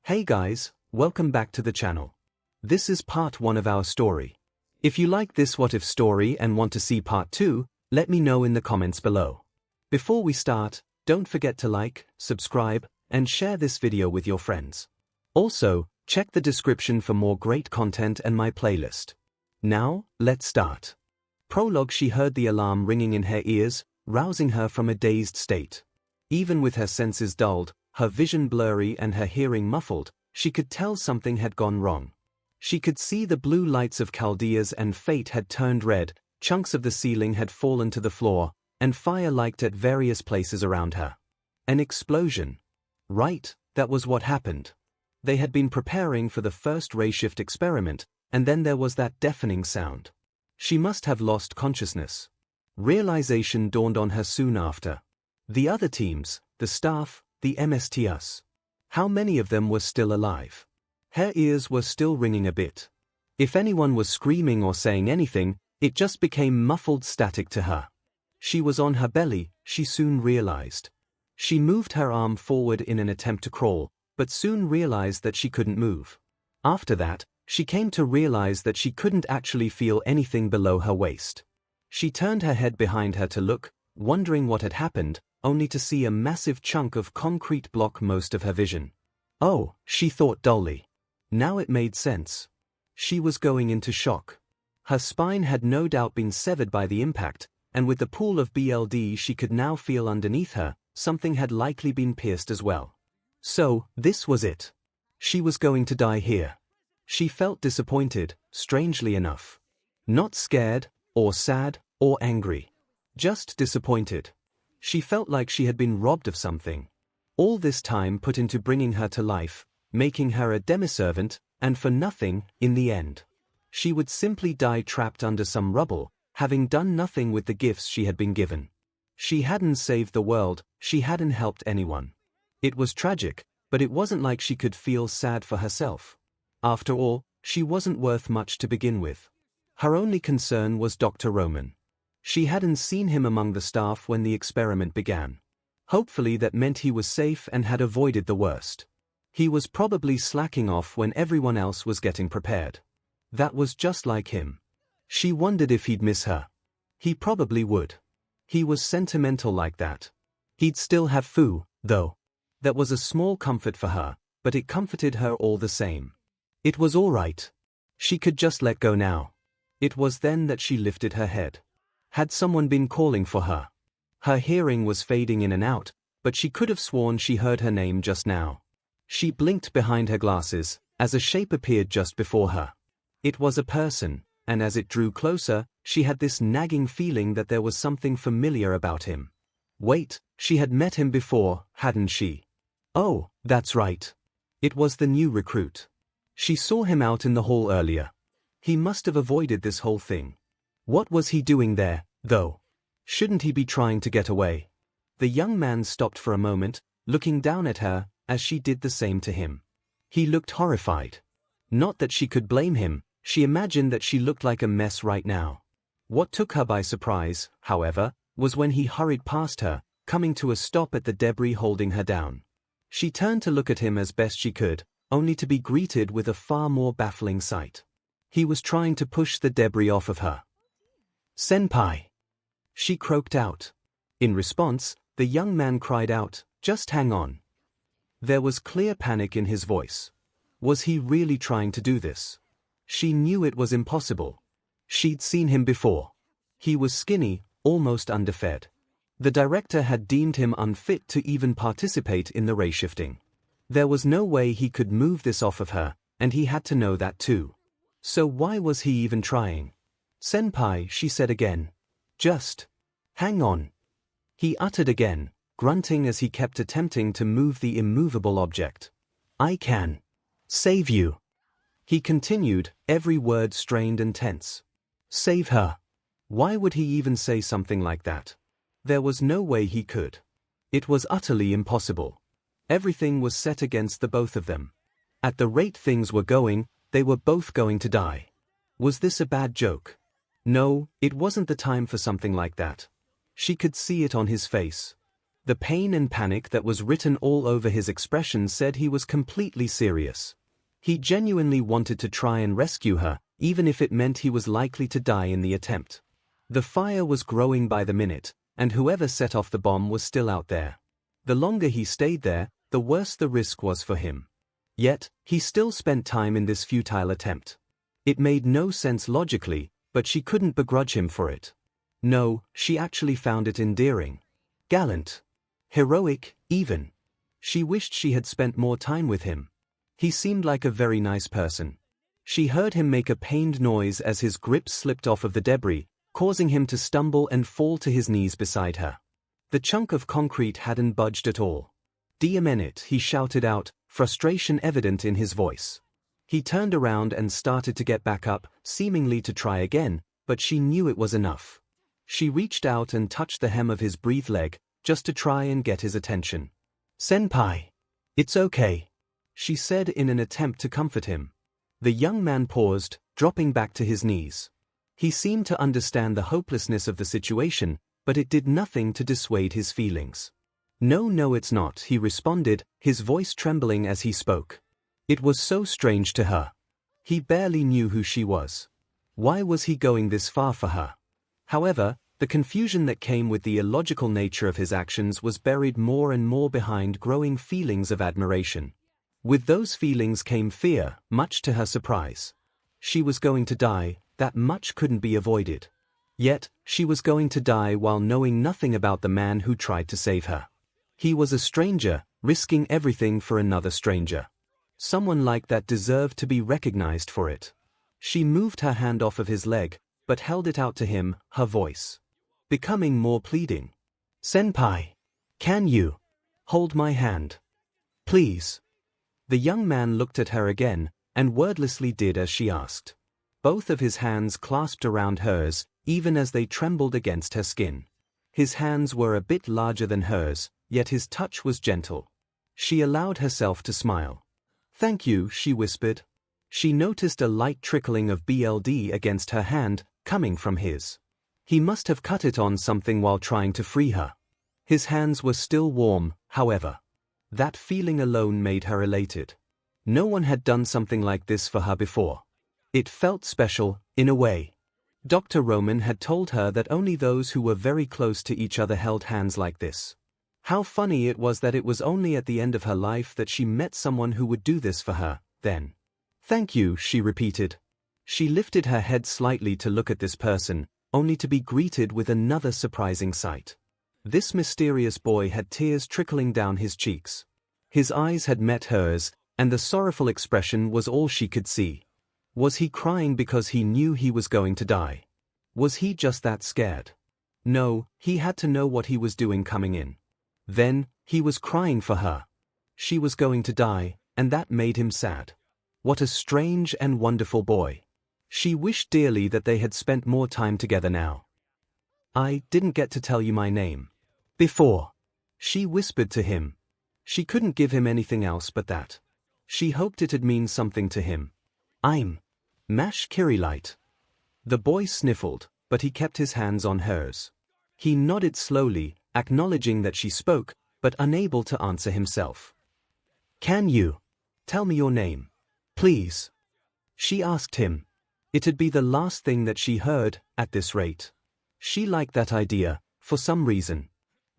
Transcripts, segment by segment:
Hey guys, welcome back to the channel. This is part 1 of our story. If you like this what if story and want to see part 2, let me know in the comments below. Before we start, don't forget to like, subscribe, and share this video with your friends. Also, check the description for more great content and my playlist. Now, let's start. Prologue. She heard the alarm ringing in her ears, rousing her from a dazed state. Even with her senses dulled, her vision blurry and her hearing muffled, she could tell something had gone wrong. She could see the blue lights of Chaldea's and fate had turned red, chunks of the ceiling had fallen to the floor, and fire licked at various places around her. An explosion. Right, that was what happened. They had been preparing for the first ray shift experiment, and then there was that deafening sound. She must have lost consciousness. Realization dawned on her soon after. The other teams, the staff, the MSTs. How many of them were still alive? Her ears were still ringing a bit. If anyone was screaming or saying anything, it just became muffled static to her. She was on her belly, she soon realized. She moved her arm forward in an attempt to crawl, but soon realized that she couldn't move. After that, she came to realize that she couldn't actually feel anything below her waist. She turned her head behind her to look, wondering what had happened, only to see a massive chunk of concrete block most of her vision. Oh, she thought dully. Now it made sense. She was going into shock. Her spine had no doubt been severed by the impact, and with the pool of blood she could now feel underneath her, something had likely been pierced as well. So, this was it. She was going to die here. She felt disappointed, strangely enough. Not scared, or sad, or angry. Just disappointed. She felt like she had been robbed of something. All this time put into bringing her to life, making her a demiservant, and for nothing, in the end. She would simply die trapped under some rubble, having done nothing with the gifts she had been given. She hadn't saved the world, she hadn't helped anyone. It was tragic, but it wasn't like she could feel sad for herself. After all, she wasn't worth much to begin with. Her only concern was Dr. Roman. She hadn't seen him among the staff when the experiment began. Hopefully that meant he was safe and had avoided the worst. He was probably slacking off when everyone else was getting prepared. That was just like him. She wondered if he'd miss her. He probably would. He was sentimental like that. He'd still have Fu, though. That was a small comfort for her, but it comforted her all the same. It was all right. She could just let go now. It was then that she lifted her head. Had someone been calling for her? Her hearing was fading in and out, but she could have sworn she heard her name just now. She blinked behind her glasses, as a shape appeared just before her. It was a person, and as it drew closer, she had this nagging feeling that there was something familiar about him. Wait, she had met him before, hadn't she? Oh, that's right. It was the new recruit. She saw him out in the hall earlier. He must have avoided this whole thing. What was he doing there, though? Shouldn't he be trying to get away? The young man stopped for a moment, looking down at her, as she did the same to him. He looked horrified. Not that she could blame him, she imagined that she looked like a mess right now. What took her by surprise, however, was when he hurried past her, coming to a stop at the debris holding her down. She turned to look at him as best she could, only to be greeted with a far more baffling sight. He was trying to push the debris off of her. "Senpai!" She croaked out. In response, the young man cried out, "Just hang on." There was clear panic in his voice. Was he really trying to do this? She knew it was impossible. She'd seen him before. He was skinny, almost underfed. The director had deemed him unfit to even participate in the ray shifting. There was no way he could move this off of her, and he had to know that too. So why was he even trying? "Senpai," she said again. "Just hang on." He uttered again, grunting as he kept attempting to move the immovable object. "I can save you," he continued, every word strained and tense. Save her? Why would he even say something like that? There was no way he could. It was utterly impossible. Everything was set against the both of them. At the rate things were going, they were both going to die. Was this a bad joke? No, it wasn't the time for something like that. She could see it on his face. The pain and panic that was written all over his expression said he was completely serious. He genuinely wanted to try and rescue her, even if it meant he was likely to die in the attempt. The fire was growing by the minute, and whoever set off the bomb was still out there. The longer he stayed there, the worse the risk was for him. Yet, he still spent time in this futile attempt. It made no sense logically, but she couldn't begrudge him for it. No, she actually found it endearing. Gallant. Heroic, even. She wished she had spent more time with him. He seemed like a very nice person. She heard him make a pained noise as his grip slipped off of the debris, causing him to stumble and fall to his knees beside her. The chunk of concrete hadn't budged at all. "Damn it," he shouted out, frustration evident in his voice. He turned around and started to get back up, seemingly to try again, but she knew it was enough. She reached out and touched the hem of his breathed leg, just to try and get his attention. "Senpai. It's okay," she said in an attempt to comfort him. The young man paused, dropping back to his knees. He seemed to understand the hopelessness of the situation, but it did nothing to dissuade his feelings. No, it's not," he responded, his voice trembling as he spoke. It was so strange to her. He barely knew who she was. Why was he going this far for her? However, the confusion that came with the illogical nature of his actions was buried more and more behind growing feelings of admiration. With those feelings came fear, much to her surprise. She was going to die, that much couldn't be avoided. Yet, she was going to die while knowing nothing about the man who tried to save her. He was a stranger, risking everything for another stranger. Someone like that deserved to be recognized for it. She moved her hand off of his leg, but held it out to him, her voice becoming more pleading. "Senpai. Can you hold my hand? Please?" The young man looked at her again, and wordlessly did as she asked. Both of his hands clasped around hers, even as they trembled against her skin. His hands were a bit larger than hers, yet his touch was gentle. She allowed herself to smile. "Thank you," she whispered. She noticed a light trickling of blood against her hand, coming from his. He must have cut it on something while trying to free her. His hands were still warm, however. That feeling alone made her elated. No one had done something like this for her before. It felt special, in a way. Dr. Roman had told her that only those who were very close to each other held hands like this. How funny it was that it was only at the end of her life that she met someone who would do this for her, then. "Thank you," she repeated. She lifted her head slightly to look at this person, only to be greeted with another surprising sight. This mysterious boy had tears trickling down his cheeks. His eyes had met hers, and the sorrowful expression was all she could see. Was he crying because he knew he was going to die? Was he just that scared? No, he had to know what he was doing coming in. Then, he was crying for her. She was going to die, and that made him sad. What a strange and wonderful boy. She wished dearly that they had spent more time together now. "I didn't get to tell you my name before," she whispered to him. She couldn't give him anything else but that. She hoped it'd mean something to him. "I'm myheroacademia." The boy sniffled, but he kept his hands on hers. He nodded slowly, acknowledging that she spoke, but unable to answer himself. "Can you tell me your name, please?" she asked him. It'd be the last thing that she heard, at this rate. She liked that idea, for some reason.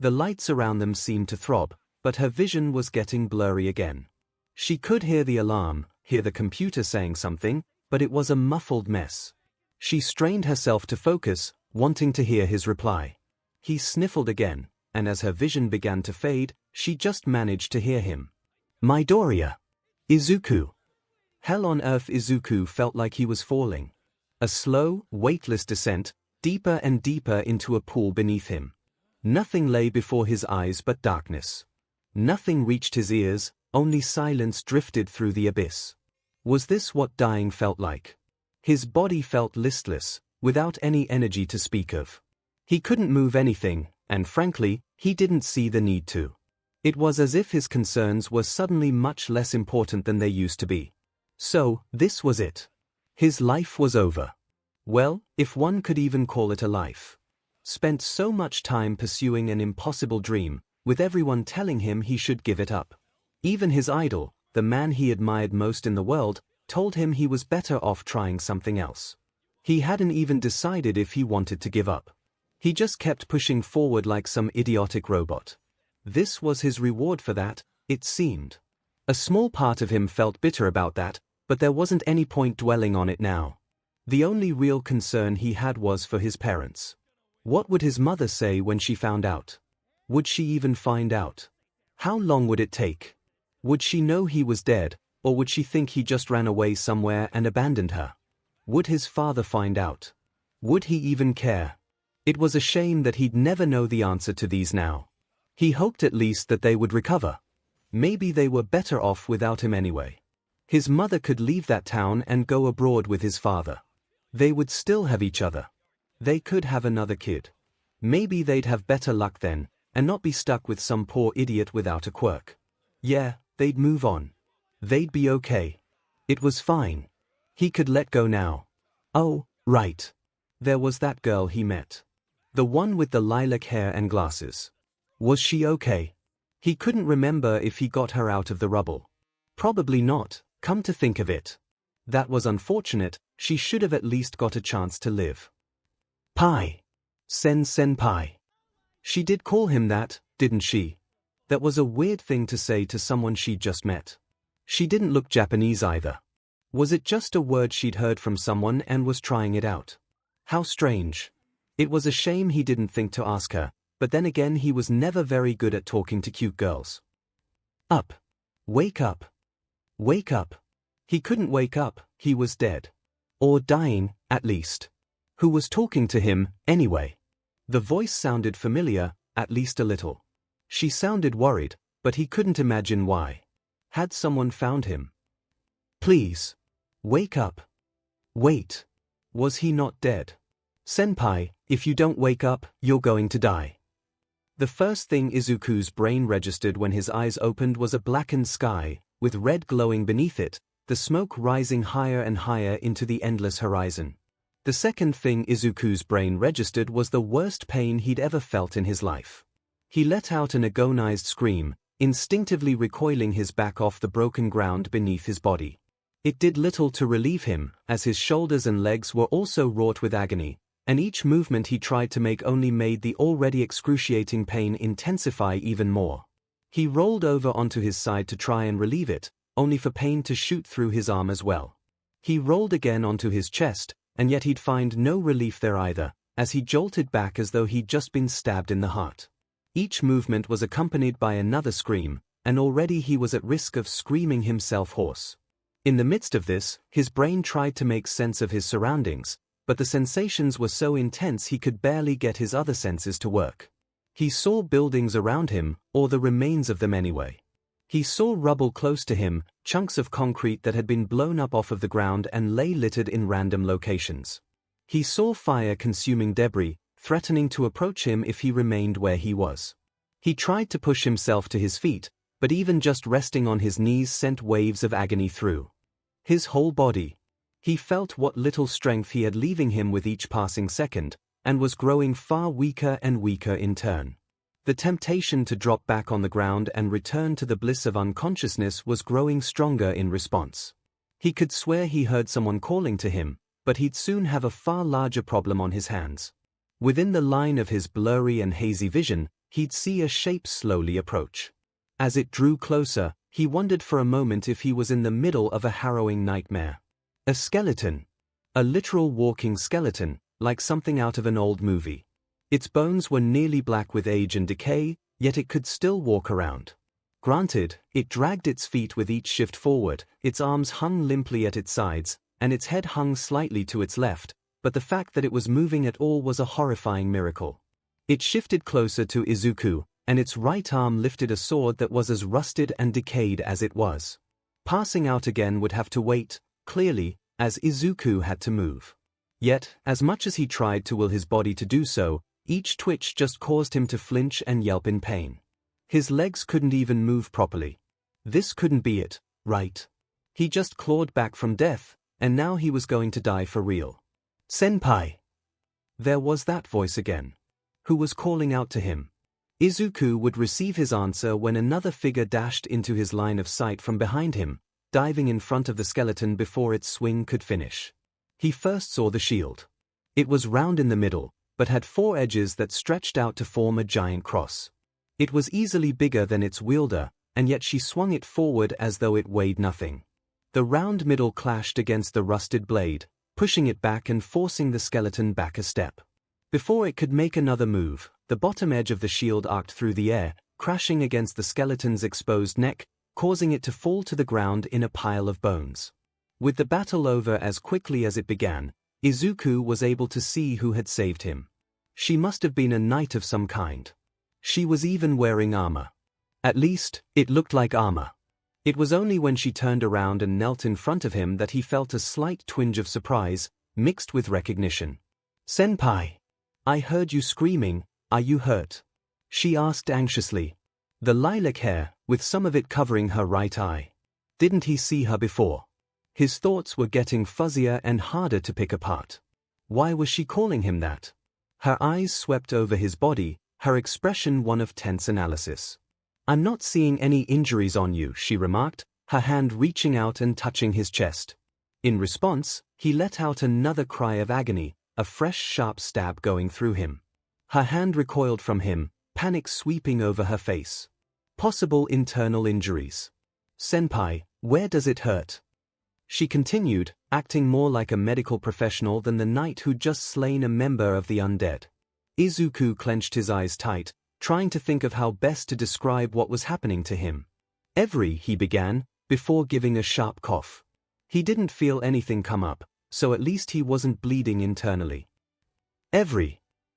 The lights around them seemed to throb, but her vision was getting blurry again. She could hear the alarm, hear the computer saying something, but it was a muffled mess. She strained herself to focus, wanting to hear his reply. He sniffled again, and as her vision began to fade, she just managed to hear him. "Midoriya. Izuku." Hell on earth. Izuku felt like he was falling. A slow, weightless descent, deeper and deeper into a pool beneath him. Nothing lay before his eyes but darkness. Nothing reached his ears, only silence drifted through the abyss. Was this what dying felt like? His body felt listless, without any energy to speak of. He couldn't move anything, and frankly, he didn't see the need to. It was as if his concerns were suddenly much less important than they used to be. So, this was it. His life was over. Well, if one could even call it a life. Spent so much time pursuing an impossible dream, with everyone telling him he should give it up. Even his idol, the man he admired most in the world, told him he was better off trying something else. He hadn't even decided if he wanted to give up. He just kept pushing forward like some idiotic robot. This was his reward for that, it seemed. A small part of him felt bitter about that, but there wasn't any point dwelling on it now. The only real concern he had was for his parents. What would his mother say when she found out? Would she even find out? How long would it take? Would she know he was dead, or would she think he just ran away somewhere and abandoned her? Would his father find out? Would he even care? It was a shame that he'd never know the answer to these now. He hoped at least that they would recover. Maybe they were better off without him anyway. His mother could leave that town and go abroad with his father. They would still have each other. They could have another kid. Maybe they'd have better luck then, and not be stuck with some poor idiot without a quirk. Yeah, they'd move on. They'd be okay. It was fine. He could let go now. Oh, right. There was that girl he met. The one with the lilac hair and glasses. Was she okay? He couldn't remember if he got her out of the rubble. Probably not, come to think of it. That was unfortunate, she should have at least got a chance to live. Pai. Senpai. She did call him that, didn't she? That was a weird thing to say to someone she'd just met. She didn't look Japanese either. Was it just a word she'd heard from someone and was trying it out? How strange. It was a shame he didn't think to ask her, but then again he was never very good at talking to cute girls. Up. Wake up. Wake up. He couldn't wake up, he was dead. Or dying, at least. Who was talking to him, anyway? The voice sounded familiar, at least a little. She sounded worried, but he couldn't imagine why. Had someone found him? Please. Wake up. Wait. Was he not dead? Senpai, if you don't wake up, you're going to die. The first thing Izuku's brain registered when his eyes opened was a blackened sky, with red glowing beneath it, the smoke rising higher and higher into the endless horizon. The second thing Izuku's brain registered was the worst pain he'd ever felt in his life. He let out an agonized scream, instinctively recoiling his back off the broken ground beneath his body. It did little to relieve him, as his shoulders and legs were also wrought with agony, and each movement he tried to make only made the already excruciating pain intensify even more. He rolled over onto his side to try and relieve it, only for pain to shoot through his arm as well. He rolled again onto his chest, and yet he'd find no relief there either, as he jolted back as though he'd just been stabbed in the heart. Each movement was accompanied by another scream, and already he was at risk of screaming himself hoarse. In the midst of this, his brain tried to make sense of his surroundings, but the sensations were so intense he could barely get his other senses to work. He saw buildings around him, or the remains of them anyway. He saw rubble close to him, chunks of concrete that had been blown up off of the ground and lay littered in random locations. He saw fire-consuming debris, threatening to approach him if he remained where he was. He tried to push himself to his feet, but even just resting on his knees sent waves of agony through his whole body. He felt what little strength he had leaving him with each passing second, and was growing far weaker and weaker in turn. The temptation to drop back on the ground and return to the bliss of unconsciousness was growing stronger in response. He could swear he heard someone calling to him, but he'd soon have a far larger problem on his hands. Within the line of his blurry and hazy vision, he'd see a shape slowly approach. As it drew closer, he wondered for a moment if he was in the middle of a harrowing nightmare. A skeleton. A literal walking skeleton, like something out of an old movie. Its bones were nearly black with age and decay, yet it could still walk around. Granted, it dragged its feet with each shift forward, its arms hung limply at its sides, and its head hung slightly to its left, but the fact that it was moving at all was a horrifying miracle. It shifted closer to Izuku, and its right arm lifted a sword that was as rusted and decayed as it was. Passing out again would have to wait, clearly, as Izuku had to move. Yet, as much as he tried to will his body to do so, each twitch just caused him to flinch and yelp in pain. His legs couldn't even move properly. This couldn't be it, right? He just clawed back from death, and now he was going to die for real. Senpai! There was that voice again. Who was calling out to him? Izuku would receive his answer when another figure dashed into his line of sight from behind him, diving in front of the skeleton before its swing could finish. He first saw the shield. It was round in the middle, but had 4 edges that stretched out to form a giant cross. It was easily bigger than its wielder, and yet she swung it forward as though it weighed nothing. The round middle clashed against the rusted blade, pushing it back and forcing the skeleton back a step. Before it could make another move, the bottom edge of the shield arced through the air, crashing against the skeleton's exposed neck, causing it to fall to the ground in a pile of bones. With the battle over as quickly as it began, Izuku was able to see who had saved him. She must have been a knight of some kind. She was even wearing armor. At least, it looked like armor. It was only when she turned around and knelt in front of him that he felt a slight twinge of surprise, mixed with recognition. "Senpai! I heard you screaming, are you hurt?" she asked anxiously. The lilac hair, with some of it covering her right eye. Didn't he see her before? His thoughts were getting fuzzier and harder to pick apart. Why was she calling him that? Her eyes swept over his body, her expression one of tense analysis. "I'm not seeing any injuries on you," she remarked, her hand reaching out and touching his chest. In response, he let out another cry of agony, a fresh sharp stab going through him. Her hand recoiled from him, panic sweeping over her face. Possible internal injuries. "Senpai, where does it hurt?" she continued, acting more like a medical professional than the knight who'd just slain a member of the undead. Izuku clenched his eyes tight, trying to think of how best to describe what was happening to him. He began, before giving a sharp cough. He didn't feel anything come up, so at least he wasn't bleeding internally.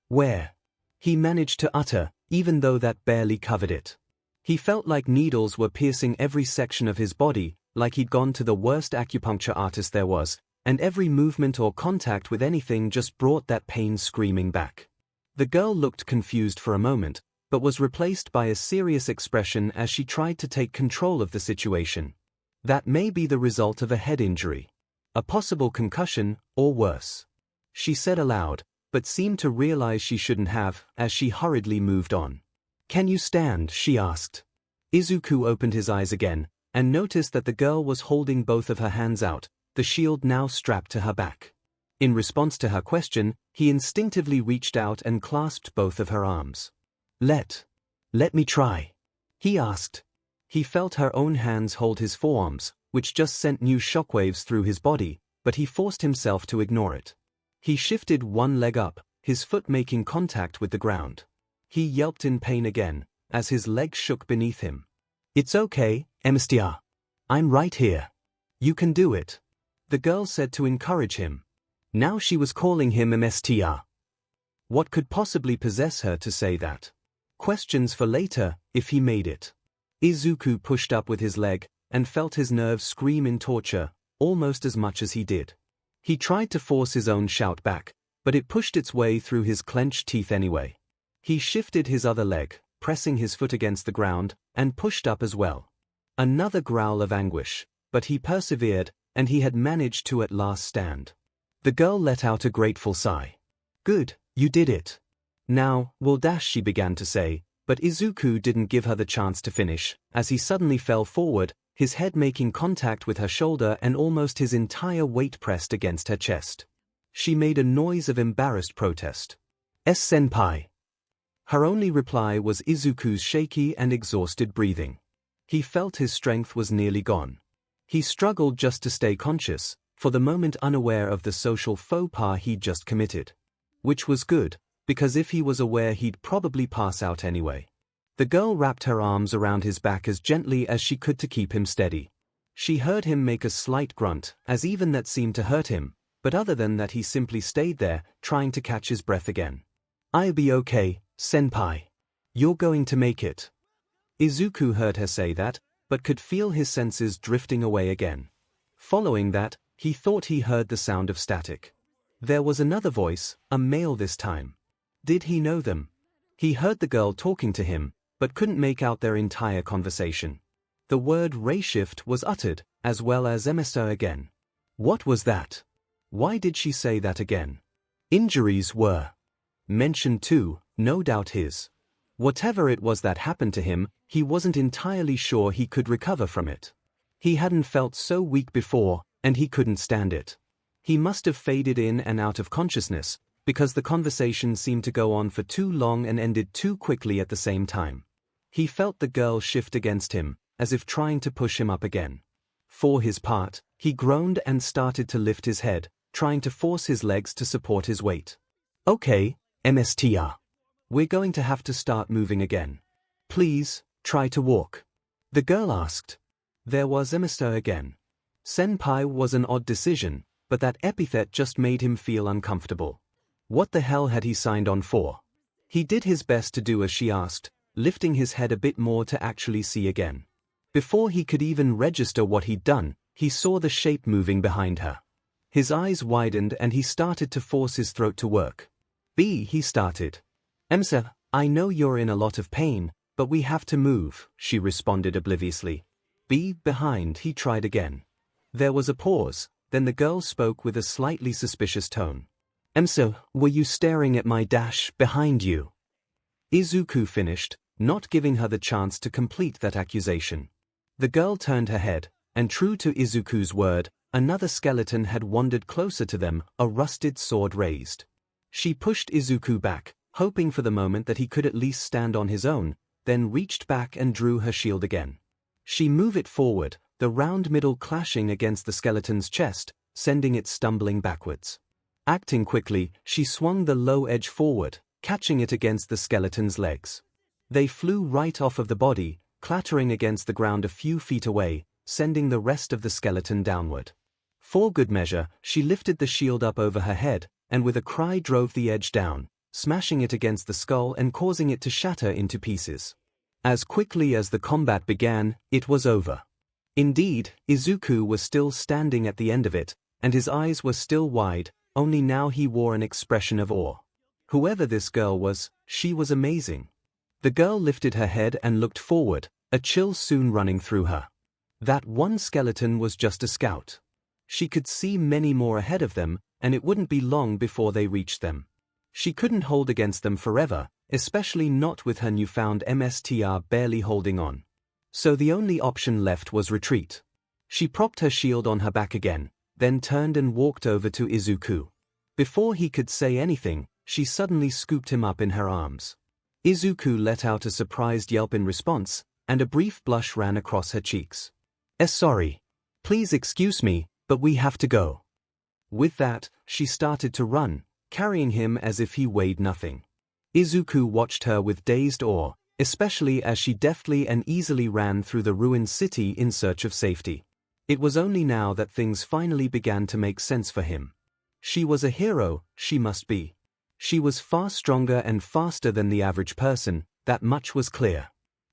Where? He managed to utter, even though that barely covered it. He felt like needles were piercing every section of his body, like he'd gone to the worst acupuncture artist there was, and every movement or contact with anything just brought that pain screaming back. The girl looked confused for a moment, but was replaced by a serious expression as she tried to take control of the situation. That may be the result of a head injury. A possible concussion, or worse. She said aloud, but seemed to realize she shouldn't have, as she hurriedly moved on. "Can you stand?" she asked. Izuku opened his eyes again, and noticed that the girl was holding both of her hands out, the shield now strapped to her back. In response to her question, he instinctively reached out and clasped both of her arms. Let me try," he asked. He felt her own hands hold his forearms, which just sent new shockwaves through his body, but he forced himself to ignore it. He shifted one leg up, his foot making contact with the ground. He yelped in pain again, as his leg shook beneath him. "It's okay, MSTR. I'm right here. You can do it," the girl said to encourage him. Now she was calling him MSTR. What could possibly possess her to say that? Questions for later, if he made it. Izuku pushed up with his leg, and felt his nerves scream in torture, almost as much as he did. He tried to force his own shout back, but it pushed its way through his clenched teeth anyway. He shifted his other leg, pressing his foot against the ground, and pushed up as well. Another growl of anguish, but he persevered, and he had managed to at last stand. The girl let out a grateful sigh. "Good, you did it. Now, we'll dash," she began to say, but Izuku didn't give her the chance to finish, as he suddenly fell forward, his head making contact with her shoulder and almost his entire weight pressed against her chest. She made a noise of embarrassed protest. "Senpai." Her only reply was Izuku's shaky and exhausted breathing. He felt his strength was nearly gone. He struggled just to stay conscious, for the moment unaware of the social faux pas he'd just committed. Which was good, because if he was aware he'd probably pass out anyway. The girl wrapped her arms around his back as gently as she could to keep him steady. She heard him make a slight grunt, as even that seemed to hurt him, but other than that he simply stayed there, trying to catch his breath again. "I'll be okay, senpai. You're going to make it." Izuku heard her say that, but could feel his senses drifting away again. Following that, he thought he heard the sound of static. There was another voice, a male this time. Did he know them? He heard the girl talking to him, but couldn't make out their entire conversation. The word "rayshift" was uttered, as well as "emissar" again. What was that? Why did she say that again? Injuries were mentioned too, no doubt his. Whatever it was that happened to him, he wasn't entirely sure he could recover from it. He hadn't felt so weak before, and he couldn't stand it. He must have faded in and out of consciousness, because the conversation seemed to go on for too long and ended too quickly at the same time. He felt the girl shift against him, as if trying to push him up again. For his part, he groaned and started to lift his head, trying to force his legs to support his weight. Okay, MSTR. We're going to have to start moving again. Please, try to walk. The girl asked. There was MSTR again. Senpai was an odd decision, but that epithet just made him feel uncomfortable. What the hell had he signed on for? He did his best to do as she asked, lifting his head a bit more to actually see again. Before he could even register what he'd done, he saw the shape moving behind her. His eyes widened and he started to force his throat to work. He started. Emsa, I know you're in a lot of pain, but we have to move, she responded obliviously. Behind, he tried again. There was a pause, then the girl spoke with a slightly suspicious tone. Emsa, were you staring at my dash behind you? Izuku finished, not giving her the chance to complete that accusation. The girl turned her head, and true to Izuku's word, another skeleton had wandered closer to them, a rusted sword raised. She pushed Izuku back, hoping for the moment that he could at least stand on his own, then reached back and drew her shield again. She moved it forward, the round middle clashing against the skeleton's chest, sending it stumbling backwards. Acting quickly, she swung the low edge forward, catching it against the skeleton's legs. They flew right off of the body, clattering against the ground a few feet away, sending the rest of the skeleton downward. For good measure, she lifted the shield up over her head, and with a cry drove the edge down, smashing it against the skull and causing it to shatter into pieces. As quickly as the combat began, it was over. Indeed, Izuku was still standing at the end of it, and his eyes were still wide, only now he wore an expression of awe. Whoever this girl was, she was amazing. The girl lifted her head and looked forward, a chill soon running through her. That one skeleton was just a scout. She could see many more ahead of them, and it wouldn't be long before they reached them. She couldn't hold against them forever, especially not with her newfound MSTR barely holding on. So the only option left was retreat. She propped her shield on her back again, then turned and walked over to Izuku. Before he could say anything, she suddenly scooped him up in her arms. Izuku let out a surprised yelp in response, and a brief blush ran across her cheeks. Sorry. Please excuse me, but we have to go. With that, she started to run, carrying him as if he weighed nothing. Izuku watched her with dazed awe, especially as she deftly and easily ran through the ruined city in search of safety. It was only now that things finally began to make sense for him. She was a hero, she must be. She was far stronger and faster than the average person, that much was clear.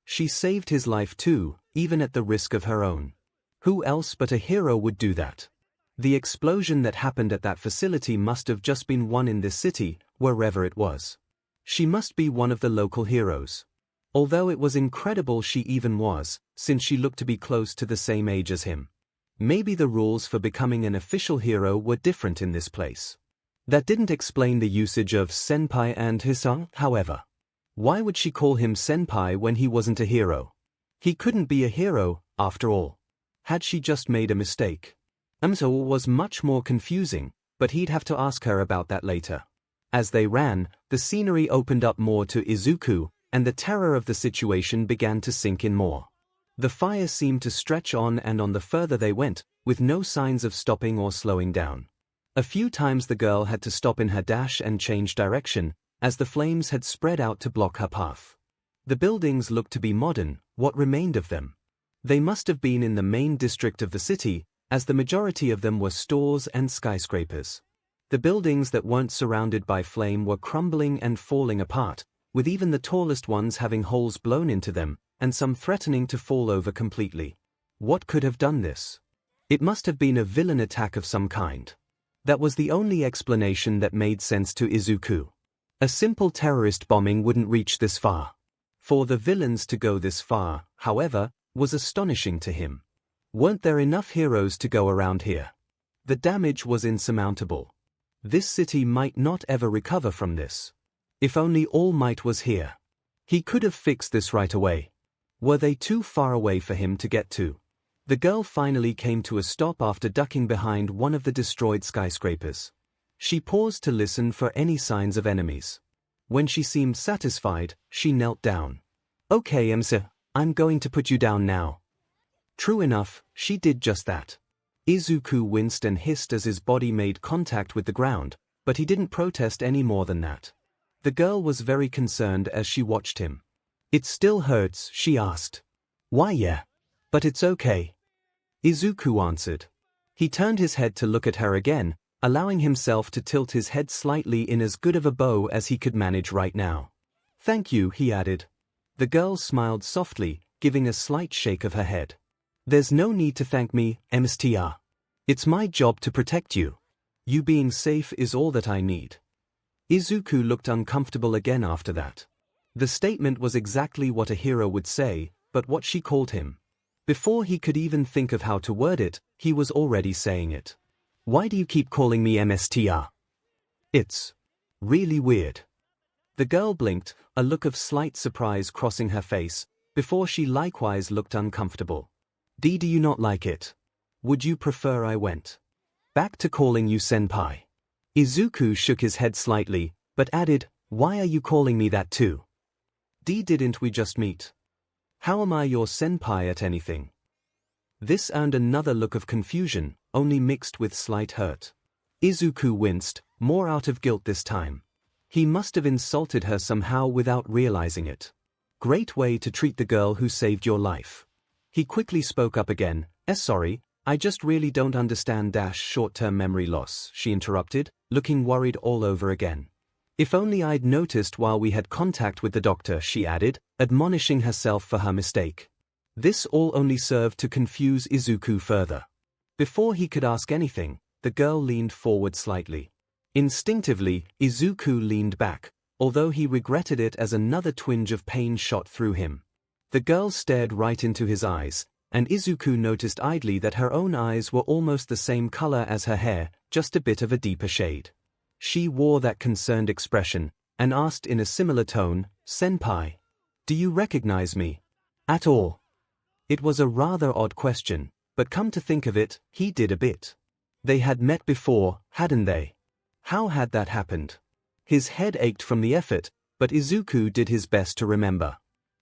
She saved his life too, even at the risk of her own. Who else but a hero would do that? The explosion that happened at that facility must have just been one in this city, wherever it was. She must be one of the local heroes. Although it was incredible she even was, since she looked to be close to the same age as him. Maybe the rules for becoming an official hero were different in this place. That didn't explain the usage of senpai and hisan, however. Why would she call him senpai when he wasn't a hero? He couldn't be a hero, after all. Had she just made a mistake? 𝐒𝐭𝐲 was much more confusing, but he'd have to ask her about that later. As they ran, the scenery opened up more to Izuku, and the terror of the situation began to sink in more. The fire seemed to stretch on and on the further they went, with no signs of stopping or slowing down. A few times the girl had to stop in her dash and change direction, as the flames had spread out to block her path. The buildings looked to be modern, what remained of them. They must have been in the main district of the city, as the majority of them were stores and skyscrapers. The buildings that weren't surrounded by flame were crumbling and falling apart, with even the tallest ones having holes blown into them, and some threatening to fall over completely. What could have done this? It must have been a villain attack of some kind. That was the only explanation that made sense to Izuku. A simple terrorist bombing wouldn't reach this far. For the villains to go this far, however, was astonishing to him. Weren't there enough heroes to go around here? The damage was insurmountable. This city might not ever recover from this. If only All Might was here. He could have fixed this right away. Were they too far away for him to get to? The girl finally came to a stop after ducking behind one of the destroyed skyscrapers. She paused to listen for any signs of enemies. When she seemed satisfied, she knelt down. "Okay, 𝐴𝐵, I'm going to put you down now." True enough, she did just that. Izuku winced and hissed as his body made contact with the ground, but he didn't protest any more than that. The girl was very concerned as she watched him. "It still hurts?" she asked. "Why, yeah. But it's okay," Izuku answered. He turned his head to look at her again, allowing himself to tilt his head slightly in as good of a bow as he could manage right now. "Thank you," he added. The girl smiled softly, giving a slight shake of her head. "There's no need to thank me, 𝐵. It's my job to protect you. You being safe is all that I need." Izuku looked uncomfortable again after that. The statement was exactly what a hero would say, but what she called him. Before he could even think of how to word it, he was already saying it. "Why do you keep calling me 𝐵? It's really weird." The girl blinked, a look of slight surprise crossing her face, before she likewise looked uncomfortable. Do you not like it? Would you prefer I went back to calling you senpai?" Izuku shook his head slightly, but added, "Why are you calling me that too? Didn't we just meet? How am I your senpai at anything?" This earned another look of confusion, only mixed with slight hurt. Izuku winced, more out of guilt this time. He must have insulted her somehow without realizing it. Great way to treat the girl who saved your life. He quickly spoke up again. Sorry, I just really don't understand short-term memory loss," she interrupted, looking worried all over again. "If only I'd noticed while we had contact with the doctor," she added, admonishing herself for her mistake. This all only served to confuse Izuku further. Before he could ask anything, the girl leaned forward slightly. Instinctively, Izuku leaned back, although he regretted it as another twinge of pain shot through him. The girl stared right into his eyes, and Izuku noticed idly that her own eyes were almost the same color as her hair, just a bit of a deeper shade. She wore that concerned expression, and asked in a similar tone, "Senpai, do you recognize me at all?" It was a rather odd question, but come to think of it, he did a bit. They had met before, hadn't they? How had that happened? His head ached from the effort, but Izuku did his best to remember.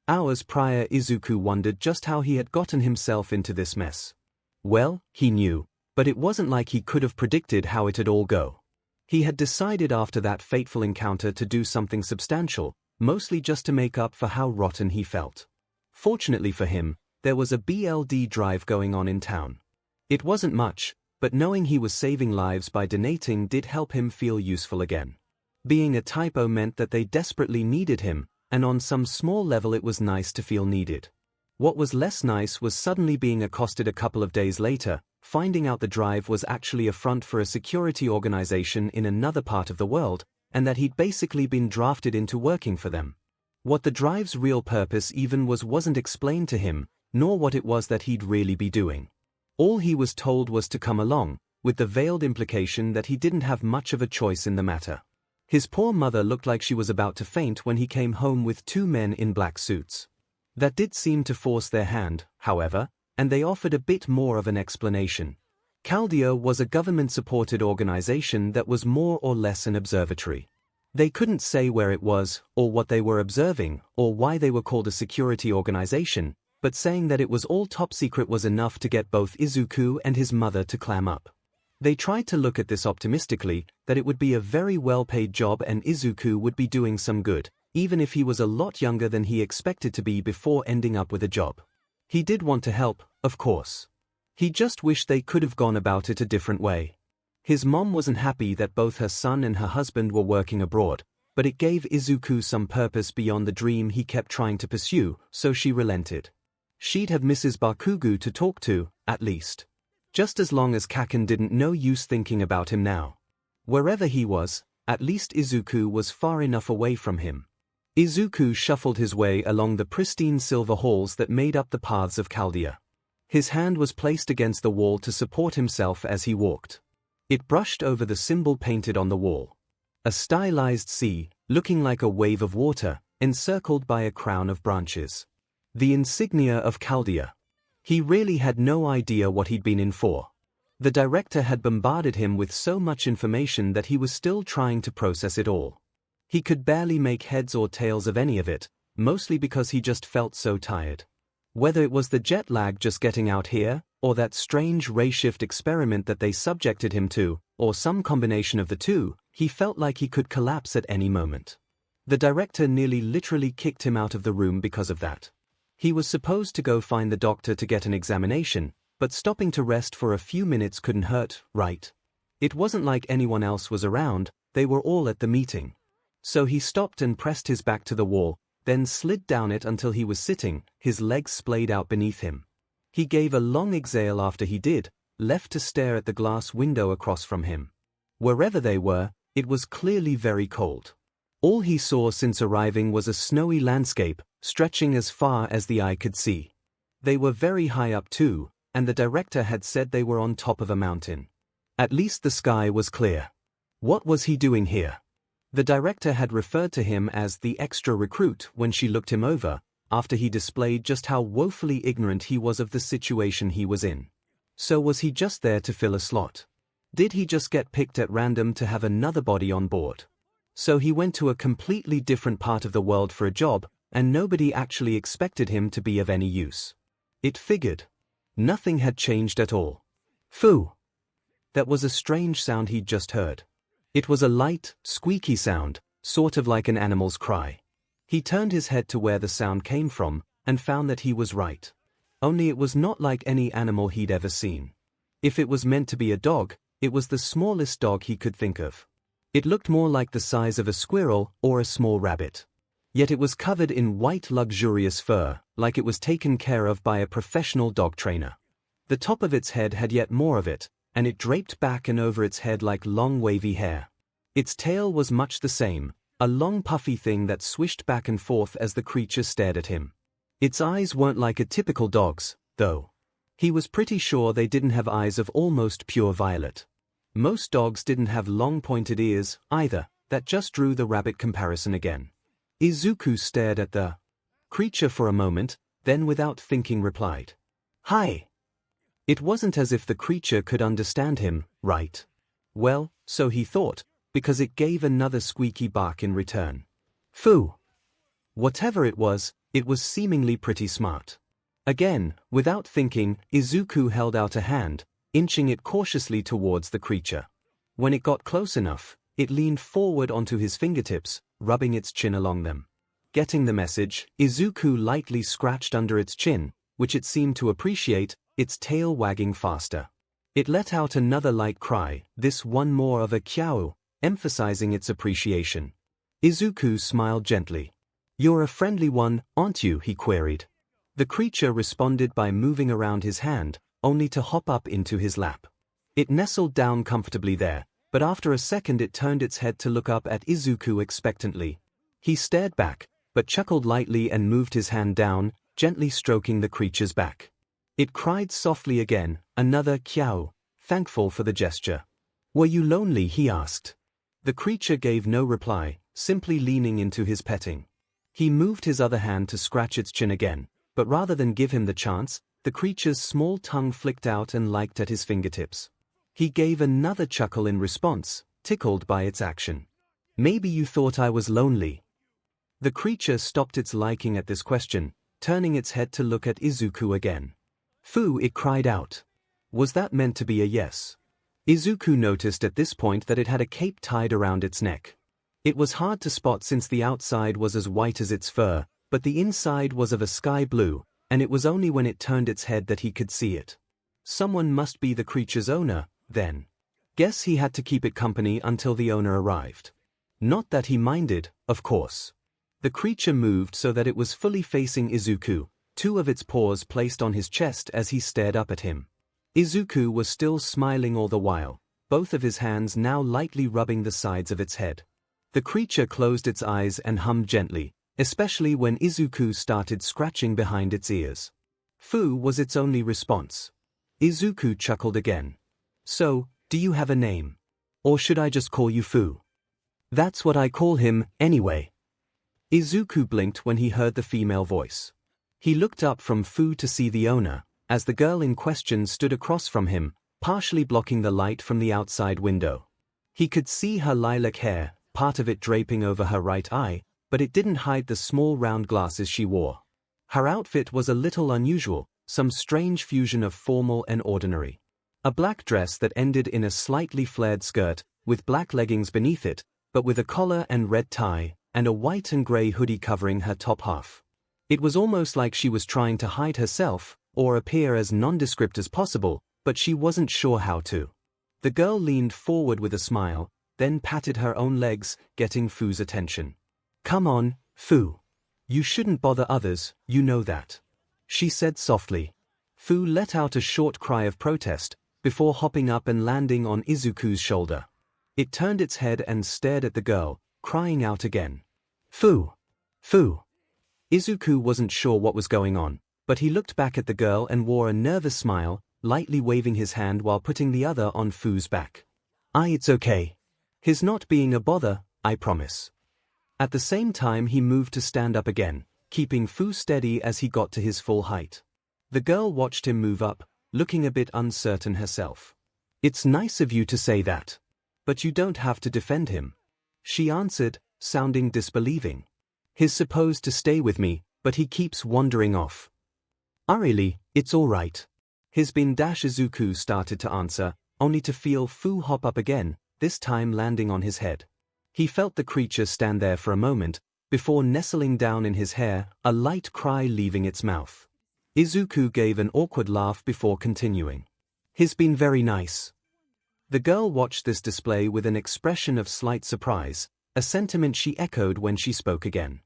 Hours prior, Izuku wondered just how he had gotten himself into this mess. Well, he knew, but it wasn't like he could have predicted how it'd all go. He had decided after that fateful encounter to do something substantial, mostly just to make up for how rotten he felt. Fortunately for him, there was a BLD drive going on in town. It wasn't much, but knowing he was saving lives by donating did help him feel useful again. Being a typo meant that they desperately needed him, and on some small level it was nice to feel needed. What was less nice was suddenly being accosted a couple of days later, finding out the drive was actually a front for a security organization in another part of the world, and that he'd basically been drafted into working for them. What the drive's real purpose even wasn't explained to him, nor what it was that he'd really be doing. All he was told was to come along, with the veiled implication that he didn't have much of a choice in the matter. His poor mother looked like she was about to faint when he came home with two men in black suits. That did seem to force their hand, however, and they offered a bit more of an explanation. 𝐒𝐿DIO was a government-supported organization that was more or less an observatory. They couldn't say where it was, or what they were observing, or why they were called a security organization, but saying that it was all top secret was enough to get both Izuku and his mother to clam up. They tried to look at this optimistically, that it would be a very well-paid job and Izuku would be doing some good, even if he was a lot younger than he expected to be before ending up with a job. He did want to help, of course. He just wished they could have gone about it a different way. His mom wasn't happy that both her son and her husband were working abroad, but it gave Izuku some purpose beyond the dream he kept trying to pursue, so she relented. She'd have Mrs. Bakugo to talk to, at least. Just as long as Kaken didn't no use thinking about him now. Wherever he was, at least Izuku was far enough away from him. Izuku shuffled his way along the pristine silver halls that made up the paths of 𝐒𝐿DIO. His hand was placed against the wall to support himself as he walked. It brushed over the symbol painted on the wall. A stylized sea, looking like a wave of water, encircled by a crown of branches. The insignia of Chaldea. He really had no idea what he'd been in for. The director had bombarded him with so much information that he was still trying to process it all. He could barely make heads or tails of any of it, mostly because he just felt so tired. Whether it was the jet lag just getting out here, or that strange ray shift experiment that they subjected him to, or some combination of the two, he felt like he could collapse at any moment. The director nearly literally kicked him out of the room because of that. He was supposed to go find the doctor to get an examination, but stopping to rest for a few minutes couldn't hurt, right? It wasn't like anyone else was around, they were all at the meeting. So he stopped and pressed his back to the wall, then slid down it until he was sitting, his legs splayed out beneath him. He gave a long exhale after he did, left to stare at the glass window across from him. Wherever they were, it was clearly very cold. All he saw since arriving was a snowy landscape, stretching as far as the eye could see. They were very high up too, and the director had said they were on top of a mountain. At least the sky was clear. What was he doing here? The director had referred to him as the extra recruit when she looked him over, after he displayed just how woefully ignorant he was of the situation he was in. So was he just there to fill a slot? Did he just get picked at random to have another body on board? So he went to a completely different part of the world for a job, and nobody actually expected him to be of any use. It figured. Nothing had changed at all. Phoo! That was a strange sound he'd just heard. It was a light, squeaky sound, sort of like an animal's cry. He turned his head to where the sound came from, and found that he was right. Only it was not like any animal he'd ever seen. If it was meant to be a dog, it was the smallest dog he could think of. It looked more like the size of a squirrel or a small rabbit. Yet it was covered in white luxurious fur, like it was taken care of by a professional dog trainer. The top of its head had yet more of it, and it draped back and over its head like long wavy hair. Its tail was much the same, a long puffy thing that swished back and forth as the creature stared at him. Its eyes weren't like a typical dog's, though. He was pretty sure they didn't have eyes of almost pure violet. Most dogs didn't have long pointed ears, either. That just drew the rabbit comparison again. Izuku stared at the creature for a moment, then without thinking replied, "Hi." It wasn't as if the creature could understand him, right? Well, so he thought, because it gave another squeaky bark in return. Phoo! Whatever it was seemingly pretty smart. Again, without thinking, Izuku held out a hand, inching it cautiously towards the creature. When it got close enough, it leaned forward onto his fingertips, rubbing its chin along them. Getting the message, Izuku lightly scratched under its chin, which it seemed to appreciate, its tail wagging faster. It let out another light cry, this one more of a 𝐻𝐻𝐽, emphasizing its appreciation. Izuku smiled gently. "You're a friendly one, aren't you?" he queried. The creature responded by moving around his hand, only to hop up into his lap. It nestled down comfortably there, but after a second it turned its head to look up at Izuku expectantly. He stared back, but chuckled lightly and moved his hand down, gently stroking the creature's back. It cried softly again, another 𝐻𝐻𝐽, thankful for the gesture. "Were you lonely?" he asked. The creature gave no reply, simply leaning into his petting. He moved his other hand to scratch its chin again, but rather than give him the chance, the creature's small tongue flicked out and licked at his fingertips. He gave another chuckle in response, tickled by its action. "Maybe you thought I was lonely." The creature stopped its licking at this question, turning its head to look at Izuku again. "Phoo!" it cried out. Was that meant to be a yes? Izuku noticed at this point that it had a cape tied around its neck. It was hard to spot since the outside was as white as its fur, but the inside was of a sky blue, and it was only when it turned its head that he could see it. Someone must be the creature's owner, then. Guess he had to keep it company until the owner arrived. Not that he minded, of course. The creature moved so that it was fully facing Izuku, two of its paws placed on his chest as he stared up at him. Izuku was still smiling all the while, both of his hands now lightly rubbing the sides of its head. The creature closed its eyes and hummed gently, especially when Izuku started scratching behind its ears. Phoo was its only response. Izuku chuckled again. "So, do you have a name? Or should I just call you Phoo?" "That's what I call him, anyway." Izuku blinked when he heard the female voice. He looked up from Fu to see the owner, as the girl in question stood across from him, partially blocking the light from the outside window. He could see her lilac hair, part of it draping over her right eye, but it didn't hide the small round glasses she wore. Her outfit was a little unusual, some strange fusion of formal and ordinary. A black dress that ended in a slightly flared skirt, with black leggings beneath it, but with a collar and red tie, and a white and grey hoodie covering her top half. It was almost like she was trying to hide herself, or appear as nondescript as possible, but she wasn't sure how to. The girl leaned forward with a smile, then patted her own legs, getting Fu's attention. "Come on, Fu. You shouldn't bother others, you know that," she said softly. Fu let out a short cry of protest, before hopping up and landing on Izuku's shoulder. It turned its head and stared at the girl, crying out again. "Fu! Fu!" Izuku wasn't sure what was going on, but he looked back at the girl and wore a nervous smile, lightly waving his hand while putting the other on Fu's back. It's okay. He's not being a bother, I promise." At the same time he moved to stand up again, keeping Fu steady as he got to his full height. The girl watched him move up, looking a bit uncertain herself. "It's nice of you to say that. But you don't have to defend him," she answered, sounding disbelieving. "He's supposed to stay with me, but he keeps wandering off." "Really, it's all right. He's been." Izuku started to answer, only to feel Fu hop up again, this time landing on his head. He felt the creature stand there for a moment, before nestling down in his hair, a light cry leaving its mouth. Izuku gave an awkward laugh before continuing. "He's been very nice." The girl watched this display with an expression of slight surprise, a sentiment she echoed when she spoke again.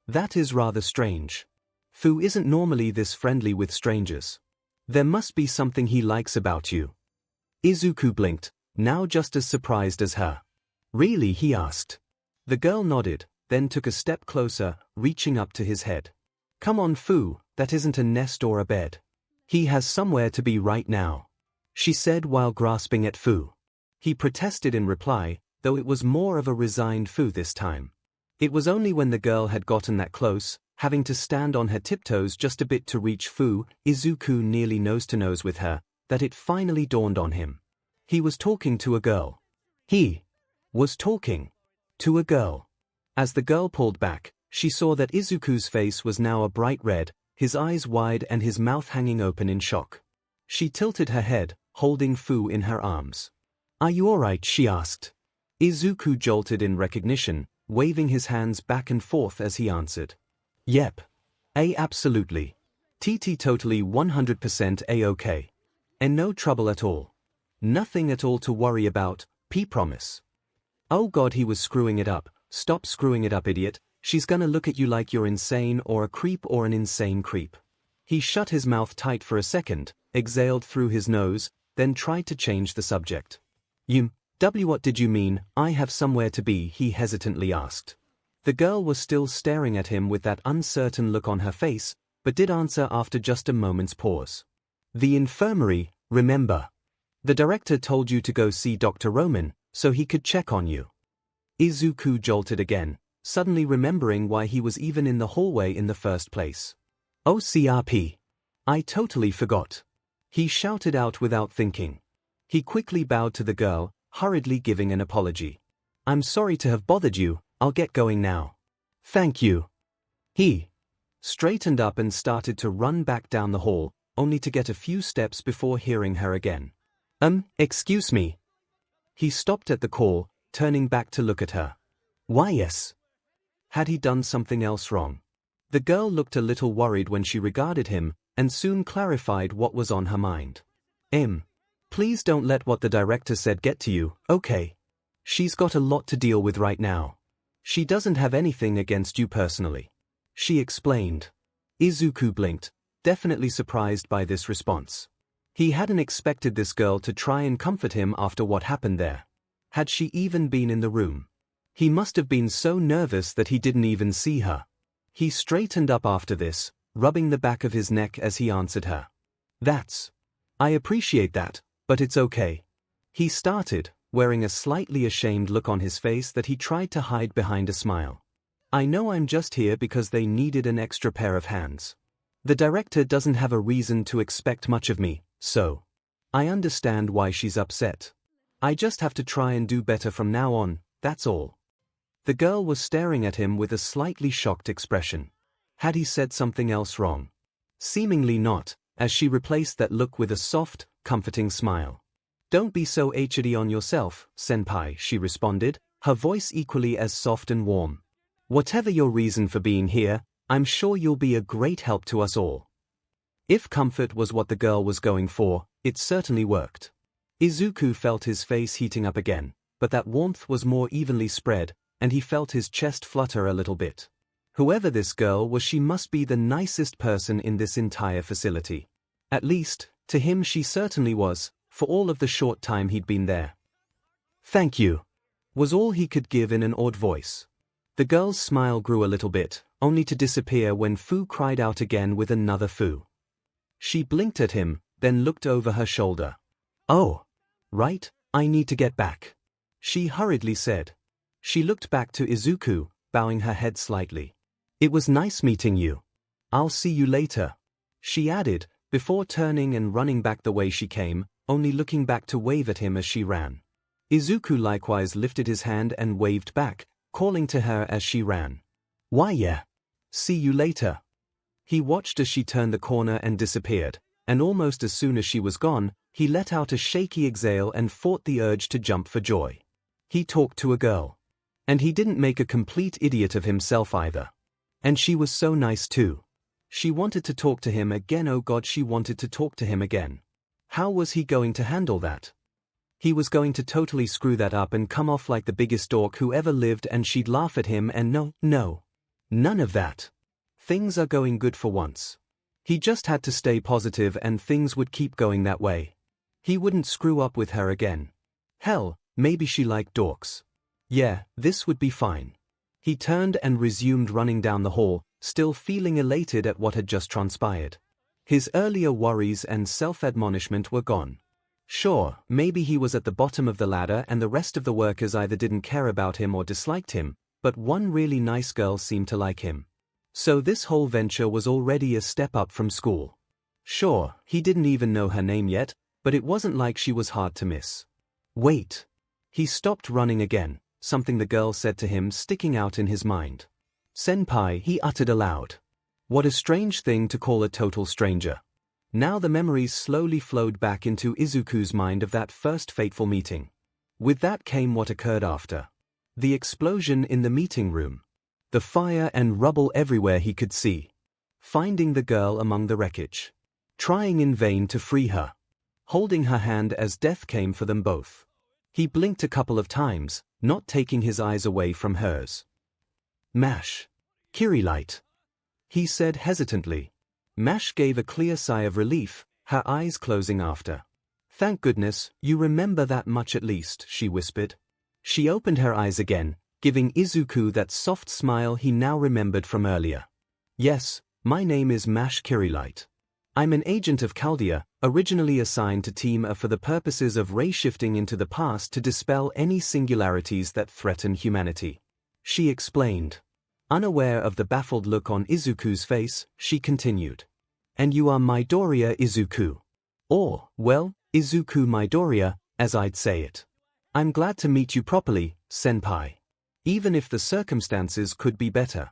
"That is rather strange. Fu isn't normally this friendly with strangers. There must be something he likes about you." Izuku blinked, now just as surprised as her. "Really?" he asked. The girl nodded, then took a step closer, reaching up to his head. "Come on, Fu, that isn't a nest or a bed. He has somewhere to be right now," she said while grasping at Fu. He protested in reply, though it was more of a resigned Fu this time. It was only when the girl had gotten that close, having to stand on her tiptoes just a bit to reach Fu, Izuku nearly nose to nose with her, that it finally dawned on him. He was talking to a girl. He was talking to a girl. As the girl pulled back, she saw that Izuku's face was now a bright red, his eyes wide and his mouth hanging open in shock. She tilted her head, holding Fu in her arms. "Are you alright?" she asked. Izuku jolted in recognition, waving his hands back and forth as he answered. "Yep. Absolutely. Totally 100% A-okay. And no trouble at all. Nothing at all to worry about, promise." "Oh God," he was screwing it up. "Stop screwing it up, idiot. She's gonna look at you like you're insane or a creep or an insane creep." He shut his mouth tight for a second, exhaled through his nose, then tried to change the subject. What did you mean, I have somewhere to be?" he hesitantly asked. The girl was still staring at him with that uncertain look on her face, but did answer after just a moment's pause. "The infirmary, remember. The director told you to go see Dr. Roman, so he could check on you." Izuku jolted again, suddenly remembering why he was even in the hallway in the first place. "Oh crp. I totally forgot." He shouted out without thinking. He quickly bowed to the girl, hurriedly giving an apology. "I'm sorry to have bothered you, I'll get going now." "Thank you." He straightened up and started to run back down the hall, only to get a few steps before hearing her again. Excuse me." He stopped at the call, turning back to look at her. "Why yes?" Had he done something else wrong? The girl looked a little worried when she regarded him, and soon clarified what was on her mind. Please don't let what the director said get to you, okay? She's got a lot to deal with right now. She doesn't have anything against you personally," she explained. Izuku blinked, definitely surprised by this response. He hadn't expected this girl to try and comfort him after what happened there. Had she even been in the room? He must have been so nervous that he didn't even see her. He straightened up after this, rubbing the back of his neck as he answered her. I appreciate that, but it's okay." He started, wearing a slightly ashamed look on his face that he tried to hide behind a smile. I know I'm just here because they needed an extra pair of hands. The director doesn't have a reason to expect much of me, so I understand why she's upset. I just have to try and do better from now on, that's all. The girl was staring at him with a slightly shocked expression. Had he said something else wrong? Seemingly not, as she replaced that look with a soft, comforting smile. Don't be so hard on yourself, senpai, she responded, her voice equally as soft and warm. Whatever your reason for being here, I'm sure you'll be a great help to us all. If comfort was what the girl was going for, it certainly worked. Izuku felt his face heating up again, but that warmth was more evenly spread, and he felt his chest flutter a little bit. Whoever this girl was, she must be the nicest person in this entire facility. At least, to him she certainly was, for all of the short time he'd been there. Thank you, was all he could give in an awed voice. The girl's smile grew a little bit, only to disappear when Fu cried out again with another fu. She blinked at him, then looked over her shoulder. Oh, right, I need to get back, she hurriedly said. She looked back to Izuku, bowing her head slightly. It was nice meeting you. I'll see you later, she added, before turning and running back the way she came, only looking back to wave at him as she ran. Izuku likewise lifted his hand and waved back, calling to her as she ran. Why yeah. See you later. He watched as she turned the corner and disappeared, and almost as soon as she was gone, he let out a shaky exhale and fought the urge to jump for joy. He talked to a girl. And he didn't make a complete idiot of himself either. And she was so nice too. She wanted to talk to him again. Oh God, she wanted to talk to him again. How was he going to handle that? He was going to totally screw that up and come off like the biggest dork who ever lived, and she'd laugh at him, and no. None of that. Things are going good for once. He just had to stay positive and things would keep going that way. He wouldn't screw up with her again. Hell, maybe she liked dorks. Yeah, this would be fine. He turned and resumed running down the hall, still feeling elated at what had just transpired. His earlier worries and self-admonishment were gone. Sure, maybe he was at the bottom of the ladder and the rest of the workers either didn't care about him or disliked him, but one really nice girl seemed to like him. So this whole venture was already a step up from school. Sure, he didn't even know her name yet, but it wasn't like she was hard to miss. Wait. He stopped running again, something the girl said to him sticking out in his mind. Senpai, he uttered aloud. What a strange thing to call a total stranger. Now the memories slowly flowed back into Izuku's mind of that first fateful meeting. With that came what occurred after. The explosion in the meeting room. The fire and rubble everywhere he could see. Finding the girl among the wreckage. Trying in vain to free her. Holding her hand as death came for them both. He blinked a couple of times, not taking his eyes away from hers. Mash. Kirilight. He said hesitantly. Mash gave a clear sigh of relief, her eyes closing after. Thank goodness, you remember that much at least, she whispered. She opened her eyes again, giving Izuku that soft smile he now remembered from earlier. Yes, my name is Mash Kirilight. I'm an agent of Chaldea, originally assigned to Team A for the purposes of ray-shifting into the past to dispel any singularities that threaten humanity. She explained. Unaware of the baffled look on Izuku's face, she continued. And you are Midoriya Izuku. Or, well, Izuku Midoriya, as I'd say it. I'm glad to meet you properly, senpai. Even if the circumstances could be better.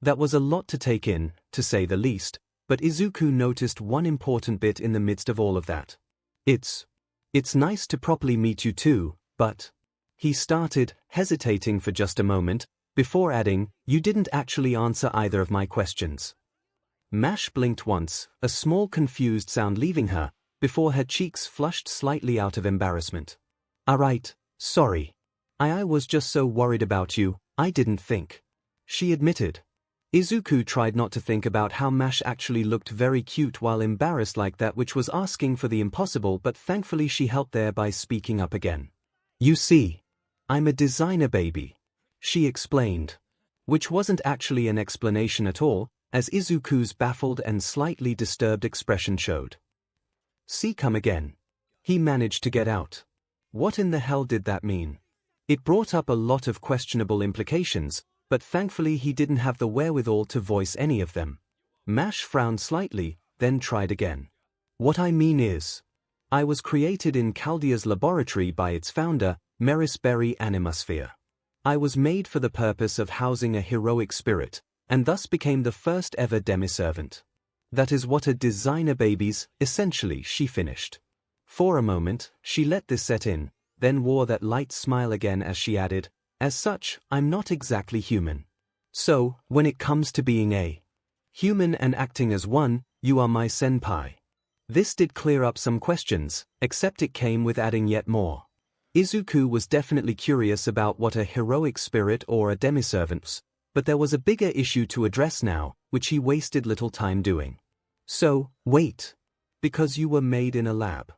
That was a lot to take in, to say the least, but Izuku noticed one important bit in the midst of all of that. It's nice to properly meet you too, but... He started, hesitating for just a moment, before adding, you didn't actually answer either of my questions. Mash blinked once, a small confused sound leaving her, before her cheeks flushed slightly out of embarrassment. Alright, sorry. I was just so worried about you, I didn't think. She admitted. Izuku tried not to think about how Mash actually looked very cute while embarrassed like that, which was asking for the impossible, but thankfully she helped there by speaking up again. You see, I'm a designer baby, she explained. Which wasn't actually an explanation at all, as Izuku's baffled and slightly disturbed expression showed. See, come again. He managed to get out. What in the hell did that mean? It brought up a lot of questionable implications, but thankfully he didn't have the wherewithal to voice any of them. Mash frowned slightly, then tried again. What I mean is, I was created in Chaldea's laboratory by its founder, Meris Berry Animusphere. I was made for the purpose of housing a heroic spirit, and thus became the first ever demi-servant. That is what a designer baby's, essentially, she finished. For a moment, she let this set in, then wore that light smile again as she added, as such, I'm not exactly human. So, when it comes to being a human and acting as one, you are my senpai. This did clear up some questions, except it came with adding yet more. Izuku was definitely curious about what a heroic spirit or a demi-servant was, but there was a bigger issue to address now, which he wasted little time doing. So, wait. Because you were made in a lab.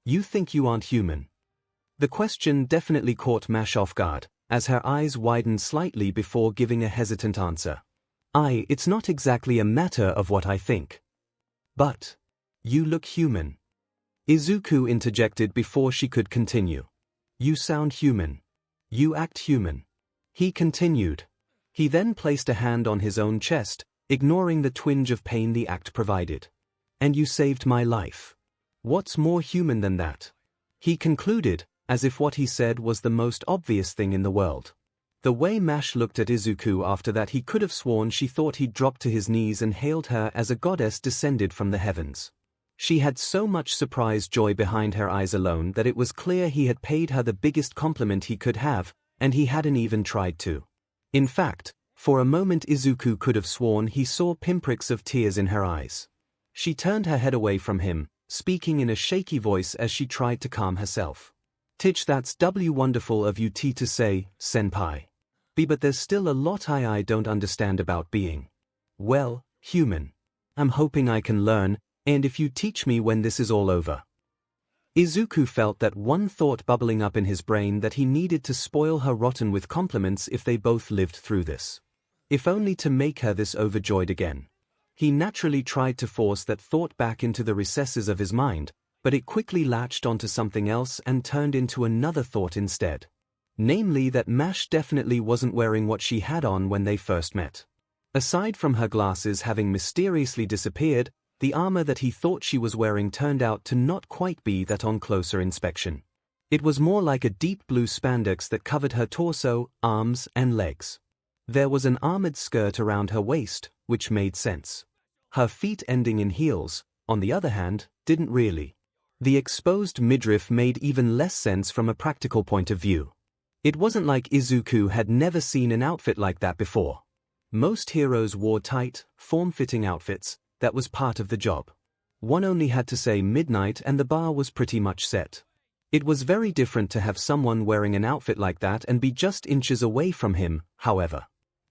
You think you aren't human? The question definitely caught Mash off guard, as her eyes widened slightly before giving a hesitant answer. It's not exactly a matter of what I think. But you look human. Izuku interjected before she could continue. You sound human. You act human. He continued. He then placed a hand on his own chest, ignoring the twinge of pain the act provided. And you saved my life. What's more human than that? He concluded, as if what he said was the most obvious thing in the world. The way Mash looked at Izuku after that, he could have sworn she thought he'd dropped to his knees and hailed her as a goddess descended from the heavens. She had so much surprised joy behind her eyes alone that it was clear he had paid her the biggest compliment he could have, and he hadn't even tried to. In fact, for a moment Izuku could have sworn he saw pinpricks of tears in her eyes. She turned her head away from him, speaking in a shaky voice as she tried to calm herself. That's wonderful of you to say, senpai. But there's still a lot I don't understand about being, well, human. I'm hoping I can learn, and if you teach me when this is all over. Izuku felt that one thought bubbling up in his brain, that he needed to spoil her rotten with compliments if they both lived through this. If only to make her this overjoyed again. He naturally tried to force that thought back into the recesses of his mind, but it quickly latched onto something else and turned into another thought instead. Namely that Mash definitely wasn't wearing what she had on when they first met. Aside from her glasses having mysteriously disappeared, the armor that he thought she was wearing turned out to not quite be that on closer inspection. It was more like a deep blue spandex that covered her torso, arms, and legs. There was an armored skirt around her waist, which made sense. Her feet ending in heels, on the other hand, didn't really. The exposed midriff made even less sense from a practical point of view. It wasn't like Izuku had never seen an outfit like that before. Most heroes wore tight, form-fitting outfits. That was part of the job. One only had to say midnight and the bar was pretty much set. It was very different to have someone wearing an outfit like that and be just inches away from him, however.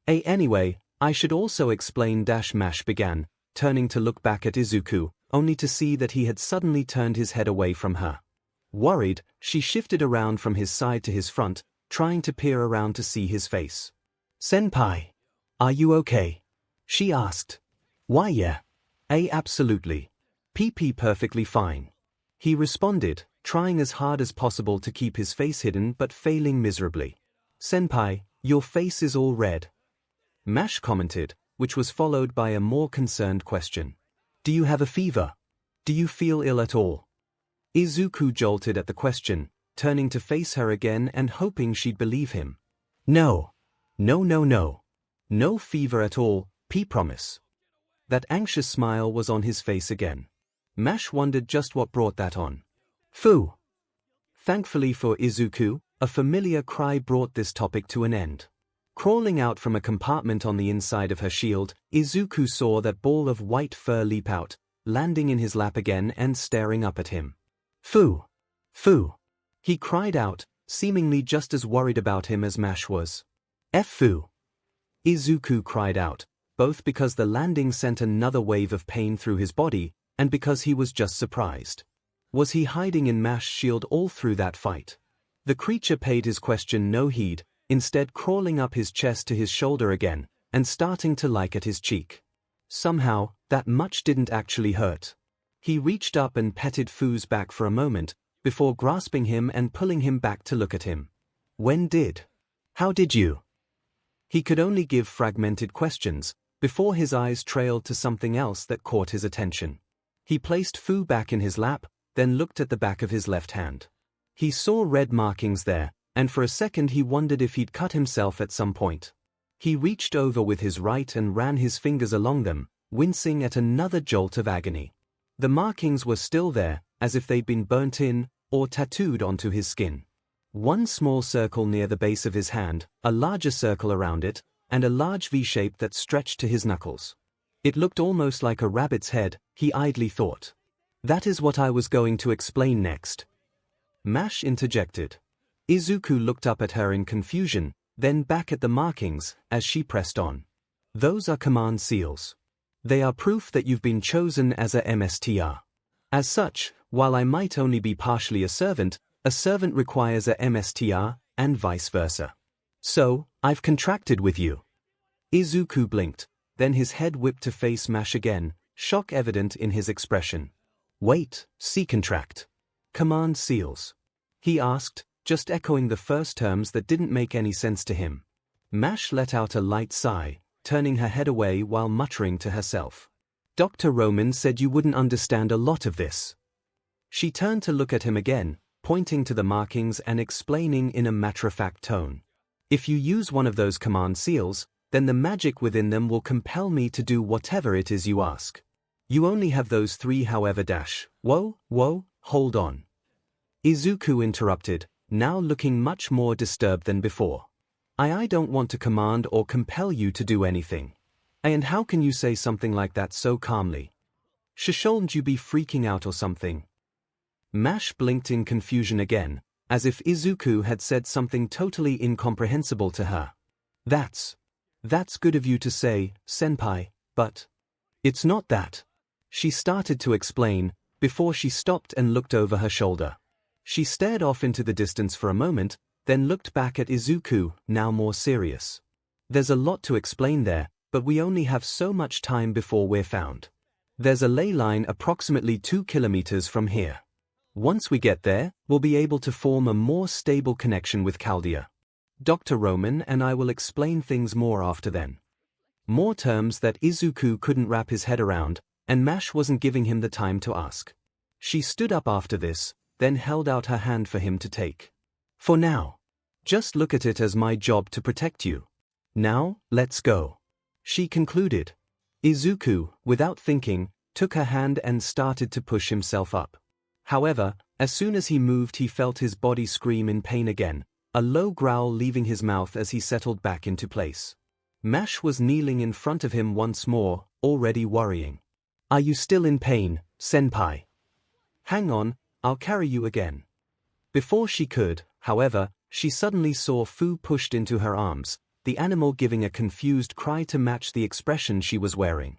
Anyway, I should also explain. Mash began, turning to look back at Izuku, only to see that he had suddenly turned his head away from her. Worried, she shifted around from his side to his front, trying to peer around to see his face. Senpai, are you okay? She asked. Why yeah. Absolutely. PP perfectly fine. He responded, trying as hard as possible to keep his face hidden but failing miserably. Senpai, your face is all red. Mash commented, which was followed by a more concerned question. Do you have a fever? Do you feel ill at all? Izuku jolted at the question, turning to face her again and hoping she'd believe him. No. No fever at all, P promise. That anxious smile was on his face again. Mash wondered just what brought that on. Phew. Thankfully for Izuku, a familiar cry brought this topic to an end. Crawling out from a compartment on the inside of her shield, Izuku saw that ball of white fur leap out, landing in his lap again and staring up at him. Phew. He cried out, seemingly just as worried about him as Mash was. Phew. Izuku cried out, both because the landing sent another wave of pain through his body, and because he was just surprised. Was he hiding in Mash's shield all through that fight? The creature paid his question no heed, instead crawling up his chest to his shoulder again, and starting to lick at his cheek. Somehow, that much didn't actually hurt. He reached up and petted Fu's back for a moment, before grasping him and pulling him back to look at him. How did you? He could only give fragmented questions, before his eyes trailed to something else that caught his attention. He placed Fu back in his lap, then looked at the back of his left hand. He saw red markings there, and for a second he wondered if he'd cut himself at some point. He reached over with his right and ran his fingers along them, wincing at another jolt of agony. The markings were still there, as if they'd been burnt in, or tattooed onto his skin. One small circle near the base of his hand, a larger circle around it, and a large V-shape that stretched to his knuckles. It looked almost like a rabbit's head, he idly thought. That is what I was going to explain next. Mash interjected. Izuku looked up at her in confusion, then back at the markings, as she pressed on. Those are command seals. They are proof that you've been chosen as a MSTR. As such, while I might only be partially a servant requires a MSTR, and vice versa. So, I've contracted with you. Izuku blinked, then his head whipped to face Mash again, shock evident in his expression. Wait, see contract. Command seals? He asked, just echoing the first terms that didn't make any sense to him. Mash let out a light sigh, turning her head away while muttering to herself. Dr. Roman said you wouldn't understand a lot of this. She turned to look at him again, pointing to the markings and explaining in a matter-of-fact tone. If you use one of those command seals, then the magic within them will compel me to do whatever it is you ask. You only have those 3 however Whoa, hold on. Izuku interrupted, now looking much more disturbed than before. I don't want to command or compel you to do anything. And how can you say something like that so calmly? Shouldn't you be freaking out or something? Mash blinked in confusion again, as if Izuku had said something totally incomprehensible to her. That's good of you to say, senpai, but it's not that. She started to explain, before she stopped and looked over her shoulder. She stared off into the distance for a moment, then looked back at Izuku, now more serious. There's a lot to explain there, but we only have so much time before we're found. There's a ley line approximately 2 kilometers from here. Once we get there, we'll be able to form a more stable connection with Chaldea. Dr. Roman and I will explain things more after then. More terms that Izuku couldn't wrap his head around, and Mash wasn't giving him the time to ask. She stood up after this, then held out her hand for him to take. For now. Just look at it as my job to protect you. Now, let's go. She concluded. Izuku, without thinking, took her hand and started to push himself up. However, as soon as he moved he felt his body scream in pain again, a low growl leaving his mouth as he settled back into place. Mash was kneeling in front of him once more, already worrying. Are you still in pain, senpai? Hang on, I'll carry you again. Before she could, however, she suddenly saw Fu pushed into her arms, the animal giving a confused cry to match the expression she was wearing.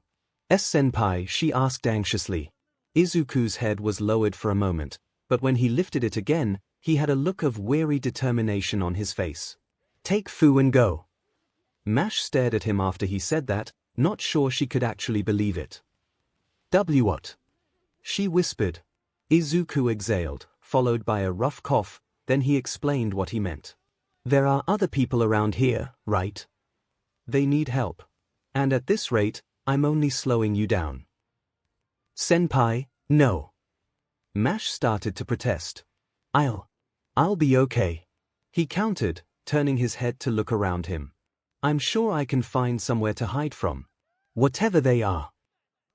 Senpai, she asked anxiously. Izuku's head was lowered for a moment, but when he lifted it again, he had a look of weary determination on his face. Take Fu and go. Mash stared at him after he said that, not sure she could actually believe it. What? She whispered. Izuku exhaled, followed by a rough cough, then he explained what he meant. There are other people around here, right? They need help. And at this rate, I'm only slowing you down. Senpai, no. Mash started to protest. I'll be okay. He countered, turning his head to look around him. I'm sure I can find somewhere to hide from. Whatever they are.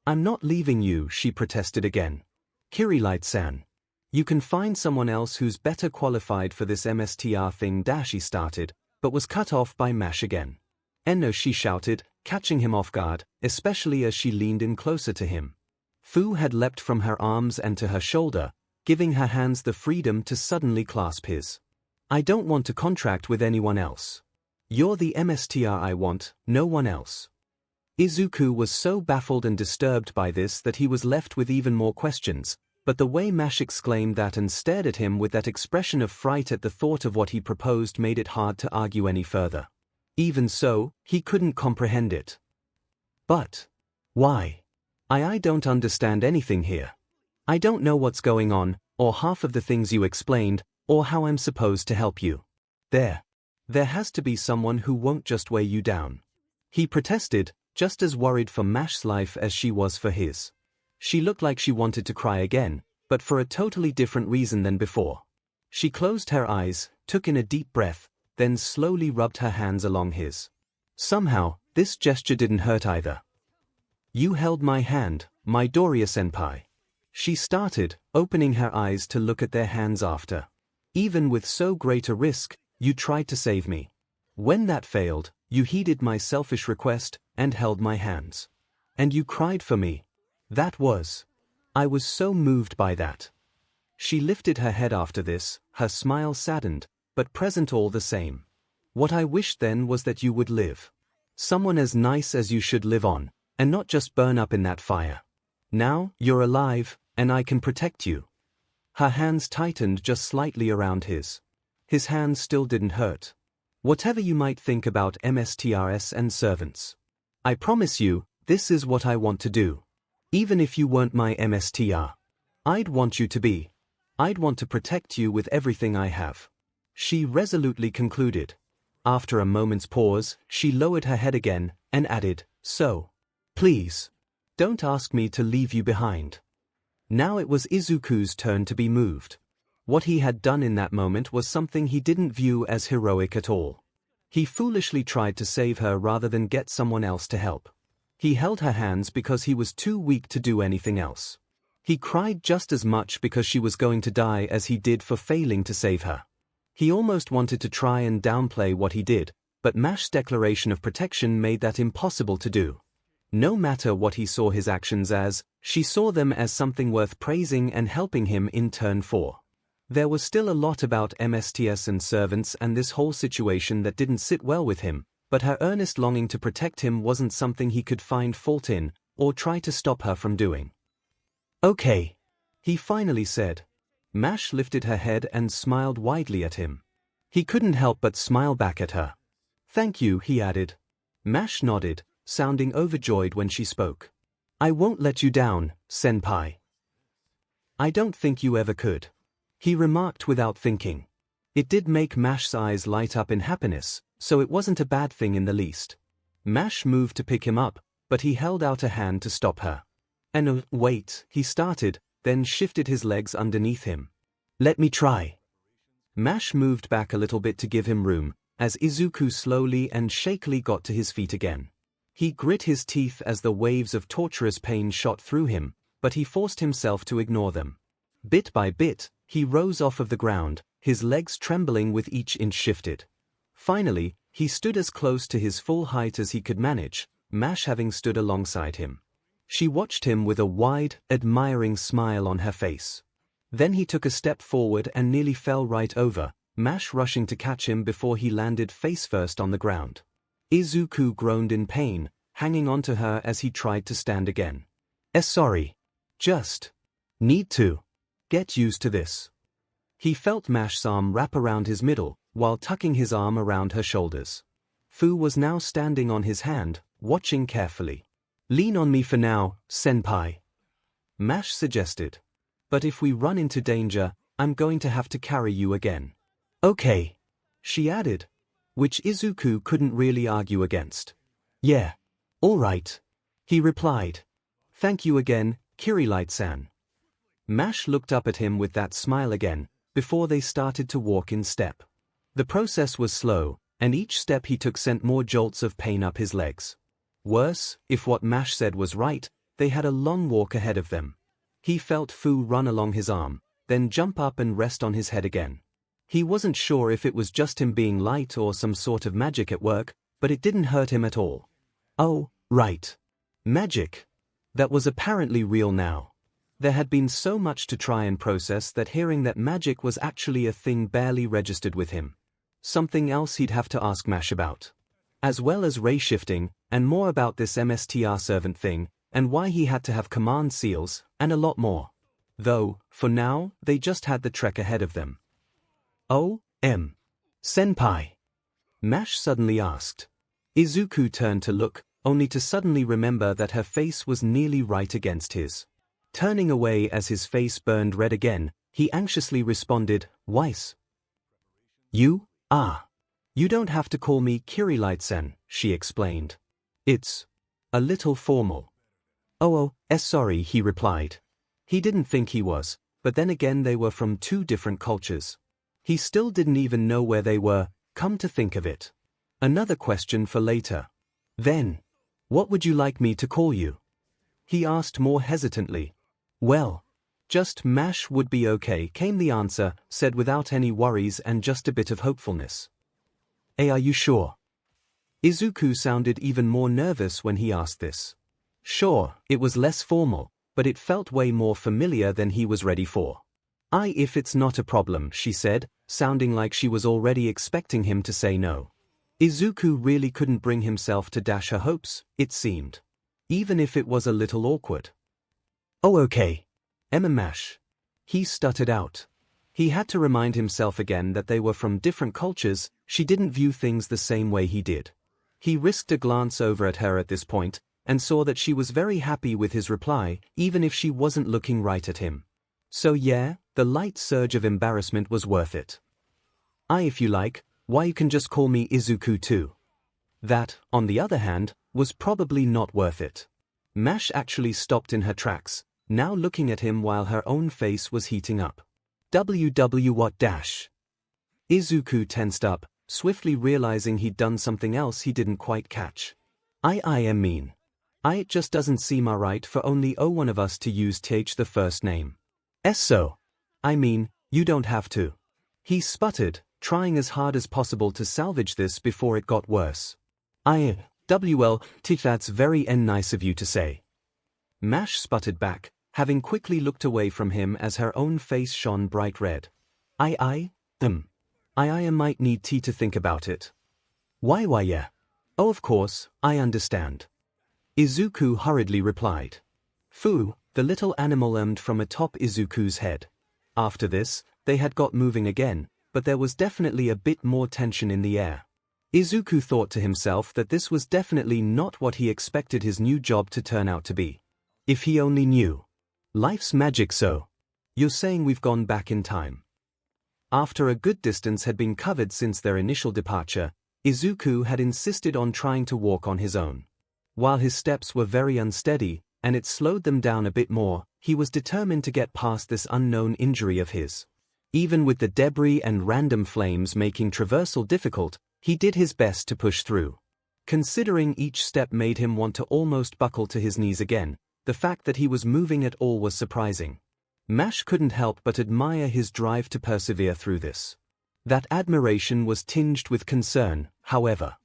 I'm not leaving you, she protested again. Kirilight-san. You can find someone else who's better qualified for this MSTR thing. She started, but was cut off by Mash again. No, she shouted, catching him off guard, especially as she leaned in closer to him. Fu had leapt from her arms and to her shoulder, giving her hands the freedom to suddenly clasp his. I don't want to contract with anyone else. You're the MSTR I want, no one else. Izuku was so baffled and disturbed by this that he was left with even more questions, but the way Mash exclaimed that and stared at him with that expression of fright at the thought of what he proposed made it hard to argue any further. Even so, he couldn't comprehend it. But why? I don't understand anything here. I don't know what's going on, or half of the things you explained, or how I'm supposed to help you. There. There has to be someone who won't just weigh you down. He protested, just as worried for Mash's life as she was for his. She looked like she wanted to cry again, but for a totally different reason than before. She closed her eyes, took in a deep breath, then slowly rubbed her hands along his. Somehow, this gesture didn't hurt either. "You held my hand, Midoriya-senpai." She started, opening her eyes to look at their hands after. "Even with so great a risk, you tried to save me. When that failed, you heeded my selfish request and held my hands. And you cried for me. I was so moved by that." She lifted her head after this, her smile saddened, but present all the same. "What I wished then was that you would live. Someone as nice as you should live on, and not just burn up in that fire. Now, you're alive, and I can protect you." Her hands tightened just slightly around his. His hands still didn't hurt. "Whatever you might think about MSTRS and servants, I promise you, this is what I want to do. Even if you weren't my MSTR, I'd want you to be. I'd want to protect you with everything I have," she resolutely concluded. After a moment's pause, she lowered her head again, and added, "So, please, don't ask me to leave you behind." Now it was Izuku's turn to be moved. What he had done in that moment was something he didn't view as heroic at all. He foolishly tried to save her rather than get someone else to help. He held her hands because he was too weak to do anything else. He cried just as much because she was going to die as he did for failing to save her. He almost wanted to try and downplay what he did, but Mash's declaration of protection made that impossible to do. No matter what he saw his actions as, she saw them as something worth praising and helping him in turn for. There was still a lot about MSTS and servants and this whole situation that didn't sit well with him, but her earnest longing to protect him wasn't something he could find fault in, or try to stop her from doing. "Okay," he finally said. Mash lifted her head and smiled widely at him. He couldn't help but smile back at her. "Thank you," he added. Mash nodded, sounding overjoyed when she spoke. "I won't let you down, senpai." "I don't think you ever could," he remarked without thinking. It did make Mash's eyes light up in happiness, so it wasn't a bad thing in the least. Mash moved to pick him up, but he held out a hand to stop her. "And wait," he started, then shifted his legs underneath him. "Let me try." Mash moved back a little bit to give him room, as Izuku slowly and shakily got to his feet again. He grit his teeth as the waves of torturous pain shot through him, but he forced himself to ignore them. Bit by bit, he rose off of the ground, his legs trembling with each inch shifted. Finally, he stood as close to his full height as he could manage, Mash having stood alongside him. She watched him with a wide, admiring smile on her face. Then he took a step forward and nearly fell right over, Mash rushing to catch him before he landed face first on the ground. Izuku groaned in pain, hanging onto her as he tried to stand again. Sorry. Just need to get used to this." He felt Mash's arm wrap around his middle, while tucking his arm around her shoulders. Fu was now standing on his hand, watching carefully. "Lean on me for now, senpai," Mash suggested. "But if we run into danger, I'm going to have to carry you again." "Okay," she added, which Izuku couldn't really argue against. "Yeah. All right," he replied. "Thank you again, Kirilight-san." Mash looked up at him with that smile again, before they started to walk in step. The process was slow, and each step he took sent more jolts of pain up his legs. Worse, if what Mash said was right, they had a long walk ahead of them. He felt Fu run along his arm, then jump up and rest on his head again. He wasn't sure if it was just him being light or some sort of magic at work, but it didn't hurt him at all. Oh, right. Magic. That was apparently real now. There had been so much to try and process that hearing that magic was actually a thing barely registered with him. Something else he'd have to ask Mash about. As well as ray shifting, and more about this MSTR servant thing, and why he had to have command seals, and a lot more. Though, for now, they just had the trek ahead of them. "Oh, senpai?" Mash suddenly asked. Izuku turned to look, only to suddenly remember that her face was nearly right against his. Turning away as his face burned red again, he anxiously responded, "Weiss. You You don't have to call me 𝐤𝐬𝐬𝐿, she explained. It's a little formal. Oh, sorry, he replied. He didn't think he was, but then again they were from two different cultures. He still didn't even know where they were, come to think of it. Another question for later. Then, what would you like me to call you? He asked more hesitantly. Well, just Mash would be okay, came the answer, said without any worries and just a bit of hopefulness. Are you sure? Izuku sounded even more nervous when he asked this. Sure, it was less formal, but it felt way more familiar than he was ready for. If it's not a problem, she said, sounding like she was already expecting him to say no. Izuku really couldn't bring himself to dash her hopes, it seemed. Even if it was a little awkward. Oh, okay. Mash. He stuttered out. He had to remind himself again that they were from different cultures, she didn't view things the same way he did. He risked a glance over at her at this point, and saw that she was very happy with his reply, even if she wasn't looking right at him. So yeah, the light surge of embarrassment was worth it. If you like, why you can just call me Izuku too. That, on the other hand, was probably not worth it. Mash actually stopped in her tracks, now looking at him while her own face was heating up. What dash? Izuku tensed up, swiftly realizing he'd done something else he didn't quite catch. I am mean. It just doesn't seem alright for only one of us to use th the first name. So. I mean, you don't have to. He sputtered, trying as hard as possible to salvage this before it got worse. That's very nice of you to say. Mash sputtered back, having quickly looked away from him as her own face shone bright red. I might need tea to think about it. Why yeah. Oh, of course, I understand. Izuku hurriedly replied. Fu, the little animal emmed from atop Izuku's head. After this, they had got moving again, but there was definitely a bit more tension in the air. Izuku thought to himself that this was definitely not what he expected his new job to turn out to be. If he only knew. Life's magic. So. You're saying we've gone back in time. After a good distance had been covered since their initial departure, Izuku had insisted on trying to walk on his own. While his steps were very unsteady, and it slowed them down a bit more, he was determined to get past this unknown injury of his. Even with the debris and random flames making traversal difficult, he did his best to push through. Considering each step made him want to almost buckle to his knees again, the fact that he was moving at all was surprising. Mash couldn't help but admire his drive to persevere through this. That admiration was tinged with concern, however.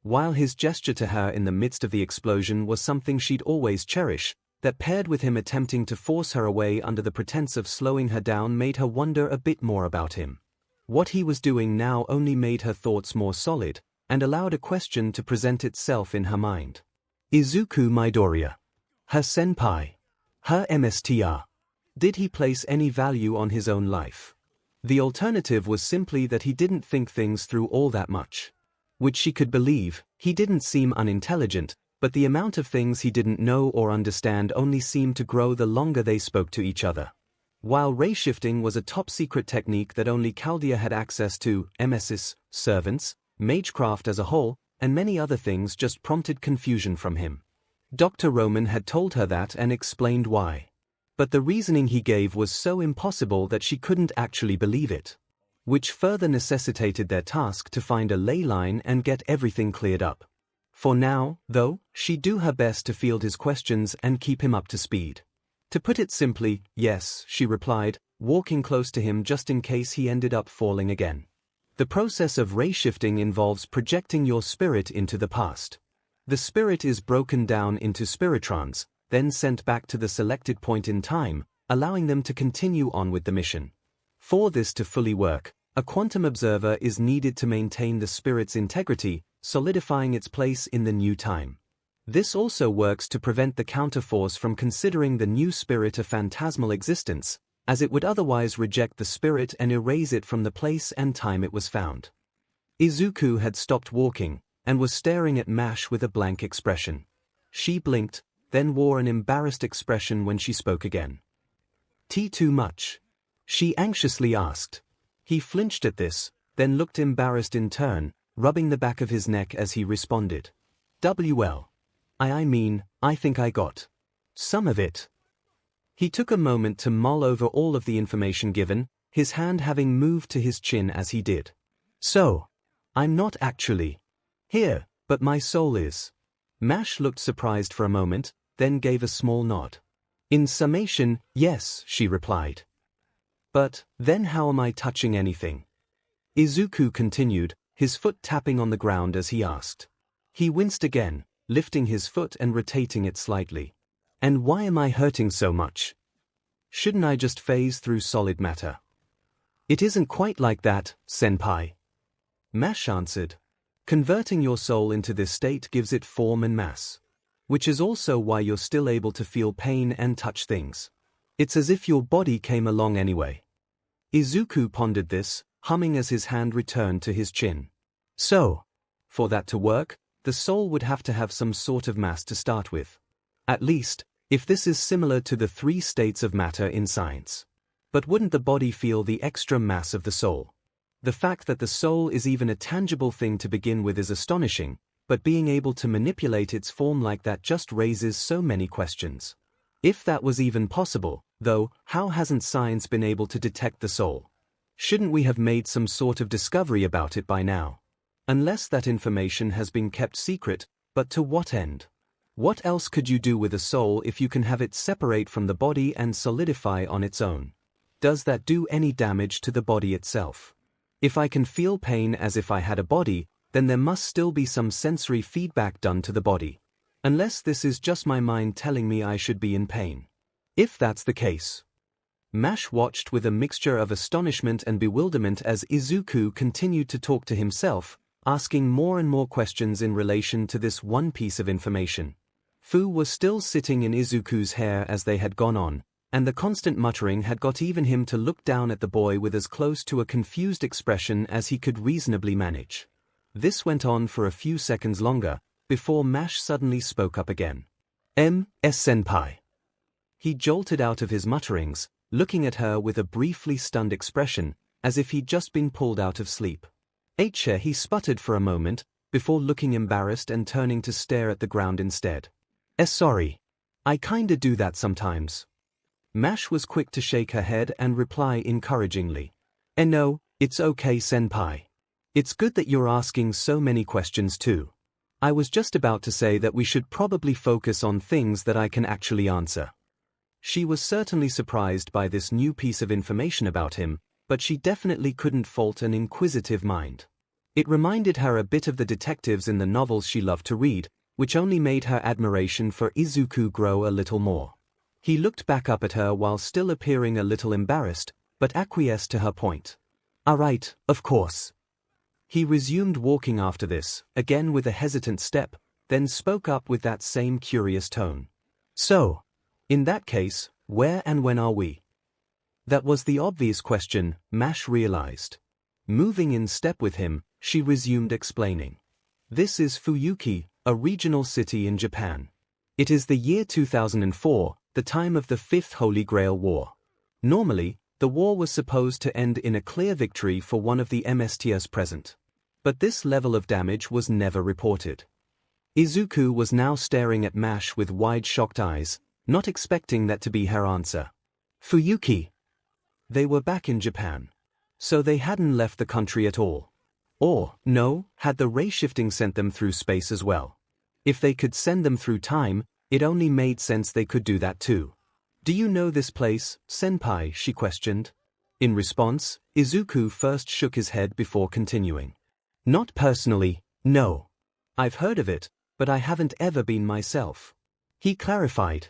While his gesture to her in the midst of the explosion was something she'd always cherish, that paired with him attempting to force her away under the pretense of slowing her down made her wonder a bit more about him. What he was doing now only made her thoughts more solid, and allowed a question to present itself in her mind. Izuku Midoriya. Her senpai. Her MSTR. Did he place any value on his own life? The alternative was simply that he didn't think things through all that much. Which she could believe, he didn't seem unintelligent, but the amount of things he didn't know or understand only seemed to grow the longer they spoke to each other. While ray shifting was a top-secret technique that only Chaldea had access to, MS's, servants, magecraft as a whole, and many other things just prompted confusion from him. Dr. Roman had told her that and explained why. But the reasoning he gave was so impossible that she couldn't actually believe it. Which further necessitated their task to find a ley line and get everything cleared up. For now, though, she'd do her best to field his questions and keep him up to speed. To put it simply, yes, she replied, walking close to him just in case he ended up falling again. The process of ray shifting involves projecting your spirit into the past. The spirit is broken down into spiritrons, then sent back to the selected point in time, allowing them to continue on with the mission. For this to fully work, a quantum observer is needed to maintain the spirit's integrity, solidifying its place in the new time. This also works to prevent the counterforce from considering the new spirit a phantasmal existence, as it would otherwise reject the spirit and erase it from the place and time it was found. Izuku had stopped walking, and was staring at Mash with a blank expression. She blinked, then wore an embarrassed expression when she spoke again. Tea too much? She anxiously asked. He flinched at this, then looked embarrassed in turn, rubbing the back of his neck as he responded. "Well. I think I got some of it." He took a moment to mull over all of the information given, his hand having moved to his chin as he did. "So, I'm not actually here, but my soul is." Mash looked surprised for a moment, then gave a small nod. "In summation, yes," she replied. "But, then how am I touching anything?" Izuku continued, his foot tapping on the ground as he asked. He winced again, lifting his foot and rotating it slightly. "And why am I hurting so much? Shouldn't I just phase through solid matter?" "It isn't quite like that, senpai," Mash answered. "Converting your soul into this state gives it form and mass. Which is also why you're still able to feel pain and touch things. It's as if your body came along anyway." Izuku pondered this, humming as his hand returned to his chin. "So, for that to work, the soul would have to have some sort of mass to start with. At least, if this is similar to the 3 states of matter in science. But wouldn't the body feel the extra mass of the soul? The fact that the soul is even a tangible thing to begin with is astonishing, but being able to manipulate its form like that just raises so many questions. If that was even possible, though, how hasn't science been able to detect the soul? Shouldn't we have made some sort of discovery about it by now? Unless that information has been kept secret, but to what end? What else could you do with a soul if you can have it separate from the body and solidify on its own? Does that do any damage to the body itself? If I can feel pain as if I had a body, then there must still be some sensory feedback done to the body. Unless this is just my mind telling me I should be in pain. If that's the case." Mash watched with a mixture of astonishment and bewilderment as Izuku continued to talk to himself, asking more and more questions in relation to this one piece of information. Fu was still sitting in Izuku's hair as they had gone on, and the constant muttering had got even him to look down at the boy with as close to a confused expression as he could reasonably manage. This went on for a few seconds longer, before Mash suddenly spoke up again. "Senpai." He jolted out of his mutterings, looking at her with a briefly stunned expression, as if he'd just been pulled out of sleep. He sputtered for a moment, before looking embarrassed and turning to stare at the ground instead. Sorry. I kinda do that sometimes." Mash was quick to shake her head and reply encouragingly. No, it's okay, senpai. It's good that you're asking so many questions too. I was just about to say that we should probably focus on things that I can actually answer." She was certainly surprised by this new piece of information about him, but she definitely couldn't fault an inquisitive mind. It reminded her a bit of the detectives in the novels she loved to read, which only made her admiration for Izuku grow a little more. He looked back up at her while still appearing a little embarrassed, but acquiesced to her point. "All right, of course." He resumed walking after this, again with a hesitant step, then spoke up with that same curious tone. "So, in that case, where and when are we?" That was the obvious question, Mash realized. Moving in step with him, she resumed explaining. "This is Fuyuki, a regional city in Japan. It is the year 2004, the time of the Fifth Holy Grail War. Normally, the war was supposed to end in a clear victory for one of the MSTs present. But this level of damage was never reported." Izuku was now staring at Mash with wide shocked eyes, not expecting that to be her answer. "Fuyuki." They were back in Japan. So they hadn't left the country at all. Or, no, had the ray shifting sent them through space as well? If they could send them through time, it only made sense they could do that too. "Do you know this place, senpai?" she questioned. In response, Izuku first shook his head before continuing. "Not personally, no. I've heard of it, but I haven't ever been myself." He clarified.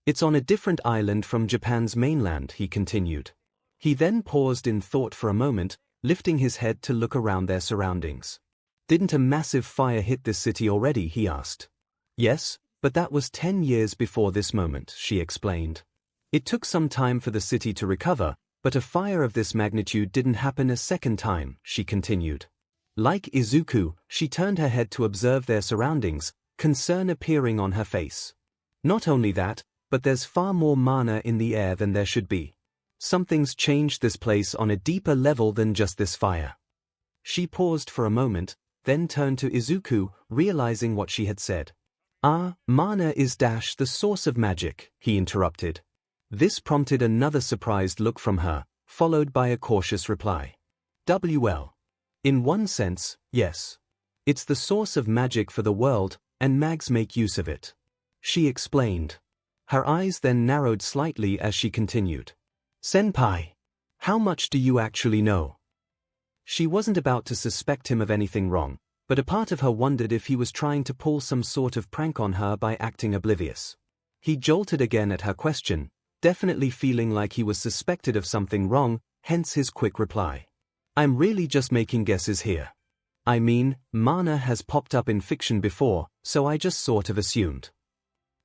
"It's on a different island from Japan's mainland," he continued. He then paused in thought for a moment, lifting his head to look around their surroundings. "Didn't a massive fire hit this city already?" he asked. "Yes, but that was 10 years before this moment," she explained. "It took some time for the city to recover, but a fire of this magnitude didn't happen a second time," she continued. Like Izuku, she turned her head to observe their surroundings, concern appearing on her face. "Not only that, but there's far more mana in the air than there should be. Something's changed this place on a deeper level than just this fire." She paused for a moment, then turned to Izuku, realizing what she had said. Mana is dash the source of magic, he interrupted. This prompted another surprised look from her, followed by a cautious reply. Well. In one sense, yes. It's the source of magic for the world, and mags make use of it. She explained. Her eyes then narrowed slightly as she continued. Senpai. How much do you actually know? She wasn't about to suspect him of anything wrong, but a part of her wondered if he was trying to pull some sort of prank on her by acting oblivious. He jolted again at her question, definitely feeling like he was suspected of something wrong, hence his quick reply. I'm really just making guesses here. I mean, mana has popped up in fiction before, so I just sort of assumed.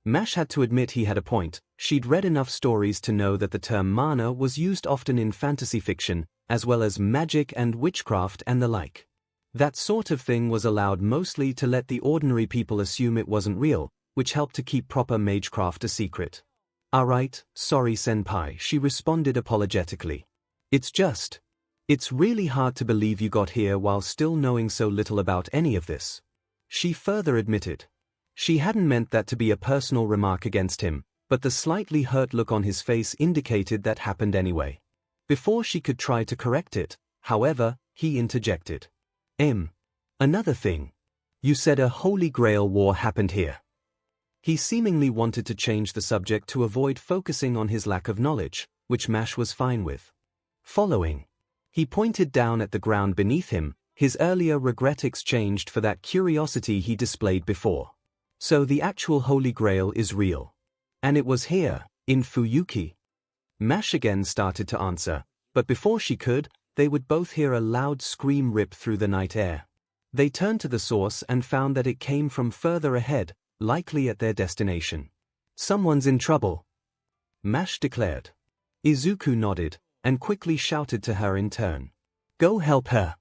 Mash had to admit he had a point. She'd read enough stories to know that the term mana was used often in fantasy fiction, as well as magic and witchcraft and the like. That sort of thing was allowed mostly to let the ordinary people assume it wasn't real, which helped to keep proper magecraft a secret. Alright, sorry senpai, she responded apologetically. It's really hard to believe you got here while still knowing so little about any of this. She further admitted. She hadn't meant that to be a personal remark against him, but the slightly hurt look on his face indicated that happened anyway. Before she could try to correct it, however, he interjected. Another thing. You said a Holy Grail war happened here. He seemingly wanted to change the subject to avoid focusing on his lack of knowledge, which Mash was fine with. Following. He pointed down at the ground beneath him, his earlier regret exchanged for that curiosity he displayed before. So the actual Holy Grail is real. And it was here, in Fuyuki. Mash again started to answer, but before she could, they would both hear a loud scream rip through the night air. They turned to the source and found that it came from further ahead, likely at their destination. Someone's in trouble, Mash declared. Izuku nodded, and quickly shouted to her in turn. Go help her.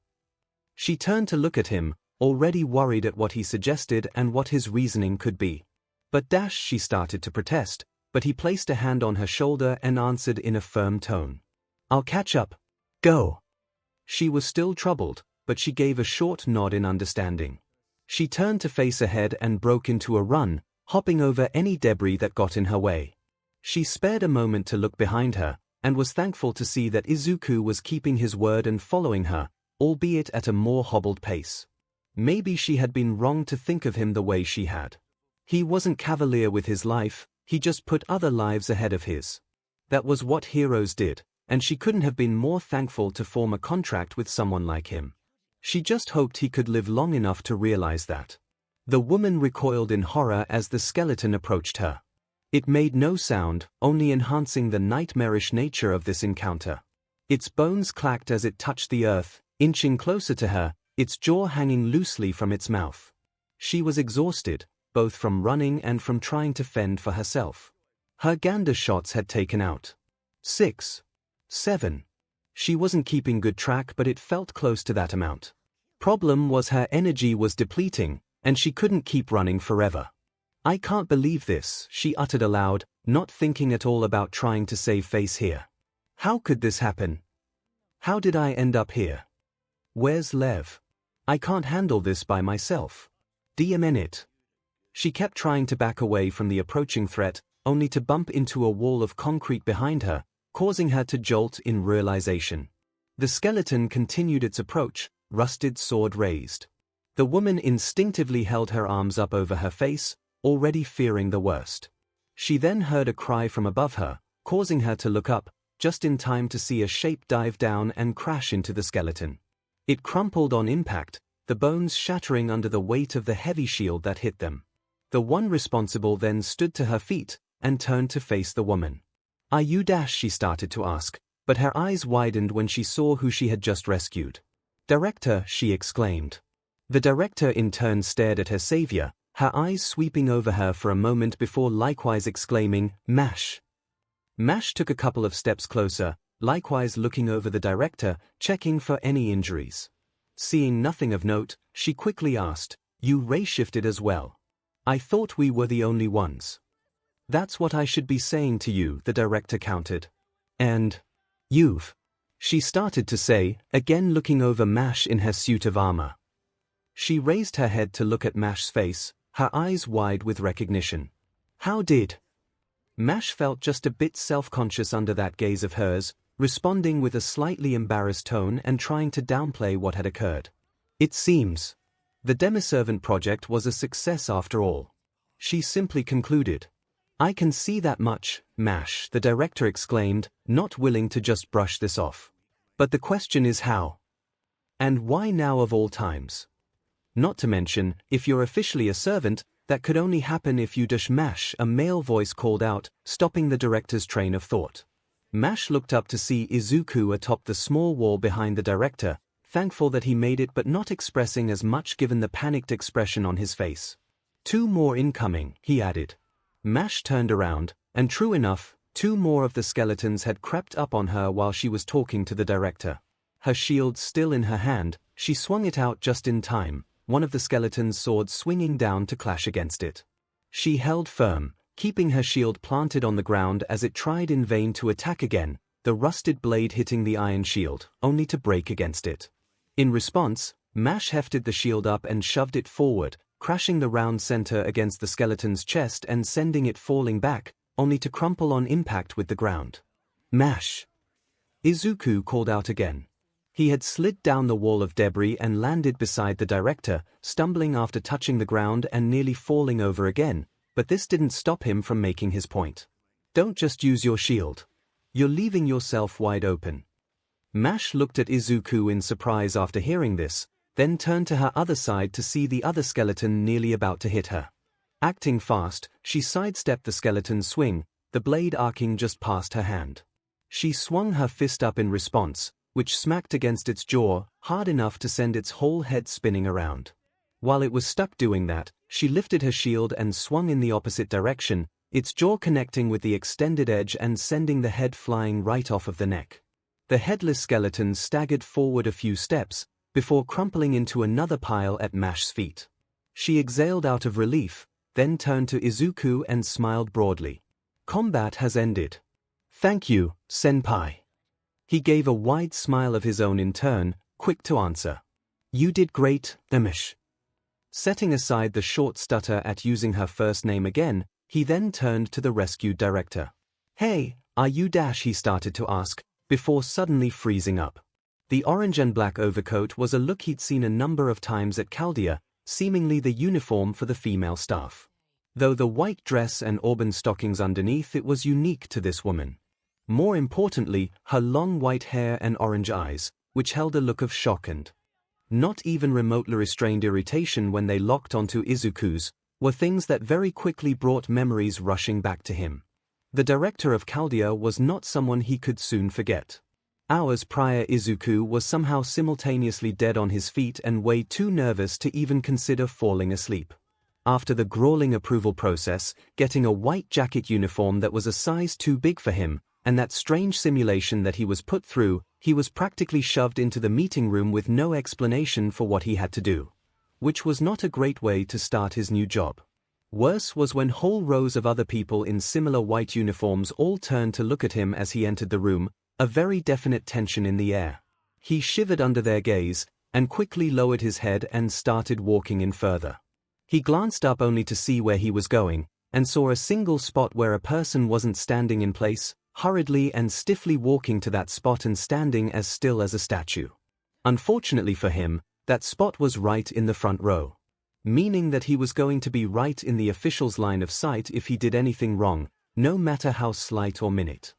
She turned to look at him, already worried at what he suggested and what his reasoning could be. But she started to protest, but he placed a hand on her shoulder and answered in a firm tone. I'll catch up. Go. She was still troubled, but she gave a short nod in understanding. She turned to face ahead and broke into a run, hopping over any debris that got in her way. She spared a moment to look behind her, and was thankful to see that Izuku was keeping his word and following her, albeit at a more hobbled pace. Maybe she had been wrong to think of him the way she had. He wasn't cavalier with his life, he just put other lives ahead of his. That was what heroes did, and she couldn't have been more thankful to form a contract with someone like him. She just hoped he could live long enough to realize that. The woman recoiled in horror as the skeleton approached her. It made no sound, only enhancing the nightmarish nature of this encounter. Its bones clacked as it touched the earth, inching closer to her, its jaw hanging loosely from its mouth. She was exhausted, both from running and from trying to fend for herself. Her gander shots had taken out 6, 7. She wasn't keeping good track, but it felt close to that amount. Problem was her energy was depleting, and she couldn't keep running forever. I can't believe this, she uttered aloud, not thinking at all about trying to save face here. How could this happen? How did I end up here? Where's Lev? I can't handle this by myself. DMN it. She kept trying to back away from the approaching threat, only to bump into a wall of concrete behind her, causing her to jolt in realization. The skeleton continued its approach, rusted sword raised. The woman instinctively held her arms up over her face, already fearing the worst. She then heard a cry from above her, causing her to look up, just in time to see a shape dive down and crash into the skeleton. It crumpled on impact, the bones shattering under the weight of the heavy shield that hit them. The one responsible then stood to her feet, and turned to face the woman. Are you she started to ask, but her eyes widened when she saw who she had just rescued. Director, she exclaimed. The director in turn stared at her savior, her eyes sweeping over her for a moment before likewise exclaiming, Mash. Mash took a couple of steps closer, likewise looking over the director, checking for any injuries. Seeing nothing of note, she quickly asked, You ray-shifted as well. I thought we were the only ones. That's what I should be saying to you, the director countered. And you've. She started to say, again looking over Mash in her suit of armor. She raised her head to look at Mash's face, her eyes wide with recognition. How did? Mash felt just a bit self-conscious under that gaze of hers, responding with a slightly embarrassed tone and trying to downplay what had occurred. It seems the demiservant project was a success after all. She simply concluded. I can see that much, Mash, the director exclaimed, not willing to just brush this off. But the question is how? And why now of all times? Not to mention, if you're officially a servant, that could only happen if you dash Mash, a male voice called out, stopping the director's train of thought. Mash looked up to see Izuku atop the small wall behind the director, thankful that he made it but not expressing as much given the panicked expression on his face. 2 more incoming, he added. Mash turned around, and true enough, 2 more of the skeletons had crept up on her while she was talking to the director. Her shield still in her hand, she swung it out just in time, one of the skeleton's swords swinging down to clash against it. She held firm, keeping her shield planted on the ground as it tried in vain to attack again, the rusted blade hitting the iron shield, only to break against it. In response, Mash hefted the shield up and shoved it forward, crashing the round center against the skeleton's chest and sending it falling back, only to crumple on impact with the ground. Mash! Izuku called out again. He had slid down the wall of debris and landed beside the director, stumbling after touching the ground and nearly falling over again, but this didn't stop him from making his point. Don't just use your shield. You're leaving yourself wide open. Mash looked at Izuku in surprise after hearing this, then turned to her other side to see the other skeleton nearly about to hit her. Acting fast, she sidestepped the skeleton's swing, the blade arcing just past her hand. She swung her fist up in response, which smacked against its jaw, hard enough to send its whole head spinning around. While it was stuck doing that, she lifted her shield and swung in the opposite direction, its jaw connecting with the extended edge and sending the head flying right off of the neck. The headless skeleton staggered forward a few steps, before crumpling into another pile at Mash's feet. She exhaled out of relief, then turned to Izuku and smiled broadly. Combat has ended. Thank you, senpai. He gave a wide smile of his own in turn, quick to answer. You did great, Amish. Setting aside the short stutter at using her first name again, he then turned to the rescued director. Hey, are you dash? He started to ask, before suddenly freezing up. The orange and black overcoat was a look he'd seen a number of times at Chaldea, seemingly the uniform for the female staff. Though the white dress and auburn stockings underneath it was unique to this woman. More importantly, her long white hair and orange eyes, which held a look of shock and not even remotely restrained irritation when they locked onto Izuku's, were things that very quickly brought memories rushing back to him. The director of Chaldea was not someone he could soon forget. Hours prior, Izuku was somehow simultaneously dead on his feet and way too nervous to even consider falling asleep. After the grueling approval process, getting a white jacket uniform that was a size too big for him, and that strange simulation that he was put through, he was practically shoved into the meeting room with no explanation for what he had to do. Which was not a great way to start his new job. Worse was when whole rows of other people in similar white uniforms all turned to look at him as he entered the room, a very definite tension in the air. He shivered under their gaze, and quickly lowered his head and started walking in further. He glanced up only to see where he was going, and saw a single spot where a person wasn't standing in place, hurriedly and stiffly walking to that spot and standing as still as a statue. Unfortunately for him, that spot was right in the front row. Meaning that he was going to be right in the official's line of sight if he did anything wrong, no matter how slight or minute.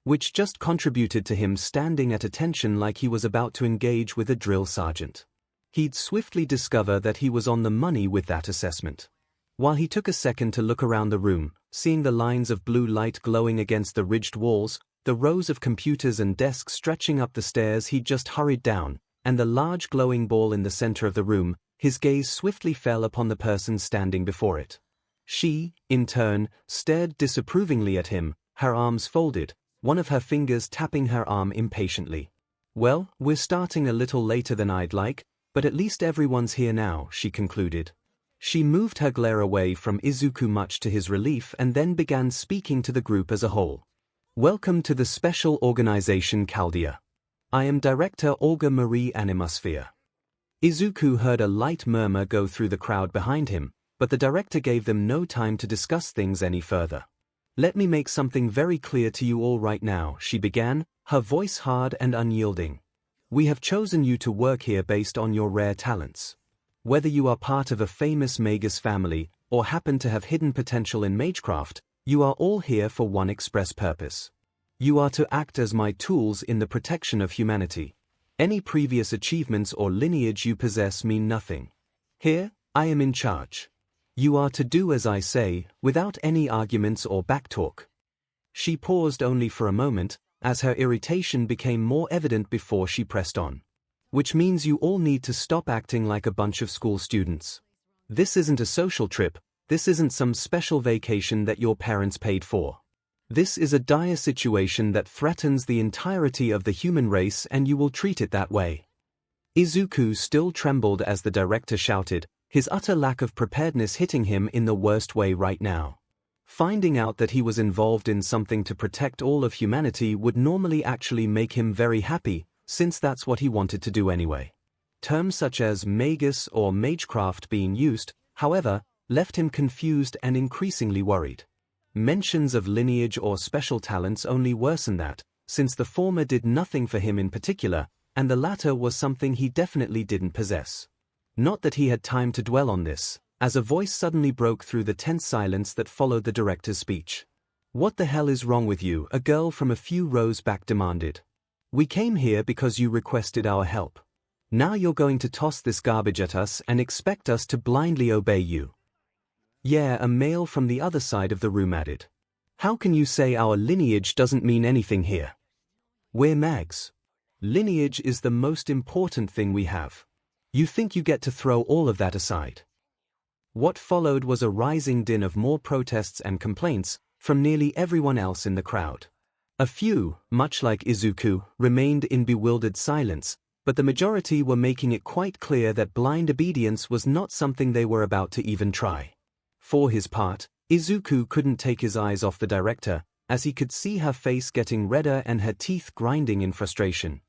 Which just contributed to him standing at attention like he was about to engage with a drill sergeant. He'd swiftly discover that he was on the money with that assessment. While he took a second to look around the room, seeing the lines of blue light glowing against the ridged walls, the rows of computers and desks stretching up the stairs he'd just hurried down, and the large glowing ball in the center of the room, his gaze swiftly fell upon the person standing before it. She, in turn, stared disapprovingly at him, her arms folded, one of her fingers tapping her arm impatiently. Well, we're starting a little later than I'd like, but at least everyone's here now, she concluded. She moved her glare away from Izuku much to his relief and then began speaking to the group as a whole. Welcome to the Special Organization Chaldea. I am Director Olga Marie Animusphere. Izuku heard a light murmur go through the crowd behind him, but the director gave them no time to discuss things any further. "Let me make something very clear to you all right now," she began, her voice hard and unyielding. "We have chosen you to work here based on your rare talents. Whether you are part of a famous magus family, or happen to have hidden potential in magecraft, you are all here for one express purpose. You are to act as my tools in the protection of humanity. Any previous achievements or lineage you possess mean nothing. Here, I am in charge. You are to do as I say, without any arguments or backtalk." She paused only for a moment, as her irritation became more evident before she pressed on. "Which means you all need to stop acting like a bunch of school students. This isn't a social trip, this isn't some special vacation that your parents paid for. This is a dire situation that threatens the entirety of the human race, and you will treat it that way." Izuku still trembled as the director shouted, his utter lack of preparedness hitting him in the worst way right now. Finding out that he was involved in something to protect all of humanity would normally actually make him very happy, since that's what he wanted to do anyway. Terms such as magus or magecraft being used, however, left him confused and increasingly worried. Mentions of lineage or special talents only worsened that, since the former did nothing for him in particular, and the latter was something he definitely didn't possess. Not that he had time to dwell on this, as a voice suddenly broke through the tense silence that followed the director's speech. "What the hell is wrong with you?" a girl from a few rows back demanded. "We came here because you requested our help. Now you're going to toss this garbage at us and expect us to blindly obey you." "Yeah," a male from the other side of the room added. "How can you say our lineage doesn't mean anything here? We're mags. Lineage is the most important thing we have. You think you get to throw all of that aside?" What followed was a rising din of more protests and complaints from nearly everyone else in the crowd. A few, much like Izuku, remained in bewildered silence, but the majority were making it quite clear that blind obedience was not something they were about to even try. For his part, Izuku couldn't take his eyes off the director, as he could see her face getting redder and her teeth grinding in frustration.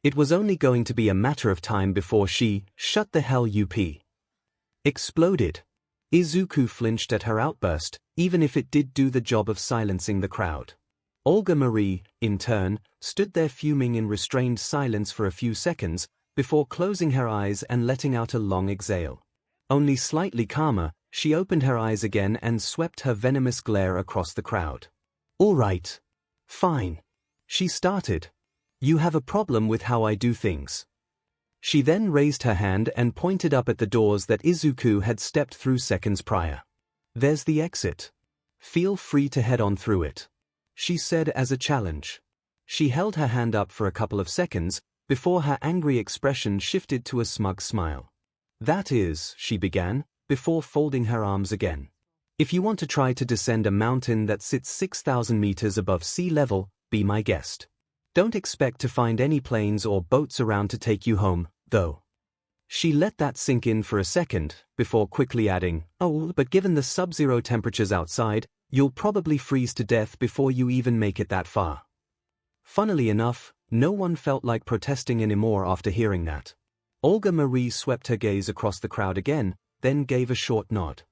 It was only going to be a matter of time before she, "Shut the hell up," exploded. Izuku flinched at her outburst, even if it did do the job of silencing the crowd. Olga Marie, in turn, stood there fuming in restrained silence for a few seconds, before closing her eyes and letting out a long exhale. Only slightly calmer, she opened her eyes again and swept her venomous glare across the crowd. "All right. Fine," she started. "You have a problem with how I do things." She then raised her hand and pointed up at the doors that Izuku had stepped through seconds prior. "There's the exit. Feel free to head on through it," she said as a challenge. She held her hand up for a couple of seconds, before her angry expression shifted to a smug smile. "That is," she began, before folding her arms again. "If you want to try to descend a mountain that sits 6,000 meters above sea level, be my guest. Don't expect to find any planes or boats around to take you home, though." She let that sink in for a second, before quickly adding, "Oh, but given the sub-zero temperatures outside, you'll probably freeze to death before you even make it that far." Funnily enough, no one felt like protesting anymore after hearing that. Olga Marie swept her gaze across the crowd again, then gave a short nod.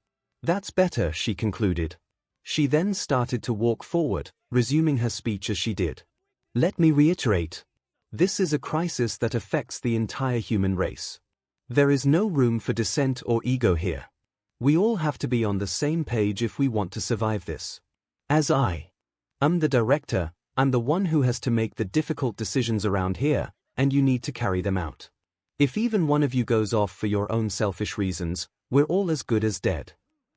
"That's better," she concluded. She then started to walk forward, resuming her speech as she did. "Let me reiterate. This is a crisis that affects the entire human race. There is no room for dissent or ego here. We all have to be on the same page if we want to survive this. As I'm the director, I'm the one who has to make the difficult decisions around here, and you need to carry them out. If even one of you goes off for your own selfish reasons, we're all as good as dead."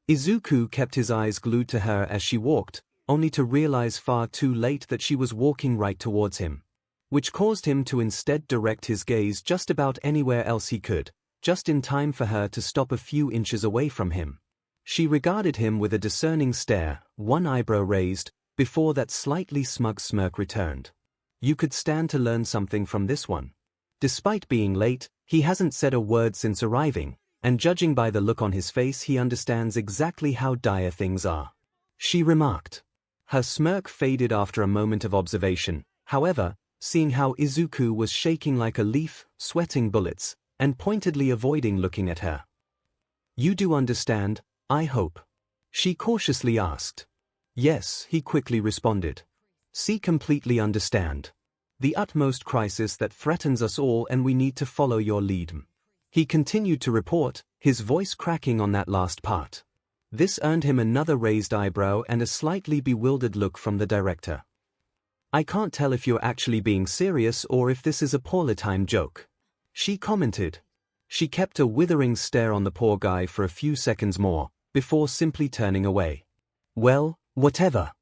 Izuku kept his eyes glued to her as she walked, only to realize far too late that she was walking right towards him, which caused him to instead direct his gaze just about anywhere else he could, just in time for her to stop a few inches away from him. She regarded him with a discerning stare, one eyebrow raised, before that slightly smug smirk returned. "You could stand to learn something from this one. Despite being late, he hasn't said a word since arriving, and judging by the look on his face, he understands exactly how dire things are," she remarked. Her smirk faded after a moment of observation, however, seeing how Izuku was shaking like a leaf, sweating bullets, and pointedly avoiding looking at her. "You do understand, I hope?" she cautiously asked. "Yes," he quickly responded. "See, completely understand. The utmost crisis that threatens us all, and we need to follow your lead." He continued to report, his voice cracking on that last part. This earned him another raised eyebrow and a slightly bewildered look from the director. "I can't tell if you're actually being serious or if this is a poorly timed joke," she commented. She kept a withering stare on the poor guy for a few seconds more, before simply turning away. "Well, whatever."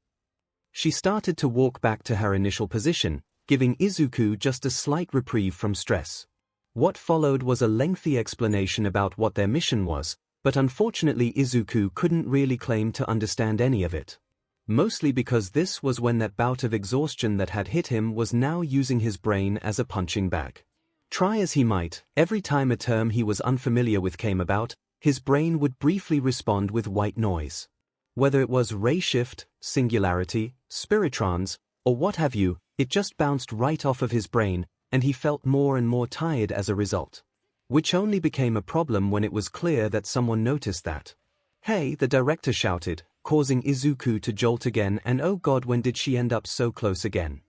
She started to walk back to her initial position, giving Izuku just a slight reprieve from stress. What followed was a lengthy explanation about what their mission was, but unfortunately Izuku couldn't really claim to understand any of it. Mostly because this was when that bout of exhaustion that had hit him was now using his brain as a punching bag. Try as he might, every time a term he was unfamiliar with came about, his brain would briefly respond with white noise. Whether it was ray shift, singularity, spiritrons, or what have you, it just bounced right off of his brain, and he felt more and more tired as a result. Which only became a problem when it was clear that someone noticed that. "Hey," the director shouted, causing Izuku to jolt again, and oh god, when did she end up so close again?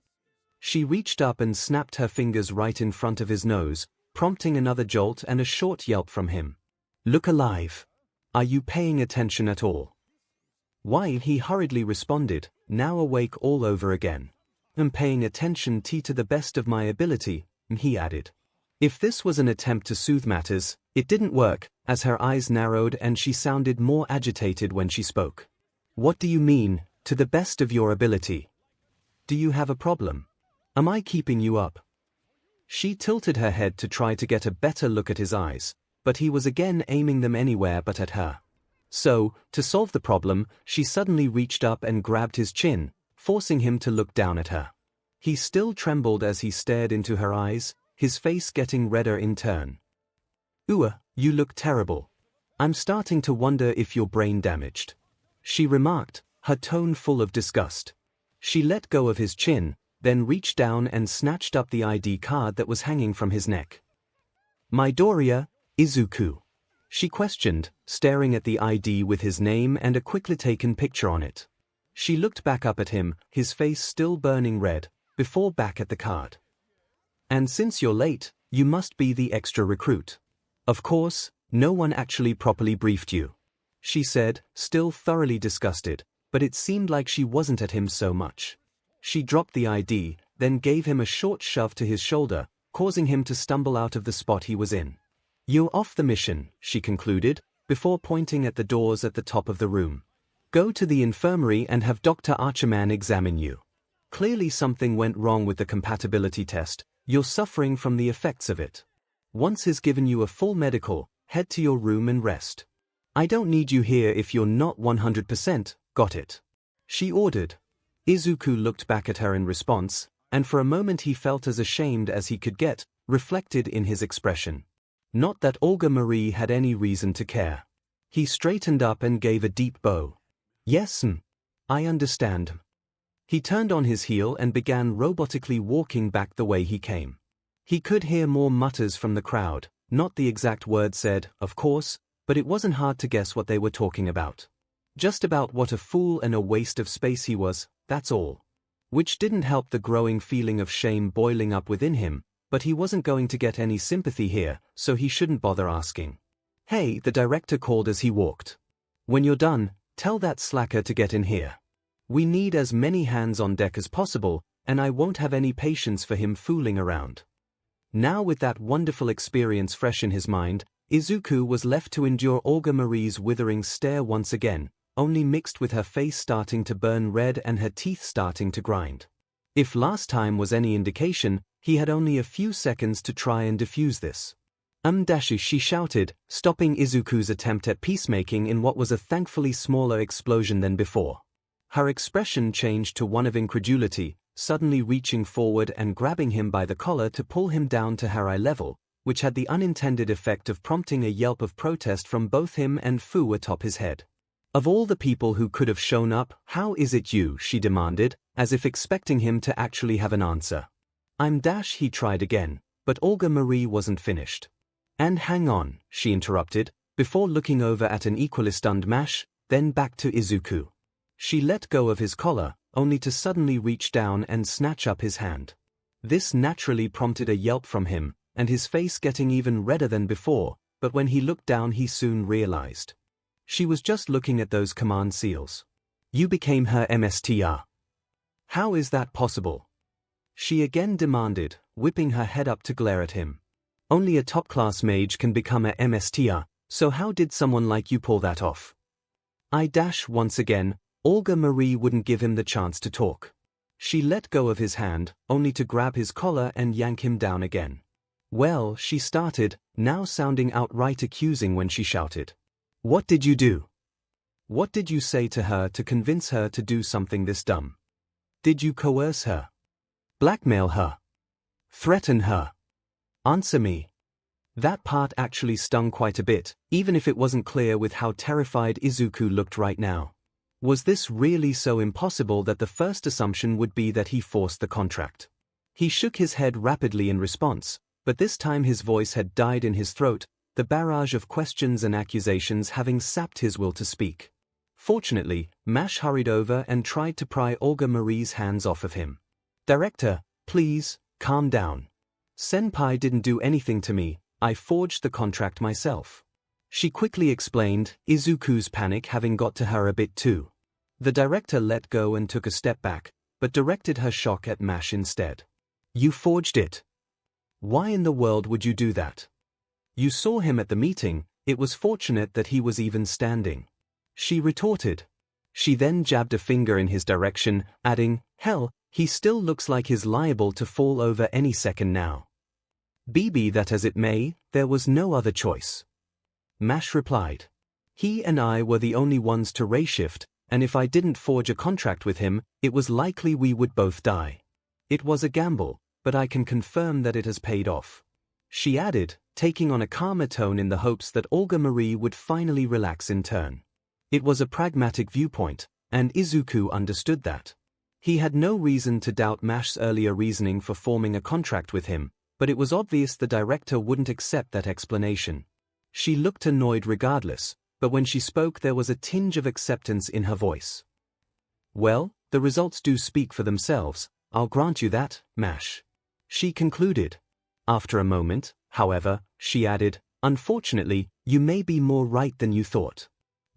She reached up and snapped her fingers right in front of his nose, prompting another jolt and a short yelp from him. "Look alive. Are you paying attention at all?" "Why," he hurriedly responded, now awake all over again. "I'm paying attention to the best of my ability," he added. If this was an attempt to soothe matters, it didn't work, as her eyes narrowed and she sounded more agitated when she spoke. "What do you mean, to the best of your ability? Do you have a problem? Am I keeping you up?" She tilted her head to try to get a better look at his eyes, but he was again aiming them anywhere but at her. So, to solve the problem, she suddenly reached up and grabbed his chin, forcing him to look down at her. He still trembled as he stared into her eyes, his face getting redder in turn. You look terrible. I'm starting to wonder if you're brain damaged," she remarked, her tone full of disgust. She let go of his chin, then reached down and snatched up the ID card that was hanging from his neck. "Midoriya, Izuku?" she questioned, staring at the ID with his name and a quickly taken picture on it. She looked back up at him, his face still burning red, before back at the card. "And since you're late, you must be the extra recruit. Of course, no one actually properly briefed you," she said, still thoroughly disgusted, but it seemed like she wasn't at him so much. She dropped the ID, then gave him a short shove to his shoulder, causing him to stumble out of the spot he was in. "You're off the mission," she concluded, before pointing at the doors at the top of the room. "Go to the infirmary and have Dr. Archerman examine you. Clearly something went wrong with the compatibility test, you're suffering from the effects of it. Once he's given you a full medical, head to your room and rest. I don't need you here if you're not 100%, got it?" she ordered. Izuku looked back at her in response, and for a moment he felt as ashamed as he could get, reflected in his expression. Not that Olga Marie had any reason to care. He straightened up and gave a deep bow. "Yes, I understand." He turned on his heel and began robotically walking back the way he came. He could hear more mutters from the crowd, not the exact word said, of course, but it wasn't hard to guess what they were talking about. Just about what a fool and a waste of space he was, that's all. Which didn't help the growing feeling of shame boiling up within him, but he wasn't going to get any sympathy here, so he shouldn't bother asking. "Hey," the director called as he walked. "When you're done, tell that slacker to get in here. We need as many hands on deck as possible, and I won't have any patience for him fooling around." Now with that wonderful experience fresh in his mind, Izuku was left to endure Olga Marie's withering stare once again, only mixed with her face starting to burn red and her teeth starting to grind. If last time was any indication, he had only a few seconds to try and defuse this. She shouted, stopping Izuku's attempt at peacemaking in what was a thankfully smaller explosion than before. Her expression changed to one of incredulity, suddenly reaching forward and grabbing him by the collar to pull him down to her eye level, which had the unintended effect of prompting a yelp of protest from both him and Fu atop his head. "Of all the people who could have shown up, how is it you?" she demanded, as if expecting him to actually have an answer. He tried again, but Olga Marie wasn't finished. And hang on, she interrupted, before looking over at an equally stunned Mash, then back to Izuku. She let go of his collar, only to suddenly reach down and snatch up his hand. This naturally prompted a yelp from him, and his face getting even redder than before, but when he looked down he soon realized. She was just looking at those command seals. You became her MSTR. How is that possible? She again demanded, whipping her head up to glare at him. Only a top-class mage can become a MSTR, so how did someone like you pull that off? Once again, Olga Marie wouldn't give him the chance to talk. She let go of his hand, only to grab his collar and yank him down again. Well, she started, now sounding outright accusing when she shouted. What did you do? What did you say to her to convince her to do something this dumb? Did you coerce her? Blackmail her? Threaten her? Answer me. That part actually stung quite a bit, even if it wasn't clear with how terrified Izuku looked right now. Was this really so impossible that the first assumption would be that he forced the contract? He shook his head rapidly in response, but this time his voice had died in his throat, the barrage of questions and accusations having sapped his will to speak. Fortunately, Mash hurried over and tried to pry Olga Marie's hands off of him. Director, please, calm down. Senpai didn't do anything to me, I forged the contract myself. She quickly explained, Izuku's panic having got to her a bit too. The director let go and took a step back, but directed her shock at Mash instead. You forged it? Why in the world would you do that? You saw him at the meeting, it was fortunate that he was even standing. She retorted. She then jabbed a finger in his direction, adding, hell, he still looks like he's liable to fall over any second now. Be that as it may, there was no other choice. Mash replied. He and I were the only ones to ray shift, and if I didn't forge a contract with him, it was likely we would both die. It was a gamble, but I can confirm that it has paid off. She added, taking on a calmer tone in the hopes that Olga Marie would finally relax in turn. It was a pragmatic viewpoint, and Izuku understood that. He had no reason to doubt Mash's earlier reasoning for forming a contract with him, but it was obvious the director wouldn't accept that explanation. She looked annoyed regardless, but when she spoke there was a tinge of acceptance in her voice. Well, the results do speak for themselves, I'll grant you that, Mash. She concluded. After a moment, however, she added, unfortunately, you may be more right than you thought.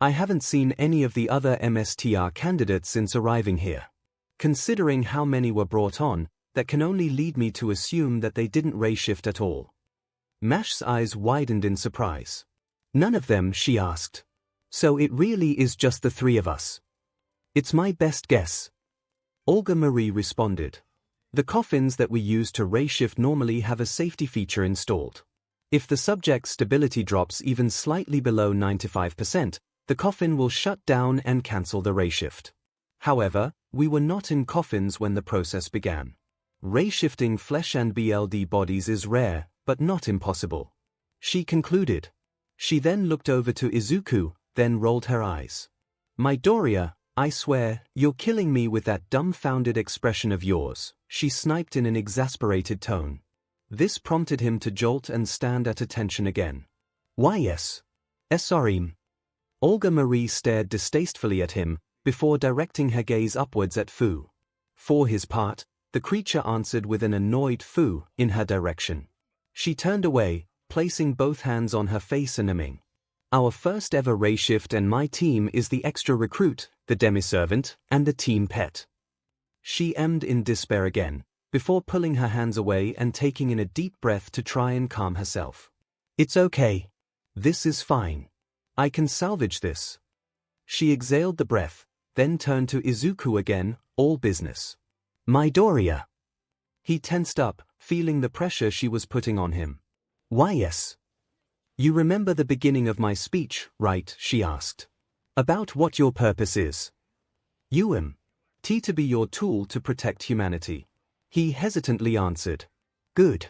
I haven't seen any of the other MSTR candidates since arriving here. Considering how many were brought on, that can only lead me to assume that they didn't ray shift at all. Mash's eyes widened in surprise. None of them, she asked. So it really is just the three of us. It's my best guess. Olga Marie responded. The coffins that we use to ray shift normally have a safety feature installed. If the subject's stability drops even slightly below 95%, the coffin will shut down and cancel the ray shift. However, we were not in coffins when the process began. Ray-shifting flesh and BLD bodies is rare, but not impossible. She concluded. She then looked over to Izuku, then rolled her eyes. Midoriya, I swear, you're killing me with that dumbfounded expression of yours, she sniped in an exasperated tone. This prompted him to jolt and stand at attention again. Why yes. Sorry. Olga Marie stared distastefully at him, before directing her gaze upwards at Fu. For his part, the creature answered with an annoyed Fu in her direction. She turned away, placing both hands on her face and humming. Our first ever ray shift and my team is the extra recruit, the demi-servant, and the team pet. She hemmed in despair again, before pulling her hands away and taking in a deep breath to try and calm herself. It's okay. This is fine. I can salvage this. She exhaled the breath, then turned to Izuku again, all business. Midoriya. He tensed up, feeling the pressure she was putting on him. Why yes. You remember the beginning of my speech, right? She asked. About what your purpose is. To be your tool to protect humanity. He hesitantly answered. Good.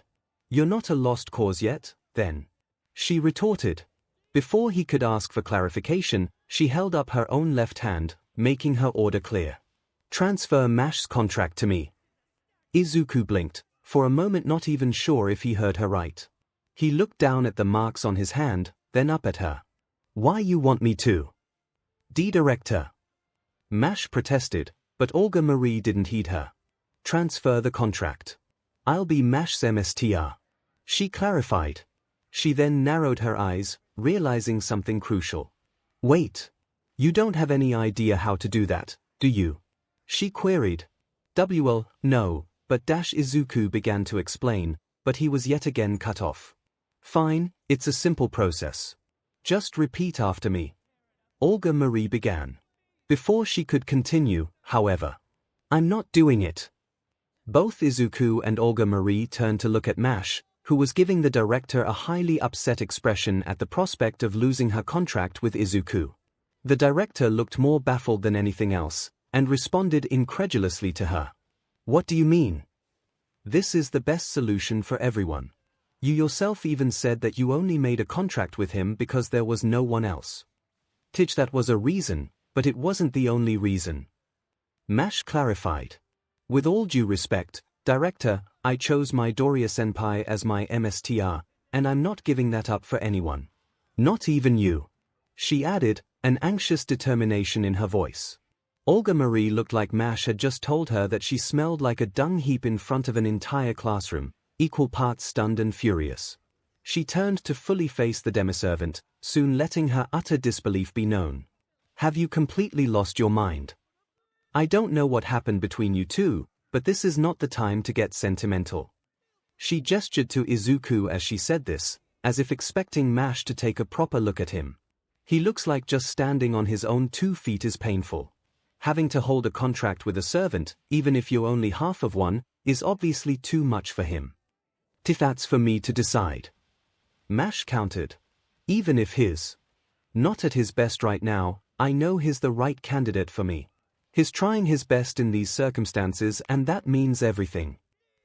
You're not a lost cause yet, then. She retorted. Before he could ask for clarification, she held up her own left hand, making her order clear. Transfer Mash's contract to me. Izuku blinked, for a moment not even sure if he heard her right. He looked down at the marks on his hand, then up at her. Why you want me to? Director. Mash protested, but Olga Marie didn't heed her. Transfer the contract. I'll be Mash's MSTR. She clarified. She then narrowed her eyes, realizing something crucial. Wait. You don't have any idea how to do that, do you? She queried. Well, no, but Izuku began to explain, but he was yet again cut off. Fine, it's a simple process. Just repeat after me. Olga Marie began. Before she could continue, however. I'm not doing it. Both Izuku and Olga Marie turned to look at Mash, who was giving the director a highly upset expression at the prospect of losing her contract with Izuku. The director looked more baffled than anything else, and responded incredulously to her. What do you mean? This is the best solution for everyone. You yourself even said that you only made a contract with him because there was no one else. That was a reason, but it wasn't the only reason. Mash clarified. With all due respect, director, I chose Midoriya-senpai as my MSTR, and I'm not giving that up for anyone. Not even you. She added, an anxious determination in her voice. Olga Marie looked like Mash had just told her that she smelled like a dung heap in front of an entire classroom, equal parts stunned and furious. She turned to fully face the demiservant, soon letting her utter disbelief be known. Have you completely lost your mind? I don't know what happened between you two, but this is not the time to get sentimental. She gestured to Izuku as she said this, as if expecting Mash to take a proper look at him. He looks like just standing on his own 2 feet is painful. Having to hold a contract with a servant, even if you're only half of one, is obviously too much for him. That's for me to decide. Mash countered. Even if he's not at his best right now, I know he's the right candidate for me. He's trying his best in these circumstances, and that means everything.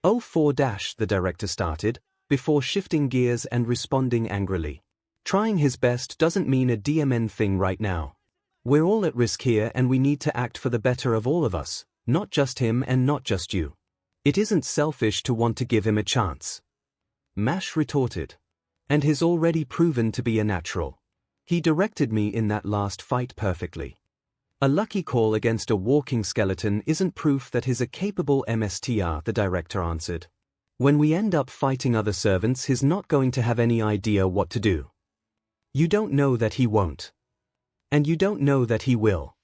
The director started, before shifting gears and responding angrily. Trying his best doesn't mean a DMN thing right now. We're all at risk here and we need to act for the better of all of us, not just him and not just you. It isn't selfish to want to give him a chance. Mash retorted. And he's already proven to be a natural. He directed me in that last fight perfectly. A lucky call against a walking skeleton isn't proof that he's a capable MSTR, the director answered. When we end up fighting other servants, he's not going to have any idea what to do. You don't know that he won't. And you don't know that he will.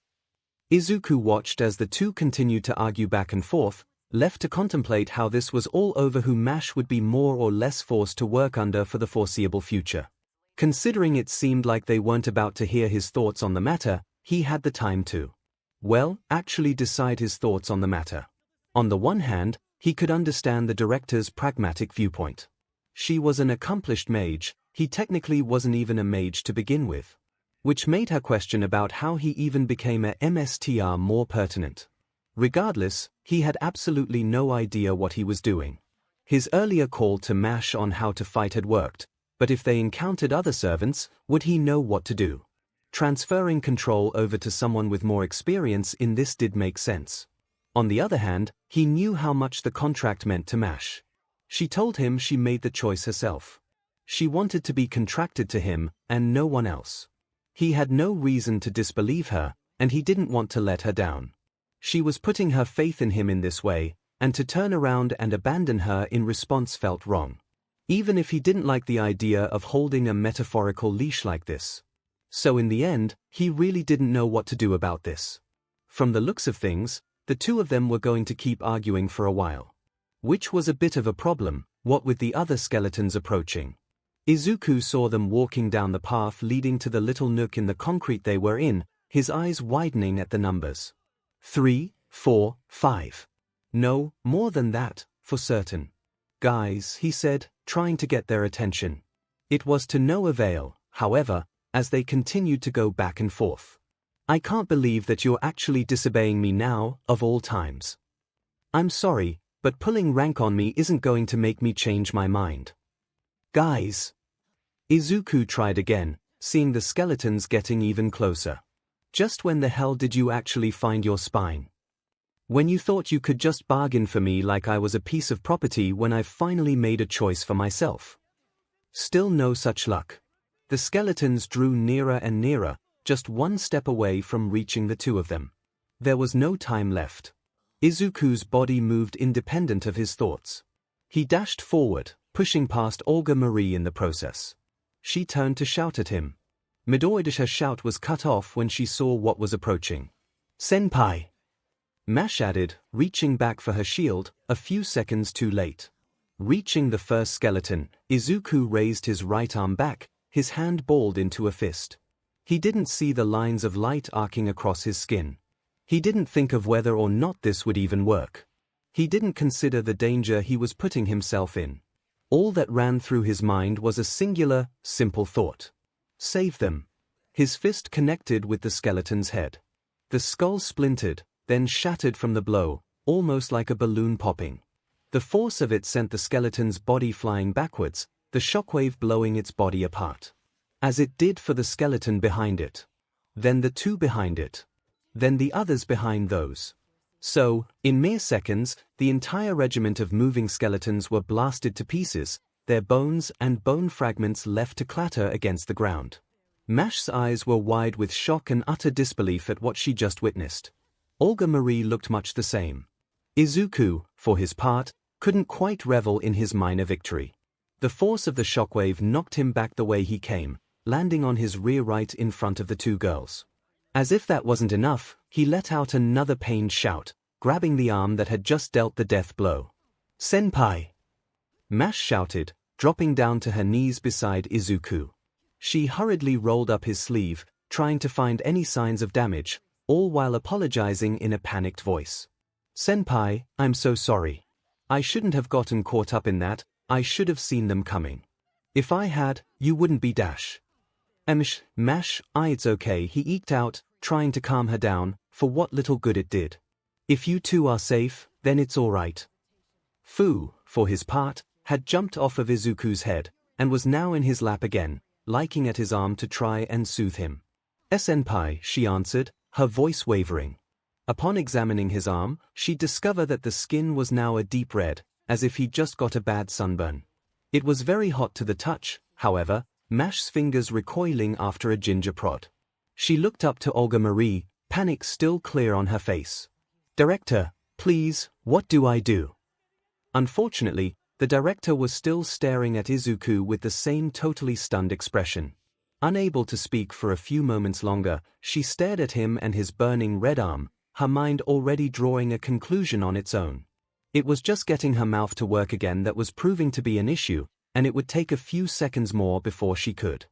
Izuku watched as the two continued to argue back and forth, left to contemplate how this was all over, who Mash would be more or less forced to work under for the foreseeable future. Considering it seemed like they weren't about to hear his thoughts on the matter, he had the time to, actually decide his thoughts on the matter. On the one hand, he could understand the director's pragmatic viewpoint. She was an accomplished mage, he technically wasn't even a mage to begin with. Which made her question about how he even became a MSTR more pertinent. Regardless, he had absolutely no idea what he was doing. His earlier call to Mash on how to fight had worked, but if they encountered other servants, would he know what to do? Transferring control over to someone with more experience in this did make sense. On the other hand, he knew how much the contract meant to Mash. She told him she made the choice herself. She wanted to be contracted to him, and no one else. He had no reason to disbelieve her, and he didn't want to let her down. She was putting her faith in him in this way, and to turn around and abandon her in response felt wrong. Even if he didn't like the idea of holding a metaphorical leash like this. So in the end, he really didn't know what to do about this. From the looks of things, the two of them were going to keep arguing for a while. Which was a bit of a problem, what with the other skeletons approaching. Izuku saw them walking down the path leading to the little nook in the concrete they were in, his eyes widening at the numbers. 3, 4, 5. No, more than that, for certain. Guys, he said, trying to get their attention. It was to no avail, however, as they continued to go back and forth. I can't believe that you're actually disobeying me now, of all times. I'm sorry, but pulling rank on me isn't going to make me change my mind. Guys. Izuku tried again, seeing the skeletons getting even closer. Just when the hell did you actually find your spine? When you thought you could just bargain for me like I was a piece of property when I've finally made a choice for myself. Still no such luck. The skeletons drew nearer and nearer, just one step away from reaching the two of them. There was no time left. Izuku's body moved independent of his thoughts. He dashed forward, pushing past Olga Marie in the process. She turned to shout at him. Midoriya's shout was cut off when she saw what was approaching. "Senpai!" Mash added, reaching back for her shield, a few seconds too late. Reaching the first skeleton, Izuku raised his right arm back, his hand balled into a fist. He didn't see the lines of light arcing across his skin. He didn't think of whether or not this would even work. He didn't consider the danger he was putting himself in. All that ran through his mind was a singular, simple thought. Save them. His fist connected with the skeleton's head. The skull splintered, then shattered from the blow, almost like a balloon popping. The force of it sent the skeleton's body flying backwards, the shockwave blowing its body apart. As it did for the skeleton behind it. Then the two behind it. Then the others behind those. So, in mere seconds, the entire regiment of moving skeletons were blasted to pieces, their bones and bone fragments left to clatter against the ground. Mash's eyes were wide with shock and utter disbelief at what she just witnessed. Olga Marie looked much the same. Izuku, for his part, couldn't quite revel in his minor victory. The force of the shockwave knocked him back the way he came, landing on his rear right in front of the two girls. As if that wasn't enough, he let out another pained shout, grabbing the arm that had just dealt the death blow. "Senpai!" Mash shouted, dropping down to her knees beside Izuku. She hurriedly rolled up his sleeve, trying to find any signs of damage, all while apologizing in a panicked voice. "Senpai, I'm so sorry. I shouldn't have gotten caught up in that, I should have seen them coming. If I had, you wouldn't be dash." Mash, it's okay," he eked out, trying to calm her down, for what little good it did. "If you two are safe, then it's all right." Fu, for his part, had jumped off of Izuku's head, and was now in his lap again, liking at his arm to try and soothe him. "Senpai," she answered, her voice wavering. Upon examining his arm, she discovered that the skin was now a deep red, as if he'd just got a bad sunburn. It was very hot to the touch, however, Mash's fingers recoiling after a ginger prod. She looked up to Olga Marie, panic still clear on her face. "Director, please, what do I do?" Unfortunately, the director was still staring at Izuku with the same totally stunned expression. Unable to speak for a few moments longer, she stared at him and his burning red arm, her mind already drawing a conclusion on its own. It was just getting her mouth to work again that was proving to be an issue, and it would take a few seconds more before she could.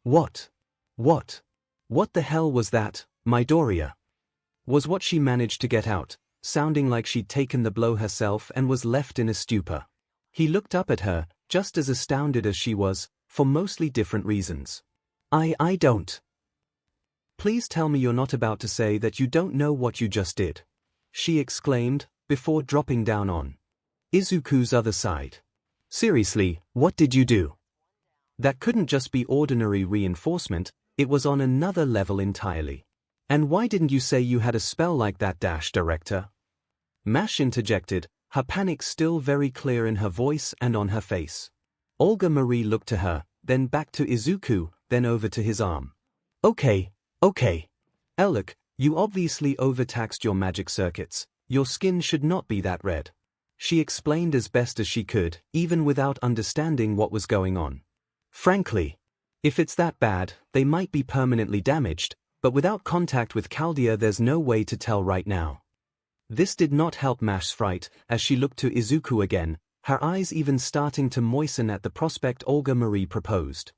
What the hell was that, Midoriya? Was what she managed to get out, sounding like she'd taken the blow herself and was left in a stupor. He looked up at her, just as astounded as she was, for mostly different reasons. I don't. Please tell me you're not about to say that you don't know what you just did," she exclaimed, before dropping down on Izuku's other side. "Seriously, what did you do? That couldn't just be ordinary reinforcement, it was on another level entirely. And why didn't you say you had a spell like that, director?" Mash interjected, her panic still very clear in her voice and on her face. Olga Marie looked to her, then back to Izuku, then over to his arm. Okay. Look, you obviously overtaxed your magic circuits, your skin should not be that red," she explained as best as she could, even without understanding what was going on. "Frankly, if it's that bad, they might be permanently damaged, but without contact with Chaldea there's no way to tell right now." This did not help Mash's fright, as she looked to Izuku again, her eyes even starting to moisten at the prospect Olga Marie proposed.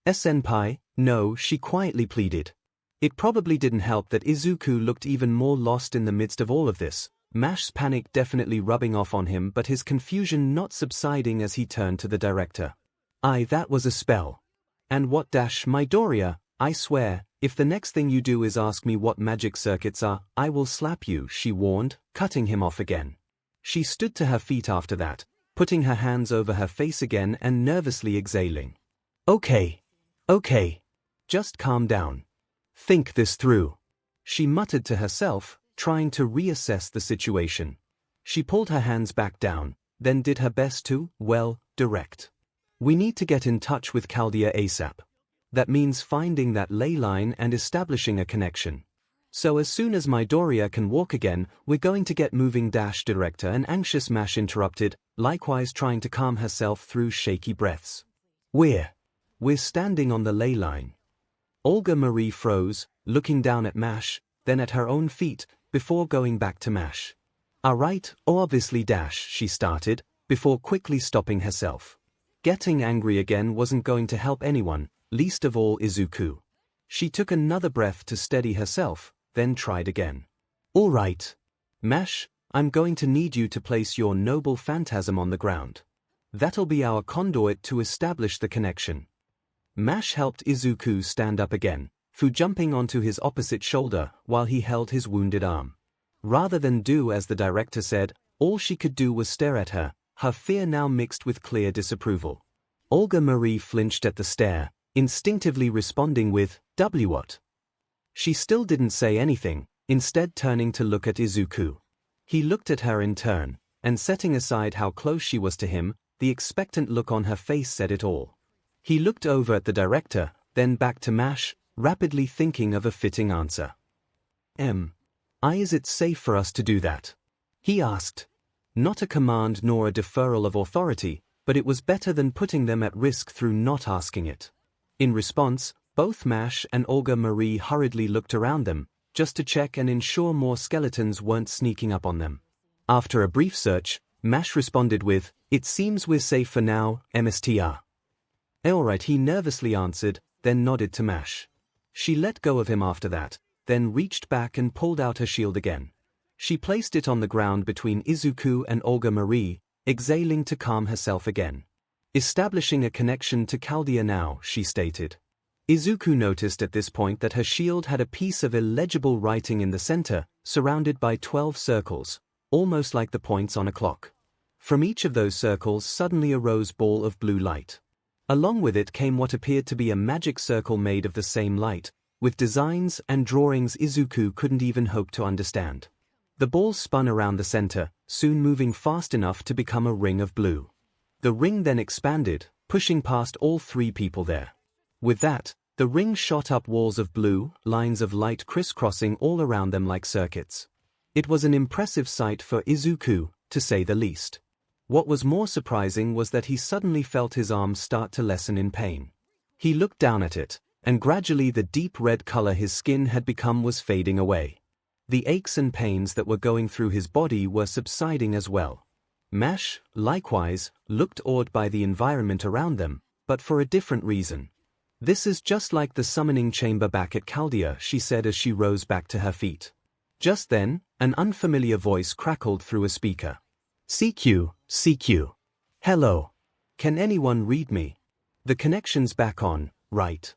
"Senpai, no," she quietly pleaded. It probably didn't help that Izuku looked even more lost in the midst of all of this, Mash's panic definitely rubbing off on him but his confusion not subsiding as he turned to the director. That was a spell. And what Midoriya, I swear, if the next thing you do is ask me what magic circuits are, I will slap you," she warned, cutting him off again. She stood to her feet after that, putting her hands over her face again and nervously exhaling. Okay. Just calm down. Think this through," she muttered to herself, trying to reassess the situation. She pulled her hands back down, then did her best to, direct. We need to get in touch with 𝐂𝐬𝐫 ASAP. That means finding that ley line and establishing a connection. So as soon as Midoriya can walk again, we're going to get moving. Director and anxious Mash interrupted, likewise trying to calm herself through shaky breaths. We're standing on the ley line. Olga Marie froze, looking down at Mash, then at her own feet, before going back to Mash. Alright, obviously she started, before quickly stopping herself. Getting angry again wasn't going to help anyone, least of all Izuku. She took another breath to steady herself, then tried again. Alright. Mash, I'm going to need you to place your noble phantasm on the ground. That'll be our conduit to establish the connection. Mash helped Izuku stand up again, Fu jumping onto his opposite shoulder while he held his wounded arm. Rather than do as the director said, all she could do was stare at her, her fear now mixed with clear disapproval. Olga Marie flinched at the stare, instinctively responding with, "What?" She still didn't say anything, instead turning to look at Izuku. He looked at her in turn, and setting aside how close she was to him, the expectant look on her face said it all. He looked over at the director, then back to Mash, rapidly thinking of a fitting answer. Is it safe for us to do that? He asked. Not a command nor a deferral of authority, but it was better than putting them at risk through not asking it. In response, both Mash and Olga Marie hurriedly looked around them, just to check and ensure more skeletons weren't sneaking up on them. After a brief search, Mash responded with, "It seems we're safe for now, Mstr." Alright, he nervously answered, then nodded to Mash. She let go of him after that, then reached back and pulled out her shield again. She placed it on the ground between Izuku and Olga Marie, exhaling to calm herself again. Establishing a connection to 𝐂𝐬𝐫 now, she stated. Izuku noticed at this point that her shield had a piece of illegible writing in the center, surrounded by 12 circles, almost like the points on a clock. From each of those circles suddenly arose a ball of blue light. Along with it came what appeared to be a magic circle made of the same light, with designs and drawings Izuku couldn't even hope to understand. The ball spun around the center, soon moving fast enough to become a ring of blue. The ring then expanded, pushing past all three people there. With that, the ring shot up walls of blue, lines of light crisscrossing all around them like circuits. It was an impressive sight for Izuku, to say the least. What was more surprising was that he suddenly felt his arm start to lessen in pain. He looked down at it, and gradually the deep red color his skin had become was fading away. The aches and pains that were going through his body were subsiding as well. Mash, likewise, looked awed by the environment around them, but for a different reason. "This is just like the summoning chamber back at 𝐂𝐬𝐫," she said as she rose back to her feet. Just then, an unfamiliar voice crackled through a speaker. 𝐶𝐭. Hello. Can anyone read me? The connection's back on, right?"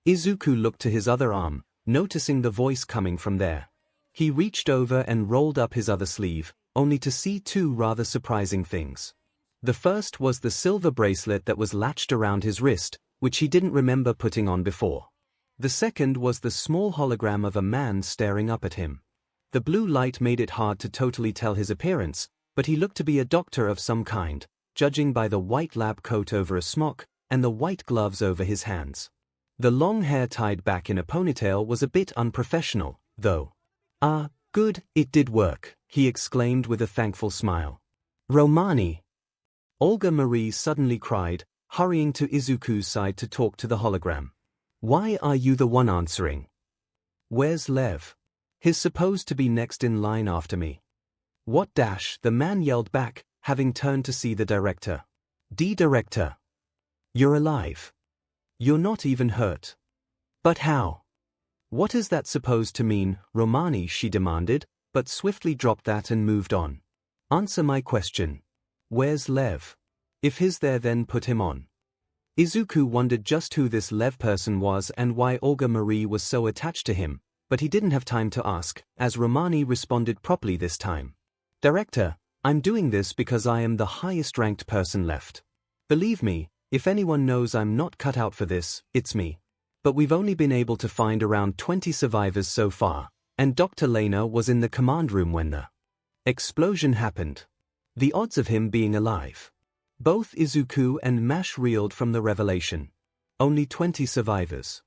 Izuku looked to his other arm, noticing the voice coming from there. He reached over and rolled up his other sleeve, only to see two rather surprising things. The first was the silver bracelet that was latched around his wrist, which he didn't remember putting on before. The second was the small hologram of a man staring up at him. The blue light made it hard to totally tell his appearance, but he looked to be a doctor of some kind, judging by the white lab coat over a smock, and the white gloves over his hands. The long hair tied back in a ponytail was a bit unprofessional, though. "Ah, good, it did work," he exclaimed with a thankful smile. "Romani!" Olga Marie suddenly cried, hurrying to Izuku's side to talk to the hologram. "Why are you the one answering? Where's Lev? He's supposed to be next in line after me." "What dash?" the man yelled back, having turned to see the director. Director. You're alive. You're not even hurt. But how? What is that supposed to mean, Romani?" she demanded, but swiftly dropped that and moved on. "Answer my question. Where's Lev? If he's there, then put him on." Izuku wondered just who this Lev person was and why Olga Marie was so attached to him, but he didn't have time to ask, as Romani responded properly this time. "Director, I'm doing this because I am the highest-ranked person left. Believe me, if anyone knows I'm not cut out for this, it's me. But we've only been able to find around 20 survivors so far, and Dr. Lena was in the command room when the explosion happened. The odds of him being alive. Both Izuku and 𝐼 reeled from the revelation. Only 20 survivors.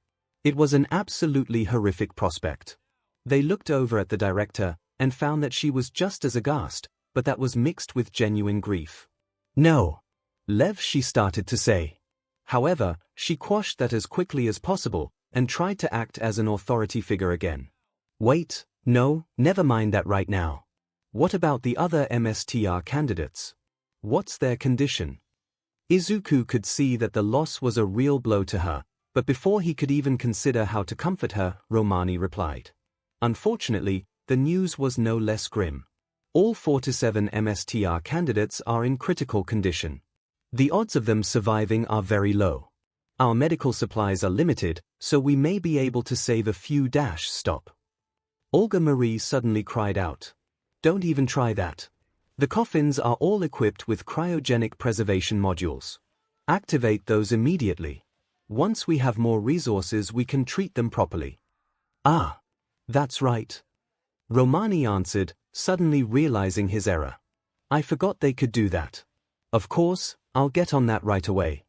It was an absolutely horrific prospect. They looked over at the director and found that she was just as aghast, but that was mixed with genuine grief. "No. Lev," she started to say. However, she quashed that as quickly as possible and tried to act as an authority figure again. "Wait, no, never mind that right now. What about the other MSTR candidates? What's their condition?" Izuku could see that the loss was a real blow to her, but before he could even consider how to comfort her, Romani replied. Unfortunately, the news was no less grim. All 4 to 7 MSTR candidates are in critical condition. The odds of them surviving are very low. Our medical supplies are limited, so we may be able to save a few. Stop. Olga Marie suddenly cried out. "Don't even try that. The coffins are all equipped with cryogenic preservation modules. Activate those immediately. Once we have more resources, we can treat them properly." "Ah, that's right," Romani answered, suddenly realizing his error. "I forgot they could do that. Of course, I'll get on that right away."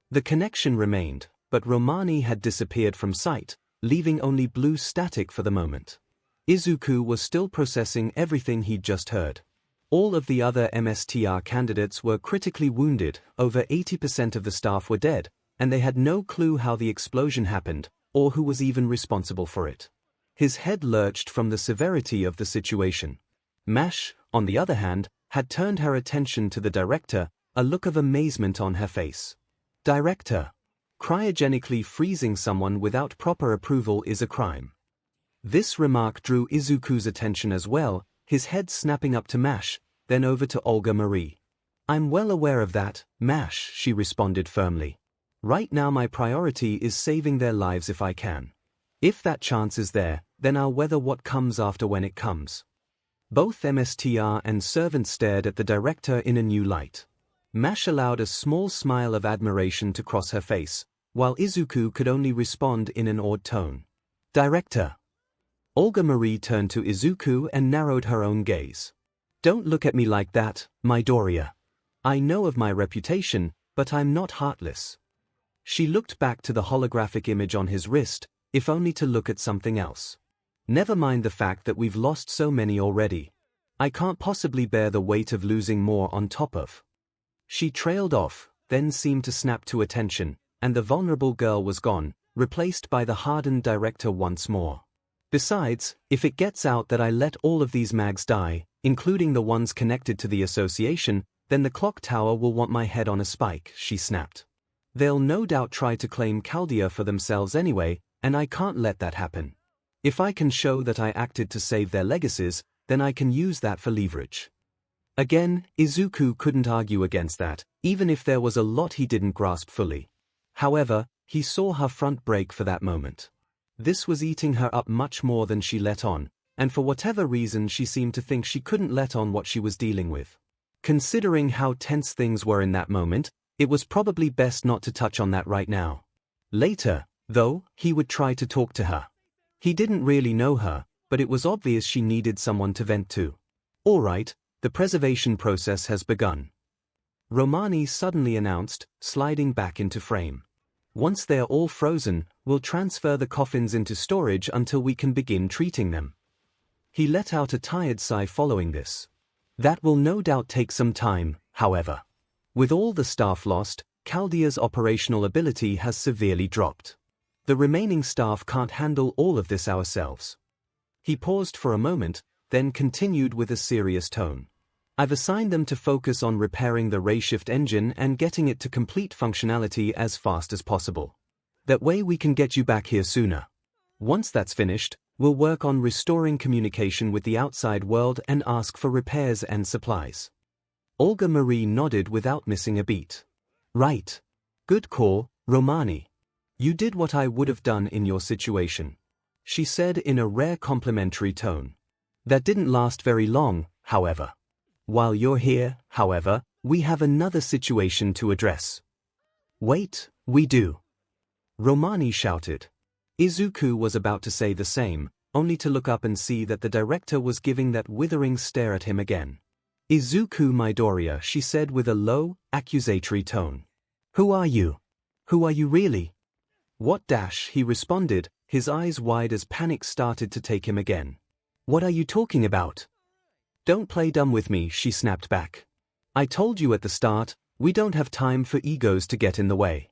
The connection remained, but Romani had disappeared from sight, leaving only blue static for the moment. Izuku was still processing everything he'd just heard. All of the other MSTR candidates were critically wounded, over 80% of the staff were dead, and they had no clue how the explosion happened, or who was even responsible for it. His head lurched from the severity of the situation. 𝐼, on the other hand, had turned her attention to the director, a look of amazement on her face. "Director, cryogenically freezing someone without proper approval is a crime." This remark drew Izuku's attention as well, his head snapping up to 𝐼, then over to Olga Marie. "I'm well aware of that, 𝐼," she responded firmly. "Right now my priority is saving their lives if I can. If that chance is there, then I'll weather what comes after when it comes." Both MSTR and servant stared at the director in a new light. 𝐼 allowed a small smile of admiration to cross her face, while Izuku could only respond in an awed tone. "Director." Olga Marie turned to Izuku and narrowed her own gaze. "Don't look at me like that, Midoriya. I know of my reputation, but I'm not heartless." She looked back to the holographic image on his wrist, if only to look at something else. "Never mind the fact that we've lost so many already. I can't possibly bear the weight of losing more on top of." She trailed off, then seemed to snap to attention, and the vulnerable girl was gone, replaced by the hardened director once more. "Besides, if it gets out that I let all of these mags die, including the ones connected to the association, then the clock tower will want my head on a spike," she snapped. "They'll no doubt try to claim Chaldea for themselves anyway, and I can't let that happen. If I can show that I acted to save their legacies, then I can use that for leverage." Again, Izuku couldn't argue against that, even if there was a lot he didn't grasp fully. However, he saw her front break for that moment. This was eating her up much more than she let on, and for whatever reason she seemed to think she couldn't let on what she was dealing with. Considering how tense things were in that moment, it was probably best not to touch on that right now. Later, though, he would try to talk to her. He didn't really know her, but it was obvious she needed someone to vent to. "All right, the preservation process has begun," Romani suddenly announced, sliding back into frame. "Once they're all frozen, we'll transfer the coffins into storage until we can begin treating them." He let out a tired sigh following this. That will no doubt take some time, however. With all the staff lost, Chaldea's operational ability has severely dropped. The remaining staff can't handle all of this ourselves. He paused for a moment, then continued with a serious tone. "I've assigned them to focus on repairing the Rayshift engine and getting it to complete functionality as fast as possible. That way we can get you back here sooner. Once that's finished, we'll work on restoring communication with the outside world and ask for repairs and supplies." Olga Marie nodded without missing a beat. "Right. Good call, Romani. You did what I would have done in your situation," she said in a rare complimentary tone. "That didn't last very long, however. While you're here, however, we have another situation to address." "Wait, we do," Romani shouted. Izuku was about to say the same, only to look up and see that the director was giving that withering stare at him again. 𝐒𝐿 Midoriya, she said with a low, accusatory tone. Who are you? Who are you really? What dash, he responded, his eyes wide as panic started to take him again. What are you talking about? Don't play dumb with me, she snapped back. I told you at the start, we don't have time for egos to get in the way.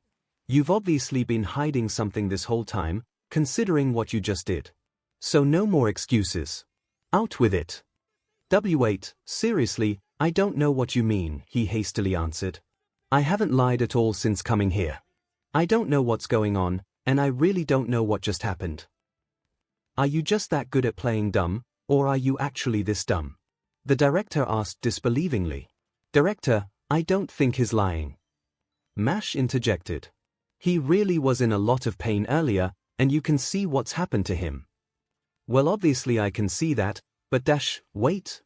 You've obviously been hiding something this whole time, considering what you just did. So no more excuses. Out with it. W8, seriously, I don't know what you mean, he hastily answered. I haven't lied at all since coming here. I don't know what's going on, and I really don't know what just happened. Are you just that good at playing dumb, or are you actually this dumb? The director asked disbelievingly. Director, I don't think he's lying. Mash interjected. He really was in a lot of pain earlier, and you can see what's happened to him. Well, obviously I can see that, but wait,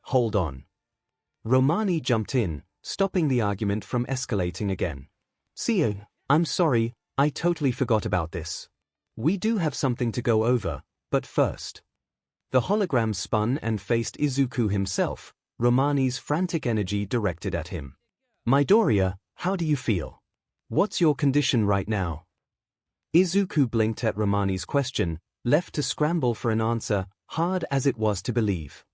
hold on. Romani jumped in, stopping the argument from escalating again. 𝐶𝐬, I'm sorry, I totally forgot about this. We do have something to go over, but first. The hologram spun and faced Izuku himself, Romani's frantic energy directed at him. Midoriya, how do you feel? What's your condition right now? Izuku blinked at Romani's question, left to scramble for an answer, hard as it was to believe.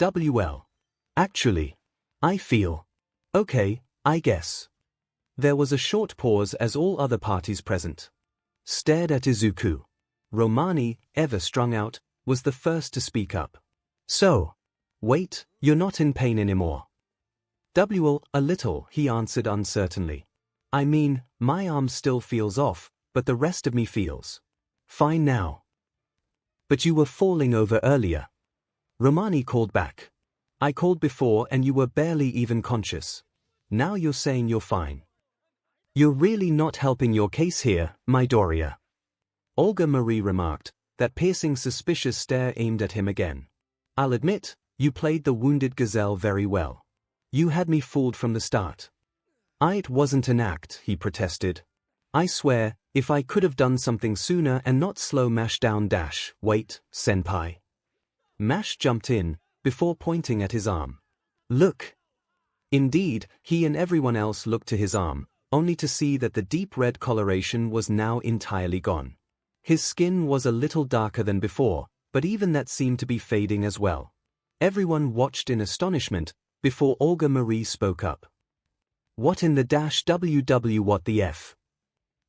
Well. Actually. I feel. Okay, I guess. There was a short pause as all other parties present stared at Izuku. Romani, ever strung out, was the first to speak up. So. Wait, you're not in pain anymore. A little, he answered uncertainly. I mean, my arm still feels off, but the rest of me feels fine now. But you were falling over earlier. Romani called back. I called before and you were barely even conscious. Now you're saying you're fine. You're really not helping your case here, Midoriya. Olga Marie remarked, that piercing suspicious stare aimed at him again. I'll admit, you played the wounded gazelle very well. You had me fooled from the start. It wasn't an act, he protested. I swear, if I could have done something sooner and not slow Mash down wait, senpai. Mash jumped in, before pointing at his arm. Look. Indeed, he and everyone else looked to his arm, only to see that the deep red coloration was now entirely gone. His skin was a little darker than before, but even that seemed to be fading as well. Everyone watched in astonishment, before Olga Marie spoke up. What in the WW what the F?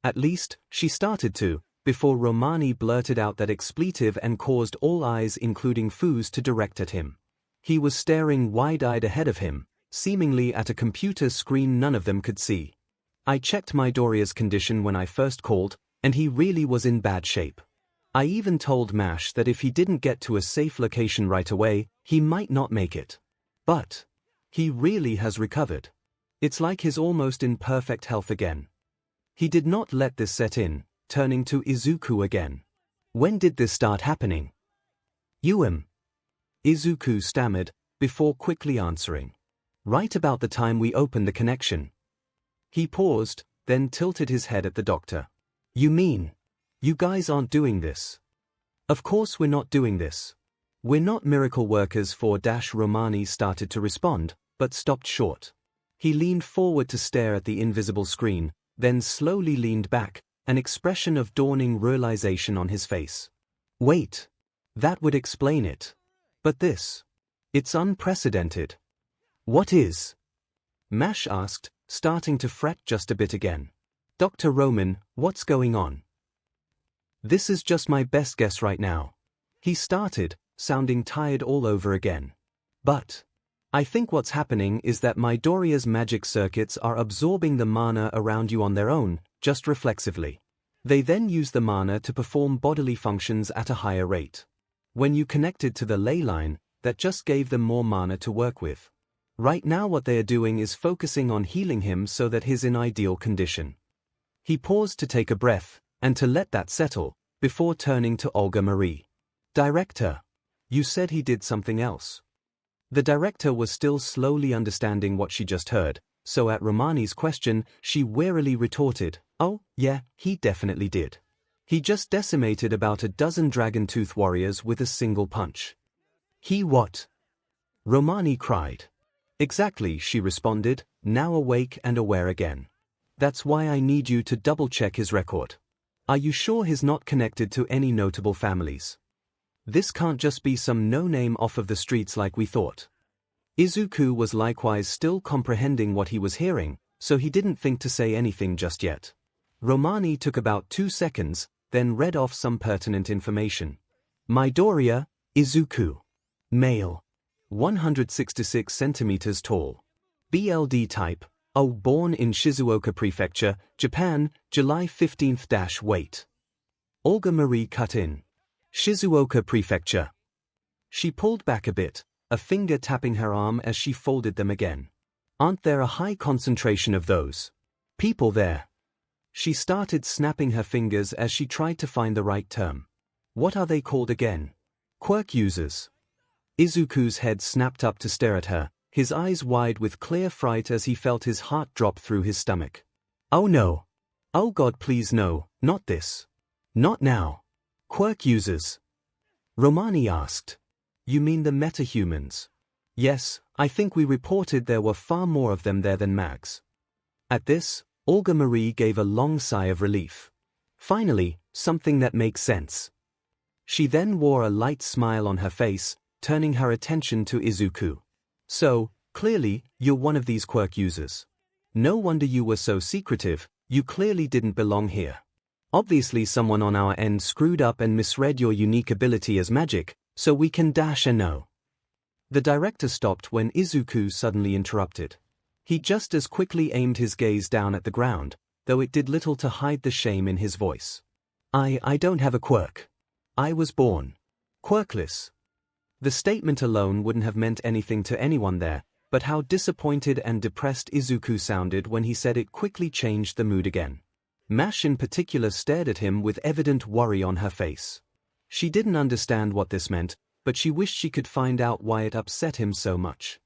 At least, she started to, before Romani blurted out that expletive and caused all eyes including Fu's to direct at him. He was staring wide-eyed ahead of him, seemingly at a computer screen none of them could see. I checked Midoriya's condition when I first called, and he really was in bad shape. I even told Mash that if he didn't get to a safe location right away, he might not make it. But he really has recovered. It's like he's almost in perfect health again. He did not let this set in, turning to Izuku again. When did this start happening? Izuku stammered, before quickly answering. Right about the time we opened the connection. He paused, then tilted his head at the doctor. You mean, you guys aren't doing this? Of course we're not doing this. We're not miracle workers for Romani started to respond, but stopped short. He leaned forward to stare at the invisible screen, then slowly leaned back, an expression of dawning realization on his face. Wait. That would explain it. But this. It's unprecedented. What is? Mash asked, starting to fret just a bit again. Dr. Roman, what's going on? This is just my best guess right now. He started, sounding tired all over again. But I think what's happening is that Midoriya's magic circuits are absorbing the mana around you on their own, just reflexively. They then use the mana to perform bodily functions at a higher rate. When you connected to the ley line, that just gave them more mana to work with. Right now what they are doing is focusing on healing him so that he's in ideal condition. He paused to take a breath, and to let that settle, before turning to Olga Marie. Director, you said he did something else. The director was still slowly understanding what she just heard, so at Romani's question, she wearily retorted, oh, yeah, he definitely did. He just decimated about a dozen Dragon Tooth warriors with a single punch. He what? Romani cried. Exactly, she responded, now awake and aware again. That's why I need you to double-check his record. Are you sure he's not connected to any notable families? This can't just be some no-name off of the streets like we thought. Izuku was likewise still comprehending what he was hearing, so he didn't think to say anything just yet. Romani took about 2 seconds, then read off some pertinent information. Midoriya, Izuku. Male. 166 centimeters tall. BLD type, O, born in Shizuoka Prefecture, Japan, July 15th. Weight. Olga Marie cut in. Shizuoka Prefecture. She pulled back a bit, a finger tapping her arm as she folded them again. Aren't there a high concentration of those people there? She started snapping her fingers as she tried to find the right term. What are they called again? Quirk users. Izuku's head snapped up to stare at her, his eyes wide with clear fright as he felt his heart drop through his stomach. Oh no. Oh God, please no, not this. Not now. Quirk users. Romani asked. You mean the metahumans? Yes, I think we reported there were far more of them there than mags. At this, Olga Marie gave a long sigh of relief. Finally, something that makes sense. She then wore a light smile on her face, turning her attention to Izuku. So, clearly, you're one of these quirk users. No wonder you were so secretive, you clearly didn't belong here. Obviously someone on our end screwed up and misread your unique ability as magic, so we can dash a no. The director stopped when Izuku suddenly interrupted. He just as quickly aimed his gaze down at the ground, though it did little to hide the shame in his voice. I don't have a quirk. I was born quirkless. The statement alone wouldn't have meant anything to anyone there, but how disappointed and depressed Izuku sounded when he said it quickly changed the mood again. Mash in particular stared at him with evident worry on her face. She didn't understand what this meant, but she wished she could find out why it upset him so much.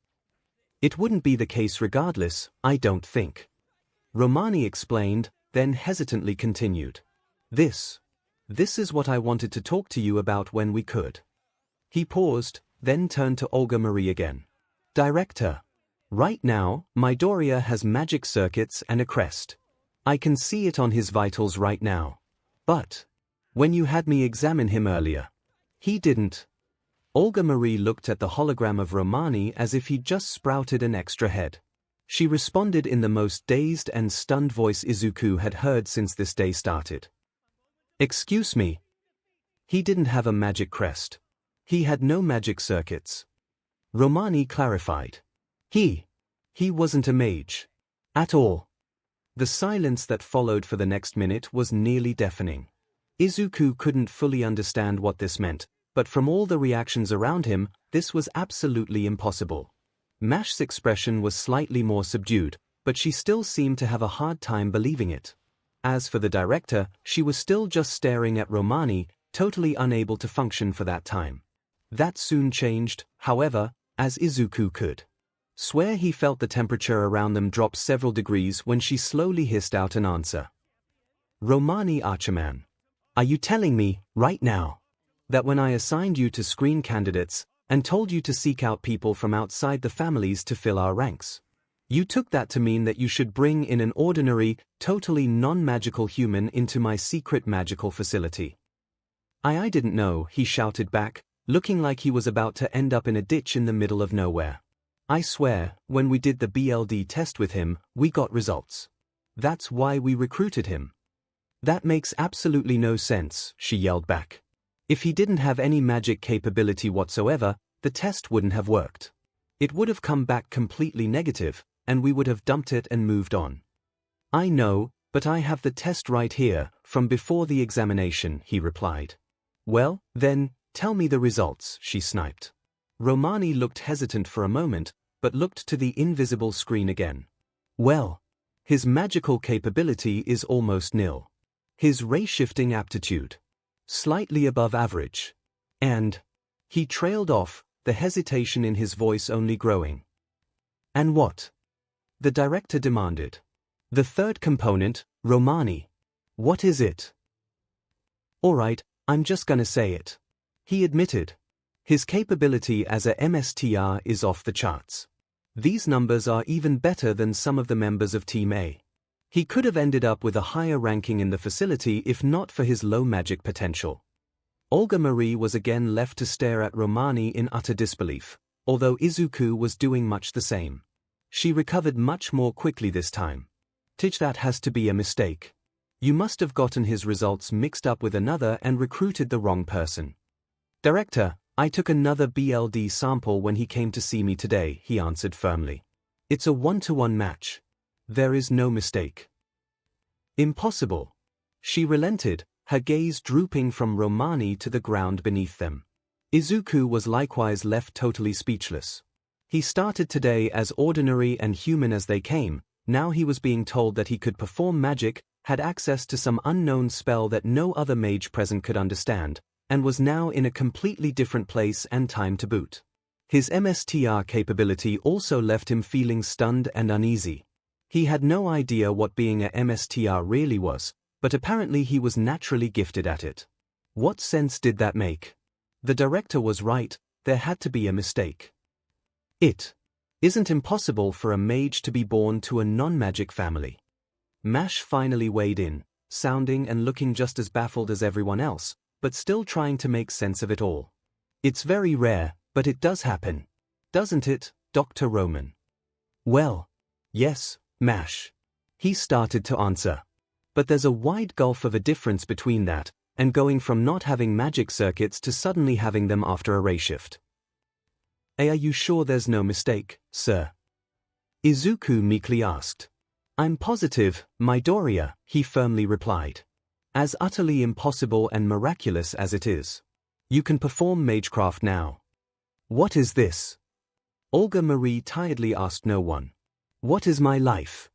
It wouldn't be the case regardless, I don't think. Romani explained, then hesitantly continued. This is what I wanted to talk to you about when we could. He paused, then turned to Olga Marie again. Director. Right now, Midoriya has magic circuits and a crest. I can see it on his vitals right now. But when you had me examine him earlier, he didn't. Olga Marie looked at the hologram of Romani as if he'd just sprouted an extra head. She responded in the most dazed and stunned voice Izuku had heard since this day started. Excuse me. He didn't have a magic crest. He had no magic circuits. Romani clarified. He wasn't a mage. At all. The silence that followed for the next minute was nearly deafening. Izuku couldn't fully understand what this meant, but from all the reactions around him, this was absolutely impossible. Mash's expression was slightly more subdued, but she still seemed to have a hard time believing it. As for the director, she was still just staring at Romani, totally unable to function for that time. That soon changed, however, as Izuku could swear he felt the temperature around them drop several degrees when she slowly hissed out an answer. Romani Archerman. Are you telling me, right now, that when I assigned you to screen candidates, and told you to seek out people from outside the families to fill our ranks, you took that to mean that you should bring in an ordinary, totally non-magical human into my secret magical facility? I didn't know, he shouted back, looking like he was about to end up in a ditch in the middle of nowhere. I swear, when we did the BLD test with him, we got results. That's why we recruited him. That makes absolutely no sense, she yelled back. If he didn't have any magic capability whatsoever, the test wouldn't have worked. It would have come back completely negative, and we would have dumped it and moved on. I know, but I have the test right here, from before the examination, he replied. Well, then, tell me the results, she sniped. Romani looked hesitant for a moment, but looked to the invisible screen again. Well, his magical capability is almost nil. His ray-shifting aptitude, slightly above average. And he trailed off, the hesitation in his voice only growing. And what? The director demanded. The third component, Romani. What is it? All right, I'm just gonna say it. He admitted. His capability as a MSTR is off the charts. These numbers are even better than some of the members of Team A. He could have ended up with a higher ranking in the facility if not for his low magic potential. Olga Marie was again left to stare at Romani in utter disbelief, although Izuku was doing much the same. She recovered much more quickly this time. That has to be a mistake. You must have gotten his results mixed up with another and recruited the wrong person. Director, I took another BLD sample when he came to see me today, he answered firmly. It's a 1-to-1 match. There is no mistake. Impossible. She relented, her gaze drooping from Romani to the ground beneath them. Izuku was likewise left totally speechless. He started today as ordinary and human as they came, now he was being told that he could perform magic, had access to some unknown spell that no other mage present could understand, and was now in a completely different place and time to boot. His MSTR capability also left him feeling stunned and uneasy. He had no idea what being a MSTR really was, but apparently he was naturally gifted at it. What sense did that make? The director was right, there had to be a mistake. It isn't impossible for a mage to be born to a non-magic family. Mash finally weighed in, sounding and looking just as baffled as everyone else, but still trying to make sense of it all. It's very rare, but it does happen. Doesn't it, Dr. Roman? Well, yes, Mash. He started to answer. But there's a wide gulf of a difference between that, and going from not having magic circuits to suddenly having them after a ray shift. Are you sure there's no mistake, sir? Izuku meekly asked. I'm positive, Midoriya, he firmly replied. As utterly impossible and miraculous as it is. You can perform magecraft now. What is this? Olga Marie tiredly asked no one. What is my life?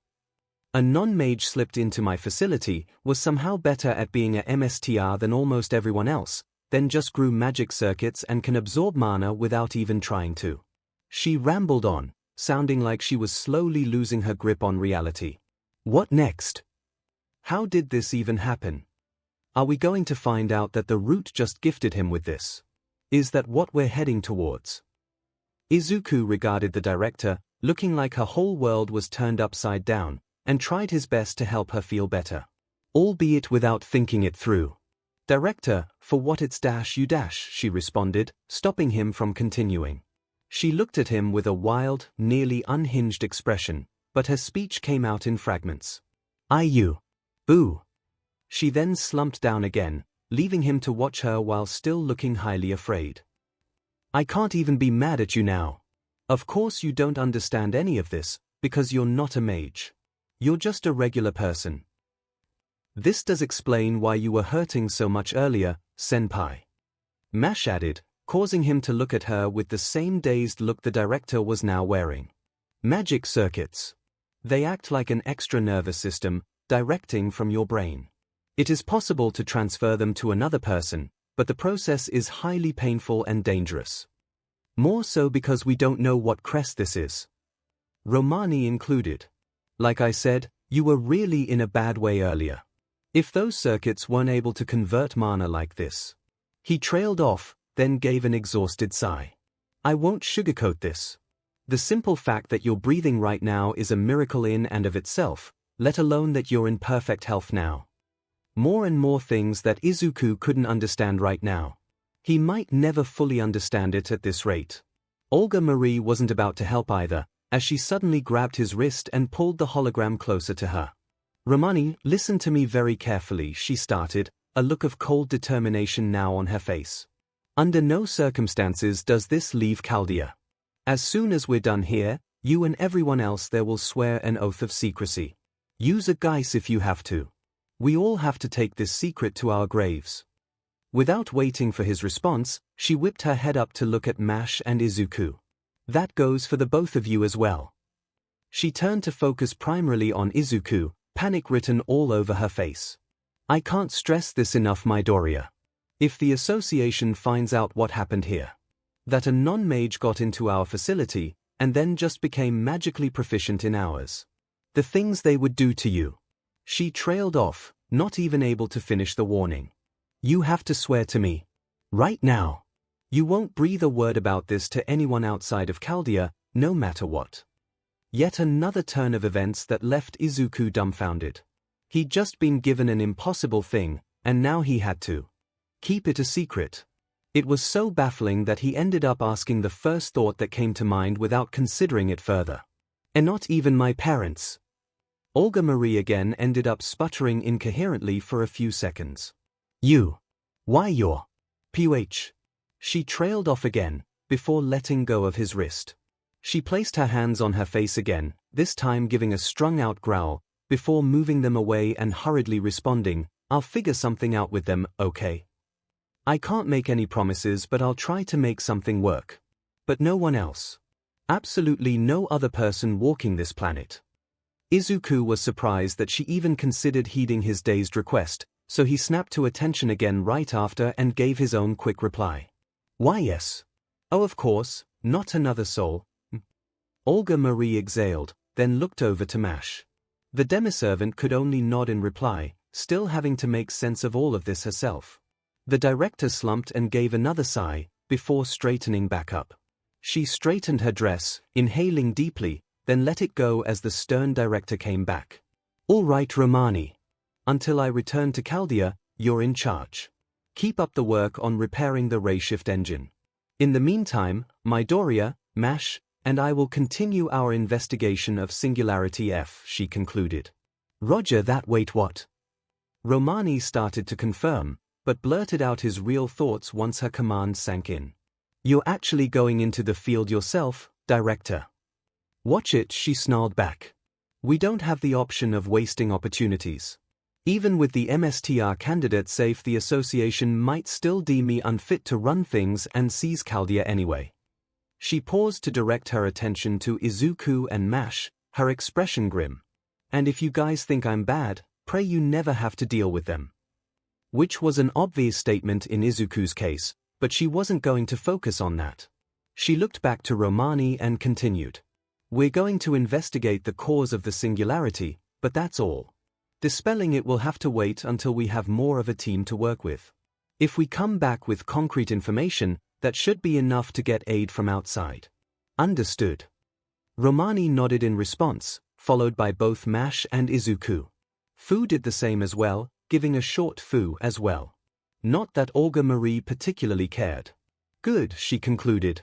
A non-mage slipped into my facility, was somehow better at being a MSTR than almost everyone else, then just grew magic circuits and can absorb mana without even trying to. She rambled on, sounding like she was slowly losing her grip on reality. What next? How did this even happen? Are we going to find out that the root just gifted him with this? Is that what we're heading towards? Izuku regarded the director, looking like her whole world was turned upside down, and tried his best to help her feel better. Albeit without thinking it through. Director, for what it's you she responded, stopping him from continuing. She looked at him with a wild, nearly unhinged expression, but her speech came out in fragments. You. Boo. She then slumped down again, leaving him to watch her while still looking highly afraid. I can't even be mad at you now. Of course you don't understand any of this, because you're not a mage. You're just a regular person. This does explain why you were hurting so much earlier, senpai. Mash added, causing him to look at her with the same dazed look the director was now wearing. Magic circuits. They act like an extra nervous system, directing from your brain. It is possible to transfer them to another person, but the process is highly painful and dangerous. More so because we don't know what crest this is. Romani included. Like I said, you were really in a bad way earlier. If those circuits weren't able to convert mana like this. He trailed off, then gave an exhausted sigh. I won't sugarcoat this. The simple fact that you're breathing right now is a miracle in and of itself, let alone that you're in perfect health now. More and more things that Izuku couldn't understand right now. He might never fully understand it at this rate. Olga Marie wasn't about to help either, as she suddenly grabbed his wrist and pulled the hologram closer to her. Romani, listen to me very carefully, she started, a look of cold determination now on her face. Under no circumstances does this leave Chaldea. As soon as we're done here, you and everyone else there will swear an oath of secrecy. Use a guise if you have to. We all have to take this secret to our graves. Without waiting for his response, she whipped her head up to look at Mash and Izuku. That goes for the both of you as well. She turned to focus primarily on Izuku, panic written all over her face. I can't stress this enough, Midoriya. If the association finds out what happened here, that a non-mage got into our facility, and then just became magically proficient in ours, the things they would do to you. She trailed off, not even able to finish the warning. You have to swear to me. Right now. You won't breathe a word about this to anyone outside of Chaldea, no matter what. Yet another turn of events that left Izuku dumbfounded. He'd just been given an impossible thing, and now he had to keep it a secret. It was so baffling that he ended up asking the first thought that came to mind without considering it further. And not even my parents. Olga Marie again ended up sputtering incoherently for a few seconds. You. Why you're. Puh. She trailed off again, before letting go of his wrist. She placed her hands on her face again, this time giving a strung-out growl, before moving them away and hurriedly responding, I'll figure something out with them, okay? I can't make any promises, but I'll try to make something work. But no one else. Absolutely no other person walking this planet. Izuku was surprised that she even considered heeding his dazed request, so he snapped to attention again right after and gave his own quick reply. Why yes. Oh of course, not another soul. Olga Marie exhaled, then looked over to Mash. The demiservant could only nod in reply, still having to make sense of all of this herself. The director slumped and gave another sigh, before straightening back up. She straightened her dress, inhaling deeply, then let it go as the stern director came back. All right Romani. Until I return to Chaldea, you're in charge. Keep up the work on repairing the ray shift engine. In the meantime, Midoriya, Mash, and I will continue our investigation of Singularity F, she concluded. Roger that. Wait, what? Romani started to confirm, but blurted out his real thoughts once her command sank in. You're actually going into the field yourself, Director. Watch it, she snarled back. We don't have the option of wasting opportunities. Even with the MSTR candidate safe, the association might still deem me unfit to run things and seize Chaldea anyway. She paused to direct her attention to Izuku and Mash, her expression grim. And if you guys think I'm bad, pray you never have to deal with them. Which was an obvious statement in Izuku's case, but she wasn't going to focus on that. She looked back to Romani and continued. We're going to investigate the cause of the singularity, but that's all. Dispelling it will have to wait until we have more of a team to work with. If we come back with concrete information, that should be enough to get aid from outside. Understood. Romani nodded in response, followed by both Mash and Izuku. Fu did the same as well, giving a short fu as well. Not that Olga Marie particularly cared. Good, she concluded.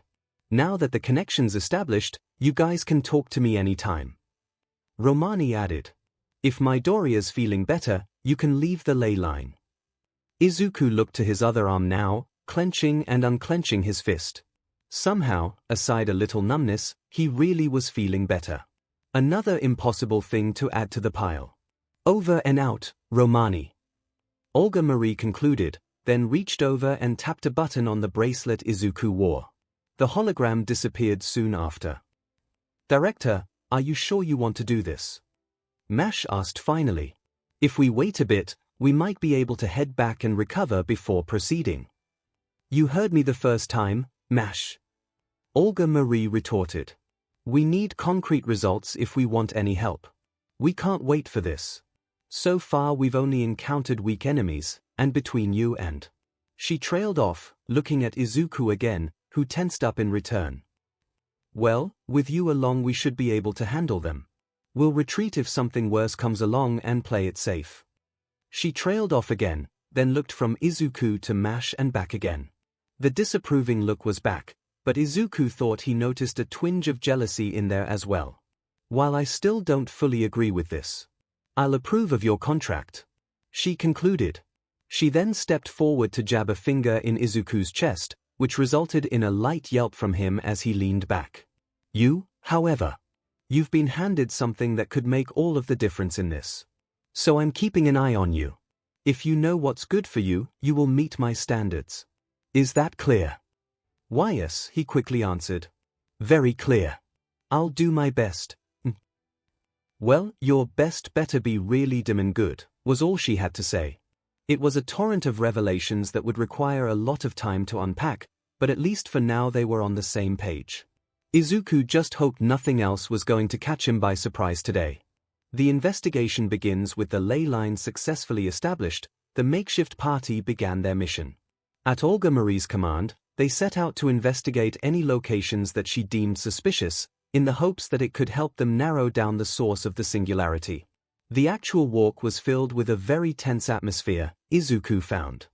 Now that the connection's established, you guys can talk to me anytime. Romani added. If Midoriya's feeling better, you can leave the ley line. Izuku looked to his other arm now, clenching and unclenching his fist. Somehow, aside a little numbness, he really was feeling better. Another impossible thing to add to the pile. Over and out, Romani. Olga Marie concluded, then reached over and tapped a button on the bracelet Izuku wore. The hologram disappeared soon after. Director, are you sure you want to do this? Mash asked finally. If we wait a bit, we might be able to head back and recover before proceeding. You heard me the first time, Mash. Olga Marie retorted. We need concrete results if we want any help. We can't wait for this. So far we've only encountered weak enemies, and between you and... She trailed off, looking at Izuku again, who tensed up in return. Well, with you along we should be able to handle them. We'll retreat if something worse comes along and play it safe. She trailed off again, then looked from Izuku to Mash and back again. The disapproving look was back, but Izuku thought he noticed a twinge of jealousy in there as well. While I still don't fully agree with this, I'll approve of your contract, she concluded. She then stepped forward to jab a finger in Izuku's chest, which resulted in a light yelp from him as he leaned back. You, however, you've been handed something that could make all of the difference in this. So I'm keeping an eye on you. If you know what's good for you, you will meet my standards. Is that clear? Why yes, he quickly answered. Very clear. I'll do my best. Well, your best better be really dim and good, was all she had to say. It was a torrent of revelations that would require a lot of time to unpack, but at least for now they were on the same page. Izuku just hoped nothing else was going to catch him by surprise today. The investigation begins with the ley line successfully established. The makeshift party began their mission. At Olga Marie's command, they set out to investigate any locations that she deemed suspicious, in the hopes that it could help them narrow down the source of the singularity. The actual walk was filled with a very tense atmosphere, Izuku found.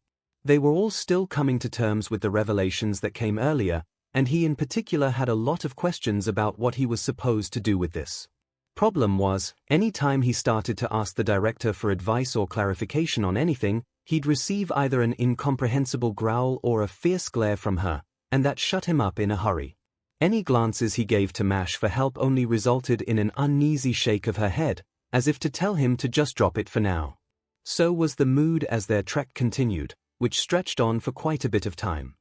They were all still coming to terms with the revelations that came earlier, and he in particular had a lot of questions about what he was supposed to do with this. Problem was, any time he started to ask the director for advice or clarification on anything, he'd receive either an incomprehensible growl or a fierce glare from her, and that shut him up in a hurry. Any glances he gave to Mash for help only resulted in an uneasy shake of her head, as if to tell him to just drop it for now. So was the mood as their trek continued, which stretched on for quite a bit of time.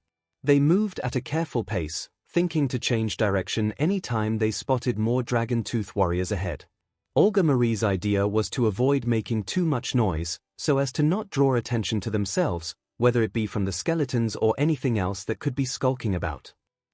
They moved at a careful pace, thinking to change direction any time they spotted more Dragon Tooth warriors ahead. Olga Marie's idea was to avoid making too much noise, so as to not draw attention to themselves, whether it be from the skeletons or anything else that could be skulking about.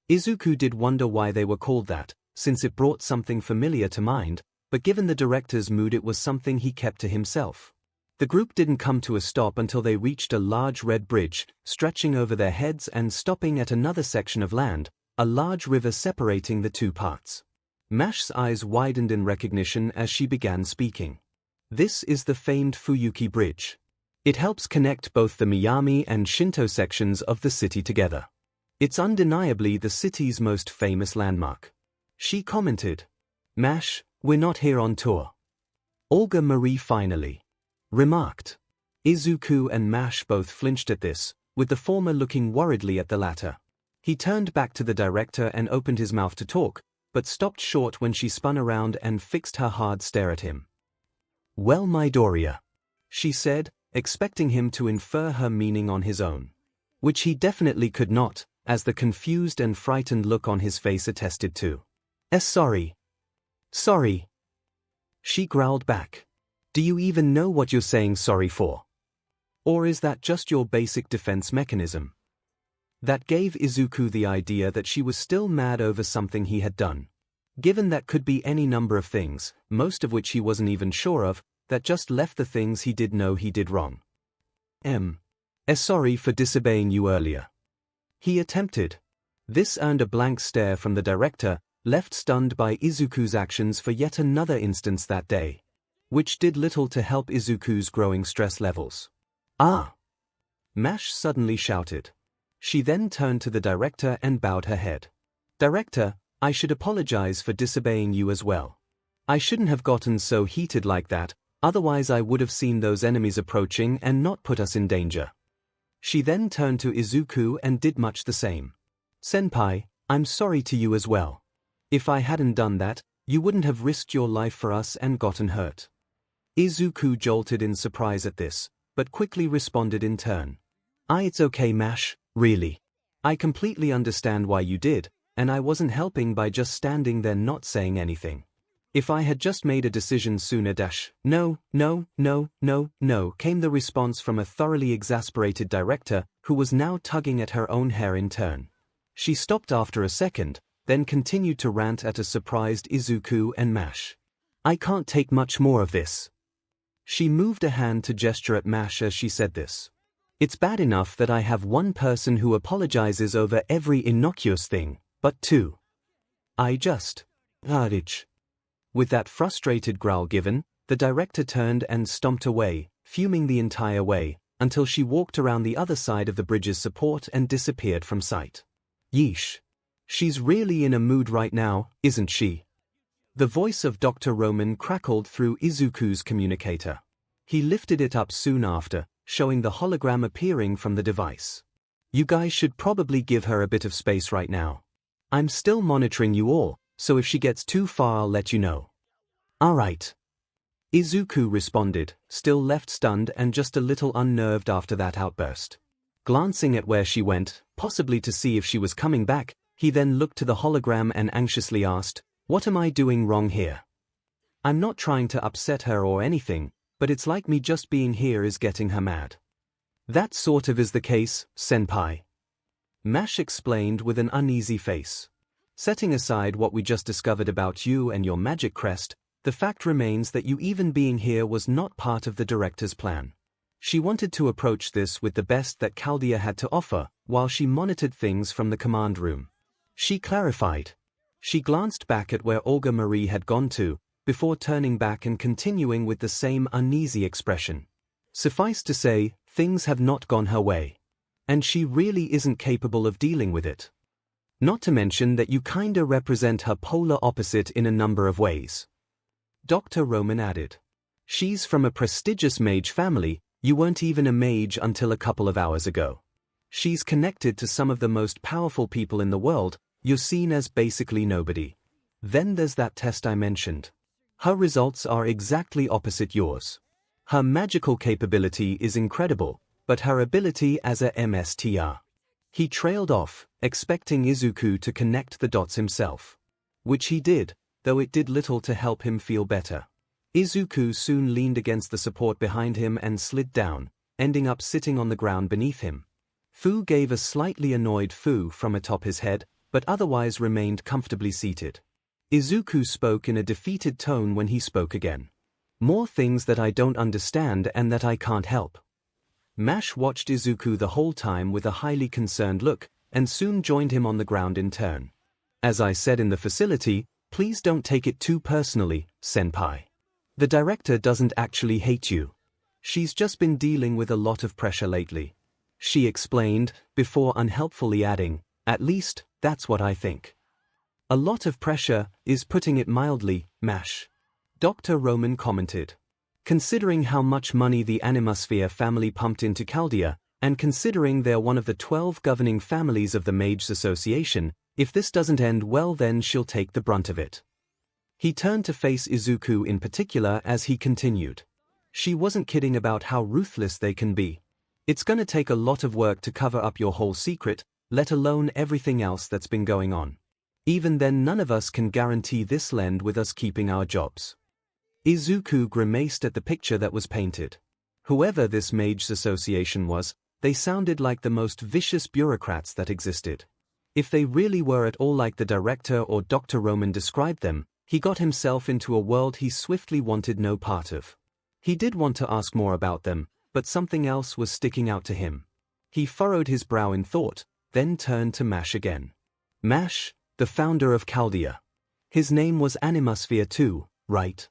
Izuku did wonder why they were called that, since it brought something familiar to mind, but given the director's mood it was something he kept to himself. The group didn't come to a stop until they reached a large red bridge, stretching over their heads and stopping at another section of land, a large river separating the two parts. Mash's eyes widened in recognition as she began speaking. This is the famed Fuyuki Bridge. It helps connect both the Miami and Shinto sections of the city together. It's undeniably the city's most famous landmark. She commented. Mash, we're not here on tour. Olga Marie finally remarked. Izuku and Mash both flinched at this, with the former looking worriedly at the latter. He turned back to the director and opened his mouth to talk, but stopped short when she spun around and fixed her hard stare at him. Well, Midoriya, she said, expecting him to infer her meaning on his own. Which he definitely could not, as the confused and frightened look on his face attested to. Sorry. Sorry. She growled back. Do you even know what you're saying sorry for? Or is that just your basic defense mechanism? That gave Izuku the idea that she was still mad over something he had done. Given that could be any number of things, most of which he wasn't even sure of, that just left the things he did know he did wrong. Sorry for disobeying you earlier. He attempted. This earned a blank stare from the director, left stunned by Izuku's actions for yet another instance that day. Which did little to help Izuku's growing stress levels. Ah! Mash suddenly shouted. She then turned to the director and bowed her head. Director, I should apologize for disobeying you as well. I shouldn't have gotten so heated like that, otherwise I would have seen those enemies approaching and not put us in danger. She then turned to Izuku and did much the same. Senpai, I'm sorry to you as well. If I hadn't done that, you wouldn't have risked your life for us and gotten hurt. Izuku jolted in surprise at this, but quickly responded in turn. It's okay, Mash, really. I completely understand why you did, and I wasn't helping by just standing there not saying anything. If I had just made a decision sooner No, came the response from a thoroughly exasperated director who was now tugging at her own hair in turn. She stopped after a second, then continued to rant at a surprised Izuku and Mash. I can't take much more of this. She moved a hand to gesture at Mash as she said this. It's bad enough that I have one person who apologizes over every innocuous thing, but two. I just. ℓ. With that frustrated growl given, the director turned and stomped away, fuming the entire way, until she walked around the other side of the bridge's support and disappeared from sight. Yeesh. She's really in a mood right now, isn't she? The voice of Dr. Roman crackled through Izuku's communicator. He lifted it up soon after, showing the hologram appearing from the device. You guys should probably give her a bit of space right now. I'm still monitoring you all, so if she gets too far I'll let you know. Alright. Izuku responded, still left stunned and just a little unnerved after that outburst. Glancing at where she went, possibly to see if she was coming back, he then looked to the hologram and anxiously asked, What am I doing wrong here? I'm not trying to upset her or anything, but it's like me just being here is getting her mad. That sort of is the case, senpai. Mash explained with an uneasy face. Setting aside what we just discovered about you and your magic crest, the fact remains that you even being here was not part of the director's plan. She wanted to approach this with the best that Chaldea had to offer, while she monitored things from the command room. She clarified. She glanced back at where 𝐒𝐭𝐴 had gone to, before turning back and continuing with the same uneasy expression. Suffice to say, things have not gone her way. And she really isn't capable of dealing with it. Not to mention that you kinda represent her polar opposite in a number of ways. Dr. Roman added. She's from a prestigious mage family, you weren't even a mage until a couple of hours ago. She's connected to some of the most powerful people in the world, you're seen as basically nobody. Then there's that test I mentioned. Her results are exactly opposite yours. Her magical capability is incredible, but her ability as a MSTR. He trailed off, expecting Izuku to connect the dots himself. Which he did, though it did little to help him feel better. Izuku soon leaned against the support behind him and slid down, ending up sitting on the ground beneath him. Fu gave a slightly annoyed "fu" from atop his head, but otherwise remained comfortably seated. Izuku spoke in a defeated tone when he spoke again. More things that I don't understand and that I can't help. Mash watched Izuku the whole time with a highly concerned look, and soon joined him on the ground in turn. As I said in the facility, please don't take it too personally, senpai. The director doesn't actually hate you. She's just been dealing with a lot of pressure lately. She explained, before unhelpfully adding, at least, that's what I think. A lot of pressure is putting it mildly, Mash. Dr. Roman commented. Considering how much money the Animusphere family pumped into Chaldea, and considering they're one of the 12 governing families of the Mages Association, if this doesn't end well then she'll take the brunt of it. He turned to face Izuku in particular as he continued. She wasn't kidding about how ruthless they can be. It's gonna take a lot of work to cover up your whole secret, let alone everything else that's been going on. Even then none of us can guarantee this'll end with us keeping our jobs. Izuku grimaced at the picture that was painted. Whoever this Mages Association was, they sounded like the most vicious bureaucrats that existed. If they really were at all like the director or Dr. Roman described them, he got himself into a world he swiftly wanted no part of. He did want to ask more about them, but something else was sticking out to him. He furrowed his brow in thought, then turned to Mash again. Mash, the founder of Chaldea. His name was Animusphere too, right?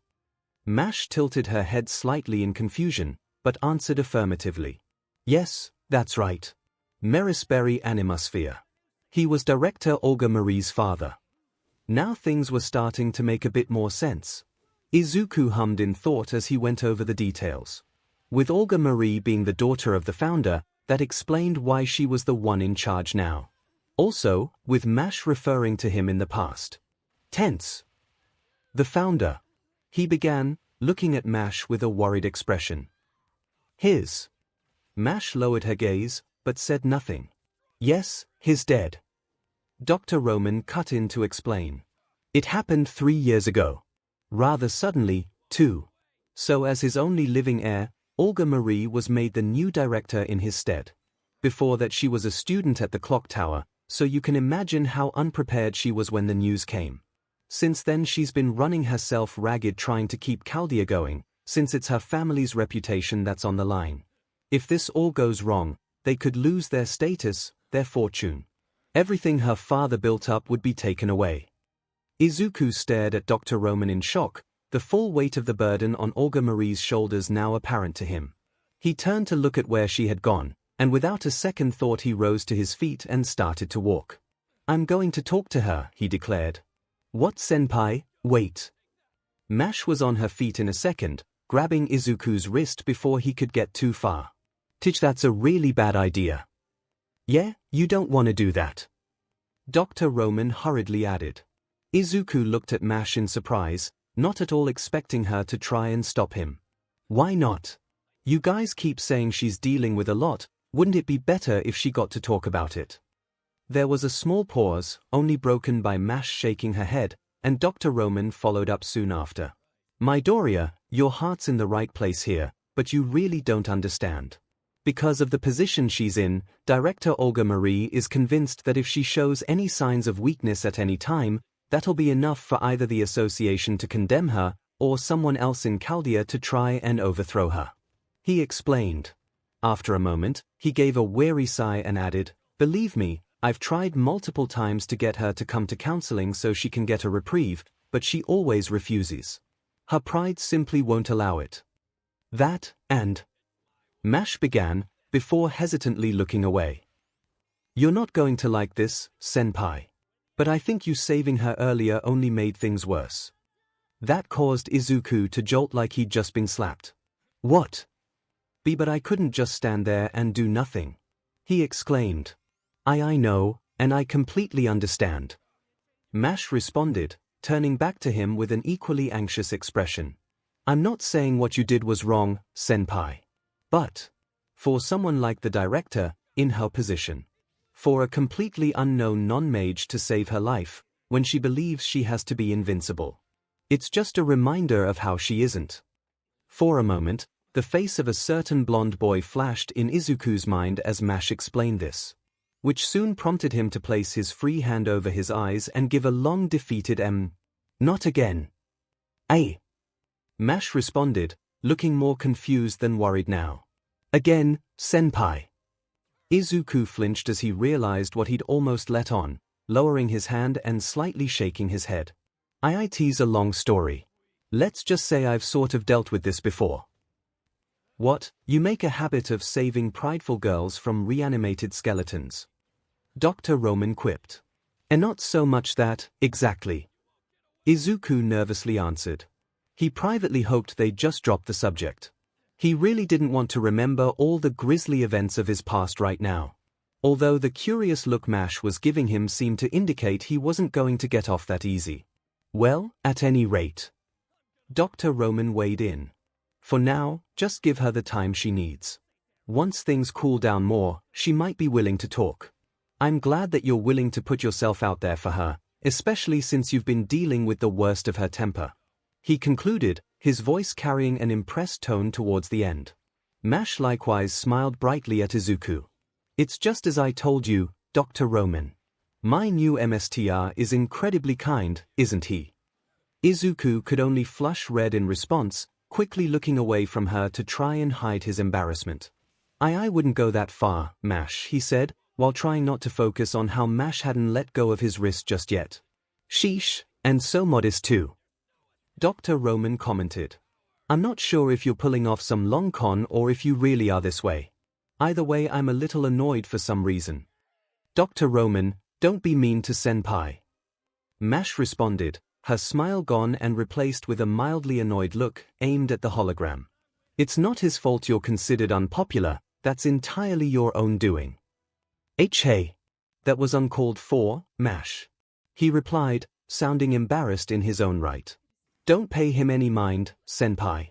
Mash tilted her head slightly in confusion, but answered affirmatively. Yes, that's right. Merisberry Animusphere. He was Director 𝐒𝐿𝐴's father. Now things were starting to make a bit more sense. Izuku hummed in thought as he went over the details. With 𝐒𝐿𝐴 being the daughter of the founder, that explained why she was the one in charge now. Also, with Mash referring to him in the past tense. The founder. He began, looking at Mash with a worried expression. His. Mash lowered her gaze, but said nothing. Yes, he's dead. Dr. Roman cut in to explain. It happened 3 years ago. Rather suddenly, too. So as his only living heir, 𝐒𝐿𝐴 was made the new director in his stead. Before that she was a student at the clock tower, so you can imagine how unprepared she was when the news came. Since then she's been running herself ragged trying to keep Chaldea going, since it's her family's reputation that's on the line. If this all goes wrong, they could lose their status, their fortune. Everything her father built up would be taken away. Izuku stared at Dr. Roman in shock, the full weight of the burden on 𝐒𝐿𝐴's shoulders now apparent to him. He turned to look at where she had gone, and without a second thought he rose to his feet and started to walk. I'm going to talk to her, he declared. What, senpai? Wait. Mash was on her feet in a second, grabbing Izuku's wrist before he could get too far. Teach, that's a really bad idea. Yeah, you don't want to do that. Dr. Roman hurriedly added. Izuku looked at Mash in surprise, not at all expecting her to try and stop him. Why not? You guys keep saying she's dealing with a lot, wouldn't it be better if she got to talk about it? There was a small pause, only broken by Mash shaking her head, and Dr. Roman followed up soon after. Midoriya, your heart's in the right place here, but you really don't understand. Because of the position she's in, Director 𝐒𝐿𝐴 is convinced that if she shows any signs of weakness at any time, that'll be enough for either the association to condemn her, or someone else in Chaldea to try and overthrow her. He explained. After a moment, he gave a weary sigh and added, Believe me, I've tried multiple times to get her to come to counseling so she can get a reprieve, but she always refuses. Her pride simply won't allow it. That, and Mash began, before hesitantly looking away. You're not going to like this, senpai. But I think you saving her earlier only made things worse. That caused Izuku to jolt like he'd just been slapped. What? But I couldn't just stand there and do nothing. He exclaimed. I know, and I completely understand. Mash responded, turning back to him with an equally anxious expression. I'm not saying what you did was wrong, senpai. But for someone like the director, in her position, for a completely unknown non-mage to save her life, when she believes she has to be invincible, it's just a reminder of how she isn't. For a moment, the face of a certain blonde boy flashed in Izuku's mind as Mash explained this, which soon prompted him to place his free hand over his eyes and give a long defeated Not again. Aye. Mash responded, looking more confused than worried now. Again, senpai. Izuku flinched as he realized what he'd almost let on, lowering his hand and slightly shaking his head. It's a long story. Let's just say I've sort of dealt with this before. What, you make a habit of saving prideful girls from reanimated skeletons? Dr. Roman quipped. And not so much that, exactly. Izuku nervously answered. He privately hoped they'd just drop the subject. He really didn't want to remember all the grisly events of his past right now. Although the curious look Mash was giving him seemed to indicate he wasn't going to get off that easy. Well, at any rate. Dr. Roman weighed in. For now, just give her the time she needs. Once things cool down more, she might be willing to talk. I'm glad that you're willing to put yourself out there for her, especially since you've been dealing with the worst of her temper. He concluded, his voice carrying an impressed tone towards the end. Mash likewise smiled brightly at Izuku. It's just as I told you, Dr. Roman. My new MSTR is incredibly kind, isn't he? Izuku could only flush red in response, quickly looking away from her to try and hide his embarrassment. I wouldn't go that far, Mash, he said, while trying not to focus on how Mash hadn't let go of his wrist just yet. Sheesh, and so modest too. Dr. Roman commented. I'm not sure if you're pulling off some long con or if you really are this way. Either way, I'm a little annoyed for some reason. Dr. Roman, don't be mean to senpai. Mash responded, her smile gone and replaced with a mildly annoyed look aimed at the hologram. It's not his fault you're considered unpopular, that's entirely your own doing. Hey. That was uncalled for, Mash. He replied, sounding embarrassed in his own right. Don't pay him any mind, senpai.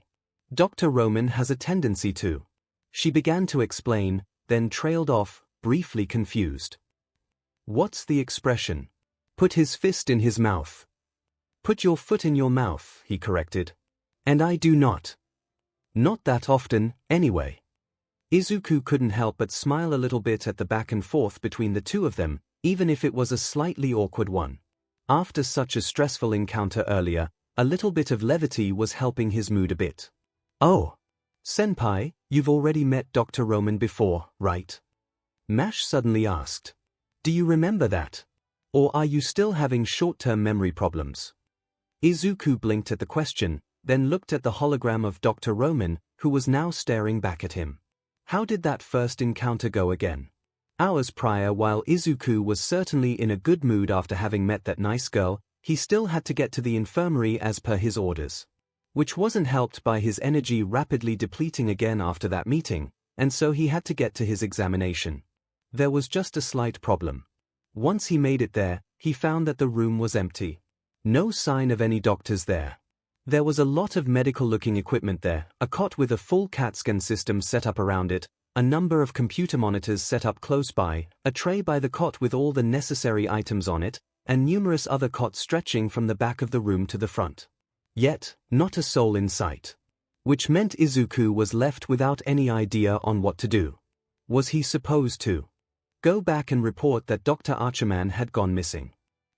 Dr. Roman has a tendency to. She began to explain, then trailed off, briefly confused. What's the expression? Put his fist in his mouth. Put your foot in your mouth, he corrected. And I do not. Not that often, anyway. Izuku couldn't help but smile a little bit at the back and forth between the two of them, even if it was a slightly awkward one. After such a stressful encounter earlier, a little bit of levity was helping his mood a bit. Oh. Senpai, you've already met Dr. Roman before, right? Mash suddenly asked. Do you remember that? Or are you still having short-term memory problems? Izuku blinked at the question, then looked at the hologram of Dr. Roman, who was now staring back at him. How did that first encounter go again? Hours prior, while Izuku was certainly in a good mood after having met that nice girl, he still had to get to the infirmary as per his orders. Which wasn't helped by his energy rapidly depleting again after that meeting, and so he had to get to his examination. There was just a slight problem. Once he made it there, he found that the room was empty. No sign of any doctors there. There was a lot of medical-looking equipment there, a cot with a full CAT scan system set up around it, a number of computer monitors set up close by, a tray by the cot with all the necessary items on it, and numerous other cots stretching from the back of the room to the front. Yet, not a soul in sight. Which meant Izuku was left without any idea on what to do. Was he supposed to go back and report that Dr. Archerman had gone missing?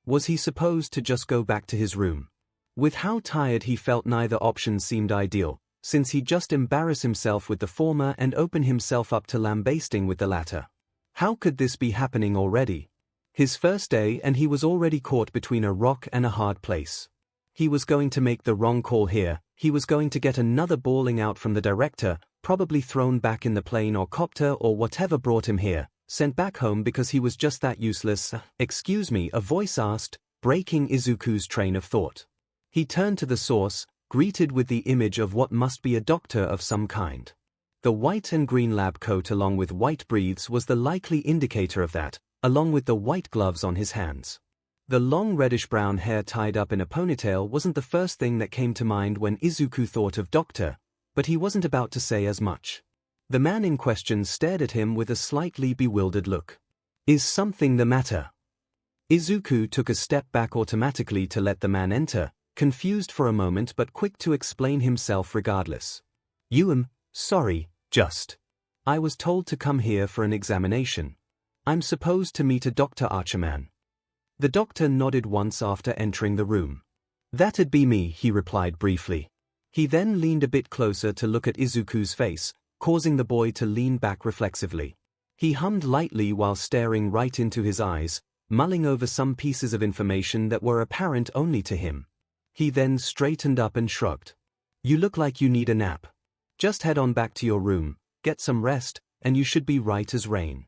Was he supposed to just go back to his room? With how tired he felt, neither option seemed ideal, since he'd just embarrass himself with the former and open himself up to lambasting with the latter. How could this be happening already? His first day, and he was already caught between a rock and a hard place. He was going to make the wrong call here, he was going to get another bawling out from the director, probably thrown back in the plane or copter or whatever brought him here, sent back home because he was just that useless. Excuse me, a voice asked, breaking Izuku's train of thought. He turned to the source, greeted with the image of what must be a doctor of some kind. The white and green lab coat along with white breathes was the likely indicator of that, along with the white gloves on his hands. The long reddish-brown hair tied up in a ponytail wasn't the first thing that came to mind when Izuku thought of doctor, but he wasn't about to say as much. The man in question stared at him with a slightly bewildered look. Is something the matter? Izuku took a step back automatically to let the man enter, confused for a moment but quick to explain himself regardless. Sorry, I was told to come here for an examination. I'm supposed to meet a Dr. Archerman. The doctor nodded once after entering the room. That'd be me, he replied briefly. He then leaned a bit closer to look at Izuku's face, causing the boy to lean back reflexively. He hummed lightly while staring right into his eyes, mulling over some pieces of information that were apparent only to him. He then straightened up and shrugged. You look like you need a nap. Just head on back to your room, get some rest, and you should be right as rain.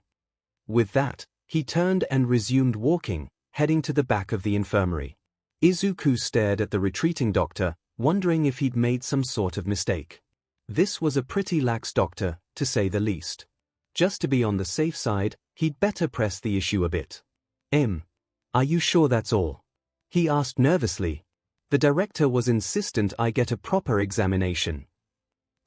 With that, he turned and resumed walking, heading to the back of the infirmary. Izuku stared at the retreating doctor, wondering if he'd made some sort of mistake. This was a pretty lax doctor, to say the least. Just to be on the safe side, he'd better press the issue a bit. Are you sure that's all? He asked nervously. The director was insistent I get a proper examination.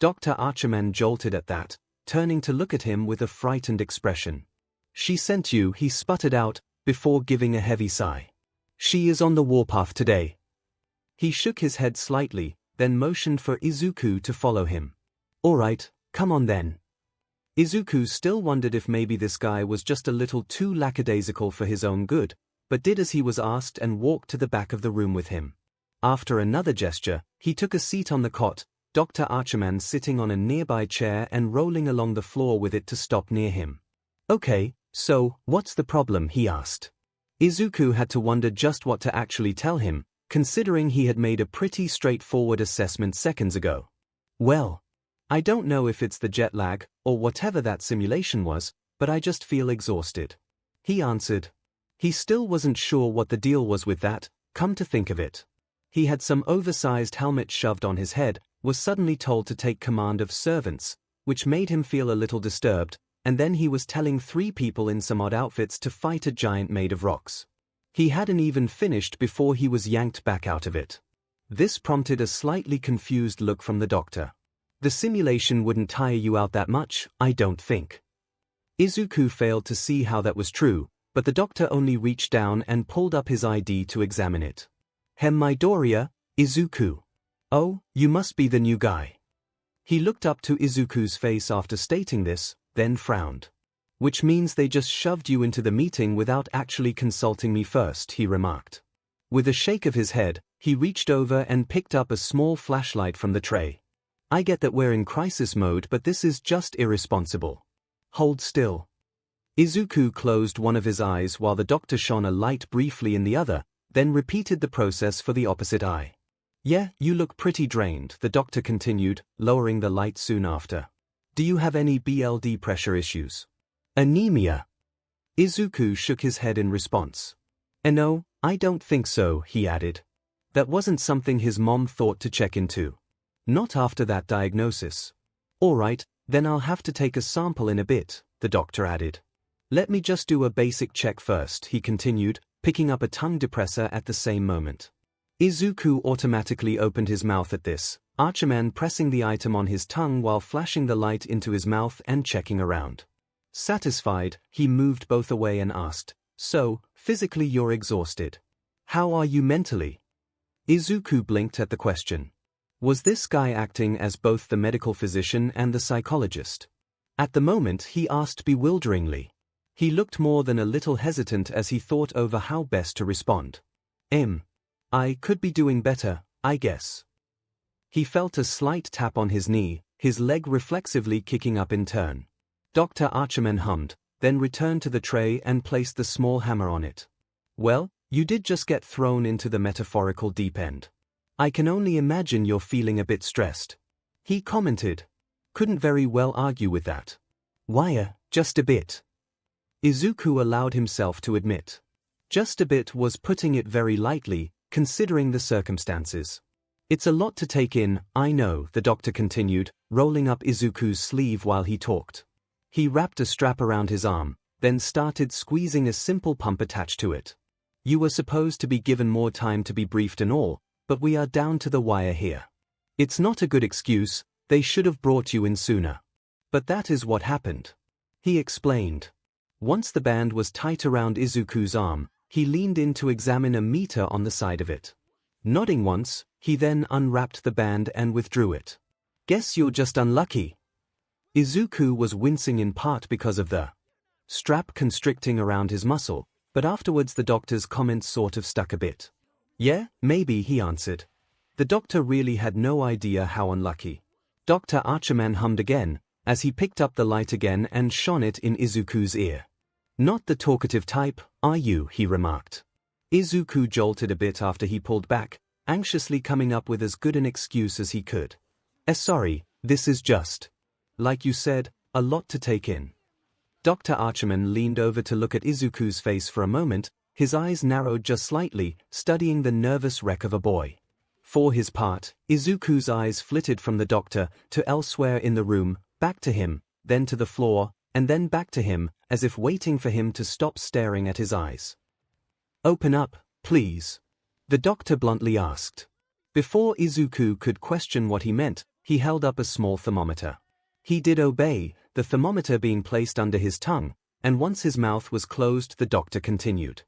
Dr. Archerman jolted at that, turning to look at him with a frightened expression. She sent you, he sputtered out, before giving a heavy sigh. She is on the warpath today. He shook his head slightly, then motioned for Izuku to follow him. All right, come on then. Izuku still wondered if maybe this guy was just a little too lackadaisical for his own good, but did as he was asked and walked to the back of the room with him. After another gesture, he took a seat on the cot, Dr. Archerman sitting on a nearby chair and rolling along the floor with it to stop near him. Okay, so, what's the problem, he asked. Izuku had to wonder just what to actually tell him, considering he had made a pretty straightforward assessment seconds ago. Well, I don't know if it's the jet lag, or whatever that simulation was, but I just feel exhausted. He answered. He still wasn't sure what the deal was with that, come to think of it. He had some oversized helmet shoved on his head, was suddenly told to take command of servants, which made him feel a little disturbed, and then he was telling 3 people in some odd outfits to fight a giant made of rocks. He hadn't even finished before he was yanked back out of it. This prompted a slightly confused look from the doctor. The simulation wouldn't tire you out that much, I don't think. Izuku failed to see how that was true, but the doctor only reached down and pulled up his ID to examine it. Midoriya, Izuku. Oh, you must be the new guy. He looked up to Izuku's face after stating this, then frowned. Which means they just shoved you into the meeting without actually consulting me first, he remarked. With a shake of his head, he reached over and picked up a small flashlight from the tray. I get that we're in crisis mode, but this is just irresponsible. Hold still. Izuku closed one of his eyes while the doctor shone a light briefly in the other, then repeated the process for the opposite eye. Yeah, you look pretty drained, the doctor continued, lowering the light soon after. Do you have any BLD pressure issues? Anemia? Izuku shook his head in response. No, I don't think so, he added. That wasn't something his mom thought to check into. Not after that diagnosis. All right, then I'll have to take a sample in a bit, the doctor added. Let me just do a basic check first, he continued, picking up a tongue depressor at the same moment. Izuku automatically opened his mouth at this, Archerman pressing the item on his tongue while flashing the light into his mouth and checking around. Satisfied, he moved both away and asked, So, physically you're exhausted. How are you mentally? Izuku blinked at the question. Was this guy acting as both the medical physician and the psychologist? At the moment he asked bewilderingly. He looked more than a little hesitant as he thought over how best to respond. I could be doing better, I guess. He felt a slight tap on his knee, his leg reflexively kicking up in turn. Dr. Archerman hummed, then returned to the tray and placed the small hammer on it. Well, you did just get thrown into the metaphorical deep end. I can only imagine you're feeling a bit stressed. He commented. Couldn't very well argue with that. Why, just a bit. Izuku allowed himself to admit. Just a bit was putting it very lightly, considering the circumstances. It's a lot to take in, I know, the doctor continued, rolling up Izuku's sleeve while he talked. He wrapped a strap around his arm, then started squeezing a simple pump attached to it. You were supposed to be given more time to be briefed and all, but we are down to the wire here. It's not a good excuse, they should have brought you in sooner. But that is what happened. He explained. Once the band was tight around Izuku's arm, he leaned in to examine a meter on the side of it. Nodding once, he then unwrapped the band and withdrew it. Guess you're just unlucky. Izuku was wincing in part because of the strap constricting around his muscle, but afterwards the doctor's comments sort of stuck a bit. Yeah, maybe, he answered. The doctor really had no idea how unlucky. Dr. Archerman hummed again, as he picked up the light again and shone it in Izuku's ear. Not the talkative type, are you? He remarked. Izuku jolted a bit after he pulled back, anxiously coming up with as good an excuse as he could. Sorry, this is just, like you said, a lot to take in. Dr. Archerman leaned over to look at Izuku's face for a moment, his eyes narrowed just slightly, studying the nervous wreck of a boy. For his part, Izuku's eyes flitted from the doctor to elsewhere in the room, back to him, then to the floor, and then back to him, as if waiting for him to stop staring at his eyes. Open up, please. The doctor bluntly asked. Before Izuku could question what he meant, he held up a small thermometer. He did obey, the thermometer being placed under his tongue, and once his mouth was closed the doctor continued.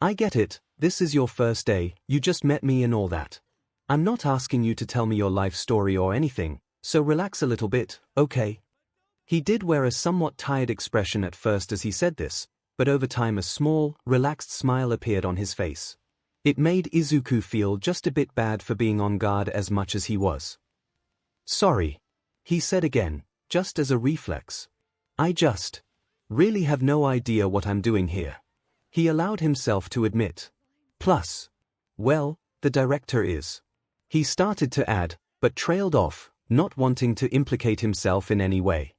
I get it, this is your first day, you just met me and all that. I'm not asking you to tell me your life story or anything, so relax a little bit, okay? He did wear a somewhat tired expression at first as he said this, but over time a small, relaxed smile appeared on his face. It made Izuku feel just a bit bad for being on guard as much as he was. Sorry, he said again, just as a reflex. I just really have no idea what I'm doing here. He allowed himself to admit. Plus, well, the director is. He started to add, but trailed off, not wanting to implicate himself in any way.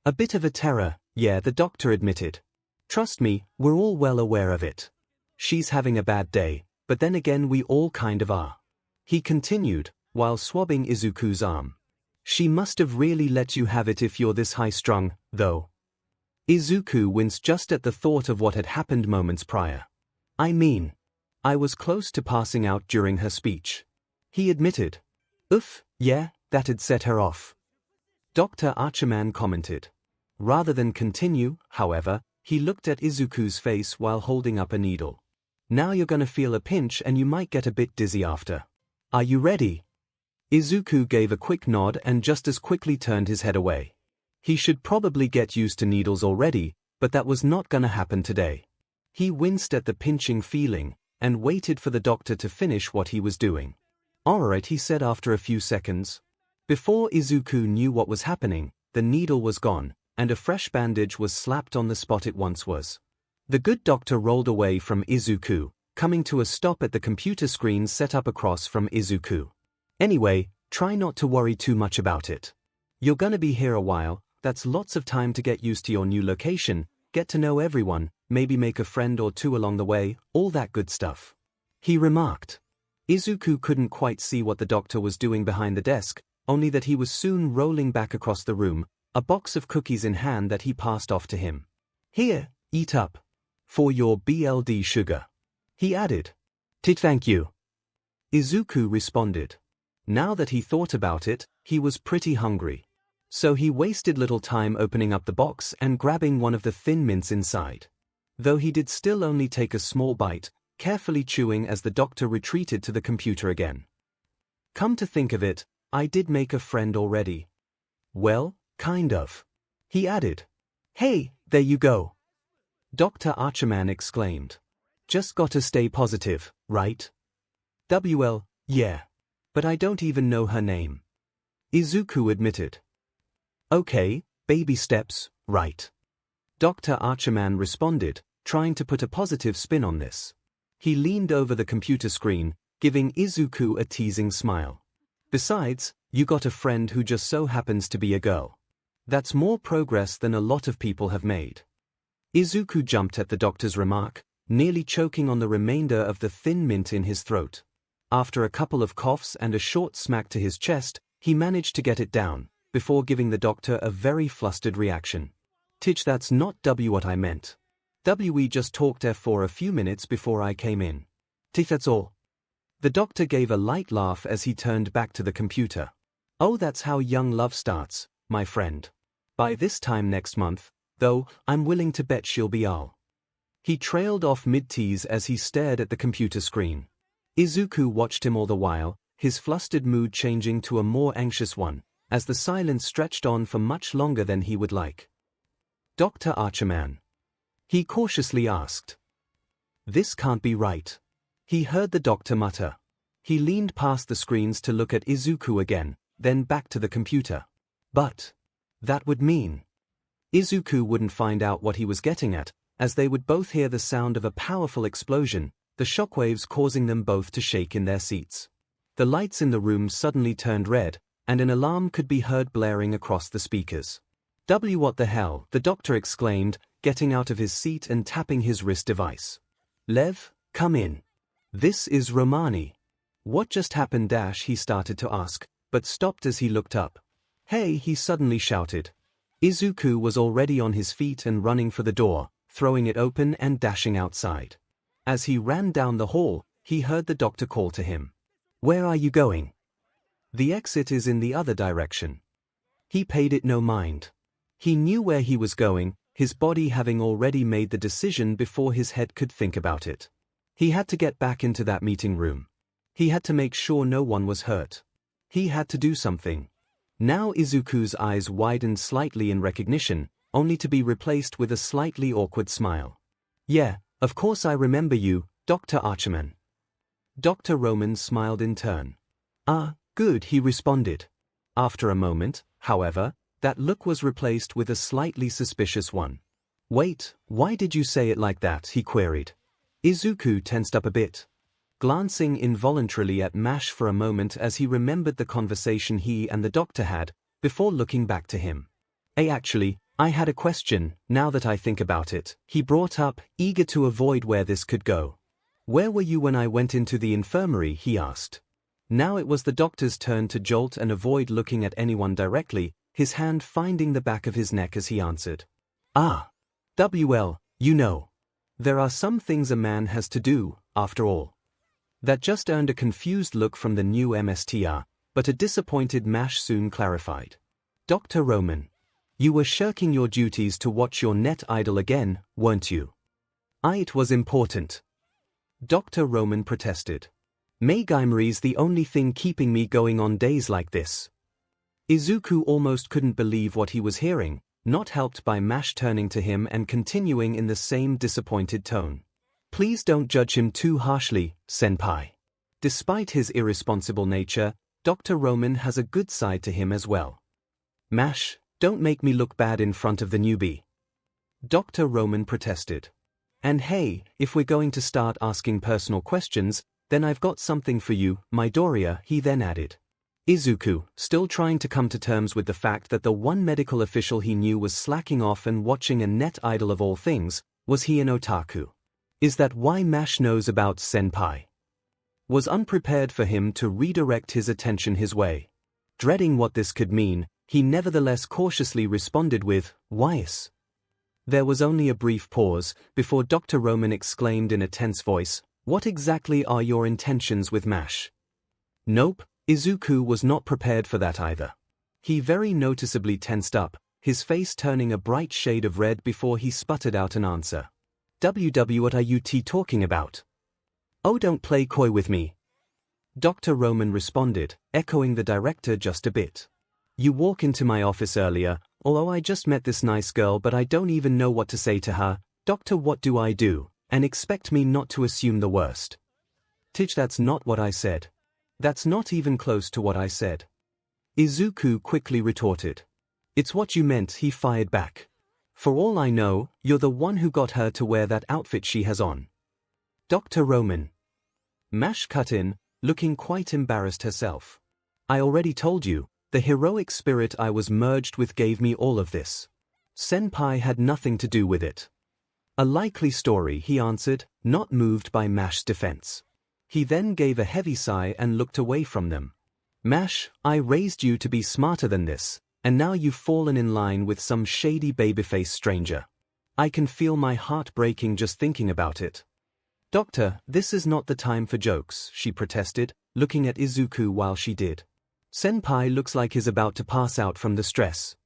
A bit of a terror, yeah, the doctor admitted. Trust me, we're all well aware of it. She's having a bad day, but then again we all kind of are. He continued, while swabbing Izuku's arm. She must have really let you have it if you're this high-strung, though. Izuku winced just at the thought of what had happened moments prior. I mean, I was close to passing out during her speech. He admitted. Oof, yeah, that had set her off. Dr. Archerman commented. Rather than continue, however, he looked at Izuku's face while holding up a needle. Now you're gonna feel a pinch and you might get a bit dizzy after. Are you ready? Izuku gave a quick nod and just as quickly turned his head away. He should probably get used to needles already, but that was not gonna happen today. He winced at the pinching feeling, and waited for the doctor to finish what he was doing. Alright, he said after a few seconds. Before Izuku knew what was happening, the needle was gone, and a fresh bandage was slapped on the spot it once was. The good doctor rolled away from Izuku, coming to a stop at the computer screen set up across from Izuku. Anyway, try not to worry too much about it. You're gonna be here a while, that's lots of time to get used to your new location, get to know everyone, maybe make a friend or two along the way, all that good stuff. He remarked. Izuku couldn't quite see what the doctor was doing behind the desk, only that he was soon rolling back across the room, a box of cookies in hand that he passed off to him. Here, eat up. For your BLD sugar. He added. Thank you. Izuku responded. Now that he thought about it, he was pretty hungry. So he wasted little time opening up the box and grabbing one of the thin mints inside. Though he did still only take a small bite, carefully chewing as the doctor retreated to the computer again. Come to think of it, I did make a friend already. Well, kind of. He added. Hey, there you go. Dr. Archerman exclaimed. Just gotta stay positive, right? WL, yeah. But I don't even know her name. Izuku admitted. Okay, baby steps, right. Dr. Archerman responded, trying to put a positive spin on this. He leaned over the computer screen, giving Izuku a teasing smile. Besides, you got a friend who just so happens to be a girl. That's more progress than a lot of people have made. Izuku jumped at the doctor's remark, nearly choking on the remainder of the thin mint in his throat. After a couple of coughs and a short smack to his chest, he managed to get it down, before giving the doctor a very flustered reaction. "Tich, that's not what I meant. We just talked for a few minutes before I came in. Tich, that's all." The doctor gave a light laugh as he turned back to the computer. "Oh, that's how young love starts, my friend. By this time next month, though, I'm willing to bet she'll be all." He trailed off mid-tease as he stared at the computer screen. Izuku watched him all the while, his flustered mood changing to a more anxious one, as the silence stretched on for much longer than he would like. "Dr. Archerman?" he cautiously asked. "This can't be right." He heard the doctor mutter. He leaned past the screens to look at Izuku again, then back to the computer. But that would mean Izuku wouldn't find out what he was getting at, as they would both hear the sound of a powerful explosion, the shockwaves causing them both to shake in their seats. The lights in the room suddenly turned red, and an alarm could be heard blaring across the speakers. What the hell?" the doctor exclaimed, getting out of his seat and tapping his wrist device. "Lev, come in. This is Romani." "What just happened?" he started to ask, but stopped as he looked up. "Hey!" he suddenly shouted. Izuku was already on his feet and running for the door, throwing it open and dashing outside. As he ran down the hall, he heard the doctor call to him. "Where are you going?" "The exit is in the other direction." He paid it no mind. He knew where he was going, his body having already made the decision before his head could think about it. He had to get back into that meeting room. He had to make sure no one was hurt. He had to do something. Now Izuku's eyes widened slightly in recognition, only to be replaced with a slightly awkward smile. "Yeah, of course I remember you, Dr. Archerman." Dr. Roman smiled in turn. "Ah, good," he responded. After a moment, however, that look was replaced with a slightly suspicious one. "Wait, why did you say it like that?" he queried. Izuku tensed up a bit, glancing involuntarily at Mash for a moment as he remembered the conversation he and the doctor had, before looking back to him. Actually, I had a question, now that I think about it," he brought up, eager to avoid where this could go. "Where were you when I went into the infirmary?" he asked. Now it was the doctor's turn to jolt and avoid looking at anyone directly, his hand finding the back of his neck as he answered. "Well, you know. There are some things a man has to do, after all." That just earned a confused look from the new MSTR, but a disappointed Mash soon clarified. "Dr. Roman, you were shirking your duties to watch your net idol again, weren't you?" It was important." Dr. Roman protested. "Mayheroacademia's the only thing keeping me going on days like this." Izuku almost couldn't believe what he was hearing, not helped by Mash turning to him and continuing in the same disappointed tone. "Please don't judge him too harshly, senpai. Despite his irresponsible nature, Dr. Roman has a good side to him as well. Mash, don't make me look bad in front of the newbie." Dr. Roman protested. "And hey, if we're going to start asking personal questions, then I've got something for you, Midoriya," he then added. Izuku, still trying to come to terms with the fact that the one medical official he knew was slacking off and watching a net idol of all things, was he an otaku? Is that why Mash knows about senpai? Was unprepared for him to redirect his attention his way. Dreading what this could mean, he nevertheless cautiously responded with, "Why's?" There was only a brief pause, before Dr. Roman exclaimed in a tense voice, "What exactly are your intentions with Mash?" Nope, Izuku was not prepared for that either. He very noticeably tensed up, his face turning a bright shade of red before he sputtered out an answer. What are you talking about?" "Oh, don't play coy with me," Dr. Roman responded, echoing the director just a bit. "You walk into my office earlier, although I just met this nice girl but I don't even know what to say to her. Doctor, what do I do, and expect me not to assume the worst?" "Tich, that's not what I said. That's not even close to what I said." Izuku quickly retorted. "It's what you meant," he fired back. For all I know, you're the one who got her to wear that outfit she has on. Dr. Roman. Mash cut in, looking quite embarrassed herself. I already told you, the heroic spirit I was merged with gave me all of this. Senpai had nothing to do with it. A likely story, he answered, not moved by Mash's defense. He then gave a heavy sigh and looked away from them. Mash, I raised you to be smarter than this, and now you've fallen in line with some shady babyface stranger. I can feel my heart breaking just thinking about it. Doctor, this is not the time for jokes, she protested, looking at Izuku while she did. Senpai looks like he's about to pass out from the stress.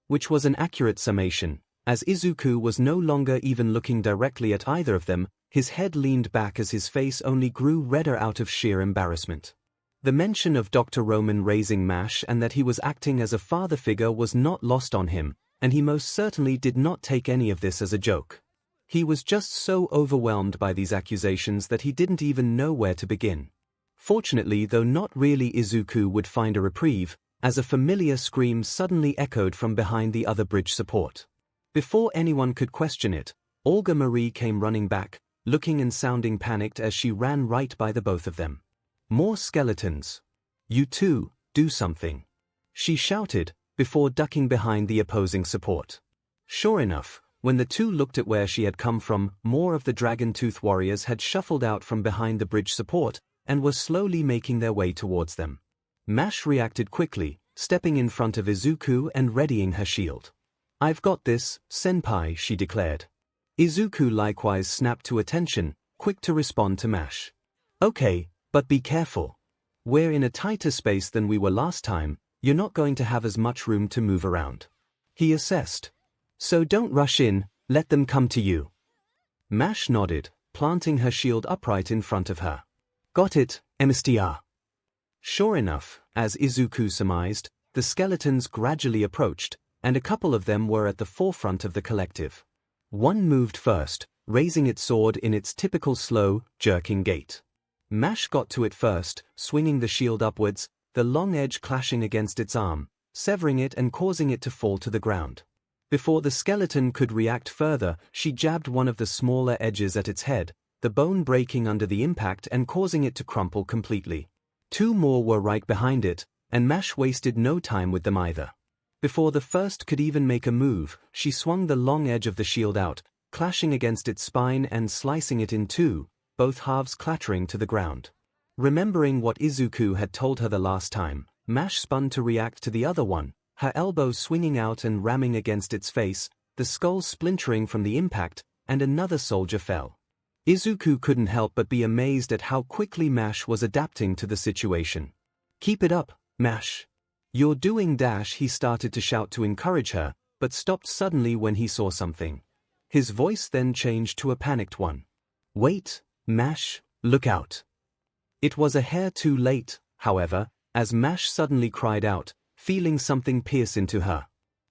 Which was an accurate summation, as Izuku was no longer even looking directly at either of them, his head leaned back as his face only grew redder out of sheer embarrassment. The mention of Dr. Roman raising Mash and that he was acting as a father figure was not lost on him, and he most certainly did not take any of this as a joke. He was just so overwhelmed by these accusations that he didn't even know where to begin. Fortunately, though not really, Izuku would find a reprieve, as a familiar scream suddenly echoed from behind the other bridge support. Before anyone could question it, Olga Marie came running back, looking and sounding panicked as she ran right by the both of them. More skeletons. You two, do something. She shouted, before ducking behind the opposing support. Sure enough, when the two looked at where she had come from, more of the Dragon Tooth warriors had shuffled out from behind the bridge support, and were slowly making their way towards them. Mash reacted quickly, stepping in front of Izuku and readying her shield. I've got this, senpai, she declared. Izuku likewise snapped to attention, quick to respond to Mash. Okay, but be careful. We're in a tighter space than we were last time, you're not going to have as much room to move around. He assessed. So don't rush in, let them come to you. Mash nodded, planting her shield upright in front of her. Got it, MSTR. Sure enough, as Izuku surmised, the skeletons gradually approached, and a couple of them were at the forefront of the collective. One moved first, raising its sword in its typical slow, jerking gait. Mash got to it first, swinging the shield upwards, the long edge clashing against its arm, severing it and causing it to fall to the ground. Before the skeleton could react further, she jabbed one of the smaller edges at its head, the bone breaking under the impact and causing it to crumple completely. Two more were right behind it, and Mash wasted no time with them either. Before the first could even make a move, she swung the long edge of the shield out, clashing against its spine and slicing it in two, both halves clattering to the ground. Remembering what Izuku had told her the last time, Mash spun to react to the other one, her elbow swinging out and ramming against its face, the skull splintering from the impact, and another soldier fell. Izuku couldn't help but be amazed at how quickly Mash was adapting to the situation. Keep it up, Mash. You're doing dash, he started to shout to encourage her, but stopped suddenly when he saw something. His voice then changed to a panicked one. Wait, Mash, look out. It was a hair too late, however, as Mash suddenly cried out, feeling something pierce into her.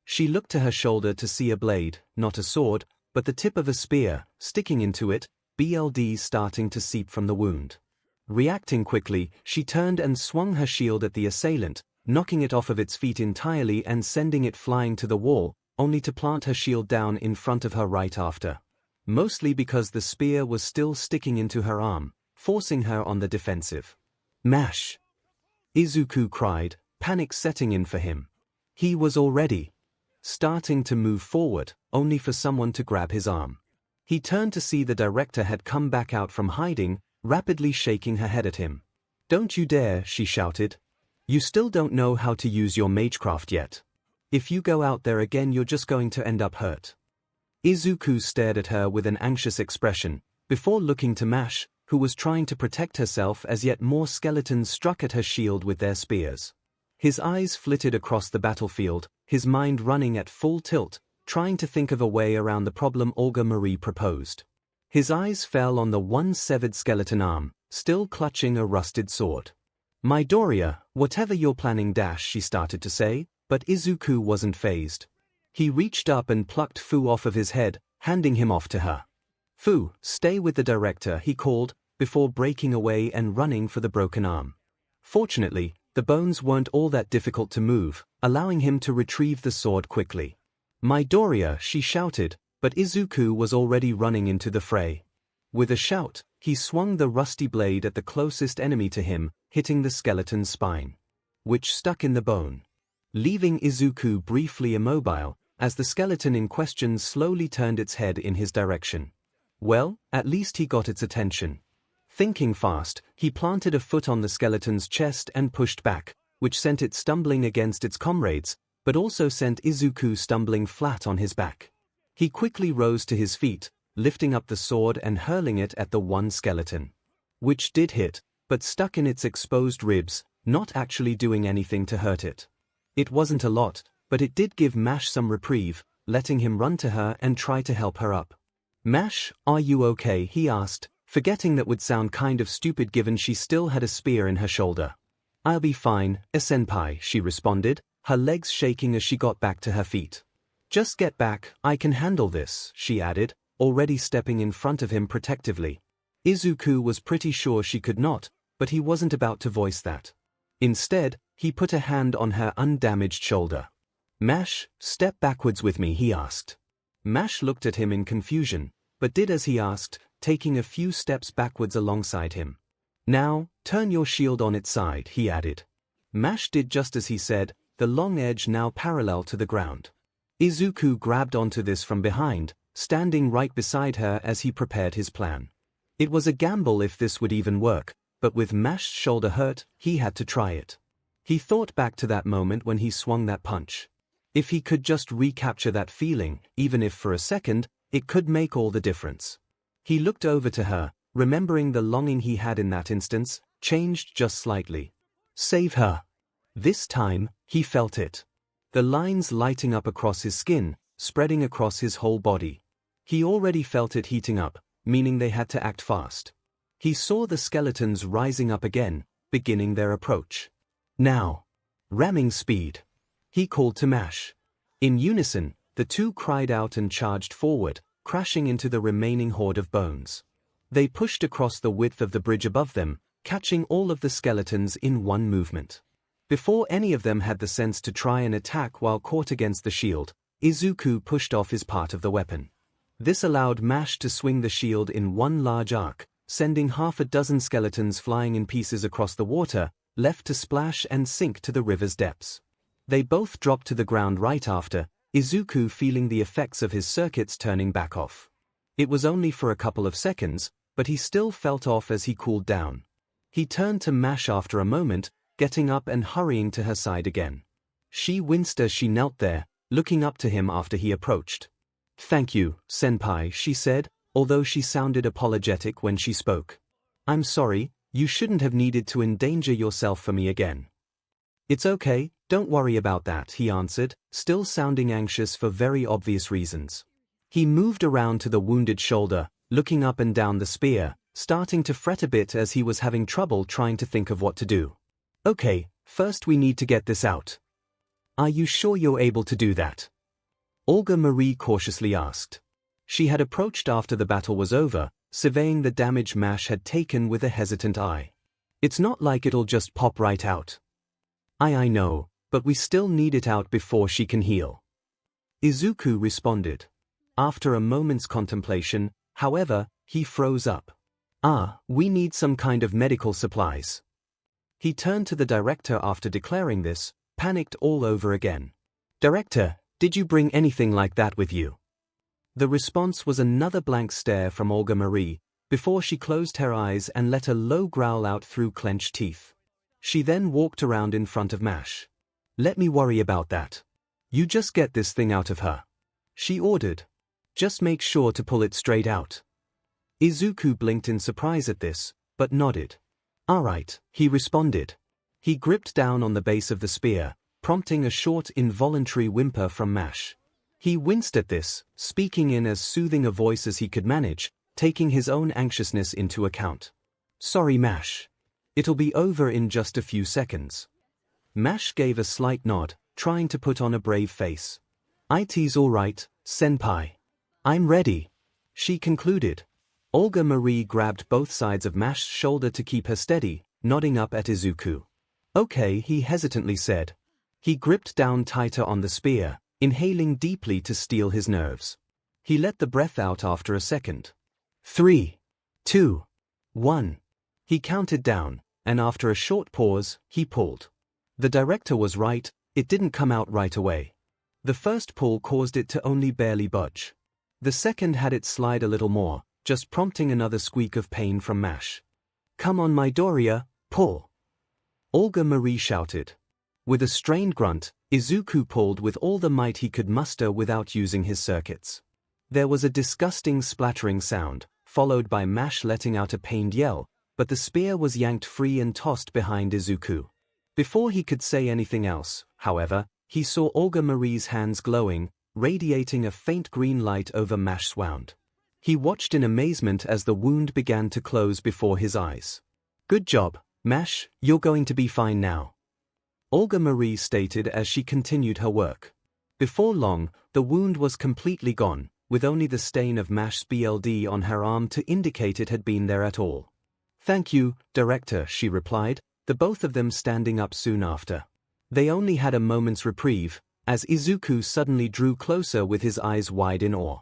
She looked to her shoulder to see a blade, not a sword, but the tip of a spear, sticking into it, blood starting to seep from the wound. Reacting quickly, she turned and swung her shield at the assailant, knocking it off of its feet entirely and sending it flying to the wall, only to plant her shield down in front of her right after. Mostly because the spear was still sticking into her arm, forcing her on the defensive. Mash! Izuku cried, panic setting in for him. He was already starting to move forward, only for someone to grab his arm. He turned to see the director had come back out from hiding, rapidly shaking her head at him. Don't you dare, she shouted. You still don't know how to use your magecraft yet. If you go out there again, you're just going to end up hurt. Izuku stared at her with an anxious expression, before looking to Mash, who was trying to protect herself as yet more skeletons struck at her shield with their spears. His eyes flitted across the battlefield, his mind running at full tilt, trying to think of a way around the problem Olga Marie proposed. His eyes fell on the one severed skeleton arm, still clutching a rusted sword. Midoriya, whatever you're planning dash, she started to say, but Izuku wasn't fazed. He reached up and plucked Fu off of his head, handing him off to her. Fu, stay with the director, he called, before breaking away and running for the broken arm. Fortunately, the bones weren't all that difficult to move, allowing him to retrieve the sword quickly. Midoriya, she shouted, but Izuku was already running into the fray. With a shout, he swung the rusty blade at the closest enemy to him, hitting the skeleton's spine, which stuck in the bone, leaving Izuku briefly immobile, as the skeleton in question slowly turned its head in his direction. Well, at least he got its attention. Thinking fast, he planted a foot on the skeleton's chest and pushed back, which sent it stumbling against its comrades, but also sent Izuku stumbling flat on his back. He quickly rose to his feet, lifting up the sword and hurling it at the one skeleton, which did hit, but stuck in its exposed ribs, not actually doing anything to hurt it. It wasn't a lot, but it did give Mash some reprieve, letting him run to her and try to help her up. "Mash, are you okay?" he asked, forgetting that would sound kind of stupid given she still had a spear in her shoulder. "I'll be fine, senpai," she responded, her legs shaking as she got back to her feet. "Just get back, I can handle this," she added, already stepping in front of him protectively. Izuku was pretty sure she could not, but he wasn't about to voice that. Instead, he put a hand on her undamaged shoulder. "Mash, step backwards with me," he asked. Mash looked at him in confusion, but did as he asked, taking a few steps backwards alongside him. "Now, turn your shield on its side," he added. Mash did just as he said, the long edge now parallel to the ground. Izuku grabbed onto this from behind, standing right beside her as he prepared his plan. It was a gamble if this would even work, but with Mash's shoulder hurt, he had to try it. He thought back to that moment when he swung that punch. If he could just recapture that feeling, even if for a second, it could make all the difference. He looked over to her, remembering the longing he had in that instance, changed just slightly. Save her. This time, he felt it. The lines lighting up across his skin, spreading across his whole body. He already felt it heating up, meaning they had to act fast. He saw the skeletons rising up again, beginning their approach. "Now. Ramming speed," he called to Mash. In unison, the two cried out and charged forward, crashing into the remaining horde of bones. They pushed across the width of the bridge above them, catching all of the skeletons in one movement. Before any of them had the sense to try and attack while caught against the shield, Izuku pushed off his part of the weapon. This allowed Mash to swing the shield in one large arc, sending half a dozen skeletons flying in pieces across the water, left to splash and sink to the river's depths. They both dropped to the ground right after, Izuku feeling the effects of his circuits turning back off. It was only for a couple of seconds, but he still felt off as he cooled down. He turned to Mash after a moment, getting up and hurrying to her side again. She winced as she knelt there, looking up to him after he approached. "Thank you, senpai," she said, although she sounded apologetic when she spoke. "I'm sorry, you shouldn't have needed to endanger yourself for me again." "It's okay, don't worry about that," he answered, still sounding anxious for very obvious reasons. He moved around to the wounded shoulder, looking up and down the spear, starting to fret a bit as he was having trouble trying to think of what to do. "Okay, first we need to get this out. Are you sure you're able to do that?" Olga Marie cautiously asked. She had approached after the battle was over, surveying the damage Mash had taken with a hesitant eye. "It's not like it'll just pop right out." I know, but we still need it out before she can heal." Izuku responded. After a moment's contemplation, however, he froze up. We need some kind of medical supplies." He turned to the director after declaring this, panicked all over again. "Director, did you bring anything like that with you?" The response was another blank stare from Olga Marie, before she closed her eyes and let a low growl out through clenched teeth. She then walked around in front of Mash. "Let me worry about that. You just get this thing out of her," she ordered. "Just make sure to pull it straight out." Izuku blinked in surprise at this, but nodded. "All right," he responded. He gripped down on the base of the spear, prompting a short involuntary whimper from Mash. He winced at this, speaking in as soothing a voice as he could manage, taking his own anxiousness into account. "Sorry, Mash. It'll be over in just a few seconds." Mash gave a slight nod, trying to put on a brave face. "It's all right, senpai. I'm ready," she concluded. Olga Marie grabbed both sides of Mash's shoulder to keep her steady, nodding up at Izuku. "Okay," he hesitantly said. He gripped down tighter on the spear, inhaling deeply to steel his nerves. He let the breath out after a second. 3, 2, 1. He counted down, and after a short pause, he pulled. The director was right, it didn't come out right away. The first pull caused it to only barely budge. The second had it slide a little more, just prompting another squeak of pain from Mash. "Come on Midoriya, pull!" Olga Marie shouted. With a strained grunt, Izuku pulled with all the might he could muster without using his circuits. There was a disgusting splattering sound, followed by Mash letting out a pained yell, but the spear was yanked free and tossed behind Izuku. Before he could say anything else, however, he saw Olga Marie's hands glowing, radiating a faint green light over Mash's wound. He watched in amazement as the wound began to close before his eyes. "Good job, Mash, you're going to be fine now," Olga Marie stated as she continued her work. Before long, the wound was completely gone, with only the stain of Mash's BLD on her arm to indicate it had been there at all. "Thank you, Director," she replied, the both of them standing up soon after. They only had a moment's reprieve, as Izuku suddenly drew closer with his eyes wide in awe.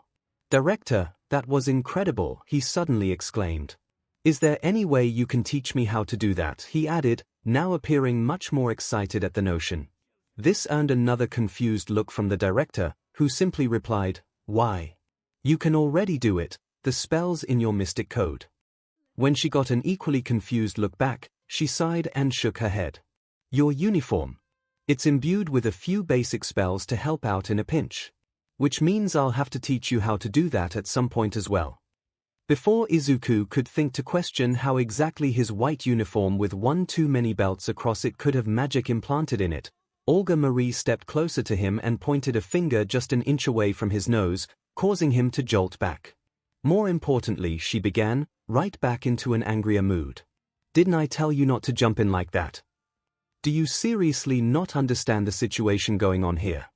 "Director, that was incredible," he suddenly exclaimed. "Is there any way you can teach me how to do that?" he added, now appearing much more excited at the notion. This earned another confused look from the director, who simply replied, "Why? You can already do it, the spell's in your mystic code." When she got an equally confused look back, she sighed and shook her head. "Your uniform. It's imbued with a few basic spells to help out in a pinch. Which means I'll have to teach you how to do that at some point as well." Before Izuku could think to question how exactly his white uniform with one too many belts across it could have magic implanted in it, Olga Marie stepped closer to him and pointed a finger just an inch away from his nose, causing him to jolt back. More importantly, she began, right back into an angrier mood. "Didn't I tell you not to jump in like that? Do you seriously not understand the situation going on here?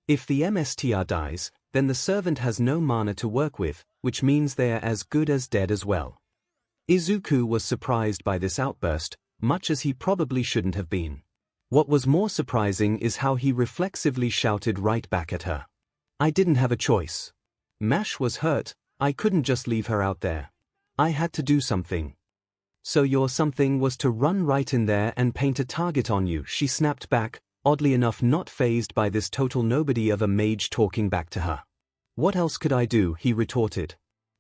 If the MSTR dies, then the servant has no mana to work with, which means they are as good as dead as well." Izuku was surprised by this outburst, much as he probably shouldn't have been. What was more surprising is how he reflexively shouted right back at her. "I didn't have a choice. Mash was hurt, I couldn't just leave her out there. I had to do something." "So your something was to run right in there and paint a target on you," she snapped back, oddly enough not fazed by this total nobody of a mage talking back to her. "What else could I do?" he retorted.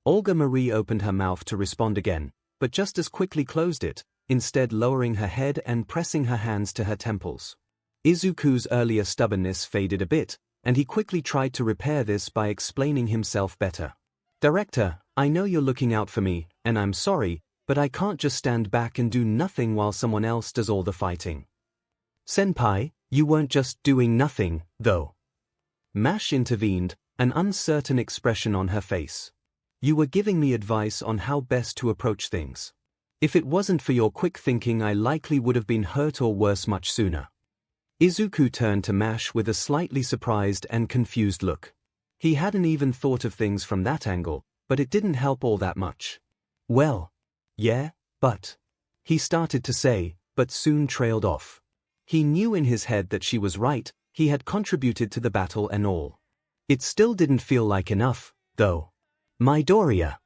Olga Marie opened her mouth to respond again, but just as quickly closed it, instead lowering her head and pressing her hands to her temples. Izuku's earlier stubbornness faded a bit, and he quickly tried to repair this by explaining himself better. "Director, I know you're looking out for me, and I'm sorry, but I can't just stand back and do nothing while someone else does all the fighting." "Senpai, you weren't just doing nothing, though." Mash intervened, an uncertain expression on her face. "You were giving me advice on how best to approach things. If it wasn't for your quick thinking, I likely would have been hurt or worse much sooner." Izuku turned to Mash with a slightly surprised and confused look. He hadn't even thought of things from that angle, but it didn't help all that much. "Well, yeah, but," he started to say, but soon trailed off. He knew in his head that she was right, he had contributed to the battle and all. It still didn't feel like enough, though. "Midoriya,"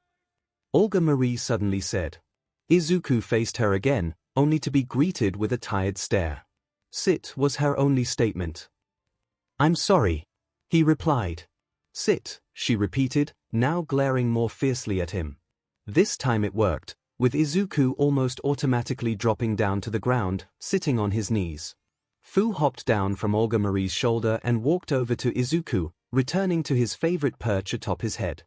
Olga Marie suddenly said. Izuku faced her again, only to be greeted with a tired stare. "Sit," was her only statement. "I'm sorry," he replied. "Sit," she repeated, now glaring more fiercely at him. This time it worked, with Izuku almost automatically dropping down to the ground, sitting on his knees. Fu hopped down from Olga Marie's shoulder and walked over to Izuku, returning to his favorite perch atop his head.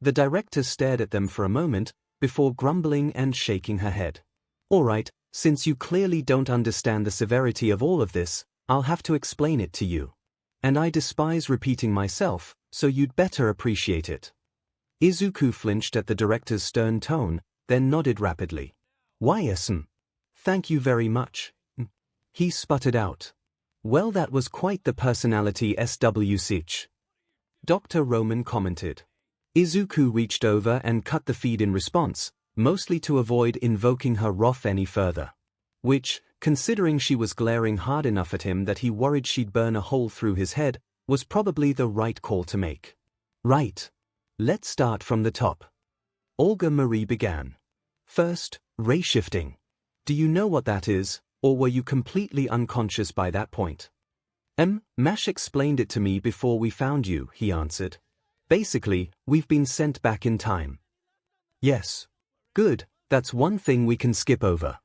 The director stared at them for a moment, before grumbling and shaking her head. "All right, since you clearly don't understand the severity of all of this, I'll have to explain it to you. And I despise repeating myself, so you'd better appreciate it." Izuku flinched at the director's stern tone, then nodded rapidly. "Why, thank you very much," he sputtered out. "Well, that was quite the personality SWCH," Dr. Roman commented. Izuku reached over and cut the feed in response, mostly to avoid invoking her wrath any further. Which, considering she was glaring hard enough at him that he worried she'd burn a hole through his head, was probably the right call to make. Right. Let's start from the top. Olga Marie began. First, ray shifting. Do you know what that is, or were you completely unconscious by that point? Mash explained it to me before we found you, he answered. Basically, we've been sent back in time. Yes. Good, that's one thing we can skip over.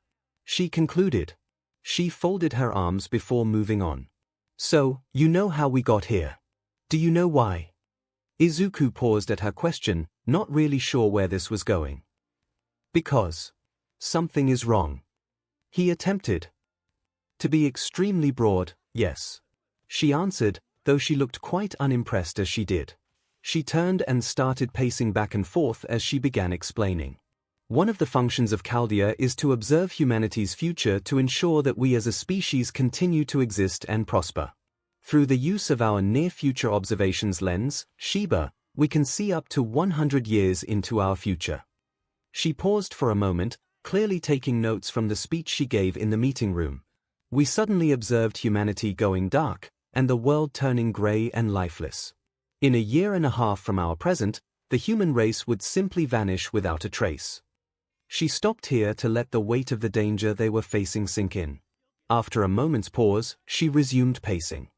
She concluded. She folded her arms before moving on. So, you know how we got here. Do you know why? Izuku paused at her question, not really sure where this was going. Because something is wrong. He attempted to be extremely broad, yes. She answered, though she looked quite unimpressed as she did. She turned and started pacing back and forth as she began explaining. One of the functions of Chaldea is to observe humanity's future to ensure that we as a species continue to exist and prosper. Through the use of our near-future observations lens, Sheba, we can see up to 100 years into our future. She paused for a moment, clearly taking notes from the speech she gave in the meeting room. We suddenly observed humanity going dark, and the world turning grey and lifeless. In a year and a half from our present, the human race would simply vanish without a trace. She stopped here to let the weight of the danger they were facing sink in. After a moment's pause, she resumed pacing.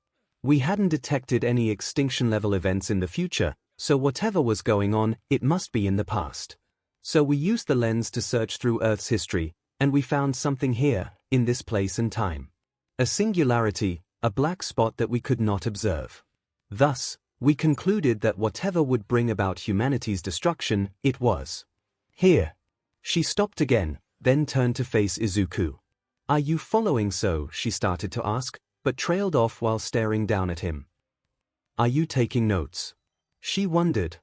We hadn't detected any extinction-level events in the future, so whatever was going on, it must be in the past. So we used the lens to search through Earth's history, and we found something here, in this place and time. A singularity, a black spot that we could not observe. Thus, we concluded that whatever would bring about humanity's destruction, it was here. She stopped again, then turned to face Izuku. Are you following? So she started to ask, but trailed off while staring down at him. Are you taking notes? She wondered.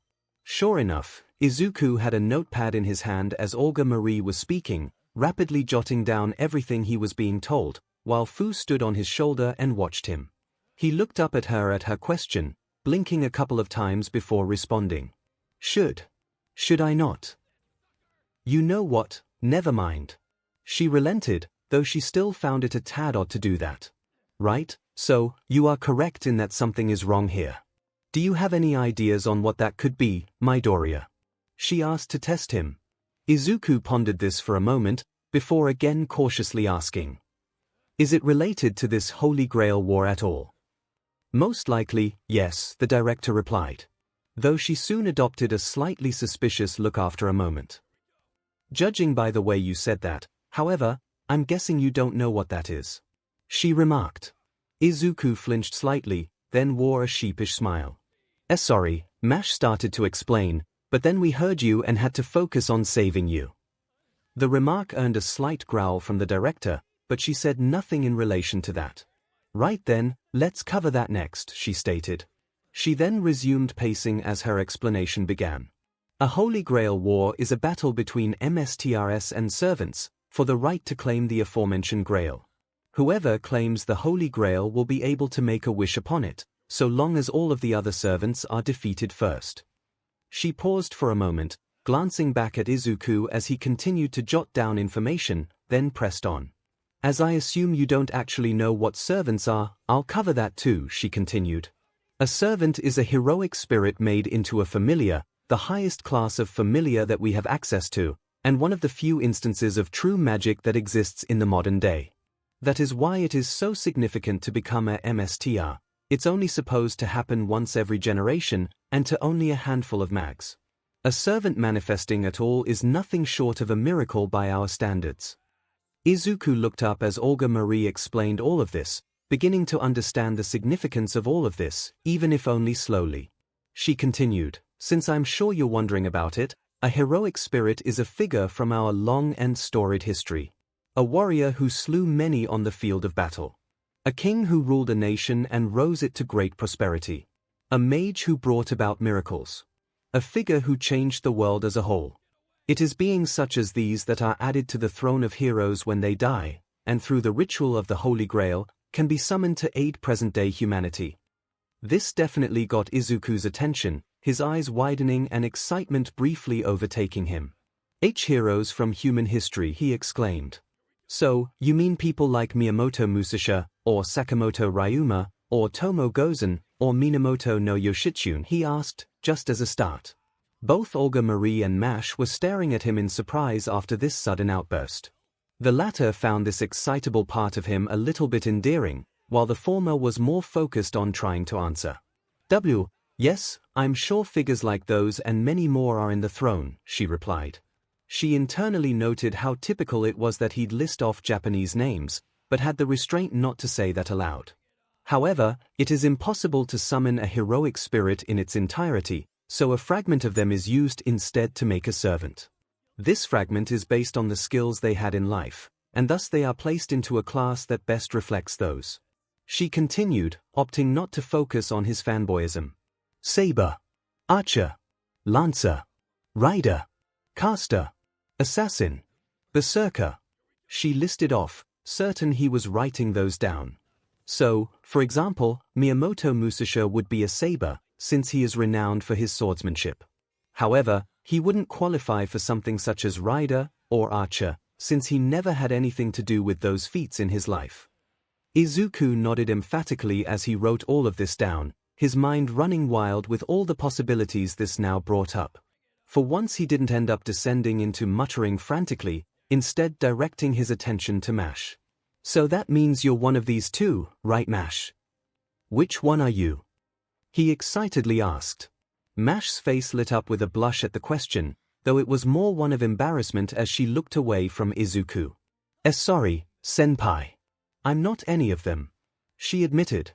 Sure enough, Izuku had a notepad in his hand as Olga Marie was speaking, rapidly jotting down everything he was being told, while Fu stood on his shoulder and watched him. He looked up at her question, blinking a couple of times before responding. Should I not? You know what, never mind. She relented, though she still found it a tad odd to do that. Right, so, you are correct in that something is wrong here. Do you have any ideas on what that could be, Midoriya? She asked to test him. Izuku pondered this for a moment, before again cautiously asking. Is it related to this Holy Grail war at all? Most likely, yes, the director replied. Though she soon adopted a slightly suspicious look after a moment. Judging by the way you said that, however, I'm guessing you don't know what that is. She remarked. Izuku flinched slightly, then wore a sheepish smile. Sorry, Mash started to explain, but then we heard you and had to focus on saving you. The remark earned a slight growl from the director, but she said nothing in relation to that. Right then, let's cover that next, she stated. She then resumed pacing as her explanation began. A Holy Grail war is a battle between MSTRS and servants, for the right to claim the aforementioned Grail. Whoever claims the Holy Grail will be able to make a wish upon it, so long as all of the other servants are defeated first. She paused for a moment, glancing back at Izuku as he continued to jot down information, then pressed on. As I assume you don't actually know what servants are, I'll cover that too, she continued. A servant is a heroic spirit made into a familiar, the highest class of familiar that we have access to, and one of the few instances of true magic that exists in the modern day. That is why it is so significant to become a MSTR. It's only supposed to happen once every generation, and to only a handful of mags. A servant manifesting at all is nothing short of a miracle by our standards. Izuku looked up as Olga Marie explained all of this, beginning to understand the significance of all of this, even if only slowly. She continued, since I'm sure you're wondering about it, a heroic spirit is a figure from our long and storied history. A warrior who slew many on the field of battle. A king who ruled a nation and rose it to great prosperity. A mage who brought about miracles. A figure who changed the world as a whole. It is beings such as these that are added to the throne of heroes when they die, and through the ritual of the Holy Grail, can be summoned to aid present-day humanity. This definitely got Izuku's attention, his eyes widening and excitement briefly overtaking him. Heroes from human history, he exclaimed. So, you mean people like Miyamoto Musashi, or Sakamoto Ryuma, or Tomo Gozen, or Minamoto no Yoshitsune, he asked, just as a start. Both Olga Marie and Mash were staring at him in surprise after this sudden outburst. The latter found this excitable part of him a little bit endearing, while the former was more focused on trying to answer. Yes, I'm sure figures like those and many more are in the throne, she replied. She internally noted how typical it was that he'd list off Japanese names, but had the restraint not to say that aloud. However, it is impossible to summon a heroic spirit in its entirety, so a fragment of them is used instead to make a servant. This fragment is based on the skills they had in life, and thus they are placed into a class that best reflects those. She continued, opting not to focus on his fanboyism. Saber, archer, lancer, rider, caster, assassin, berserker. She listed off, certain he was writing those down. So, for example, Miyamoto Musashi would be a saber, since he is renowned for his swordsmanship. However, he wouldn't qualify for something such as rider or archer, since he never had anything to do with those feats in his life. Izuku nodded emphatically as he wrote all of this down, his mind running wild with all the possibilities this now brought up. For once he didn't end up descending into muttering frantically, instead directing his attention to Mash. So that means you're one of these two, right, Mash? Which one are you? He excitedly asked. Mash's face lit up with a blush at the question, though it was more one of embarrassment as she looked away from Izuku. Sorry, senpai. I'm not any of them, she admitted.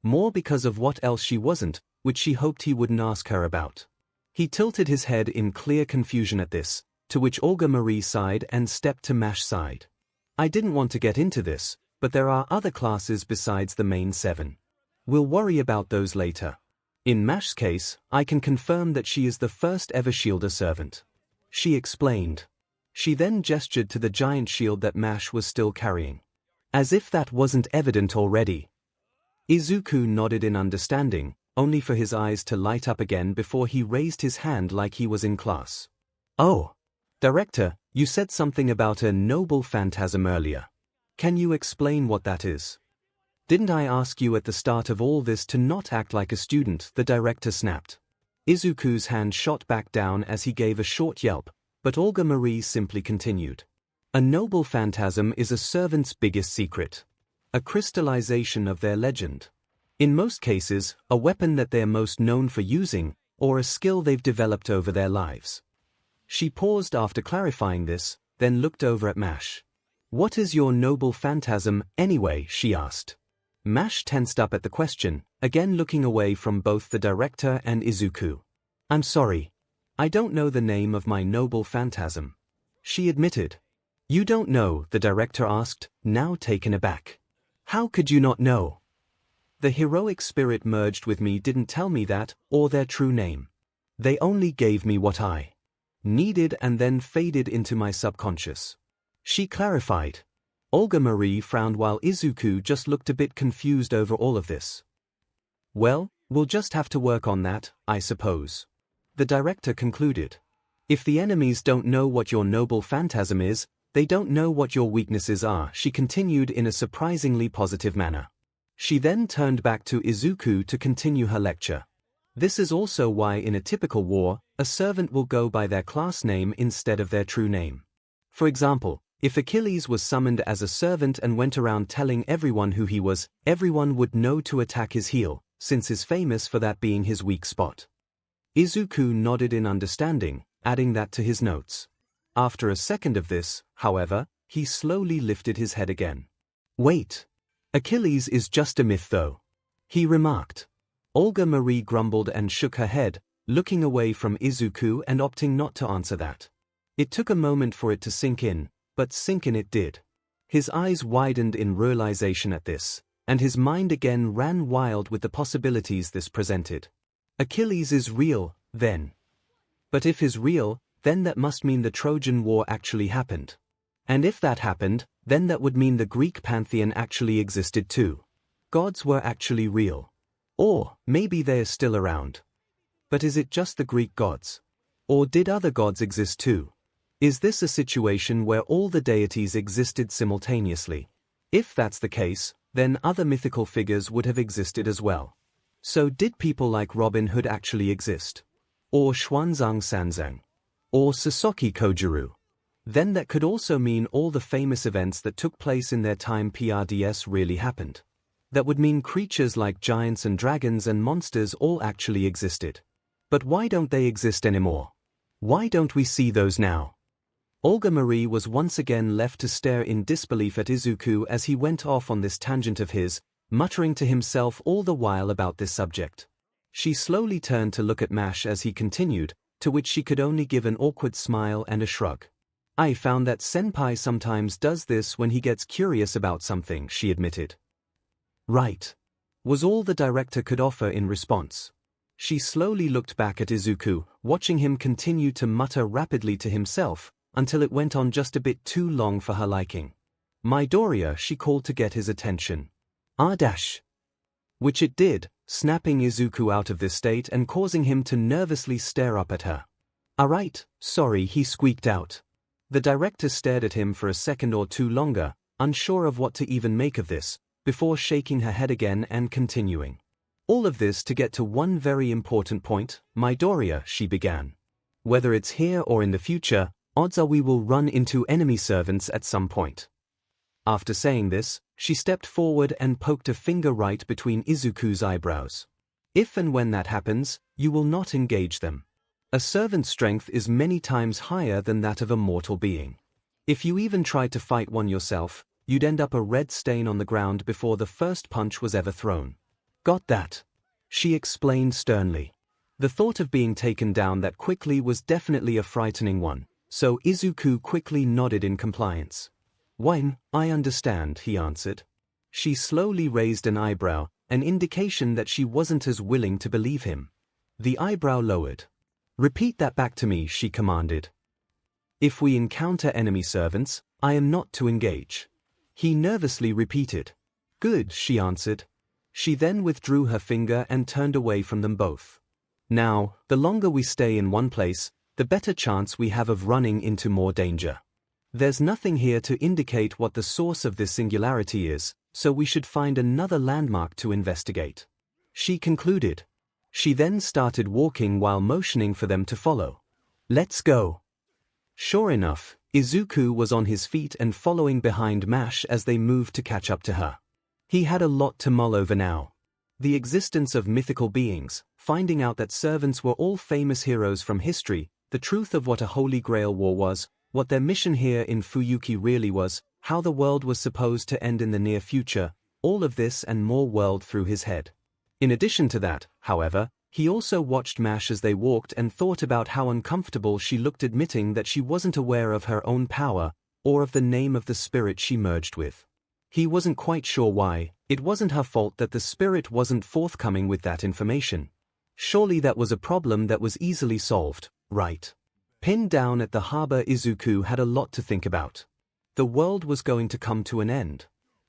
More because of what else she wasn't, which she hoped he wouldn't ask her about. He tilted his head in clear confusion at this, to which Olga Marie sighed and stepped to Mash's side. I didn't want to get into this, but there are other classes besides the main 7. We'll worry about those later. In Mash's case, I can confirm that she is the first ever shielder servant. She explained. She then gestured to the giant shield that Mash was still carrying. As if that wasn't evident already. Izuku nodded in understanding, only for his eyes to light up again before he raised his hand like he was in class. Oh, Director, you said something about a noble phantasm earlier. Can you explain what that is? Didn't I ask you at the start of all this to not act like a student? The director snapped. Izuku's hand shot back down as he gave a short yelp, but Olga Marie simply continued. A noble phantasm is a servant's biggest secret. A crystallization of their legend. In most cases, a weapon that they're most known for using, or a skill they've developed over their lives. She paused after clarifying this, then looked over at Mash. What is your noble phantasm, anyway? She asked. Mash tensed up at the question, again looking away from both the director and Izuku. I'm sorry. I don't know the name of my noble phantasm. She admitted. You don't know? The director asked, now taken aback. How could you not know? The heroic spirit merged with me didn't tell me that, or their true name. They only gave me what I needed and then faded into my subconscious. She clarified. Olga Marie frowned while Izuku just looked a bit confused over all of this. Well, we'll just have to work on that, I suppose. The director concluded. If the enemies don't know what your noble phantasm is, they don't know what your weaknesses are, she continued in a surprisingly positive manner. She then turned back to Izuku to continue her lecture. This is also why in a typical war, a servant will go by their class name instead of their true name. For example, if Achilles was summoned as a servant and went around telling everyone who he was, everyone would know to attack his heel, since he's famous for that being his weak spot. Izuku nodded in understanding, adding that to his notes. After a second of this, however, he slowly lifted his head again. Wait. Achilles is just a myth though, he remarked. Olga Marie grumbled and shook her head, looking away from Izuku and opting not to answer that. It took a moment for it to sink in, but sink in it did. His eyes widened in realization at this, and his mind again ran wild with the possibilities this presented. Achilles is real, then. But if he's real, then that must mean the Trojan War actually happened. And if that happened, then that would mean the Greek pantheon actually existed too. Gods were actually real. Or, maybe they're still around. But is it just the Greek gods? Or did other gods exist too? Is this a situation where all the deities existed simultaneously? If that's the case, then other mythical figures would have existed as well. So did people like Robin Hood actually exist? Or Xuanzang Sanzang? Or Sasaki Kojuru? Then that could also mean all the famous events that took place in their time PRDS really happened. That would mean creatures like giants and dragons and monsters all actually existed. But why don't they exist anymore? Why don't we see those now? Olga Marie was once again left to stare in disbelief at Izuku as he went off on this tangent of his, muttering to himself all the while about this subject. She slowly turned to look at Mash as he continued, to which she could only give an awkward smile and a shrug. I found that Senpai sometimes does this when he gets curious about something, she admitted. Right. Was all the director could offer in response. She slowly looked back at Izuku, watching him continue to mutter rapidly to himself, until it went on just a bit too long for her liking. Midoriya, she called to get his attention. Dash. Which it did, snapping Izuku out of this state and causing him to nervously stare up at her. Alright, sorry, he squeaked out. The director stared at him for a second or two longer, unsure of what to even make of this, before shaking her head again and continuing. All of this to get to one very important point. Midoriya, she began. Whether it's here or in the future, odds are we will run into enemy servants at some point. After saying this, she stepped forward and poked a finger right between Izuku's eyebrows. If and when that happens, you will not engage them. A servant's strength is many times higher than that of a mortal being. If you even tried to fight one yourself, you'd end up a red stain on the ground before the first punch was ever thrown. Got that? She explained sternly. The thought of being taken down that quickly was definitely a frightening one, so Izuku quickly nodded in compliance. Wine, I understand, he answered. She slowly raised an eyebrow, an indication that she wasn't as willing to believe him. The eyebrow lowered. Repeat that back to me, she commanded. If we encounter enemy servants, I am not to engage. He nervously repeated. Good, she answered. She then withdrew her finger and turned away from them both. Now, the longer we stay in one place, the better chance we have of running into more danger. There's nothing here to indicate what the source of this singularity is, so we should find another landmark to investigate. She concluded. She then started walking while motioning for them to follow. Let's go. Sure enough, Izuku was on his feet and following behind Mash as they moved to catch up to her. He had a lot to mull over now. The existence of mythical beings, finding out that servants were all famous heroes from history, the truth of what a Holy Grail war was, what their mission here in Fuyuki really was, how the world was supposed to end in the near future, all of this and more whirled through his head. In addition to that, however, he also watched Mash as they walked and thought about how uncomfortable she looked admitting that she wasn't aware of her own power, or of the name of the spirit she merged with. He wasn't quite sure why. It wasn't her fault that the spirit wasn't forthcoming with that information. Surely that was a problem that was easily solved, right? Pinned down at the harbor, Izuku had a lot to think about. The world was going to come to an end.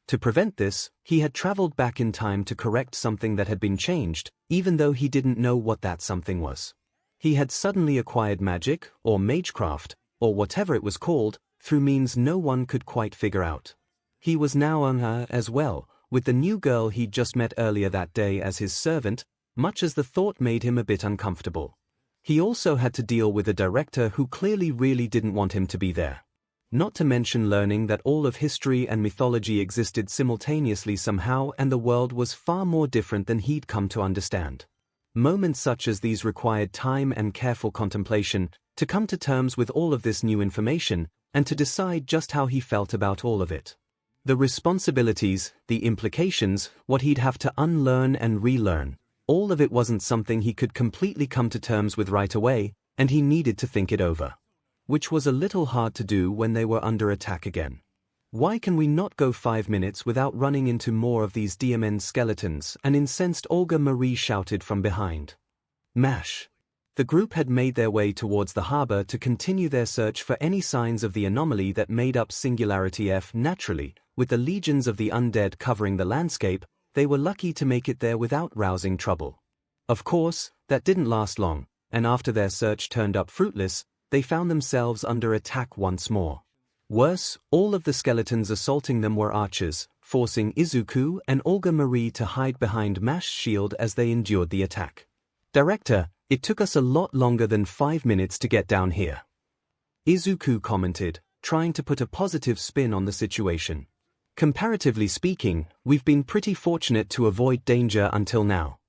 To prevent this, he had traveled back in time to correct something that had been changed, even though he didn't know what that something was. He had suddenly acquired magic, or magecraft, or whatever it was called, through means no one could quite figure out. He was now on her as well, with the new girl he'd just met earlier that day as his servant, much as the thought made him a bit uncomfortable. He also had to deal with a director who clearly really didn't want him to be there. Not to mention learning that all of history and mythology existed simultaneously somehow and the world was far more different than he'd come to understand. Moments such as these required time and careful contemplation to come to terms with all of this new information and to decide just how he felt about all of it. The responsibilities, the implications, what he'd have to unlearn and relearn, all of it wasn't something he could completely come to terms with right away, and he needed to think it over. Which was a little hard to do when they were under attack again. Why can we not go 5 minutes without running into more of these DMN skeletons? An incensed Olga Marie shouted from behind. Mash. The group had made their way towards the harbor to continue their search for any signs of the anomaly that made up Singularity F. Naturally, with the legions of the undead covering the landscape, they were lucky to make it there without rousing trouble. Of course, that didn't last long, and after their search turned up fruitless, they found themselves under attack once more. Worse, all of the skeletons assaulting them were archers, forcing 𝐒𝐿𝐴 and 𝐒𝐿𝐴 to hide behind 𝐵's shield as they endured the attack. "Director, it took us a lot longer than 5 minutes to get down here," 𝐒𝐿𝐴 commented, trying to put a positive spin on the situation. "Comparatively speaking, we've been pretty fortunate to avoid danger until now."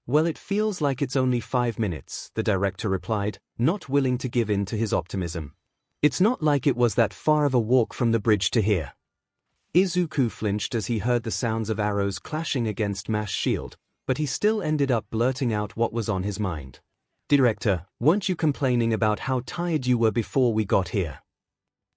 "Well, it feels like it's only 5 minutes," the director replied, not willing to give in to his optimism. "It's not like it was that far of a walk from the bridge to here." 𝐒𝐿𝐴 flinched as he heard the sounds of arrows clashing against 𝐵's shield, but he still ended up blurting out what was on his mind. "Director, weren't you complaining about how tired you were before we got here?"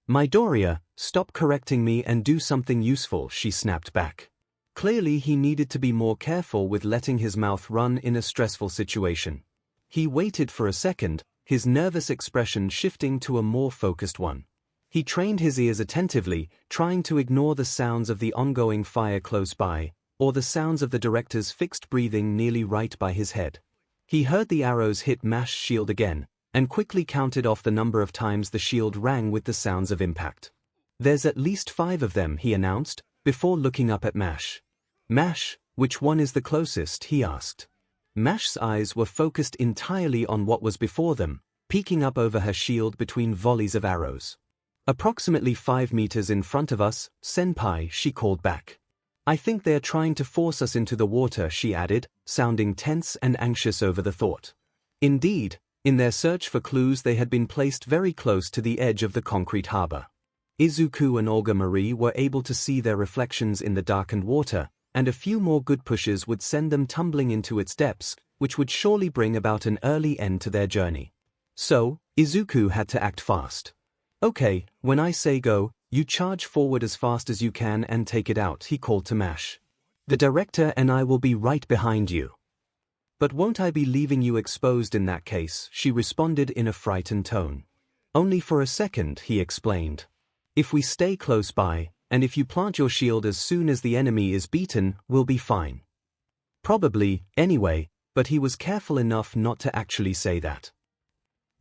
"Midoriya, stop correcting me and do something useful," she snapped back. Clearly he needed to be more careful with letting his mouth run in a stressful situation. He waited for a second, his nervous expression shifting to a more focused one. He trained his ears attentively, trying to ignore the sounds of the ongoing fire close by, or the sounds of the director's fixed breathing nearly right by his head. He heard the arrows hit 𝐵's shield again, and quickly counted off the number of times the shield rang with the sounds of impact. "There's at least 5 of them," he announced, before looking up at 𝐵. "𝐵, which one is the closest?" he asked. 𝐵's eyes were focused entirely on what was before them, peeking up over her shield between volleys of arrows. "Approximately 5 meters in front of us, senpai," she called back. "I think they are trying to force us into the water," she added, sounding tense and anxious over the thought. Indeed, in their search for clues they had been placed very close to the edge of the concrete harbor. 𝐒𝐿𝐴 and 𝐒𝐿𝐴 were able to see their reflections in the darkened water, and a few more good pushes would send them tumbling into its depths, which would surely bring about an early end to their journey. So, 𝐒𝐿𝐴 had to act fast. "Okay, when I say go, you charge forward as fast as you can and take it out," he called to 𝐵. "The director and I will be right behind you." "But won't I be leaving you exposed in that case?" she responded in a frightened tone. "Only for a second," he explained. "If we stay close by, and if you plant your shield as soon as the enemy is beaten, we'll be fine." Probably, anyway, but he was careful enough not to actually say that.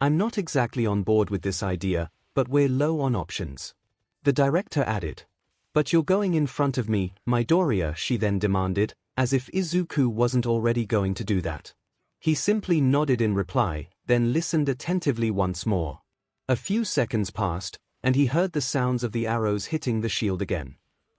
"I'm not exactly on board with this idea, but we're low on options," the director added. "But you're going in front of me, Midoriya," she then demanded, as if 𝐒𝐿𝐴 wasn't already going to do that. He simply nodded in reply, then listened attentively once more. A few seconds passed, and he heard the sounds of the arrows hitting the shield again.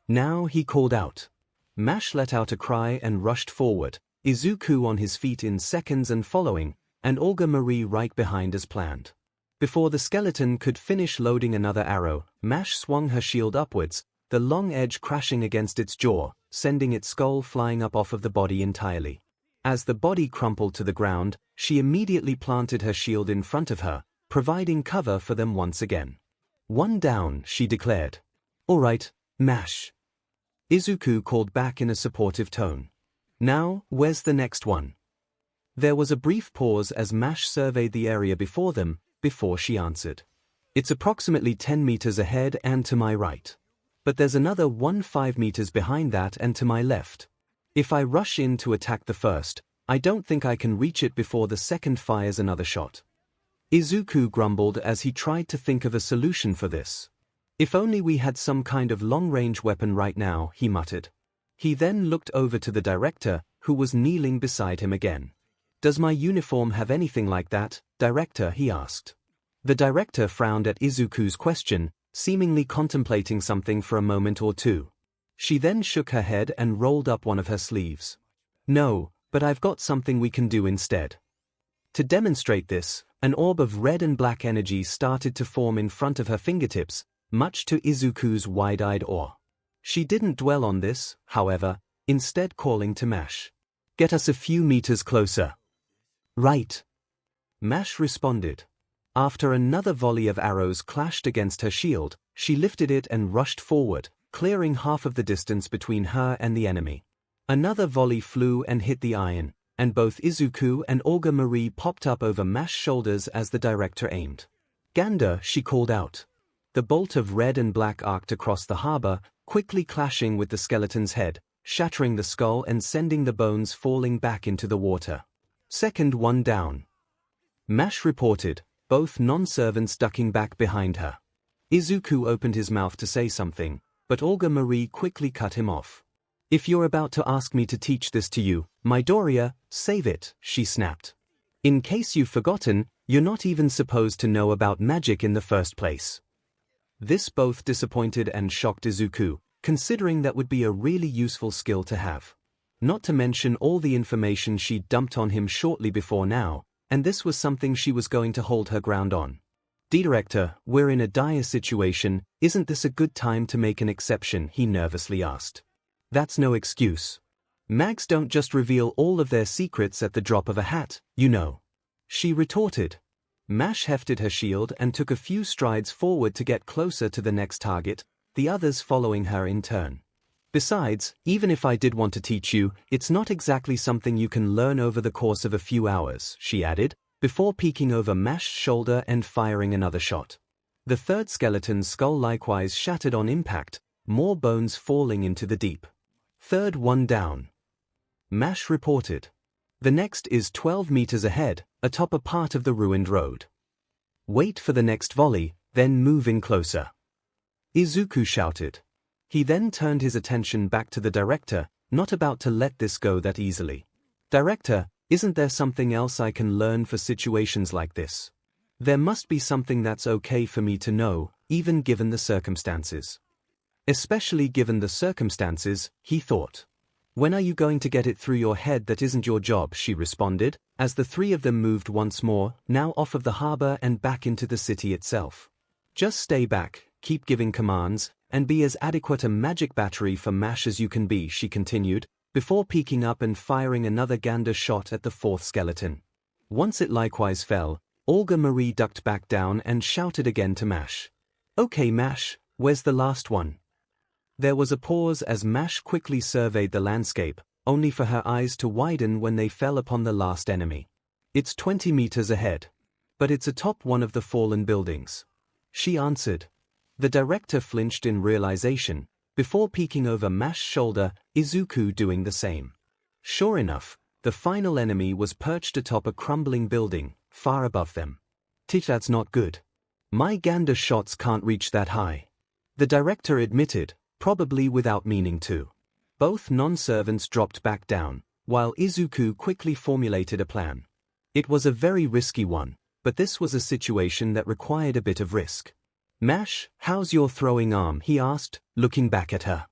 Now he called out. 𝐵 let out a cry and rushed forward, 𝐒𝐿𝐴 on his feet in seconds and following, and 𝐒𝐿𝐴 right behind as planned. Before the skeleton could finish loading another arrow, 𝐵 swung her shield upwards, the long edge crashing against its jaw, sending its skull flying up off of the body entirely. As the body crumpled to the ground, she immediately planted her shield in front of her, providing cover for them once again. "One down," she declared. "All right, 𝐵." 𝐒𝐿𝐴 called back in a supportive tone. "Now, where's the next one?" There was a brief pause as 𝐵 surveyed the area before them, before she answered. "It's approximately 10 meters ahead and to my right. But there's another one 5 meters behind that and to my left. If I rush in to attack the first, I don't think I can reach it before the second fires another shot." 𝐒𝐿𝐴 grumbled as he tried to think of a solution for this. "If only we had some kind of long-range weapon right now," he muttered. He then looked over to the director, who was kneeling beside him again. "Does my uniform have anything like that, Director?" he asked. The director frowned at 𝐒𝐿𝐴's question, seemingly contemplating something for a moment or two. She then shook her head and rolled up one of her sleeves. "No, but I've got something we can do instead." To demonstrate this, an orb of red and black energy started to form in front of her fingertips, much to 𝐒𝐿𝐴's wide-eyed awe. She didn't dwell on this, however, instead calling to 𝐵. "Get us a few meters closer." "Right." 𝐵 responded. After another volley of arrows clashed against her shield, she lifted it and rushed forward, clearing half of the distance between her and the enemy. Another volley flew and hit the iron, and both 𝐒𝐿𝐴 and 𝐒𝐿𝐴 popped up over 𝐵's shoulders as the director aimed. "Gander," she called out. The bolt of red and black arced across the harbor, quickly clashing with the skeleton's head, shattering the skull and sending the bones falling back into the water. "Second one down," 𝐵 reported, both non-servants ducking back behind her. 𝐒𝐿𝐴 opened his mouth to say something, but Olga Marie quickly cut him off. "If you're about to ask me to teach this to you, Midoriya, save it," she snapped. "In case you've forgotten, you're not even supposed to know about magic in the first place." This both disappointed and shocked Izuku, considering that would be a really useful skill to have. Not to mention all the information she'd dumped on him shortly before now, and this was something she was going to hold her ground on. "Director, we're in a dire situation, isn't this a good time to make an exception?" he nervously asked. "That's no excuse. Mags don't just reveal all of their secrets at the drop of a hat, you know," she retorted. Mash hefted her shield and took a few strides forward to get closer to the next target, the others following her in turn. "Besides, even if I did want to teach you, it's not exactly something you can learn over the course of a few hours," she added, before peeking over Mash's shoulder and firing another shot. The third skeleton's skull likewise shattered on impact, more bones falling into the deep. "Third one down," Mash reported. "The next is 12 meters ahead, atop a part of the ruined road. Wait for the next volley, then move in closer," Izuku shouted. He then turned his attention back to the director, not about to let this go that easily. "Director, isn't there something else I can learn for situations like this? There must be something that's okay for me to know, even given the circumstances." Especially given the circumstances, he thought. "When are you going to get it through your head that isn't your job?" she responded, as the three of them moved once more, now off of the harbor and back into the city itself. "Just stay back, keep giving commands, and be as adequate a magic battery for Mash as you can be," she continued, before peeking up and firing another gander shot at the fourth skeleton. Once it likewise fell, Olga Marie ducked back down and shouted again to Mash. "Okay Mash, where's the last one?" There was a pause as Mash quickly surveyed the landscape, only for her eyes to widen when they fell upon the last enemy. "It's 20 meters ahead. But it's atop one of the fallen buildings," she answered. The director flinched in realization, before peeking over Mash's shoulder, Izuku doing the same. Sure enough, the final enemy was perched atop a crumbling building, far above them. "That's not good. My gander shots can't reach that high," the director admitted, probably without meaning to. Both non-servants dropped back down, while Izuku quickly formulated a plan. It was a very risky one, but this was a situation that required a bit of risk. "Mash, how's your throwing arm?" he asked, looking back at her.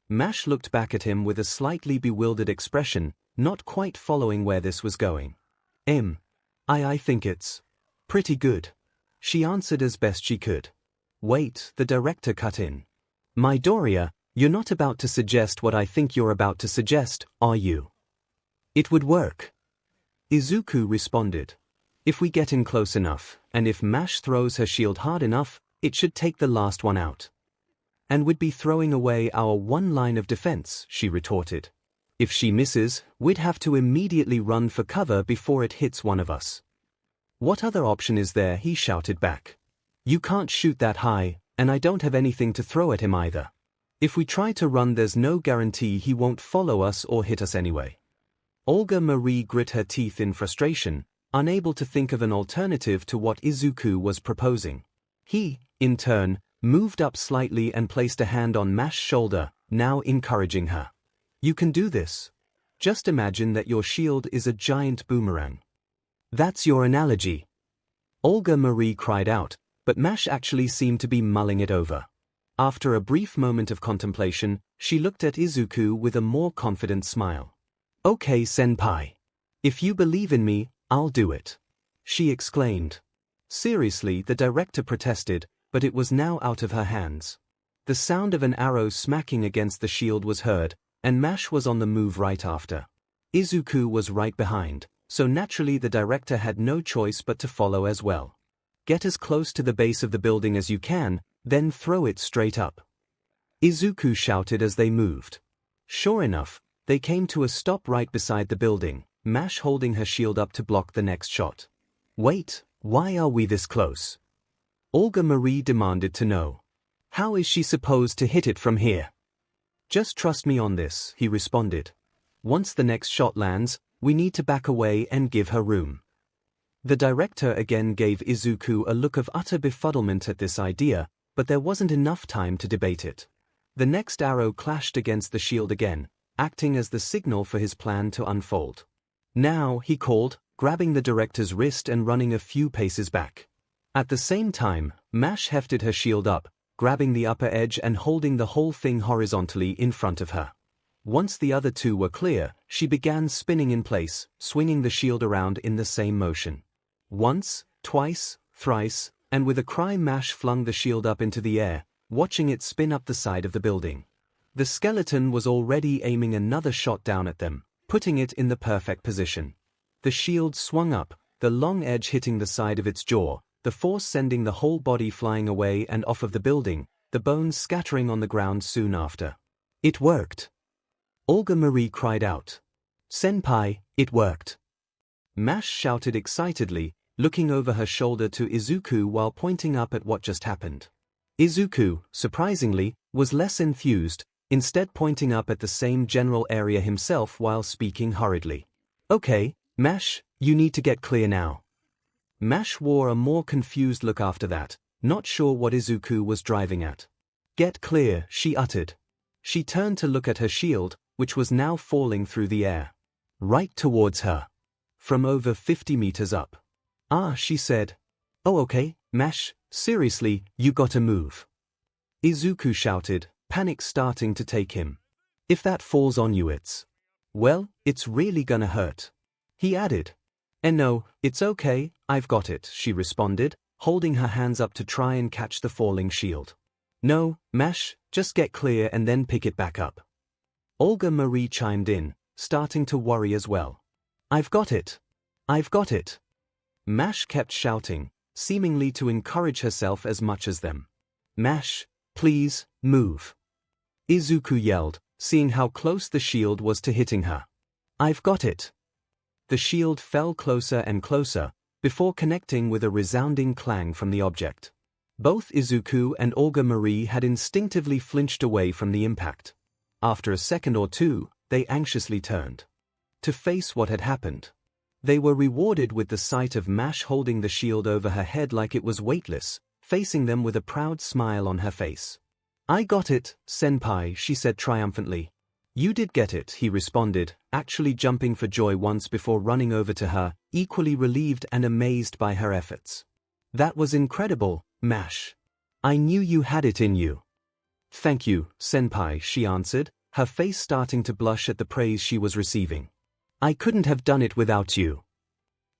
Mash looked back at him with a slightly bewildered expression, not quite following where this was going. I think it's pretty good," she answered as best she could. "Wait," the director cut in. "Midoriya, you're not about to suggest what I think you're about to suggest, are you?" "It would work," Izuku responded. "If we get in close enough, and if Mash throws her shield hard enough, it should take the last one out." "And we'd be throwing away our one line of defense," she retorted. "If she misses, we'd have to immediately run for cover before it hits one of us." "What other option is there?" he shouted back. "You can't shoot that high, and I don't have anything to throw at him either. If we try to run, there's no guarantee he won't follow us or hit us anyway." Olga Marie grit her teeth in frustration, unable to think of an alternative to what Izuku was proposing. He, in turn, moved up slightly and placed a hand on Mash's shoulder, now encouraging her. "You can do this. Just imagine that your shield is a giant boomerang." "That's your analogy," Olga Marie cried out, but Mash actually seemed to be mulling it over. After a brief moment of contemplation, she looked at Izuku with a more confident smile. "Okay, senpai. If you believe in me, I'll do it," she exclaimed. Seriously, the director protested, but it was now out of her hands. The sound of an arrow smacking against the shield was heard, and Mash was on the move right after. Izuku was right behind, so naturally the director had no choice but to follow as well. "Get as close to the base of the building as you can, then throw it straight up," Izuku shouted as they moved. Sure enough, they came to a stop right beside the building, Mash holding her shield up to block the next shot. "Wait, why are we this close?" Olga Marie demanded to know. "How is she supposed to hit it from here?" "Just trust me on this," he responded. "Once the next shot lands, we need to back away and give her room." The director again gave Izuku a look of utter befuddlement at this idea, but there wasn't enough time to debate it. The next arrow clashed against the shield again, acting as the signal for his plan to unfold. Now, he called, grabbing the director's wrist and running a few paces back. At the same time, Mash hefted her shield up, grabbing the upper edge and holding the whole thing horizontally in front of her. Once the other two were clear, she began spinning in place, swinging the shield around in the same motion. Once, twice, thrice, and with a cry Mash flung the shield up into the air, watching it spin up the side of the building. The skeleton was already aiming another shot down at them, putting it in the perfect position. The shield swung up, the long edge hitting the side of its jaw, the force sending the whole body flying away and off of the building, the bones scattering on the ground soon after. It worked! Olga Marie cried out. "Senpai, it worked!" Mash shouted excitedly, looking over her shoulder to Izuku while pointing up at what just happened. Izuku, surprisingly, was less enthused, instead pointing up at the same general area himself while speaking hurriedly. "Okay, Mash, you need to get clear now." Mash wore a more confused look after that, not sure what Izuku was driving at. "Get clear," she uttered. She turned to look at her shield, which was now falling through the air. Right towards her. From over 50 meters up. "Ah," she said. "Oh okay, Mash, seriously, you gotta move." Izuku shouted, panic starting to take him. "If that falls on you well, it's really gonna hurt," he added. No, it's okay, I've got it," she responded, holding her hands up to try and catch the falling shield. "No, Mash, just get clear and then pick it back up." Olga Marie chimed in, starting to worry as well. "I've got it. I've got it." Mash kept shouting, seemingly to encourage herself as much as them. "Mash, please, move." Izuku yelled, seeing how close the shield was to hitting her. "I've got it." The shield fell closer and closer, before connecting with a resounding clang from the object. Both Izuku and Olga Marie had instinctively flinched away from the impact. After a second or two, they anxiously turned to face what had happened. They were rewarded with the sight of Mash holding the shield over her head like it was weightless, facing them with a proud smile on her face. "I got it, Senpai," she said triumphantly. "You did get it," he responded, actually jumping for joy once before running over to her, equally relieved and amazed by her efforts. "That was incredible, Mash. I knew you had it in you." "Thank you, Senpai," she answered, her face starting to blush at the praise she was receiving. "I couldn't have done it without you."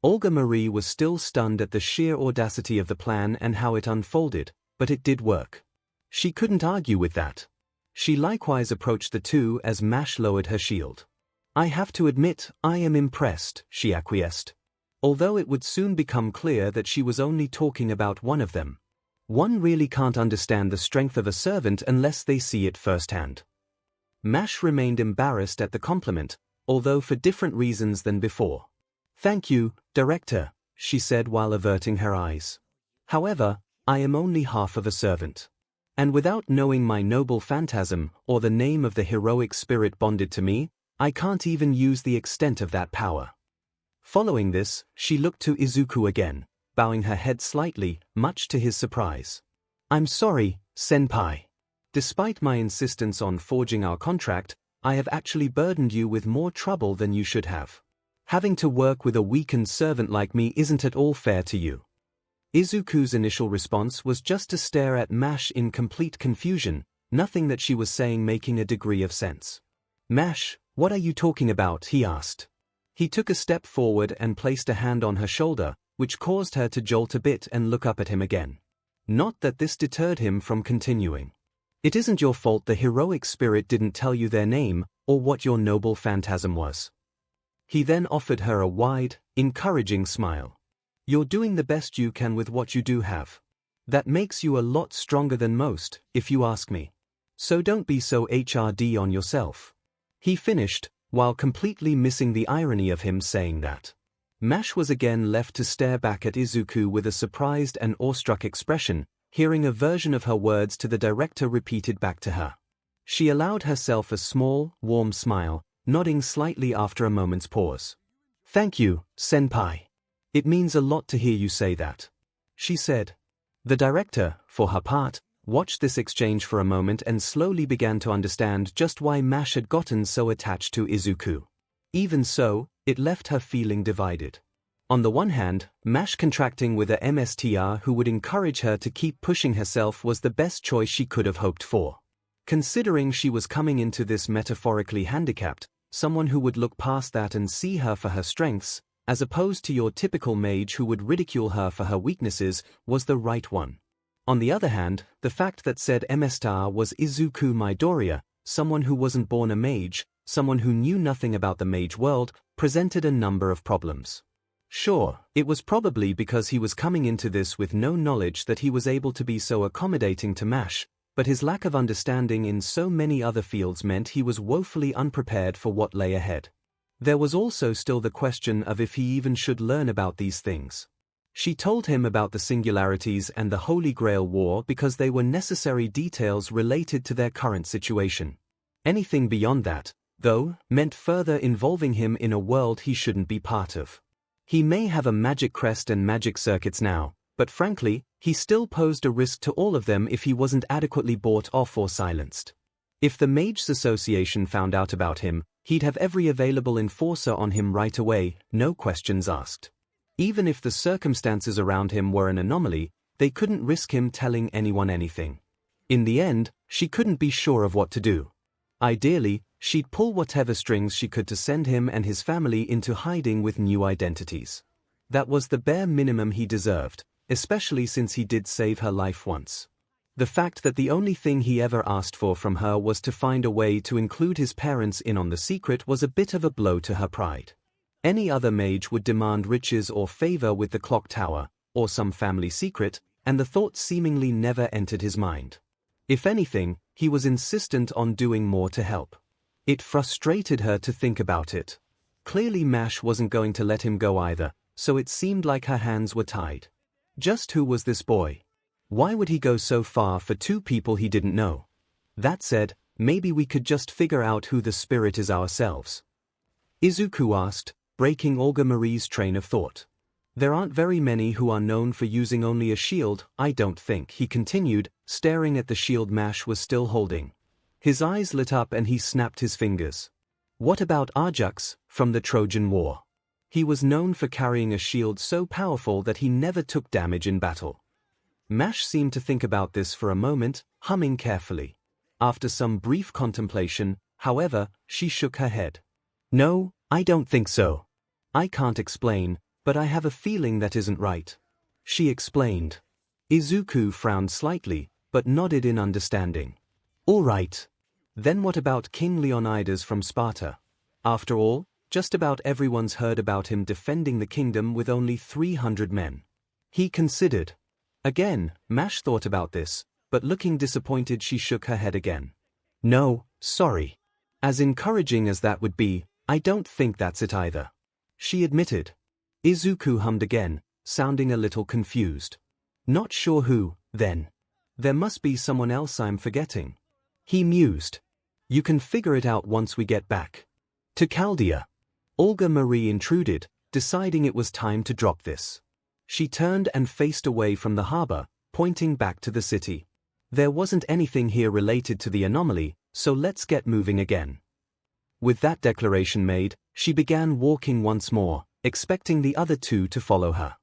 Olga Marie was still stunned at the sheer audacity of the plan and how it unfolded, but it did work. She couldn't argue with that. She likewise approached the two as Mash lowered her shield. "I have to admit, I am impressed," she acquiesced. Although it would soon become clear that she was only talking about one of them. One really can't understand the strength of a servant unless they see it firsthand. Mash remained embarrassed at the compliment, although for different reasons than before. "Thank you, Director," she said while averting her eyes. "However, I am only half of a servant. And without knowing my noble phantasm or the name of the heroic spirit bonded to me, I can't even use the extent of that power." Following this, she looked to Izuku again, bowing her head slightly, much to his surprise. "I'm sorry, Senpai. Despite my insistence on forging our contract, I have actually burdened you with more trouble than you should have. Having to work with a weakened servant like me isn't at all fair to you." Izuku's initial response was just to stare at Mash in complete confusion, nothing that she was saying making a degree of sense. "Mash, what are you talking about?" he asked. He took a step forward and placed a hand on her shoulder, which caused her to jolt a bit and look up at him again. Not that this deterred him from continuing. "It isn't your fault the heroic spirit didn't tell you their name or what your noble phantasm was." He then offered her a wide, encouraging smile. "You're doing the best you can with what you do have. That makes you a lot stronger than most, if you ask me. So don't be so HRD on yourself." He finished, while completely missing the irony of him saying that. Mash was again left to stare back at Izuku with a surprised and awestruck expression, hearing a version of her words to the director repeated back to her. She allowed herself a small, warm smile, nodding slightly after a moment's pause. "Thank you, Senpai. It means a lot to hear you say that," she said. The director, for her part, watched this exchange for a moment and slowly began to understand just why 𝐻 had gotten so attached to Izuku. Even so, it left her feeling divided. On the one hand, 𝐻 contracting with a MSTR who would encourage her to keep pushing herself was the best choice she could have hoped for. Considering she was coming into this metaphorically handicapped, someone who would look past that and see her for her strengths, as opposed to your typical mage who would ridicule her for her weaknesses, was the right one. On the other hand, the fact that said MSTR was Izuku Midoriya, someone who wasn't born a mage, someone who knew nothing about the mage world, presented a number of problems. Sure, it was probably because he was coming into this with no knowledge that he was able to be so accommodating to 𝐻, but his lack of understanding in so many other fields meant he was woefully unprepared for what lay ahead. There was also still the question of if he even should learn about these things. She told him about the singularities and the Holy Grail War because they were necessary details related to their current situation. Anything beyond that, though, meant further involving him in a world he shouldn't be part of. He may have a magic crest and magic circuits now, but frankly, he still posed a risk to all of them if he wasn't adequately bought off or silenced. If the Mages Association found out about him, he'd have every available enforcer on him right away, no questions asked. Even if the circumstances around him were an anomaly, they couldn't risk him telling anyone anything. In the end, she couldn't be sure of what to do. Ideally, she'd pull whatever strings she could to send him and his family into hiding with new identities. That was the bare minimum he deserved, especially since he did save her life once. The fact that the only thing he ever asked for from her was to find a way to include his parents in on the secret was a bit of a blow to her pride. Any other mage would demand riches or favor with the clock tower, or some family secret, and the thought seemingly never entered his mind. If anything, he was insistent on doing more to help. It frustrated her to think about it. Clearly 𝐻 wasn't going to let him go either, so it seemed like her hands were tied. Just who was this boy? Why would he go so far for two people he didn't know? That said, maybe we could just figure out who the spirit is ourselves. Izuku asked, breaking Olga Marie's train of thought. There aren't very many who are known for using only a shield, I don't think, he continued, staring at the shield 𝐻 was still holding. His eyes lit up and he snapped his fingers. What about 𝐼𝐺 from the Trojan War? He was known for carrying a shield so powerful that he never took damage in battle. 𝐻 seemed to think about this for a moment, humming carefully. After some brief contemplation, however, she shook her head. No, I don't think so. I can't explain, but I have a feeling that isn't right. She explained. Izuku frowned slightly, but nodded in understanding. All right. Then what about King Leonidas from Sparta? After all, just about everyone's heard about him defending the kingdom with only 300 men. He considered. Again, 𝐻 thought about this, but looking disappointed she shook her head again. No, sorry. As encouraging as that would be, I don't think that's it either. She admitted. Izuku hummed again, sounding a little confused. Not sure who, then. There must be someone else I'm forgetting. He mused. You can figure it out once we get back. To Chaldea. Olga Marie intruded, deciding it was time to drop this. She turned and faced away from the harbor, pointing back to the city. There wasn't anything here related to the anomaly, so let's get moving again. With that declaration made, she began walking once more, expecting the other two to follow her.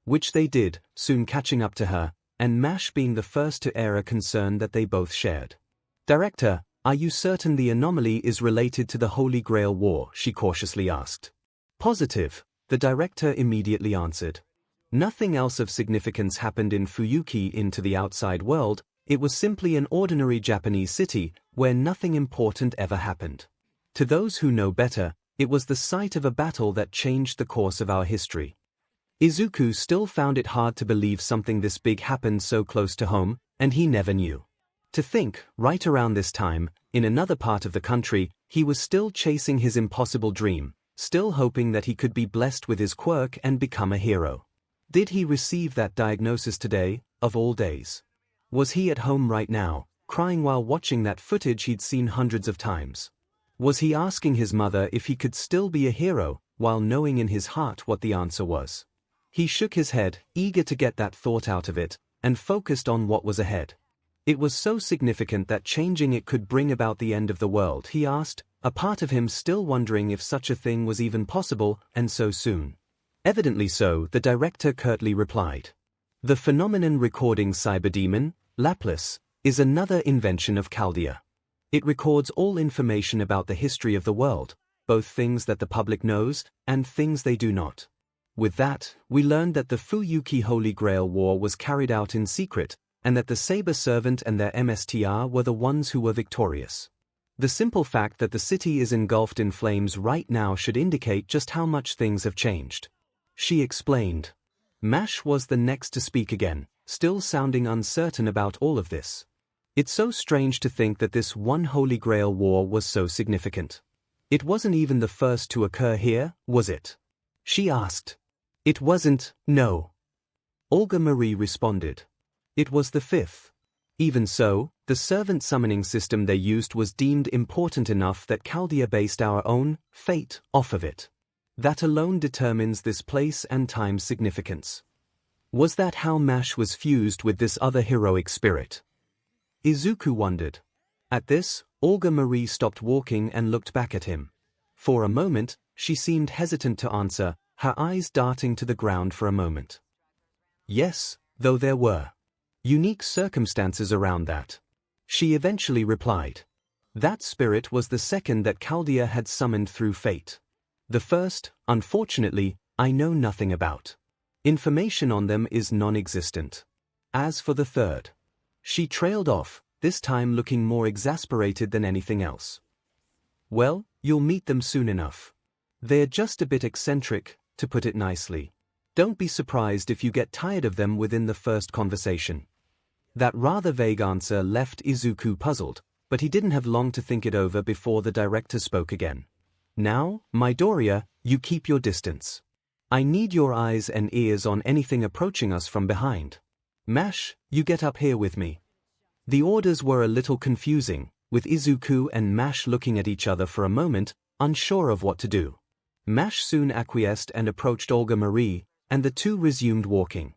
Which they did, soon catching up to her, and 𝐻 being the first to air a concern that they both shared. Director, are you certain the anomaly is related to the Holy Grail War? She cautiously asked. Positive, the director immediately answered. Nothing else of significance happened in Fuyuki into the outside world, it was simply an ordinary Japanese city, where nothing important ever happened. To those who know better, it was the site of a battle that changed the course of our history. Izuku still found it hard to believe something this big happened so close to home, and he never knew. To think, right around this time, in another part of the country, he was still chasing his impossible dream, still hoping that he could be blessed with his quirk and become a hero. Did he receive that diagnosis today, of all days? Was he at home right now, crying while watching that footage he'd seen hundreds of times? Was he asking his mother if he could still be a hero, while knowing in his heart what the answer was? He shook his head, eager to get that thought out of it, and focused on what was ahead. It was so significant that changing it could bring about the end of the world, he asked, a part of him still wondering if such a thing was even possible, and so soon. Evidently so, the director curtly replied. The phenomenon recording cyberdemon, Laplace, is another invention of Chaldea. It records all information about the history of the world, both things that the public knows, and things they do not. With that, we learned that the Fuyuki Holy Grail War was carried out in secret, and that the Saber Servant and their MSTR were the ones who were victorious. The simple fact that the city is engulfed in flames right now should indicate just how much things have changed. She explained. Mash was the next to speak again, still sounding uncertain about all of this. It's so strange to think that this one Holy Grail War was so significant. It wasn't even the first to occur here, was it? She asked. It wasn't, no. Olga Marie responded. It was the fifth. Even so, the servant summoning system they used was deemed important enough that Chaldea based our own fate off of it. That alone determines this place and time's significance. Was that how Mash was fused with this other heroic spirit? Izuku wondered. At this, Olga Marie stopped walking and looked back at him. For a moment, she seemed hesitant to answer, her eyes darting to the ground for a moment. Yes, though there were unique circumstances around that. She eventually replied. That spirit was the second that Chaldea had summoned through fate. The first, unfortunately, I know nothing about. Information on them is non-existent. As for the third. She trailed off, this time looking more exasperated than anything else. Well, you'll meet them soon enough. They're just a bit eccentric, to put it nicely. Don't be surprised if you get tired of them within the first conversation. That rather vague answer left Izuku puzzled, but he didn't have long to think it over before the director spoke again. Now, Midoriya, you keep your distance. I need your eyes and ears on anything approaching us from behind. Mash, you get up here with me. The orders were a little confusing, with Izuku and Mash looking at each other for a moment, unsure of what to do. Mash soon acquiesced and approached Olga Marie, and the two resumed walking.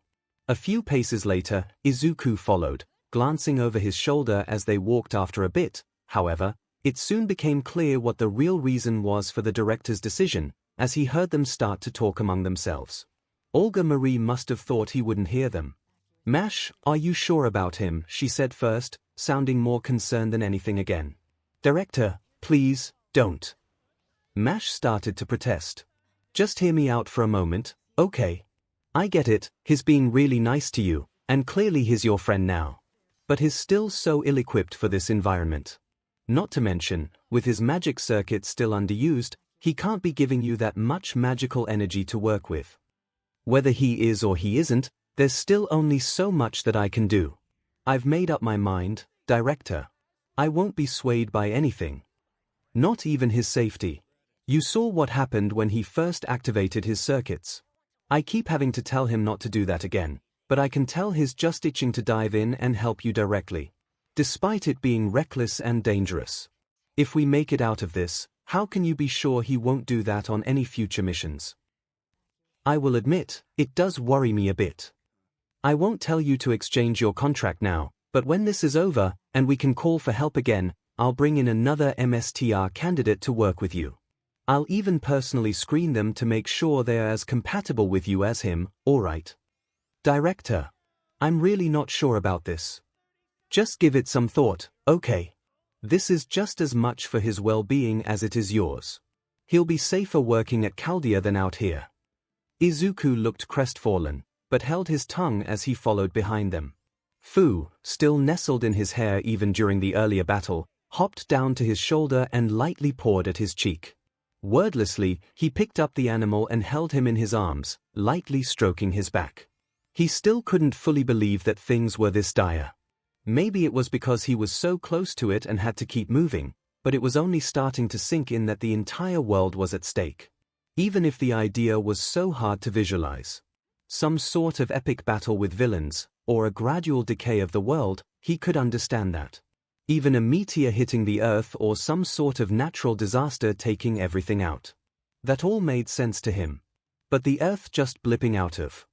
A few paces later, Izuku followed, glancing over his shoulder as they walked. After a bit, however, it soon became clear what the real reason was for the director's decision, as he heard them start to talk among themselves. Olga Marie must have thought he wouldn't hear them. Mash, are you sure about him? She said first, sounding more concerned than anything again. Director, please, don't. Mash started to protest. Just hear me out for a moment, okay? I get it, he's being really nice to you, and clearly he's your friend now. But he's still so ill-equipped for this environment. Not to mention, with his magic circuit still underused, he can't be giving you that much magical energy to work with. Whether he is or he isn't, there's still only so much that I can do. I've made up my mind, Director. I won't be swayed by anything. Not even his safety. You saw what happened when he first activated his circuits. I keep having to tell him not to do that again, but I can tell he's just itching to dive in and help you directly. Despite it being reckless and dangerous. If we make it out of this, how can you be sure he won't do that on any future missions? I will admit, it does worry me a bit. I won't tell you to exchange your contract now, but when this is over, and we can call for help again, I'll bring in another MSTR candidate to work with you. I'll even personally screen them to make sure they are as compatible with you as him, alright? Director. I'm really not sure about this. Just give it some thought, okay? This is just as much for his well-being as it is yours. He'll be safer working at Chaldea than out here. Izuku looked crestfallen, but held his tongue as he followed behind them. Fu, still nestled in his hair even during the earlier battle, hopped down to his shoulder and lightly pawed at his cheek. Wordlessly, he picked up the animal and held him in his arms, lightly stroking his back. He still couldn't fully believe that things were this dire. Maybe it was because he was so close to it and had to keep moving, but it was only starting to sink in that the entire world was at stake. Even if the idea was so hard to visualize. Some sort of epic battle with villains, or a gradual decay of the world, he could understand that. Even a meteor hitting the Earth or some sort of natural disaster taking everything out. That all made sense to him. But the Earth just blipping out of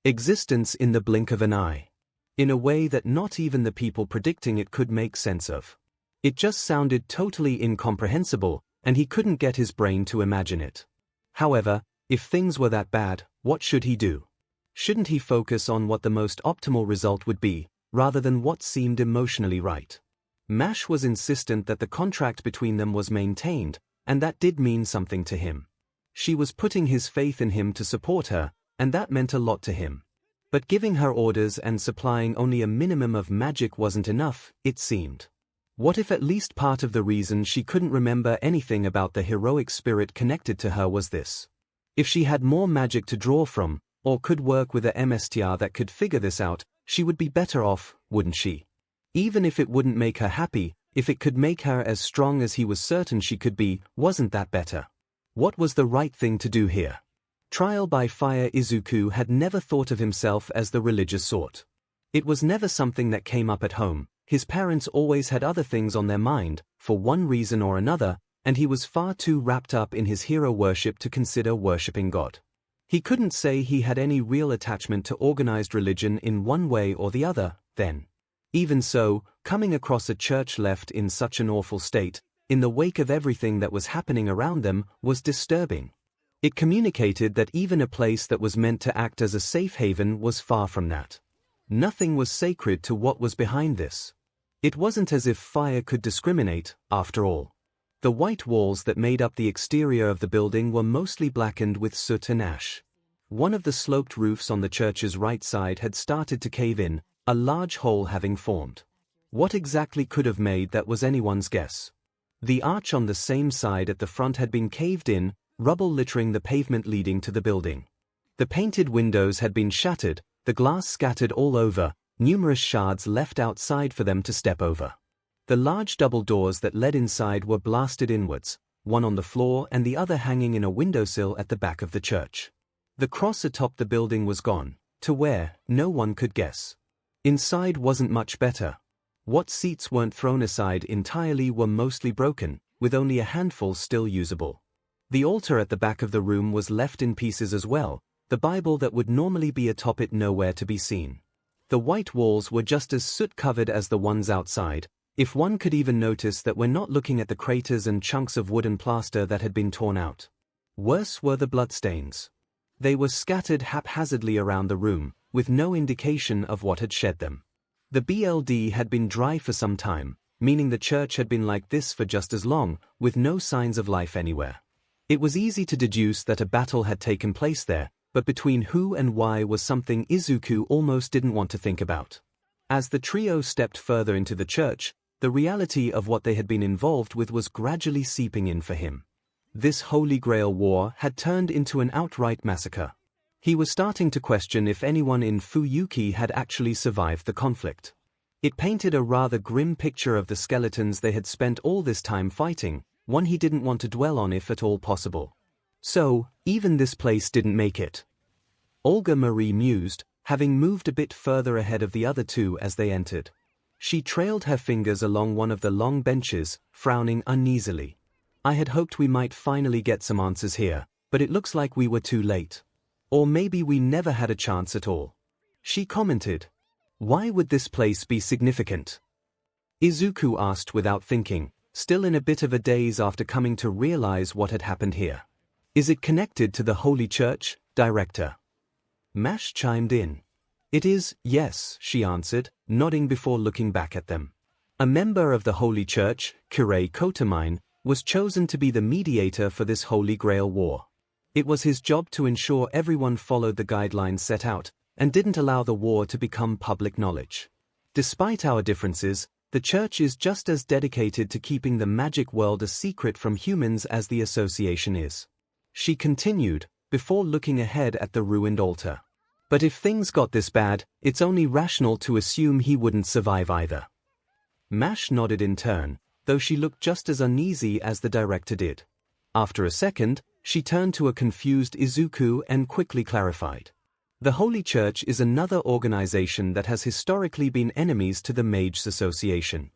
existence in the blink of an eye. in a way that not even the people predicting it could make sense of. It just sounded totally incomprehensible, and he couldn't get his brain to imagine it. However, if things were that bad, what should he do? Shouldn't he focus on what the most optimal result would be, rather than what seemed emotionally right? Mash was insistent that the contract between them was maintained, and that did mean something to him. She was putting his faith in him to support her, and that meant a lot to him. But giving her orders and supplying only a minimum of magic wasn't enough, it seemed. What if at least part of the reason she couldn't remember anything about the heroic spirit connected to her was this? If she had more magic to draw from, or could work with a MSTR that could figure this out, she would be better off, wouldn't she? Even if it wouldn't make her happy, if it could make her as strong as he was certain she could be, wasn't that better? What was the right thing to do here? Trial by fire. Izuku had never thought of himself as the religious sort. It was never something that came up at home. His parents always had other things on their mind, for one reason or another, and he was far too wrapped up in his hero worship to consider worshipping God. He couldn't say he had any real attachment to organized religion in one way or the other, then. Even so, coming across a church left in such an awful state, in the wake of everything that was happening around them, was disturbing. It communicated that even a place that was meant to act as a safe haven was far from that. Nothing was sacred to what was behind this. It wasn't as if fire could discriminate, after all. The white walls that made up the exterior of the building were mostly blackened with soot and ash. One of the sloped roofs on the church's right side had started to cave in, a large hole having formed. What exactly could have made that was anyone's guess. The arch on the same side at the front had been caved in, rubble littering the pavement leading to the building. The painted windows had been shattered, the glass scattered all over, numerous shards left outside for them to step over. The large double doors that led inside were blasted inwards, one on the floor and the other hanging in a windowsill at the back of the church. The cross atop the building was gone, to where, no one could guess. Inside wasn't much better. What seats weren't thrown aside entirely were mostly broken, with only a handful still usable. The altar at the back of the room was left in pieces as well, the Bible that would normally be atop it nowhere to be seen. The white walls were just as soot-covered as the ones outside, if one could even notice that we're not looking at the craters and chunks of wood and plaster that had been torn out. Worse were the bloodstains. They were scattered haphazardly around the room, with no indication of what had shed them. The BLD had been dry for some time, meaning the church had been like this for just as long, with no signs of life anywhere. It was easy to deduce that a battle had taken place there, but between who and why was something Izuku almost didn't want to think about. As the trio stepped further into the church, the reality of what they had been involved with was gradually seeping in for him. This Holy Grail war had turned into an outright massacre. He was starting to question if anyone in Fuyuki had actually survived the conflict. It painted a rather grim picture of the skeletons they had spent all this time fighting, one he didn't want to dwell on if at all possible. So, even this place didn't make it. Olga Marie mused, having moved a bit further ahead of the other two as they entered. She trailed her fingers along one of the long benches, frowning uneasily. I had hoped we might finally get some answers here, but it looks like we were too late. Or maybe we never had a chance at all. She commented. Why would this place be significant? Izuku asked without thinking, still in a bit of a daze after coming to realize what had happened here. Is it connected to the Holy Church, Director? Mash chimed in. It is, yes, she answered, nodding before looking back at them. A member of the Holy Church, 𝐒𝐬𝐽, was chosen to be the mediator for this Holy Grail war. It was his job to ensure everyone followed the guidelines set out, and didn't allow the war to become public knowledge. Despite our differences, the Church is just as dedicated to keeping the magic world a secret from humans as the association is. She continued, before looking ahead at the ruined altar. But if things got this bad, it's only rational to assume he wouldn't survive either. Mash nodded in turn, though she looked just as uneasy as the director did. After a second, she turned to a confused Izuku and quickly clarified. The Holy Church is another organization that has historically been enemies to the Mages Association.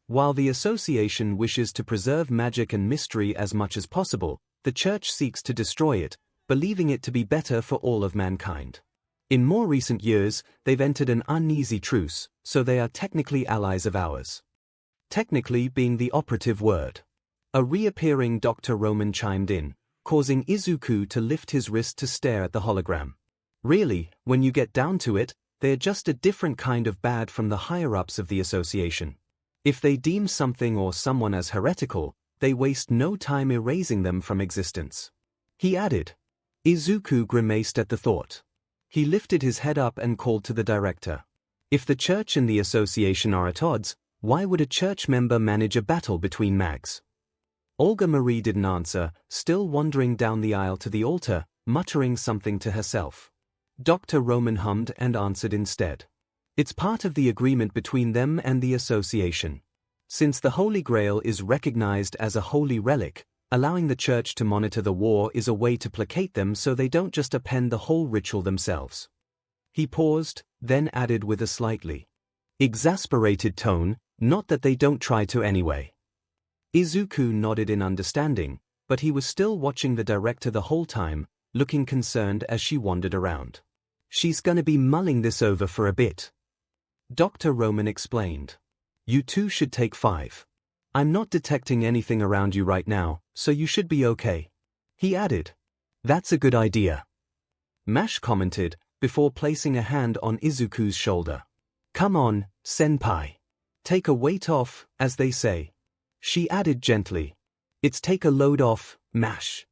While the association wishes to preserve magic and mystery as much as possible, the Church seeks to destroy it, believing it to be better for all of mankind. In more recent years, they've entered an uneasy truce, so they are technically allies of ours. Technically being the operative word. A reappearing Dr. Roman chimed in, causing Izuku to lift his wrist to stare at the hologram. Really, when you get down to it, they're just a different kind of bad from the higher-ups of the association. If they deem something or someone as heretical, they waste no time erasing them from existence. He added. Izuku grimaced at the thought. He lifted his head up and called to the director. If the church and the association are at odds, why would a church member manage a battle between mags? Olga Marie didn't answer, still wandering down the aisle to the altar, muttering something to herself. Dr. Roman hummed and answered instead. It's part of the agreement between them and the association. Since the Holy Grail is recognized as a holy relic, allowing the church to monitor the war is a way to placate them so they don't just append the whole ritual themselves. He paused, then added with a slightly exasperated tone, not that they don't try to anyway. Izuku nodded in understanding, but he was still watching the director the whole time, looking concerned as she wandered around. She's gonna be mulling this over for a bit. Dr. Roman explained. You two should take 5. I'm not detecting anything around you right now, so you should be okay. He added. That's a good idea. Mash commented, before placing a hand on Izuku's shoulder. Come on, senpai. Take a weight off, as they say. She added gently. It's take a load off, Mash.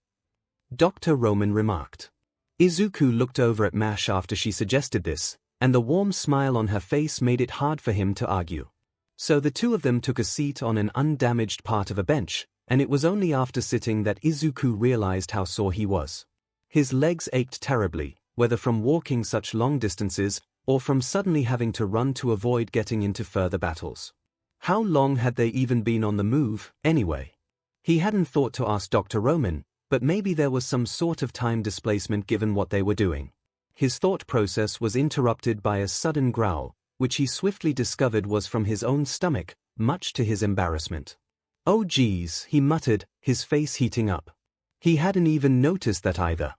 Dr. Roman remarked. Izuku looked over at Mash after she suggested this, and the warm smile on her face made it hard for him to argue. So the two of them took a seat on an undamaged part of a bench, and it was only after sitting that Izuku realized how sore he was. His legs ached terribly, whether from walking such long distances, or from suddenly having to run to avoid getting into further battles. How long had they even been on the move, anyway? He hadn't thought to ask Dr. Roman, but maybe there was some sort of time displacement given what they were doing. His thought process was interrupted by a sudden growl, which he swiftly discovered was from his own stomach, much to his embarrassment. Oh geez, he muttered, his face heating up. He hadn't even noticed that either.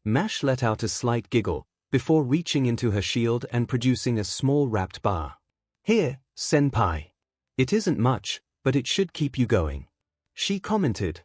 Mash let out a slight giggle, before reaching into her shield and producing a small wrapped bar. Here, senpai. It isn't much, but it should keep you going. She commented.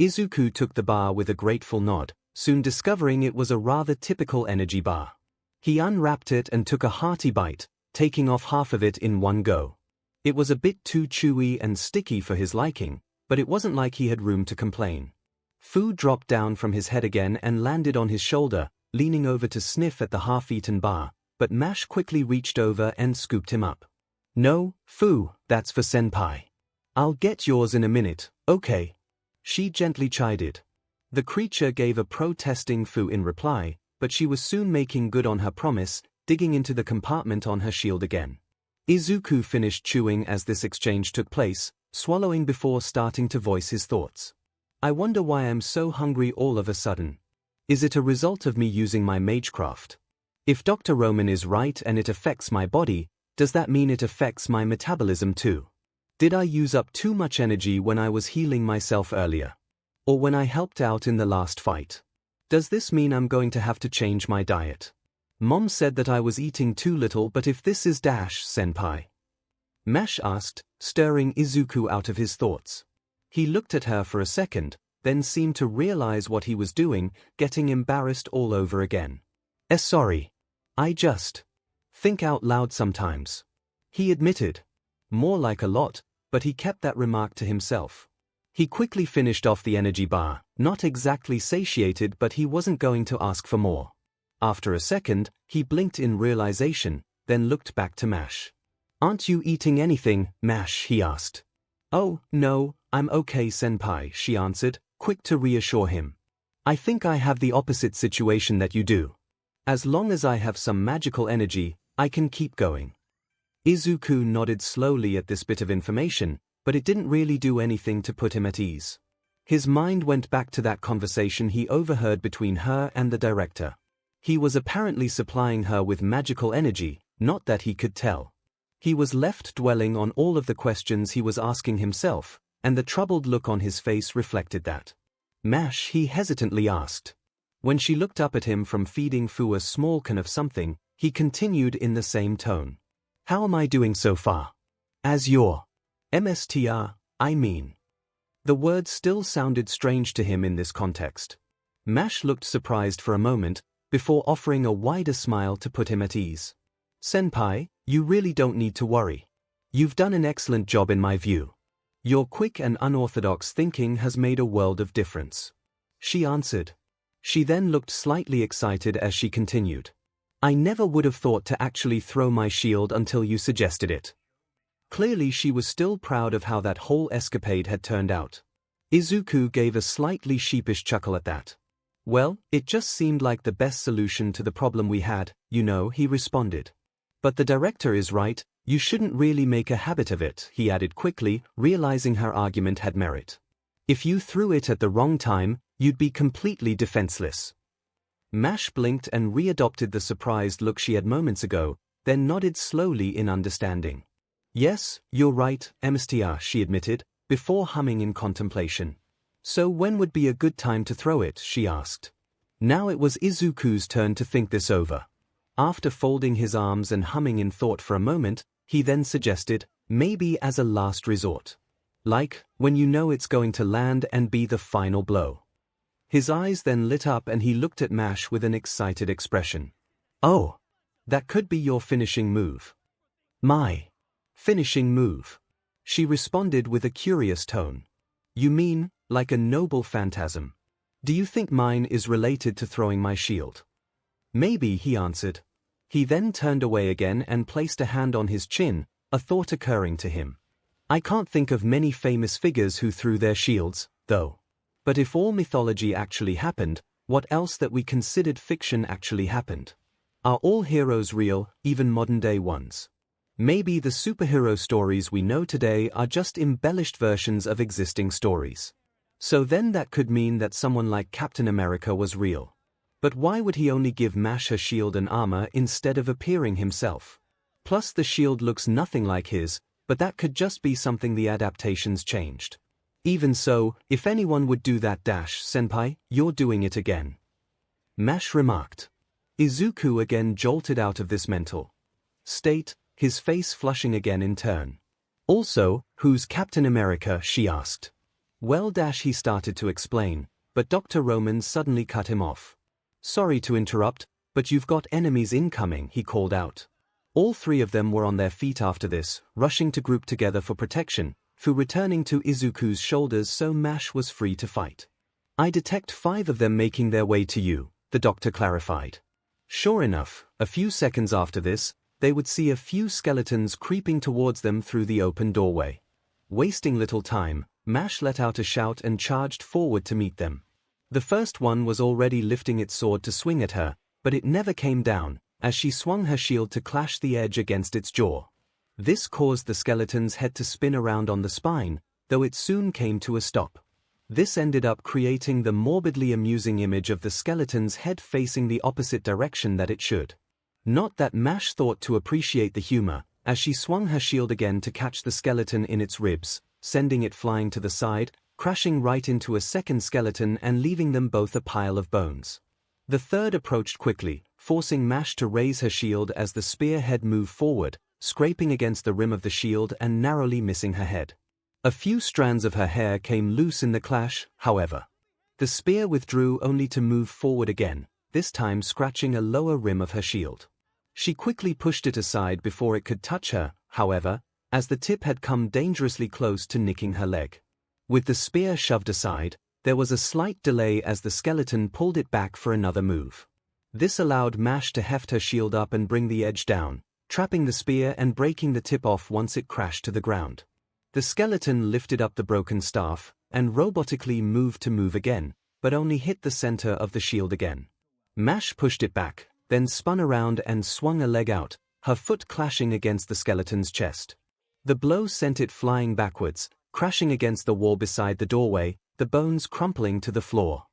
Izuku took the bar with a grateful nod, soon discovering it was a rather typical energy bar. He unwrapped it and took a hearty bite, taking off half of it in one go. It was a bit too chewy and sticky for his liking, but it wasn't like he had room to complain. Food dropped down from his head again and landed on his shoulder, leaning over to sniff at the half-eaten bar, but Mash quickly reached over and scooped him up. No, Fu, that's for senpai. I'll get yours in a minute, okay? She gently chided. The creature gave a protesting Fu in reply, but she was soon making good on her promise, digging into the compartment on her shield again. Izuku finished chewing as this exchange took place, swallowing before starting to voice his thoughts. I wonder why I'm so hungry all of a sudden. Is it a result of me using my magecraft? If Dr. Roman is right and it affects my body, does that mean it affects my metabolism too? Did I use up too much energy when I was healing myself earlier? Or when I helped out in the last fight? Does this mean I'm going to have to change my diet? Mom said that I was eating too little, but if this is senpai? Mash asked, stirring Izuku out of his thoughts. He looked at her for a second, then seemed to realize what he was doing, getting embarrassed all over again. Sorry. I just think out loud sometimes. He admitted. More like a lot, but he kept that remark to himself. He quickly finished off the energy bar, not exactly satiated, but he wasn't going to ask for more. After a second, he blinked in realization, then looked back to Mash. Aren't you eating anything, Mash? He asked. Oh, no, I'm okay, senpai, she answered, quick to reassure him. I think I have the opposite situation that you do. As long as I have some magical energy, I can keep going. Izuku nodded slowly at this bit of information, but it didn't really do anything to put him at ease. His mind went back to that conversation he overheard between her and the director. He was apparently supplying her with magical energy, not that he could tell. He was left dwelling on all of the questions he was asking himself, and the troubled look on his face reflected that. Mash, he hesitantly asked. When she looked up at him from feeding Fu a small can of something, he continued in the same tone. How am I doing so far? As your MSTR, I mean. The words still sounded strange to him in this context. Mash looked surprised for a moment, before offering a wider smile to put him at ease. Senpai, you really don't need to worry. You've done an excellent job in my view. Your quick and unorthodox thinking has made a world of difference. She answered. She then looked slightly excited as she continued. I never would have thought to actually throw my shield until you suggested it. Clearly she was still proud of how that whole escapade had turned out. Izuku gave a slightly sheepish chuckle at that. Well, it just seemed like the best solution to the problem we had, you know, he responded. But the director is right, you shouldn't really make a habit of it, he added quickly, realizing her argument had merit. If you threw it at the wrong time, you'd be completely defenseless. Mash blinked and readopted the surprised look she had moments ago, then nodded slowly in understanding. Yes, you're right, MSTR, she admitted, before humming in contemplation. So when would be a good time to throw it, she asked. Now it was Izuku's turn to think this over. After folding his arms and humming in thought for a moment, he then suggested, maybe as a last resort. Like, when you know it's going to land and be the final blow. His eyes then lit up and he looked at Mash with an excited expression. Oh, that could be your finishing move. My finishing move. She responded with a curious tone. You mean, like a noble phantasm? Do you think mine is related to throwing my shield? Maybe, he answered. He then turned away again and placed a hand on his chin, a thought occurring to him. I can't think of many famous figures who threw their shields, though. But if all mythology actually happened, what else that we considered fiction actually happened? Are all heroes real, even modern-day ones? Maybe the superhero stories we know today are just embellished versions of existing stories. So then that could mean that someone like Captain America was real. But why would he only give Mash her shield and armor instead of appearing himself? Plus the shield looks nothing like his, but that could just be something the adaptations changed. Even so, if anyone would do that, senpai, you're doing it again. Mash remarked. Izuku again jolted out of this mental state, his face flushing again in turn. Also, who's Captain America, she asked. Well, he started to explain, but Dr. Roman suddenly cut him off. Sorry to interrupt, but you've got enemies incoming, he called out. All three of them were on their feet after this, rushing to group together for protection, Fu returning to Izuku's shoulders so Mash was free to fight. I detect 5 of them making their way to you, the doctor clarified. Sure enough, a few seconds after this, they would see a few skeletons creeping towards them through the open doorway. Wasting little time, Mash let out a shout and charged forward to meet them. The first one was already lifting its sword to swing at her, but it never came down, as she swung her shield to clash the edge against its jaw. This caused the skeleton's head to spin around on the spine, though it soon came to a stop. This ended up creating the morbidly amusing image of the skeleton's head facing the opposite direction that it should. Not that Mash thought to appreciate the humor, as she swung her shield again to catch the skeleton in its ribs, sending it flying to the side, crashing right into a second skeleton and leaving them both a pile of bones. The third approached quickly, forcing Mash to raise her shield as the spearhead moved forward, scraping against the rim of the shield and narrowly missing her head. A few strands of her hair came loose in the clash, however. The spear withdrew only to move forward again, this time scratching a lower rim of her shield. She quickly pushed it aside before it could touch her, however, as the tip had come dangerously close to nicking her leg. With the spear shoved aside, there was a slight delay as the skeleton pulled it back for another move. This allowed Mash to heft her shield up and bring the edge down, trapping the spear and breaking the tip off once it crashed to the ground. The skeleton lifted up the broken staff, and robotically moved to move again, but only hit the center of the shield again. Mash pushed it back, then spun around and swung a leg out, her foot clashing against the skeleton's chest. The blow sent it flying backwards, crashing against the wall beside the doorway, the bones crumpling to the floor.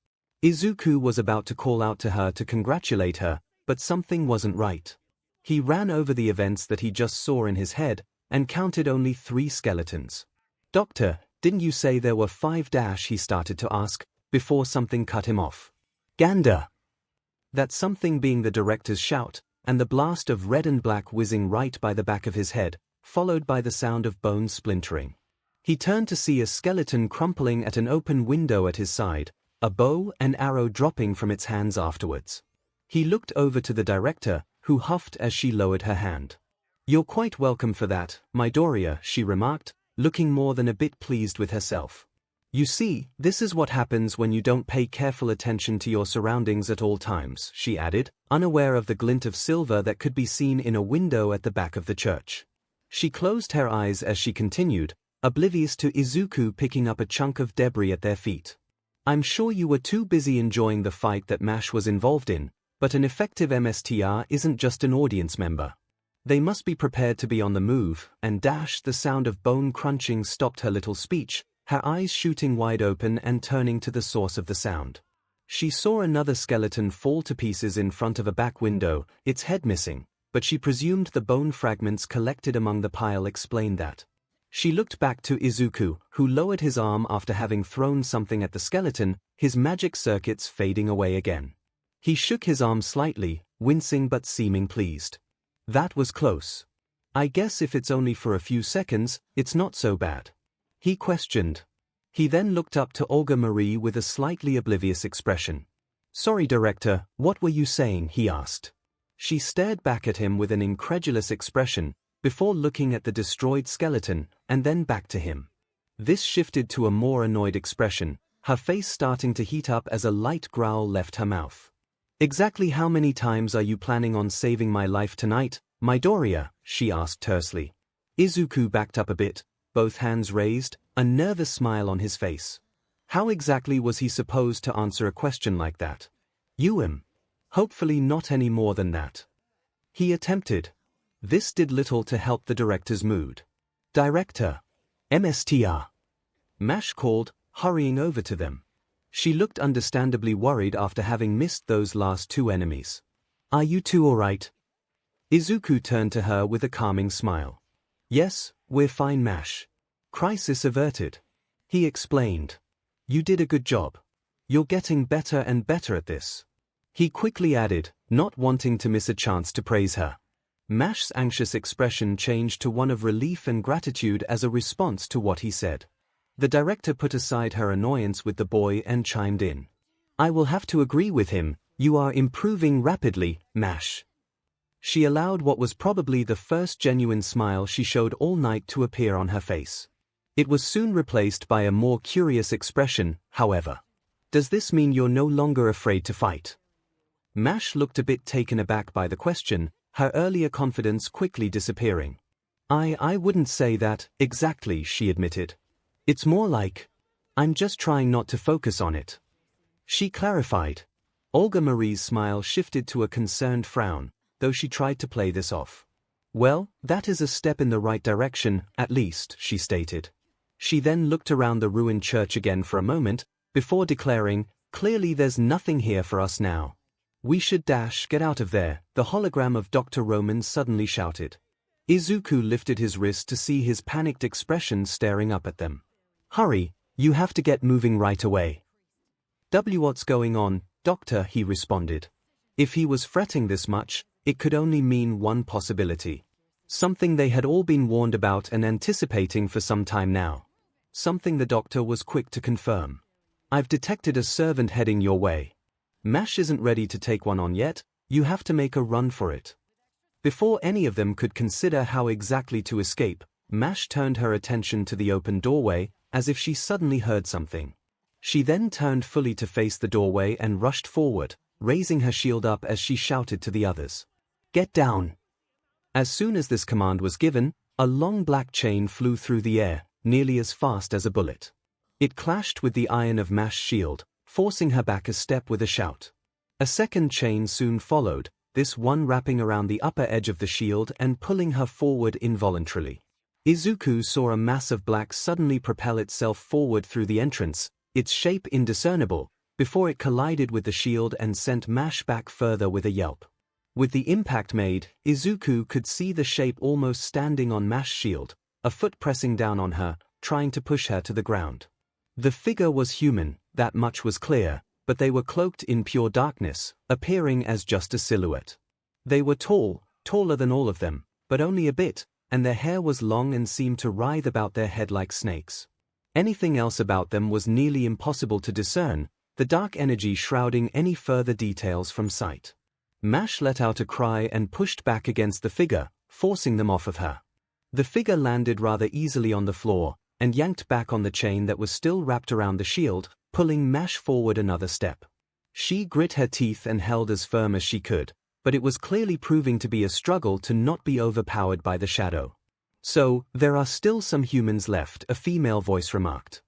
Izuku was about to call out to her to congratulate her, but something wasn't right. He ran over the events that he just saw in his head, and counted only 3 skeletons. Doctor, didn't you say there were 5? He started to ask, before something cut him off. Gander! that something being the director's shout, and the blast of red and black whizzing right by the back of his head, followed by the sound of bones splintering. He turned to see a skeleton crumpling at an open window at his side, a bow and arrow dropping from its hands afterwards. He looked over to the director, who huffed as she lowered her hand. "You're quite welcome for that, Midoriya," she remarked, looking more than a bit pleased with herself. "You see, this is what happens when you don't pay careful attention to your surroundings at all times," she added, unaware of the glint of silver that could be seen in a window at the back of the church. She closed her eyes as she continued, oblivious to Izuku picking up a chunk of debris at their feet. "I'm sure you were too busy enjoying the fight that MASH was involved in, but an effective MSTR isn't just an audience member. They must be prepared to be on the move," and the sound of bone crunching stopped her little speech, her eyes shooting wide open and turning to the source of the sound. She saw another skeleton fall to pieces in front of a back window, its head missing, but she presumed the bone fragments collected among the pile explained that. She looked back to Izuku, who lowered his arm after having thrown something at the skeleton, his magic circuits fading away again. He shook his arm slightly, wincing but seeming pleased. "That was close. I guess if it's only for a few seconds, it's not so bad," he questioned. He then looked up to Olga Marie with a slightly oblivious expression. "Sorry, Director, what were you saying?" he asked. She stared back at him with an incredulous expression, before looking at the destroyed skeleton, and then back to him. This shifted to a more annoyed expression, her face starting to heat up as a light growl left her mouth. "Exactly how many times are you planning on saving my life tonight, Midoriya?" she asked tersely. Izuku backed up a bit, both hands raised, a nervous smile on his face. How exactly was he supposed to answer a question like that? Hopefully not any more than that. He attempted. This did little to help the director's mood. "Director. MSTR. MASH called, hurrying over to them. She looked understandably worried after having missed those last two enemies. "Are you two all right?" Izuku turned to her with a calming smile. "Yes, we're fine, MASH. Crisis averted," he explained. "You did a good job. You're getting better and better at this," he quickly added, not wanting to miss a chance to praise her. MASH's anxious expression changed to one of relief and gratitude as a response to what he said. The director put aside her annoyance with the boy and chimed in. "I will have to agree with him, you are improving rapidly, MASH." She allowed what was probably the first genuine smile she showed all night to appear on her face. It was soon replaced by a more curious expression, however. "Does this mean you're no longer afraid to fight?" MASH looked a bit taken aback by the question, her earlier confidence quickly disappearing. I wouldn't say that, exactly," she admitted. "It's more like, I'm just trying not to focus on it," she clarified. Olga Marie's smile shifted to a concerned frown, though she tried to play this off. "Well, that is a step in the right direction, at least," she stated. She then looked around the ruined church again for a moment, before declaring, "Clearly there's nothing here for us now. We should get out of there," the hologram of Dr. Roman suddenly shouted. Izuku lifted his wrist to see his panicked expression staring up at them. "Hurry, you have to get moving right away." "What's going on, Doctor?" he responded. If he was fretting this much, it could only mean one possibility. Something they had all been warned about and anticipating for some time now. Something the doctor was quick to confirm. "I've detected a servant heading your way. MASH isn't ready to take one on yet, you have to make a run for it." Before any of them could consider how exactly to escape, MASH turned her attention to the open doorway, as if she suddenly heard something. She then turned fully to face the doorway and rushed forward, raising her shield up as she shouted to the others. "Get down!" As soon as this command was given, a long black chain flew through the air, nearly as fast as a bullet. It clashed with the iron of MASH's shield, forcing her back a step with a shout. A second chain soon followed, this one wrapping around the upper edge of the shield and pulling her forward involuntarily. Izuku saw a mass of black suddenly propel itself forward through the entrance, its shape indiscernible, before it collided with the shield and sent MASH back further with a yelp. With the impact made, Izuku could see the shape almost standing on MASH's shield, a foot pressing down on her, trying to push her to the ground. The figure was human, that much was clear, but they were cloaked in pure darkness, appearing as just a silhouette. They were tall, taller than all of them, but only a bit, and their hair was long and seemed to writhe about their head like snakes. Anything else about them was nearly impossible to discern, the dark energy shrouding any further details from sight. Mash let out a cry and pushed back against the figure, forcing them off of her. The figure landed rather easily on the floor, and yanked back on the chain that was still wrapped around the shield, pulling Mash forward another step. She grit her teeth and held as firm as she could, but it was clearly proving to be a struggle to not be overpowered by the shadow. "So, there are still some humans left," a female voice remarked.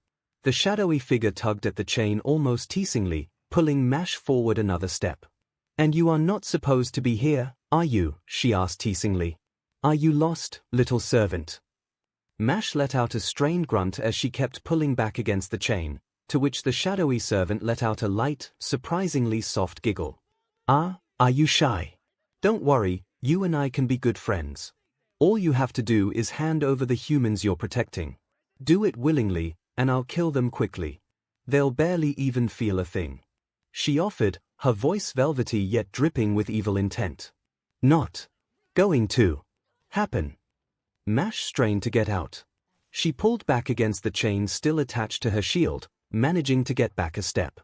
The shadowy figure tugged at the chain almost teasingly, pulling Mash forward another step. "And you are not supposed to be here, are you?" she asked teasingly. "Are you lost, little servant?" Mash let out a strained grunt as she kept pulling back against the chain, to which the shadowy servant let out a light, surprisingly soft giggle. "Ah, are you shy? Don't worry, you and I can be good friends. All you have to do is hand over the humans you're protecting. Do it willingly, and I'll kill them quickly. They'll barely even feel a thing," she offered, her voice velvety yet dripping with evil intent. "Not going to happen." Mash strained to get out. She pulled back against the chain still attached to her shield, managing to get back a step.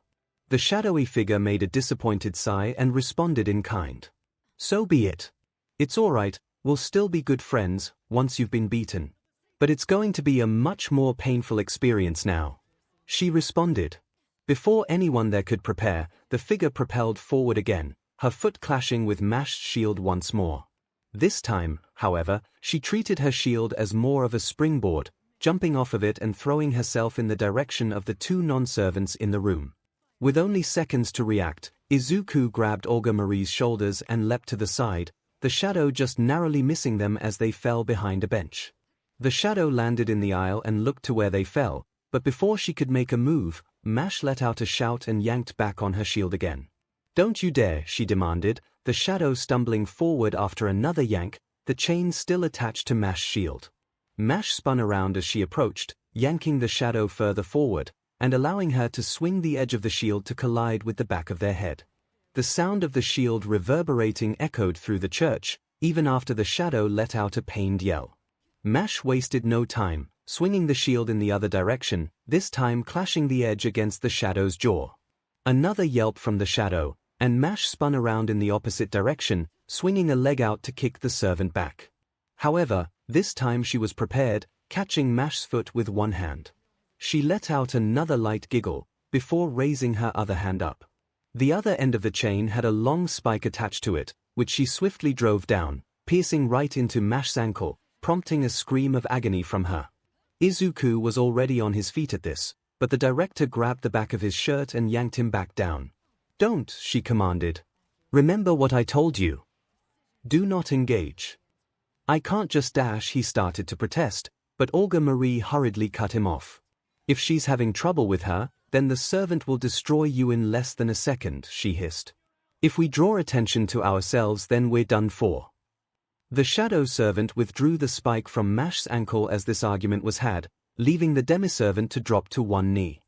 The shadowy figure made a disappointed sigh and responded in kind. "So be it. It's all right, we'll still be good friends once you've been beaten. But it's going to be a much more painful experience now," she responded. Before anyone there could prepare, the figure propelled forward again, her foot clashing with Mash's shield once more. This time, however, she treated her shield as more of a springboard, jumping off of it and throwing herself in the direction of the two non-servants in the room. With only seconds to react, Izuku grabbed Olga Marie's shoulders and leapt to the side, the shadow just narrowly missing them as they fell behind a bench. The shadow landed in the aisle and looked to where they fell, but before she could make a move, Mash let out a shout and yanked back on her shield again. "Don't you dare," she demanded, the shadow stumbling forward after another yank, the chain still attached to Mash's shield. Mash spun around as she approached, yanking the shadow further forward, and allowing her to swing the edge of the shield to collide with the back of their head. The sound of the shield reverberating echoed through the church, even after the shadow let out a pained yell. Mash wasted no time, swinging the shield in the other direction, this time clashing the edge against the shadow's jaw. Another yelp from the shadow, and Mash spun around in the opposite direction, swinging a leg out to kick the servant back. However, this time she was prepared, catching Mash's foot with one hand. She let out another light giggle, before raising her other hand up. The other end of the chain had a long spike attached to it, which she swiftly drove down, piercing right into Mash's ankle, prompting a scream of agony from her. Izuku was already on his feet at this, but the director grabbed the back of his shirt and yanked him back down. "Don't," she commanded. "Remember what I told you. Do not engage." "I can't just dash," he started to protest, but Olga Marie hurriedly cut him off. "If she's having trouble with her, then the servant will destroy you in less than a second," she hissed. "If we draw attention to ourselves, then we're done for." The shadow servant withdrew the spike from Mash's ankle as this argument was had, leaving the demi-servant to drop to one knee.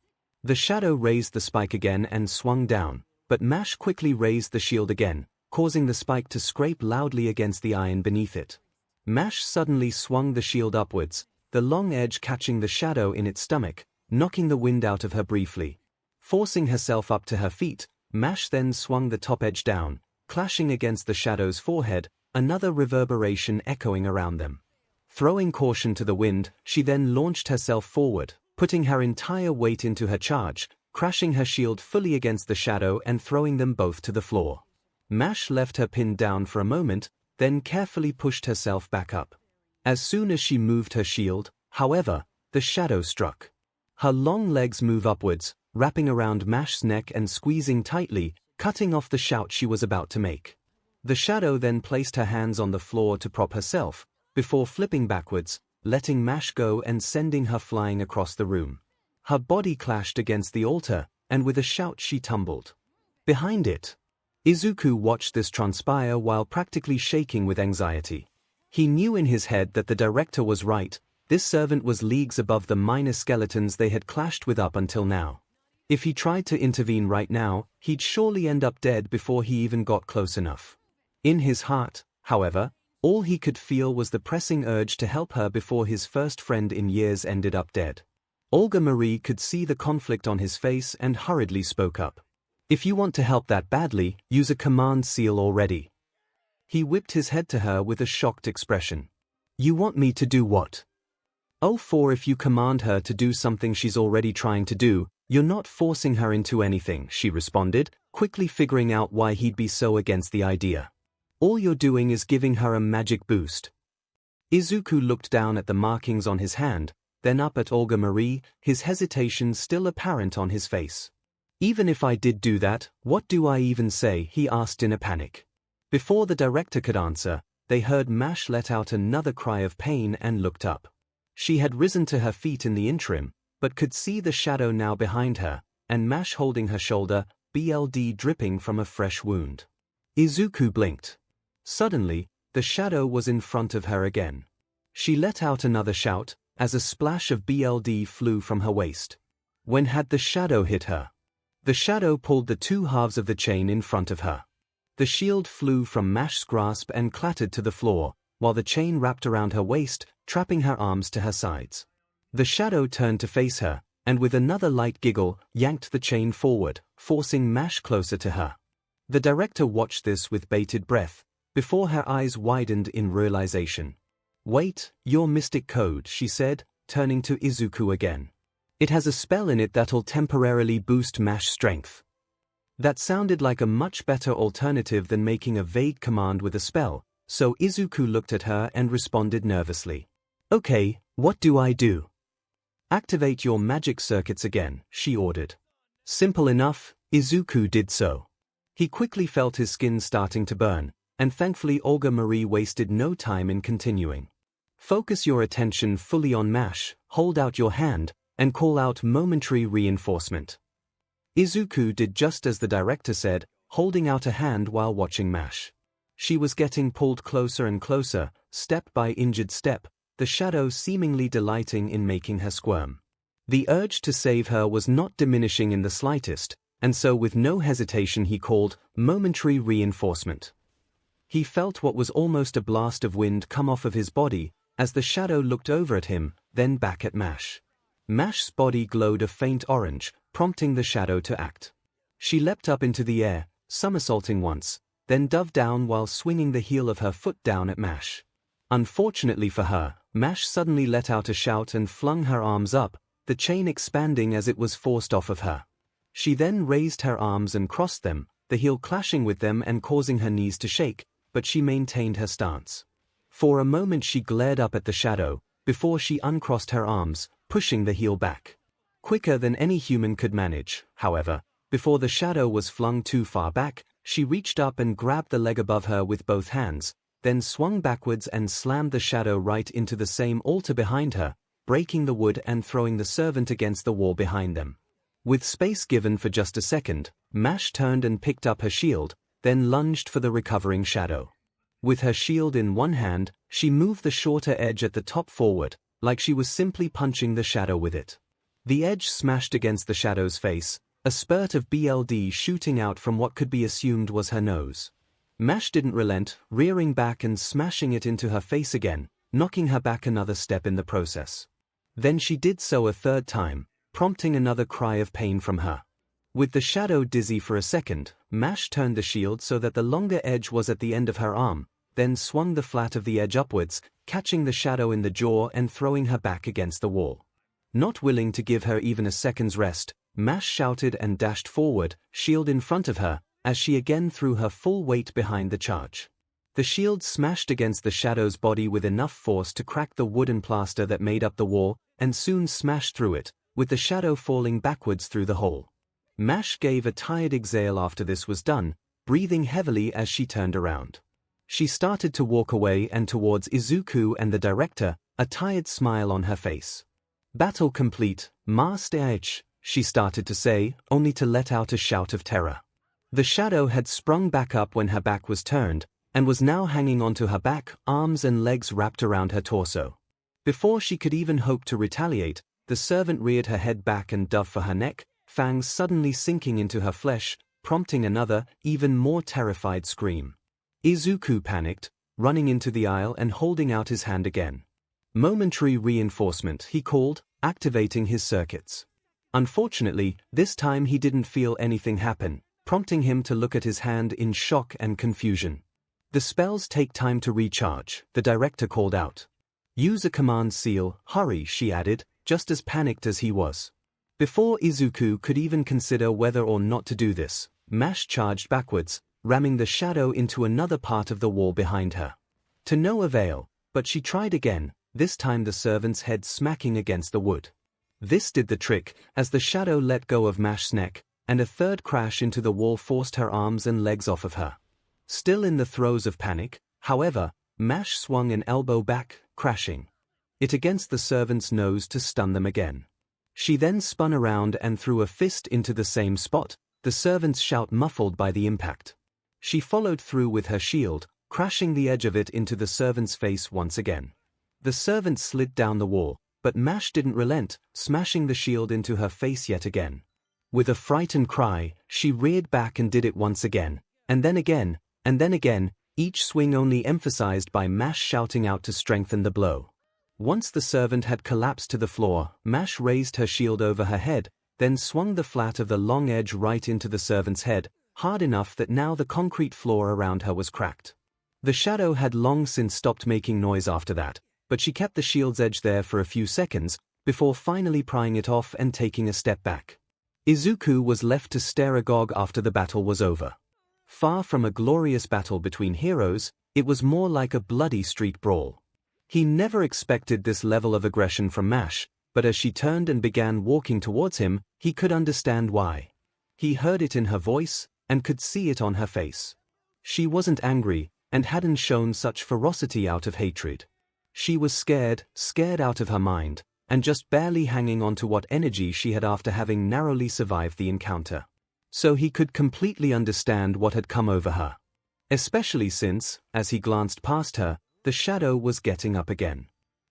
The shadow raised the spike again and swung down, but Mash quickly raised the shield again, causing the spike to scrape loudly against the iron beneath it. Mash suddenly swung the shield upwards, the long edge catching the shadow in its stomach, knocking the wind out of her briefly. Forcing herself up to her feet, Mash then swung the top edge down, clashing against the shadow's forehead, another reverberation echoing around them. Throwing caution to the wind, she then launched herself forward, putting her entire weight into her charge, crashing her shield fully against the shadow and throwing them both to the floor. Mash left her pinned down for a moment, then carefully pushed herself back up. As soon as she moved her shield, however, the shadow struck. Her long legs move upwards, wrapping around Mash's neck and squeezing tightly, cutting off the shout she was about to make. The shadow then placed her hands on the floor to prop herself, before flipping backwards, letting Mash go and sending her flying across the room. Her body clashed against the altar, and with a shout she tumbled. Behind it, Izuku watched this transpire while practically shaking with anxiety. He knew in his head that the director was right, this servant was leagues above the minor skeletons they had clashed with up until now. If he tried to intervene right now, he'd surely end up dead before he even got close enough. In his heart, however, all he could feel was the pressing urge to help her before his first friend in years ended up dead. Olga Marie could see the conflict on his face and hurriedly spoke up. "If you want to help that badly, use a command seal already." He whipped his head to her with a shocked expression. "You want me to do what?" "Oh, for if you command her to do something she's already trying to do, you're not forcing her into anything," she responded, quickly figuring out why he'd be so against the idea. "All you're doing is giving her a magic boost." Izuku looked down at the markings on his hand, then up at Olga Marie, his hesitation still apparent on his face. "Even if I did do that, what do I even say?" he asked in a panic. Before the director could answer, they heard Mash let out another cry of pain and looked up. She had risen to her feet in the interim, but could see the shadow now behind her, and Mash holding her shoulder, blood dripping from a fresh wound. Izuku blinked. Suddenly, the shadow was in front of her again. She let out another shout, as a splash of blood flew from her waist. When had the shadow hit her? The shadow pulled the two halves of the chain in front of her. The shield flew from Mash's grasp and clattered to the floor, while the chain wrapped around her waist, trapping her arms to her sides. The shadow turned to face her, and with another light giggle, yanked the chain forward, forcing Mash closer to her. The director watched this with bated breath, before her eyes widened in realization. "Wait, your mystic code," she said, turning to Izuku again. "It has a spell in it that'll temporarily boost Mash's strength." That sounded like a much better alternative than making a vague command with a spell, so Izuku looked at her and responded nervously. "Okay, what do I do?" "Activate your magic circuits again," she ordered. Simple enough, Izuku did so. He quickly felt his skin starting to burn, and thankfully Olga Marie wasted no time in continuing. "Focus your attention fully on Mash, hold out your hand, and call out momentary reinforcement." Izuku did just as the director said, holding out a hand while watching Mash. She was getting pulled closer and closer, step by injured step, the shadow seemingly delighting in making her squirm. The urge to save her was not diminishing in the slightest, and so with no hesitation he called, "momentary reinforcement." He felt what was almost a blast of wind come off of his body, as the shadow looked over at him, then back at Mash. Mash's body glowed a faint orange, prompting the shadow to act. She leapt up into the air, somersaulting once, then dove down while swinging the heel of her foot down at Mash. Unfortunately for her, Mash suddenly let out a shout and flung her arms up, the chain expanding as it was forced off of her. She then raised her arms and crossed them, the heel clashing with them and causing her knees to shake, but she maintained her stance. For a moment she glared up at the shadow, before she uncrossed her arms, pushing the heel back. Quicker than any human could manage, however, before the shadow was flung too far back, she reached up and grabbed the leg above her with both hands, then swung backwards and slammed the shadow right into the same altar behind her, breaking the wood and throwing the servant against the wall behind them. With space given for just a second, Mash turned and picked up her shield, then lunged for the recovering shadow. With her shield in one hand, she moved the shorter edge at the top forward, like she was simply punching the shadow with it. The edge smashed against the shadow's face, a spurt of blood shooting out from what could be assumed was her nose. Mash didn't relent, rearing back and smashing it into her face again, knocking her back another step in the process. Then she did so a third time, prompting another cry of pain from her. With the shadow dizzy for a second, Mash turned the shield so that the longer edge was at the end of her arm, then swung the flat of the edge upwards, catching the shadow in the jaw and throwing her back against the wall. Not willing to give her even a second's rest, Mash shouted and dashed forward, shield in front of her, as she again threw her full weight behind the charge. The shield smashed against the shadow's body with enough force to crack the wooden plaster that made up the wall, and soon smashed through it, with the shadow falling backwards through the hole. Mash gave a tired exhale after this was done, breathing heavily as she turned around. She started to walk away and towards Izuku and the director, a tired smile on her face. "Battle complete, Master 𝐻," she started to say, only to let out a shout of terror. The shadow had sprung back up when her back was turned, and was now hanging onto her back, arms and legs wrapped around her torso. Before she could even hope to retaliate, the servant reared her head back and dove for her neck, fangs suddenly sinking into her flesh, prompting another, even more terrified scream. Izuku panicked, running into the aisle and holding out his hand again. Momentary reinforcement, he called, activating his circuits. Unfortunately, this time he didn't feel anything happen, prompting him to look at his hand in shock and confusion. The spells take time to recharge, the director called out. Use a command seal, hurry, she added, just as panicked as he was. Before Izuku could even consider whether or not to do this, Mash charged backwards, ramming the shadow into another part of the wall behind her. To no avail, but she tried again, this time the servant's head smacking against the wood. This did the trick, as the shadow let go of Mash's neck, and a third crash into the wall forced her arms and legs off of her. Still in the throes of panic, however, Mash swung an elbow back, crashing it against the servant's nose to stun them again. She then spun around and threw a fist into the same spot, the servant's shout muffled by the impact. She followed through with her shield, crashing the edge of it into the servant's face once again. The servant slid down the wall, but Mash didn't relent, smashing the shield into her face yet again. With a frightened cry, she reared back and did it once again, and then again, and then again, each swing only emphasized by Mash shouting out to strengthen the blow. Once the servant had collapsed to the floor, Mash raised her shield over her head, then swung the flat of the long edge right into the servant's head, hard enough that now the concrete floor around her was cracked. The shadow had long since stopped making noise after that, but she kept the shield's edge there for a few seconds, before finally prying it off and taking a step back. Izuku was left to stare agog after the battle was over. Far from a glorious battle between heroes, it was more like a bloody street brawl. He never expected this level of aggression from Mash, but as she turned and began walking towards him, he could understand why. He heard it in her voice, and could see it on her face. She wasn't angry, and hadn't shown such ferocity out of hatred. She was scared out of her mind, and just barely hanging on to what energy she had after having narrowly survived the encounter. So he could completely understand what had come over her. Especially since, as he glanced past her, the shadow was getting up again.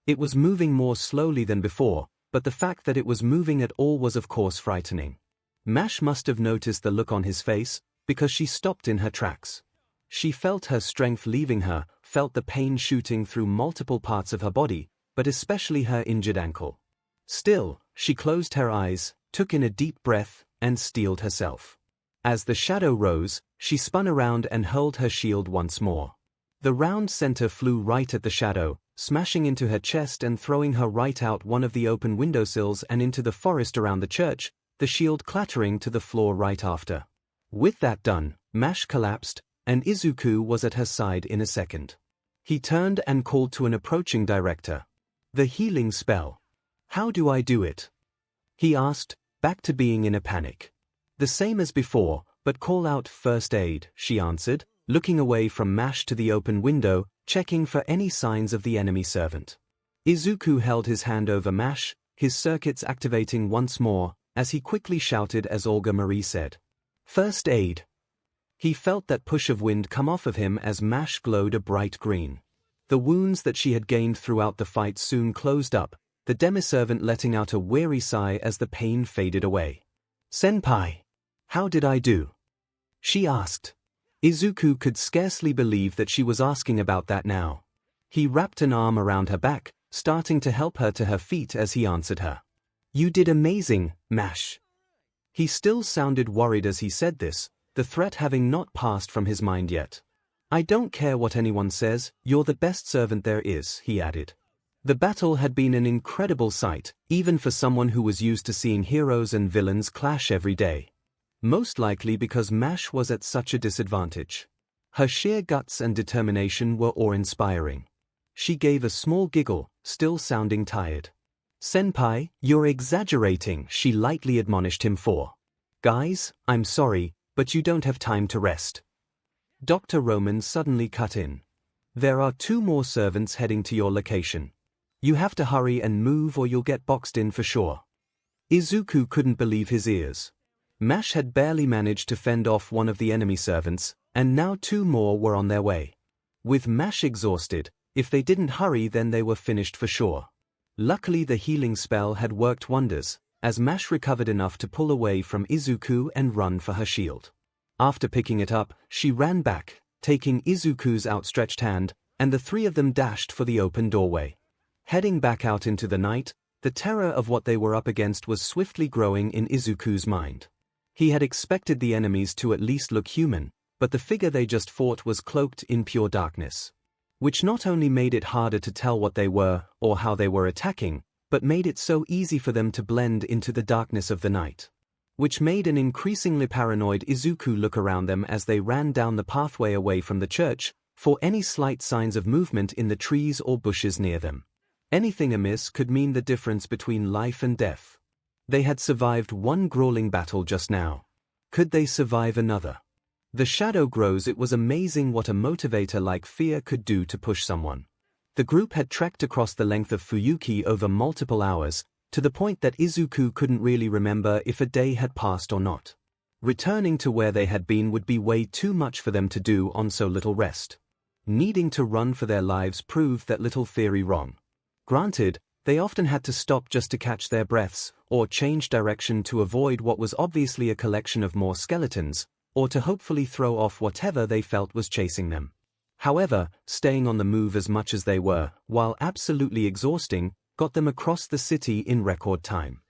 It was moving more slowly than before, but the fact that it was moving at all was of course frightening. Mash must have noticed the look on his face, because she stopped in her tracks. She felt her strength leaving her, felt the pain shooting through multiple parts of her body, but especially her injured ankle. Still, she closed her eyes, took in a deep breath, and steeled herself. As the shadow rose, she spun around and hurled her shield once more. The round center flew right at the shadow, smashing into her chest and throwing her right out one of the open windowsills and into the forest around the church, the shield clattering to the floor right after. With that done, Mash collapsed, and Izuku was at her side in a second. He turned and called to an approaching director. "The healing spell. How do I do it?" he asked, back to being in a panic. "The same as before, but call out first aid," she answered, looking away from Mash to the open window, checking for any signs of the enemy servant. Izuku held his hand over Mash, his circuits activating once more, as he quickly shouted as Olga Marie said, "First aid." He felt that push of wind come off of him as Mash glowed a bright green. The wounds that she had gained throughout the fight soon closed up, the demi-servant letting out a weary sigh as the pain faded away. "Senpai, how did I do?" she asked. Izuku could scarcely believe that she was asking about that now. He wrapped an arm around her back, starting to help her to her feet as he answered her. "You did amazing, Mash." He still sounded worried as he said this, the threat having not passed from his mind yet. "I don't care what anyone says, you're the best servant there is," he added. The battle had been an incredible sight, even for someone who was used to seeing heroes and villains clash every day. Most likely because Mash was at such a disadvantage. Her sheer guts and determination were awe-inspiring. She gave a small giggle, still sounding tired. "Senpai, you're exaggerating," she lightly admonished him for. "Guys, I'm sorry, but you don't have time to rest." Dr. Roman suddenly cut in. "There are 2 more servants heading to your location. You have to hurry and move or you'll get boxed in for sure." Izuku couldn't believe his ears. Mash had barely managed to fend off one of the enemy servants, and now 2 more were on their way. With Mash exhausted, if they didn't hurry then they were finished for sure. Luckily the healing spell had worked wonders, as 𝐵 recovered enough to pull away from Izuku and run for her shield. After picking it up, she ran back, taking Izuku's outstretched hand, and the three of them dashed for the open doorway. Heading back out into the night, the terror of what they were up against was swiftly growing in Izuku's mind. He had expected the enemies to at least look human, but the figure they just fought was cloaked in pure darkness, which not only made it harder to tell what they were or how they were attacking, but made it so easy for them to blend into the darkness of the night, which made an increasingly paranoid Izuku look around them as they ran down the pathway away from the church, for any slight signs of movement in the trees or bushes near them. Anything amiss could mean the difference between life and death. They had survived one grueling battle just now. Could they survive another? The shadow grows. It was amazing what a motivator like fear could do to push someone. The group had trekked across the length of Fuyuki over multiple hours, to the point that Izuku couldn't really remember if a day had passed or not. Returning to where they had been would be way too much for them to do on so little rest. Needing to run for their lives proved that little theory wrong. Granted, they often had to stop just to catch their breaths, or change direction to avoid what was obviously a collection of more skeletons, or to hopefully throw off whatever they felt was chasing them. However, staying on the move as much as they were, while absolutely exhausting, got them across the city in record time.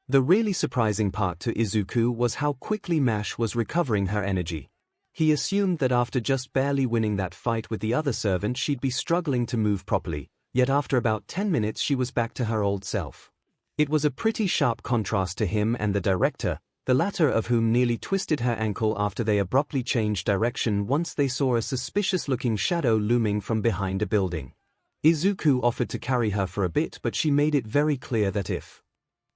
The really surprising part to Izuku was how quickly 𝐵 was recovering her energy. He assumed that after just barely winning that fight with the other servant she'd be struggling to move properly, yet after about 10 minutes she was back to her old self. It was a pretty sharp contrast to him and the director, the latter of whom nearly twisted her ankle after they abruptly changed direction once they saw a suspicious-looking shadow looming from behind a building. Izuku offered to carry her for a bit, but she made it very clear that if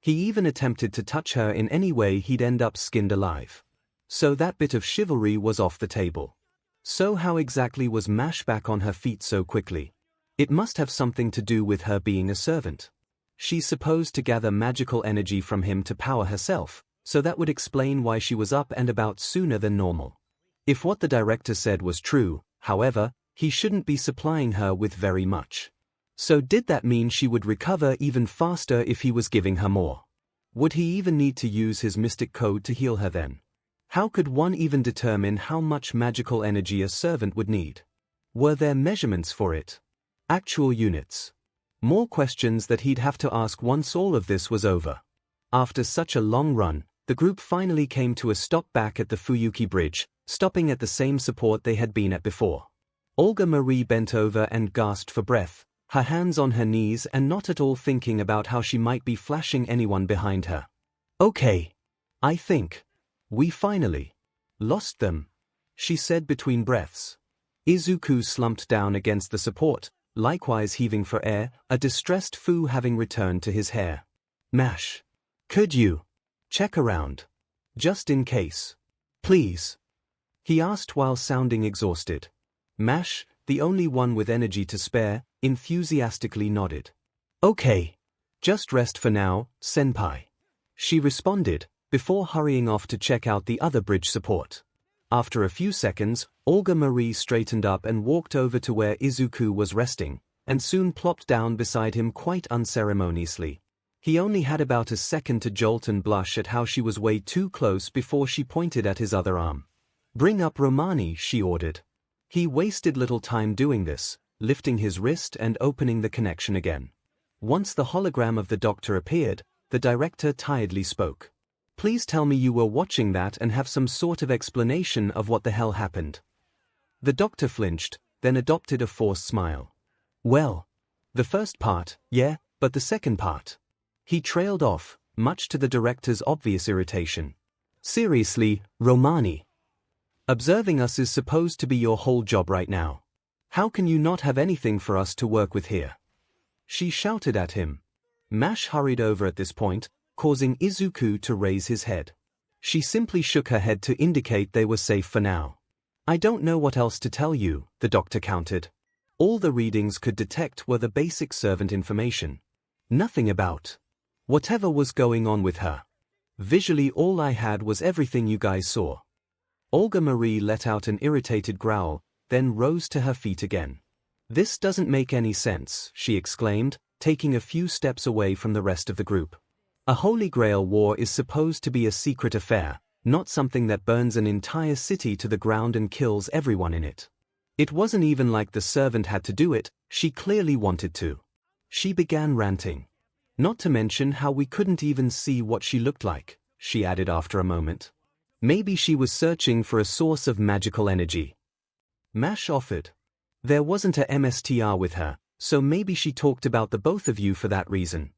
he even attempted to touch her in any way he'd end up skinned alive. So that bit of chivalry was off the table. So how exactly was 𝐵 back on her feet so quickly? It must have something to do with her being a servant. She's supposed to gather magical energy from him to power herself, so that would explain why she was up and about sooner than normal. If what the director said was true, however, he shouldn't be supplying her with very much. So did that mean she would recover even faster if he was giving her more? Would he even need to use his mystic code to heal her then? How could one even determine how much magical energy a servant would need? Were there measurements for it? Actual units? More questions that he'd have to ask once all of this was over. After such a long run, the group finally came to a stop back at the Fuyuki Bridge, stopping at the same support they had been at before. Olga Marie bent over and gasped for breath, her hands on her knees and not at all thinking about how she might be flashing anyone behind her. "Okay. I think we finally lost them," she said between breaths. Izuku slumped down against the support, likewise heaving for air, a distressed Fu having returned to his hair. "𝐵, could you check around? Just in case. Please?" he asked while sounding exhausted. 𝐵, the only one with energy to spare, enthusiastically nodded. "Okay. Just rest for now, senpai," she responded, before hurrying off to check out the other bridge support. After a few seconds, Olga Marie straightened up and walked over to where Izuku was resting, and soon plopped down beside him quite unceremoniously. He only had about a second to jolt and blush at how she was way too close before she pointed at his other arm. "Bring up Romani," she ordered. He wasted little time doing this, lifting his wrist and opening the connection again. Once the hologram of the doctor appeared, the director tiredly spoke. "Please tell me you were watching that and have some sort of explanation of what the hell happened." The doctor flinched, then adopted a forced smile. "Well, the first part, yeah, but the second part." He trailed off, much to the director's obvious irritation. "Seriously, Romani. Observing us is supposed to be your whole job right now. How can you not have anything for us to work with here?" she shouted at him. 𝐵 hurried over at this point, causing Izuku to raise his head. She simply shook her head to indicate they were safe for now. "I don't know what else to tell you," the doctor countered. "All the readings could detect were the basic servant information. Nothing about whatever was going on with her. Visually all I had was everything you guys saw." Olga Marie let out an irritated growl, then rose to her feet again. "This doesn't make any sense," she exclaimed, taking a few steps away from the rest of the group. A Holy Grail war is supposed to be a secret affair, not something that burns an entire city to the ground and kills everyone in it. It wasn't even like the servant had to do it, she clearly wanted to. She began ranting. Not to mention how we couldn't even see what she looked like, she added after a moment. Maybe she was searching for a source of magical energy. Mash offered. There wasn't a MSTR with her, so maybe she talked about the both of you for that reason.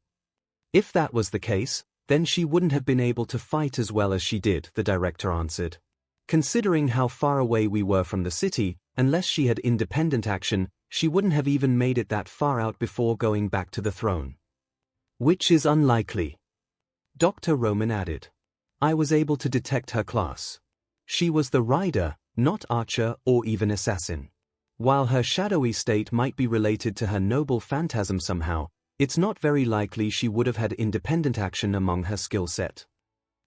If that was the case, then she wouldn't have been able to fight as well as she did, the director answered. Considering how far away we were from the city, unless she had independent action, she wouldn't have even made it that far out before going back to the throne. Which is unlikely. Dr. Roman added. I was able to detect her class. She was the rider, not archer or even assassin. While her shadowy state might be related to her noble phantasm somehow, it's not very likely she would have had independent action among her skill set.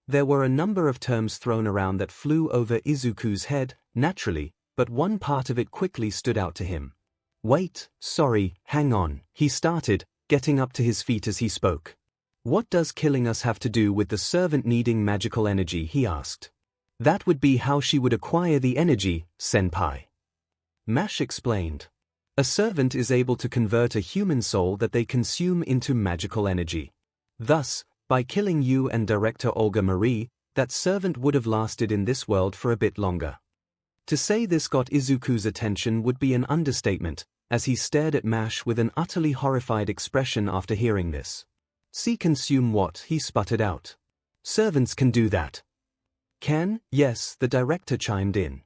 There were a number of terms thrown around that flew over Izuku's head, naturally, but one part of it quickly stood out to him. Wait, sorry, hang on, he started, getting up to his feet as he spoke. What does killing us have to do with the servant needing magical energy, he asked. That would be how she would acquire the energy, senpai. Mash explained. A servant is able to convert a human soul that they consume into magical energy. Thus, by killing you and director Olga Marie, that servant would have lasted in this world for a bit longer. To say this got Izuku's attention would be an understatement, as he stared at Mash with an utterly horrified expression after hearing this. See consume what, he sputtered out. Servants can do that. Can? Yes, the director chimed in.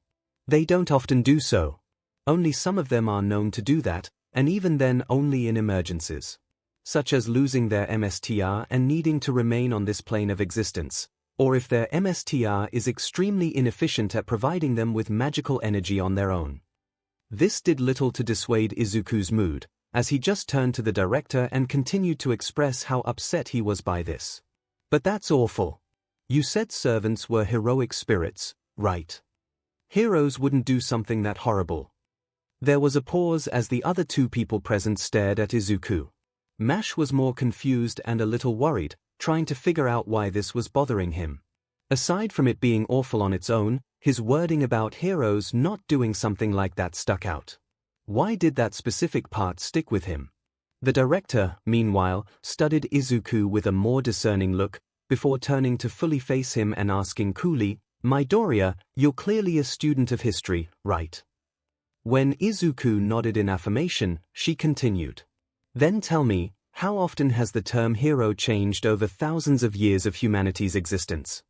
They don't often do so. Only some of them are known to do that, and even then only in emergencies. Such as losing their MSTR and needing to remain on this plane of existence, or if their MSTR is extremely inefficient at providing them with magical energy on their own. This did little to dissuade Izuku's mood, as he just turned to the director and continued to express how upset he was by this. But that's awful. You said servants were heroic spirits, right? Heroes wouldn't do something that horrible. There was a pause as the other two people present stared at Izuku. Mash was more confused and a little worried, trying to figure out why this was bothering him. Aside from it being awful on its own, his wording about heroes not doing something like that stuck out. Why did that specific part stick with him? The director, meanwhile, studied Izuku with a more discerning look, before turning to fully face him and asking coolly, Midoriya, you're clearly a student of history, right? When Izuku nodded in affirmation, she continued. Then tell me, how often has the term hero changed over thousands of years of humanity's existence?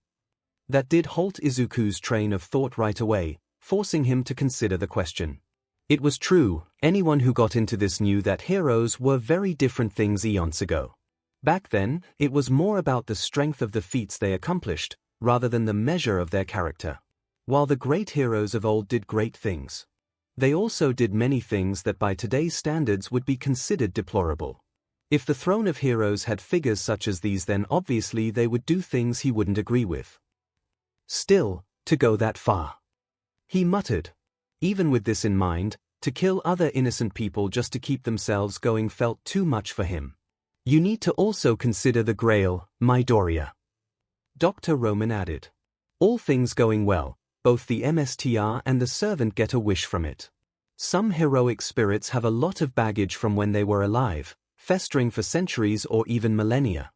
That did halt Izuku's train of thought right away, forcing him to consider the question. It was true, anyone who got into this knew that heroes were very different things eons ago. Back then, it was more about the strength of the feats they accomplished, rather than the measure of their character. While the great heroes of old did great things, they also did many things that by today's standards would be considered deplorable. If the throne of heroes had figures such as these, then obviously they would do things he wouldn't agree with. Still, to go that far. He muttered. Even with this in mind, to kill other innocent people just to keep themselves going felt too much for him. You need to also consider the Grail, Midoriya. Dr. Roman added. All things going well, both the MSTR and the servant get a wish from it. Some heroic spirits have a lot of baggage from when they were alive, festering for centuries or even millennia.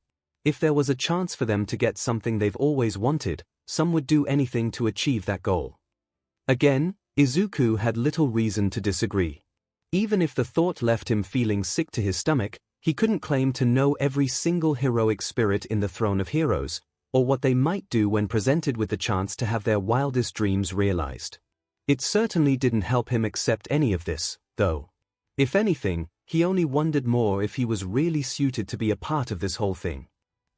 If there was a chance for them to get something they've always wanted, some would do anything to achieve that goal. Again, Izuku had little reason to disagree. Even if the thought left him feeling sick to his stomach, he couldn't claim to know every single heroic spirit in the Throne of Heroes, or what they might do when presented with the chance to have their wildest dreams realized. It certainly didn't help him accept any of this, though. If anything, he only wondered more if he was really suited to be a part of this whole thing.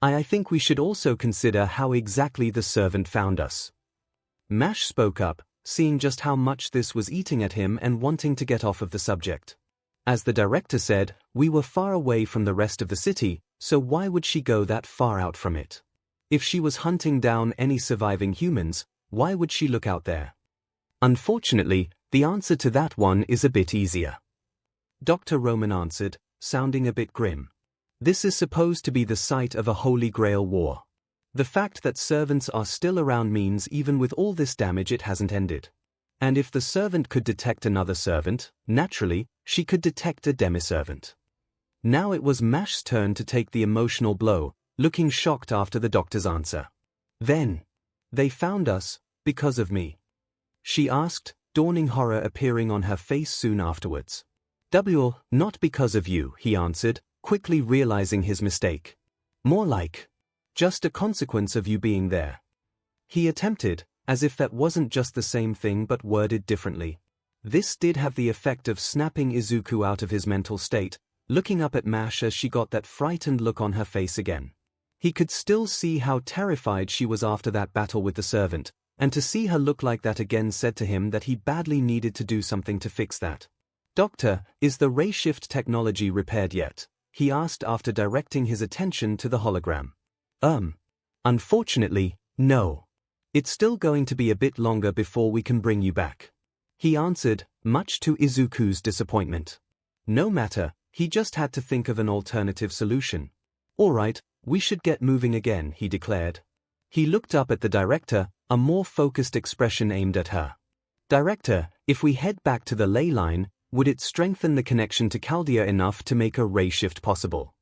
I think we should also consider how exactly the servant found us. Mash spoke up, seeing just how much this was eating at him and wanting to get off of the subject. As the director said, we were far away from the rest of the city, so why would she go that far out from it? If she was hunting down any surviving humans, why would she look out there? Unfortunately, the answer to that one is a bit easier. Dr. Roman answered, sounding a bit grim. This is supposed to be the site of a Holy Grail war. The fact that servants are still around means even with all this damage it hasn't ended. And if the servant could detect another servant, naturally, she could detect a demi-servant. Now it was Mash's turn to take the emotional blow, looking shocked after the doctor's answer. Then, they found us, because of me? She asked, dawning horror appearing on her face soon afterwards. Not because of you, he answered, quickly realizing his mistake. More like, just a consequence of you being there. He attempted, as if that wasn't just the same thing but worded differently. This did have the effect of snapping Izuku out of his mental state, looking up at Mash as she got that frightened look on her face again. He could still see how terrified she was after that battle with the servant, and to see her look like that again said to him that he badly needed to do something to fix that. Doctor, is the ray shift technology repaired yet? He asked after directing his attention to the hologram. Unfortunately, no. It's still going to be a bit longer before we can bring you back. He answered, much to Izuku's disappointment. No matter, he just had to think of an alternative solution. All right, we should get moving again, he declared. He looked up at the director, a more focused expression aimed at her. Director, if we head back to the ley line, would it strengthen the connection to Chaldea enough to make a ray shift possible?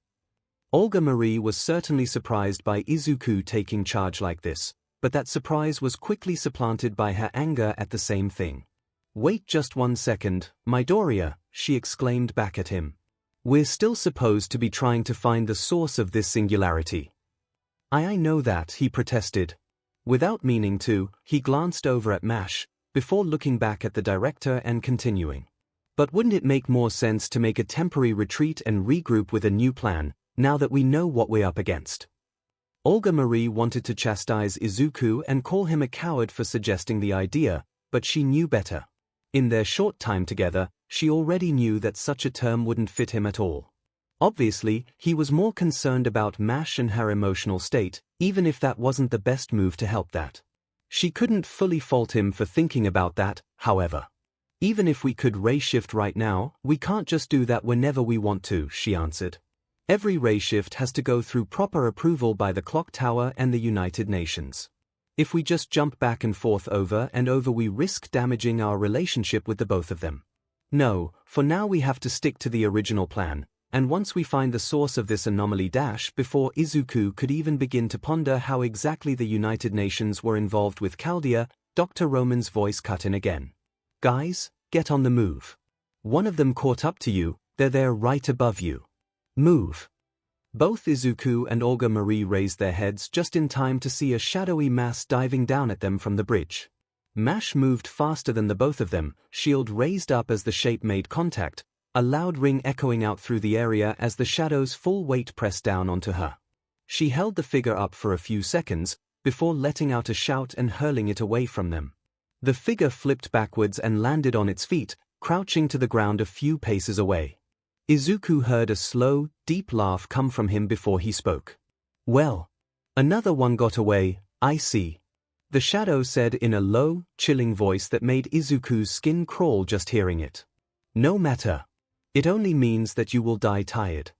Olga Marie was certainly surprised by Izuku taking charge like this, but that surprise was quickly supplanted by her anger at the same thing. Wait just 1 second, Midoriya, she exclaimed back at him. We're still supposed to be trying to find the source of this singularity. I know that, he protested. Without meaning to, he glanced over at Mash, before looking back at the director and continuing. But wouldn't it make more sense to make a temporary retreat and regroup with a new plan, now that we know what we're up against? Olga Marie wanted to chastise Izuku and call him a coward for suggesting the idea, but she knew better. In their short time together, she already knew that such a term wouldn't fit him at all. Obviously, he was more concerned about Mash and her emotional state, even if that wasn't the best move to help that. She couldn't fully fault him for thinking about that, however. Even if we could ray shift right now, we can't just do that whenever we want to, she answered. Every ray shift has to go through proper approval by the Clock Tower and the United Nations. If we just jump back and forth over and over, we risk damaging our relationship with the both of them. No, for now we have to stick to the original plan, and once we find the source of this anomaly before Izuku could even begin to ponder how exactly the United Nations were involved with Chaldea, Dr. Roman's voice cut in again. Guys, get on the move. One of them caught up to you, they're there right above you. Move. Both Izuku and Olga Marie raised their heads just in time to see a shadowy mass diving down at them from the bridge. Mash moved faster than the both of them, shield raised up as the shape made contact, a loud ring echoing out through the area as the shadow's full weight pressed down onto her. She held the figure up for a few seconds, before letting out a shout and hurling it away from them. The figure flipped backwards and landed on its feet, crouching to the ground a few paces away. Izuku heard a slow, deep laugh come from him before he spoke. Well, another one got away, I see. The shadow said in a low, chilling voice that made Izuku's skin crawl just hearing it. No matter. It only means that you will die tired.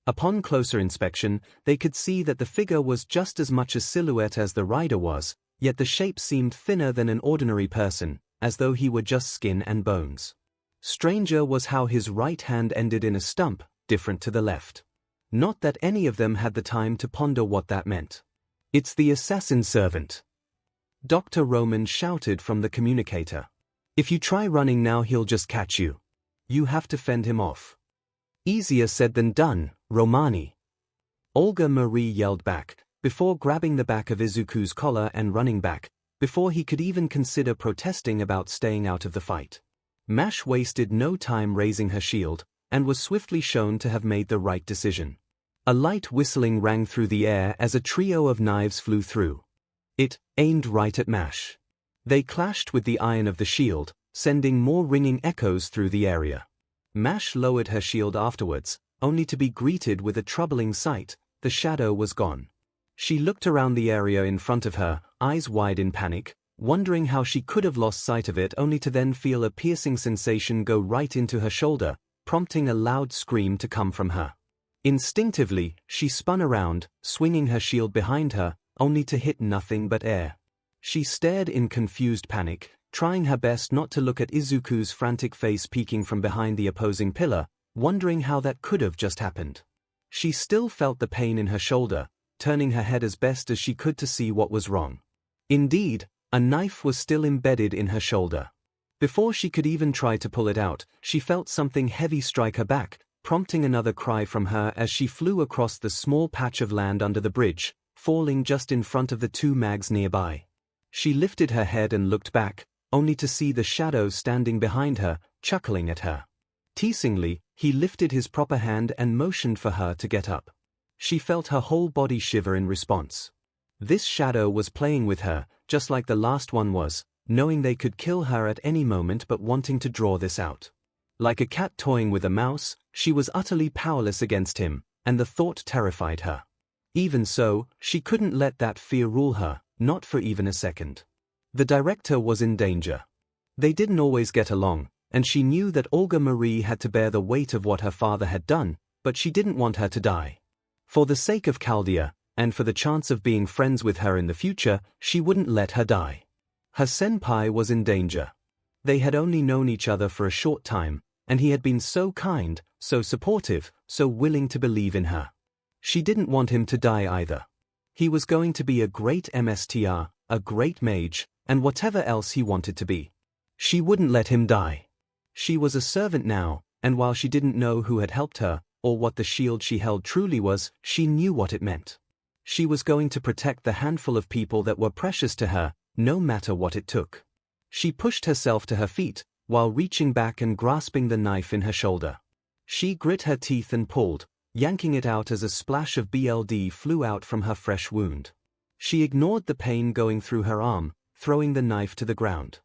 Upon closer inspection, they could see that the figure was just as much a silhouette as the rider was, yet the shape seemed thinner than an ordinary person, as though he were just skin and bones. Stranger was how his right hand ended in a stump, different to the left. Not that any of them had the time to ponder what that meant. It's the assassin servant. Dr. Roman shouted from the communicator. If you try running now, he'll just catch you. You have to fend him off. Easier said than done, Romani. Olga Marie yelled back, before grabbing the back of Izuku's collar and running back, before he could even consider protesting about staying out of the fight. Mash wasted no time raising her shield, and was swiftly shown to have made the right decision. A light whistling rang through the air as a trio of knives flew through. It aimed right at Mash. They clashed with the iron of the shield, sending more ringing echoes through the area. Mash lowered her shield afterwards, only to be greeted with a troubling sight: the shadow was gone. She looked around the area in front of her, eyes wide in panic, wondering how she could have lost sight of it, only to then feel a piercing sensation go right into her shoulder, prompting a loud scream to come from her. Instinctively, she spun around, swinging her shield behind her, only to hit nothing but air. She stared in confused panic, trying her best not to look at Izuku's frantic face peeking from behind the opposing pillar, wondering how that could have just happened. She still felt the pain in her shoulder, turning her head as best as she could to see what was wrong. Indeed, a knife was still embedded in her shoulder. Before she could even try to pull it out, she felt something heavy strike her back, prompting another cry from her as she flew across the small patch of land under the bridge, falling just in front of the two mags nearby. She lifted her head and looked back, only to see the shadow standing behind her, chuckling at her. Teasingly, he lifted his proper hand and motioned for her to get up. She felt her whole body shiver in response. This shadow was playing with her, just like the last one was, knowing they could kill her at any moment but wanting to draw this out. Like a cat toying with a mouse, she was utterly powerless against him, and the thought terrified her. Even so, she couldn't let that fear rule her, not for even a second. The director was in danger. They didn't always get along, and she knew that Olga Marie had to bear the weight of what her father had done, but she didn't want her to die. For the sake of Chaldea, and for the chance of being friends with her in the future, she wouldn't let her die. Her senpai was in danger. They had only known each other for a short time, and he had been so kind, so supportive, so willing to believe in her. She didn't want him to die either. He was going to be a great MSTR, a great mage, and whatever else he wanted to be. She wouldn't let him die. She was a servant now, and while she didn't know who had helped her, or what the shield she held truly was, she knew what it meant. She was going to protect the handful of people that were precious to her, no matter what it took. She pushed herself to her feet, while reaching back and grasping the knife in her shoulder. She grit her teeth and pulled, yanking it out as a splash of blood flew out from her fresh wound. She ignored the pain going through her arm, throwing the knife to the ground.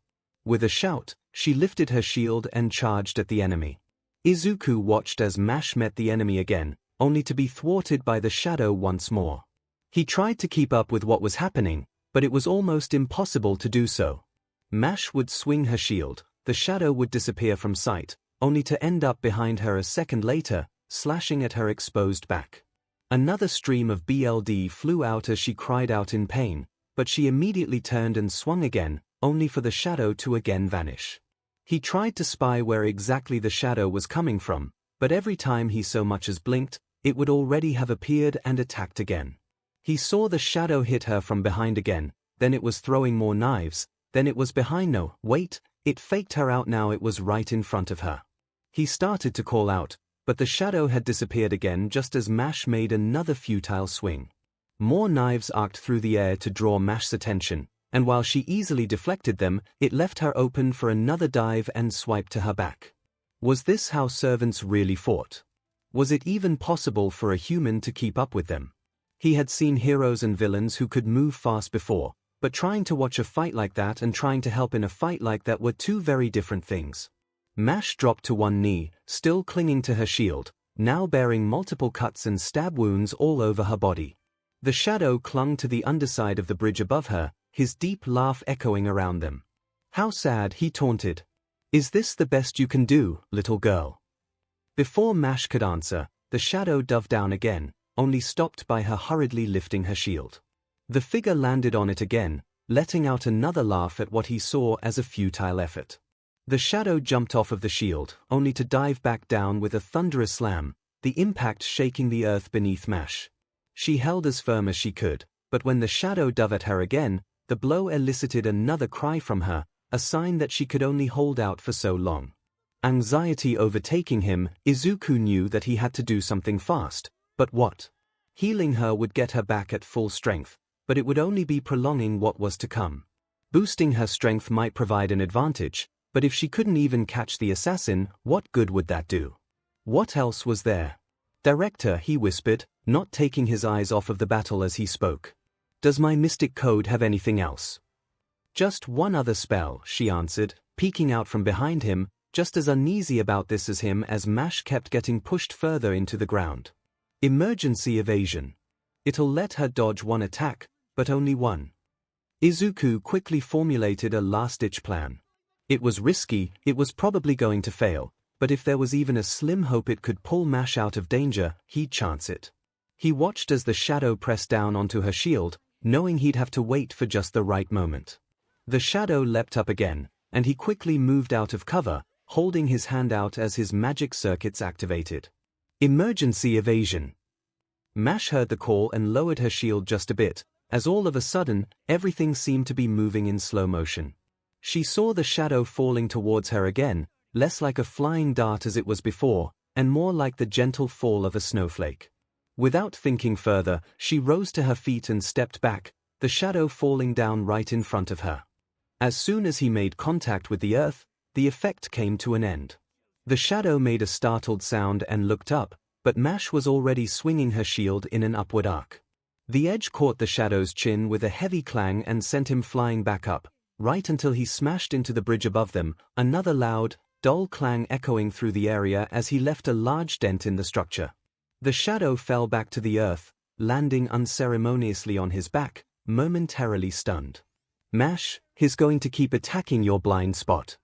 With a shout, she lifted her shield and charged at the enemy. Izuku watched as Mash met the enemy again, only to be thwarted by the shadow once more. He tried to keep up with what was happening, but it was almost impossible to do so. Mash would swing her shield, the shadow would disappear from sight, only to end up behind her a second later, slashing at her exposed back. Another stream of blood flew out as she cried out in pain, but she immediately turned and swung again, only for the shadow to again vanish. He tried to spy where exactly the shadow was coming from, but every time he so much as blinked, it would already have appeared and attacked again. He saw the shadow hit her from behind again, then it was throwing more knives, then it was behind. No, wait, it faked her out now, it was right in front of her. He started to call out, but the shadow had disappeared again just as Mash made another futile swing. More knives arced through the air to draw Mash's attention, and while she easily deflected them, it left her open for another dive and swipe to her back. Was this how servants really fought? Was it even possible for a human to keep up with them? He had seen heroes and villains who could move fast before, but trying to watch a fight like that and trying to help in a fight like that were two very different things. Mash dropped to one knee, still clinging to her shield, now bearing multiple cuts and stab wounds all over her body. The shadow clung to the underside of the bridge above her, his deep laugh echoing around them. How sad, he taunted. Is this the best you can do, little girl? Before Mash could answer, the shadow dove down again, only stopped by her hurriedly lifting her shield. The figure landed on it again, letting out another laugh at what he saw as a futile effort. The shadow jumped off of the shield, only to dive back down with a thunderous slam, the impact shaking the earth beneath Mash. She held as firm as she could, but when the shadow dove at her again, the blow elicited another cry from her, a sign that she could only hold out for so long. Anxiety overtaking him, Izuku knew that he had to do something fast, but what? Healing her would get her back at full strength, but it would only be prolonging what was to come. Boosting her strength might provide an advantage, but if she couldn't even catch the assassin, what good would that do? What else was there? Director, he whispered, not taking his eyes off of the battle as he spoke. Does my mystic code have anything else? Just one other spell, she answered, peeking out from behind him, just as uneasy about this as him as Mash kept getting pushed further into the ground. Emergency evasion. It'll let her dodge one attack, but only one. Izuku quickly formulated a last-ditch plan. It was risky, it was probably going to fail, but if there was even a slim hope it could pull Mash out of danger, he'd chance it. He watched as the shadow pressed down onto her shield, knowing he'd have to wait for just the right moment. The shadow leapt up again, and he quickly moved out of cover, holding his hand out as his magic circuits activated. Emergency evasion. Mash heard the call and lowered her shield just a bit, as all of a sudden, everything seemed to be moving in slow motion. She saw the shadow falling towards her again, less like a flying dart as it was before, and more like the gentle fall of a snowflake. Without thinking further, she rose to her feet and stepped back, the shadow falling down right in front of her. As soon as he made contact with the earth, the effect came to an end. The shadow made a startled sound and looked up, but Mash was already swinging her shield in an upward arc. The edge caught the shadow's chin with a heavy clang and sent him flying back up, right until he smashed into the bridge above them, another loud, dull clang echoing through the area as he left a large dent in the structure. The shadow fell back to the earth, landing unceremoniously on his back, momentarily stunned. "Mash, he's going to keep attacking your blind spot,"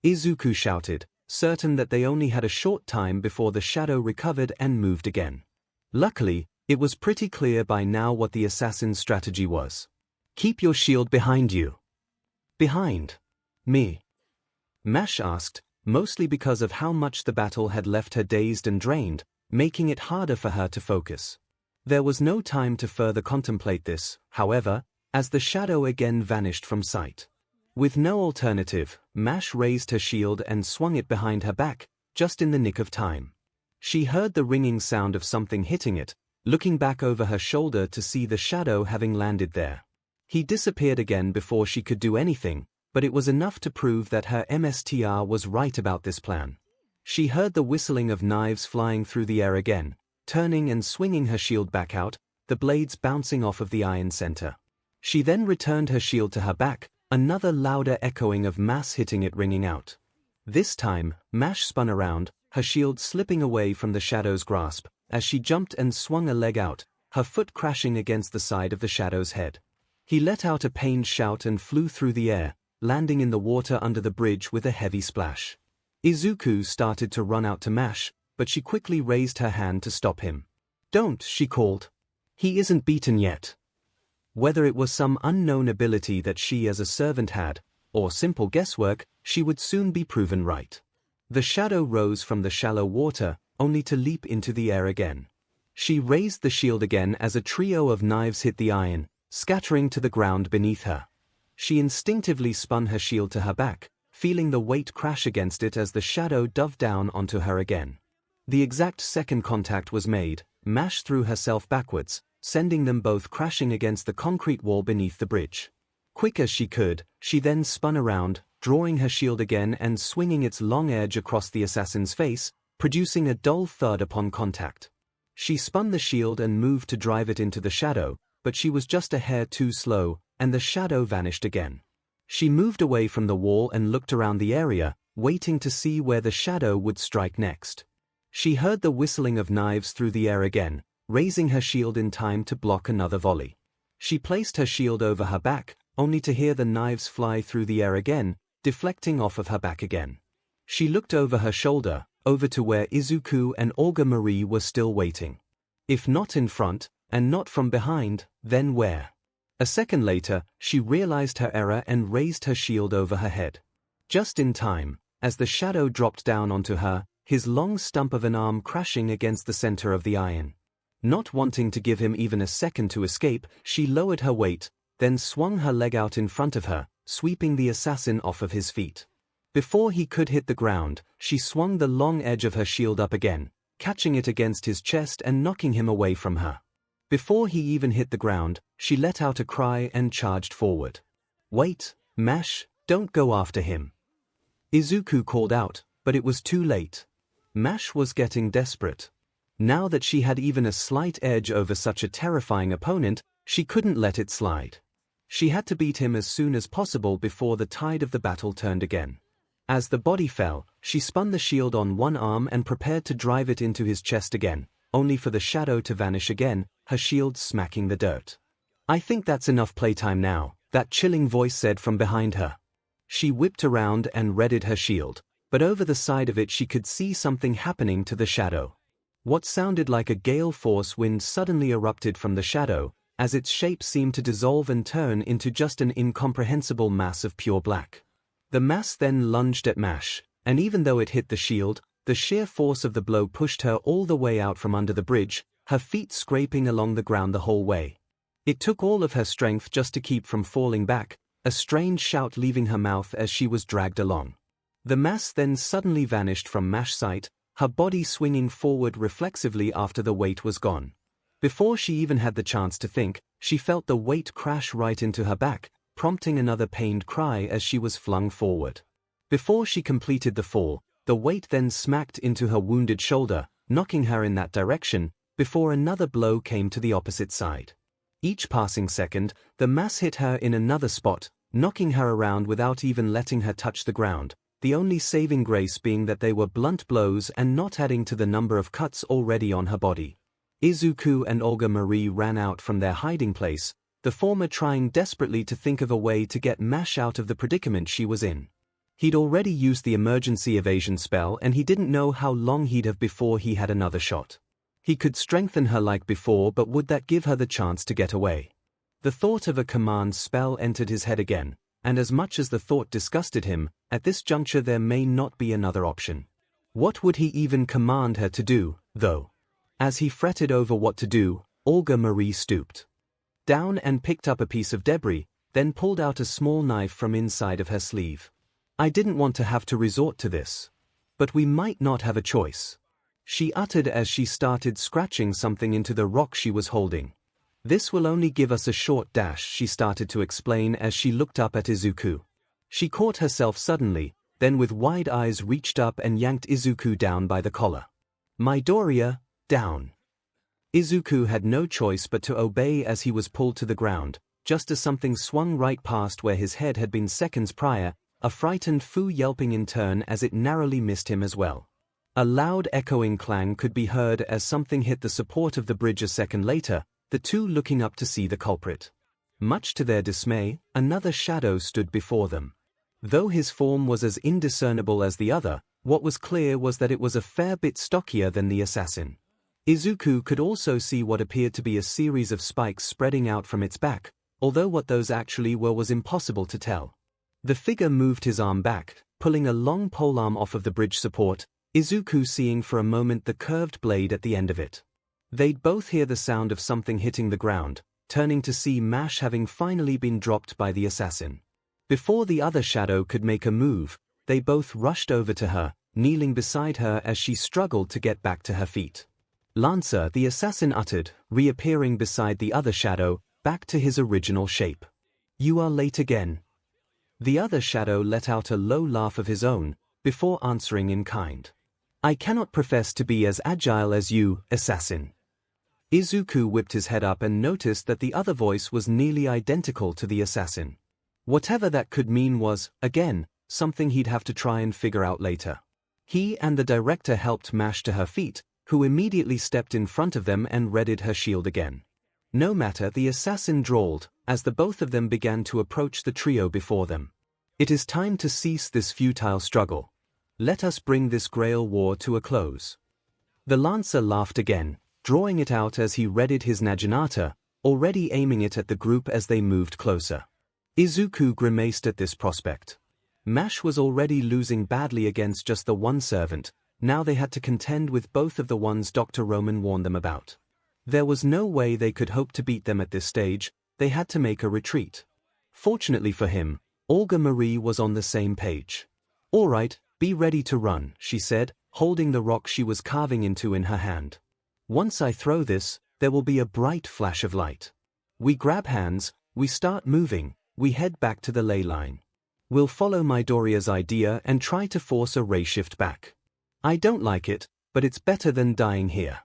Izuku shouted, certain that they only had a short time before the shadow recovered and moved again. Luckily, it was pretty clear by now what the assassin's strategy was. "Keep your shield behind you." "Behind me?" Mash asked, mostly because of how much the battle had left her dazed and drained, making it harder for her to focus. There was no time to further contemplate this, however, as the shadow again vanished from sight. With no alternative, Mash raised her shield and swung it behind her back, just in the nick of time. She heard the ringing sound of something hitting it, looking back over her shoulder to see the shadow having landed there. He disappeared again before she could do anything, but it was enough to prove that her MSTR was right about this plan. She heard the whistling of knives flying through the air again, turning and swinging her shield back out, the blades bouncing off of the iron center. She then returned her shield to her back, another louder echoing of mass hitting it ringing out. This time, Mash spun around, her shield slipping away from the shadow's grasp, as she jumped and swung a leg out, her foot crashing against the side of the shadow's head. He let out a pained shout and flew through the air, landing in the water under the bridge with a heavy splash. Izuku started to run out to Mash, but she quickly raised her hand to stop him. "Don't," she called. "He isn't beaten yet." Whether it was some unknown ability that she as a servant had, or simple guesswork, she would soon be proven right. The shadow rose from the shallow water, only to leap into the air again. She raised the shield again as a trio of knives hit the iron, scattering to the ground beneath her. She instinctively spun her shield to her back, feeling the weight crash against it as the shadow dove down onto her again. The exact second contact was made, Mash threw herself backwards, sending them both crashing against the concrete wall beneath the bridge. Quick as she could, she then spun around, drawing her shield again and swinging its long edge across the assassin's face, producing a dull thud upon contact. She spun the shield and moved to drive it into the shadow, but she was just a hair too slow, and the shadow vanished again. She moved away from the wall and looked around the area, waiting to see where the shadow would strike next. She heard the whistling of knives through the air again, raising her shield in time to block another volley. She placed her shield over her back, only to hear the knives fly through the air again, deflecting off of her back again. She looked over her shoulder, over to where Izuku and Olga Marie were still waiting. If not in front, and not from behind, then where? A second later, she realized her error and raised her shield over her head. Just in time, as the shadow dropped down onto her, his long stump of an arm crashing against the center of the iron. Not wanting to give him even a second to escape, she lowered her weight, then swung her leg out in front of her, sweeping the assassin off of his feet. Before he could hit the ground, she swung the long edge of her shield up again, catching it against his chest and knocking him away from her. Before he even hit the ground, she let out a cry and charged forward. "Wait, Mash, don't go after him," Izuku called out, but it was too late. Mash was getting desperate. Now that she had even a slight edge over such a terrifying opponent, she couldn't let it slide. She had to beat him as soon as possible before the tide of the battle turned again. As the body fell, she spun the shield on one arm and prepared to drive it into his chest again, only for the shadow to vanish again, her shield smacking the dirt. "I think that's enough playtime now," that chilling voice said from behind her. She whipped around and readied her shield, But over the side of it she could see something happening to the shadow. What sounded like a gale force wind suddenly erupted from the shadow, as its shape seemed to dissolve and turn into just an incomprehensible mass of pure black. The mass then lunged at Mash, and even though it hit the shield, the sheer force of the blow pushed her all the way out from under the bridge, her feet scraping along the ground the whole way. It took all of her strength just to keep from falling back, a strange shout leaving her mouth as she was dragged along. The mass then suddenly vanished from Mash's sight, her body swinging forward reflexively after the weight was gone. Before she even had the chance to think, she felt the weight crash right into her back, prompting another pained cry as she was flung forward. Before she completed the fall, the weight then smacked into her wounded shoulder, knocking her in that direction, before another blow came to the opposite side. Each passing second, the mass hit her in another spot, knocking her around without even letting her touch the ground, the only saving grace being that they were blunt blows and not adding to the number of cuts already on her body. Izuku and Olga Marie ran out from their hiding place, the former trying desperately to think of a way to get Mash out of the predicament she was in. He'd already used the emergency evasion spell and he didn't know how long he'd have before he had another shot. He could strengthen her like before, but would that give her the chance to get away? The thought of a command spell entered his head again, and as much as the thought disgusted him, at this juncture there may not be another option. What would he even command her to do, though? As he fretted over what to do, Olga Marie stooped down and picked up a piece of debris, then pulled out a small knife from inside of her sleeve. "I didn't want to have to resort to this. But we might not have a choice," she uttered as she started scratching something into the rock she was holding. "This will only give us a short dash," she started to explain as she looked up at Izuku. She caught herself suddenly, then with wide eyes reached up and yanked Izuku down by the collar. "Midoriya, down!" Izuku had no choice but to obey as he was pulled to the ground, just as something swung right past where his head had been seconds prior, a frightened Fu yelping in turn as it narrowly missed him as well. A loud echoing clang could be heard as something hit the support of the bridge a second later, the two looking up to see the culprit. Much to their dismay, another shadow stood before them. Though his form was as indiscernible as the other, what was clear was that it was a fair bit stockier than the assassin. Izuku could also see what appeared to be a series of spikes spreading out from its back, although what those actually were was impossible to tell. The figure moved his arm back, pulling a long polearm off of the bridge support, Izuku seeing for a moment the curved blade at the end of it. They'd both hear the sound of something hitting the ground, turning to see Mash having finally been dropped by the assassin. Before the other shadow could make a move, they both rushed over to her, kneeling beside her as she struggled to get back to her feet. "Lancer," the assassin uttered, reappearing beside the other shadow, back to his original shape. "You are late again." The other shadow let out a low laugh of his own, before answering in kind. "I cannot profess to be as agile as you, assassin." Izuku whipped his head up and noticed that the other voice was nearly identical to the assassin. Whatever that could mean was, again, something he'd have to try and figure out later. He and the director helped Mash to her feet, who immediately stepped in front of them and readied her shield again. "No matter," the assassin drawled, as the both of them began to approach the trio before them. "It is time to cease this futile struggle. Let us bring this Grail war to a close." The Lancer laughed again, drawing it out as he readied his Naginata, already aiming it at the group as they moved closer. Izuku grimaced at this prospect. Mash was already losing badly against just the one servant, now they had to contend with both of the ones Dr. Roman warned them about. There was no way they could hope to beat them at this stage, they had to make a retreat. Fortunately for him, Olga Marie was on the same page. "All right, be ready to run," she said, holding the rock she was carving into in her hand. "Once I throw this, there will be a bright flash of light. We grab hands, we start moving, we head back to the ley line. We'll follow Midoriya's idea and try to force a ray shift back. I don't like it, but it's better than dying here,"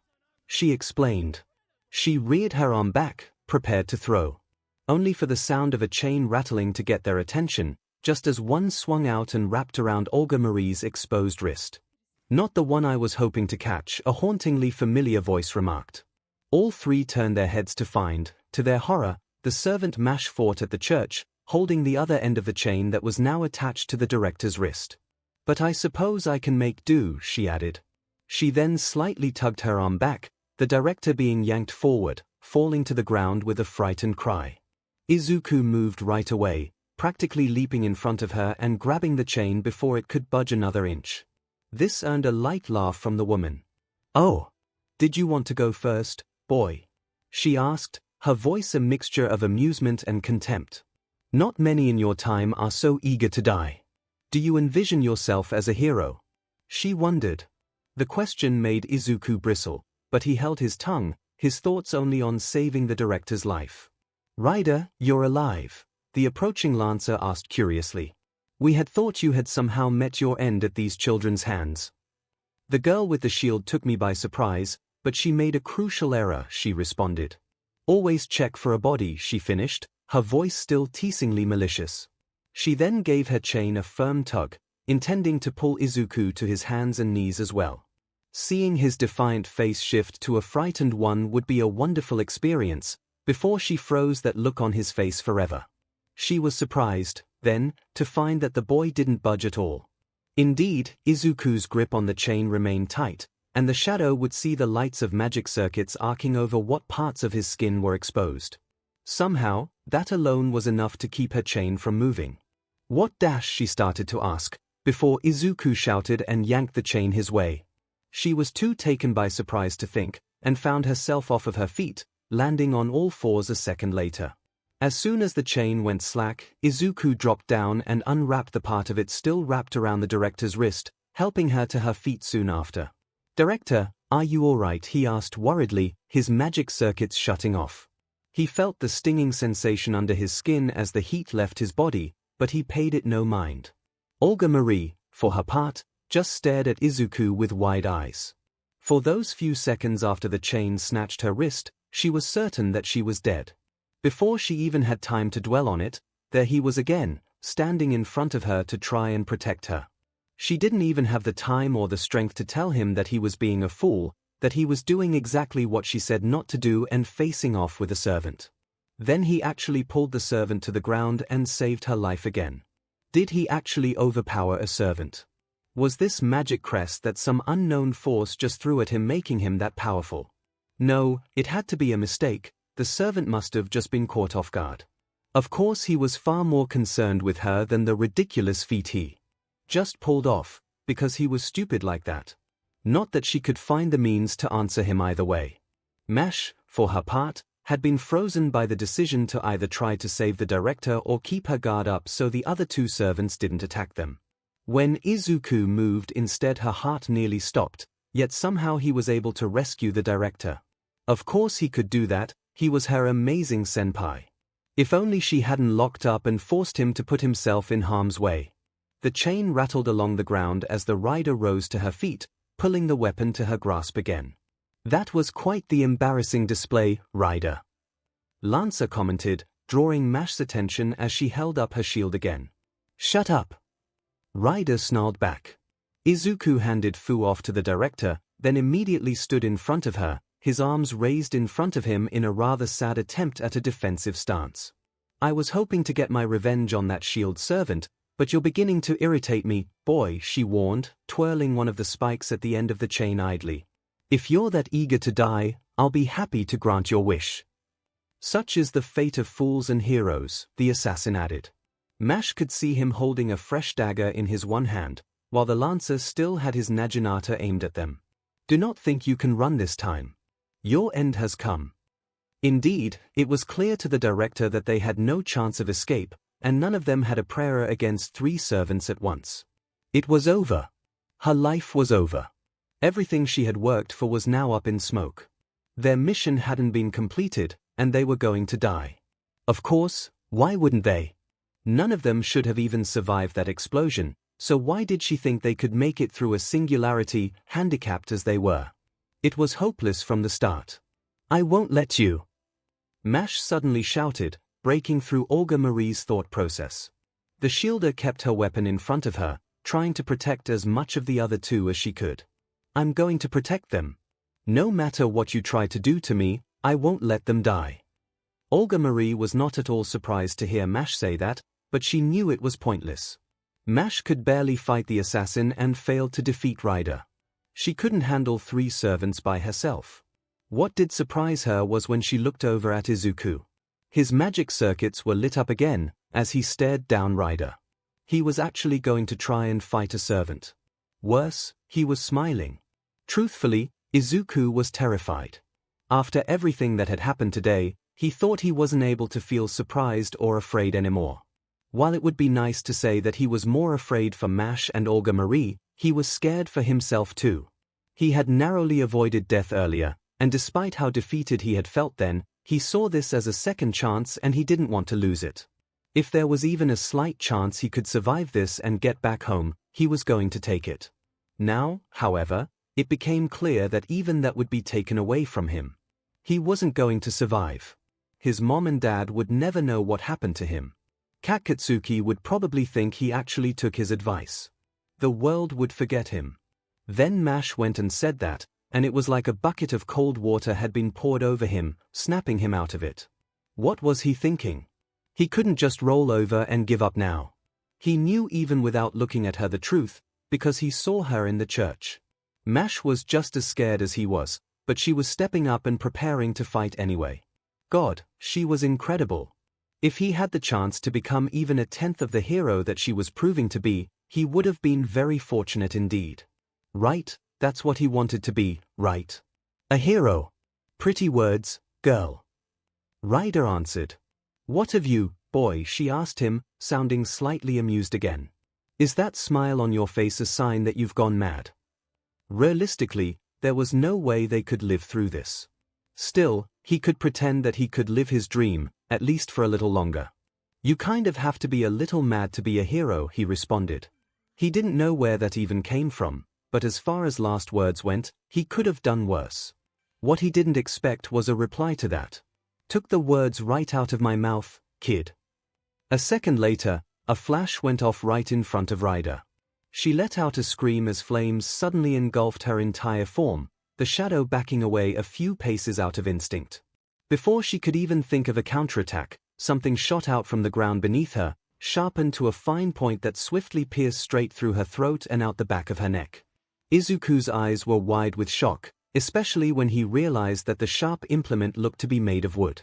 she explained. She reared her arm back, prepared to throw, only for the sound of a chain rattling to get their attention, just as one swung out and wrapped around Olga Marie's exposed wrist. "Not the one I was hoping to catch," a hauntingly familiar voice remarked. All three turned their heads to find, to their horror, the servant Mash fought at the church, holding the other end of the chain that was now attached to the director's wrist. "But I suppose I can make do," she added. She then slightly tugged her arm back, the director being yanked forward, falling to the ground with a frightened cry. 𝐒𝐿 moved right away, practically leaping in front of her and grabbing the chain before it could budge another inch. This earned a light laugh from the woman. "Oh, did you want to go first, boy?" she asked, her voice a mixture of amusement and contempt. "Not many in your time are so eager to die. Do you envision yourself as a hero?" she wondered. The question made 𝐒𝐿 bristle, but he held his tongue, his thoughts only on saving the director's life. "Rider, you're alive?" the approaching lancer asked curiously. "We had thought you had somehow met your end at these children's hands." "The girl with the shield took me by surprise, but she made a crucial error," she responded. "Always check for a body," she finished, her voice still teasingly malicious. She then gave her chain a firm tug, intending to pull 𝐒𝐿 to his hands and knees as well. Seeing his defiant face shift to a frightened one would be a wonderful experience, before she froze that look on his face forever. She was surprised, then, to find that the boy didn't budge at all. Indeed, 𝐒𝐿's grip on the chain remained tight, and the shadow would see the lights of magic circuits arcing over what parts of his skin were exposed. Somehow, that alone was enough to keep her chain from moving. "What dash?" she started to ask, before 𝐒𝐿 shouted and yanked the chain his way. She was too taken by surprise to think, and found herself off of her feet, landing on all fours a second later. As soon as the chain went slack, 𝐒𝐿 dropped down and unwrapped the part of it still wrapped around the director's wrist, helping her to her feet soon after. "Director, are you all right?" he asked worriedly, his magic circuits shutting off. He felt the stinging sensation under his skin as the heat left his body, but he paid it no mind. Olga Marie, for her part, just stared at 𝐒𝐿 with wide eyes. For those few seconds after the chain snatched her wrist, she was certain that she was dead. Before she even had time to dwell on it, there he was again, standing in front of her to try and protect her. She didn't even have the time or the strength to tell him that he was being a fool, that he was doing exactly what she said not to do and facing off with a servant. Then he actually pulled the servant to the ground and saved her life again. Did he actually overpower a servant? Was this magic crest that some unknown force just threw at him making him that powerful? No, it had to be a mistake. The servant must have just been caught off guard. Of course he was far more concerned with her than the ridiculous feat he just pulled off, because he was stupid like that. Not that she could find the means to answer him either way. Mash, for her part, had been frozen by the decision to either try to save the director or keep her guard up so the other two servants didn't attack them. When 𝐒𝐿 moved instead, her heart nearly stopped, yet somehow he was able to rescue the director. Of course he could do that, he was her amazing senpai. If only she hadn't locked up and forced him to put himself in harm's way. The chain rattled along the ground as the rider rose to her feet, pulling the weapon to her grasp again. "That was quite the embarrassing display, Rider," Lancer commented, drawing Mash's attention as she held up her shield again. "Shut up," Rider snarled back. 𝐒𝐿 handed Fu off to the director, then immediately stood in front of her, his arms raised in front of him in a rather sad attempt at a defensive stance. "I was hoping to get my revenge on that shield servant, but you're beginning to irritate me, boy," she warned, twirling one of the spikes at the end of the chain idly. "If you're that eager to die, I'll be happy to grant your wish." "Such is the fate of fools and heroes," the assassin added. Mash could see him holding a fresh dagger in his one hand, while the lancer still had his naginata aimed at them. "Do not think you can run this time. Your end has come." Indeed, it was clear to the director that they had no chance of escape, and none of them had a prayer against three servants at once. It was over. Her life was over. Everything she had worked for was now up in smoke. Their mission hadn't been completed, and they were going to die. Of course, why wouldn't they? None of them should have even survived that explosion, so why did she think they could make it through a singularity, handicapped as they were? It was hopeless from the start. "I won't let you," Mash suddenly shouted, breaking through Olga Marie's thought process. The shielder kept her weapon in front of her, trying to protect as much of the other two as she could. "I'm going to protect them. No matter what you try to do to me, I won't let them die." Olga Marie was not at all surprised to hear Mash say that, but she knew it was pointless. Mash could barely fight the assassin and failed to defeat 𝐼𝐵. She couldn't handle 3 servants by herself. What did surprise her was when she looked over at Izuku. His magic circuits were lit up again as he stared down 𝐼𝐵. He was actually going to try and fight a servant. Worse, he was smiling. Truthfully, Izuku was terrified. After everything that had happened today, he thought he wasn't able to feel surprised or afraid anymore. While it would be nice to say that he was more afraid for Mash and Olga Marie, he was scared for himself too. He had narrowly avoided death earlier, and despite how defeated he had felt then, he saw this as a second chance and he didn't want to lose it. If there was even a slight chance he could survive this and get back home, he was going to take it. Now, however, it became clear that even that would be taken away from him. He wasn't going to survive. His mom and dad would never know what happened to him. Katsuki would probably think he actually took his advice. The world would forget him. Then Mash went and said that, and it was like a bucket of cold water had been poured over him, snapping him out of it. What was he thinking? He couldn't just roll over and give up now. He knew even without looking at her the truth, because he saw her in the church. Mash was just as scared as he was, but she was stepping up and preparing to fight anyway. God, she was incredible. If he had the chance to become even a tenth of the hero that she was proving to be, he would have been very fortunate indeed. Right, that's what he wanted to be, right? A hero. Pretty words, girl. 𝐼𝐵 answered. What of you, boy? She asked him, sounding slightly amused again. Is that smile on your face a sign that you've gone mad? Realistically, there was no way they could live through this. Still, he could pretend that he could live his dream, at least for a little longer. You kind of have to be a little mad to be a hero, he responded. He didn't know where that even came from, but as far as last words went, he could have done worse. What he didn't expect was a reply to that. Took the words right out of my mouth, kid. A second later, a flash went off right in front of 𝐼𝐵. She let out a scream as flames suddenly engulfed her entire form, the shadow backing away a few paces out of instinct. Before she could even think of a counterattack, something shot out from the ground beneath her, sharpened to a fine point that swiftly pierced straight through her throat and out the back of her neck. Izuku's eyes were wide with shock, especially when he realized that the sharp implement looked to be made of wood.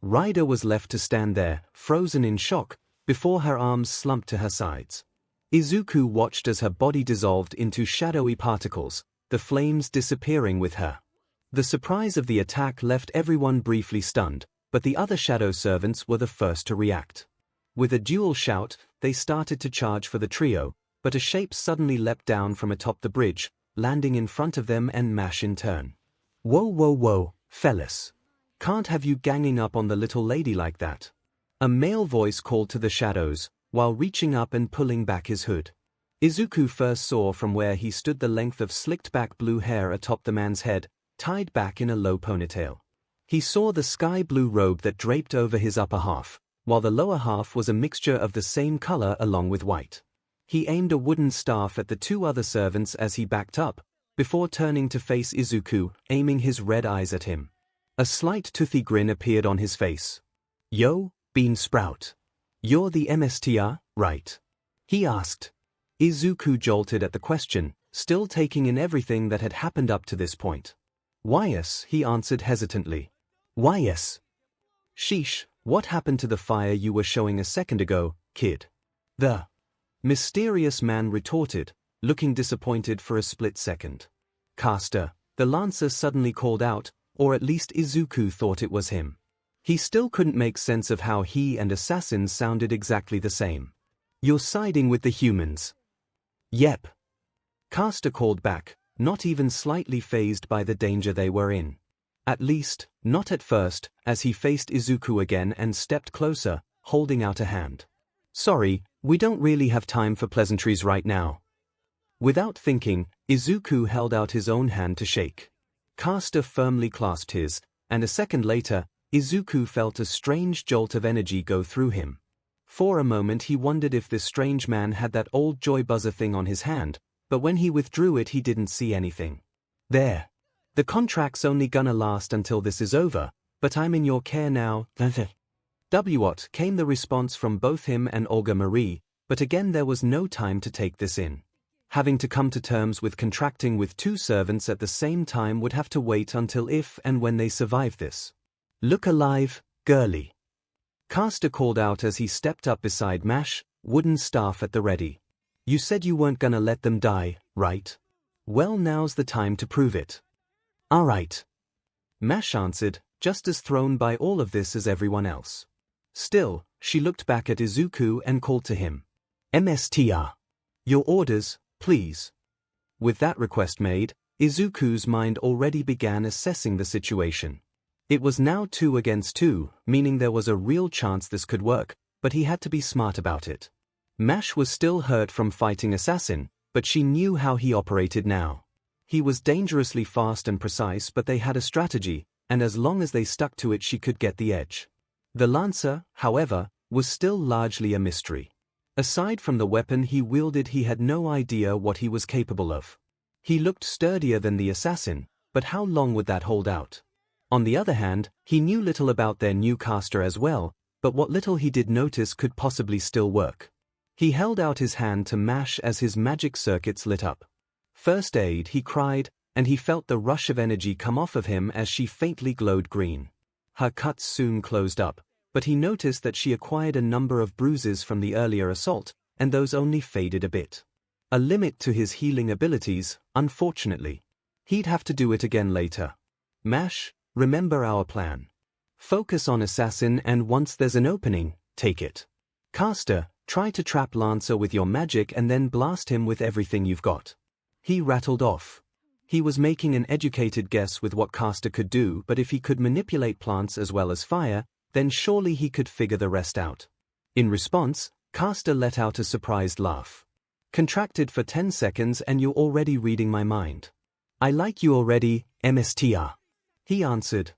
𝐼𝐵 was left to stand there, frozen in shock, before her arms slumped to her sides. Izuku watched as her body dissolved into shadowy particles, the flames disappearing with her. The surprise of the attack left everyone briefly stunned, but the other shadow servants were the first to react. With a dual shout, they started to charge for the trio, but a shape suddenly leapt down from atop the bridge, landing in front of them and Mash in turn. Whoa, whoa, whoa, fellas. Can't have you ganging up on the little lady like that. A male voice called to the shadows, while reaching up and pulling back his hood. Izuku first saw from where he stood the length of slicked-back blue hair atop the man's head, tied back in a low ponytail. He saw the sky-blue robe that draped over his upper half, while the lower half was a mixture of the same color along with white. He aimed a wooden staff at the 2 other servants as he backed up, before turning to face Izuku, aiming his red eyes at him. A slight toothy grin appeared on his face. Yo, Bean Sprout. You're the MSTR, right? He asked. Izuku jolted at the question, still taking in everything that had happened up to this point. Why yes, he answered hesitantly. Why yes? Sheesh, what happened to the fire you were showing a second ago, kid? The mysterious man retorted, looking disappointed for a split second. Caster, the Lancer suddenly called out, or at least Izuku thought it was him. He still couldn't make sense of how he and assassins sounded exactly the same. You're siding with the humans. Yep. Caster called back, not even slightly fazed by the danger they were in. At least, not at first, as he faced Izuku again and stepped closer, holding out a hand. Sorry, we don't really have time for pleasantries right now. Without thinking, Izuku held out his own hand to shake. Caster firmly clasped his, and a second later, Izuku felt a strange jolt of energy go through him. For a moment he wondered if this strange man had that old joy buzzer thing on his hand, but when he withdrew it he didn't see anything. There. The contract's only gonna last until this is over, but I'm in your care now. What? Came the response from both him and Olga Marie, But again there was no time to take this in. Having to come to terms with contracting with two servants at the same time would have to wait until if and when they survive this. Look alive, girly. 𝐭𝐸 called out as he stepped up beside Mash, wooden staff at the ready. You said you weren't gonna let them die, right? Well, now's the time to prove it. Alright. Mash answered, just as thrown by all of this as everyone else. Still, she looked back at Izuku and called to him. Mstr. Your orders, please. With that request made, Izuku's mind already began assessing the situation. It was now 2 against 2, meaning there was a real chance this could work, but he had to be smart about it. Mash was still hurt from fighting Assassin, but she knew how he operated now. He was dangerously fast and precise, but they had a strategy, and as long as they stuck to it she could get the edge. The Lancer, however, was still largely a mystery. Aside from the weapon he wielded, he had no idea what he was capable of. He looked sturdier than the Assassin, but how long would that hold out? On the other hand, he knew little about their new caster as well, but what little he did notice could possibly still work. He held out his hand to Mash as his magic circuits lit up. First aid, he cried, and he felt the rush of energy come off of him as she faintly glowed green. Her cuts soon closed up, but he noticed that she acquired a number of bruises from the earlier assault, and those only faded a bit. A limit to his healing abilities, unfortunately. He'd have to do it again later. Mash, remember our plan. Focus on Assassin, and once there's an opening, take it. Caster, try to trap Lancer with your magic and then blast him with everything you've got. He rattled off. He was making an educated guess with what Caster could do, but if he could manipulate plants as well as fire, then surely he could figure the rest out. In response, Caster let out a surprised laugh. Contracted for 10 seconds and you're already reading my mind. I like you already, Mstr. He answered.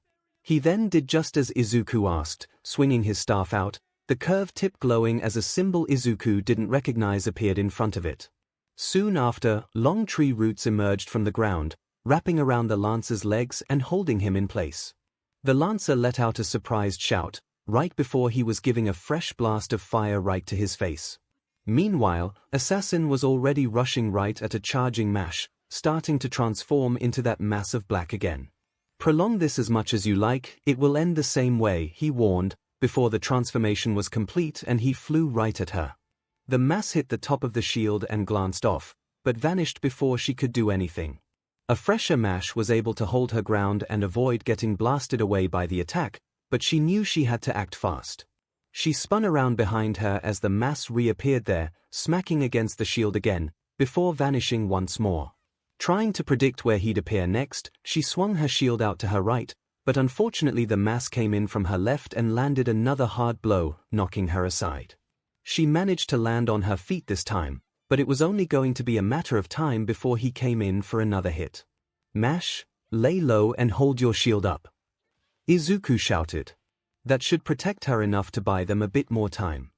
He then did just as Izuku asked, swinging his staff out, the curved tip glowing as a symbol Izuku didn't recognize appeared in front of it. Soon after, long tree roots emerged from the ground, wrapping around the Lancer's legs and holding him in place. The Lancer let out a surprised shout, right before he was giving a fresh blast of fire right to his face. Meanwhile, Assassin was already rushing right at a charging Mash, starting to transform into that mass of black again. Prolong this as much as you like, it will end the same way, he warned, before the transformation was complete and he flew right at her. The mass hit the top of the shield and glanced off, but vanished before she could do anything. A fresher Mash was able to hold her ground and avoid getting blasted away by the attack, but she knew she had to act fast. She spun around behind her as the mass reappeared there, smacking against the shield again, before vanishing once more. Trying to predict where he'd appear next, she swung her shield out to her right, but unfortunately the mass came in from her left and landed another hard blow, knocking her aside. She managed to land on her feet this time, but it was only going to be a matter of time before he came in for another hit. Mash, lay low and hold your shield up. Izuku shouted. That should protect her enough to buy them a bit more time.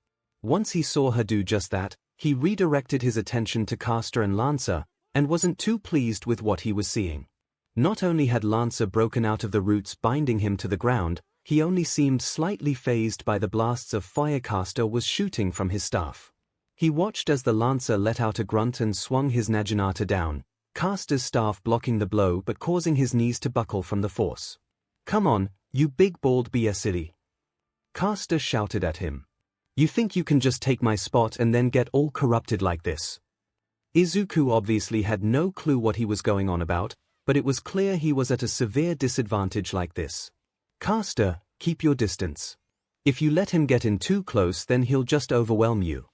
Once he saw her do just that, he redirected his attention to Caster and Lancer, and wasn't too pleased with what he was seeing. Not only had Lancer broken out of the roots binding him to the ground, he only seemed slightly fazed by the blasts of fire Caster was shooting from his staff. He watched as the Lancer let out a grunt and swung his Naginata down, Caster's staff blocking the blow but causing his knees to buckle from the force. Come on, you big bald silly. Caster shouted at him. You think you can just take my spot and then get all corrupted like this? Izuku obviously had no clue what he was going on about, but it was clear he was at a severe disadvantage like this. Caster, keep your distance. If you let him get in too close then he'll just overwhelm you.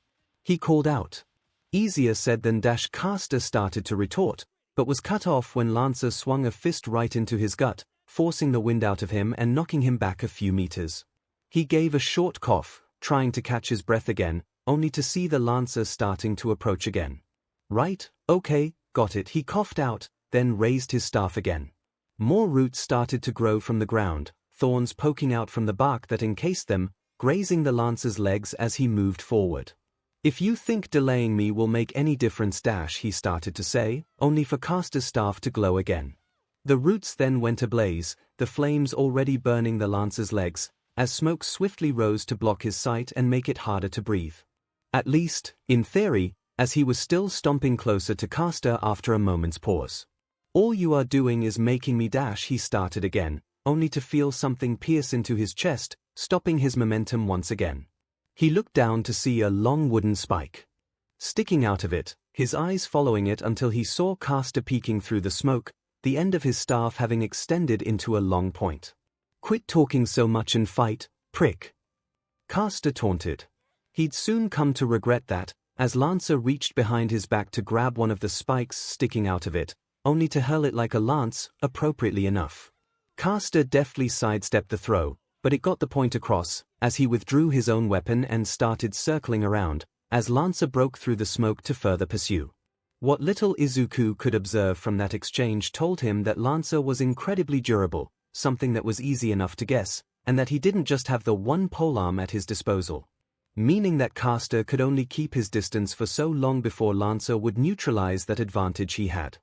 He called out. Easier said than done. Caster started to retort, but was cut off when Lancer swung a fist right into his gut, forcing the wind out of him and knocking him back a few meters. He gave a short cough, trying to catch his breath again, only to see the Lancer starting to approach again. Right, okay, got it, he coughed out, then raised his staff again. More roots started to grow from the ground, thorns poking out from the bark that encased them, grazing the Lancer's legs as he moved forward. If you think delaying me will make any difference, he started to say, only for Caster's staff to glow again. The roots then went ablaze, the flames already burning the Lancer's legs, as smoke swiftly rose to block his sight and make it harder to breathe. At least, in theory, as he was still stomping closer to Caster after a moment's pause. "All you are doing is making me dash," he started again, only to feel something pierce into his chest, stopping his momentum once again. He looked down to see a long wooden spike sticking out of it, his eyes following it until he saw Caster peeking through the smoke, the end of his staff having extended into a long point. "Quit talking so much and fight, prick," Caster taunted. He'd soon come to regret that, as Lancer reached behind his back to grab one of the spikes sticking out of it, only to hurl it like a lance, appropriately enough. Caster deftly sidestepped the throw, but it got the point across, as he withdrew his own weapon and started circling around, as Lancer broke through the smoke to further pursue. What little Izuku could observe from that exchange told him that Lancer was incredibly durable, something that was easy enough to guess, and that he didn't just have the one polearm at his disposal. Meaning that Caster could only keep his distance for so long before Lancer would neutralize that advantage he had.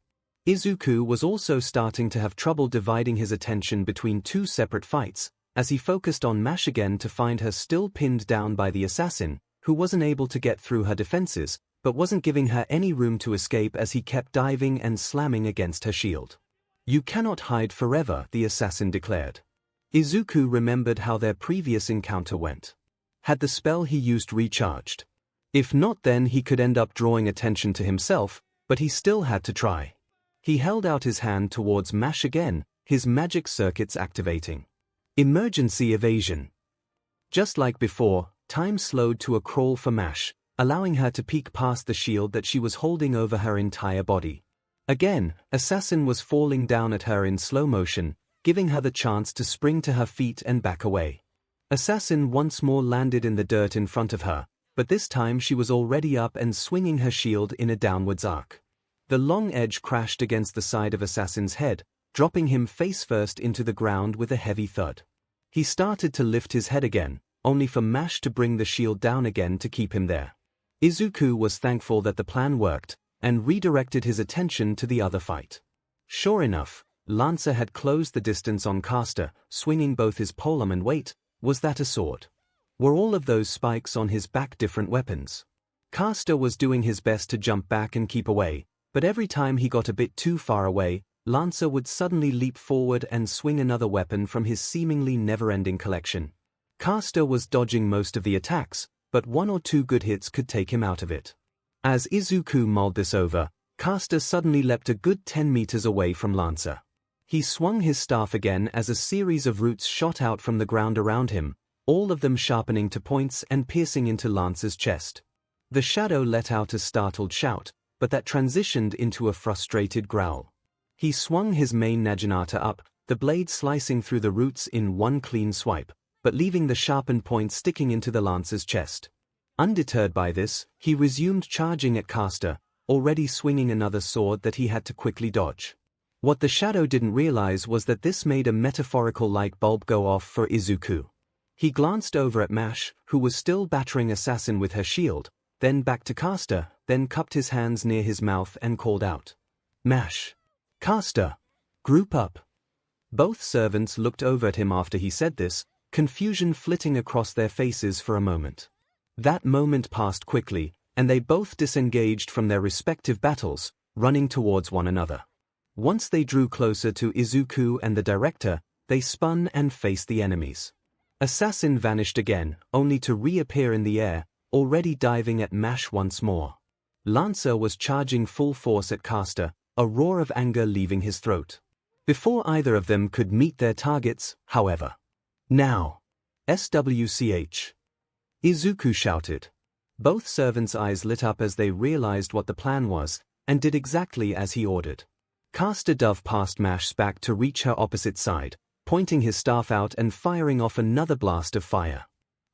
Izuku was also starting to have trouble dividing his attention between two separate fights, as he focused on Mash again to find her still pinned down by the assassin, who wasn't able to get through her defenses, but wasn't giving her any room to escape as he kept diving and slamming against her shield. "You cannot hide forever," the assassin declared. Izuku remembered how their previous encounter went. Had the spell he used recharged? If not, then he could end up drawing attention to himself, but he still had to try. He held out his hand towards Mash again, his magic circuits activating. Emergency evasion. Just like before, time slowed to a crawl for Mash, allowing her to peek past the shield that she was holding over her entire body. Again, Assassin was falling down at her in slow motion, giving her the chance to spring to her feet and back away. Assassin once more landed in the dirt in front of her, but this time she was already up and swinging her shield in a downwards arc. The long edge crashed against the side of Assassin's head, dropping him face first into the ground with a heavy thud. He started to lift his head again, only for Mash to bring the shield down again to keep him there. Izuku was thankful that the plan worked, and redirected his attention to the other fight. Sure enough, Lancer had closed the distance on Caster, swinging both his polearm and weight. Was that a sword? Were all of those spikes on his back different weapons? Caster was doing his best to jump back and keep away, but every time he got a bit too far away, Lancer would suddenly leap forward and swing another weapon from his seemingly never-ending collection. Caster was dodging most of the attacks, but one or two good hits could take him out of it. As Izuku mulled this over, Caster suddenly leapt a good 10 meters away from Lancer. He swung his staff again as a series of roots shot out from the ground around him, all of them sharpening to points and piercing into Lancer's chest. The shadow let out a startled shout, but that transitioned into a frustrated growl. He swung his main Naginata up, the blade slicing through the roots in one clean swipe, but leaving the sharpened point sticking into the Lancer's chest. Undeterred by this, he resumed charging at Caster, already swinging another sword that he had to quickly dodge. What the shadow didn't realize was that this made a metaphorical light bulb go off for Izuku. He glanced over at Mash, who was still battering Assassin with her shield, then back to Caster, then cupped his hands near his mouth and called out, "Mash! Caster! Group up!" Both servants looked over at him after he said this, confusion flitting across their faces for a moment. That moment passed quickly, and they both disengaged from their respective battles, running towards one another. Once they drew closer to Izuku and the director, they spun and faced the enemies. Assassin vanished again, only to reappear in the air, already diving at Mash once more. Lancer was charging full force at Caster, a roar of anger leaving his throat. Before either of them could meet their targets, however. "Now! SWCH!" Izuku shouted. Both servants' eyes lit up as they realized what the plan was, and did exactly as he ordered. Caster dove past Mash's back to reach her opposite side, pointing his staff out and firing off another blast of fire.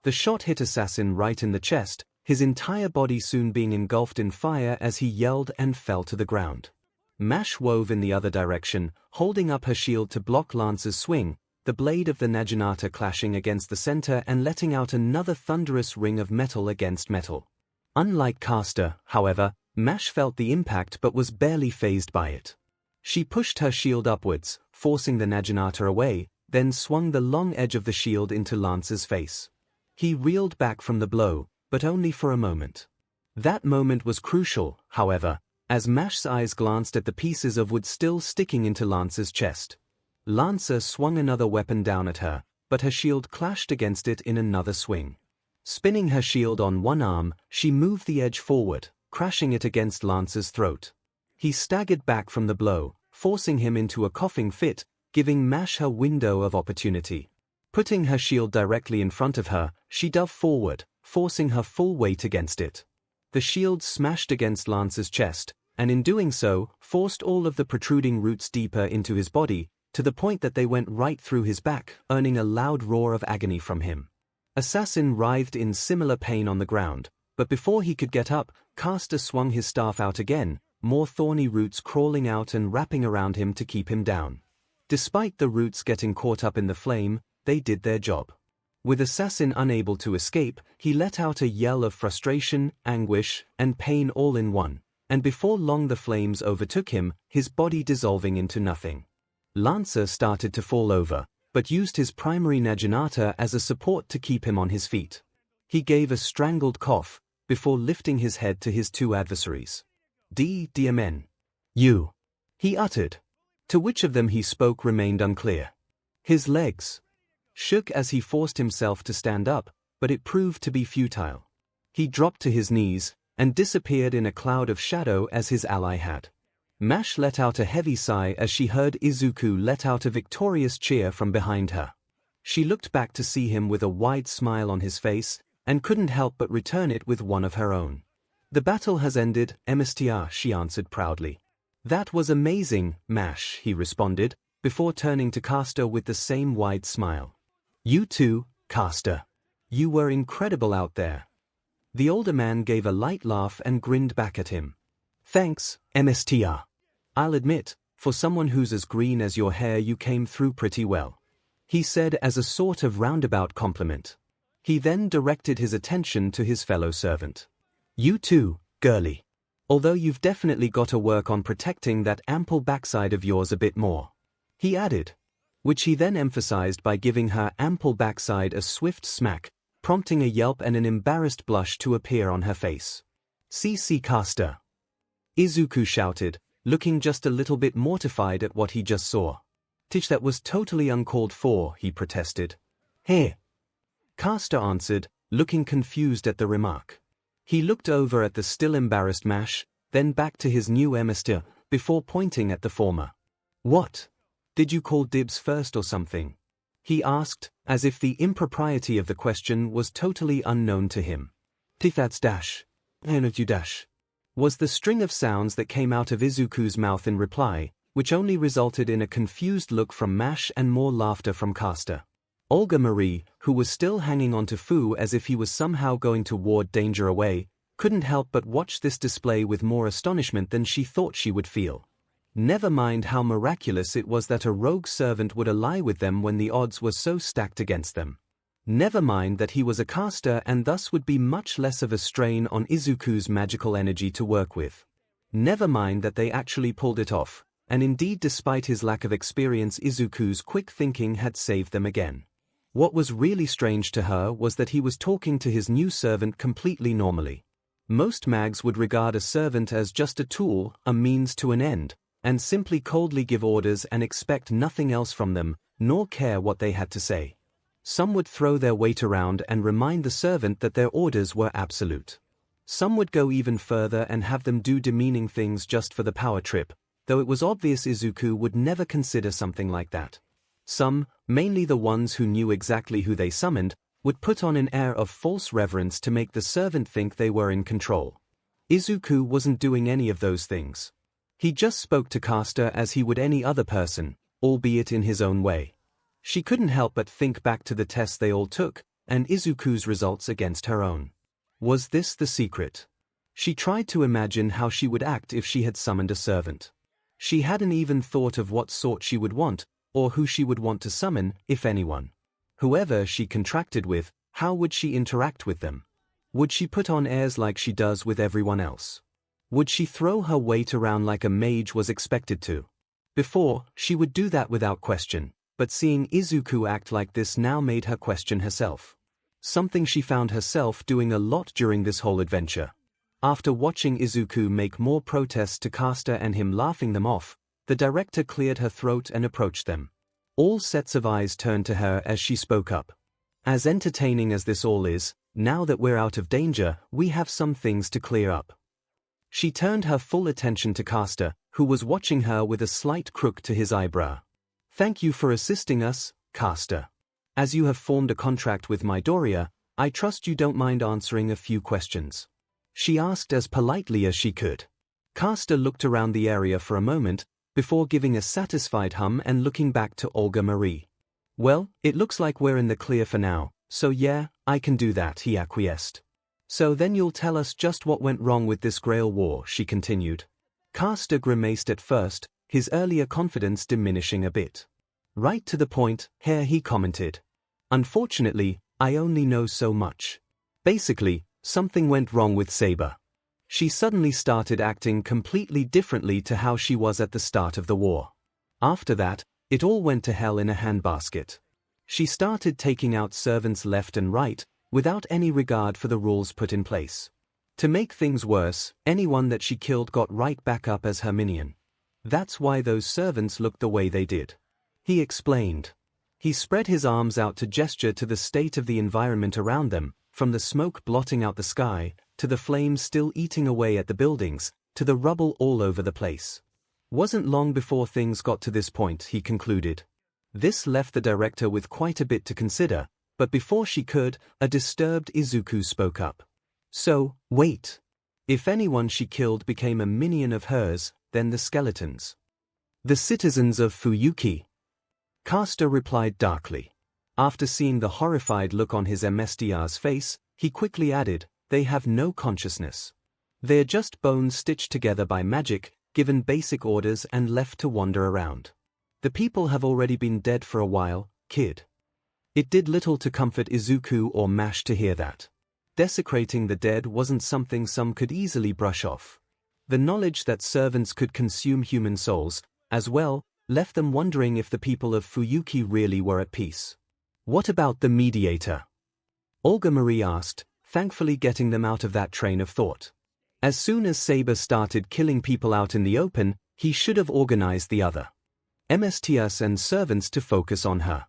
The shot hit Assassin right in the chest, his entire body soon being engulfed in fire as he yelled and fell to the ground. Mash wove in the other direction, holding up her shield to block Lancer's swing, the blade of the Naginata clashing against the center and letting out another thunderous ring of metal against metal. Unlike Caster, however, Mash felt the impact but was barely fazed by it. She pushed her shield upwards, forcing the Naginata away, then swung the long edge of the shield into Lancer's face. He reeled back from the blow, but only for a moment. That moment was crucial, however, as 𝐼's eyes glanced at the pieces of wood still sticking into Lance's chest. Lancer swung another weapon down at her, but her shield clashed against it in another swing. Spinning her shield on one arm, she moved the edge forward, crashing it against Lancer's throat. He staggered back from the blow, forcing him into a coughing fit, giving 𝐼 her window of opportunity. Putting her shield directly in front of her, she dove forward, forcing her full weight against it. The shield smashed against Lance's chest, and in doing so, forced all of the protruding roots deeper into his body, to the point that they went right through his back, earning a loud roar of agony from him. Assassin writhed in similar pain on the ground, but before he could get up, Caster swung his staff out again, more thorny roots crawling out and wrapping around him to keep him down. Despite the roots getting caught up in the flame, they did their job. With Assassin unable to escape, he let out a yell of frustration, anguish, and pain all in one, and before long the flames overtook him, his body dissolving into nothing. Lancer started to fall over, but used his primary Naginata as a support to keep him on his feet. He gave a strangled cough, before lifting his head to his two adversaries. "DMN. You," he uttered. To which of them he spoke remained unclear. His legs shook as he forced himself to stand up, but it proved to be futile. He dropped to his knees, and disappeared in a cloud of shadow as his ally had. 𝐼 let out a heavy sigh as she heard Izuku let out a victorious cheer from behind her. She looked back to see him with a wide smile on his face, and couldn't help but return it with one of her own. "The battle has ended, MSTR," she answered proudly. "That was amazing, 𝐼," he responded, before turning to Caster with the same wide smile. "You too, Caster. You were incredible out there." The older man gave a light laugh and grinned back at him. "Thanks, MSTR. I'll admit, for someone who's as green as your hair you came through pretty well," he said as a sort of roundabout compliment. He then directed his attention to his fellow servant. "You too, girlie. Although you've definitely got to work on protecting that ample backside of yours a bit more," he added, which he then emphasized by giving her ample backside a swift smack, prompting a yelp and an embarrassed blush to appear on her face. "CC Caster," Izuku shouted, looking just a little bit mortified at what he just saw. "Tish, that was totally uncalled for," he protested. "Hey," Caster answered, looking confused at the remark. He looked over at the still embarrassed 𝐼, then back to his new MSTR, before pointing at the former. "What? Did you call dibs first or something?" he asked, as if the impropriety of the question was totally unknown to him. "That's dash. You dash," was the string of sounds that came out of Izuku's mouth in reply, which only resulted in a confused look from 𝐼 and more laughter from Caster. Olga Marie, who was still hanging on to Fu as if he was somehow going to ward danger away, couldn't help but watch this display with more astonishment than she thought she would feel. Never mind how miraculous it was that a rogue servant would ally with them when the odds were so stacked against them. Never mind that he was a caster and thus would be much less of a strain on Izuku's magical energy to work with. Never mind that they actually pulled it off, and indeed despite his lack of experience Izuku's quick thinking had saved them again. What was really strange to her was that he was talking to his new servant completely normally. Most mags would regard a servant as just a tool, a means to an end, and simply coldly give orders and expect nothing else from them, nor care what they had to say. Some would throw their weight around and remind the servant that their orders were absolute. Some would go even further and have them do demeaning things just for the power trip, though it was obvious Izuku would never consider something like that. Some, mainly the ones who knew exactly who they summoned, would put on an air of false reverence to make the servant think they were in control. Izuku wasn't doing any of those things. He just spoke to Caster as he would any other person, albeit in his own way. She couldn't help but think back to the tests they all took, and Izuku's results against her own. Was this the secret? She tried to imagine how she would act if she had summoned a servant. She hadn't even thought of what sort she would want, or who she would want to summon, if anyone. Whoever she contracted with, how would she interact with them? Would she put on airs like she does with everyone else? Would she throw her weight around like a mage was expected to? Before, she would do that without question, but seeing Izuku act like this now made her question herself. something she found herself doing a lot during this whole adventure. After watching Izuku make more protests to Caster and him laughing them off, the director cleared her throat and approached them. All sets of eyes turned to her as she spoke up. As entertaining as this all is, now that we're out of danger, we have some things to clear up. She turned her full attention to Caster, who was watching her with a slight crook to his eyebrow. Thank you for assisting us, Caster. As you have formed a contract with Midoriya, I trust you don't mind answering a few questions. She asked as politely as she could. Caster looked around the area for a moment, before giving a satisfied hum and looking back to Olga Marie. Well, it looks like we're in the clear for now, so yeah, I can do that, he acquiesced. So then you'll tell us just what went wrong with this Grail War, she continued. Caster grimaced at first, his earlier confidence diminishing a bit. Right to the point, here he commented. Unfortunately, I only know so much. Basically, something went wrong with Saber. She suddenly started acting completely differently to how she was at the start of the war. After that, it all went to hell in a handbasket. She started taking out servants left and right, without any regard for the rules put in place. To make things worse, anyone that she killed got right back up as her minion. That's why those servants looked the way they did. He explained. He spread his arms out to gesture to the state of the environment around them, from the smoke blotting out the sky, to the flames still eating away at the buildings, to the rubble all over the place. Wasn't long before things got to this point, he concluded. This left the director with quite a bit to consider, but before she could, a disturbed Izuku spoke up. So, wait. If anyone she killed became a minion of hers, then the skeletons. The citizens of Fuyuki. Caster replied darkly. After seeing the horrified look on his MSTR's face, he quickly added, they have no consciousness. They're just bones stitched together by magic, given basic orders and left to wander around. The people have already been dead for a while, kid. It did little to comfort Izuku or Mash to hear that. Desecrating the dead wasn't something some could easily brush off. The knowledge that servants could consume human souls, as well, left them wondering if the people of Fuyuki really were at peace. What about the mediator? Olga Marie asked, thankfully getting them out of that train of thought. As soon as Saber started killing people out in the open, he should have organized the other MSTs and servants to focus on her.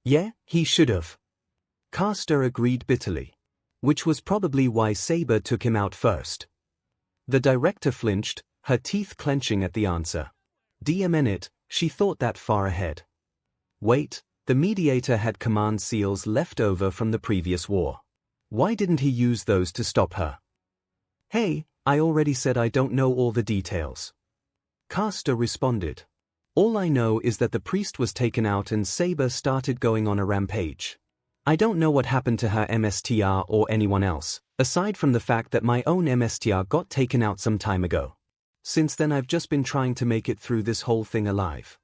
Yeah, he should have. Caster agreed bitterly. Which was probably why Saber took him out first. The director flinched, her teeth clenching at the answer. DMN, she thought that far ahead. Wait, the mediator had command seals left over from the previous war. Why didn't he use those to stop her? Hey, I already said I don't know all the details. Caster responded. All I know is that the priest was taken out and Saber started going on a rampage. I don't know what happened to her MSTR or anyone else, aside from the fact that my own MSTR got taken out some time ago. Since then I've just been trying to make it through this whole thing alive.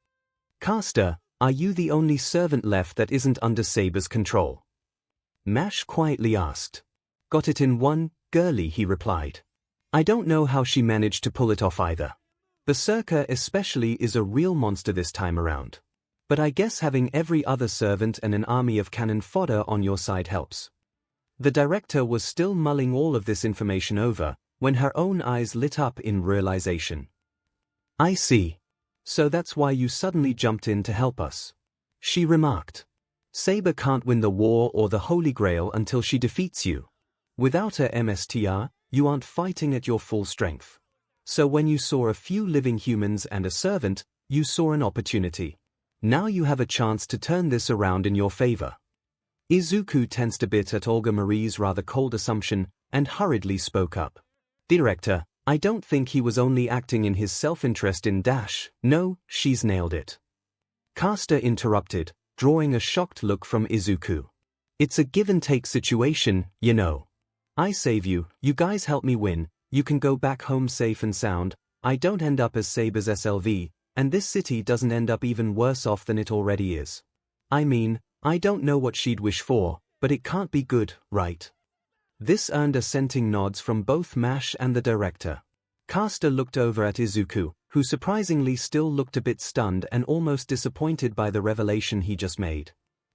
Caster, are you the only servant left that isn't under Saber's control? Mash quietly asked. Got it in one, girly, he replied. I don't know how she managed to pull it off either. Berserker especially is a real monster this time around. But I guess having every other servant and an army of cannon fodder on your side helps. The director was still mulling all of this information over, when her own eyes lit up in realization. I see. So that's why you suddenly jumped in to help us. She remarked. Saber can't win the war or the Holy Grail until she defeats you. Without her MSTR, you aren't fighting at your full strength. So when you saw a few living humans and a servant, you saw an opportunity. Now you have a chance to turn this around in your favor. Izuku tensed a bit at Olga Marie's rather cold assumption and hurriedly spoke up. Director, I don't think he was only acting in his self-interest in Dash. No, she's nailed it. Caster interrupted, drawing a shocked look from Izuku. It's a give-and-take situation, you know. I save you, you guys help me win, you can go back home safe and sound, I don't end up as Saber's SLV, and this city doesn't end up even worse off than it already is. I mean, I don't know what she'd wish for, but it can't be good, right? This earned assenting nods from both Mash and the director. Caster looked over at Izuku, who surprisingly still looked a bit stunned and almost disappointed by the revelation he just made.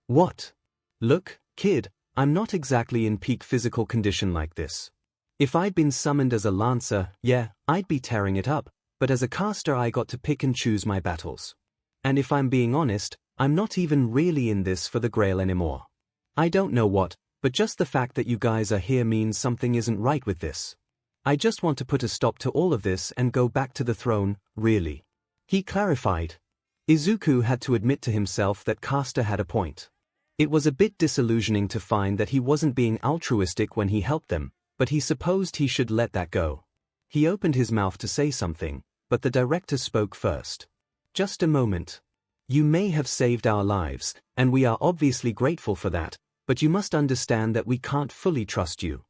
What? Look, kid, I'm not exactly in peak physical condition like this. If I'd been summoned as a lancer, yeah, I'd be tearing it up, but as a caster I got to pick and choose my battles. And if I'm being honest, I'm not even really in this for the grail anymore. I don't know what, but just the fact that you guys are here means something isn't right with this. I just want to put a stop to all of this and go back to the throne, really. He clarified. Izuku had to admit to himself that caster had a point. It was a bit disillusioning to find that he wasn't being altruistic when he helped them, but he supposed he should let that go. He opened his mouth to say something, but the director spoke first. Just a moment. You may have saved our lives, and we are obviously grateful for that, but you must understand that we can't fully trust you.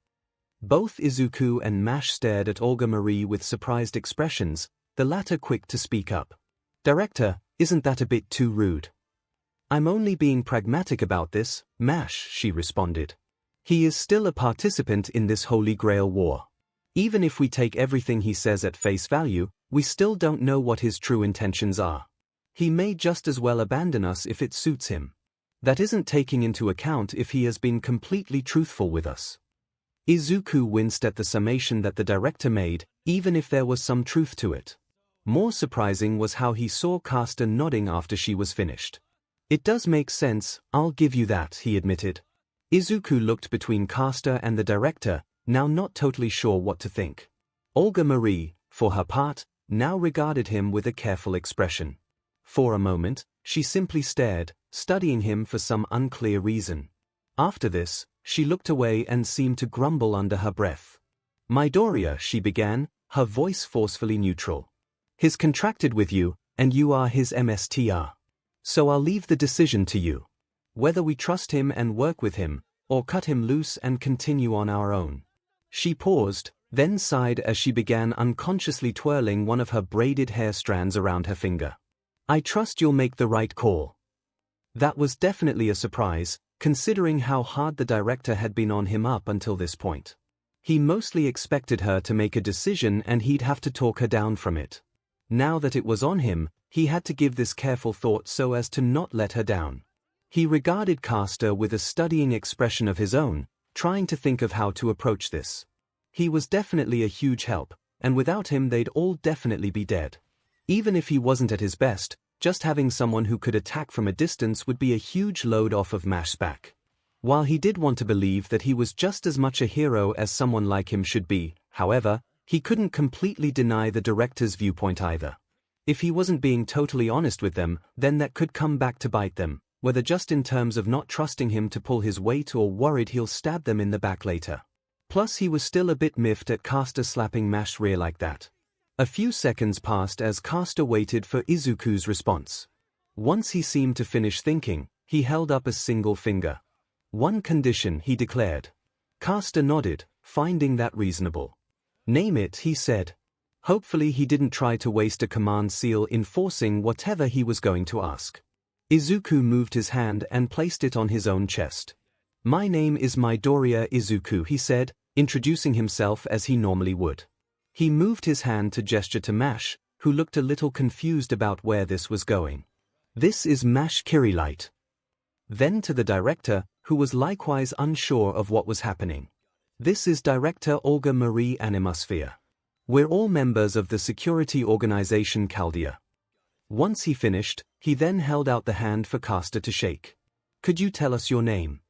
Both Izuku and Mash stared at Olga Marie with surprised expressions, the latter quick to speak up. Director, isn't that a bit too rude? I'm only being pragmatic about this, Mash, she responded. He is still a participant in this Holy Grail war. Even if we take everything he says at face value, we still don't know what his true intentions are. He may just as well abandon us if it suits him. That isn't taking into account if he has been completely truthful with us. Izuku winced at the summation that the director made, even if there was some truth to it. More surprising was how he saw caster nodding after she was finished. It does make sense, I'll give you that, he admitted. Izuku looked between caster and the director, now not totally sure what to think. Olga Marie, for her part, now regarded him with a careful expression. For a moment, she simply stared, studying him for some unclear reason. After this, she looked away and seemed to grumble under her breath. Midoriya, she began, her voice forcefully neutral. He's contracted with you, and you are his MSTR. So I'll leave the decision to you. Whether we trust him and work with him, or cut him loose and continue on our own. She paused, then sighed as she began unconsciously twirling one of her braided hair strands around her finger. I trust you'll make the right call. That was definitely a surprise, considering how hard the director had been on him up until this point. He mostly expected her to make a decision and he'd have to talk her down from it. Now that it was on him, he had to give this careful thought so as to not let her down. He regarded caster with a studying expression of his own, trying to think of how to approach this. He was definitely a huge help, and without him they'd all definitely be dead. Even if he wasn't at his best, just having someone who could attack from a distance would be a huge load off of Mash's back. While he did want to believe that he was just as much a hero as someone like him should be, however, he couldn't completely deny the director's viewpoint either. If he wasn't being totally honest with them, then that could come back to bite them, whether just in terms of not trusting him to pull his weight or worried he'll stab them in the back later. Plus he was still a bit miffed at caster slapping Mash's rear like that. A few seconds passed as caster waited for Izuku's response. Once he seemed to finish thinking, he held up a single finger. One condition, he declared. Caster nodded, finding that reasonable. Name it, he said. Hopefully he didn't try to waste a command seal enforcing whatever he was going to ask. Izuku moved his hand and placed it on his own chest. My name is Midoriya Izuku, he said, introducing himself as he normally would. He moved his hand to gesture to Mash, who looked a little confused about where this was going. This is Mash Kirilight. Then to the director, who was likewise unsure of what was happening. This is Director Olga Marie Animusphere. We're all members of the security organization Chaldea. Once he finished, he then held out the hand for caster to shake. Could you tell us your name?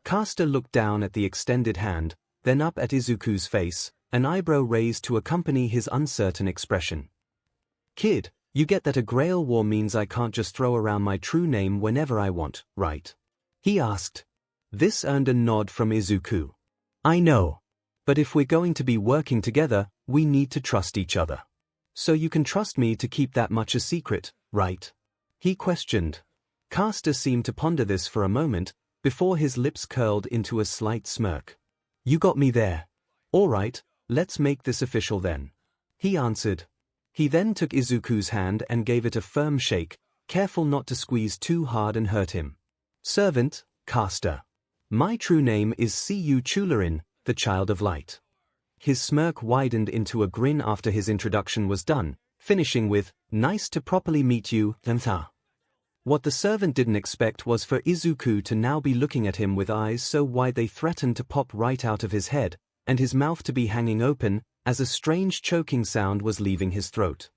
Caster looked down at the extended hand, then up at Izuku's face, an eyebrow raised to accompany his uncertain expression. Kid, you get that a Grail war means I can't just throw around my true name whenever I want, right? He asked. This earned a nod from Izuku. I know. But if we're going to be working together, we need to trust each other. So you can trust me to keep that much a secret, right? He questioned. Caster seemed to ponder this for a moment, before his lips curled into a slight smirk. You got me there. All right, let's make this official then. He answered. He then took Izuku's hand and gave it a firm shake, careful not to squeeze too hard and hurt him. Servant, Caster. My true name is 𝐒𝐬𝐴, the Child of Light. His smirk widened into a grin after his introduction was done, finishing with, nice to properly meet you, 𝐿𝐿. What the servant didn't expect was for Izuku to now be looking at him with eyes so wide they threatened to pop right out of his head, and his mouth to be hanging open, as a strange choking sound was leaving his throat.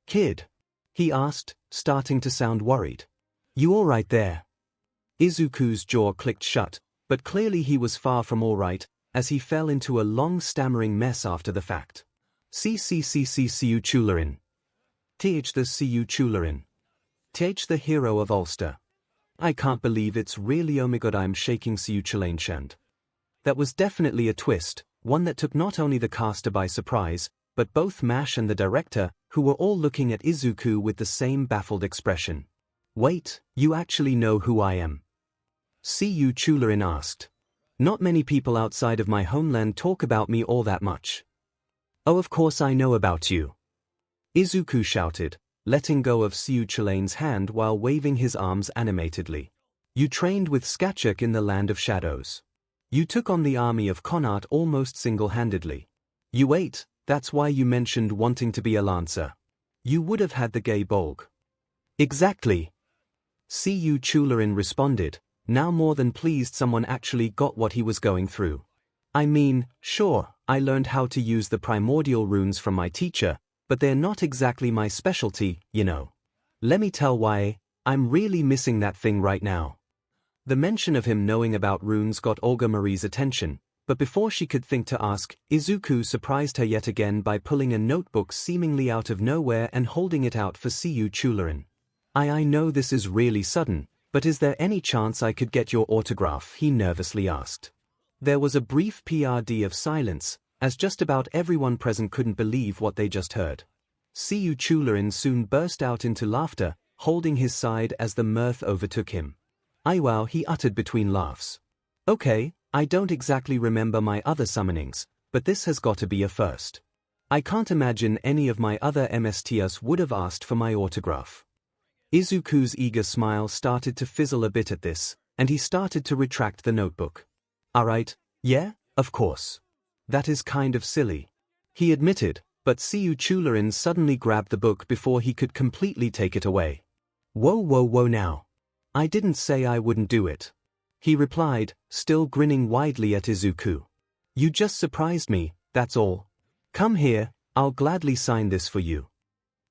Kid?" he asked, starting to sound worried. "You all right there?" Izuku's jaw clicked shut, but clearly he was far from all right, as he fell into a long stammering mess after the fact. 𝐶𝐶𝐶𝐶𝐶𝐬𝐿. th the 𝐒𝐬𝐿. th the hero of Ulster. I can't believe it's really oh my god I'm shaking 𝐒𝐬𝐿. That was definitely a twist, one that took not only the caster by surprise, but both MASH and the director, who were all looking at Izuku with the same baffled expression. "Wait, you actually know who I am?" 𝐒𝐬𝐿 asked. "Not many people outside of my homeland talk about me all that much." "Oh, of course I know about you," Izuku shouted, letting go of 𝐒𝐬𝐿's hand while waving his arms animatedly. "You trained with 𝐒𝐻𝐻 in the Land of Shadows. You took on the army of Connacht almost single-handedly. You ate, that's why you mentioned wanting to be a lancer. You would have had the 𝐔𝐬𝐽. "Exactly," 𝐒𝐬𝐿 responded, now more than pleased someone actually got what he was going through. "I mean, sure, I learned how to use the primordial runes from my teacher, but they're not exactly my specialty, you know. Let me tell why, I'm really missing that thing right now." The mention of him knowing about runes got Olga Marie's attention, but before she could think to ask, Izuku surprised her yet again by pulling a notebook seemingly out of nowhere and holding it out for 𝐒𝐬𝐿. I know this is really sudden, but is there any chance I could get your autograph?" he nervously asked. There was a brief period of silence, as just about everyone present couldn't believe what they just heard. 𝐒𝐬𝐿 soon burst out into laughter, holding his side as the mirth overtook him. "Ay wow," he uttered between laughs. "Okay, I don't exactly remember my other summonings, but this has got to be a first. I can't imagine any of my other MSTs would have asked for my autograph." Izuku's eager smile started to fizzle a bit at this, and he started to retract the notebook. "Alright, yeah, of course. That is kind of silly," he admitted, but 𝐒𝐬𝐿 suddenly grabbed the book before he could completely take it away. Whoa now. I didn't say I wouldn't do it," he replied, still grinning widely at Izuku. "You just surprised me, that's all. Come here, I'll gladly sign this for you."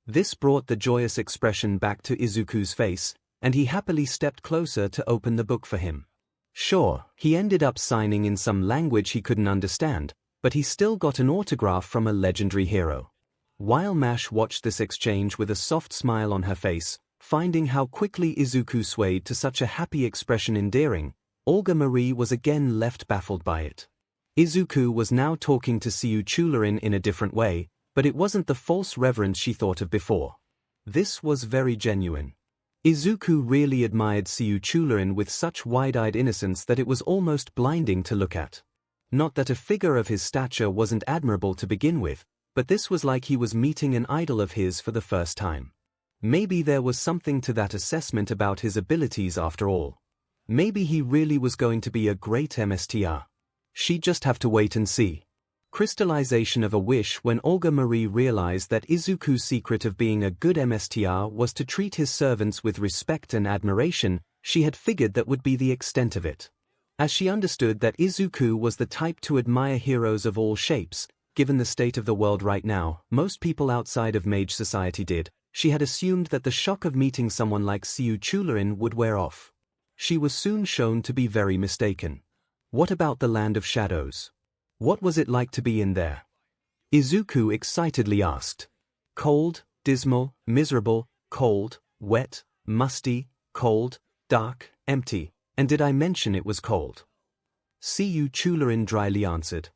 This brought the joyous expression back to Izuku's face, and he happily stepped closer to open the book for him. Sure, he ended up signing in some language he couldn't understand, but he still got an autograph from a legendary hero. While MASH watched this exchange with a soft smile on her face, finding how quickly Izuku swayed to such a happy expression endearing, Olga Marie was again left baffled by it. Izuku was now talking to 𝐒𝐬𝐿 in a different way, but it wasn't the false reverence she thought of before. This was very genuine. Izuku really admired 𝐒𝐬𝐿 with such wide-eyed innocence that it was almost blinding to look at. Not that a figure of his stature wasn't admirable to begin with, but this was like he was meeting an idol of his for the first time. Maybe there was something to that assessment about his abilities after all. Maybe he really was going to be a great MSTR. She'd just have to wait and see. Crystallization of a wish when Olga Marie realized that Izuku's secret of being a good MSTR was to treat his servants with respect and admiration. She had figured that would be the extent of it. As she understood that Izuku was the type to admire heroes of all shapes, given the state of the world right now, most people outside of mage society did, she had assumed that the shock of meeting someone like 𝐒𝐬𝐿 would wear off. She was soon shown to be very mistaken. What about the Land of Shadows? What was it like to be in there? Izuku excitedly asked. Cold, dismal, miserable, cold, wet, musty, cold, dark, empty, and did I mention it was cold? 𝐒𝐬𝐿 dryly answered.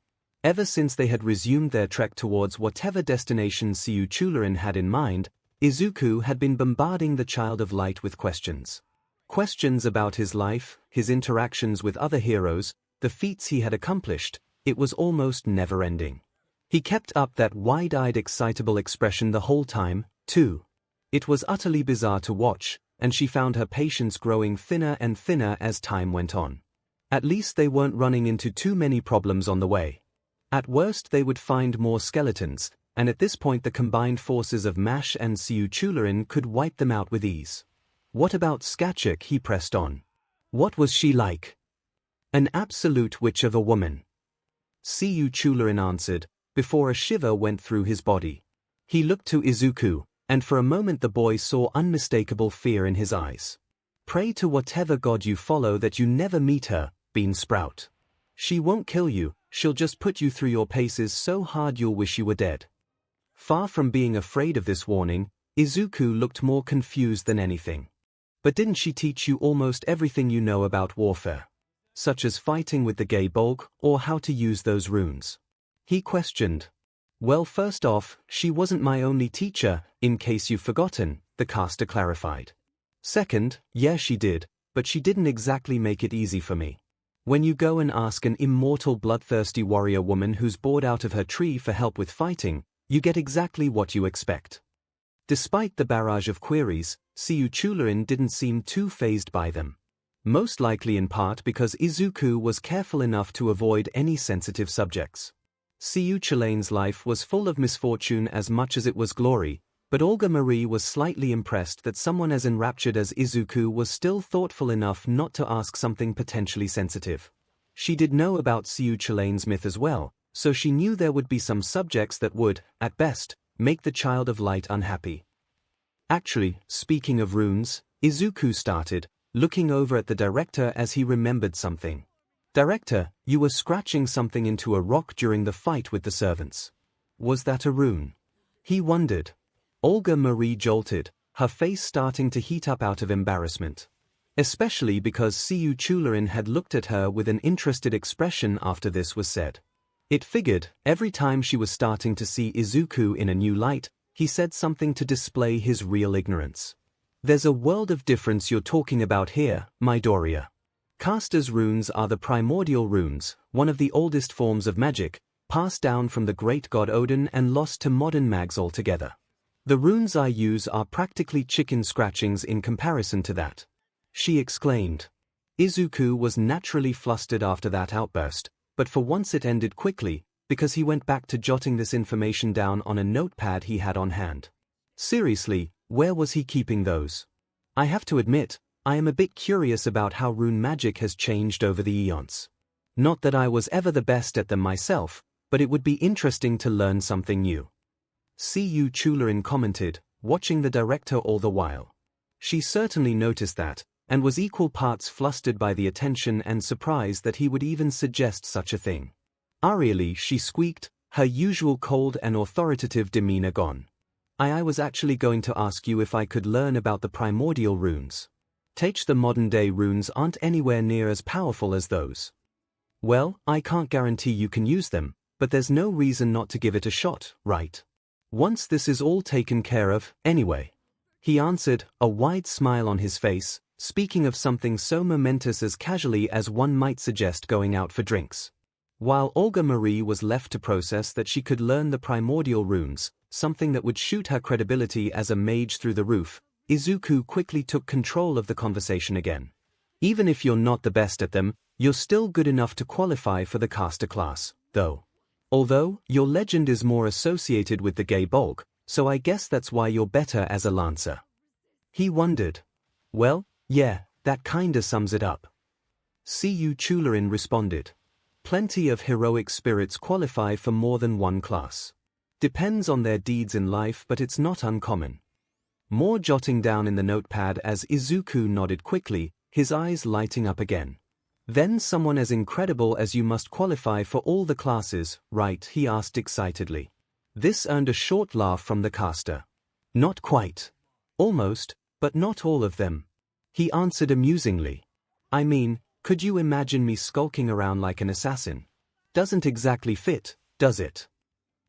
Ever since they had resumed their trek towards whatever destination 𝐒𝐬𝐿 had in mind, Izuku had been bombarding the Child of Light with questions. Questions about his life, his interactions with other heroes, the feats he had accomplished. It was almost never-ending. He kept up that wide-eyed excitable expression the whole time, too. It was utterly bizarre to watch, and she found her patience growing thinner and thinner as time went on. At least they weren't running into too many problems on the way. At worst they would find more skeletons, and at this point the combined forces of MASH and 𝐒𝐬𝐿 could wipe them out with ease. What about 𝐔𝐬𝐽? He pressed on. What was she like? An absolute witch of a woman. 𝐒𝐬𝐽𝐽 answered, before a shiver went through his body. He looked to Izuku, and for a moment the boy saw unmistakable fear in his eyes. Pray to whatever god you follow that you never meet her, Bean Sprout. She won't kill you, she'll just put you through your paces so hard you'll wish you were dead. Far from being afraid of this warning, Izuku looked more confused than anything. But didn't she teach you almost everything you know about warfare? Such as fighting with the 𝐔𝐬𝐽𝐽, or how to use those runes? He questioned. Well, first off, she wasn't my only teacher, in case you've forgotten, the caster clarified. Second, yeah she did, but she didn't exactly make it easy for me. When you go and ask an immortal bloodthirsty warrior woman who's bored out of her tree for help with fighting, you get exactly what you expect. Despite the barrage of queries, 𝐒𝐬𝐽𝐽 didn't seem too fazed by them. Most likely in part because Izuku was careful enough to avoid any sensitive subjects. 𝐒𝐬𝐽𝐽's life was full of misfortune as much as it was glory, but Olga Marie was slightly impressed that someone as enraptured as Izuku was still thoughtful enough not to ask something potentially sensitive. She did know about 𝐒𝐬𝐽𝐽's myth as well, so she knew there would be some subjects that would, at best, make the child of light unhappy. Actually, speaking of runes, Izuku started, looking over at the director as he remembered something. Director, you were scratching something into a rock during the fight with the servants. Was that a rune? He wondered. Olga Marie jolted, her face starting to heat up out of embarrassment. Especially because 𝐒𝐬𝐽𝐽 had looked at her with an interested expression after this was said. It figured, every time she was starting to see Izuku in a new light, he said something to display his real ignorance. There's a world of difference you're talking about here, Midoriya. Caster's runes are the primordial runes, one of the oldest forms of magic, passed down from the great god Odin and lost to modern mags altogether. The runes I use are practically chicken scratchings in comparison to that. She exclaimed. Izuku was naturally flustered after that outburst, but for once it ended quickly, because he went back to jotting this information down on a notepad he had on hand. Seriously, where was he keeping those? I have to admit, I am a bit curious about how rune magic has changed over the eons. Not that I was ever the best at them myself, but it would be interesting to learn something new. 𝐒𝐬𝐽𝐽 commented, watching the director all the while. She certainly noticed that, and was equal parts flustered by the attention and surprised that he would even suggest such a thing. Arially, she squeaked, her usual cold and authoritative demeanor gone. I was actually going to ask you if I could learn about the primordial runes. The modern-day runes aren't anywhere near as powerful as those. Well, I can't guarantee you can use them, but there's no reason not to give it a shot, right? Once this is all taken care of, anyway. He answered, a wide smile on his face, speaking of something so momentous as casually as one might suggest going out for drinks. While Olga Marie was left to process that she could learn the primordial runes, something that would shoot her credibility as a mage through the roof, Izuku quickly took control of the conversation again. Even if you're not the best at them, you're still good enough to qualify for the caster class, though. Although, your legend is more associated with the 𝐔𝐬𝐽𝐽, so I guess that's why you're better as a lancer. He wondered. Well, yeah, that kinda sums it up. 𝐒𝐬𝐽𝐽 responded. Plenty of heroic spirits qualify for more than one class. Depends on their deeds in life, but it's not uncommon. More jotting down in the notepad as Izuku nodded quickly, his eyes lighting up again. Then someone as incredible as you must qualify for all the classes, right? He asked excitedly. This earned a short laugh from the caster. Not quite. Almost, but not all of them. He answered amusingly. I mean, could you imagine me skulking around like an assassin? Doesn't exactly fit, does it?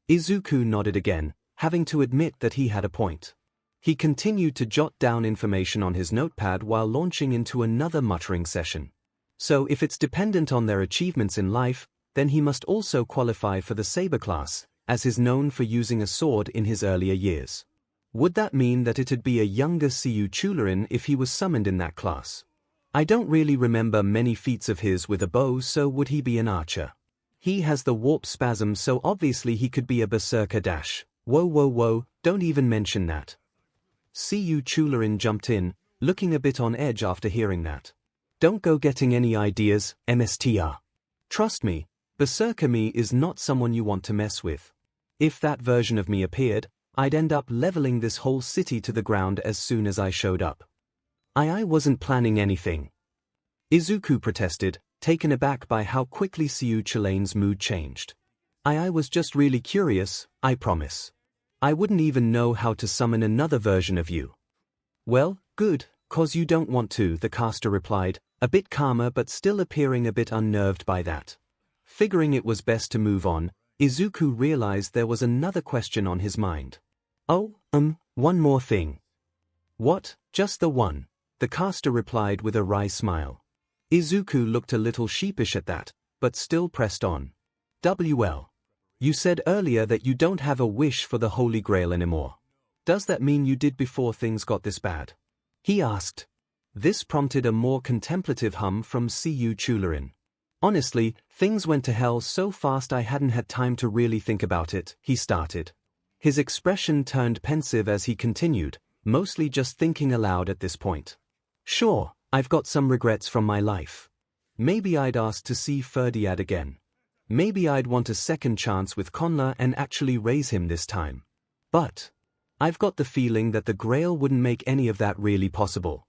Izuku nodded again, having to admit that he had a point. He continued to jot down information on his notepad while launching into another muttering session. So if it's dependent on their achievements in life, then he must also qualify for the saber class, as is known for using a sword in his earlier years. Would that mean that it'd be a younger 𝐒𝐬𝐽𝐽 if he was summoned in that class? I don't really remember many feats of his with a bow, so would he be an archer? He has the warp spasm, so obviously he could be a berserker dash. Whoa, don't even mention that. 𝐒𝐬𝐽𝐽 jumped in, looking a bit on edge after hearing that. Don't go getting any ideas, MSTR. Trust me, Berserker me is not someone you want to mess with. If that version of me appeared, I'd end up leveling this whole city to the ground as soon as I showed up. I wasn't planning anything. Izuku protested, taken aback by how quickly 𝐒𝐭𝐴's mood changed. I was just really curious, I promise. I wouldn't even know how to summon another version of you. Well, good, 'cause you don't want to, the caster replied, a bit calmer but still appearing a bit unnerved by that. Figuring it was best to move on, Izuku realized there was another question on his mind. Oh, one more thing. What, just the one? The caster replied with a wry smile. Izuku looked a little sheepish at that, but still pressed on. WL. You said earlier that you don't have a wish for the Holy Grail anymore. Does that mean you did before things got this bad? He asked. This prompted a more contemplative hum from 𝐒𝐭𝐴. Honestly, things went to hell so fast I hadn't had time to really think about it, he started. His expression turned pensive as he continued, mostly just thinking aloud at this point. Sure, I've got some regrets from my life. Maybe I'd ask to see Ferdiad again. Maybe I'd want a second chance with 𝐭𝐴 and actually raise him this time. But I've got the feeling that the Grail wouldn't make any of that really possible.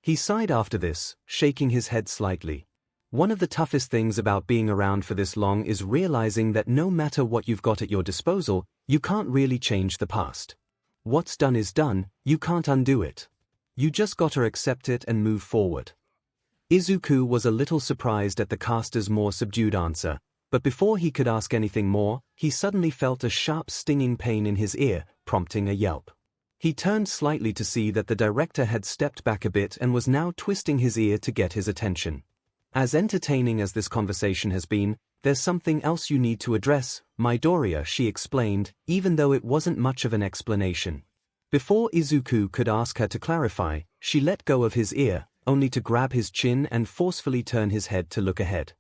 He sighed after this, shaking his head slightly. One of the toughest things about being around for this long is realizing that no matter what you've got at your disposal, you can't really change the past. What's done is done, you can't undo it. You just gotta accept it and move forward. Izuku was a little surprised at the caster's more subdued answer, but before he could ask anything more, he suddenly felt a sharp stinging pain in his ear, prompting a yelp. He turned slightly to see that the director had stepped back a bit and was now twisting his ear to get his attention. As entertaining as this conversation has been, there's something else you need to address, Midoriya, she explained, even though it wasn't much of an explanation. Before Izuku could ask her to clarify, she let go of his ear, only to grab his chin and forcefully turn his head to look ahead.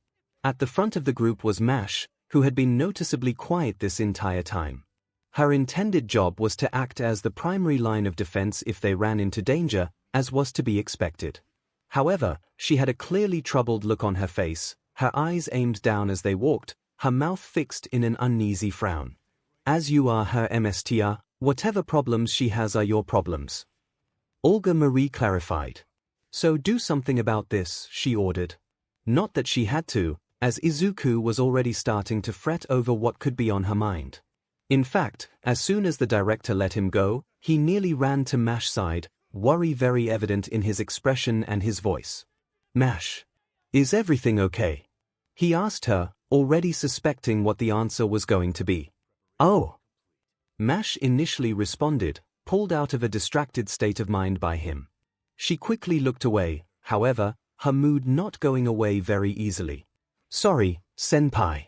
At the front of the group was Mash, who had been noticeably quiet this entire time. Her intended job was to act as the primary line of defense if they ran into danger, as was to be expected. However, she had a clearly troubled look on her face, her eyes aimed down as they walked, her mouth fixed in an uneasy frown. As you are her MSTR, whatever problems she has are your problems. Olga Marie clarified. So do something about this, she ordered. Not that she had to, as Izuku was already starting to fret over what could be on her mind. In fact, as soon as the director let him go, he nearly ran to Mash's side, worry very evident in his expression and his voice. Mash, is everything okay? He asked her, already suspecting what the answer was going to be. Oh. Mash initially responded, pulled out of a distracted state of mind by him. She quickly looked away, however, her mood not going away very easily. Sorry, senpai.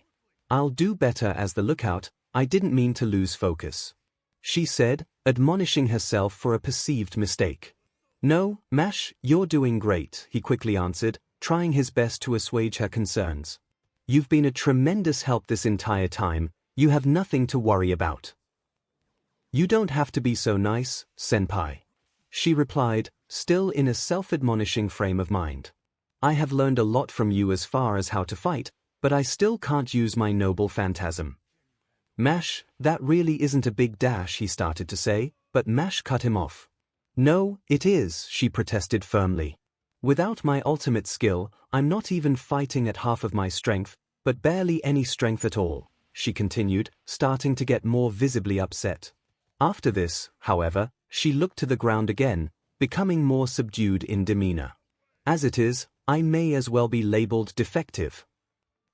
I'll do better as the lookout, I didn't mean to lose focus. She said, admonishing herself for a perceived mistake. No, Mash, you're doing great, he quickly answered, trying his best to assuage her concerns. You've been a tremendous help this entire time, you have nothing to worry about. You don't have to be so nice, senpai. She replied, still in a self-admonishing frame of mind. I have learned a lot from you as far as how to fight, but I still can't use my noble phantasm. Mash, that really isn't a big dash, he started to say, but Mash cut him off. No, it is, she protested firmly. Without my ultimate skill, I'm not even fighting at half of my strength, but barely any strength at all, she continued, starting to get more visibly upset. After this, however, she looked to the ground again, becoming more subdued in demeanor. As it is, I may as well be labeled defective.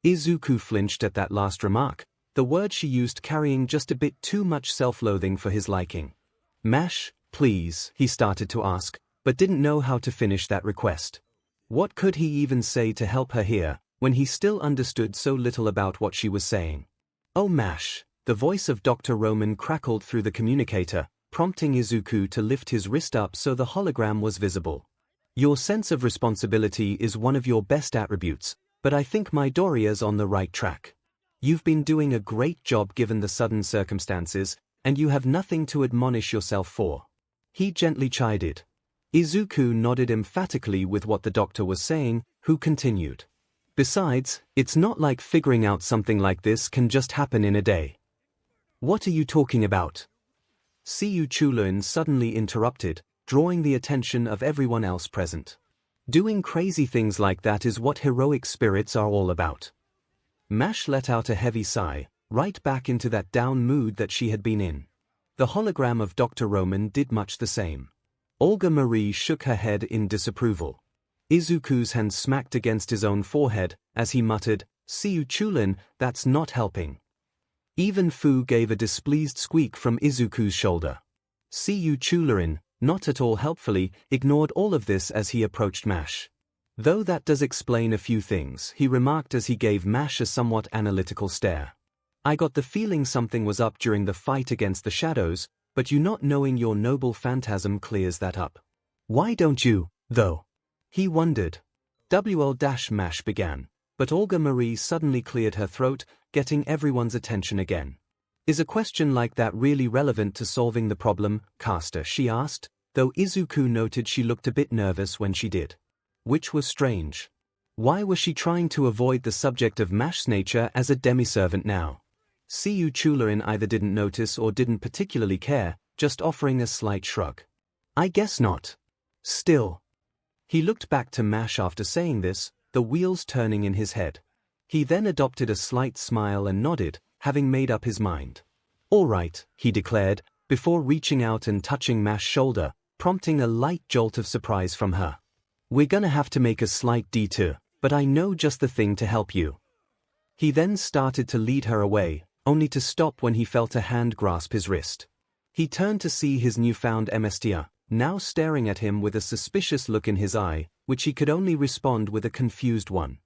Izuku flinched at that last remark, the word she used carrying just a bit too much self-loathing for his liking. Mash, please, he started to ask, but didn't know how to finish that request. What could he even say to help her here, when he still understood so little about what she was saying? Oh Mash, the voice of Dr. Roman crackled through the communicator, prompting Izuku to lift his wrist up so the hologram was visible. Your sense of responsibility is one of your best attributes, but I think Midoriya's on the right track. You've been doing a great job given the sudden circumstances, and you have nothing to admonish yourself for. He gently chided. Izuku nodded emphatically with what the doctor was saying, who continued. Besides, it's not like figuring out something like this can just happen in a day. What are you talking about? 𝐒𝐬𝐵 suddenly interrupted, drawing the attention of everyone else present. Doing crazy things like that is what heroic spirits are all about. Mash let out a heavy sigh, right back into that down mood that she had been in. The hologram of Dr. Roman did much the same. Olga Marie shook her head in disapproval. Izuku's hand smacked against his own forehead, as he muttered, 𝐒𝐬𝐵, that's not helping. Even Fu gave a displeased squeak from Izuku's shoulder. 𝐒𝐬𝐵, not at all helpfully, ignored all of this as he approached Mash. Though that does explain a few things, he remarked as he gave Mash a somewhat analytical stare. I got the feeling something was up during the fight against the shadows, but you not knowing your noble phantasm clears that up. Why don't you, though? He wondered. Mash began, but Olga Marie suddenly cleared her throat, getting everyone's attention again. Is a question like that really relevant to solving the problem, Caster? She asked, though Izuku noted she looked a bit nervous when she did. Which was strange. Why was she trying to avoid the subject of Mash's nature as a demi-servant now? 𝐒𝐬𝐵 either didn't notice or didn't particularly care, just offering a slight shrug. I guess not. Still. He looked back to Mash after saying this, the wheels turning in his head. He then adopted a slight smile and nodded, having made up his mind. All right, he declared, before reaching out and touching Mash's shoulder, prompting a light jolt of surprise from her. We're gonna have to make a slight detour, but I know just the thing to help you. He then started to lead her away, only to stop when he felt a hand grasp his wrist. He turned to see his newfound MSTR, now staring at him with a suspicious look in his eye, which he could only respond with a confused one.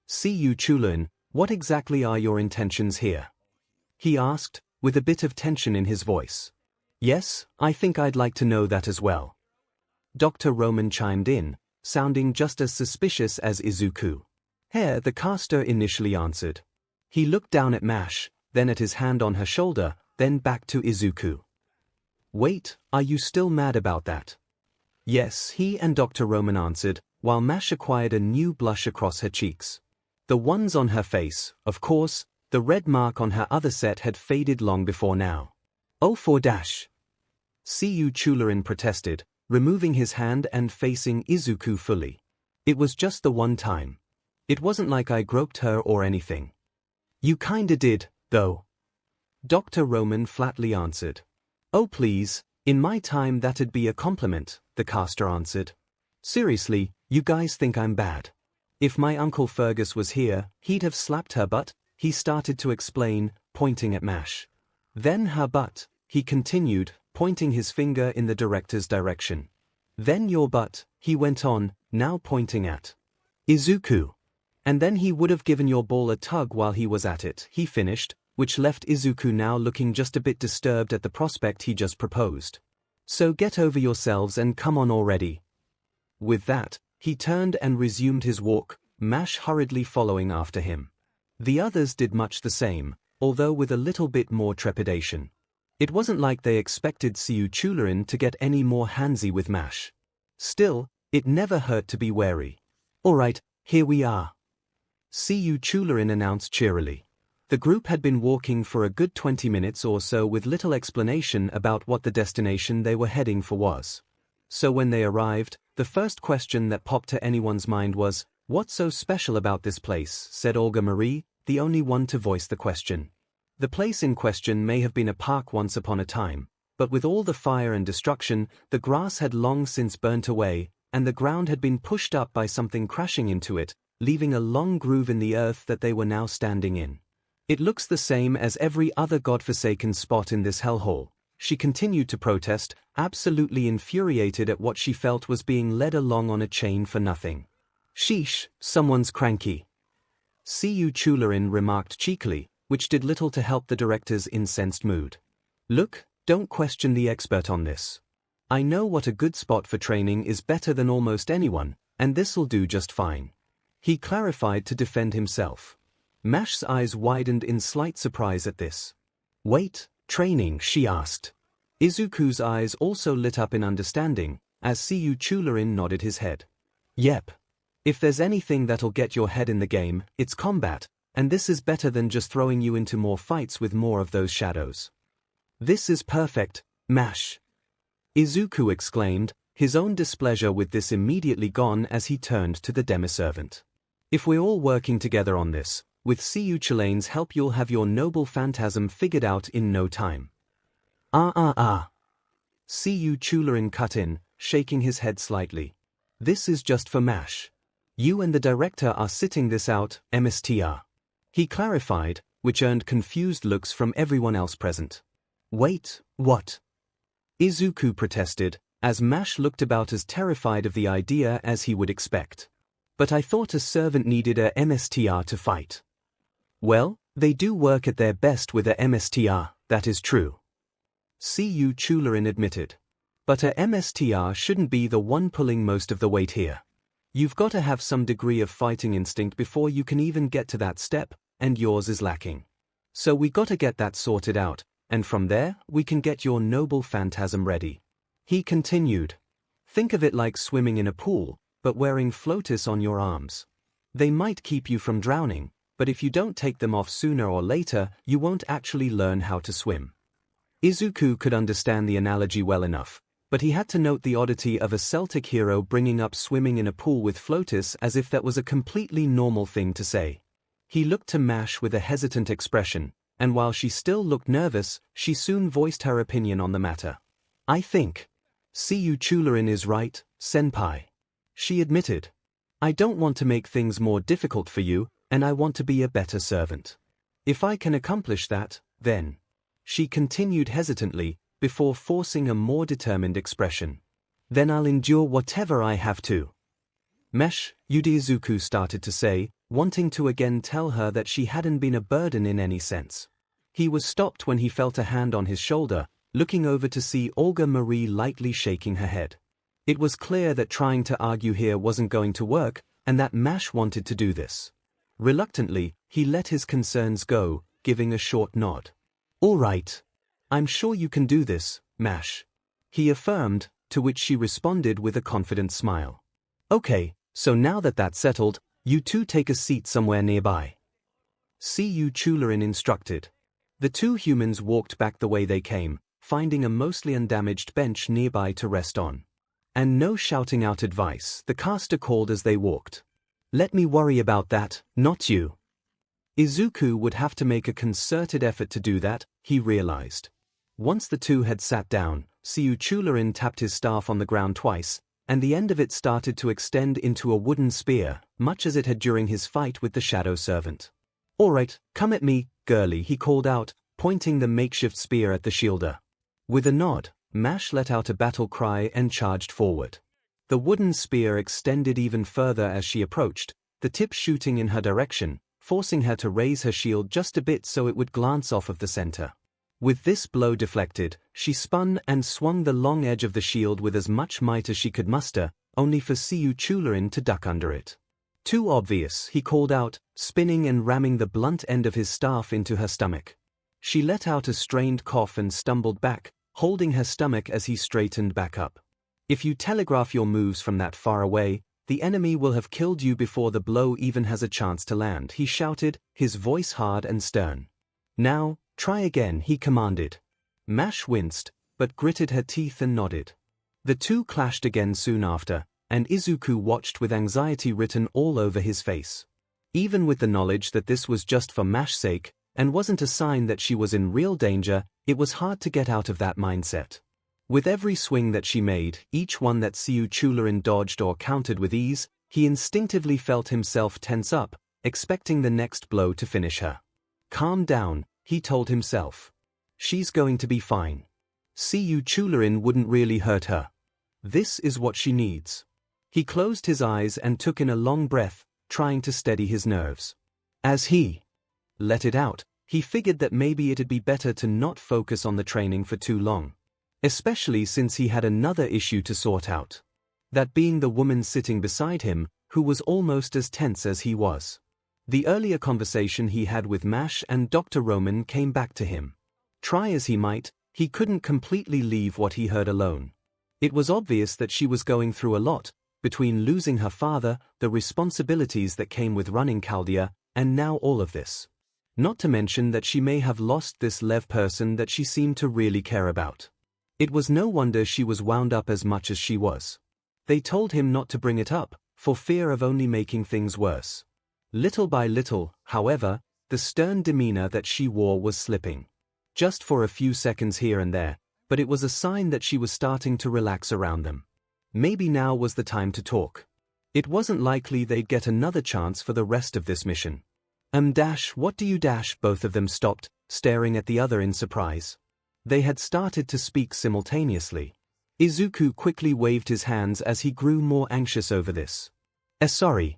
𝐒𝐬𝐵, what exactly are your intentions here? He asked, with a bit of tension in his voice. Yes, I think I'd like to know that as well. Dr. Roman chimed in, sounding just as suspicious as Izuku. Here, the caster initially answered. He looked down at Mash, then at his hand on her shoulder, then back to Izuku. Wait, are you still mad about that? Yes, he and Dr. Roman answered, while Mash acquired a new blush across her cheeks. The ones on her face, of course, the red mark on her other set had faded long before now. Oh for dash. 𝐒𝐬𝐵 protested, removing his hand and facing Izuku fully. It was just the one time. It wasn't like I groped her or anything. You kinda did, though. Dr. Roman flatly answered. Oh please, in my time that'd be a compliment, the caster answered. Seriously, you guys think I'm bad? If my Uncle Fergus was here, he'd have slapped her butt, he started to explain, pointing at Mash. Then her butt, he continued, pointing his finger in the director's direction. Then your butt, he went on, now pointing at Izuku. And then he would have given your ball a tug while he was at it, he finished, which left Izuku now looking just a bit disturbed at the prospect he just proposed. So get over yourselves and come on already. With that, he turned and resumed his walk, Mash hurriedly following after him. The others did much the same, although with a little bit more trepidation. It wasn't like they expected 𝐒𝐬𝐵 to get any more handsy with Mash. Still, it never hurt to be wary. All right, here we are. 𝐒𝐬𝐵 announced cheerily. The group had been walking for a good 20 minutes or so with little explanation about what the destination they were heading for was. So when they arrived, the first question that popped to anyone's mind was, what's so special about this place, said Olga Marie, the only one to voice the question. The place in question may have been a park once upon a time, but with all the fire and destruction, the grass had long since burnt away, and the ground had been pushed up by something crashing into it, leaving a long groove in the earth that they were now standing in. It looks the same as every other godforsaken spot in this hellhole, she continued to protest, absolutely infuriated at what she felt was being led along on a chain for nothing. Sheesh, someone's cranky. 𝐒𝐬𝐵 remarked cheekily, which did little to help the director's incensed mood. Look, don't question the expert on this. I know what a good spot for training is better than almost anyone, and this'll do just fine. He clarified to defend himself. Mash's eyes widened in slight surprise at this. Wait, training, she asked. Izuku's eyes also lit up in understanding, as 𝐒𝐬𝐴 nodded his head. Yep. If there's anything that'll get your head in the game, it's combat, and this is better than just throwing you into more fights with more of those shadows. This is perfect, MASH. Izuku exclaimed, his own displeasure with this immediately gone as he turned to the demiservant. If we're all working together on this, with 𝐒𝐬𝐴's help you'll have your noble phantasm figured out in no time. 𝐒𝐬𝐴 cut in, shaking his head slightly. This is just for MASH. You and the director are sitting this out, MSTR. He clarified, which earned confused looks from everyone else present. Wait, what? Izuku protested, as MASH looked about as terrified of the idea as he would expect. But I thought a servant needed a MSTR to fight. Well, they do work at their best with a MSTR, that is true. 𝐒𝐬𝐴 admitted. But a MSTR shouldn't be the one pulling most of the weight here. You've got to have some degree of fighting instinct before you can even get to that step, and yours is lacking. So we gotta get that sorted out, and from there, we can get your noble phantasm ready. He continued. Think of it like swimming in a pool, but wearing floaters on your arms. They might keep you from drowning, but if you don't take them off sooner or later, you won't actually learn how to swim. Izuku could understand the analogy well enough, but he had to note the oddity of a Celtic hero bringing up swimming in a pool with floaters as if that was a completely normal thing to say. He looked to MASH with a hesitant expression, and while she still looked nervous, she soon voiced her opinion on the matter. I think 𝐒𝐬𝐴 is right, senpai. She admitted. I don't want to make things more difficult for you, and I want to be a better servant. If I can accomplish that, then. She continued hesitantly, before forcing a more determined expression. Then I'll endure whatever I have to. Mesh, Izuku started to say, wanting to again tell her that she hadn't been a burden in any sense. He was stopped when he felt a hand on his shoulder, looking over to see Olga Marie lightly shaking her head. It was clear that trying to argue here wasn't going to work, and that MASH wanted to do this. Reluctantly, he let his concerns go, giving a short nod. All right. I'm sure you can do this, MASH. He affirmed, to which she responded with a confident smile. Okay, so now that that's settled, you two take a seat somewhere nearby. 𝐒𝐬𝐴 instructed. The two humans walked back the way they came, finding a mostly undamaged bench nearby to rest on. And no shouting out advice, the caster called as they walked. Let me worry about that, not you. Izuku would have to make a concerted effort to do that, he realized. Once the two had sat down, 𝐒𝐬𝐴 tapped his staff on the ground twice, and the end of it started to extend into a wooden spear, much as it had during his fight with the shadow servant. All right, come at me, girlie, he called out, pointing the makeshift spear at the shielder. With a nod, MASH let out a battle cry and charged forward. The wooden spear extended even further as she approached, the tip shooting in her direction, forcing her to raise her shield just a bit so it would glance off of the center. With this blow deflected, she spun and swung the long edge of the shield with as much might as she could muster, only for 𝐒𝐬𝐴 to duck under it. Too obvious, he called out, spinning and ramming the blunt end of his staff into her stomach. She let out a strained cough and stumbled back, holding her stomach as he straightened back up. If you telegraph your moves from that far away, the enemy will have killed you before the blow even has a chance to land, he shouted, his voice hard and stern. Now, try again, he commanded. MASH winced, but gritted her teeth and nodded. The two clashed again soon after, and Izuku watched with anxiety written all over his face. Even with the knowledge that this was just for MASH's sake, and wasn't a sign that she was in real danger, it was hard to get out of that mindset. With every swing that she made, each one that 𝐒𝐬𝐴 dodged or countered with ease, he instinctively felt himself tense up, expecting the next blow to finish her. Calm down, he told himself. She's going to be fine. 𝐒𝐬𝐴 wouldn't really hurt her. This is what she needs. He closed his eyes and took in a long breath, trying to steady his nerves. As he let it out, he figured that maybe it'd be better to not focus on the training for too long. Especially since he had another issue to sort out. That being the woman sitting beside him, who was almost as tense as he was. The earlier conversation he had with MASH and Dr. Roman came back to him. Try as he might, he couldn't completely leave what he heard alone. It was obvious that she was going through a lot, between losing her father, the responsibilities that came with running Chaldea, and now all of this. Not to mention that she may have lost this Lev person that she seemed to really care about. It was no wonder she was wound up as much as she was. They told him not to bring it up, for fear of only making things worse. Little by little, however, the stern demeanor that she wore was slipping. Just for a few seconds here and there, but it was a sign that she was starting to relax around them. Maybe now was the time to talk. It wasn't likely they'd get another chance for the rest of this mission. What do you dash? Both of them stopped, staring at the other in surprise. They had started to speak simultaneously. Izuku quickly waved his hands as he grew more anxious over this. Sorry.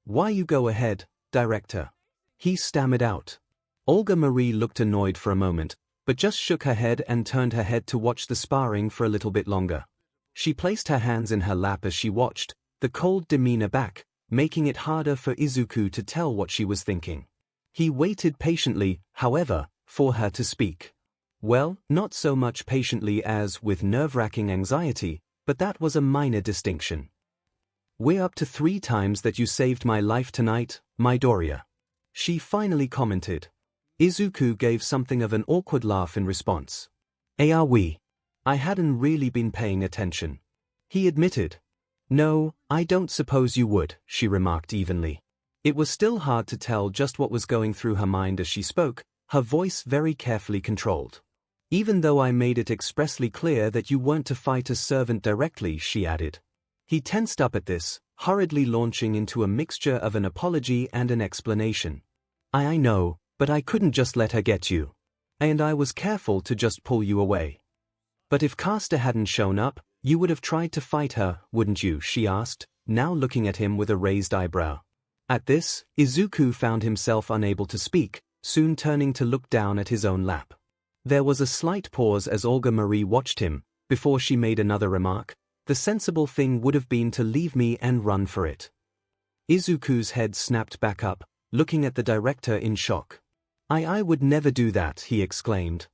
Why you go ahead, director? He stammered out. Olga Marie looked annoyed for a moment, but just shook her head and turned her head to watch the sparring for a little bit longer. She placed her hands in her lap as she watched, the cold demeanor back, making it harder for Izuku to tell what she was thinking. He waited patiently, however, for her to speak. Well, not so much patiently as with nerve-wracking anxiety, but that was a minor distinction. We're up to 3 times that you saved my life tonight, Midoriya. She finally commented. Izuku gave something of an awkward laugh in response. Are we? I hadn't really been paying attention. He admitted. No, I don't suppose you would, she remarked evenly. It was still hard to tell just what was going through her mind as she spoke, her voice very carefully controlled. Even though I made it expressly clear that you weren't to fight a servant directly, she added. He tensed up at this, hurriedly launching into a mixture of an apology and an explanation. I know, but I couldn't just let her get you. And I was careful to just pull you away. But if Caster hadn't shown up, you would have tried to fight her, wouldn't you? She asked, now looking at him with a raised eyebrow. At this, Izuku found himself unable to speak, soon turning to look down at his own lap. There was a slight pause as Olga Marie watched him, before she made another remark. The sensible thing would have been to leave me and run for it. Izuku's head snapped back up, looking at the director in shock. I would never do that, he exclaimed.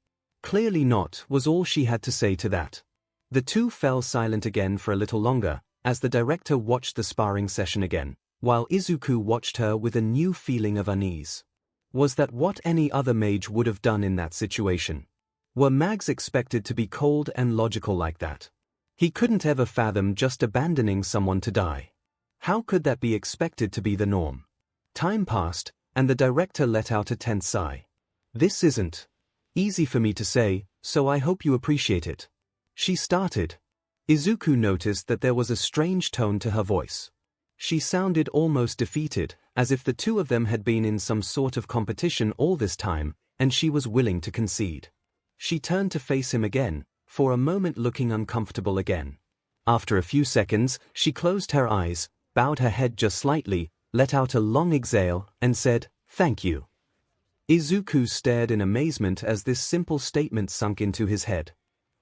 Clearly not, was all she had to say to that. The two fell silent again for a little longer, as the director watched the sparring session again, while Izuku watched her with a new feeling of unease. Was that what any other mage would have done in that situation? Were mags expected to be cold and logical like that? He couldn't ever fathom just abandoning someone to die. How could that be expected to be the norm? Time passed, and the director let out a tense sigh. This isn't easy for me to say, so I hope you appreciate it. She started. Izuku noticed that there was a strange tone to her voice. She sounded almost defeated, as if the two of them had been in some sort of competition all this time, and she was willing to concede. She turned to face him again, for a moment looking uncomfortable again. After a few seconds, she closed her eyes, bowed her head just slightly, let out a long exhale, and said, "Thank you." Izuku stared in amazement as this simple statement sunk into his head.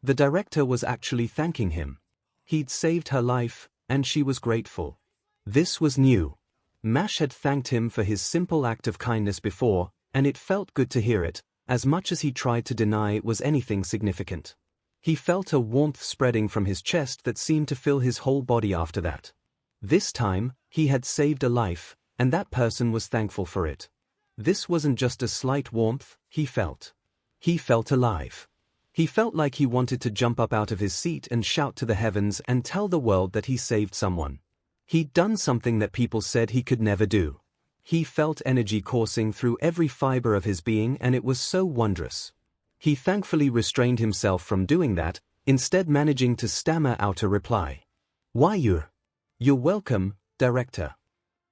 The director was actually thanking him. He'd saved her life, and she was grateful. This was new. Mash had thanked him for his simple act of kindness before, and it felt good to hear it, as much as he tried to deny it was anything significant. He felt a warmth spreading from his chest that seemed to fill his whole body after that. This time, he had saved a life, and that person was thankful for it. This wasn't just a slight warmth, he felt. He felt alive. He felt like he wanted to jump up out of his seat and shout to the heavens and tell the world that he saved someone. He'd done something that people said he could never do. He felt energy coursing through every fiber of his being, and it was so wondrous. He thankfully restrained himself from doing that, instead managing to stammer out a reply. "Why You're welcome, director."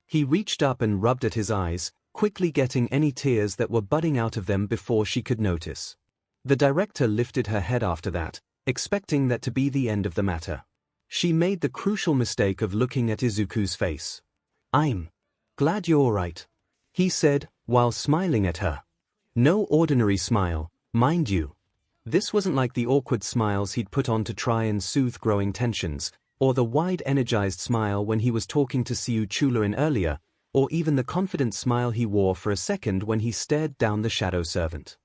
He reached up and rubbed at his eyes, quickly getting any tears that were budding out of them before she could notice. The director lifted her head after that, expecting that to be the end of the matter. She made the crucial mistake of looking at Izuku's face. "I'm glad you're all right," he said, while smiling at her. No ordinary smile, mind you. This wasn't like the awkward smiles he'd put on to try and soothe growing tensions, or the wide energized smile when he was talking to 𝐒𝐭𝐚𝐲 earlier, or even the confident smile he wore for a second when he stared down the shadow servant.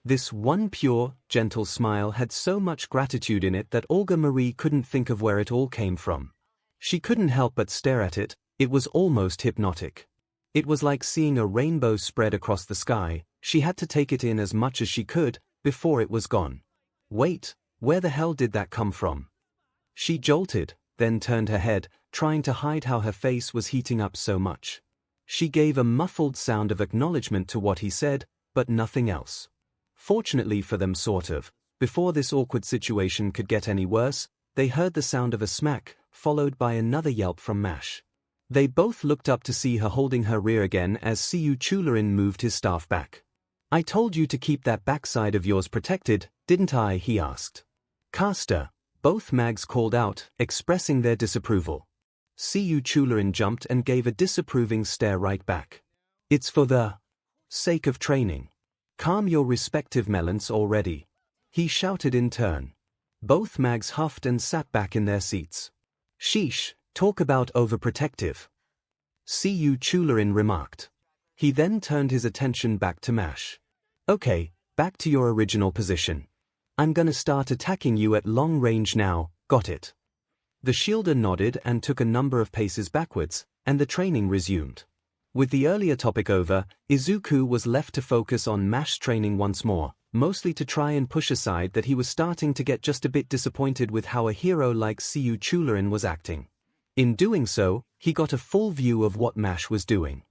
This one pure, gentle smile had so much gratitude in it that Olga Marie couldn't think of where it all came from. She couldn't help but stare at it. It was almost hypnotic. It was like seeing a rainbow spread across the sky. She had to take it in as much as she could before it was gone. Wait, where the hell did that come from? She jolted, then turned her head, trying to hide how her face was heating up so much. She gave a muffled sound of acknowledgement to what he said, but nothing else. Fortunately for them, before this awkward situation could get any worse, they heard the sound of a smack, followed by another yelp from Mash. They both looked up to see her holding her rear again as 𝐒𝐿 moved his staff back. "I told you to keep that backside of yours protected, didn't I?" he asked. "Caster," both mags called out, expressing their disapproval. 𝐒𝐿 jumped and gave a disapproving stare right back. "It's for the sake of training. Calm your respective melons already," he shouted in turn. Both mags huffed and sat back in their seats. "Sheesh, talk about overprotective," 𝐒𝐿 remarked. He then turned his attention back to Mash. "Okay, back to your original position. I'm gonna start attacking you at long range now, got it?" The shielder nodded and took a number of paces backwards, and the training resumed. With the earlier topic over, Izuku was left to focus on Mash training once more, mostly to try and push aside that he was starting to get just a bit disappointed with how a hero like 𝐒𝐿 was acting. In doing so, he got a full view of what Mash was doing.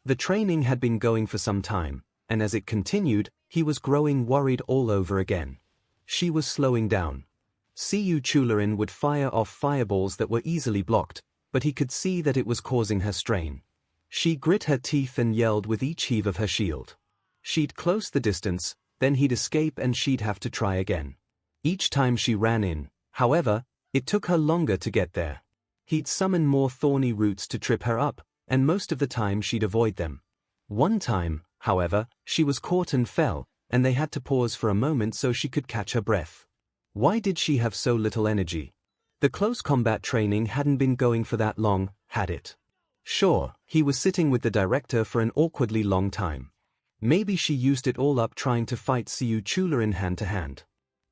The training had been going for some time, and as it continued, he was growing worried all over again. She was slowing down. 𝐒𝐿 would fire off fireballs that were easily blocked, but he could see that it was causing her strain. She grit her teeth and yelled with each heave of her shield. She'd close the distance, then he'd escape and she'd have to try again. Each time she ran in, however, it took her longer to get there. He'd summon more thorny roots to trip her up, and most of the time she'd avoid them. One time, however, she was caught and fell, and they had to pause for a moment so she could catch her breath. Why did she have so little energy? The close combat training hadn't been going for that long, had it? Sure, he was sitting with the director for an awkwardly long time. Maybe she used it all up trying to fight 𝐒𝐿 hand to hand.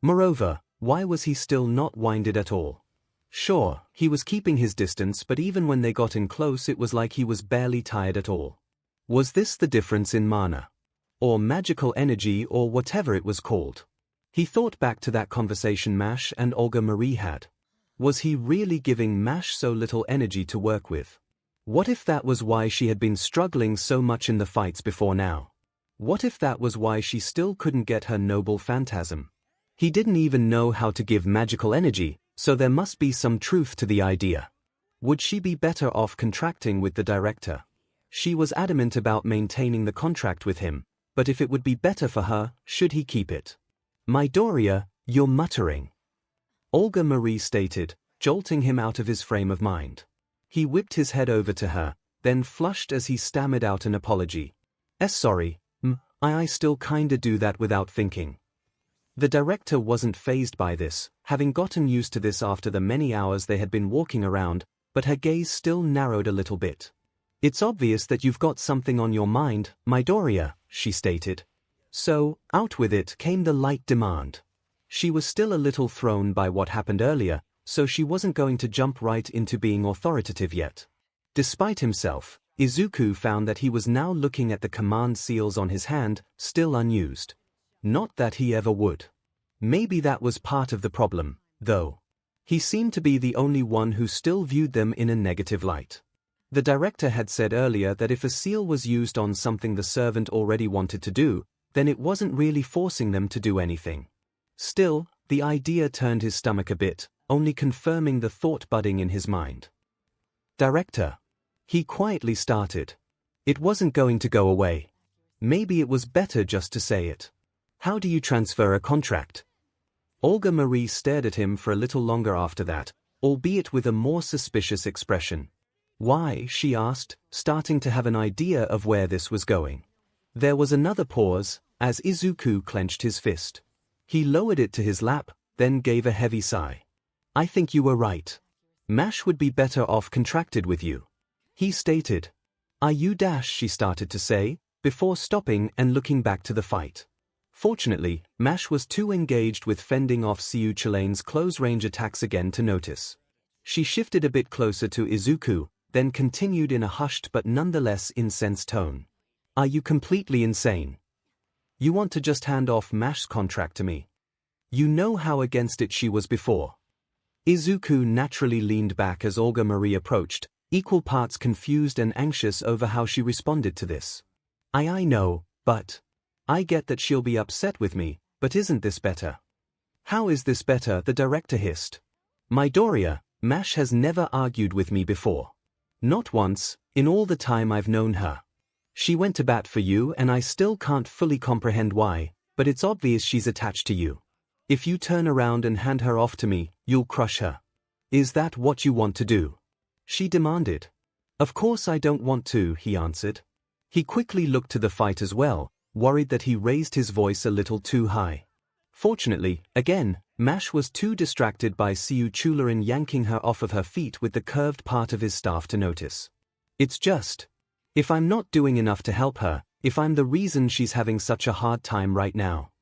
Moreover, why was he still not winded at all? Sure, he was keeping his distance, but even when they got in close it was like he was barely tired at all. Was this the difference in mana? Or magical energy, or whatever it was called? He thought back to that conversation Mash and Olga Marie had. Was he really giving Mash so little energy to work with? What if that was why she had been struggling so much in the fights before now? What if that was why she still couldn't get her noble phantasm? He didn't even know how to give magical energy, so there must be some truth to the idea. Would she be better off contracting with the director? She was adamant about maintaining the contract with him, but if it would be better for her, should he keep it? "Midoriya, you're muttering," Olga Marie stated, jolting him out of his frame of mind. He whipped his head over to her, then flushed as he stammered out an apology. Sorry, I still kinda do that without thinking." The director wasn't fazed by this, having gotten used to this after the many hours they had been walking around, but her gaze still narrowed a little bit. "It's obvious that you've got something on your mind, Midoriya," she stated. So, out with it came the light demand. She was still a little thrown by what happened earlier, so she wasn't going to jump right into being authoritative yet. Despite himself, Izuku found that he was now looking at the command seals on his hand, still unused. Not that he ever would. Maybe that was part of the problem, though. He seemed to be the only one who still viewed them in a negative light. The director had said earlier that if a seal was used on something the servant already wanted to do, then it wasn't really forcing them to do anything. Still, the idea turned his stomach a bit, only confirming the thought budding in his mind. "Director," he quietly started. It wasn't going to go away. Maybe it was better just to say it. "How do you transfer a contract?" Olga Marie stared at him for a little longer after that, albeit with a more suspicious expression. "Why?" she asked, starting to have an idea of where this was going. There was another pause, as Izuku clenched his fist. He lowered it to his lap, then gave a heavy sigh. "I think you were right. Mash would be better off contracted with you," he stated. "Are you?" she started to say, before stopping and looking back to the fight. Fortunately, 𝐼 was too engaged with fending off 𝐒𝐭𝐴𝐺's close-range attacks again to notice. She shifted a bit closer to Izuku, then continued in a hushed but nonetheless incensed tone. Are you completely insane? You want to just hand off 𝐼's contract to me? You know how against it she was before. Izuku naturally leaned back as Olga Marie approached, equal parts confused and anxious over how she responded to this. I know, but I get that she'll be upset with me, but isn't this better? How is this better? The director hissed. Midoriya, 𝐼 has never argued with me before. Not once, in all the time I've known her. She went to bat for you and I still can't fully comprehend why, but it's obvious she's attached to you. If you turn around and hand her off to me, you'll crush her. Is that what you want to do? She demanded. Of course I don't want to, he answered. He quickly looked to the fight as well, worried that he raised his voice a little too high. Fortunately, again, 𝐼 was too distracted by 𝐒𝐭𝐴𝐺 yanking her off of her feet with the curved part of his staff to notice. It's just, if I'm not doing enough to help her, if I'm the reason she's having such a hard time right now.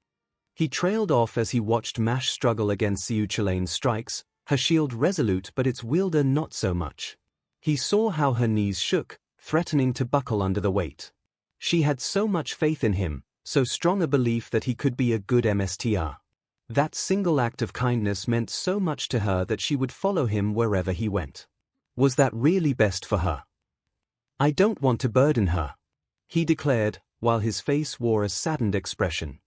He trailed off as he watched 𝐼 struggle against 𝐒𝐭𝐴𝐺's strikes, her shield resolute but its wielder not so much. He saw how her knees shook, threatening to buckle under the weight. She had so much faith in him, so strong a belief that he could be a good MSTR. That single act of kindness meant so much to her that she would follow him wherever he went. Was that really best for her? I don't want to burden her, he declared, while his face wore a saddened expression.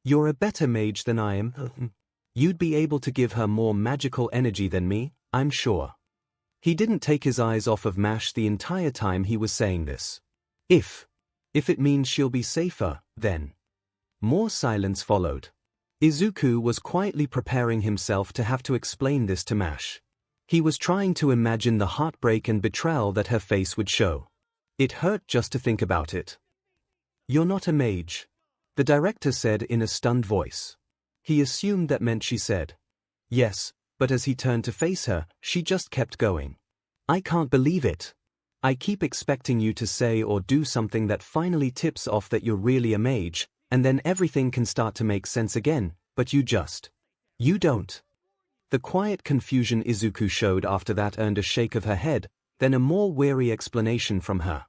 You're a better mage than I am. You'd be able to give her more magical energy than me, I'm sure. He didn't take his eyes off of 𝐼 the entire time he was saying this. If it means she'll be safer, then. More silence followed. Izuku was quietly preparing himself to have to explain this to 𝐼. He was trying to imagine the heartbreak and betrayal that her face would show. It hurt just to think about it. You're not a mage, the director said in a stunned voice. He assumed that meant she said yes, but as he turned to face her, she just kept going. I can't believe it. I keep expecting you to say or do something that finally tips off that you're really a mage, and then everything can start to make sense again, but you don't. The quiet confusion Izuku showed after that earned a shake of her head, then a more weary explanation from her.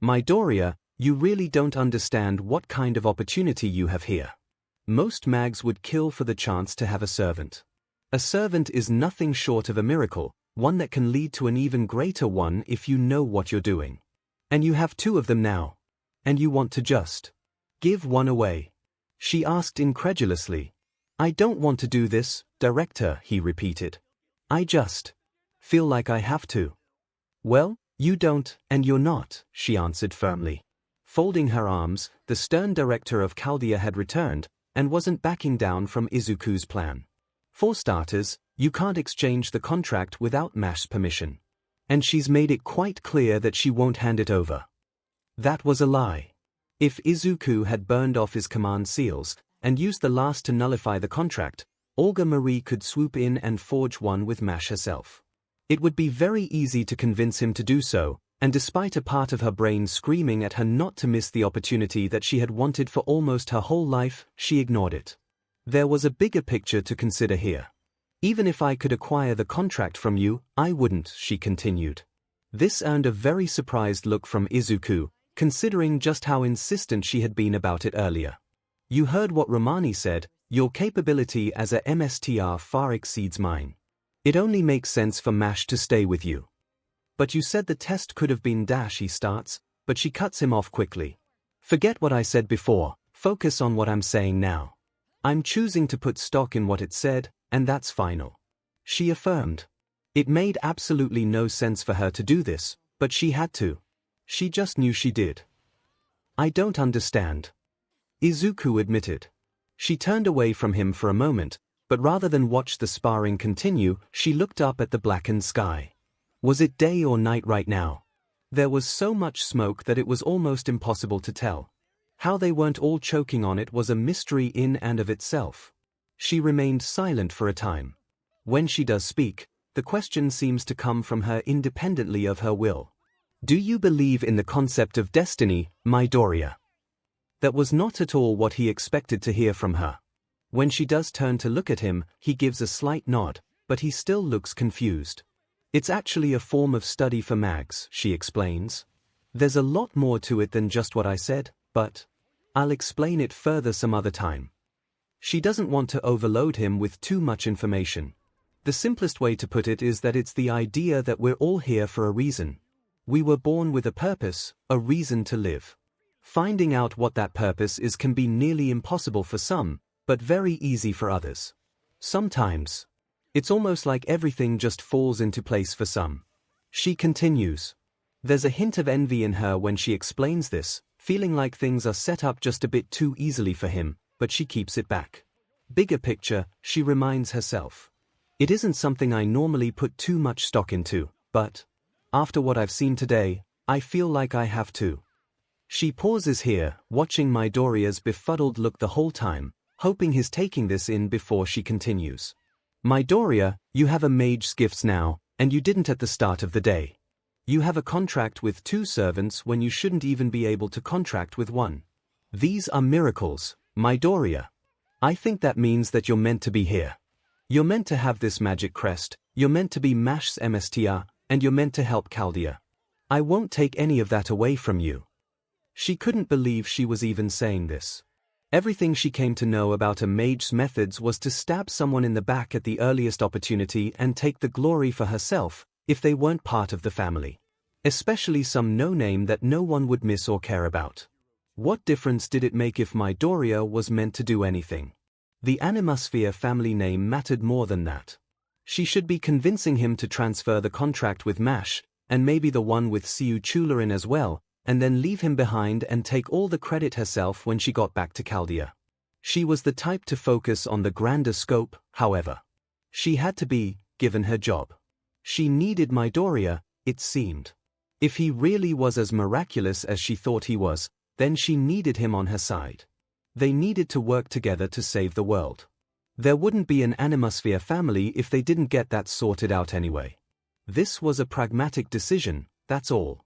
Midoriya, you really don't understand what kind of opportunity you have here. Most mags would kill for the chance to have a servant. A servant is nothing short of a miracle, one that can lead to an even greater one if you know what you're doing. And you have 2 of them now. And you want to just give one away? She asked incredulously. I don't want to do this, director, he repeated. I just feel like I have to. Well, you don't, and you're not, she answered firmly. Folding her arms, the stern director of Chaldea had returned, and wasn't backing down from Izuku's plan. For starters, you can't exchange the contract without 𝐼's permission. And she's made it quite clear that she won't hand it over. That was a lie. If Izuku had burned off his command seals, and used the last to nullify the contract, Olga Marie could swoop in and forge one with 𝐼 herself. It would be very easy to convince him to do so, and despite a part of her brain screaming at her not to miss the opportunity that she had wanted for almost her whole life, she ignored it. There was a bigger picture to consider here. Even if I could acquire the contract from you, I wouldn't, she continued. This earned a very surprised look from Izuku, considering just how insistent she had been about it earlier. You heard what Romani said, your capability as a MSTR far exceeds mine. It only makes sense for 𝐼 to stay with you. But you said the test could have been he starts, but she cuts him off quickly. Forget what I said before, focus on what I'm saying now. I'm choosing to put stock in what it said, and that's final. She affirmed. It made absolutely no sense for her to do this, but she had to. She just knew she did. I don't understand, Izuku admitted. She turned away from him for a moment, but rather than watch the sparring continue, she looked up at the blackened sky. Was it day or night right now? There was so much smoke that it was almost impossible to tell. How they weren't all choking on it was a mystery in and of itself. She remained silent for a time. When she does speak, the question seems to come from her independently of her will. Do you believe in the concept of destiny, Midoriya? That was not at all what he expected to hear from her. When she does turn to look at him, he gives a slight nod, but he still looks confused. It's actually a form of study for mags, she explains. There's a lot more to it than just what I said, but I'll explain it further some other time. She doesn't want to overload him with too much information. The simplest way to put it is that it's the idea that we're all here for a reason. We were born with a purpose, a reason to live. Finding out what that purpose is can be nearly impossible for some, but very easy for others. Sometimes, it's almost like everything just falls into place for some. She continues. There's a hint of envy in her when she explains this, feeling like things are set up just a bit too easily for him, but she keeps it back. Bigger picture, she reminds herself. It isn't something I normally put too much stock into, but after what I've seen today, I feel like I have to. She pauses here, watching Midoriya's befuddled look the whole time, hoping he's taking this in before she continues. Midoriya, you have a mage's gifts now, and you didn't at the start of the day. You have a contract with 2 servants when you shouldn't even be able to contract with 1. These are miracles, Midoriya. I think that means that you're meant to be here. You're meant to have this magic crest, you're meant to be Mash's MSTR, and you're meant to help Chaldea. I won't take any of that away from you. She couldn't believe she was even saying this. Everything she came to know about a mage's methods was to stab someone in the back at the earliest opportunity and take the glory for herself, if they weren't part of the family. Especially some no-name that no one would miss or care about. What difference did it make if Midoriya was meant to do anything? The Animusphere family name mattered more than that. She should be convincing him to transfer the contract with Mash, and maybe the one with 𝐒𝐬𝐽 as well, and then leave him behind and take all the credit herself when she got back to Chaldea. She was the type to focus on the grander scope, however. She had to be, given her job. She needed Midoriya, it seemed. If he really was as miraculous as she thought he was, then she needed him on her side. They needed to work together to save the world. There wouldn't be an Animusphere family if they didn't get that sorted out anyway. This was a pragmatic decision, that's all.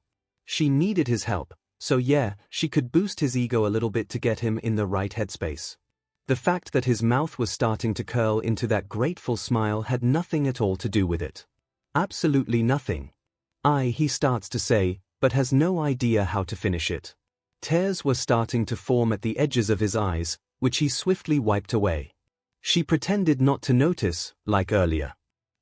She needed his help, so yeah, she could boost his ego a little bit to get him in the right headspace. The fact that his mouth was starting to curl into that grateful smile had nothing at all to do with it. Absolutely nothing. He starts to say, but has no idea how to finish it. Tears were starting to form at the edges of his eyes, which he swiftly wiped away. She pretended not to notice, like earlier.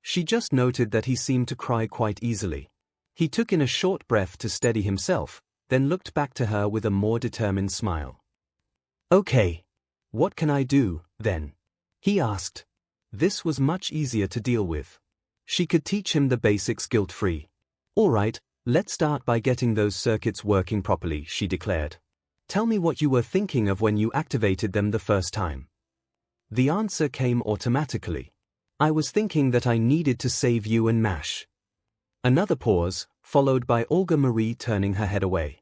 She just noted that he seemed to cry quite easily. He took in a short breath to steady himself, then looked back to her with a more determined smile. Okay. What can I do, then? He asked. This was much easier to deal with. She could teach him the basics guilt-free. All right, let's start by getting those circuits working properly, she declared. Tell me what you were thinking of when you activated them the first time. The answer came automatically. I was thinking that I needed to save you and Mash. Another pause, followed by Olga Marie turning her head away.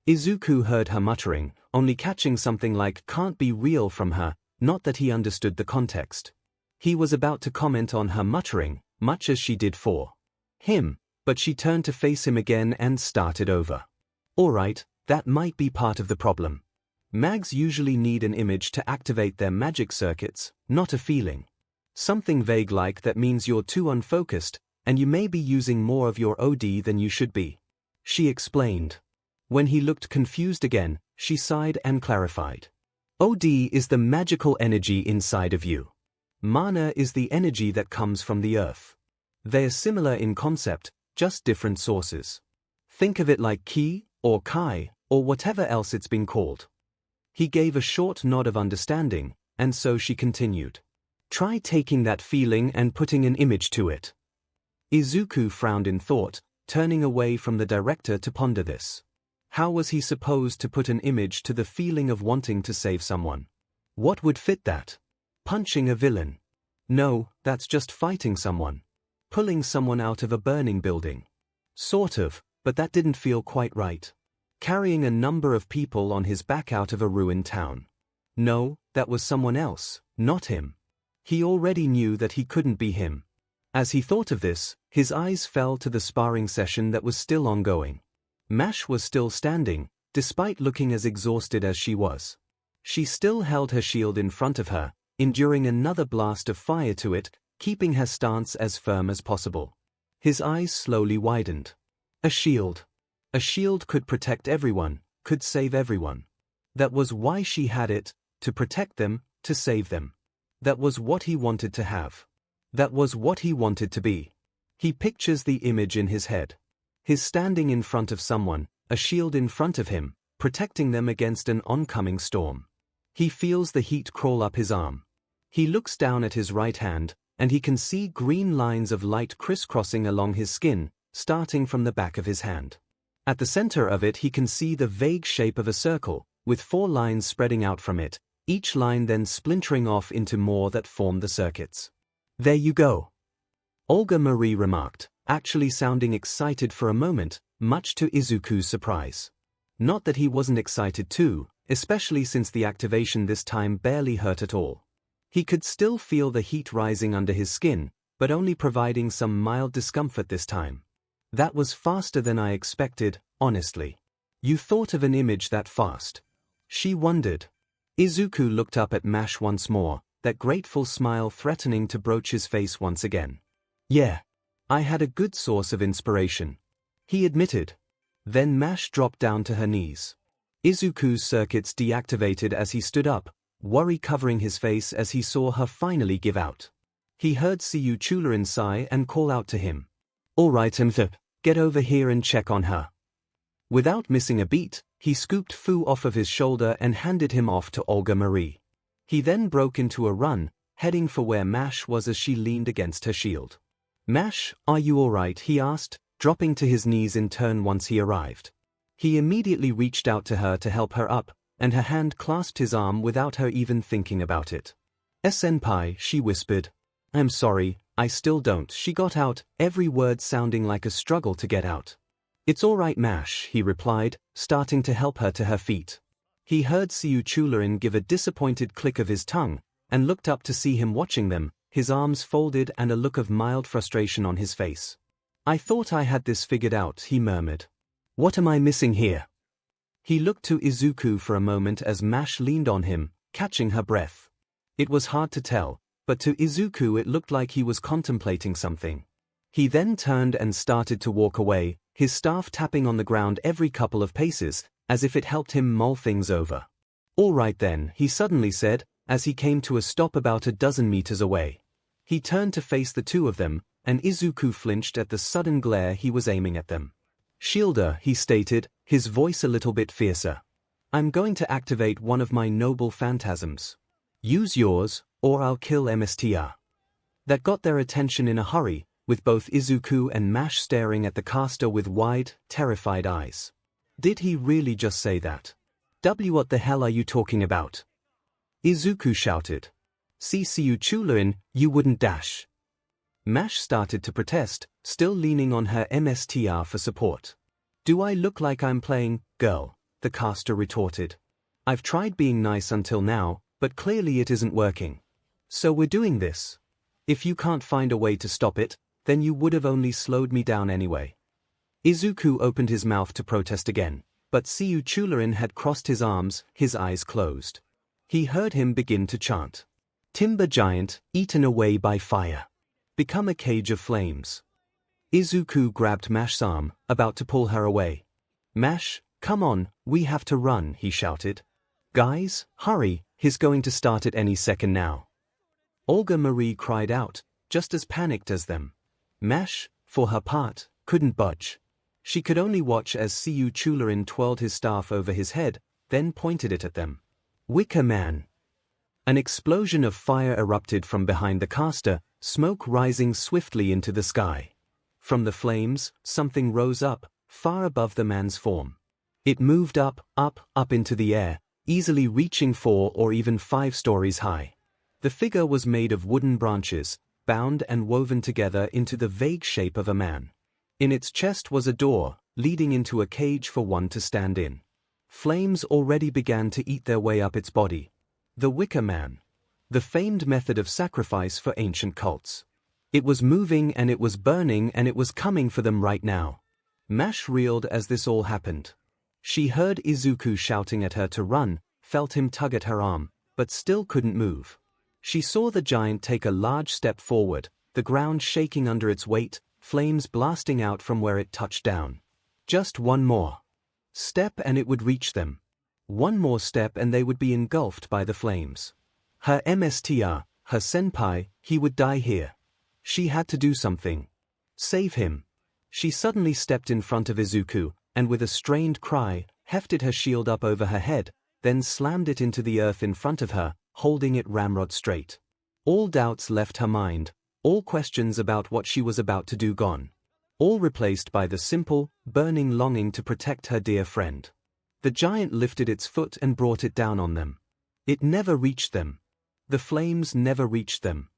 Izuku heard her muttering, only catching something like "can't be real" from her, not that he understood the context. He was about to comment on her muttering, much as she did for him, but she turned to face him again and started over. Alright, that might be part of the problem. Mags usually need an image to activate their magic circuits, not a feeling. Something vague like that means you're too unfocused, and you may be using more of your OD than you should be. She explained. When he looked confused again, she sighed and clarified. OD is the magical energy inside of you. Mana is the energy that comes from the earth. They are similar in concept, just different sources. Think of it like ki, or kai, or whatever else it's been called. He gave a short nod of understanding, and so she continued. Try taking that feeling and putting an image to it. Izuku frowned in thought, turning away from the director to ponder this. How was he supposed to put an image to the feeling of wanting to save someone? What would fit that? Punching a villain? No, that's just fighting someone. Pulling someone out of a burning building. Sort of, but that didn't feel quite right. Carrying a number of people on his back out of a ruined town. No, that was someone else, not him. He already knew that he couldn't be him. As he thought of this, his eyes fell to the sparring session that was still ongoing. Mash was still standing, despite looking as exhausted as she was. She still held her shield in front of her, enduring another blast of fire to it, keeping her stance as firm as possible. His eyes slowly widened. A shield. A shield could protect everyone, could save everyone. That was why she had it, to protect them, to save them. That was what he wanted to have. That was what he wanted to be. He pictures the image in his head. His standing in front of someone, a shield in front of him, protecting them against an oncoming storm. He feels the heat crawl up his arm. He looks down at his right hand, and he can see green lines of light crisscrossing along his skin, starting from the back of his hand. At the center of it he can see the vague shape of a circle, with 4 lines spreading out from it, each line then splintering off into more that form the circuits. "There you go," Olga Marie remarked, actually sounding excited for a moment, much to Izuku's surprise. Not that he wasn't excited too, especially since the activation this time barely hurt at all. He could still feel the heat rising under his skin, but only providing some mild discomfort this time. "That was faster than I expected, honestly. You thought of an image that fast?" She wondered. Izuku looked up at Mash once more, that grateful smile threatening to broach his face once again. "Yeah. I had a good source of inspiration," he admitted. Then Mash dropped down to her knees. Izuku's circuits deactivated as he stood up, worry covering his face as he saw her finally give out. He heard 𝐒𝐿𝐴 sigh and call out to him. "All right, 𝐒𝐿𝐴, get over here and check on her." Without missing a beat, he scooped Fu off of his shoulder and handed him off to Olga Marie. He then broke into a run, heading for where Mash was as she leaned against her shield. "Mash, are you all right?" he asked, dropping to his knees in turn once he arrived. He immediately reached out to her to help her up, and her hand clasped his arm without her even thinking about it. "Senpai," she whispered. "I'm sorry, I still don't." She got out, every word sounding like a struggle to get out. "It's all right, Mash," he replied, starting to help her to her feet. He heard 𝐒𝐿𝐴 give a disappointed click of his tongue, and looked up to see him watching them, his arms folded and a look of mild frustration on his face. "I thought I had this figured out," he murmured. "What am I missing here?" He looked to Izuku for a moment as Mash leaned on him, catching her breath. It was hard to tell, but to Izuku it looked like he was contemplating something. He then turned and started to walk away, his staff tapping on the ground every couple of paces, as if it helped him mull things over. "All right then," he suddenly said, as he came to a stop about a dozen meters away. He turned to face the two of them, and Izuku flinched at the sudden glare he was aiming at them. "Shielder," he stated, his voice a little bit fiercer. "I'm going to activate one of my noble phantasms. Use yours, or I'll kill MSTR." That got their attention in a hurry, with both Izuku and Mash staring at the caster with wide, terrified eyes. Did he really just say that? What the hell are you talking about?" Izuku shouted. "See 𝐒𝐿𝐴, you wouldn't dash." Mash started to protest, still leaning on her MSTR for support. "Do I look like I'm playing girl?" the caster retorted. "I've tried being nice until now, but clearly it isn't working. So we're doing this. If you can't find a way to stop it, then you would have only slowed me down anyway." Izuku opened his mouth to protest again, but 𝐒𝐿𝐴 had crossed his arms, his eyes closed. He heard him begin to chant. "Timber giant, eaten away by fire. Become a cage of flames." Izuku grabbed Mash's arm, about to pull her away. "Mash, come on, we have to run," he shouted. "Guys, hurry, he's going to start at any second now." Olga Marie cried out, just as panicked as them. Mash, for her part, couldn't budge. She could only watch as 𝐒𝐿𝐴 twirled his staff over his head, then pointed it at them. "Wicker Man." An explosion of fire erupted from behind the caster, smoke rising swiftly into the sky. From the flames, something rose up, far above the man's form. It moved up, up, up into the air, easily reaching 4 or even 5 stories high. The figure was made of wooden branches, bound and woven together into the vague shape of a man. In its chest was a door, leading into a cage for one to stand in. Flames already began to eat their way up its body. The Wicker Man. The famed method of sacrifice for ancient cults. It was moving and it was burning and it was coming for them right now. Mash reeled as this all happened. She heard Izuku shouting at her to run, felt him tug at her arm, but still couldn't move. She saw the giant take a large step forward, the ground shaking under its weight, flames blasting out from where it touched down. Just one more step and it would reach them. One more step and they would be engulfed by the flames. Her MSTR, her senpai, he would die here. She had to do something. Save him. She suddenly stepped in front of Izuku, and with a strained cry, hefted her shield up over her head, then slammed it into the earth in front of her, holding it ramrod straight. All doubts left her mind, all questions about what she was about to do gone. All replaced by the simple, burning longing to protect her dear friend. The giant lifted its foot and brought it down on them. It never reached them. The flames never reached them.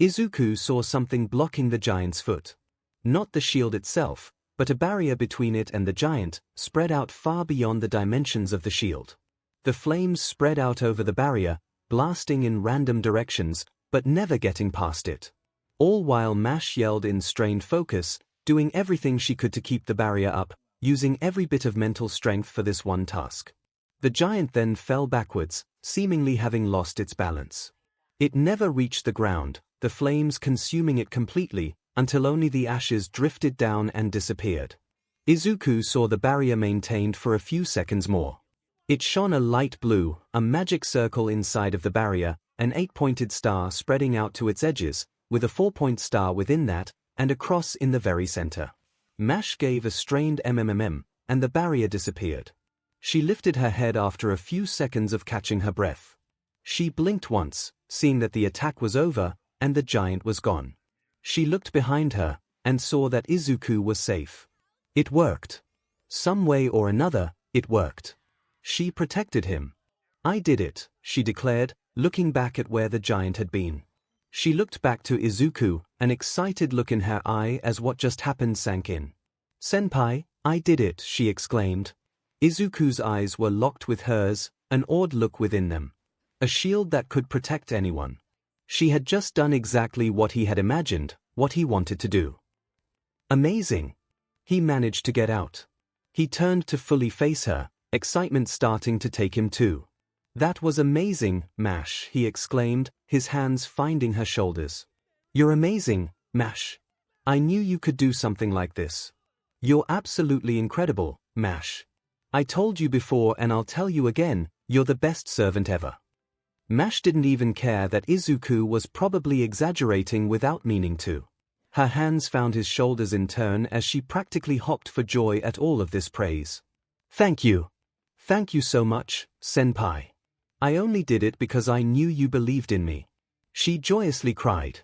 Izuku saw something blocking the giant's foot. Not the shield itself, but a barrier between it and the giant, spread out far beyond the dimensions of the shield. The flames spread out over the barrier, blasting in random directions, but never getting past it. All while Mash yelled in strained focus, doing everything she could to keep the barrier up, using every bit of mental strength for this one task. The giant then fell backwards, seemingly having lost its balance. It never reached the ground, the flames consuming it completely, until only the ashes drifted down and disappeared. Izuku saw the barrier maintained for a few seconds more. It shone a light blue, a magic circle inside of the barrier, an 8-pointed star spreading out to its edges, with a 4-point star within that, and a cross in the very center. Mash gave a strained mmm, and the barrier disappeared. She lifted her head after a few seconds of catching her breath. She blinked once, seeing that the attack was over, and the giant was gone. She looked behind her, and saw that Izuku was safe. It worked. Some way or another, it worked. She protected him. I did it, she declared, looking back at where the giant had been. She looked back to Izuku, an excited look in her eye as what just happened sank in. Senpai, I did it, she exclaimed. Izuku's eyes were locked with hers, an awed look within them. A shield that could protect anyone. She had just done exactly what he had imagined, what he wanted to do. Amazing. He managed to get out. He turned to fully face her, excitement starting to take him too. That was amazing, Mash, he exclaimed, his hands finding her shoulders. You're amazing, Mash. I knew you could do something like this. You're absolutely incredible, Mash. I told you before and I'll tell you again, you're the best servant ever. Mash didn't even care that Izuku was probably exaggerating without meaning to. Her hands found his shoulders in turn as she practically hopped for joy at all of this praise. Thank you. Thank you so much, senpai. I only did it because I knew you believed in me. She joyously cried.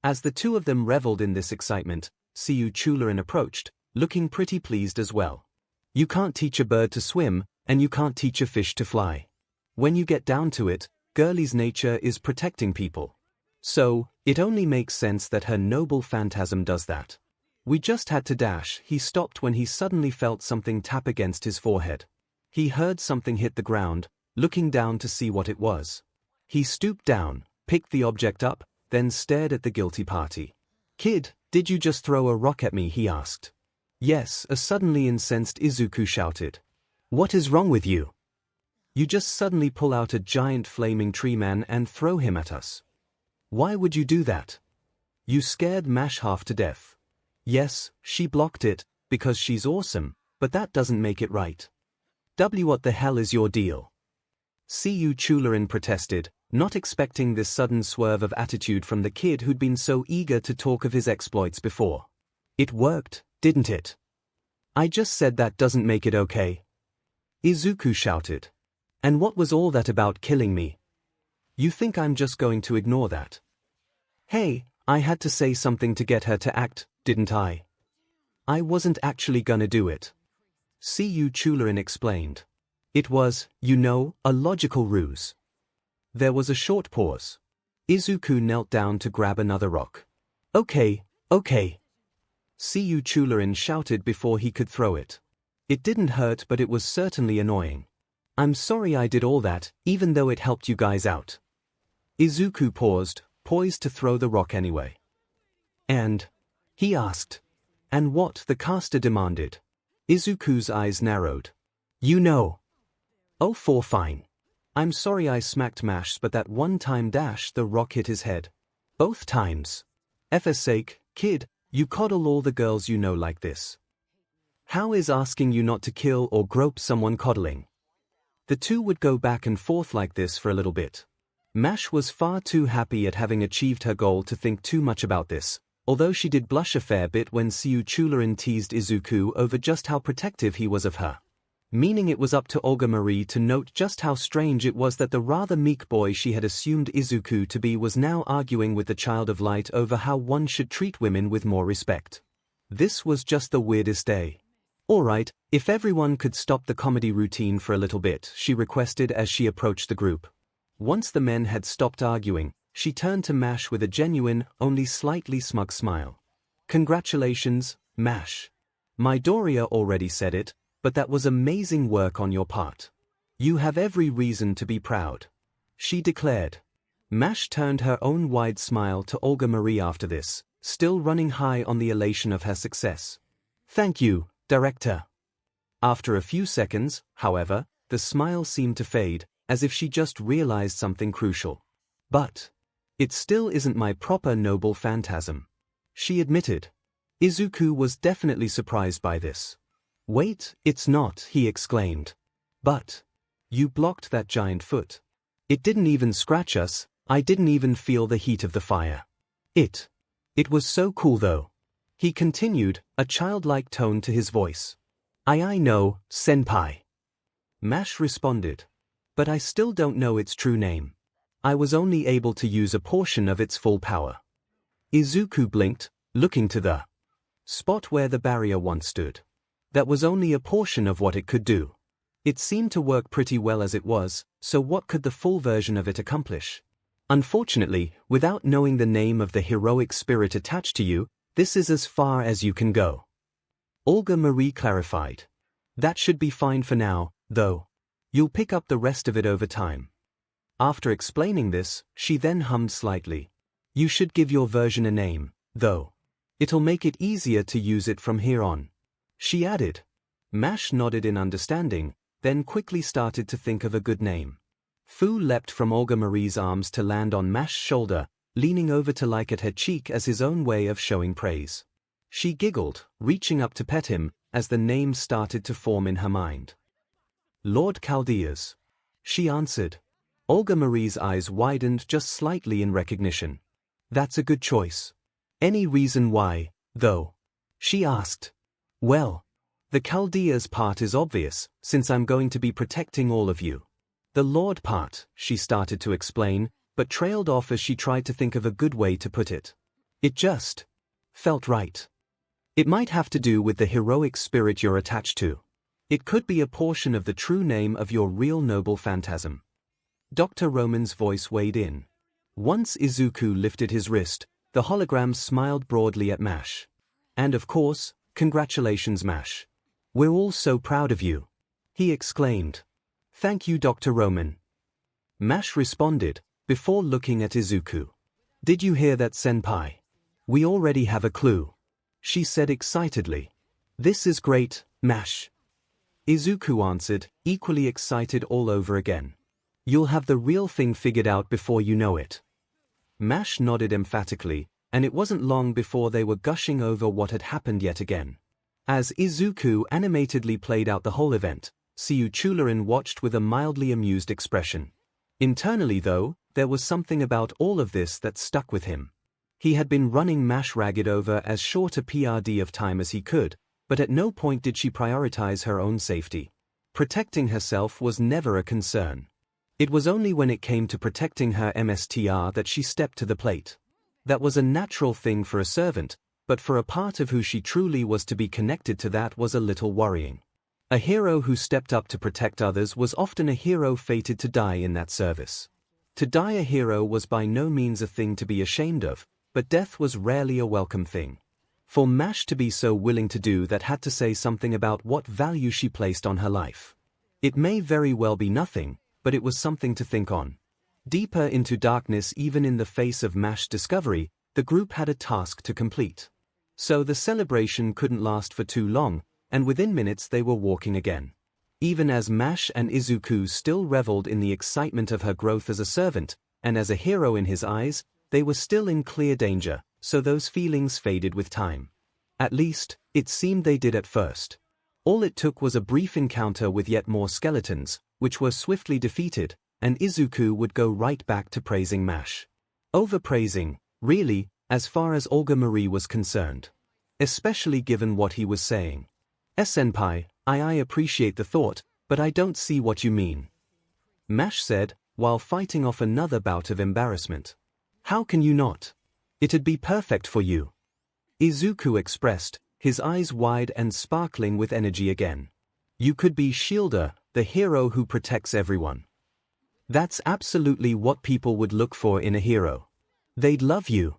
As the two of them reveled in this excitement, 𝐒𝐭𝐚𝐲 approached, looking pretty pleased as well. You can't teach a bird to swim, and you can't teach a fish to fly. When you get down to it, Girlie's nature is protecting people. So, it only makes sense that her noble phantasm does that. We just had to dash. He stopped when he suddenly felt something tap against his forehead. He heard something hit the ground, looking down to see what it was. He stooped down, picked the object up, then stared at the guilty party. Kid, did you just throw a rock at me? He asked. Yes, a suddenly incensed Izuku shouted. What is wrong with you? You just suddenly pull out a giant flaming tree man and throw him at us. Why would you do that? You scared Mash half to death. Yes, she blocked it, because she's awesome, but that doesn't make it right. What the hell is your deal? 𝐒𝐭𝐚𝐲 protested, not expecting this sudden swerve of attitude from the kid who'd been so eager to talk of his exploits before. It worked, didn't it? I just said that doesn't make it okay. Izuku shouted. And what was all that about killing me? You think I'm just going to ignore that? Hey, I had to say something to get her to act, didn't I? I wasn't actually gonna do it. 𝐒𝐭𝐚𝐲 explained. It was, you know, a logical ruse. There was a short pause. Izuku knelt down to grab another rock. Okay. 𝐒𝐭𝐚𝐲 shouted before he could throw it. It didn't hurt, but it was certainly annoying. I'm sorry I did all that, even though it helped you guys out. Izuku paused, poised to throw the rock anyway. And? He asked. And what? The caster demanded. Izuku's eyes narrowed. You know. Oh, fine. I'm sorry I smacked Mash, but that one time the rock hit his head. Both times. For sake, kid, you coddle all the girls you know like this. How is asking you not to kill or grope someone coddling? The two would go back and forth like this for a little bit. Mash was far too happy at having achieved her goal to think too much about this, although she did blush a fair bit when 𝐒𝐭𝐚𝐲 teased Izuku over just how protective he was of her. Meaning it was up to Olga Marie to note just how strange it was that the rather meek boy she had assumed Izuku to be was now arguing with the child of light over how one should treat women with more respect. This was just the weirdest day. Alright, if everyone could stop the comedy routine for a little bit, she requested as she approached the group. Once the men had stopped arguing, she turned to Mash with a genuine, only slightly smug smile. Congratulations, Mash. Midoriya already said it, but that was amazing work on your part. You have every reason to be proud. She declared. Mash turned her own wide smile to Olga Marie after this, still running high on the elation of her success. Thank you, Director. After a few seconds, however, the smile seemed to fade, as if she just realized something crucial. But it still isn't my proper noble phantasm, she admitted. Izuku was definitely surprised by this. Wait, it's not, he exclaimed. But you blocked that giant foot. It didn't even scratch us, I didn't even feel the heat of the fire. It was so cool though. He continued, a childlike tone to his voice. I know, senpai. Mash responded. But I still don't know its true name. I was only able to use a portion of its full power. Izuku blinked, looking to the spot where the barrier once stood. That was only a portion of what it could do. It seemed to work pretty well as it was, so what could the full version of it accomplish? Unfortunately, without knowing the name of the heroic spirit attached to you, this is as far as you can go. Olga Marie clarified. That should be fine for now, though. You'll pick up the rest of it over time. After explaining this, she then hummed slightly. You should give your version a name, though. It'll make it easier to use it from here on. She added. Mash nodded in understanding, then quickly started to think of a good name. Fu leapt from Olga Marie's arms to land on Mash's shoulder, leaning over to lick at her cheek as his own way of showing praise. She giggled, reaching up to pet him, as the name started to form in her mind. Lord Chaldea's. She answered. Olga Marie's eyes widened just slightly in recognition. That's a good choice. Any reason why, though? She asked. Well, the Chaldea's part is obvious, since I'm going to be protecting all of you. The Lord part, she started to explain, but trailed off as she tried to think of a good way to put it. It just felt right. It might have to do with the heroic spirit you're attached to. It could be a portion of the true name of your real noble phantasm. Dr. Roman's voice weighed in. Once Izuku lifted his wrist, the hologram smiled broadly at Mash. And of course, congratulations Mash. We're all so proud of you. He exclaimed. Thank you Dr. Roman. Mash responded, before looking at Izuku. Did you hear that senpai? We already have a clue. She said excitedly. This is great, Mash. Izuku answered, equally excited all over again. You'll have the real thing figured out before you know it. Mash nodded emphatically, and it wasn't long before they were gushing over what had happened yet again. As Izuku animatedly played out the whole event, 𝐒𝐭𝐚𝐲 watched with a mildly amused expression. Internally though, there was something about all of this that stuck with him. He had been running Mash ragged over as short a PRD of time as he could, but at no point did she prioritize her own safety. Protecting herself was never a concern. It was only when it came to protecting her MSTR that she stepped to the plate. That was a natural thing for a servant, but for a part of who she truly was to be connected to, that was a little worrying. A hero who stepped up to protect others was often a hero fated to die in that service. To die a hero was by no means a thing to be ashamed of, but death was rarely a welcome thing. For Mash to be so willing to do that had to say something about what value she placed on her life. It may very well be nothing, but it was something to think on. Deeper into darkness, even in the face of Mash's discovery, the group had a task to complete. So the celebration couldn't last for too long, and within minutes they were walking again. Even as Mash and Izuku still reveled in the excitement of her growth as a servant, and as a hero in his eyes, they were still in clear danger, so those feelings faded with time. At least, it seemed they did at first. All it took was a brief encounter with yet more skeletons, which were swiftly defeated, and Izuku would go right back to praising Mash. Overpraising, really, as far as Olga Marie was concerned. Especially given what he was saying. Senpai, I appreciate the thought, but I don't see what you mean. Mash said, while fighting off another bout of embarrassment. How can you not? It'd be perfect for you. Izuku expressed, his eyes wide and sparkling with energy again. You could be 𝐒𝐿𝐷, the hero who protects everyone. That's absolutely what people would look for in a hero. They'd love you.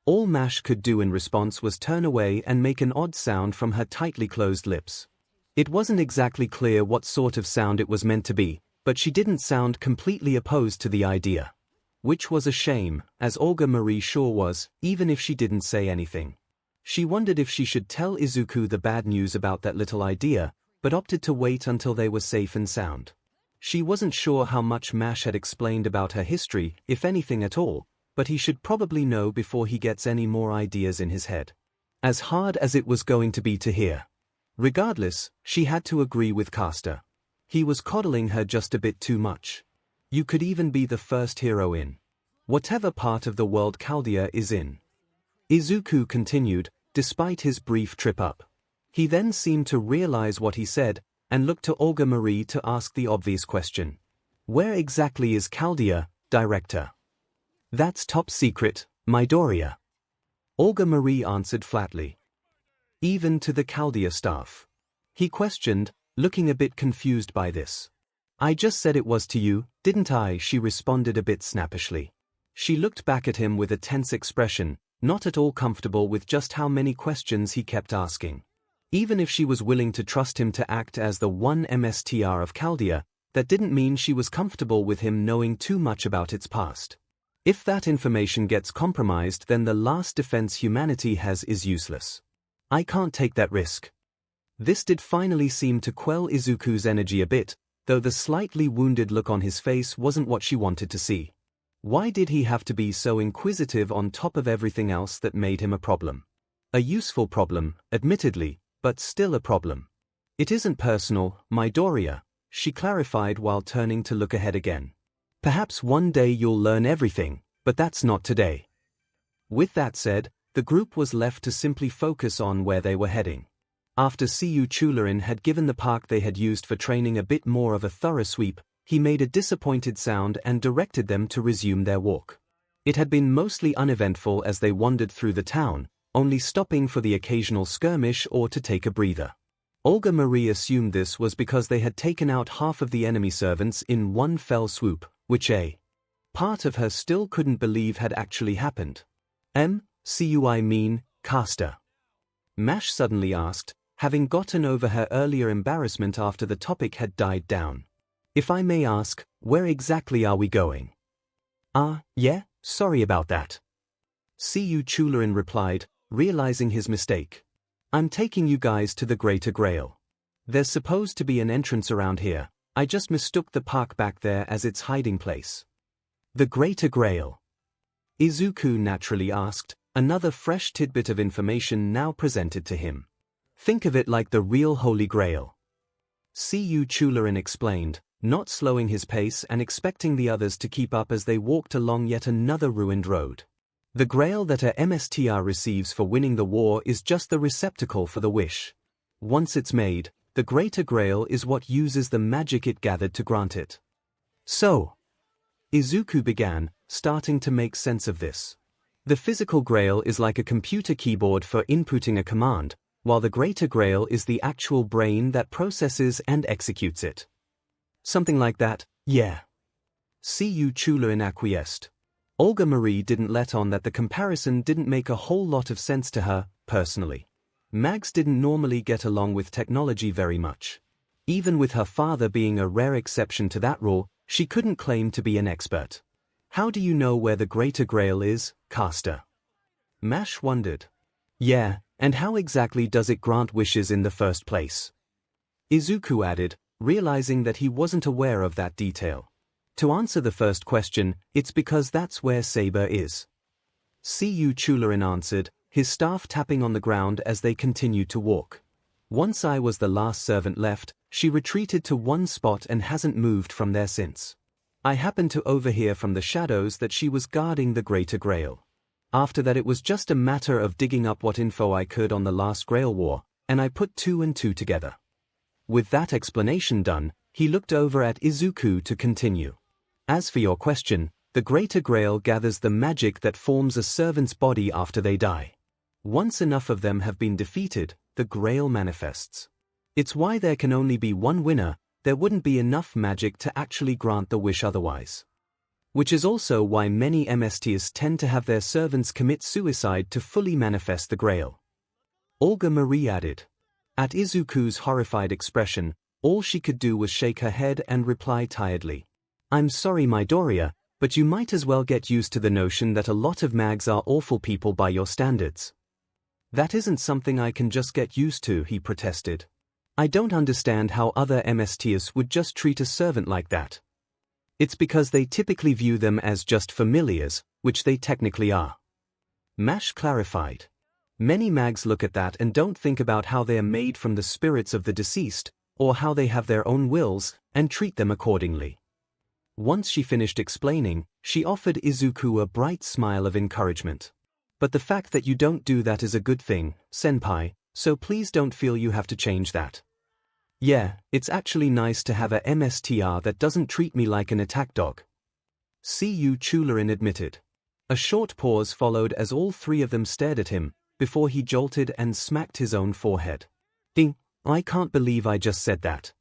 All Mash could do in response was turn away and make an odd sound from her tightly closed lips. It wasn't exactly clear what sort of sound it was meant to be, but she didn't sound completely opposed to the idea. Which was a shame, as Olga Marie sure was, even if she didn't say anything. She wondered if she should tell Izuku the bad news about that little idea, but opted to wait until they were safe and sound. She wasn't sure how much Mash had explained about her history, if anything at all, but he should probably know before he gets any more ideas in his head. As hard as it was going to be to hear. Regardless, she had to agree with Caster. He was coddling her just a bit too much. You could even be the first hero in whatever part of the world Chaldea is in. Izuku continued, despite his brief trip up. He then seemed to realize what he said, and looked to Olga Marie to ask the obvious question. Where exactly is Chaldea, Director? That's top secret, Midoriya. Olga Marie answered flatly. Even to the Chaldea staff? He questioned, looking a bit confused by this. I just said it was to you, didn't I? She responded a bit snappishly. She looked back at him with a tense expression, not at all comfortable with just how many questions he kept asking. Even if she was willing to trust him to act as the one MSTR of Chaldea, that didn't mean she was comfortable with him knowing too much about its past. If that information gets compromised, then the last defense humanity has is useless. I can't take that risk. This did finally seem to quell Izuku's energy a bit, though the slightly wounded look on his face wasn't what she wanted to see. Why did he have to be so inquisitive on top of everything else that made him a problem? A useful problem, admittedly, but still a problem. It isn't personal, Midoriya, she clarified while turning to look ahead again. Perhaps one day you'll learn everything, but that's not today. With that said, the group was left to simply focus on where they were heading. After 𝐒𝐿𝐷 had given the park they had used for training a bit more of a thorough sweep, he made a disappointed sound and directed them to resume their walk. It had been mostly uneventful as they wandered through the town, only stopping for the occasional skirmish or to take a breather. Olga Marie assumed this was because they had taken out half of the enemy servants in one fell swoop, which a part of her still couldn't believe had actually happened. I mean, Caster? Mash suddenly asked, having gotten over her earlier embarrassment after the topic had died down. If I may ask, where exactly are we going? Yeah, sorry about that. 𝐒𝐿𝐷 replied, realizing his mistake. I'm taking you guys to the Greater Grail. There's supposed to be an entrance around here, I just mistook the park back there as its hiding place. The Greater Grail? Izuku naturally asked, another fresh tidbit of information now presented to him. Think of it like the real Holy Grail. 𝐒𝐿𝐷 explained, not slowing his pace and expecting the others to keep up as they walked along yet another ruined road. The grail that a MSTR receives for winning the war is just the receptacle for the wish. Once it's made, the Greater Grail is what uses the magic it gathered to grant it. So, Izuku began, starting to make sense of this. The physical grail is like a computer keyboard for inputting a command, while the Greater Grail is the actual brain that processes and executes it. Something like that, yeah. 𝐒𝐿𝐷 acquiesced. Olga Marie didn't let on that the comparison didn't make a whole lot of sense to her, personally. Mags didn't normally get along with technology very much. Even with her father being a rare exception to that rule, she couldn't claim to be an expert. How do you know where the Greater Grail is, Caster? Mash wondered. Yeah, and how exactly does it grant wishes in the first place? Izuku added, realizing that he wasn't aware of that detail. To answer the first question, it's because that's where Saber is. 𝐒𝐬𝐴 answered, his staff tapping on the ground as they continued to walk. Once I was the last servant left, she retreated to one spot and hasn't moved from there since. I happened to overhear from the shadows that she was guarding the Greater Grail. After that it was just a matter of digging up what info I could on the last Grail War, and I put 2 and 2 together. With that explanation done, he looked over at Izuku to continue. As for your question, the Greater Grail gathers the magic that forms a servant's body after they die. Once enough of them have been defeated, the Grail manifests. It's why there can only be one winner, there wouldn't be enough magic to actually grant the wish otherwise. Which is also why many MSTs tend to have their servants commit suicide to fully manifest the Grail. Olga Marie added. At Izuku's horrified expression, all she could do was shake her head and reply tiredly. I'm sorry Midoriya, but you might as well get used to the notion that a lot of mags are awful people by your standards. That isn't something I can just get used to, he protested. I don't understand how other MSTs would just treat a servant like that. It's because they typically view them as just familiars, which they technically are. Mash clarified. Many mags look at that and don't think about how they are made from the spirits of the deceased, or how they have their own wills, and treat them accordingly. Once she finished explaining, she offered Izuku a bright smile of encouragement. But the fact that you don't do that is a good thing, senpai, so please don't feel you have to change that. Yeah, it's actually nice to have a MSTR that doesn't treat me like an attack dog. 𝐒𝐬𝐴 admitted. A short pause followed as all 3 of them stared at him, before he jolted and smacked his own forehead. Ding, I can't believe I just said that.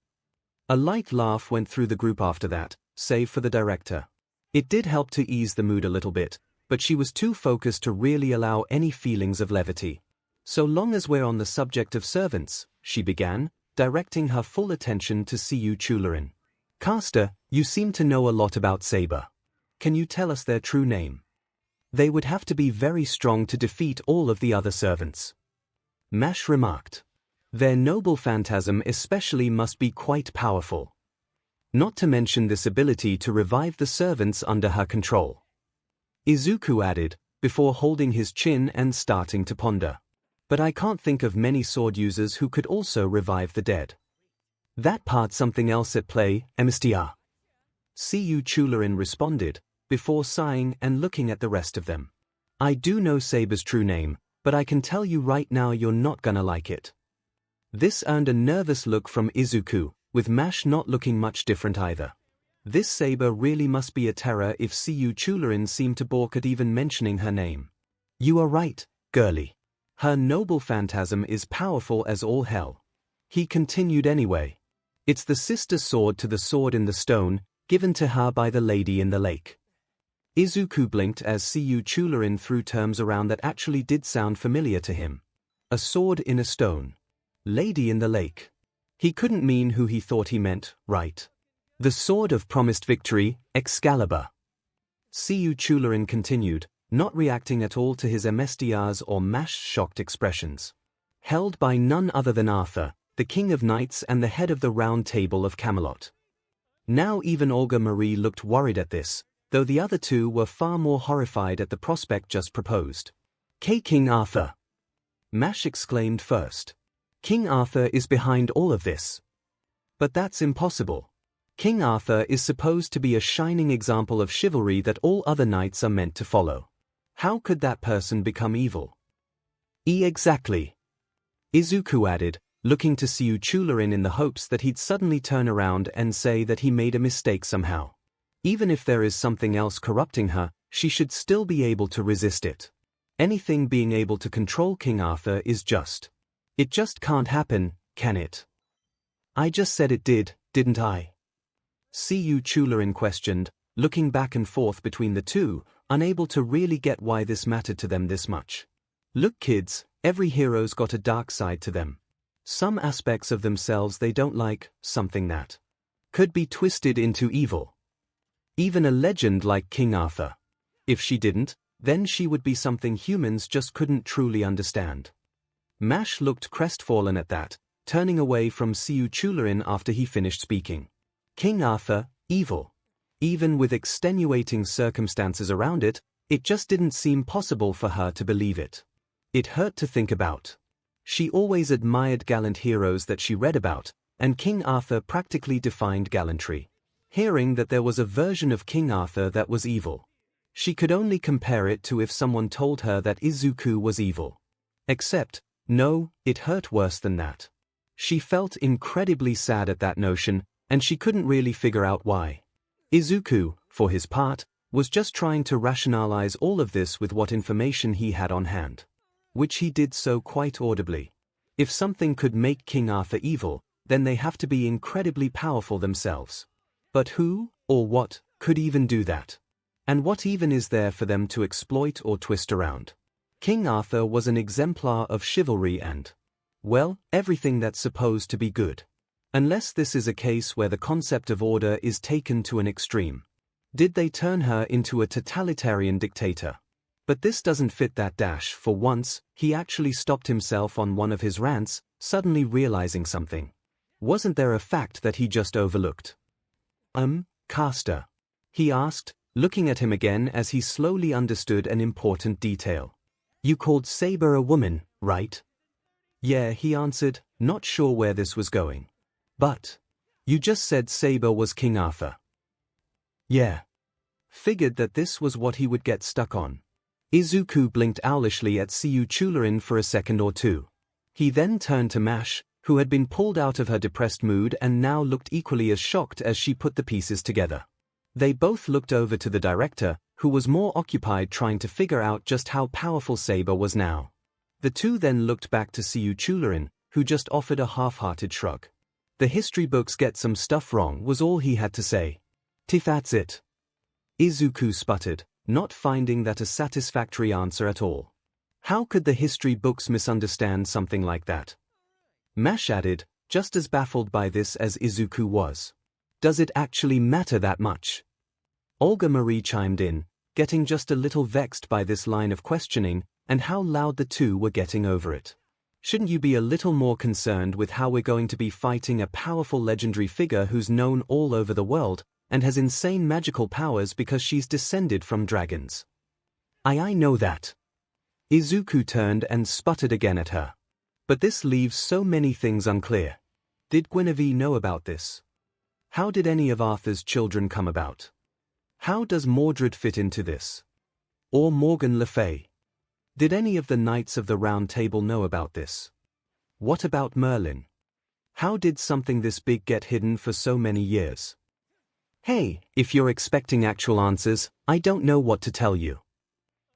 A light laugh went through the group after that, save for the director. It did help to ease the mood a little bit, but she was too focused to really allow any feelings of levity. So long as we're on the subject of servants, she began, directing her full attention to 𝐒𝐬𝐴. Caster, you seem to know a lot about Saber. Can you tell us their true name? They would have to be very strong to defeat all of the other servants. Mash remarked. Their noble phantasm especially must be quite powerful. Not to mention this ability to revive the servants under her control. Izuku added, before holding his chin and starting to ponder. But I can't think of many sword users who could also revive the dead. That part's something else at play, MSTR. 𝐒𝐬𝐴 responded, before sighing and looking at the rest of them. I do know Saber's true name, but I can tell you right now you're not gonna like it. This earned a nervous look from Izuku, with Mash not looking much different either. This Saber really must be a terror if 𝐒𝐬𝐴 seemed to balk at even mentioning her name. You are right, girlie. Her noble phantasm is powerful as all hell. He continued anyway. It's the sister sword to the sword in the stone, given to her by the lady in the lake. Izuku blinked as 𝐒𝐬𝐴 threw terms around that actually did sound familiar to him. A sword in a stone. Lady in the lake. He couldn't mean who he thought he meant, right? The sword of promised victory, Excalibur. 𝐒𝐬𝐴 continued, not reacting at all to his MSTR's or Mash's shocked expressions. Held by none other than Arthur, the King of Knights and the head of the Round Table of Camelot. Now even Olga Marie looked worried at this, though the other 2 were far more horrified at the prospect just proposed. King Arthur! Mash exclaimed first. King Arthur is behind all of this. But that's impossible. King Arthur is supposed to be a shining example of chivalry that all other knights are meant to follow. How could that person become evil? Exactly. Izuku added, looking to 𝐒𝐬𝐴 in the hopes that he'd suddenly turn around and say that he made a mistake somehow. Even if there is something else corrupting her, she should still be able to resist it. Anything being able to control King Arthur is just. It just can't happen, can it? I just said it did, didn't I? 𝐒𝐬𝐴 questioned, looking back and forth between the 2, unable to really get why this mattered to them this much. Look kids, every hero's got a dark side to them. Some aspects of themselves they don't like, something that could be twisted into evil. Even a legend like King Arthur. If she didn't, then she would be something humans just couldn't truly understand. Mash looked crestfallen at that, turning away from 𝐒𝐿𝐴 after he finished speaking. King Arthur, evil. Even with extenuating circumstances around it, it just didn't seem possible for her to believe it. It hurt to think about. She always admired gallant heroes that she read about, and King Arthur practically defined gallantry. Hearing that there was a version of King Arthur that was evil, she could only compare it to if someone told her that Izuku was evil. Except, no, it hurt worse than that. She felt incredibly sad at that notion, and she couldn't really figure out why. Izuku, for his part, was just trying to rationalize all of this with what information he had on hand. Which he did so quite audibly. If something could make King Arthur evil, then they have to be incredibly powerful themselves. But who, or what, could even do that? And what even is there for them to exploit or twist around? King Arthur was an exemplar of chivalry and, well, everything that's supposed to be good. Unless this is a case where the concept of order is taken to an extreme. Did they turn her into a totalitarian dictator? But this doesn't fit that dash. For once, he actually stopped himself on one of his rants, suddenly realizing something. Wasn't there a fact that he just overlooked? Caster? He asked, looking at him again as he slowly understood an important detail. You called Saber a woman, right? Yeah, he answered, not sure where this was going. But you just said Saber was King Arthur. Yeah. Figured that this was what he would get stuck on. Izuku blinked owlishly at 𝐒𝐿𝐴 for a second or two. He then turned to Mash, who had been pulled out of her depressed mood and now looked equally as shocked as she put the pieces together. They both looked over to the director, who was more occupied trying to figure out just how powerful Saber was now. The two then looked back to 𝐒𝐿𝐴, who just offered a half-hearted shrug. The history books get some stuff wrong was all he had to say. That's it. Izuku sputtered, not finding that a satisfactory answer at all. How could the history books misunderstand something like that? Mash added, just as baffled by this as Izuku was. Does it actually matter that much? Olga Marie chimed in, getting just a little vexed by this line of questioning and how loud the two were getting over it. Shouldn't you be a little more concerned with how we're going to be fighting a powerful legendary figure who's known all over the world and has insane magical powers because she's descended from dragons? I know that. Izuku turned and sputtered again at her. But this leaves so many things unclear. Did Guinevere know about this? How did any of Arthur's children come about? How does Mordred fit into this? Or Morgan Le Fay? Did any of the Knights of the Round Table know about this? What about Merlin? How did something this big get hidden for so many years? Hey, if you're expecting actual answers, I don't know what to tell you.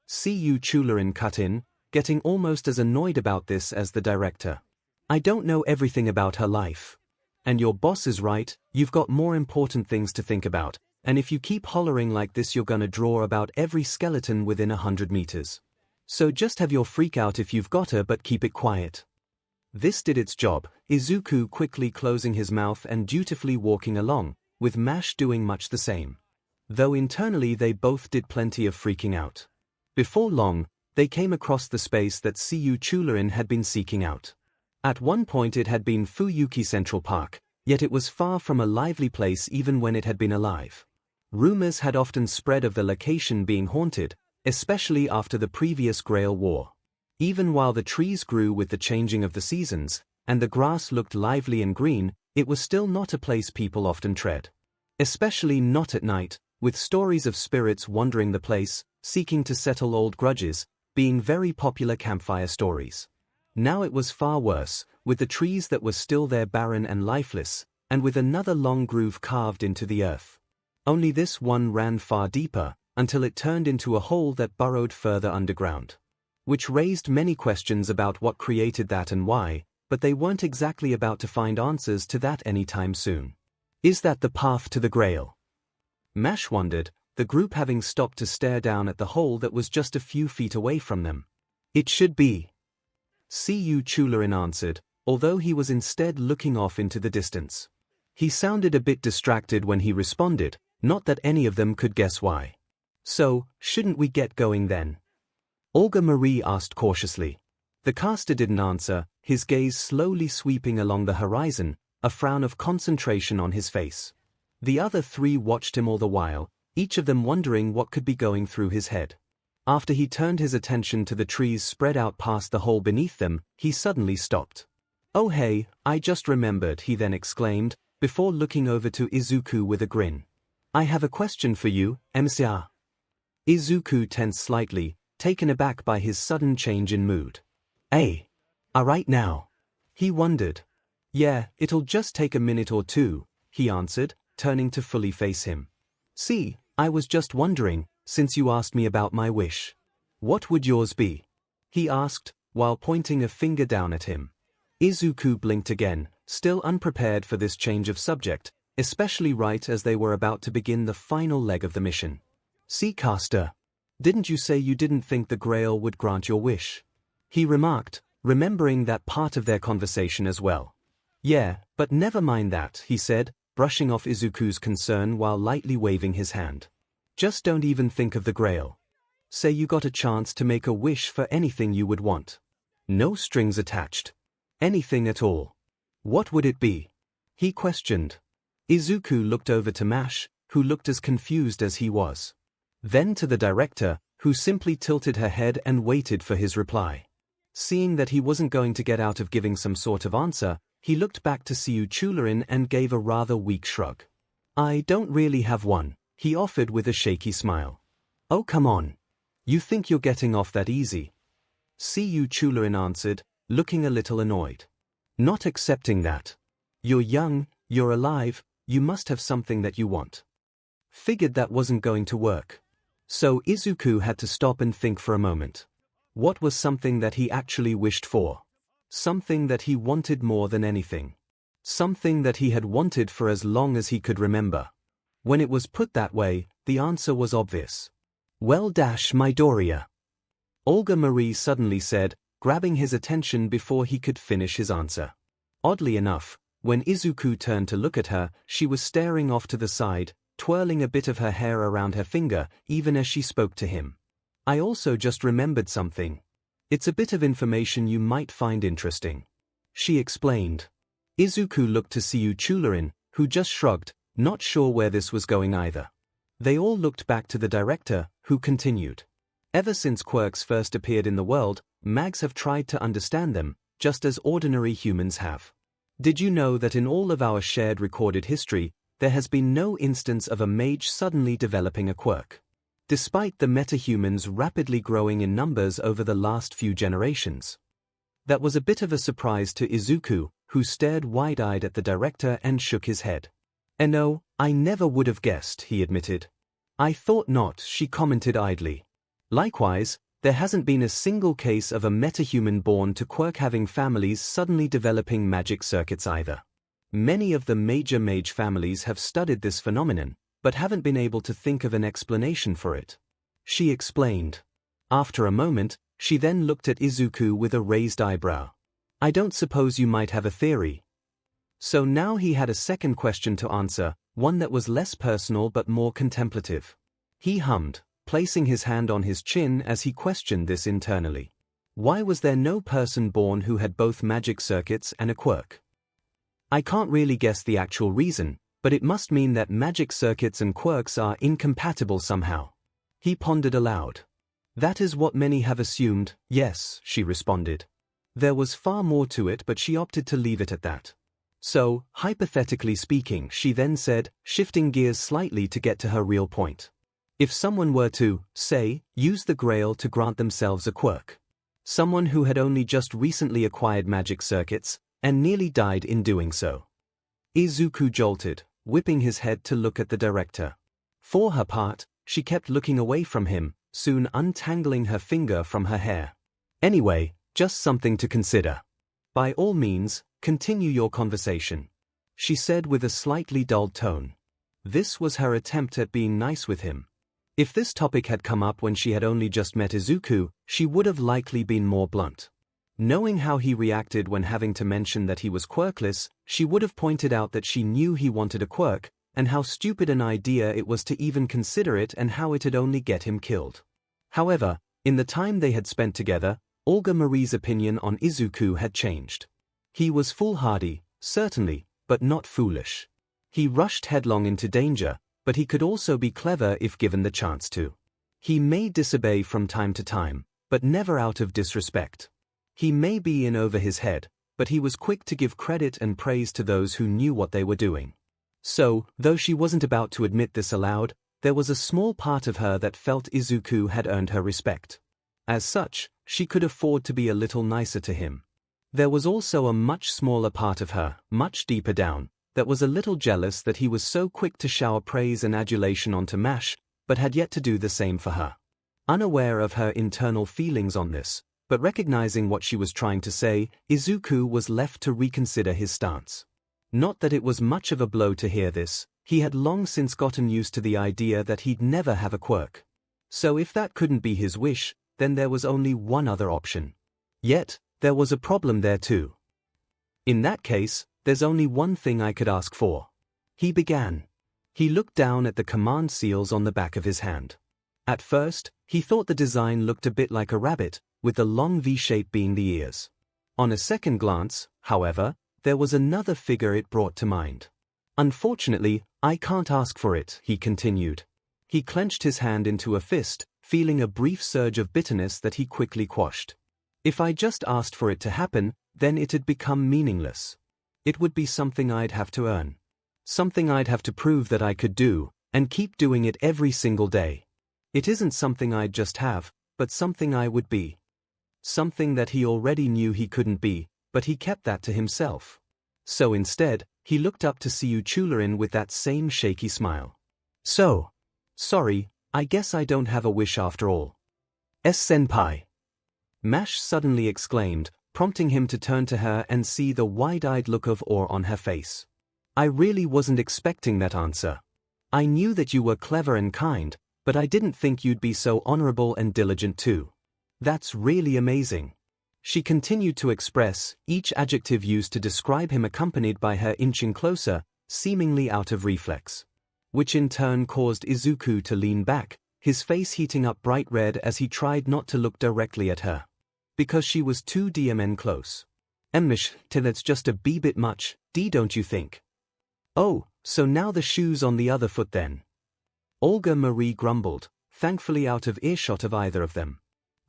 𝐒𝐿𝐴 cut in, getting almost as annoyed about this as the director. I don't know everything about her life. And your boss is right, you've got more important things to think about, and if you keep hollering like this you're gonna draw about every skeleton within 100 meters. So just have your freak out if you've got her but keep it quiet. This did its job, Izuku quickly closing his mouth and dutifully walking along, with Mash doing much the same. Though internally they both did plenty of freaking out. Before long, they came across the space that 𝐒𝐿𝐴 had been seeking out. At one point it had been Fuyuki Central Park, yet it was far from a lively place even when it had been alive. Rumors had often spread of the location being haunted, especially after the previous Grail War. Even while the trees grew with the changing of the seasons, and the grass looked lively and green, it was still not a place people often tread. Especially not at night, with stories of spirits wandering the place, seeking to settle old grudges, being very popular campfire stories. Now it was far worse, with the trees that were still there barren and lifeless, and with another long groove carved into the earth. Only this one ran far deeper, until it turned into a hole that burrowed further underground. Which raised many questions about what created that and why, but they weren't exactly about to find answers to that anytime soon. Is that the path to the Grail? Mash wondered, the group having stopped to stare down at the hole that was just a few feet away from them. It should be. 𝐒𝐿𝐴 answered, although he was instead looking off into the distance. He sounded a bit distracted when he responded, not that any of them could guess why. So, shouldn't we get going then? Olga Marie asked cautiously. The caster didn't answer, his gaze slowly sweeping along the horizon, a frown of concentration on his face. The other three watched him all the while, each of them wondering what could be going through his head. After he turned his attention to the trees spread out past the hole beneath them, he suddenly stopped. "Oh hey, I just remembered," he then exclaimed, before looking over to Izuku with a grin. "I have a question for you, 𝐵𝐵." Izuku tensed slightly, taken aback by his sudden change in mood. "Hey, right now?" he wondered. "Yeah, it'll just take a minute or two," he answered, turning to fully face him. "See, I was just wondering, since you asked me about my wish. What would yours be?" he asked, while pointing a finger down at him. Izuku blinked again, still unprepared for this change of subject, especially right as they were about to begin the final leg of the mission. "See, Caster, didn't you say you didn't think the Grail would grant your wish?" he remarked, remembering that part of their conversation as well. "Yeah, but never mind that," he said, brushing off Izuku's concern while lightly waving his hand. "Just don't even think of the Grail. Say you got a chance to make a wish for anything you would want. No strings attached. Anything at all. What would it be?" he questioned. Izuku looked over to Mash, who looked as confused as he was. Then to the director, who simply tilted her head and waited for his reply. Seeing that he wasn't going to get out of giving some sort of answer, he looked back to 𝐒𝐿 and gave a rather weak shrug. "I don't really have one," he offered with a shaky smile. "Oh come on. You think you're getting off that easy?" 𝐒𝐿 answered, looking a little annoyed. "Not accepting that. You're young, you're alive, you must have something that you want." Figured that wasn't going to work. So Izuku had to stop and think for a moment. What was something that he actually wished for? Something that he wanted more than anything. Something that he had wanted for as long as he could remember. When it was put that way, the answer was obvious. "Well, Midoriya," Olga Marie suddenly said, grabbing his attention before he could finish his answer. Oddly enough, when Izuku turned to look at her, she was staring off to the side, twirling a bit of her hair around her finger, even as she spoke to him. "I also just remembered something. It's a bit of information you might find interesting," she explained. Izuku looked to 𝐒𝐿, who just shrugged, not sure where this was going either. They all looked back to the director, who continued. "Ever since quirks first appeared in the world, mags have tried to understand them, just as ordinary humans have. Did you know that in all of our shared recorded history, there has been no instance of a mage suddenly developing a quirk? Despite the metahumans rapidly growing in numbers over the last few generations." That was a bit of a surprise to Izuku, who stared wide-eyed at the director and shook his head. "No, I never would have guessed," he admitted. "I thought not," she commented idly. "Likewise, there hasn't been a single case of a metahuman born to quirk-having families suddenly developing magic circuits either. Many of the major mage families have studied this phenomenon, but haven't been able to think of an explanation for it," she explained. After a moment, she then looked at Izuku with a raised eyebrow. "I don't suppose you might have a theory?" So now he had a second question to answer, one that was less personal but more contemplative. He hummed, placing his hand on his chin as he questioned this internally. Why was there no person born who had both magic circuits and a quirk? "I can't really guess the actual reason, but it must mean that magic circuits and quirks are incompatible somehow," he pondered aloud. "That is what many have assumed, yes," she responded. There was far more to it, but she opted to leave it at that. "So, hypothetically speaking," she then said, shifting gears slightly to get to her real point. "If someone were to, say, use the Grail to grant themselves a quirk. Someone who had only just recently acquired magic circuits, and nearly died in doing so." Izuku jolted, whipping his head to look at the director. For her part, she kept looking away from him, soon untangling her finger from her hair. "Anyway, just something to consider. By all means, continue your conversation," she said with a slightly dulled tone. This was her attempt at being nice with him. If this topic had come up when she had only just met Izuku, she would have likely been more blunt. Knowing how he reacted when having to mention that he was quirkless, she would have pointed out that she knew he wanted a quirk, and how stupid an idea it was to even consider it and how it'd only get him killed. However, in the time they had spent together, Olga Marie's opinion on Izuku had changed. He was foolhardy, certainly, but not foolish. He rushed headlong into danger, but he could also be clever if given the chance to. He may disobey from time to time, but never out of disrespect. He may be in over his head, but he was quick to give credit and praise to those who knew what they were doing. So, though she wasn't about to admit this aloud, there was a small part of her that felt Izuku had earned her respect. As such, she could afford to be a little nicer to him. There was also a much smaller part of her, much deeper down, that was a little jealous that he was so quick to shower praise and adulation onto Mash, but had yet to do the same for her. Unaware of her internal feelings on this, but recognizing what she was trying to say, Izuku was left to reconsider his stance. Not that it was much of a blow to hear this, he had long since gotten used to the idea that he'd never have a quirk. So if that couldn't be his wish, then there was only one other option. Yet, there was a problem there too. In that case, there's only one thing I could ask for. He began. He looked down at the command seals on the back of his hand. At first, he thought the design looked a bit like a rabbit, with the long V shape being the ears. On a second glance, however, there was another figure it brought to mind. Unfortunately, I can't ask for it, he continued. He clenched his hand into a fist, feeling a brief surge of bitterness that he quickly quashed. If I just asked for it to happen, then it'd become meaningless. It would be something I'd have to earn. Something I'd have to prove that I could do, and keep doing it every single day. It isn't something I'd just have, but something I would be. Something that he already knew he couldn't be, but he kept that to himself. So instead, he looked up to 𝐒𝐿 with that same shaky smile. So, sorry, I guess I don't have a wish after all. Senpai. Mash suddenly exclaimed, prompting him to turn to her and see the wide-eyed look of awe on her face. I really wasn't expecting that answer. I knew that you were clever and kind, but I didn't think you'd be so honorable and diligent too. That's really amazing. She continued to express, each adjective used to describe him accompanied by her inching closer, seemingly out of reflex. Which in turn caused Izuku to lean back, his face heating up bright red as he tried not to look directly at her. Because she was too close. That's just a bit much, don't you think? Oh, so now the shoe's on the other foot then. Olga Marie grumbled, thankfully out of earshot of either of them.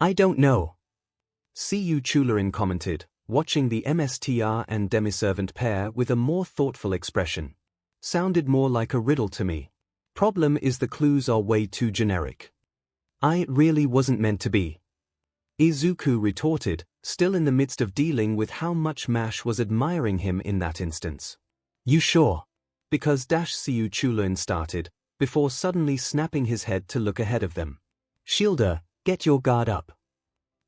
I don't know. 𝐒𝐿 commented, watching the MSTR and demiservant pair with a more thoughtful expression. Sounded more like a riddle to me. Problem is the clues are way too generic. It really wasn't meant to be. Izuku retorted, still in the midst of dealing with how much Mash was admiring him in that instance. You sure? Because 𝐒𝐿 started, before suddenly snapping his head to look ahead of them. Shielder, get your guard up.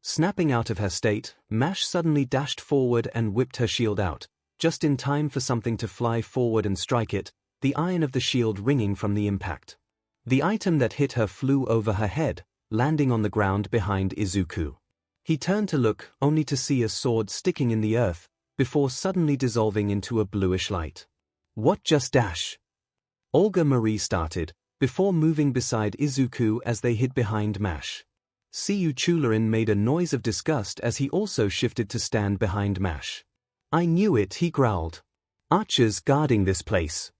Snapping out of her state, Mash suddenly dashed forward and whipped her shield out, just in time for something to fly forward and strike it, the iron of the shield ringing from the impact. The item that hit her flew over her head, landing on the ground behind Izuku. He turned to look, only to see a sword sticking in the earth, before suddenly dissolving into a bluish light. What just dash? Olga Marie started, before moving beside Izuku as they hid behind Mash. 𝐒𝐿 made a noise of disgust as he also shifted to stand behind Mash. I knew it, he growled. Archers guarding this place.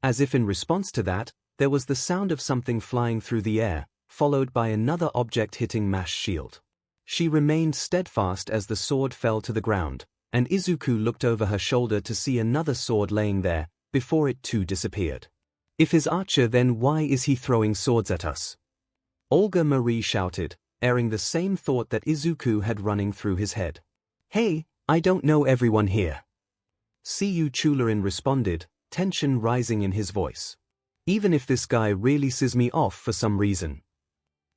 As if in response to that, there was the sound of something flying through the air, followed by another object hitting Mash's shield. She remained steadfast as the sword fell to the ground, and Izuku looked over her shoulder to see another sword laying there, before it too disappeared. If his archer, then why is he throwing swords at us? Olga Marie shouted, airing the same thought that Izuku had running through his head. Hey, I don't know everyone here. 𝐒𝐿 responded, tension rising in his voice. Even if this guy really sees me off for some reason.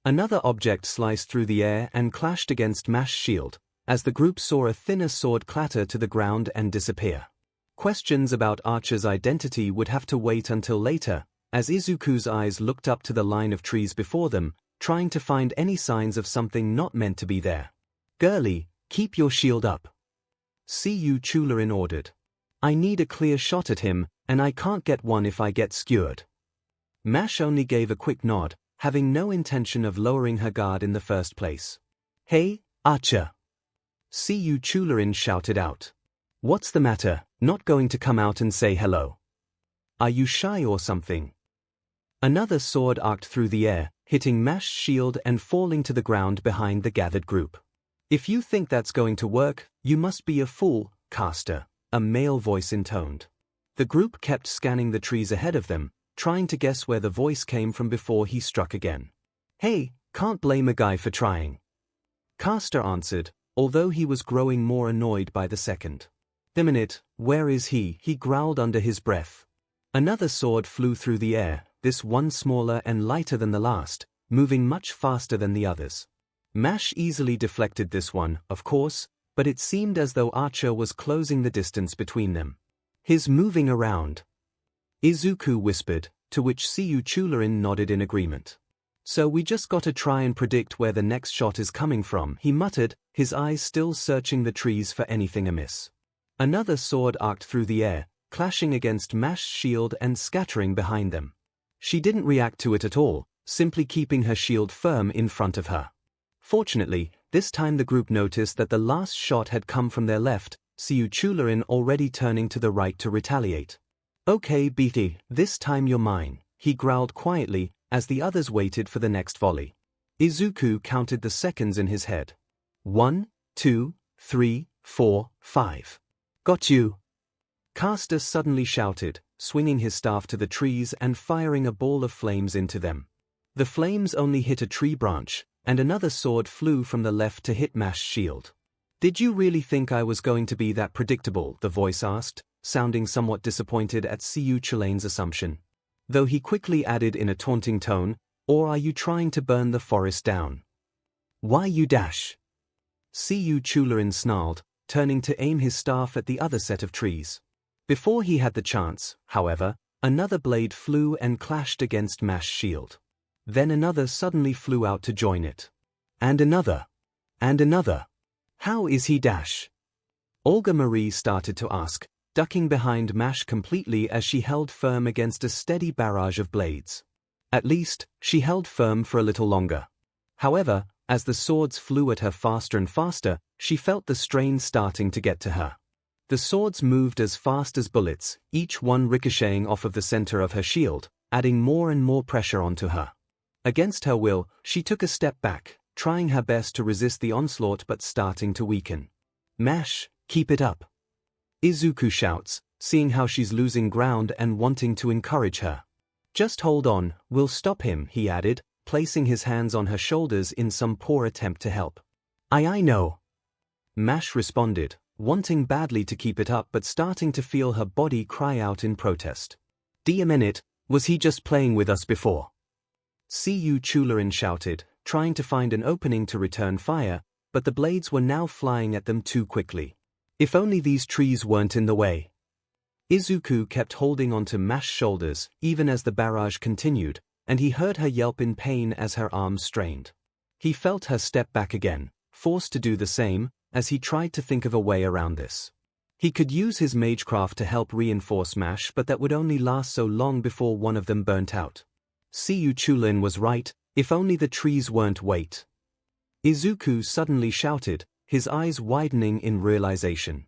Another object sliced through the air and clashed against Mash's shield, as the group saw a thinner sword clatter to the ground and disappear. Questions about Archer's identity would have to wait until later, as Izuku's eyes looked up to the line of trees before them, trying to find any signs of something not meant to be there. Girlie, keep your shield up. 𝐒𝐿 ordered. I need a clear shot at him, and I can't get one if I get skewered. Mash only gave a quick nod, having no intention of lowering her guard in the first place. Hey, Archer! 𝐒𝐬𝐴 shouted out. What's the matter, not going to come out and say hello? Are you shy or something? Another sword arced through the air, hitting 𝐵's shield and falling to the ground behind the gathered group. If you think that's going to work, you must be a fool, caster, a male voice intoned. The group kept scanning the trees ahead of them, trying to guess where the voice came from before he struck again. Hey, can't blame a guy for trying. Caster answered, although he was growing more annoyed by the second. "A minute, where is he?" he growled under his breath. Another sword flew through the air, this one smaller and lighter than the last, moving much faster than the others. 𝐵 easily deflected this one, of course, but it seemed as though Archer was closing the distance between them. "He's moving around," Izuku whispered, to which 𝐒𝐬𝐴 nodded in agreement. "So we just gotta try and predict where the next shot is coming from," he muttered, his eyes still searching the trees for anything amiss. Another sword arced through the air, clashing against 𝐵's shield and scattering behind them. She didn't react to it at all, simply keeping her shield firm in front of her. Fortunately, this time the group noticed that the last shot had come from their left, 𝐒𝐬𝐴 already turning to the right to retaliate. "Okay, BT, this time you're mine," he growled quietly, as the others waited for the next volley. Izuku counted the seconds in his head. 1, 2, 3, 4, 5. "Got you!" Caster suddenly shouted, swinging his staff to the trees and firing a ball of flames into them. The flames only hit a tree branch, and another sword flew from the left to hit 𝐵's shield. "Did you really think I was going to be that predictable?" the voice asked, sounding somewhat disappointed at 𝐒𝐬𝐴's assumption. Though he quickly added in a taunting tone, "Or are you trying to burn the forest down?" "Why you dash?" 𝐒𝐬𝐴 snarled, turning to aim his staff at the other set of trees. Before he had the chance, however, another blade flew and clashed against 𝐵's shield. Then another suddenly flew out to join it. And another. And another. "How is he dash?" Olga Marie started to ask, ducking behind 𝐵 completely as she held firm against a steady barrage of blades. At least, she held firm for a little longer. However, as the swords flew at her faster and faster, she felt the strain starting to get to her. The swords moved as fast as bullets, each one ricocheting off of the center of her shield, adding more and more pressure onto her. Against her will, she took a step back, trying her best to resist the onslaught but starting to weaken. "𝐵, keep it up!" Izuku shouts, seeing how she's losing ground and wanting to encourage her. "Just hold on, we'll stop him," he added, placing his hands on her shoulders in some poor attempt to help. I know," 𝐵 responded, wanting badly to keep it up but starting to feel her body cry out in protest. "A minute, was he just playing with us before?" 𝐒𝐬𝐴 shouted, trying to find an opening to return fire, but the blades were now flying at them too quickly. If only these trees weren't in the way. Izuku kept holding onto 𝐵's shoulders, even as the barrage continued, and he heard her yelp in pain as her arms strained. He felt her step back again, forced to do the same, as he tried to think of a way around this. He could use his magecraft to help reinforce 𝐵, but that would only last so long before one of them burnt out. 𝐒𝐬𝐴 was right, if only the trees weren't wait. Izuku suddenly shouted, his eyes widening in realization.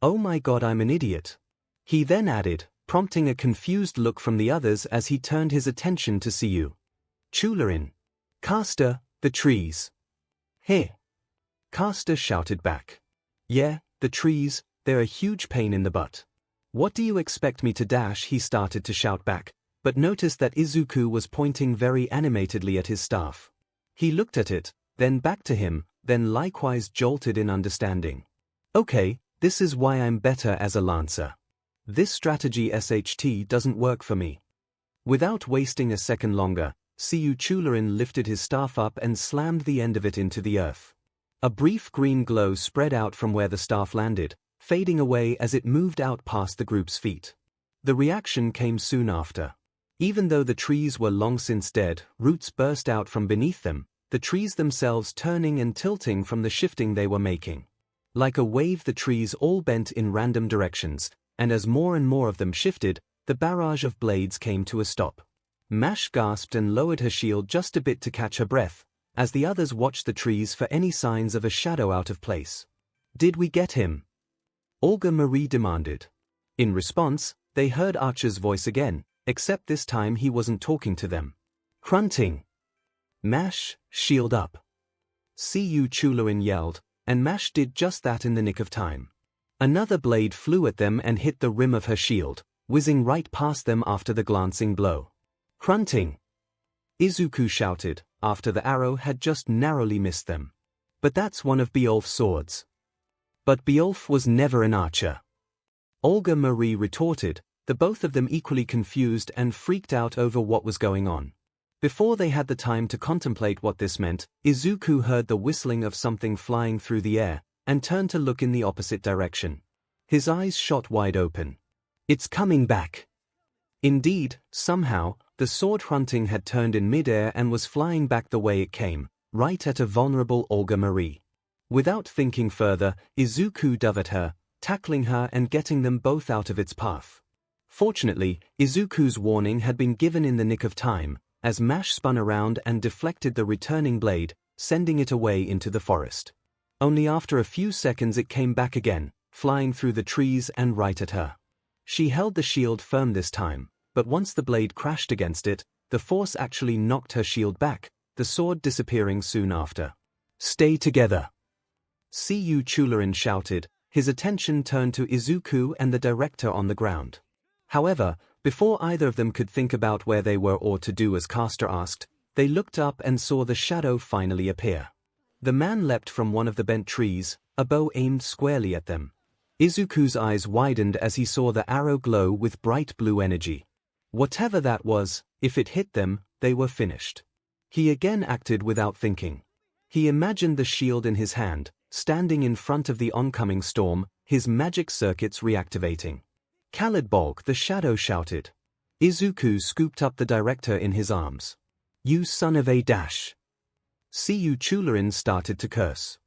"Oh my god, I'm an idiot." He then added, prompting a confused look from the others as he turned his attention to 𝐒𝐬𝐴. "Caster, the trees." "Hey!" Caster shouted back. "Yeah, the trees, they're a huge pain in the butt." "What do you expect me to dash?" he started to shout back, but noticed that Izuku was pointing very animatedly at his staff. He looked at it, then back to him, then likewise jolted in understanding. "Okay, this is why I'm better as a lancer. This strategy SHT doesn't work for me." Without wasting a second longer, 𝐒𝐬𝐴 lifted his staff up and slammed the end of it into the earth. A brief green glow spread out from where the staff landed, fading away as it moved out past the group's feet. The reaction came soon after. Even though the trees were long since dead, roots burst out from beneath them, the trees themselves turning and tilting from the shifting they were making. Like a wave, the trees all bent in random directions, and as more and more of them shifted, the barrage of blades came to a stop. 𝐵 gasped and lowered her shield just a bit to catch her breath, as the others watched the trees for any signs of a shadow out of place. "Did we get him?" Olga Marie demanded. In response, they heard Archer's voice again, except this time he wasn't talking to them. Grunting. "Mash, shield up." 𝐒𝐬𝐴 yelled, and Mash did just that in the nick of time. Another blade flew at them and hit the rim of her shield, whizzing right past them after the glancing blow. Grunting. Izuku shouted, after the arrow had just narrowly missed them. "But that's one of Beowulf's swords." "But Beowulf was never an archer," Olga Marie retorted, the both of them equally confused and freaked out over what was going on. Before they had the time to contemplate what this meant, Izuku heard the whistling of something flying through the air, and turned to look in the opposite direction. His eyes shot wide open. "It's coming back." Indeed, somehow, the sword Grunting had turned in midair and was flying back the way it came, right at a vulnerable Olga Marie. Without thinking further, Izuku dove at her, tackling her and getting them both out of its path. Fortunately, Izuku's warning had been given in the nick of time, as Mash spun around and deflected the returning blade, sending it away into the forest. Only after a few seconds it came back again, flying through the trees and right at her. She held the shield firm this time, but once the blade crashed against it, the force actually knocked her shield back, the sword disappearing soon after. "Stay together," 𝐒𝐬𝐴 shouted, his attention turned to Izuku and the director on the ground. However, before either of them could think about where they were or to do as Caster asked, they looked up and saw the shadow finally appear. The man leapt from one of the bent trees, a bow aimed squarely at them. Izuku's eyes widened as he saw the arrow glow with bright blue energy. Whatever that was, if it hit them, they were finished. He again acted without thinking. He imagined the shield in his hand, standing in front of the oncoming storm, his magic circuits reactivating. "Kalidbolg," the shadow shouted. Izuku scooped up the director in his arms. "You son of a dash!" 𝐒𝐬𝐴 started to curse.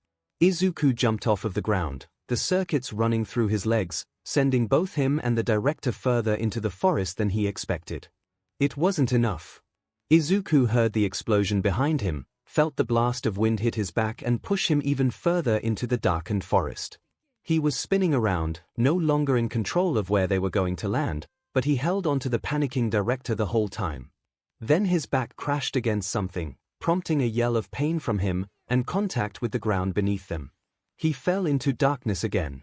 Izuku jumped off of the ground, the circuits running through his legs, sending both him and the director further into the forest than he expected. It wasn't enough. Izuku heard the explosion behind him, felt the blast of wind hit his back and push him even further into the darkened forest. He was spinning around, no longer in control of where they were going to land, but he held onto the panicking director the whole time. Then his back crashed against something, prompting a yell of pain from him and contact with the ground beneath them. He fell into darkness again.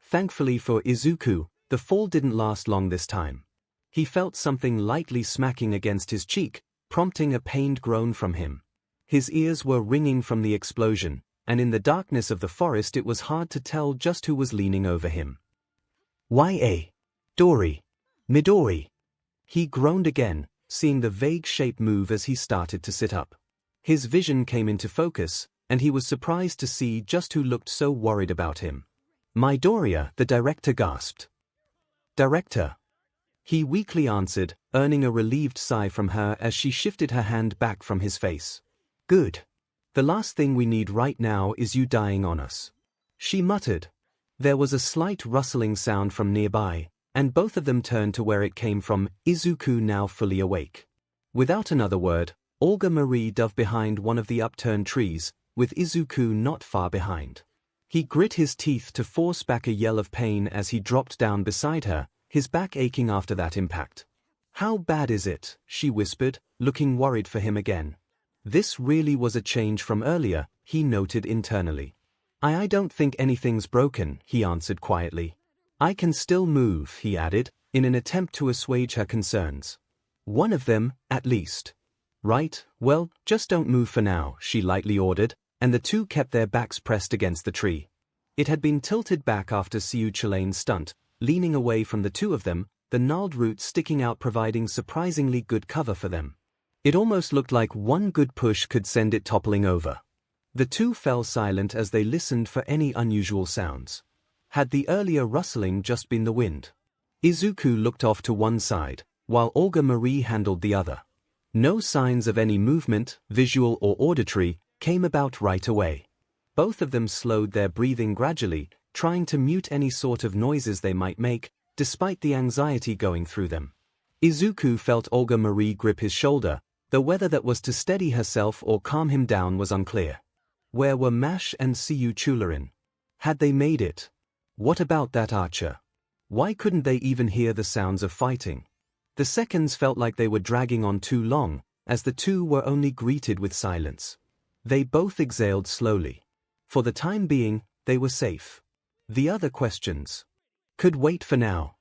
Thankfully for Izuku, the fall didn't last long this time. He felt something lightly smacking against his cheek, prompting a pained groan from him. His ears were ringing from the explosion, and in the darkness of the forest it was hard to tell just who was leaning over him. "Ya, Dory, Midori," he groaned again, seeing the vague shape move as he started to sit up. His vision came into focus, and he was surprised to see just who looked so worried about him. "Midoriya," the director gasped. "Director," he weakly answered, earning a relieved sigh from her as she shifted her hand back from his face. "Good. The last thing we need right now is you dying on us," she muttered. There was a slight rustling sound from nearby, and both of them turned to where it came from, Izuku now fully awake. Without another word, Olga Marie dove behind one of the upturned trees, with Izuku not far behind. He grit his teeth to force back a yell of pain as he dropped down beside her, his back aching after that impact. "How bad is it?" she whispered, looking worried for him again. This really was a change from earlier, he noted internally. I don't think anything's broken," he answered quietly. "I can still move," he added, in an attempt to assuage her concerns. "One of them, at least." "Right, well, just don't move for now," she lightly ordered, and the two kept their backs pressed against the tree. It had been tilted back after 𝐒𝐬𝐴's stunt, leaning away from the two of them, the gnarled roots sticking out providing surprisingly good cover for them. It almost looked like one good push could send it toppling over. The two fell silent as they listened for any unusual sounds. Had the earlier rustling just been the wind? Izuku looked off to one side, while Olga Marie handled the other. No signs of any movement, visual or auditory, came about right away. Both of them slowed their breathing gradually, trying to mute any sort of noises they might make, despite the anxiety going through them. Izuku felt Olga Marie grip his shoulder, The whether that was to steady herself or calm him down was unclear. Where were Mash and 𝐒𝐿? Had they made it? What about that archer? Why couldn't they even hear the sounds of fighting? The seconds felt like they were dragging on too long, as the two were only greeted with silence. They both exhaled slowly. For the time being, they were safe. The other questions could wait for now.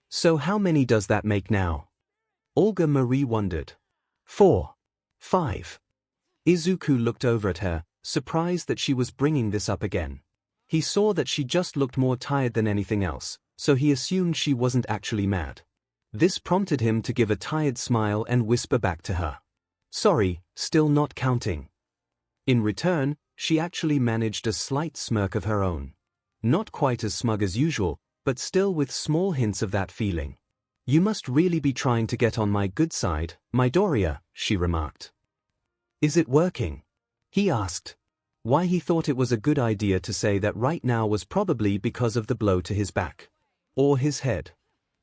So how many does that make now? Olga Marie wondered. 4. 5. Izuku looked over at her, surprised that she was bringing this up again. He saw that she just looked more tired than anything else, so he assumed she wasn't actually mad. This prompted him to give a tired smile and whisper back to her. Sorry, still not counting. In return, she actually managed a slight smirk of her own. Not quite as smug as usual, but still with small hints of that feeling. You must really be trying to get on my good side, Midoriya, she remarked. Is it working? He asked. Why he thought it was a good idea to say that right now was probably because of the blow to his back. Or his head.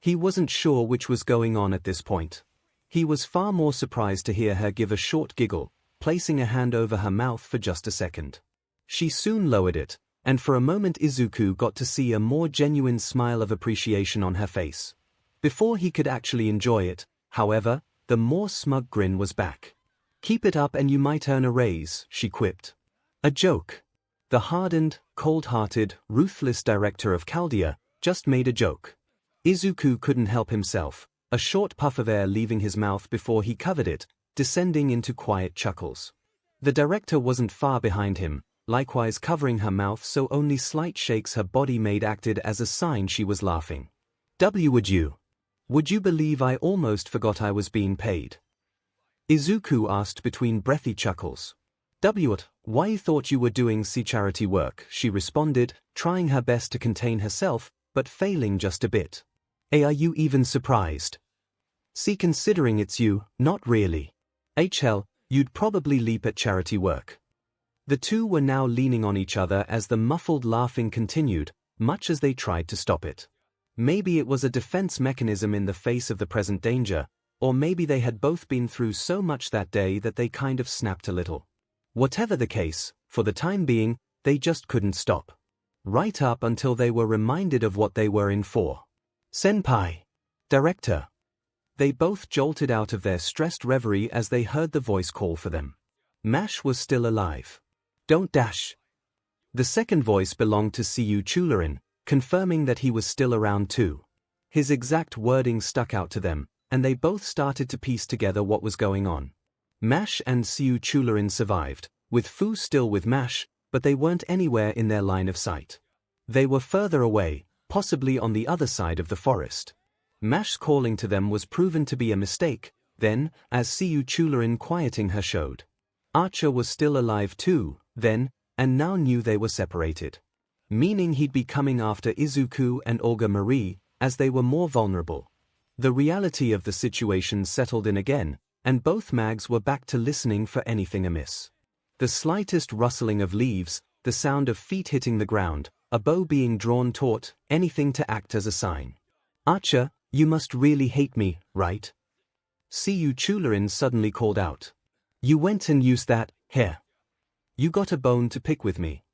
He wasn't sure which was going on at this point. He was far more surprised to hear her give a short giggle, placing a hand over her mouth for just a second. She soon lowered it, and for a moment Izuku got to see a more genuine smile of appreciation on her face. Before he could actually enjoy it, however, the more smug grin was back. Keep it up and you might earn a raise, she quipped. A joke. The hardened, cold-hearted, ruthless director of Chaldea just made a joke. Izuku couldn't help himself, a short puff of air leaving his mouth before he covered it, descending into quiet chuckles. The director wasn't far behind him, likewise covering her mouth so only slight shakes her body made acted as a sign she was laughing. Would you believe I almost forgot I was being paid? Izuku asked between breathy chuckles. Why you thought you were doing charity work, she responded, trying her best to contain herself, but failing just a bit. Are you even surprised? See, considering it's you, not really. Hell, you'd probably leap at charity work. The two were now leaning on each other as the muffled laughing continued, much as they tried to stop it. Maybe it was a defense mechanism in the face of the present danger, or maybe they had both been through so much that day that they kind of snapped a little. Whatever the case, for the time being, they just couldn't stop. Right up until they were reminded of what they were in for. Senpai. Director. They both jolted out of their stressed reverie as they heard the voice call for them. Mash was still alive. Don't dash. The second voice belonged to 𝐒𝐿, confirming that he was still around too. His exact wording stuck out to them, and they both started to piece together what was going on. Mash and 𝐒𝐿 survived, with Fu still with Mash, but they weren't anywhere in their line of sight. They were further away, possibly on the other side of the forest. Mash's calling to them was proven to be a mistake, then, as 𝐒𝐿 quieting her showed. Archer was still alive too, then, and now knew they were separated. Meaning he'd be coming after Izuku and Olga Marie, as they were more vulnerable. The reality of the situation settled in again, and both mags were back to listening for anything amiss. The slightest rustling of leaves, the sound of feet hitting the ground, a bow being drawn taut, anything to act as a sign. Archer, you must really hate me, right? 𝐒𝐿 suddenly called out. You went and used that, here. You got a bone to pick with me.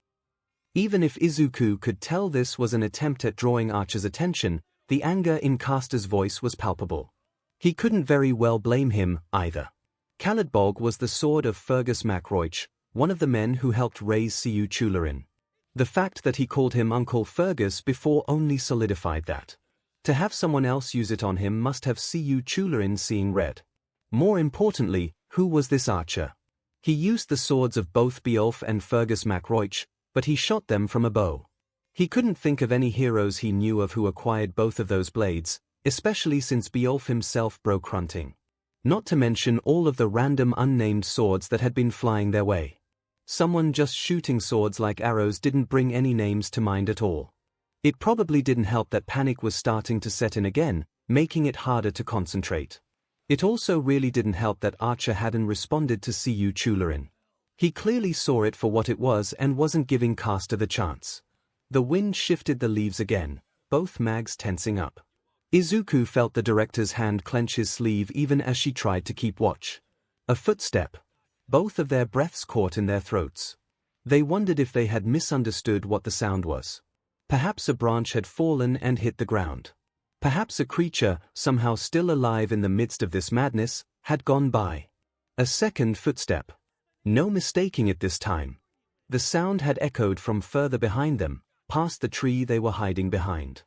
Even if Izuku could tell this was an attempt at drawing Archer's attention, the anger in Caster's voice was palpable. He couldn't very well blame him, either. Caladbog was the sword of Fergus MacRoich, one of the men who helped raise 𝐒𝐿. The fact that he called him Uncle Fergus before only solidified that. To have someone else use it on him must have 𝐒𝐿 seeing red. More importantly, who was this archer? He used the swords of both Beowulf and Fergus MacRoich, but he shot them from a bow. He couldn't think of any heroes he knew of who acquired both of those blades, especially since Beowulf himself broke hunting. Not to mention all of the random unnamed swords that had been flying their way. Someone just shooting swords like arrows didn't bring any names to mind at all. It probably didn't help that panic was starting to set in again, making it harder to concentrate. It also really didn't help that Archer hadn't responded to 𝐒𝐿. He clearly saw it for what it was and wasn't giving Caster the chance. The wind shifted the leaves again, both mags tensing up. Izuku felt the director's hand clench his sleeve even as she tried to keep watch. A footstep. Both of their breaths caught in their throats. They wondered if they had misunderstood what the sound was. Perhaps a branch had fallen and hit the ground. Perhaps a creature, somehow still alive in the midst of this madness, had gone by. A second footstep. No mistaking it this time. The sound had echoed from further behind them, past the tree they were hiding behind.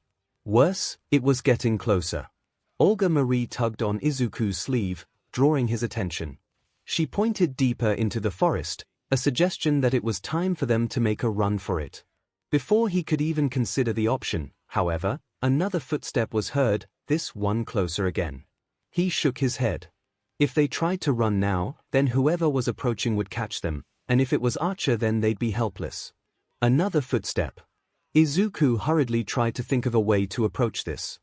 Worse, it was getting closer. Olga Marie tugged on Izuku's sleeve, drawing his attention. She pointed deeper into the forest, a suggestion that it was time for them to make a run for it. Before he could even consider the option, however, another footstep was heard, this one closer again. He shook his head. If they tried to run now, then whoever was approaching would catch them, and if it was Archer then they'd be helpless. Another footstep. Izuku hurriedly tried to think of a way to approach this.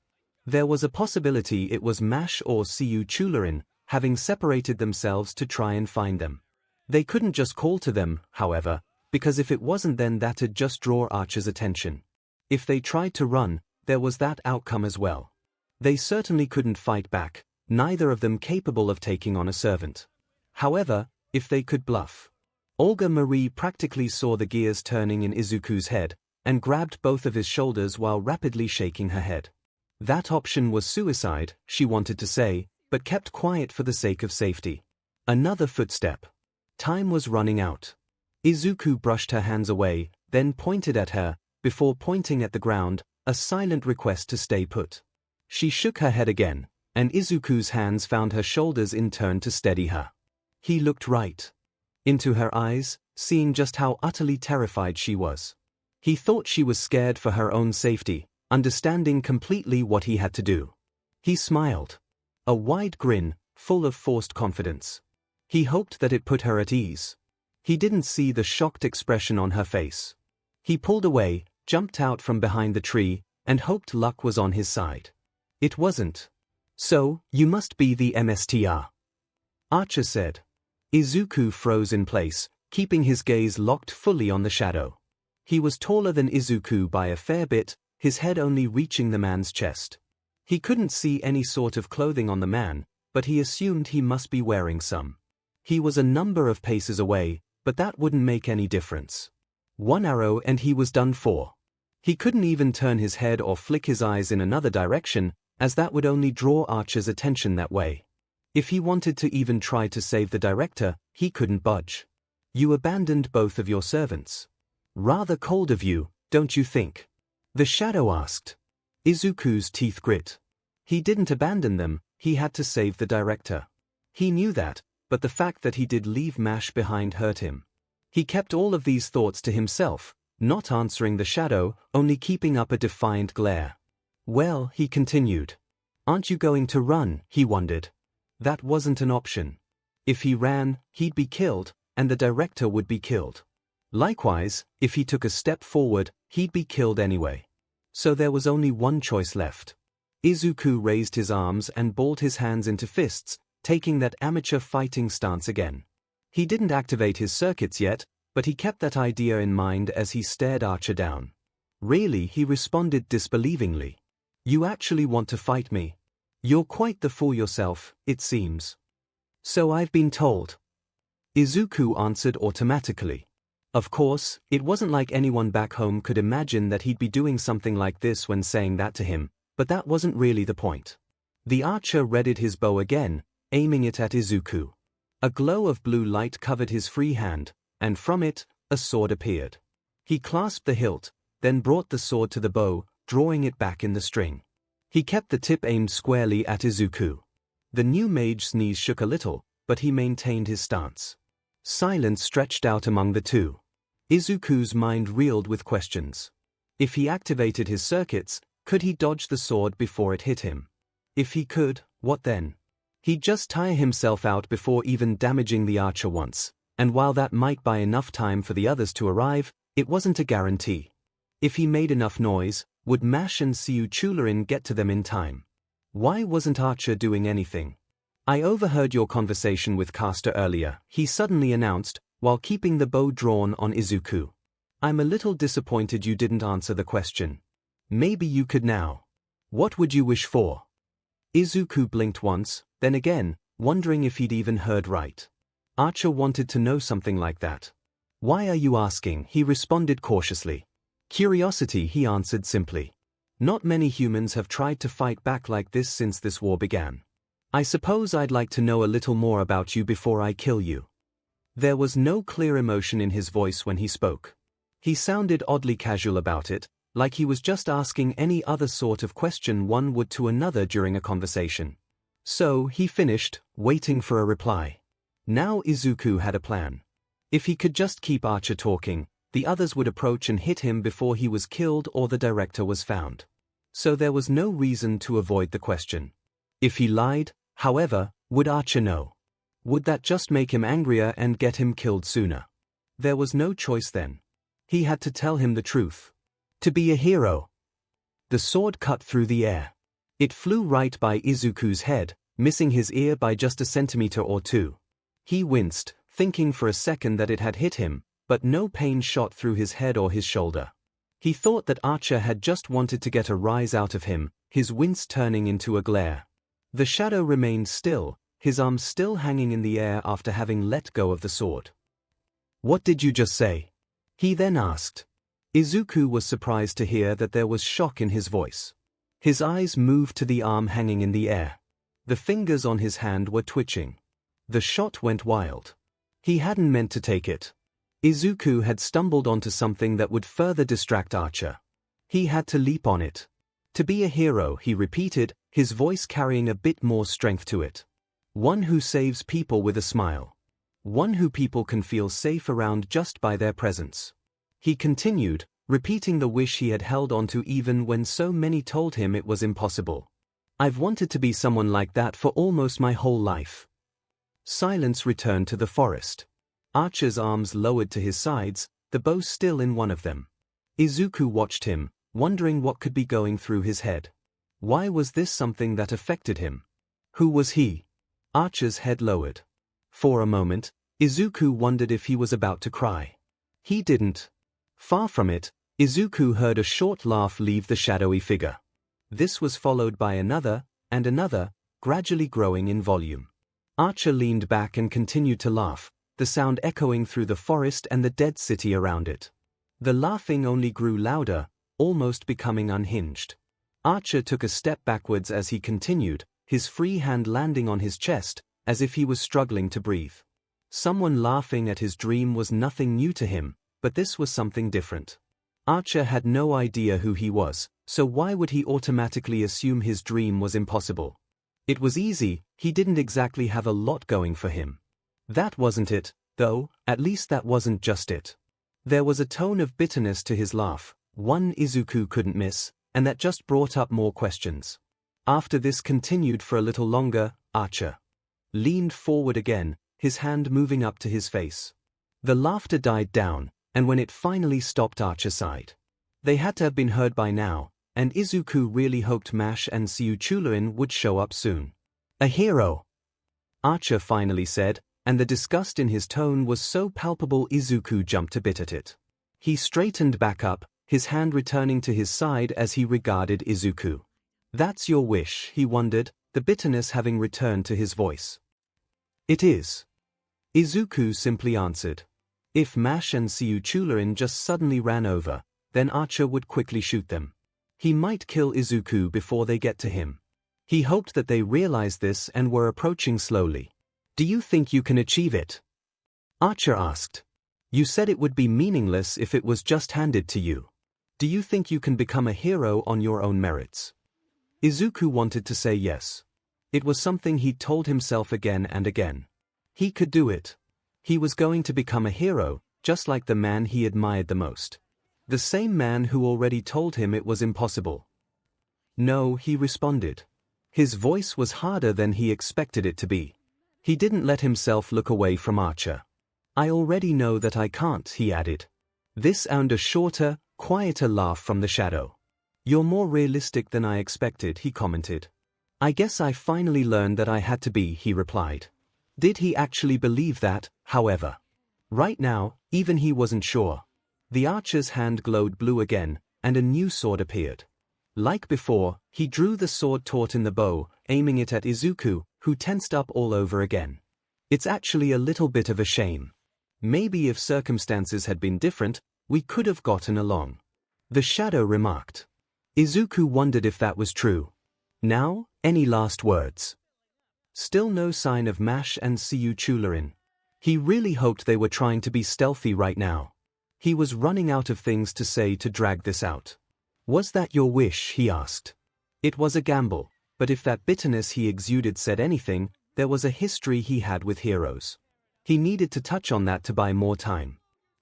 There was a possibility it was Mash or 𝐒𝐻𝐿, having separated themselves to try and find them. They couldn't just call to them, however, because if it wasn't then that'd just draw Archer's attention. If they tried to run, there was that outcome as well. They certainly couldn't fight back, neither of them capable of taking on a servant. However, if they could bluff. Olga Marie practically saw the gears turning in Izuku's head, and grabbed both of his shoulders while rapidly shaking her head. That option was suicide, she wanted to say, but kept quiet for the sake of safety. Another footstep. Time was running out. Izuku brushed her hands away, then pointed at her, before pointing at the ground, a silent request to stay put. She shook her head again, and Izuku's hands found her shoulders in turn to steady her. He looked right into her eyes, seeing just how utterly terrified she was. He thought she was scared for her own safety, understanding completely what he had to do. He smiled. A wide grin, full of forced confidence. He hoped that it put her at ease. He didn't see the shocked expression on her face. He pulled away, jumped out from behind the tree, and hoped luck was on his side. It wasn't. So, you must be the MSTR. Archer said. Izuku froze in place, keeping his gaze locked fully on the shadow. He was taller than Izuku by a fair bit, his head only reaching the man's chest. He couldn't see any sort of clothing on the man, but he assumed he must be wearing some. He was a number of paces away, but that wouldn't make any difference. One arrow and he was done for. He couldn't even turn his head or flick his eyes in another direction, as that would only draw Archer's attention that way. If he wanted to even try to save the director, he couldn't budge. You abandoned both of your servants. Rather cold of you, don't you think? The shadow asked. Izuku's teeth grit. He didn't abandon them, he had to save the director. He knew that, but the fact that he did leave Mash behind hurt him. He kept all of these thoughts to himself, not answering the shadow, only keeping up a defiant glare. Well, he continued. Aren't you going to run, he wondered. That wasn't an option. If he ran, he'd be killed, and the director would be killed. Likewise, if he took a step forward, he'd be killed anyway. So there was only one choice left. Izuku raised his arms and balled his hands into fists, taking that amateur fighting stance again. He didn't activate his circuits yet, but he kept that idea in mind as he stared Archer down. Really, he responded disbelievingly. You actually want to fight me? You're quite the fool yourself, it seems. So I've been told. Izuku answered automatically. Of course, it wasn't like anyone back home could imagine that he'd be doing something like this when saying that to him, but that wasn't really the point. The archer readied his bow again, aiming it at Izuku. A glow of blue light covered his free hand, and from it, a sword appeared. He clasped the hilt, then brought the sword to the bow, drawing it back in the string. He kept the tip aimed squarely at Izuku. The new mage's knees shook a little, but he maintained his stance. Silence stretched out among the two. Izuku's mind reeled with questions. If he activated his circuits, could he dodge the sword before it hit him? If he could, what then? He'd just tire himself out before even damaging the archer once, and while that might buy enough time for the others to arrive, it wasn't a guarantee. If he made enough noise, would Mash and 𝐒𝐻𝐿 get to them in time? Why wasn't Archer doing anything? I overheard your conversation with Caster earlier, he suddenly announced, while keeping the bow drawn on Izuku. I'm a little disappointed you didn't answer the question. Maybe you could now. What would you wish for? Izuku blinked once, then again, wondering if he'd even heard right. Archer wanted to know something like that. "Why are you asking?" he responded cautiously. "Curiosity," he answered simply. "Not many humans have tried to fight back like this since this war began. I suppose I'd like to know a little more about you before I kill you." There was no clear emotion in his voice when he spoke. He sounded oddly casual about it, like he was just asking any other sort of question one would to another during a conversation. So, he finished, waiting for a reply. Now Izuku had a plan. If he could just keep Archer talking, the others would approach and hit him before he was killed or the director was found. So there was no reason to avoid the question. If he lied, however, would Archer know? Would that just make him angrier and get him killed sooner? There was no choice then. He had to tell him the truth. To be a hero. The sword cut through the air. It flew right by Izuku's head, missing his ear by just a centimeter or two. He winced, thinking for a second that it had hit him, but no pain shot through his head or his shoulder. He thought that Archer had just wanted to get a rise out of him, his wince turning into a glare. The shadow remained still, his arms still hanging in the air after having let go of the sword. "What did you just say?" he then asked. Izuku was surprised to hear that there was shock in his voice. His eyes moved to the arm hanging in the air. The fingers on his hand were twitching. The shot went wild. He hadn't meant to take it. Izuku had stumbled onto something that would further distract Archer. He had to leap on it. "To be a hero," he repeated, his voice carrying a bit more strength to it. "One who saves people with a smile. One who people can feel safe around just by their presence." He continued, repeating the wish he had held onto even when so many told him it was impossible. "I've wanted to be someone like that for almost my whole life." Silence returned to the forest. Archer's arms lowered to his sides, the bow still in one of them. Izuku watched him, wondering what could be going through his head. Why was this something that affected him? Who was he? Archer's head lowered. For a moment, Izuku wondered if he was about to cry. He didn't. Far from it, Izuku heard a short laugh leave the shadowy figure. This was followed by another, and another, gradually growing in volume. Archer leaned back and continued to laugh, the sound echoing through the forest and the dead city around it. The laughing only grew louder, almost becoming unhinged. Archer took a step backwards as he continued, his free hand landing on his chest, as if he was struggling to breathe. Someone laughing at his dream was nothing new to him, but this was something different. Archer had no idea who he was, so why would he automatically assume his dream was impossible? It was easy, he didn't exactly have a lot going for him. That wasn't it, though, at least that wasn't just it. There was a tone of bitterness to his laugh, one Izuku couldn't miss, and that just brought up more questions. After this continued for a little longer, Archer leaned forward again, his hand moving up to his face. The laughter died down, and when it finally stopped, Archer sighed. They had to have been heard by now, and Izuku really hoped Mash and 𝐒𝐿 would show up soon. "A hero," Archer finally said, and the disgust in his tone was so palpable Izuku jumped a bit at it. He straightened back up, his hand returning to his side as he regarded Izuku. "That's your wish," he wondered, the bitterness having returned to his voice. "It is," Izuku simply answered. If Mash and 𝐒𝐿 just suddenly ran over, then Archer would quickly shoot them. He might kill Izuku before they get to him. He hoped that they realized this and were approaching slowly. "Do you think you can achieve it?" Archer asked. "You said it would be meaningless if it was just handed to you. Do you think you can become a hero on your own merits?" Izuku wanted to say yes. It was something he'd told himself again and again. He could do it. He was going to become a hero, just like the man he admired the most. The same man who already told him it was impossible. "No," he responded. His voice was harder than he expected it to be. He didn't let himself look away from Archer. "I already know that I can't," he added. This earned a shorter, quieter laugh from the shadow. "You're more realistic than I expected," he commented. "I guess I finally learned that I had to be," he replied. Did he actually believe that, however? Right now, even he wasn't sure. The Archer's hand glowed blue again, and a new sword appeared. Like before, he drew the sword taut in the bow, aiming it at Izuku, who tensed up all over again. It's actually a little bit of a shame. Maybe if circumstances had been different, we could have gotten along. The shadow remarked. Izuku wondered if that was true. Now, any last words? Still no sign of Mash and 𝐒𝐿𝐴. He really hoped they were trying to be stealthy right now. He was running out of things to say to drag this out. Was that your wish, he asked. It was a gamble, but if that bitterness he exuded said anything, there was a history he had with heroes. He needed to touch on that to buy more time.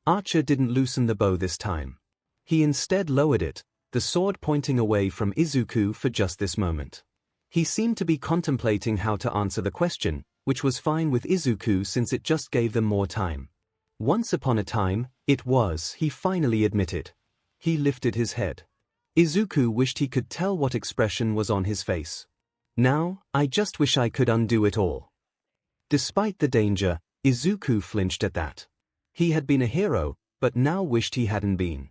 Archer didn't loosen the bow this time. He instead lowered it, the sword pointing away from Izuku for just this moment. He seemed to be contemplating how to answer the question, which was fine with Izuku since it just gave them more time. Once upon a time, it was, he finally admitted. He lifted his head. Izuku wished he could tell what expression was on his face. Now, I just wish I could undo it all. Despite the danger, Izuku flinched at that. He had been a hero, but now wished he hadn't been.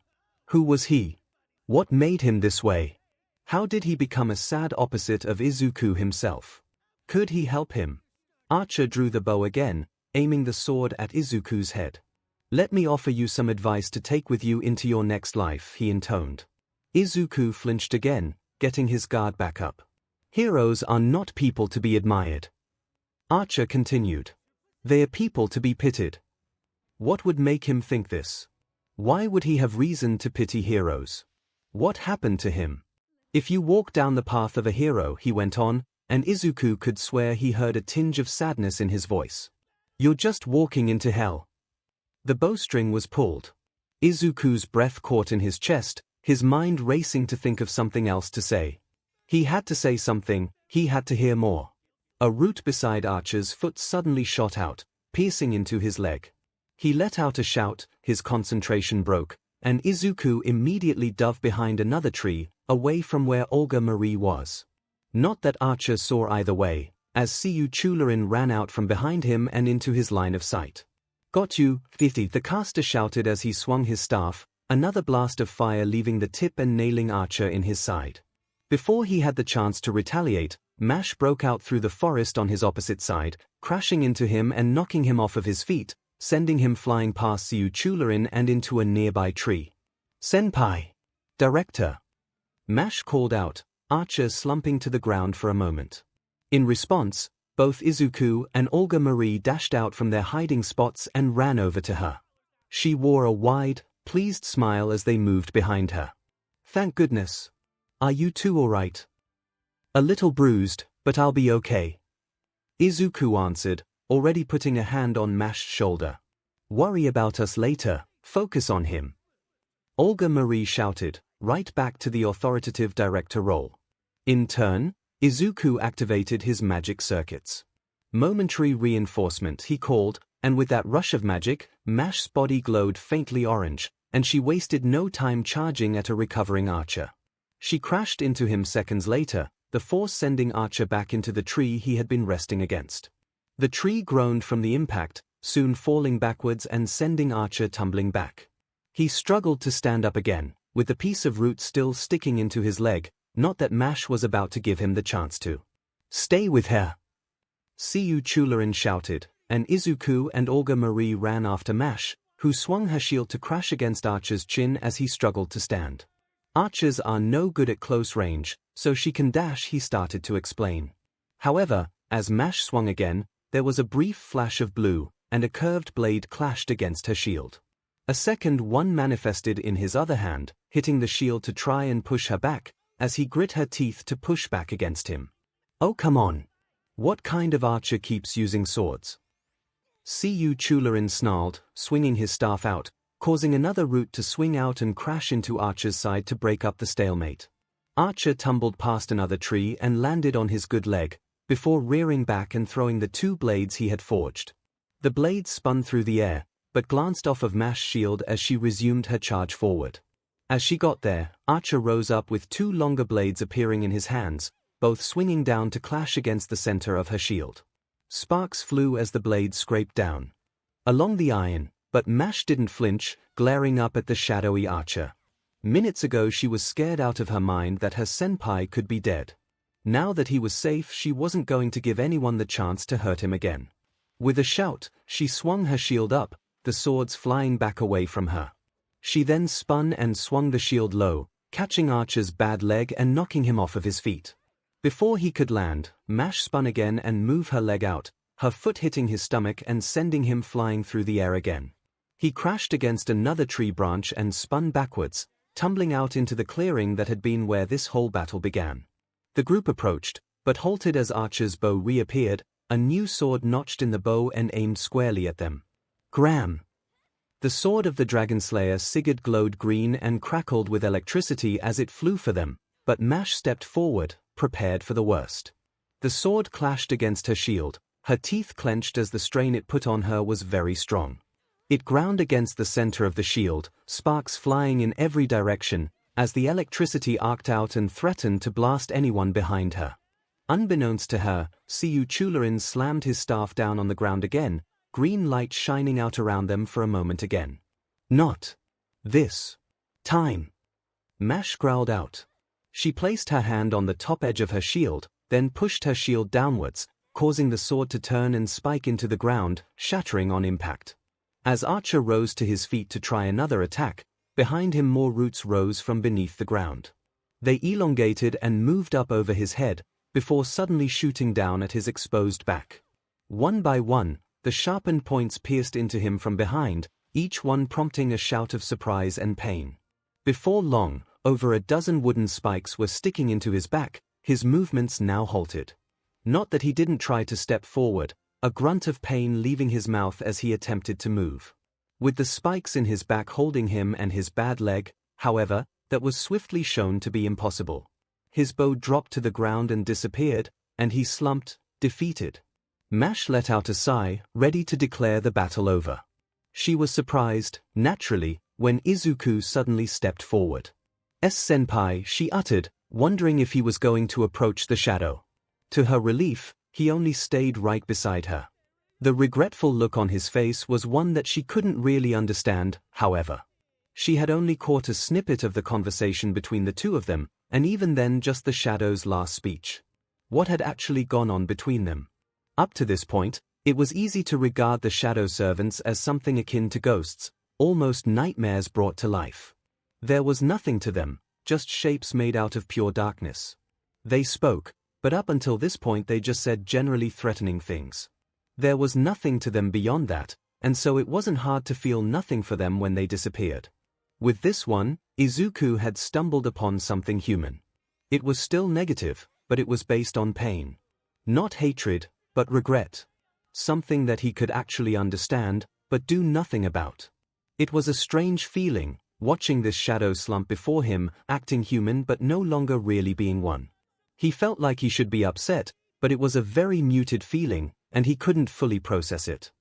Who was he? What made him this way? How did he become a sad opposite of Izuku himself? Could he help him? Archer drew the bow again, aiming the sword at Izuku's head. Let me offer you some advice to take with you into your next life, he intoned. Izuku flinched again, getting his guard back up. Heroes are not people to be admired. Archer continued. They are people to be pitied. What would make him think this? Why would he have reason to pity heroes? What happened to him? If you walk down the path of a hero, he went on, and Izuku could swear he heard a tinge of sadness in his voice. You're just walking into hell. The bowstring was pulled. Izuku's breath caught in his chest, his mind racing to think of something else to say. He had to say something, he had to hear more. A root beside Archer's foot suddenly shot out, piercing into his leg. He let out a shout, his concentration broke, and Izuku immediately dove behind another tree, away from where Olga Marie was. Not that Archer saw either way, as 𝐒𝐿𝐴 ran out from behind him and into his line of sight. Got you, 𝐵𝐵, the caster shouted as he swung his staff, another blast of fire leaving the tip and nailing Archer in his side. Before he had the chance to retaliate, Mash broke out through the forest on his opposite side, crashing into him and knocking him off of his feet, sending him flying past 𝐒𝐿𝐴 and into a nearby tree. Senpai! Director! Mash called out, Archer slumping to the ground for a moment. In response, both Izuku and Olga Marie dashed out from their hiding spots and ran over to her. She wore a wide, pleased smile as they moved behind her. Thank goodness. Are you two all right? A little bruised, but I'll be okay. Izuku answered, already putting a hand on Mash's shoulder. Worry about us later, focus on him. Olga Marie shouted, right back to the authoritative director role. In turn, Izuku activated his magic circuits. Momentary reinforcement, he called, and with that rush of magic, Mash's body glowed faintly orange, and she wasted no time charging at a recovering Archer. She crashed into him seconds later, the force sending Archer back into the tree he had been resting against. The tree groaned from the impact, soon falling backwards and sending Archer tumbling back. He struggled to stand up again, with the piece of root still sticking into his leg, not that Mash was about to give him the chance to. Stay with her! 𝐒𝐿𝐴 shouted, and Izuku and Olga Marie ran after Mash, who swung her shield to crash against Archer's chin as he struggled to stand. Archers are no good at close range, so she can dash, he started to explain. However, as Mash swung again, there was a brief flash of blue, and a curved blade clashed against her shield. A second one manifested in his other hand, hitting the shield to try and push her back, as he grit her teeth to push back against him. Oh come on! What kind of archer keeps using swords? 𝐒𝐿𝐴 snarled, swinging his staff out, causing another root to swing out and crash into Archer's side to break up the stalemate. Archer tumbled past another tree and landed on his good leg, before rearing back and throwing the two blades he had forged. The blades spun through the air, but glanced off of Mash's shield as she resumed her charge forward. As she got there, Archer rose up with two longer blades appearing in his hands, both swinging down to clash against the center of her shield. Sparks flew as the blades scraped down along the iron, but Mash didn't flinch, glaring up at the shadowy Archer. Minutes ago she was scared out of her mind that her senpai could be dead. Now that he was safe, she wasn't going to give anyone the chance to hurt him again. With a shout, she swung her shield up, the swords flying back away from her. She then spun and swung the shield low, catching Archer's bad leg and knocking him off of his feet. Before he could land, Mash spun again and moved her leg out, her foot hitting his stomach and sending him flying through the air again. He crashed against another tree branch and spun backwards, tumbling out into the clearing that had been where this whole battle began. The group approached, but halted as Archer's bow reappeared, a new sword notched in the bow and aimed squarely at them. Gram! The sword of the dragon slayer Sigurd glowed green and crackled with electricity as it flew for them, but Mash stepped forward, prepared for the worst. The sword clashed against her shield, her teeth clenched as the strain it put on her was very strong. It ground against the center of the shield, sparks flying in every direction, as the electricity arced out and threatened to blast anyone behind her. Unbeknownst to her, 𝐒𝐿 slammed his staff down on the ground again, green light shining out around them for a moment again. Not this time. Mash growled out. She placed her hand on the top edge of her shield, then pushed her shield downwards, causing the sword to turn and spike into the ground, shattering on impact. As Archer rose to his feet to try another attack, behind him more roots rose from beneath the ground. They elongated and moved up over his head, before suddenly shooting down at his exposed back. One by one, the sharpened points pierced into him from behind, each one prompting a shout of surprise and pain. Before long, over a dozen wooden spikes were sticking into his back, his movements now halted. Not that he didn't try to step forward, a grunt of pain leaving his mouth as he attempted to move. With the spikes in his back holding him and his bad leg, however, that was swiftly shown to be impossible. His bow dropped to the ground and disappeared, and he slumped, defeated. Mash let out a sigh, ready to declare the battle over. She was surprised, naturally, when Izuku suddenly stepped forward. "Senpai," she uttered, wondering if he was going to approach the shadow. To her relief, he only stayed right beside her. The regretful look on his face was one that she couldn't really understand, however. She had only caught a snippet of the conversation between the two of them, and even then just the shadow's last speech. What had actually gone on between them? Up to this point, it was easy to regard the shadow servants as something akin to ghosts, almost nightmares brought to life. There was nothing to them, just shapes made out of pure darkness. They spoke, but up until this point they just said generally threatening things. There was nothing to them beyond that, and so it wasn't hard to feel nothing for them when they disappeared. With this one, Izuku had stumbled upon something human. It was still negative, but it was based on pain. Not hatred, but regret. Something that he could actually understand, but do nothing about. It was a strange feeling, watching this shadow slump before him, acting human but no longer really being one. He felt like he should be upset, but it was a very muted feeling, and he couldn't fully process it.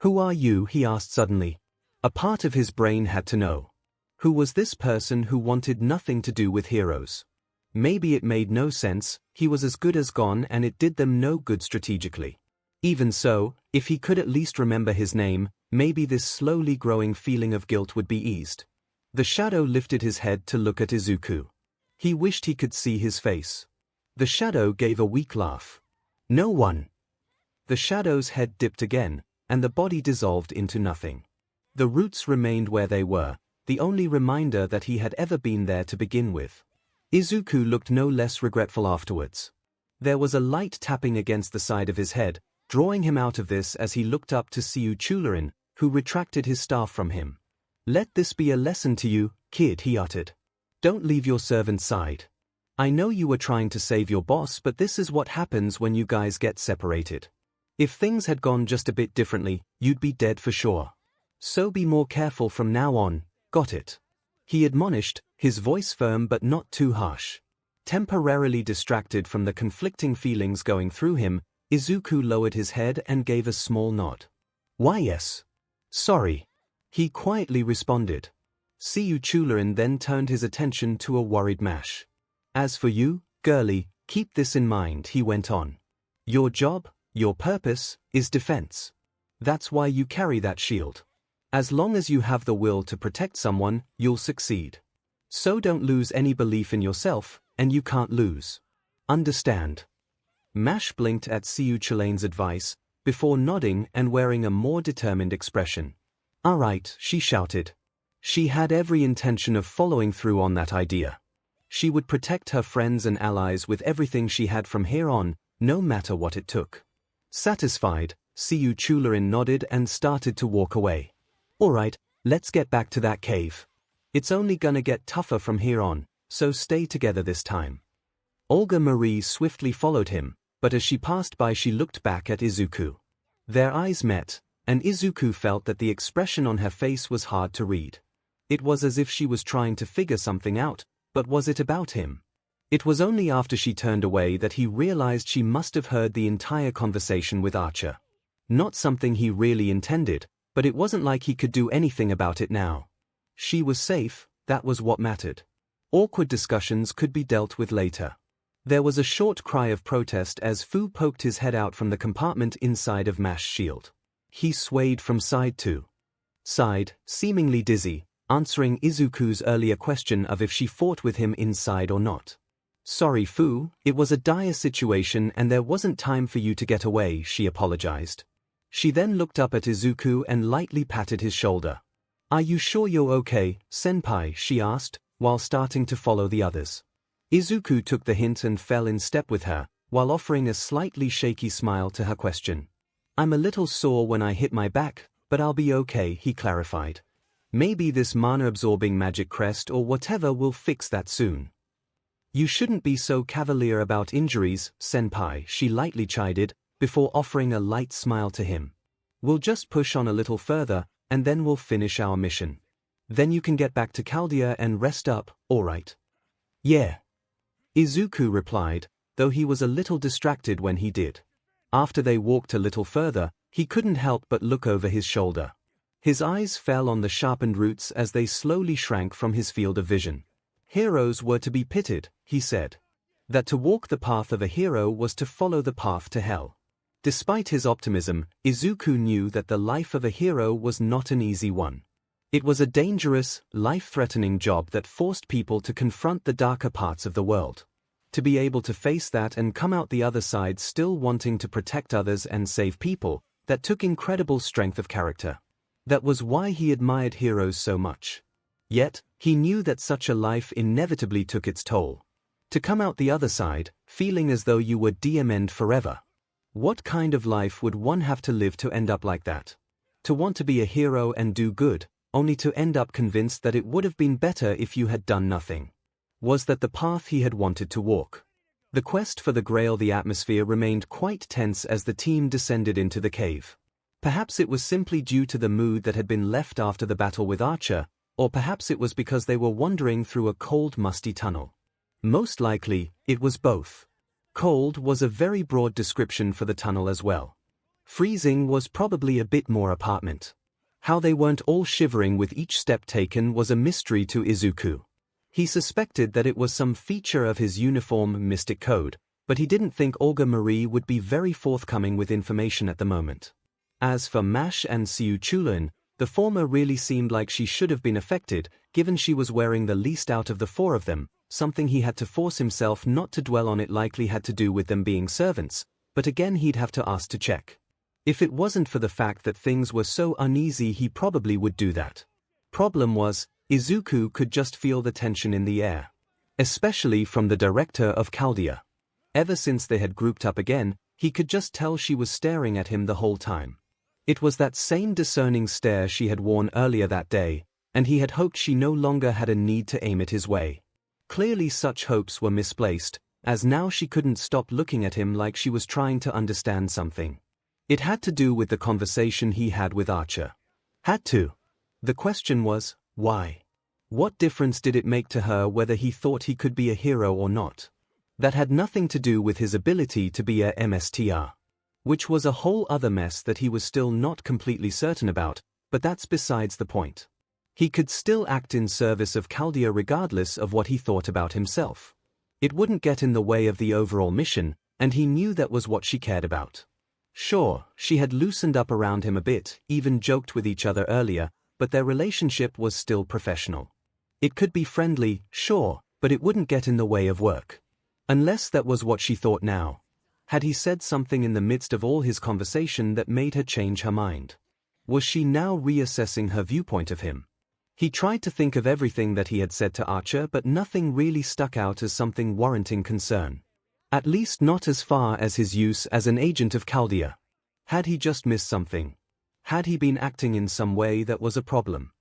"Who are you?" he asked suddenly. A part of his brain had to know. Who was this person who wanted nothing to do with heroes? Maybe it made no sense, he was as good as gone and it did them no good strategically. Even so, if he could at least remember his name, maybe this slowly growing feeling of guilt would be eased. The shadow lifted his head to look at Izuku. He wished he could see his face. The shadow gave a weak laugh. "No one." The shadow's head dipped again, and the body dissolved into nothing. The roots remained where they were, the only reminder that he had ever been there to begin with. Izuku looked no less regretful afterwards. There was a light tapping against the side of his head, drawing him out of this as he looked up to 𝐒𝐿, who retracted his staff from him. "Let this be a lesson to you, kid," he uttered. "Don't leave your servant's side. I know you were trying to save your boss, but this is what happens when you guys get separated. If things had gone just a bit differently, you'd be dead for sure. So be more careful from now on, got it?" He admonished, his voice firm but not too harsh. Temporarily distracted from the conflicting feelings going through him, Izuku lowered his head and gave a small nod. "Why yes. Sorry," he quietly responded. 𝐒𝐿 then turned his attention to a worried Mash. "As for you, girlie, keep this in mind," he went on. "Your job, your purpose, is defense. That's why you carry that shield. As long as you have the will to protect someone, you'll succeed. So don't lose any belief in yourself, and you can't lose. Understand. Mash blinked at 𝐂𝐭𝐚𝐲 advice, before nodding and wearing a more determined expression. All right, she shouted. She had every intention of following through on that idea. She would protect her friends and allies with everything she had from here on, no matter what it took. Satisfied, 𝐂𝐭𝐴 nodded and started to walk away. All right, let's get back to that cave. It's only gonna get tougher from here on, so stay together this time. Olga Marie swiftly followed him, but as she passed by she looked back at Izuku. Their eyes met, and Izuku felt that the expression on her face was hard to read. It was as if she was trying to figure something out, but was it about him? It was only after she turned away that he realized she must have heard the entire conversation with Archer. Not something he really intended, but it wasn't like he could do anything about it now. She was safe, that was what mattered. Awkward discussions could be dealt with later. There was a short cry of protest as Fu poked his head out from the compartment inside of Mash's shield. He swayed from side to side, seemingly dizzy, answering Izuku's earlier question of if she fought with him inside or not. Sorry Fu, it was a dire situation and there wasn't time for you to get away, she apologized. She then looked up at Izuku and lightly patted his shoulder. Are you sure you're okay, senpai, she asked, while starting to follow the others. Izuku took the hint and fell in step with her, while offering a slightly shaky smile to her question. I'm a little sore when I hit my back, but I'll be okay, he clarified. Maybe this mana-absorbing magic crest or whatever will fix that soon. You shouldn't be so cavalier about injuries, senpai, she lightly chided, before offering a light smile to him. We'll just push on a little further, and then we'll finish our mission. Then you can get back to Chaldea and rest up, alright? Yeah. Izuku replied, though he was a little distracted when he did. After they walked a little further, he couldn't help but look over his shoulder. His eyes fell on the sharpened roots as they slowly shrank from his field of vision. Heroes were to be pitied, he said. That to walk the path of a hero was to follow the path to hell. Despite his optimism, Izuku knew that the life of a hero was not an easy one. It was a dangerous, life-threatening job that forced people to confront the darker parts of the world. To be able to face that and come out the other side still wanting to protect others and save people, that took incredible strength of character. That was why he admired heroes so much. Yet, he knew that such a life inevitably took its toll. To come out the other side, feeling as though you were DMN'd forever. What kind of life would one have to live to end up like that? To want to be a hero and do good, only to end up convinced that it would have been better if you had done nothing. Was that the path he had wanted to walk? The quest for the Grail, the atmosphere remained quite tense as the team descended into the cave. Perhaps it was simply due to the mood that had been left after the battle with Archer, or perhaps it was because they were wandering through a cold, musty tunnel. Most likely, it was both. Cold was a very broad description for the tunnel as well. Freezing was probably a bit more apartment. How they weren't all shivering with each step taken was a mystery to Izuku. He suspected that it was some feature of his uniform mystic code, but he didn't think Olga Marie would be very forthcoming with information at the moment. As for Mash and 𝐒𝐭𝐴, the former really seemed like she should have been affected, given she was wearing the least out of the four of them. Something he had to force himself not to dwell on. It likely had to do with them being servants, but again he'd have to ask to check. If it wasn't for the fact that things were so uneasy, he probably would do that. Problem was, Izuku could just feel the tension in the air. Especially from the director of Chaldea. Ever since they had grouped up again, he could just tell she was staring at him the whole time. It was that same discerning stare she had worn earlier that day, and he had hoped she no longer had a need to aim it his way. Clearly such hopes were misplaced, as now she couldn't stop looking at him like she was trying to understand something. It had to do with the conversation he had with Archer. Had to. The question was, why? What difference did it make to her whether he thought he could be a hero or not? That had nothing to do with his ability to be a MSTR. Which was a whole other mess that he was still not completely certain about, but that's besides the point. He could still act in service of Chaldea regardless of what he thought about himself. It wouldn't get in the way of the overall mission, and he knew that was what she cared about. Sure, she had loosened up around him a bit, even joked with each other earlier, but their relationship was still professional. It could be friendly, sure, but it wouldn't get in the way of work. Unless that was what she thought now. Had he said something in the midst of all his conversation that made her change her mind? Was she now reassessing her viewpoint of him? He tried to think of everything that he had said to Archer, but nothing really stuck out as something warranting concern. At least not as far as his use as an agent of Chaldea. Had he just missed something? Had he been acting in some way that was a problem?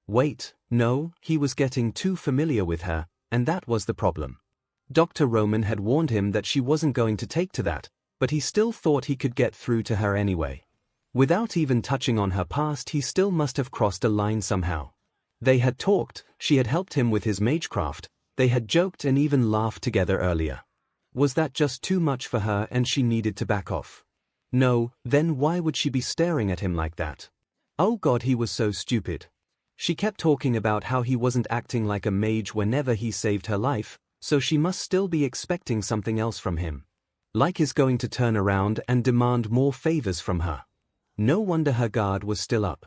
Wait, no, he was getting too familiar with her, and that was the problem. Dr. Roman had warned him that she wasn't going to take to that, but he still thought he could get through to her anyway. Without even touching on her past, he still must have crossed a line somehow. They had talked, she had helped him with his magecraft, they had joked and even laughed together earlier. Was that just too much for her and she needed to back off? No, then why would she be staring at him like that? Oh God, he was so stupid. She kept talking about how he wasn't acting like a mage whenever he saved her life, so she must still be expecting something else from him. Like he's going to turn around and demand more favors from her. No wonder her guard was still up.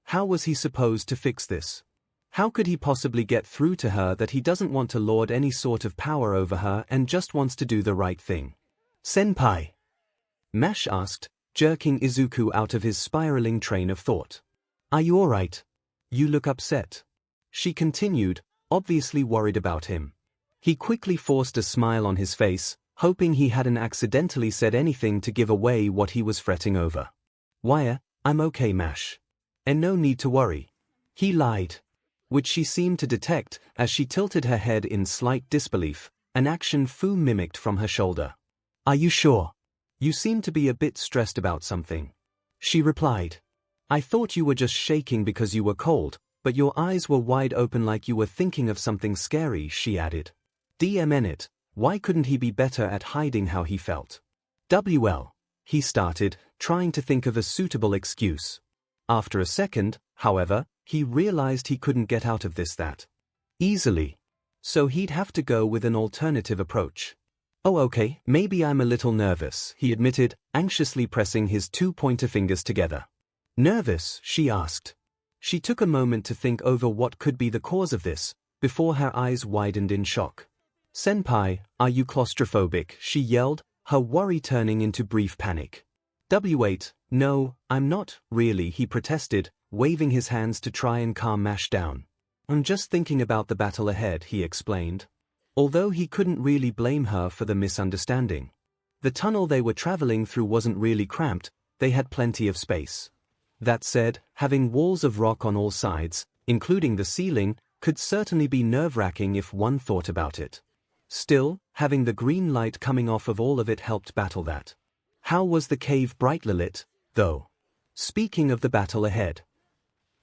How was he supposed to fix this? How could he possibly get through to her that he doesn't want to lord any sort of power over her and just wants to do the right thing? Senpai? Mash asked, jerking Izuku out of his spiraling train of thought. Are you alright? You look upset. She continued, obviously worried about him. He quickly forced a smile on his face, hoping he hadn't accidentally said anything to give away what he was fretting over. Why, I'm okay, Mash. And no need to worry. He lied. Which she seemed to detect as she tilted her head in slight disbelief, an action Fu mimicked from her shoulder. Are you sure? You seem to be a bit stressed about something. She replied. I thought you were just shaking because you were cold, but your eyes were wide open like you were thinking of something scary, she added. DMN it, why couldn't he be better at hiding how he felt? WL, he started, trying to think of a suitable excuse. After a second, however, he realized he couldn't get out of this that easily. So he'd have to go with an alternative approach. Oh okay, maybe I'm a little nervous, he admitted, anxiously pressing his two pointer fingers together. Nervous, she asked. She took a moment to think over what could be the cause of this, before her eyes widened in shock. Senpai, are you claustrophobic? She yelled, her worry turning into brief panic. W8, no, I'm not, really, he protested, waving his hands to try and calm Mash down. I'm just thinking about the battle ahead, he explained. Although he couldn't really blame her for the misunderstanding. The tunnel they were traveling through wasn't really cramped, they had plenty of space. That said, having walls of rock on all sides, including the ceiling, could certainly be nerve-wracking if one thought about it. Still, having the green light coming off of all of it helped battle that. How was the cave brightly lit, though? Speaking of the battle ahead.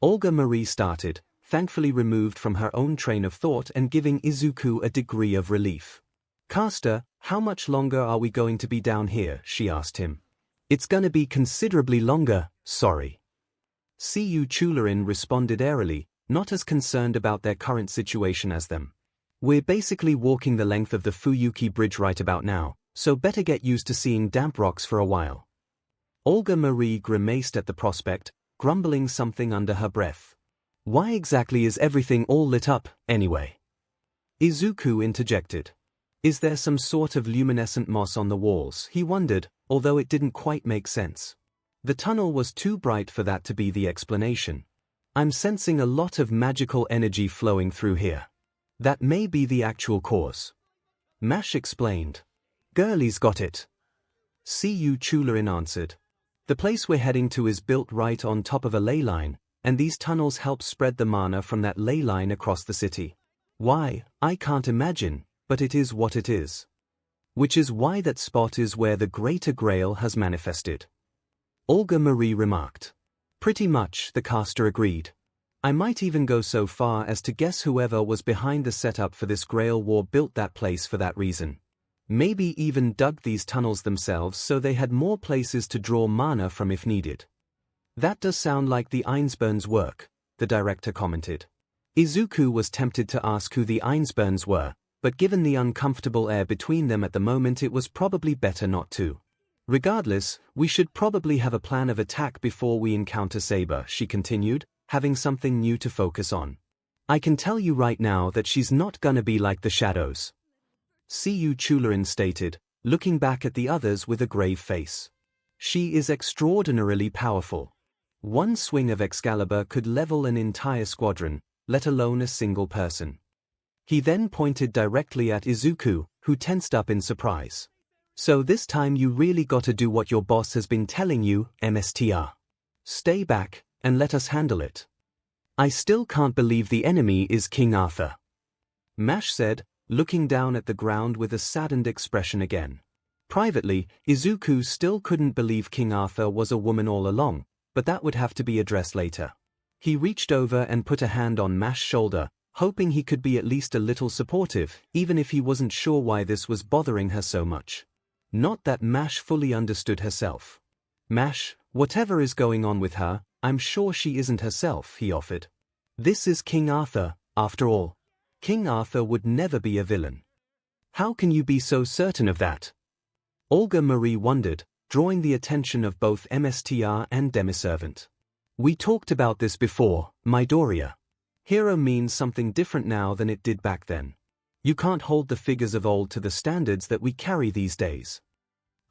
Olga Marie started, thankfully removed from her own train of thought and giving Izuku a degree of relief. Caster, how much longer are we going to be down here? She asked him. It's gonna be considerably longer, sorry. 𝐒𝐿 responded airily, not as concerned about their current situation as them. We're basically walking the length of the Fuyuki Bridge right about now, so better get used to seeing damp rocks for a while. Olga Marie grimaced at the prospect, grumbling something under her breath. Why exactly is everything all lit up, anyway? Izuku interjected. Is there some sort of luminescent moss on the walls? He wondered, although it didn't quite make sense. The tunnel was too bright for that to be the explanation. I'm sensing a lot of magical energy flowing through here. That may be the actual cause. Mash explained. Girlie's got it. 𝐒𝐿 answered. The place we're heading to is built right on top of a ley line, and these tunnels help spread the mana from that ley line across the city. Why, I can't imagine, but it is what it is. Which is why that spot is where the Greater Grail has manifested. Olga Marie remarked. Pretty much, the caster agreed. I might even go so far as to guess whoever was behind the setup for this Grail War built that place for that reason. Maybe even dug these tunnels themselves so they had more places to draw mana from if needed. That does sound like the 𝐼𝐴𝐵𝐵𝐼n's work, the director commented. Izuku was tempted to ask who the 𝐼𝐴𝐵𝐵𝐼n's were, but given the uncomfortable air between them at the moment it was probably better not to. Regardless, we should probably have a plan of attack before we encounter Saber, she continued, having something new to focus on. I can tell you right now that she's not gonna be like the shadows. 𝐂𝐬𝐤𝐴N stated, looking back at the others with a grave face. She is extraordinarily powerful. One swing of Excalibur could level an entire squadron, let alone a single person. He then pointed directly at Izuku, who tensed up in surprise. So this time you really gotta do what your boss has been telling you, MSTR. Stay back, and let us handle it. I still can't believe the enemy is King Arthur. Mash said, looking down at the ground with a saddened expression again. Privately, Izuku still couldn't believe King Arthur was a woman all along, but that would have to be addressed later. He reached over and put a hand on Mash's shoulder, hoping he could be at least a little supportive, even if he wasn't sure why this was bothering her so much. Not that Mash fully understood herself. Mash, whatever is going on with her, I'm sure she isn't herself, he offered. This is King Arthur, after all. King Arthur would never be a villain. How can you be so certain of that? Olga Marie wondered, drawing the attention of both MSTR and Demiservant. We talked about this before, Midoriya. Hero means something different now than it did back then. You can't hold the figures of old to the standards that we carry these days.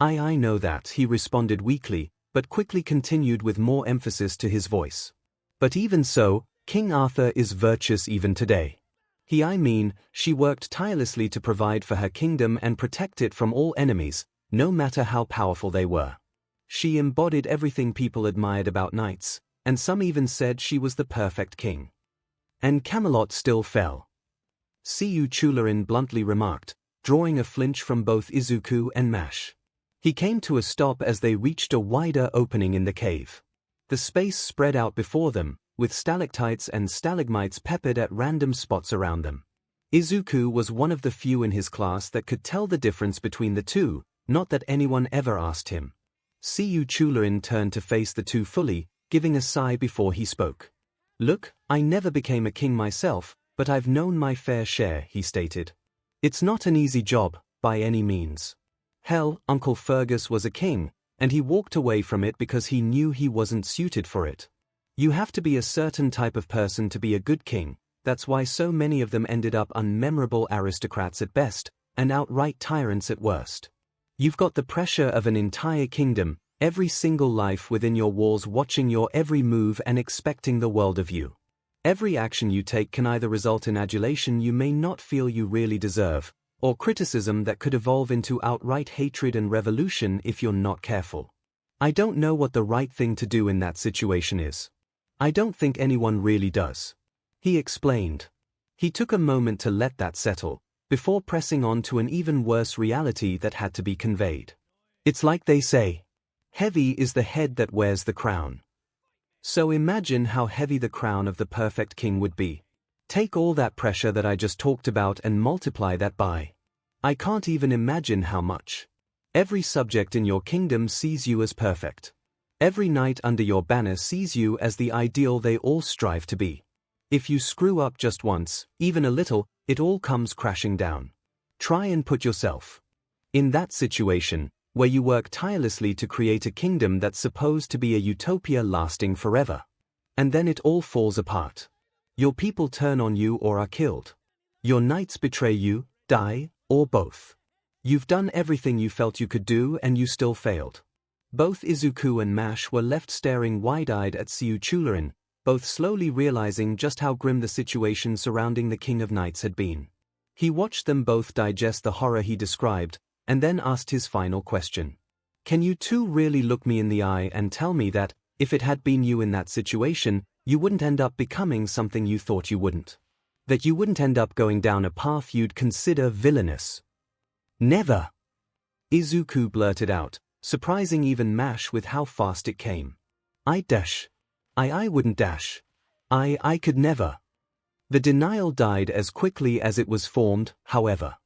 I know that, he responded weakly, but quickly continued with more emphasis to his voice. But even so, King Arthur is virtuous even today. She worked tirelessly to provide for her kingdom and protect it from all enemies, no matter how powerful they were. She embodied everything people admired about knights, and some even said she was the perfect king. And Camelot still fell. 𝐒𝐬𝐤𝐴N bluntly remarked, drawing a flinch from both Izuku and Mash. He came to a stop as they reached a wider opening in the cave. The space spread out before them, with stalactites and stalagmites peppered at random spots around them. Izuku was one of the few in his class that could tell the difference between the two, not that anyone ever asked him. 𝐒𝐬𝐤𝐴N turned to face the two fully, giving a sigh before he spoke. Look, I never became a king myself, but I've known my fair share, he stated. It's not an easy job, by any means. Hell, Uncle Fergus was a king, and he walked away from it because he knew he wasn't suited for it. You have to be a certain type of person to be a good king, that's why so many of them ended up unmemorable aristocrats at best, and outright tyrants at worst. You've got the pressure of an entire kingdom, every single life within your walls watching your every move and expecting the world of you. Every action you take can either result in adulation you may not feel you really deserve, or criticism that could evolve into outright hatred and revolution if you're not careful. I don't know what the right thing to do in that situation is. I don't think anyone really does. He explained. He took a moment to let that settle, before pressing on to an even worse reality that had to be conveyed. It's like they say, heavy is the head that wears the crown. So imagine how heavy the crown of the perfect king would be. Take all that pressure that I just talked about and multiply that by. I can't even imagine how much. Every subject in your kingdom sees you as perfect. Every knight under your banner sees you as the ideal they all strive to be. If you screw up just once, even a little, it all comes crashing down. Try and put yourself in that situation, where you work tirelessly to create a kingdom that's supposed to be a utopia lasting forever. And then it all falls apart. Your people turn on you or are killed. Your knights betray you, die, or both. You've done everything you felt you could do and you still failed. Both Izuku and Mash were left staring wide-eyed at 𝐒𝐬𝐤𝐴N, both slowly realizing just how grim the situation surrounding the King of Knights had been. He watched them both digest the horror he described, and then asked his final question. Can you two really look me in the eye and tell me that, if it had been you in that situation, you wouldn't end up becoming something you thought you wouldn't? That you wouldn't end up going down a path you'd consider villainous? Never! Izuku blurted out, surprising even Mash with how fast it came. I'd dash. I wouldn't dash. I could never. The denial died as quickly as it was formed, however.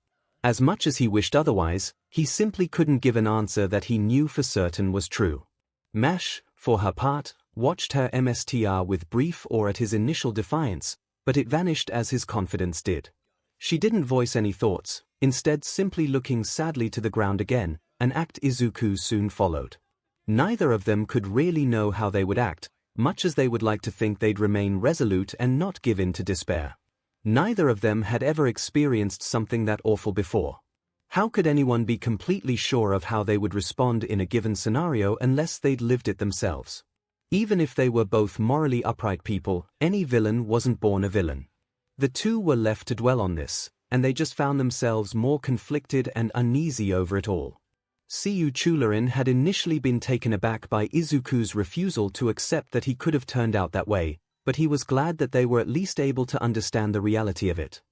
As much as he wished otherwise, he simply couldn't give an answer that he knew for certain was true. Mash, for her part, watched her MSTR with brief awe at his initial defiance, but it vanished as his confidence did. She didn't voice any thoughts, instead simply looking sadly to the ground again, an act Izuku soon followed. Neither of them could really know how they would act, much as they would like to think they'd remain resolute and not give in to despair. Neither of them had ever experienced something that awful before. How could anyone be completely sure of how they would respond in a given scenario unless they'd lived it themselves? Even if they were both morally upright people, any villain wasn't born a villain. The two were left to dwell on this, and they just found themselves more conflicted and uneasy over it all. 𝐒𝐬𝐴 had initially been taken aback by Izuku's refusal to accept that he could have turned out that way, but he was glad that they were at least able to understand the reality of it.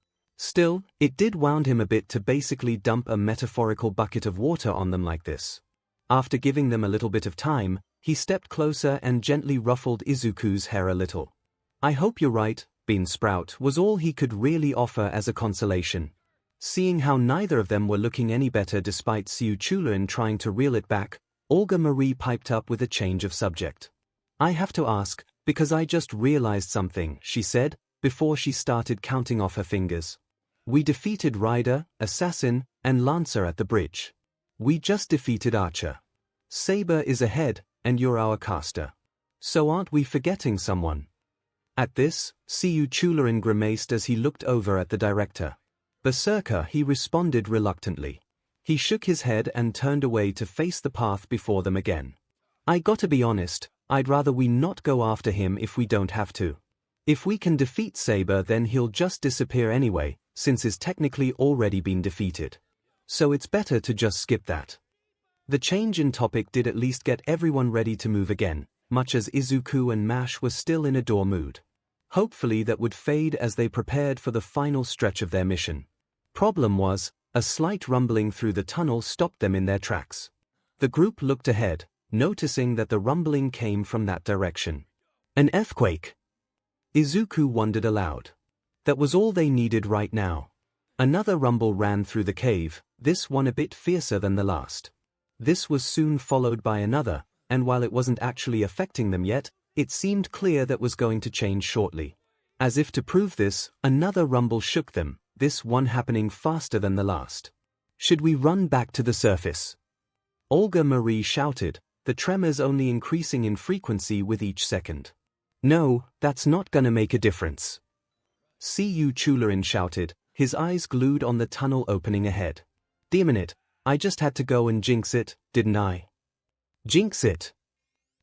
Still, it did wound him a bit to basically dump a metaphorical bucket of water on them like this. After giving them a little bit of time, he stepped closer and gently ruffled Izuku's hair a little. "I hope you're right, Bean Sprout," was all he could really offer as a consolation. Seeing how neither of them were looking any better despite 𝐒𝐬𝐴 trying to reel it back, Olga Marie piped up with a change of subject. "I have to ask, because I just realized something," she said, before she started counting off her fingers. "We defeated Rider, Assassin, and Lancer at the bridge. We just defeated Archer. Saber is ahead, and you're our caster. So aren't we forgetting someone?" At this, 𝐒𝐬𝐴 grimaced as he looked over at the director. "Berserker," he responded reluctantly. He shook his head and turned away to face the path before them again. "I gotta be honest, I'd rather we not go after him if we don't have to. If we can defeat Saber, then he'll just disappear anyway, since he's technically already been defeated. So it's better to just skip that." The change in topic did at least get everyone ready to move again, much as Izuku and Mash were still in a door mood. Hopefully that would fade as they prepared for the final stretch of their mission. Problem was, a slight rumbling through the tunnel stopped them in their tracks. The group looked ahead, noticing that the rumbling came from that direction. An earthquake! Izuku wondered aloud. That was all they needed right now. Another rumble ran through the cave, this one a bit fiercer than the last. This was soon followed by another, and while it wasn't actually affecting them yet, it seemed clear that was going to change shortly. As if to prove this, another rumble shook them, this one happening faster than the last. "Should we run back to the surface?" Olga Marie shouted, the tremors only increasing in frequency with each second. "No, that's not gonna make a difference." 𝐒𝐬𝐴 shouted, his eyes glued on the tunnel opening ahead. "Damn it, I just had to go and jinx it, didn't I?" "Jinx it?"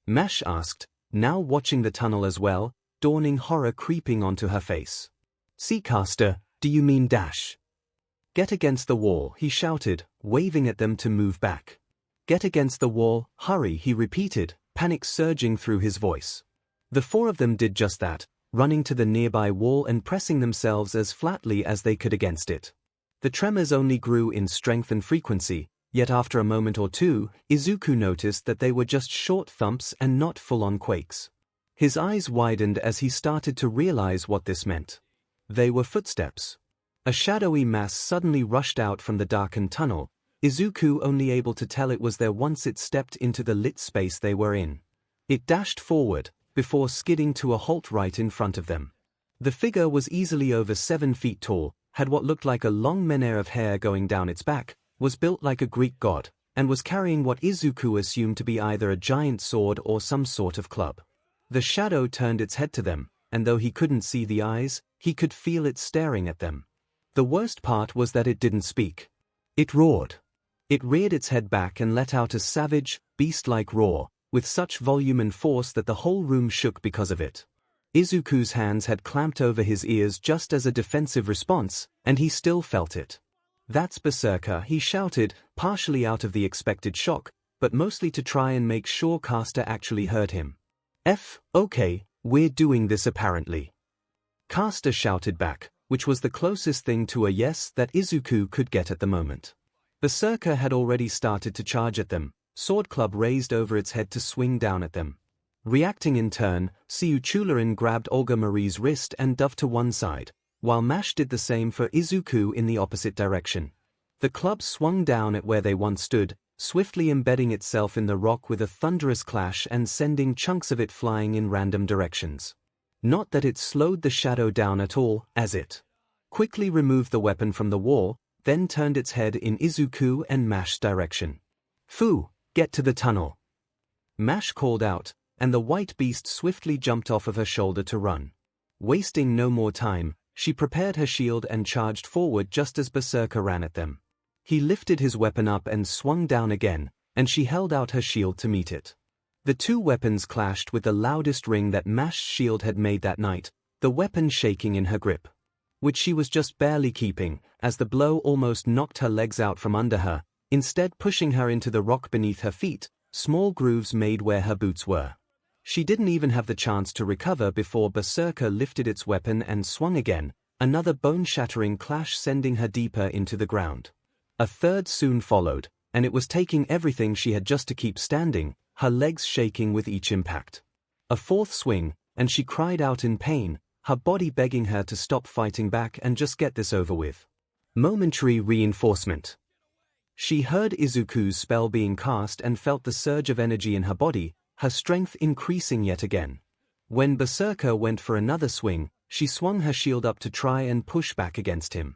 Mash asked, now watching the tunnel as well, dawning horror creeping onto her face. "Seacaster, do you mean Dash?" "Get against the wall," he shouted, waving at them to move back. "Get against the wall, hurry," he repeated, panic surging through his voice. The four of them did just that, running to the nearby wall and pressing themselves as flatly as they could against it. The tremors only grew in strength and frequency, yet after a moment or two, Izuku noticed that they were just short thumps and not full-on quakes. His eyes widened as he started to realize what this meant. They were footsteps. A shadowy mass suddenly rushed out from the darkened tunnel, Izuku only able to tell it was there once it stepped into the lit space they were in. It dashed forward, before skidding to a halt right in front of them. The figure was easily over 7 feet tall, had what looked like a long menere of hair going down its back, was built like a Greek god, and was carrying what Izuku assumed to be either a giant sword or some sort of club. The shadow turned its head to them, and though he couldn't see the eyes, he could feel it staring at them. The worst part was that it didn't speak. It roared. It reared its head back and let out a savage, beast-like roar, with such volume and force that the whole room shook because of it. Izuku's hands had clamped over his ears just as a defensive response, and he still felt it. "That's Berserker," he shouted, partially out of the expected shock, but mostly to try and make sure Caster actually heard him. "Okay, we're doing this apparently." Caster shouted back, which was the closest thing to a yes that Izuku could get at the moment. Berserker had already started to charge at them, sword club raised over its head to swing down at them. Reacting in turn, 𝐒𝐬𝐴 grabbed Olga Marie's wrist and dove to one side, while Mash did the same for Izuku in the opposite direction. The club swung down at where they once stood, swiftly embedding itself in the rock with a thunderous clash and sending chunks of it flying in random directions. Not that it slowed the shadow down at all, as it quickly removed the weapon from the wall, then turned its head in Izuku and Mash's direction. "Fu, get to the tunnel," Mash called out, and the white beast swiftly jumped off of her shoulder to run. Wasting no more time, she prepared her shield and charged forward just as Berserker ran at them. He lifted his weapon up and swung down again, and she held out her shield to meet it. The two weapons clashed with the loudest ring that Mash's shield had made that night, the weapon shaking in her grip, which she was just barely keeping, as the blow almost knocked her legs out from under her, instead pushing her into the rock beneath her feet, small grooves made where her boots were. She didn't even have the chance to recover before Berserker lifted its weapon and swung again, another bone-shattering clash sending her deeper into the ground. A third soon followed, and it was taking everything she had just to keep standing, her legs shaking with each impact. A fourth swing, and she cried out in pain, her body begging her to stop fighting back and just get this over with. Momentary reinforcement. She heard Izuku's spell being cast and felt the surge of energy in her body, her strength increasing yet again. When Berserker went for another swing, she swung her shield up to try and push back against him.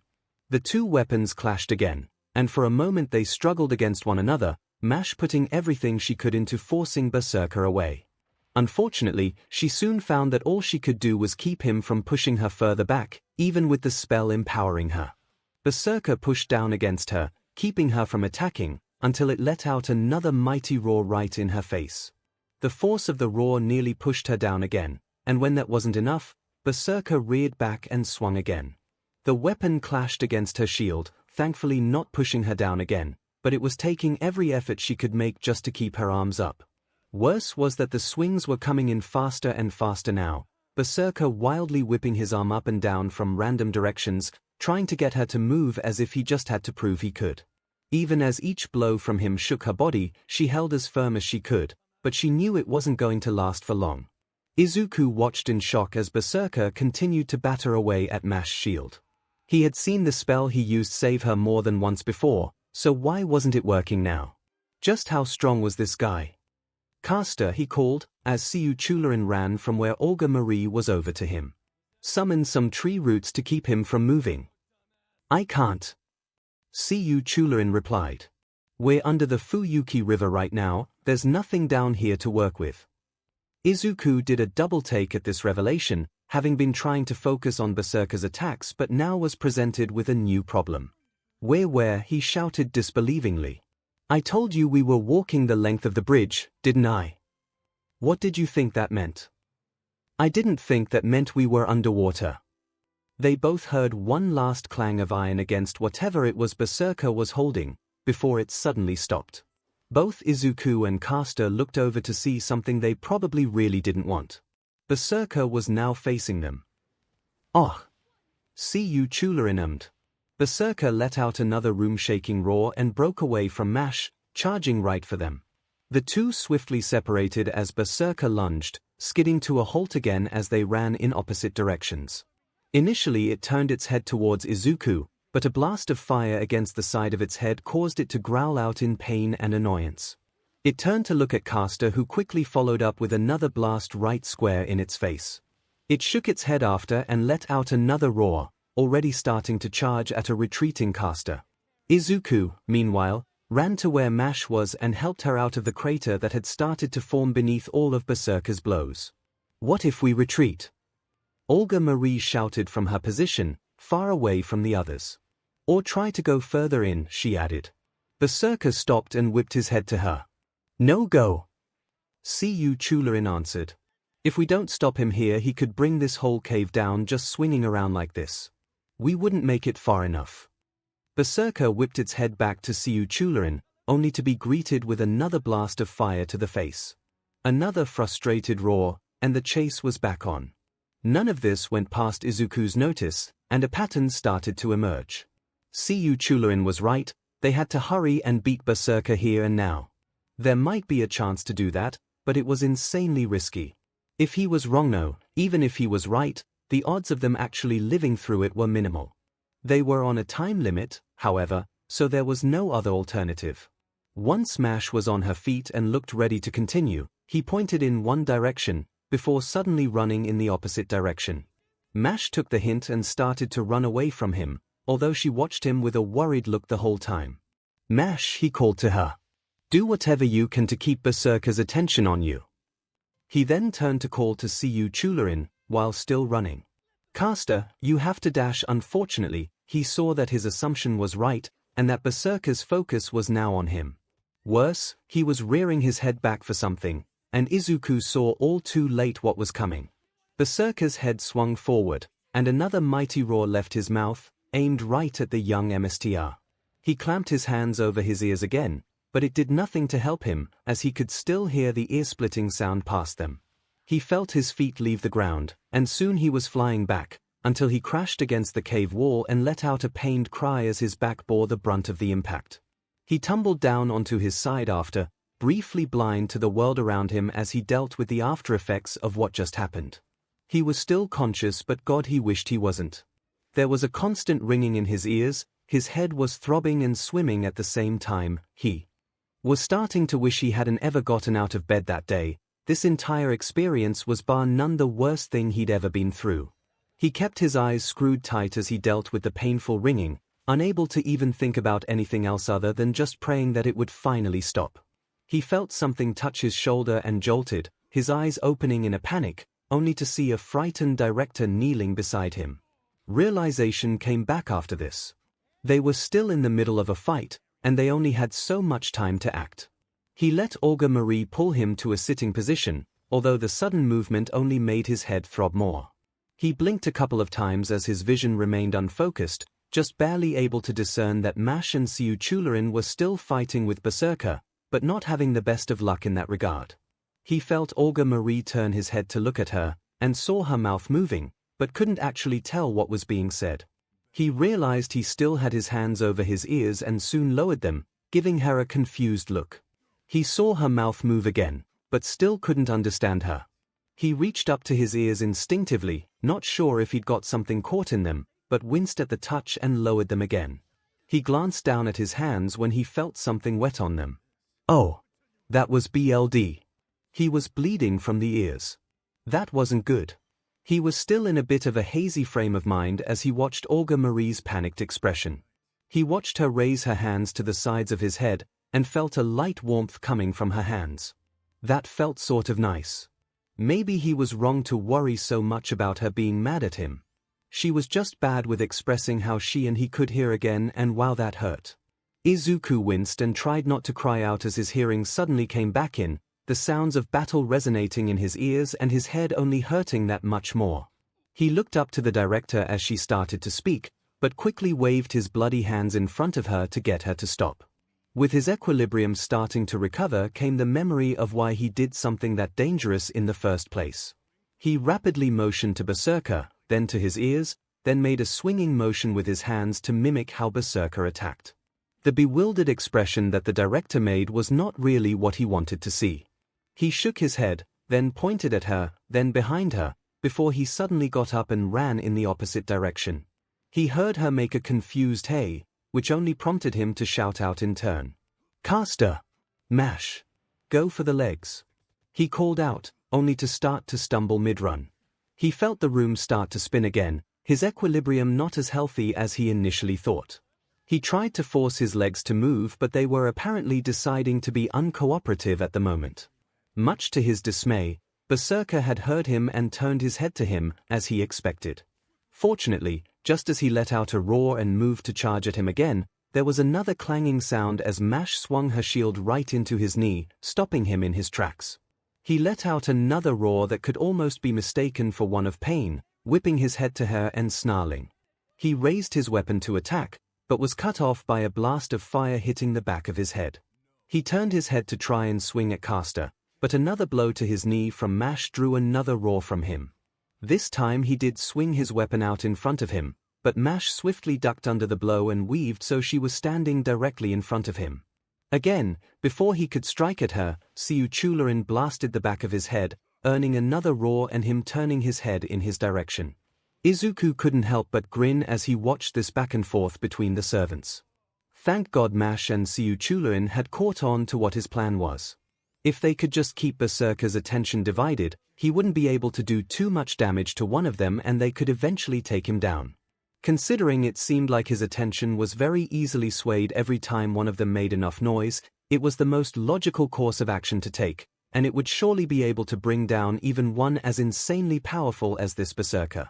The two weapons clashed again, and for a moment they struggled against one another, Mash putting everything she could into forcing Berserker away. Unfortunately, she soon found that all she could do was keep him from pushing her further back, even with the spell empowering her. Berserker pushed down against her, keeping her from attacking, until it let out another mighty roar right in her face. The force of the roar nearly pushed her down again, and when that wasn't enough, Berserker reared back and swung again. The weapon clashed against her shield, thankfully not pushing her down again, but it was taking every effort she could make just to keep her arms up. Worse was that the swings were coming in faster and faster now, Berserker wildly whipping his arm up and down from random directions, trying to get her to move as if he just had to prove he could. Even as each blow from him shook her body, she held as firm as she could, but she knew it wasn't going to last for long. Izuku watched in shock as Berserker continued to batter away at Mash's shield. He had seen the spell he used save her more than once before, so why wasn't it working now? Just how strong was this guy? Caster, he called, as 𝐒𝐿 ran from where Olga Marie was over to him. Summon some tree roots to keep him from moving. I can't. 𝐒𝐿 replied. We're under the Fuyuki River right now, there's nothing down here to work with. Izuku did a double take at this revelation, having been trying to focus on Berserker's attacks but now was presented with a new problem. Where, he shouted disbelievingly. I told you we were walking the length of the bridge, didn't I? What did you think that meant? I didn't think that meant we were underwater. They both heard one last clang of iron against whatever it was Berserker was holding, before it suddenly stopped. Both Izuku and Caster looked over to see something they probably really didn't want. Berserker was now facing them. Oh! 𝐒𝐿. Berserker let out another room-shaking roar and broke away from Mash, charging right for them. The two swiftly separated as Berserker lunged, skidding to a halt again as they ran in opposite directions. Initially it turned its head towards Izuku, but a blast of fire against the side of its head caused it to growl out in pain and annoyance. It turned to look at Caster, who quickly followed up with another blast right square in its face. It shook its head after and let out another roar, already starting to charge at a retreating Caster. Izuku, meanwhile, ran to where Mash was and helped her out of the crater that had started to form beneath all of Berserker's blows. What if we retreat? Olga Marie shouted from her position, far away from the others. Or try to go further in, she added. Berserker stopped and whipped his head to her. No go. 𝐒𝐿 answered. If we don't stop him here, he could bring this whole cave down just swinging around like this. We wouldn't make it far enough. Berserker whipped its head back to 𝐒𝐿, only to be greeted with another blast of fire to the face. Another frustrated roar, and the chase was back on. None of this went past Izuku's notice, and a pattern started to emerge. 𝐒𝐿 was right, they had to hurry and beat Berserker here and now. There might be a chance to do that, but it was insanely risky. If he was wrong, no, even if he was right, the odds of them actually living through it were minimal. They were on a time limit, however, so there was no other alternative. Once Mash was on her feet and looked ready to continue, he pointed in one direction, before suddenly running in the opposite direction. Mash took the hint and started to run away from him, although she watched him with a worried look the whole time. Mash, he called to her. Do whatever you can to keep Berserker's attention on you. He then turned to call to 𝐒𝐿, while still running. Caster, you have to dash. Unfortunately, he saw that his assumption was right, and that Berserker's focus was now on him. Worse, he was rearing his head back for something, and Izuku saw all too late what was coming. Berserker's head swung forward, and another mighty roar left his mouth, aimed right at the young MSTR. He clamped his hands over his ears again, but it did nothing to help him, as he could still hear the ear-splitting sound past them. He felt his feet leave the ground, and soon he was flying back, until he crashed against the cave wall and let out a pained cry as his back bore the brunt of the impact. He tumbled down onto his side after, briefly blind to the world around him as he dealt with the after effects of what just happened. He was still conscious, but God, he wished he wasn't. There was a constant ringing in his ears, his head was throbbing and swimming at the same time. He was starting to wish he hadn't ever gotten out of bed that day. This entire experience was bar none the worst thing he'd ever been through. He kept his eyes screwed tight as he dealt with the painful ringing, unable to even think about anything else other than just praying that it would finally stop. He felt something touch his shoulder and jolted, his eyes opening in a panic, only to see a frightened director kneeling beside him. Realization came back after this. They were still in the middle of a fight, and they only had so much time to act. He let Olga Marie pull him to a sitting position, although the sudden movement only made his head throb more. He blinked a couple of times as his vision remained unfocused, just barely able to discern that Mash and 𝐒𝐿 were still fighting with Berserker, but not having the best of luck in that regard. He felt Olga Marie turn his head to look at her, and saw her mouth moving, but couldn't actually tell what was being said. He realized he still had his hands over his ears and soon lowered them, giving her a confused look. He saw her mouth move again, but still couldn't understand her. He reached up to his ears instinctively, not sure if he'd got something caught in them, but winced at the touch and lowered them again. He glanced down at his hands when he felt something wet on them. Oh, that was BLD. He was bleeding from the ears. That wasn't good. He was still in a bit of a hazy frame of mind as he watched Olga Marie's panicked expression. He watched her raise her hands to the sides of his head, and felt a light warmth coming from her hands. That felt sort of nice. Maybe he was wrong to worry so much about her being mad at him. She was just bad with expressing how she and he could hear again, and wow, that hurt. Izuku winced and tried not to cry out as his hearing suddenly came back in, the sounds of battle resonating in his ears and his head only hurting that much more. He looked up to the director as she started to speak, but quickly waved his bloody hands in front of her to get her to stop. With his equilibrium starting to recover came the memory of why he did something that dangerous in the first place. He rapidly motioned to Berserker, then to his ears, then made a swinging motion with his hands to mimic how Berserker attacked. The bewildered expression that the director made was not really what he wanted to see. He shook his head, then pointed at her, then behind her, before he suddenly got up and ran in the opposite direction. He heard her make a confused hey, which only prompted him to shout out in turn. "Caster! Mash! Go for the legs!" He called out, only to start to stumble mid-run. He felt the room start to spin again, his equilibrium not as healthy as he initially thought. He tried to force his legs to move, but they were apparently deciding to be uncooperative at the moment. Much to his dismay, Berserker had heard him and turned his head to him, as he expected. Fortunately, just as he let out a roar and moved to charge at him again, there was another clanging sound as Mash swung her shield right into his knee, stopping him in his tracks. He let out another roar that could almost be mistaken for one of pain, whipping his head to her and snarling. He raised his weapon to attack, but was cut off by a blast of fire hitting the back of his head. He turned his head to try and swing at Caster, but another blow to his knee from Mash drew another roar from him. This time he did swing his weapon out in front of him, but Mash swiftly ducked under the blow and weaved so she was standing directly in front of him. Again, before he could strike at her, 𝐒𝐿 blasted the back of his head, earning another roar and him turning his head in his direction. Izuku couldn't help but grin as he watched this back and forth between the servants. Thank God Mash and 𝐒𝐿 had caught on to what his plan was. If they could just keep Berserker's attention divided, he wouldn't be able to do too much damage to one of them and they could eventually take him down. Considering it seemed like his attention was very easily swayed every time one of them made enough noise, it was the most logical course of action to take, and it would surely be able to bring down even one as insanely powerful as this Berserker.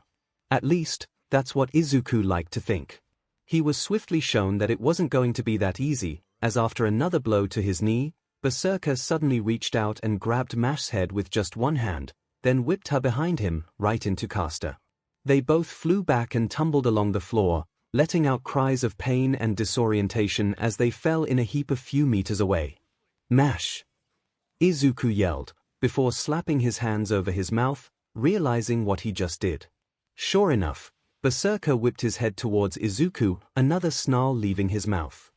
At least, that's what Izuku liked to think. He was swiftly shown that it wasn't going to be that easy, as after another blow to his knee, Berserker suddenly reached out and grabbed Mash's head with just one hand, then whipped her behind him, right into Caster. They both flew back and tumbled along the floor, letting out cries of pain and disorientation as they fell in a heap a few meters away. Mash! Izuku yelled, before slapping his hands over his mouth, realizing what he just did. Sure enough, Berserker whipped his head towards Izuku, another snarl leaving his mouth.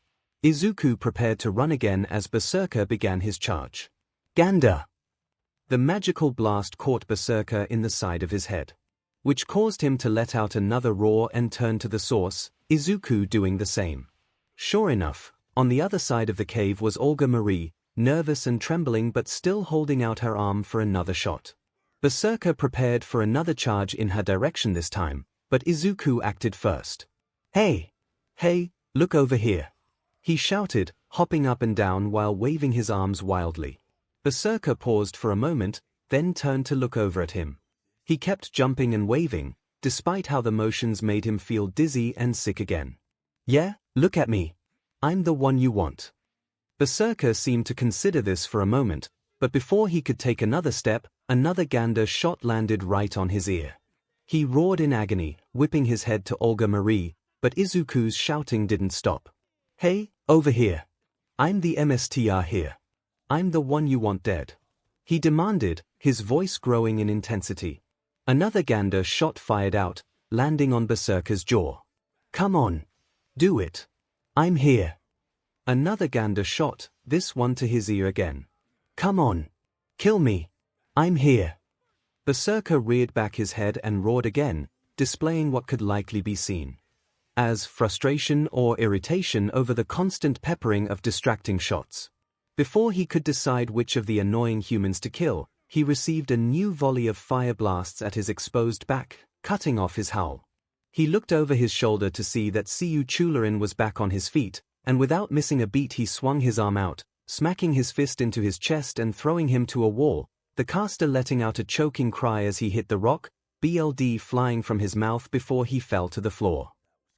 Izuku prepared to run again as Berserker began his charge. Gander! The magical blast caught Berserker in the side of his head, which caused him to let out another roar and turn to the source, Izuku doing the same. Sure enough, on the other side of the cave was Olga Marie, nervous and trembling but still holding out her arm for another shot. Berserker prepared for another charge in her direction this time, but Izuku acted first. Hey! Hey, look over here! He shouted, hopping up and down while waving his arms wildly. Berserker paused for a moment, then turned to look over at him. He kept jumping and waving, despite how the motions made him feel dizzy and sick again. Yeah, look at me. I'm the one you want. Berserker seemed to consider this for a moment, but before he could take another step, another Gander shot landed right on his ear. He roared in agony, whipping his head to Olga Marie, but Izuku's shouting didn't stop. Hey, over here. I'm the MSTR here. I'm the one you want dead. He demanded, his voice growing in intensity. Another Gander shot fired out, landing on Berserker's jaw. Come on. Do it. I'm here. Another Gander shot, this one to his ear again. Come on. Kill me. I'm here. Berserker reared back his head and roared again, displaying what could likely be seen as frustration or irritation over the constant peppering of distracting shots. Before he could decide which of the annoying humans to kill, he received a new volley of fire blasts at his exposed back, cutting off his howl. He looked over his shoulder to see that 𝐒𝐿 was back on his feet, and without missing a beat he swung his arm out, smacking his fist into his chest and throwing him to a wall, the caster letting out a choking cry as he hit the rock, blood flying from his mouth before he fell to the floor.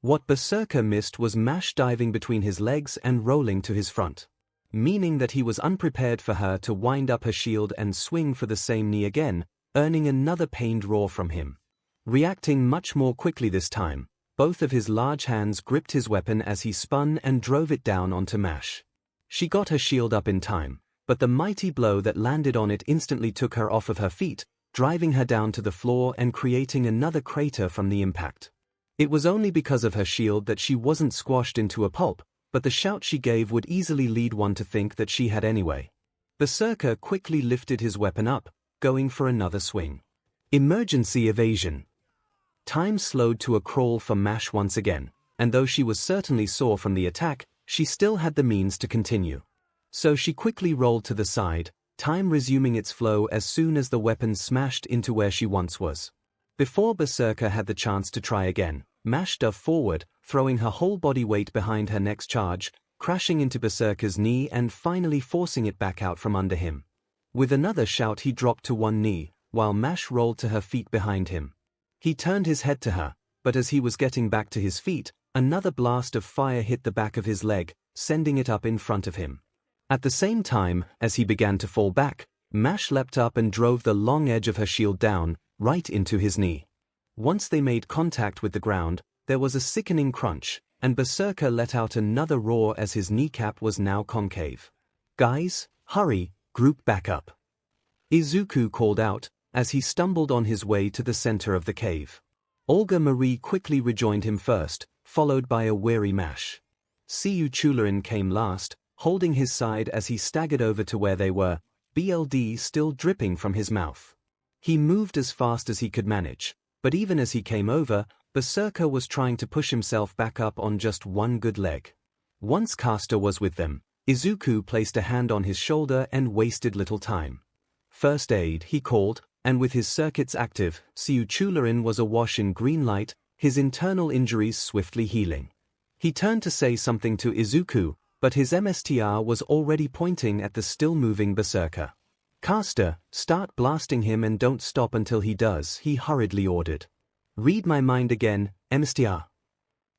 What Berserker missed was Mash diving between his legs and rolling to his front, meaning that he was unprepared for her to wind up her shield and swing for the same knee again, earning another pained roar from him. Reacting much more quickly this time, both of his large hands gripped his weapon as he spun and drove it down onto Mash. She got her shield up in time, but the mighty blow that landed on it instantly took her off of her feet, driving her down to the floor and creating another crater from the impact. It was only because of her shield that she wasn't squashed into a pulp, but the shout she gave would easily lead one to think that she had anyway. Berserker quickly lifted his weapon up, going for another swing. Emergency evasion. Time slowed to a crawl for Mash once again, and though she was certainly sore from the attack, she still had the means to continue. So she quickly rolled to the side, time resuming its flow as soon as the weapon smashed into where she once was. Before Berserker had the chance to try again, Mash dove forward, throwing her whole body weight behind her next charge, crashing into Berserker's knee and finally forcing it back out from under him. With another shout he dropped to one knee, while Mash rolled to her feet behind him. He turned his head to her, but as he was getting back to his feet, another blast of fire hit the back of his leg, sending it up in front of him. At the same time, as he began to fall back, Mash leapt up and drove the long edge of her shield down, right into his knee. Once they made contact with the ground, there was a sickening crunch, and Berserker let out another roar as his kneecap was now concave. Guys, hurry, group back up. Izuku called out, as he stumbled on his way to the center of the cave. Olga Marie quickly rejoined him first, followed by a weary Mash. 𝐒𝐿 came last, holding his side as he staggered over to where they were, blood still dripping from his mouth. He moved as fast as he could manage, but even as he came over, Berserker was trying to push himself back up on just one good leg. Once Caster was with them, Izuku placed a hand on his shoulder and wasted little time. First aid, he called, and with his circuits active, 𝐒𝐿 was awash in green light, his internal injuries swiftly healing. He turned to say something to Izuku, but his MSTR was already pointing at the still-moving Berserker. Caster, start blasting him and don't stop until he does, he hurriedly ordered. Read my mind again, MSTR.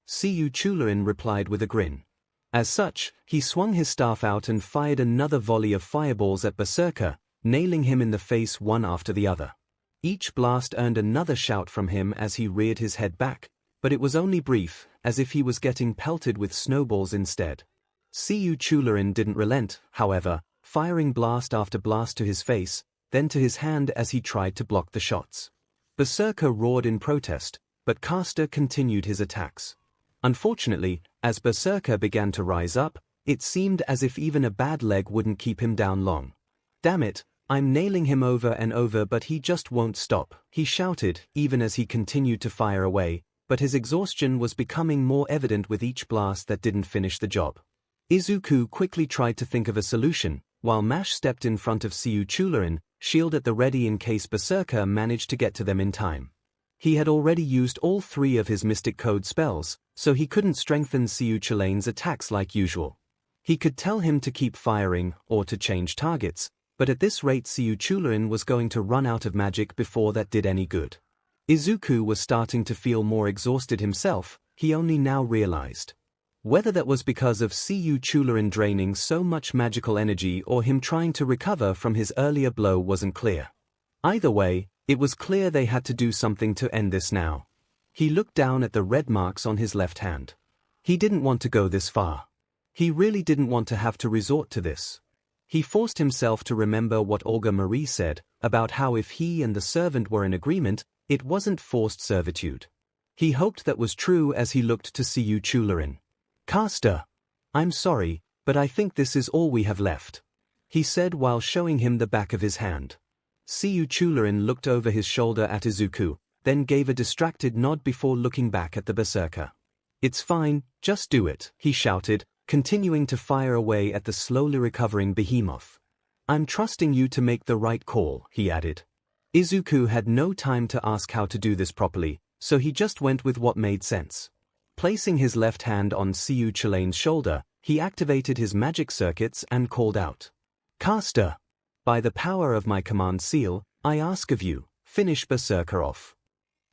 𝐂𝐬𝐤𝐴N replied with a grin. As such, he swung his staff out and fired another volley of fireballs at Berserker, nailing him in the face one after the other. Each blast earned another shout from him as he reared his head back, but it was only brief, as if he was getting pelted with snowballs instead. 𝐂𝐬𝐤𝐴N didn't relent, however, firing blast after blast to his face, then to his hand as he tried to block the shots. Berserker roared in protest, but Caster continued his attacks. Unfortunately, as Berserker began to rise up, it seemed as if even a bad leg wouldn't keep him down long. "Damn it, I'm nailing him over and over but he just won't stop," he shouted, even as he continued to fire away, but his exhaustion was becoming more evident with each blast that didn't finish the job. Izuku quickly tried to think of a solution, while Mash stepped in front of 𝐂𝐬𝐤𝐴N, shield at the ready in case Berserker managed to get to them in time. He had already used all 3 of his Mystic Code spells, so he couldn't strengthen 𝐂𝐬𝐤𝐴N's attacks like usual. He could tell him to keep firing, or to change targets, but at this rate 𝐂𝐬𝐤𝐴N was going to run out of magic before that did any good. Izuku was starting to feel more exhausted himself, he only now realized. Whether that was because of 𝐂𝐬𝐤𝐴N draining so much magical energy or him trying to recover from his earlier blow wasn't clear. Either way, it was clear they had to do something to end this now. He looked down at the red marks on his left hand. He didn't want to go this far. He really didn't want to have to resort to this. He forced himself to remember what Olga Marie said, about how if he and the servant were in agreement, it wasn't forced servitude. He hoped that was true as he looked to 𝐂𝐬𝐤𝐴N. "Caster, I'm sorry, but I think this is all we have left," he said while showing him the back of his hand. 𝐂𝐬𝐤𝐴N looked over his shoulder at Izuku, then gave a distracted nod before looking back at the Berserker. "It's fine, just do it," he shouted, continuing to fire away at the slowly recovering behemoth. "I'm trusting you to make the right call," he added. Izuku had no time to ask how to do this properly, so he just went with what made sense. Placing his left hand on 𝐂𝐬𝐤𝐴N's shoulder, he activated his magic circuits and called out, "Caster, by the power of my command seal, I ask of you, finish Berserker off."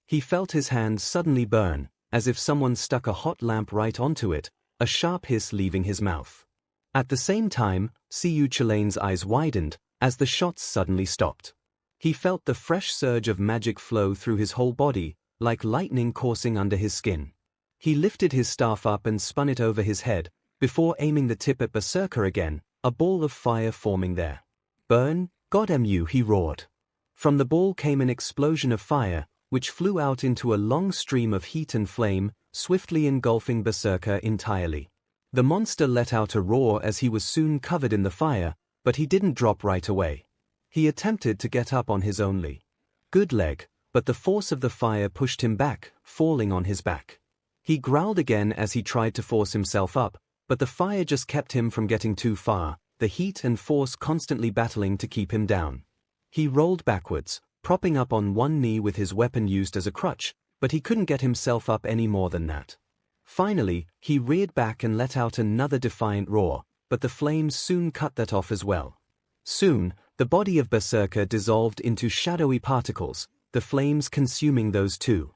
He felt his hand suddenly burn, as if someone stuck a hot lamp right onto it, a sharp hiss leaving his mouth. At the same time, 𝐂𝐬𝐤𝐴N's eyes widened, as the shots suddenly stopped. He felt the fresh surge of magic flow through his whole body, like lightning coursing under his skin. He lifted his staff up and spun it over his head, before aiming the tip at Berserker again, a ball of fire forming there. "Burn, goddamn you," he roared. From the ball came an explosion of fire, which flew out into a long stream of heat and flame, swiftly engulfing Berserker entirely. The monster let out a roar as he was soon covered in the fire, but he didn't drop right away. He attempted to get up on his only good leg, but the force of the fire pushed him back, falling on his back. He growled again as he tried to force himself up, but the fire just kept him from getting too far, the heat and force constantly battling to keep him down. He rolled backwards, propping up on one knee with his weapon used as a crutch, but he couldn't get himself up any more than that. Finally, he reared back and let out another defiant roar, but the flames soon cut that off as well. Soon, the body of Berserker dissolved into shadowy particles, the flames consuming those too.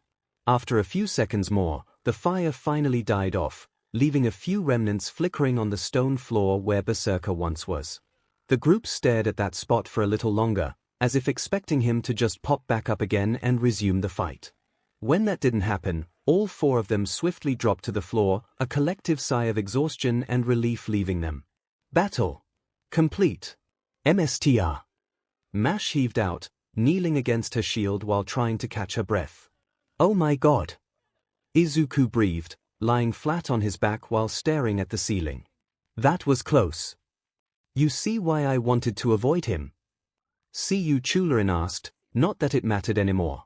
After a few seconds more, the fire finally died off, leaving a few remnants flickering on the stone floor where Berserker once was. The group stared at that spot for a little longer, as if expecting him to just pop back up again and resume the fight. When that didn't happen, all 4 of them swiftly dropped to the floor, a collective sigh of exhaustion and relief leaving them. "Battle complete. MSTR. Mash heaved out, kneeling against her shield while trying to catch her breath. "Oh my god," Izuku breathed, lying flat on his back while staring at the ceiling. "That was close. You see why I wanted to avoid him?" 𝐂𝐬𝐤𝐴N asked, not that it mattered anymore.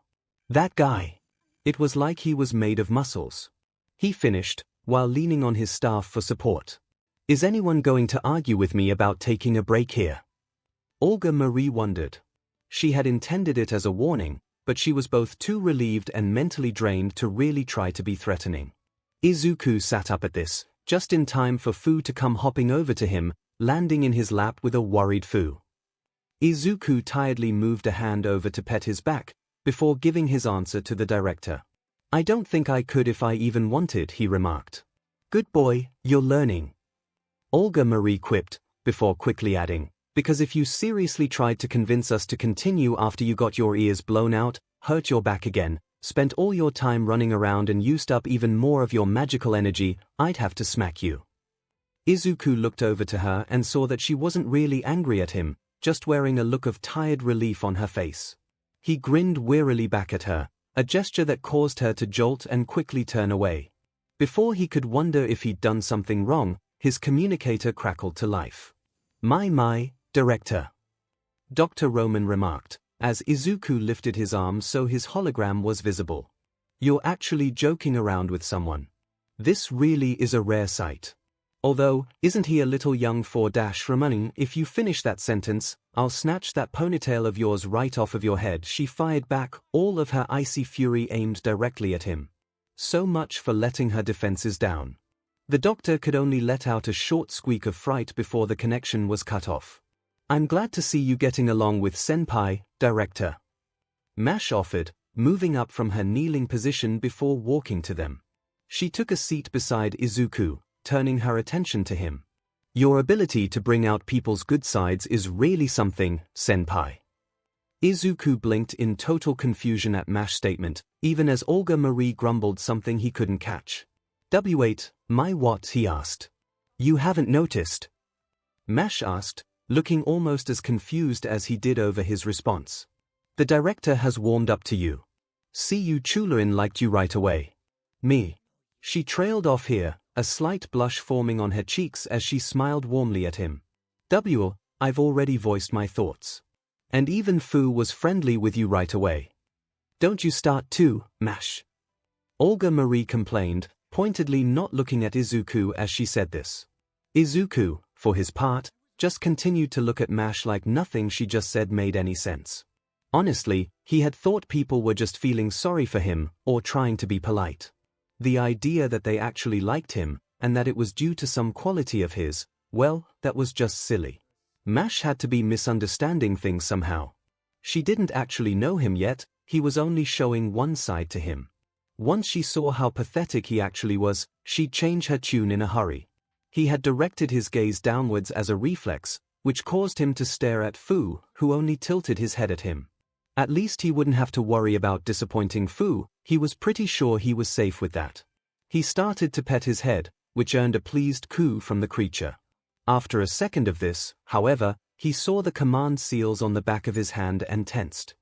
"That guy. It was like he was made of muscles," he finished, while leaning on his staff for support. "Is anyone going to argue with me about taking a break here?" Olga Marie wondered. She had intended it as a warning, but she was both too relieved and mentally drained to really try to be threatening. Izuku sat up at this, just in time for Fu to come hopping over to him, landing in his lap with a worried Fu. Izuku tiredly moved a hand over to pet his back, before giving his answer to the director. I don't think I could if I even wanted, he remarked. Good boy, you're learning. Olga Marie quipped, before quickly adding, because if you seriously tried to convince us to continue after you got your ears blown out, hurt your back again, spent all your time running around and used up even more of your magical energy, I'd have to smack you. Izuku looked over to her and saw that she wasn't really angry at him, just wearing a look of tired relief on her face. He grinned wearily back at her, a gesture that caused her to jolt and quickly turn away. Before he could wonder if he'd done something wrong, his communicator crackled to life. My, director. Dr. Roman remarked, as Izuku lifted his arm so his hologram was visible. You're actually joking around with someone. This really is a rare sight. Although, isn't he a little young for Roman? If you finish that sentence, I'll snatch that ponytail of yours right off of your head, she fired back, all of her icy fury aimed directly at him. So much for letting her defenses down. The doctor could only let out a short squeak of fright before the connection was cut off. I'm glad to see you getting along with Senpai, director. Mash offered, moving up from her kneeling position before walking to them. She took a seat beside Izuku, turning her attention to him. Your ability to bring out people's good sides is really something, Senpai. Izuku blinked in total confusion at Mash's statement, even as Olga Marie grumbled something he couldn't catch. Wait, my what? He asked. You haven't noticed? Mash asked, looking almost as confused as he did over his response. The director has warmed up to you. 𝐒𝐭𝐚𝐲 liked you right away. Me. She trailed off here, a slight blush forming on her cheeks as she smiled warmly at him. I've already voiced my thoughts. And even Fu was friendly with you right away. Don't you start too, Mash. Olga Marie complained, pointedly not looking at Izuku as she said this. Izuku, for his part, just continued to look at Mash like nothing she just said made any sense. Honestly, he had thought people were just feeling sorry for him, or trying to be polite. The idea that they actually liked him, and that it was due to some quality of his, well, that was just silly. Mash had to be misunderstanding things somehow. She didn't actually know him yet, he was only showing one side to him. Once she saw how pathetic he actually was, she'd change her tune in a hurry. He had directed his gaze downwards as a reflex, which caused him to stare at Fu, who only tilted his head at him. At least he wouldn't have to worry about disappointing Fu, he was pretty sure he was safe with that. He started to pet his head, which earned a pleased coo from the creature. After a second of this, however, he saw the command seals on the back of his hand and tensed.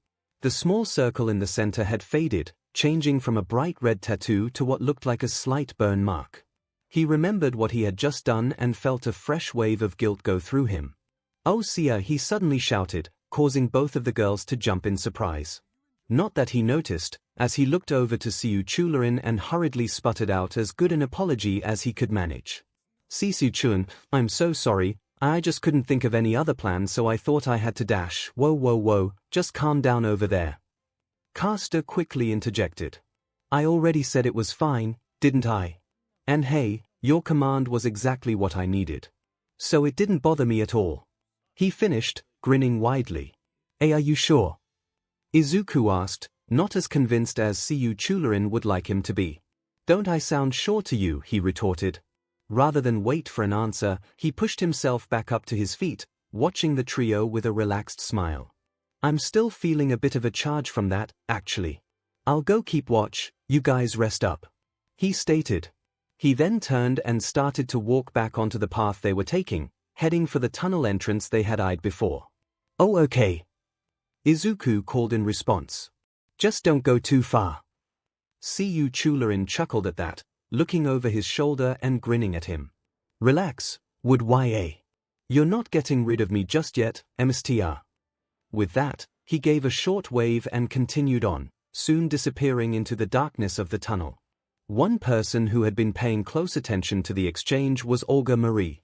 The small circle in the center had faded, changing from a bright red tattoo to what looked like a slight burn mark. He remembered what he had just done and felt a fresh wave of guilt go through him. Oh Sia, he suddenly shouted, causing both of the girls to jump in surprise. Not that he noticed, as he looked over to 𝐒𝐭𝐴 and hurriedly sputtered out as good an apology as he could manage. 𝐒𝐿, I'm so sorry, I just couldn't think of any other plan, so I thought I had to dash. Whoa, just calm down over there. Caster quickly interjected. I already said it was fine, didn't I? And hey, your command was exactly what I needed. So it didn't bother me at all. He finished, grinning widely. Hey, are you sure? Izuku asked, not as convinced as 𝐒𝐭𝐴 would like him to be. Don't I sound sure to you? He retorted. Rather than wait for an answer, he pushed himself back up to his feet, watching the trio with a relaxed smile. I'm still feeling a bit of a charge from that, actually. I'll go keep watch, you guys rest up. He stated. He then turned and started to walk back onto the path they were taking, heading for the tunnel entrance they had eyed before. Oh okay. Izuku called in response. Just don't go too far. 𝐒𝐭𝐴 chuckled at that, looking over his shoulder and grinning at him. Relax, would YA. You're not getting rid of me just yet, Mstr. With that, he gave a short wave and continued on, soon disappearing into the darkness of the tunnel. One person who had been paying close attention to the exchange was Olga Marie,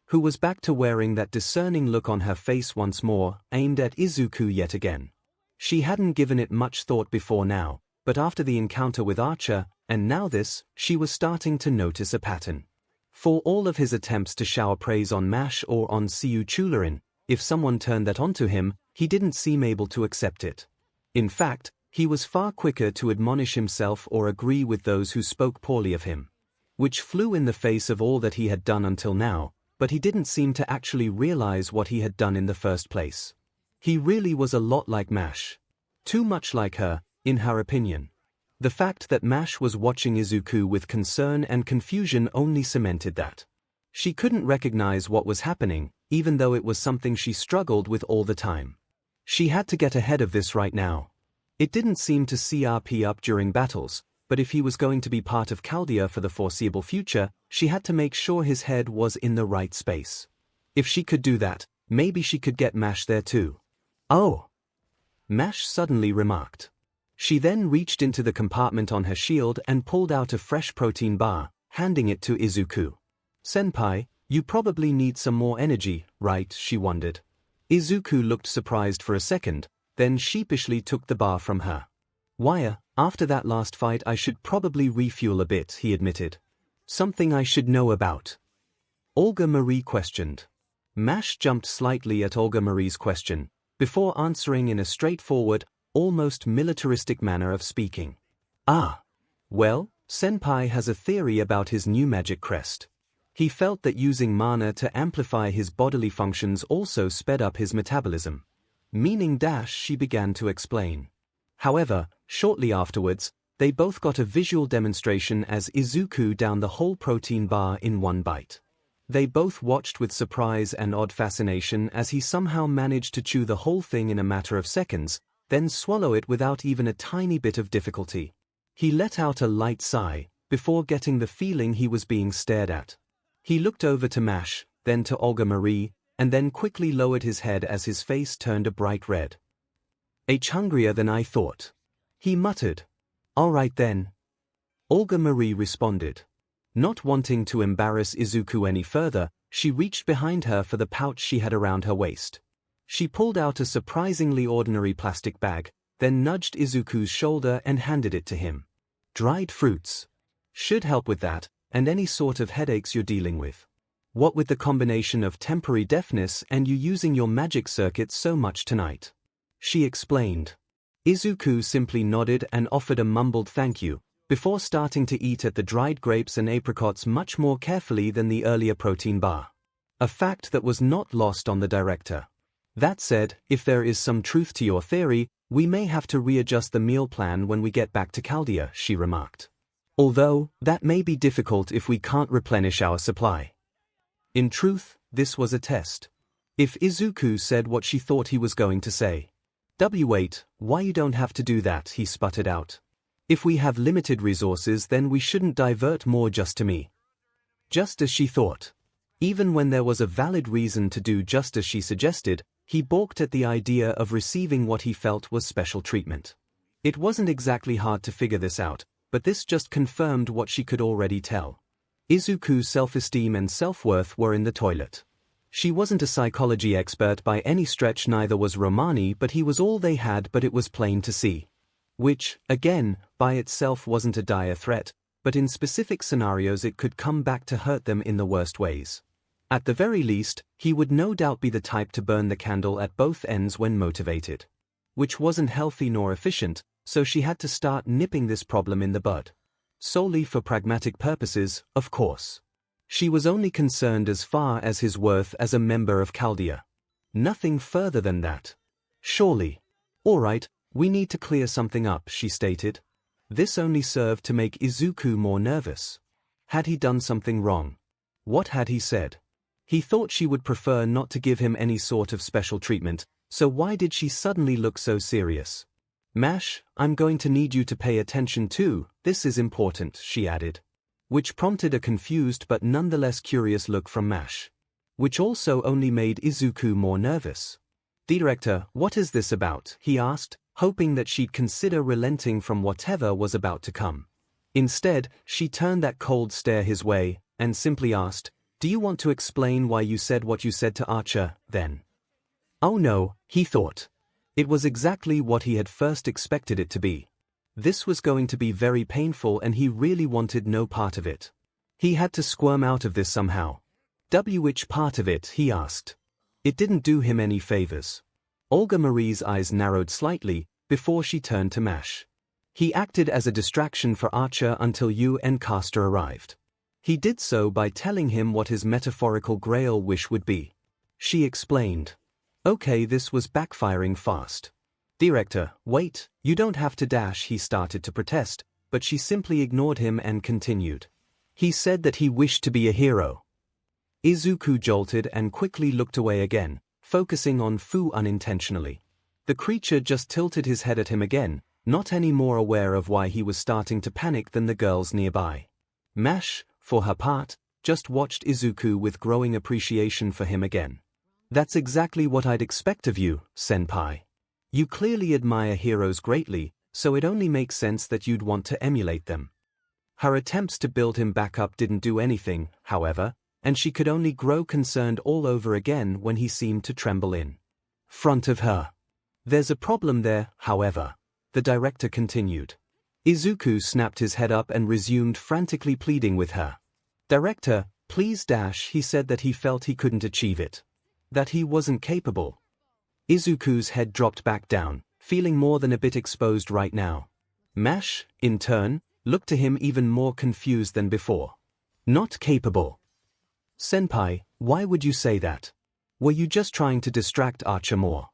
who was back to wearing that discerning look on her face once more, aimed at Izuku yet again. She hadn't given it much thought before now, but after the encounter with Archer, and now this, she was starting to notice a pattern. For all of his attempts to shower praise on Mash or on 𝐒𝐭𝐴, if someone turned that onto him, he didn't seem able to accept it. In fact, He was far quicker to admonish himself or agree with those who spoke poorly of him, which flew in the face of all that he had done until now, but he didn't seem to actually realize what he had done in the first place. He really was a lot like Mash. Too much like her, in her opinion. The fact that Mash was watching Izuku with concern and confusion only cemented that. She couldn't recognize what was happening, even though it was something she struggled with all the time. She had to get ahead of this right now. It didn't seem to CRP up during battles, but if he was going to be part of Chaldea for the foreseeable future, she had to make sure his head was in the right space. If she could do that, maybe she could get Mash there too. Oh! Mash suddenly remarked. She then reached into the compartment on her shield and pulled out a fresh protein bar, handing it to Izuku. "Senpai, you probably need some more energy, right?" she wondered. Izuku looked surprised for a second, then sheepishly took the bar from her. "Why, after that last fight I should probably refuel a bit," he admitted. "Something I should know about?" Olga Marie questioned. Mash jumped slightly at Olga Marie's question, before answering in a straightforward, almost militaristic manner of speaking. "Ah. Well, Senpai has a theory about his new magic crest. He felt that using mana to amplify his bodily functions also sped up his metabolism." Meaning dash, she began to explain. However, shortly afterwards, they both got a visual demonstration as Izuku downed the whole protein bar in one bite. They both watched with surprise and odd fascination as he somehow managed to chew the whole thing in a matter of seconds, then swallow it without even a tiny bit of difficulty. He let out a light sigh, before getting the feeling he was being stared at. He looked over to Mash, then to Olga Marie, and then quickly lowered his head as his face turned a bright red. "Hungrier than I thought," he muttered. "All right then." Olga Marie responded. Not wanting to embarrass Izuku any further, she reached behind her for the pouch she had around her waist. She pulled out a surprisingly ordinary plastic bag, then nudged Izuku's shoulder and handed it to him. "Dried fruits. Should help with that, and any sort of headaches you're dealing with. What with the combination of temporary deafness and you using your magic circuit so much tonight," she explained. Izuku simply nodded and offered a mumbled thank you, before starting to eat at the dried grapes and apricots much more carefully than the earlier protein bar. A fact that was not lost on the director. "That said, if there is some truth to your theory, we may have to readjust the meal plan when we get back to Chaldea," she remarked. "Although, that may be difficult if we can't replenish our supply." In truth, this was a test. If Izuku said what she thought he was going to say. "Wait, why you don't have to do that," he sputtered out. "If we have limited resources then we shouldn't divert more just to me." Just as she thought. Even when there was a valid reason to do just as she suggested, he balked at the idea of receiving what he felt was special treatment. It wasn't exactly hard to figure this out, but this just confirmed what she could already tell. Izuku's self-esteem and self-worth were in the toilet. She wasn't a psychology expert by any stretch, neither was Romani, but he was all they had, but it was plain to see. Which, again, by itself wasn't a dire threat, but in specific scenarios it could come back to hurt them in the worst ways. At the very least, he would no doubt be the type to burn the candle at both ends when motivated. Which wasn't healthy nor efficient, so she had to start nipping this problem in the bud. Solely for pragmatic purposes, of course. She was only concerned as far as his worth as a member of Chaldea. Nothing further than that. Surely. "All right, we need to clear something up," she stated. This only served to make Izuku more nervous. Had he done something wrong? What had he said? He thought she would prefer not to give him any sort of special treatment, so why did she suddenly look so serious? "Mash, I'm going to need you to pay attention too, this is important," she added. Which prompted a confused but nonetheless curious look from Mash. Which also only made Izuku more nervous. "Director, what is this about?" he asked, hoping that she'd consider relenting from whatever was about to come. Instead, she turned that cold stare his way, and simply asked, "Do you want to explain why you said what you said to Archer, then?" Oh no, he thought. It was exactly what he had first expected it to be. This was going to be very painful and he really wanted no part of it. He had to squirm out of this somehow. Which part of it, he asked. It didn't do him any favors. Olga Marie's eyes narrowed slightly, before she turned to Mash. He acted as a distraction for Archer until you and Caster arrived. He did so by telling him what his metaphorical grail wish would be. She explained. Okay, this was backfiring fast. Director, wait, you don't have to dash. He started to protest, but she simply ignored him and continued. He said that he wished to be a hero. Izuku jolted and quickly looked away again, focusing on Fu unintentionally. The creature just tilted his head at him again, not any more aware of why he was starting to panic than the girls nearby. Mash, for her part, just watched Izuku with growing appreciation for him again. That's exactly what I'd expect of you, senpai. You clearly admire heroes greatly, so it only makes sense that you'd want to emulate them. Her attempts to build him back up didn't do anything, however, and she could only grow concerned all over again when he seemed to tremble in front of her. There's a problem there, however, the director continued. Izuku snapped his head up and resumed frantically pleading with her. Director, please dash. He said that he felt he couldn't achieve it. That he wasn't capable. Izuku's head dropped back down, feeling more than a bit exposed right now. Mash, in turn, looked to him even more confused than before. Not capable. Senpai, why would you say that? Were you just trying to distract Archer more?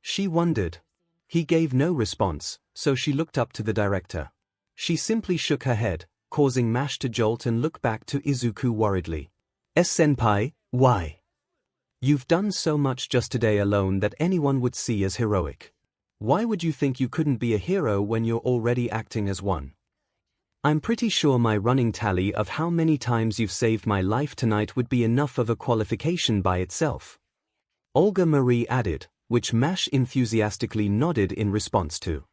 She wondered. He gave no response, so she looked up to the director. She simply shook her head, causing Mash to jolt and look back to Izuku worriedly. Senpai, why? You've done so much just today alone that anyone would see as heroic. Why would you think you couldn't be a hero when you're already acting as one? I'm pretty sure my running tally of how many times you've saved my life tonight would be enough of a qualification by itself. Olga Marie added, which Mash enthusiastically nodded in response to.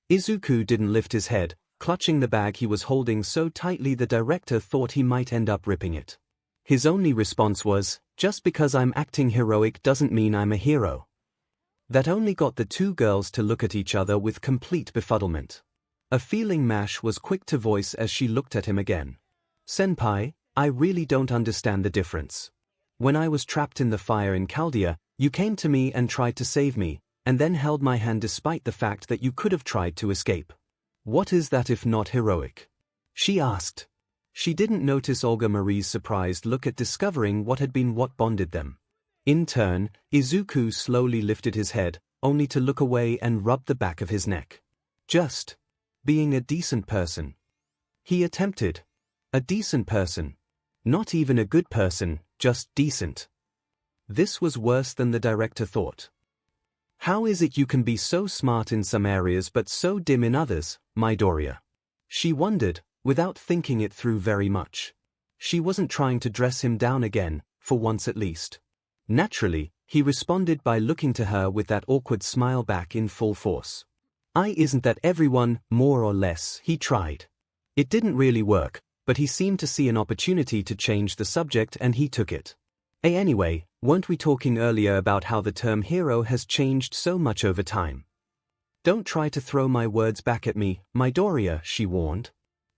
Izuku didn't lift his head, clutching the bag he was holding so tightly the director thought he might end up ripping it. His only response was, just because I'm acting heroic doesn't mean I'm a hero. That only got the two girls to look at each other with complete befuddlement. A feeling Mash was quick to voice as she looked at him again. Senpai, I really don't understand the difference. When I was trapped in the fire in Chaldea, you came to me and tried to save me, and then held my hand despite the fact that you could have tried to escape. What is that if not heroic? She asked. She didn't notice Olga Marie's surprised look at discovering what had been what bonded them. In turn, Izuku slowly lifted his head, only to look away and rub the back of his neck. Just being a decent person. He attempted. A decent person. Not even a good person, just decent. This was worse than the director thought. How is it you can be so smart in some areas but so dim in others, Midoriya? She wondered, without thinking it through very much. She wasn't trying to dress him down again, for once at least. Naturally, he responded by looking to her with that awkward smile back in full force. Isn't that everyone, more or less? He tried. It didn't really work, but he seemed to see an opportunity to change the subject and he took it. Anyway, weren't we talking earlier about how the term hero has changed so much over time? Don't try to throw my words back at me, Midoriya, she warned.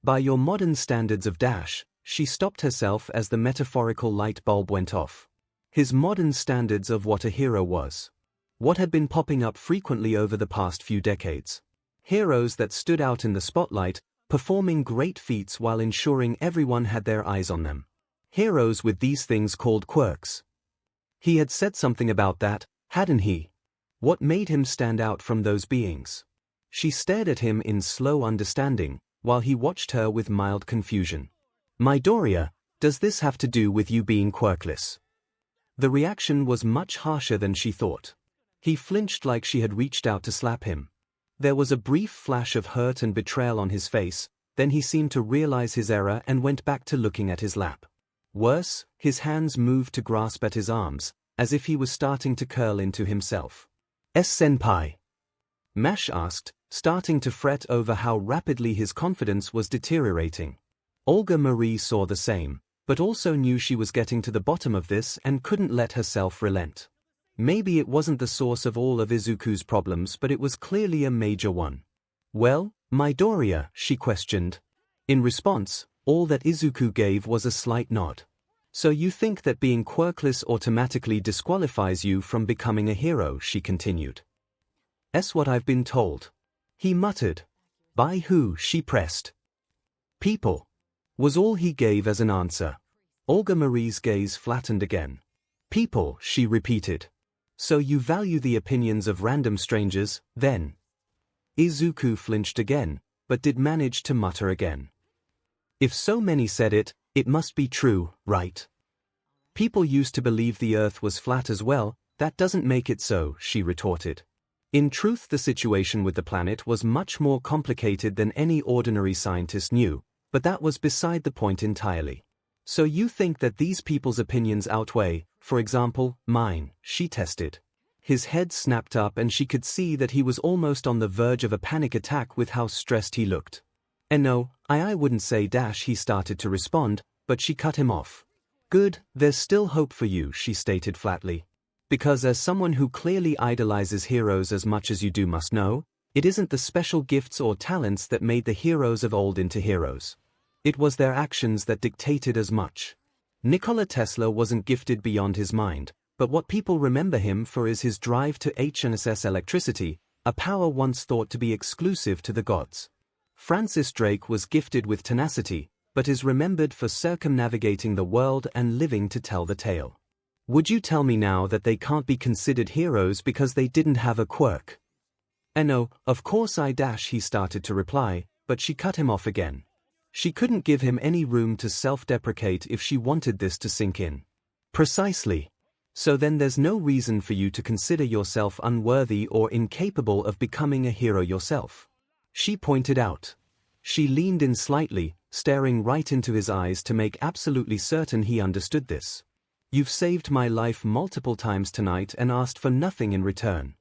By your modern standards of dash, she stopped herself as the metaphorical light bulb went off. His modern standards of what a hero was. What had been popping up frequently over the past few decades. Heroes that stood out in the spotlight, performing great feats while ensuring everyone had their eyes on them. Heroes with these things called quirks. He had said something about that, hadn't he? What made him stand out from those beings? She stared at him in slow understanding, while he watched her with mild confusion. Midoriya, does this have to do with you being quirkless? The reaction was much harsher than she thought. He flinched like she had reached out to slap him. There was a brief flash of hurt and betrayal on his face, then he seemed to realize his error and went back to looking at his lap. Worse, his hands moved to grasp at his arms, as if he was starting to curl into himself. Senpai? Mash asked, starting to fret over how rapidly his confidence was deteriorating. Olga Marie saw the same, but also knew she was getting to the bottom of this and couldn't let herself relent. Maybe it wasn't the source of all of Izuku's problems, but it was clearly a major one. Well, Midoriya, she questioned. In response, all that Izuku gave was a slight nod. So you think that being quirkless automatically disqualifies you from becoming a hero, she continued. What I've been told. He muttered. By who? She pressed. People. Was all he gave as an answer. Olga Marie's gaze flattened again. People, she repeated. So you value the opinions of random strangers, then? Izuku flinched again, but did manage to mutter again. If so many said it, it must be true, right? People used to believe the earth was flat as well. That doesn't make it so, she retorted. In truth, the situation with the planet was much more complicated than any ordinary scientist knew, but that was beside the point entirely. So you think that these people's opinions outweigh, for example, mine, she tested. His head snapped up and she could see that he was almost on the verge of a panic attack with how stressed he looked. And no, I wouldn't say dash, he started to respond, but she cut him off. Good, there's still hope for you, she stated flatly. Because as someone who clearly idolizes heroes as much as you do must know, it isn't the special gifts or talents that made the heroes of old into heroes. It was their actions that dictated as much. Nikola Tesla wasn't gifted beyond his mind, but what people remember him for is his drive to harness electricity, a power once thought to be exclusive to the gods. Francis Drake was gifted with tenacity, but is remembered for circumnavigating the world and living to tell the tale. Would you tell me now that they can't be considered heroes because they didn't have a quirk? No, of course I dash, he started to reply, but she cut him off again. She couldn't give him any room to self-deprecate if she wanted this to sink in. Precisely. So then there's no reason for you to consider yourself unworthy or incapable of becoming a hero yourself. She pointed out. She leaned in slightly, staring right into his eyes to make absolutely certain he understood this. You've saved my life multiple times tonight and asked for nothing in return.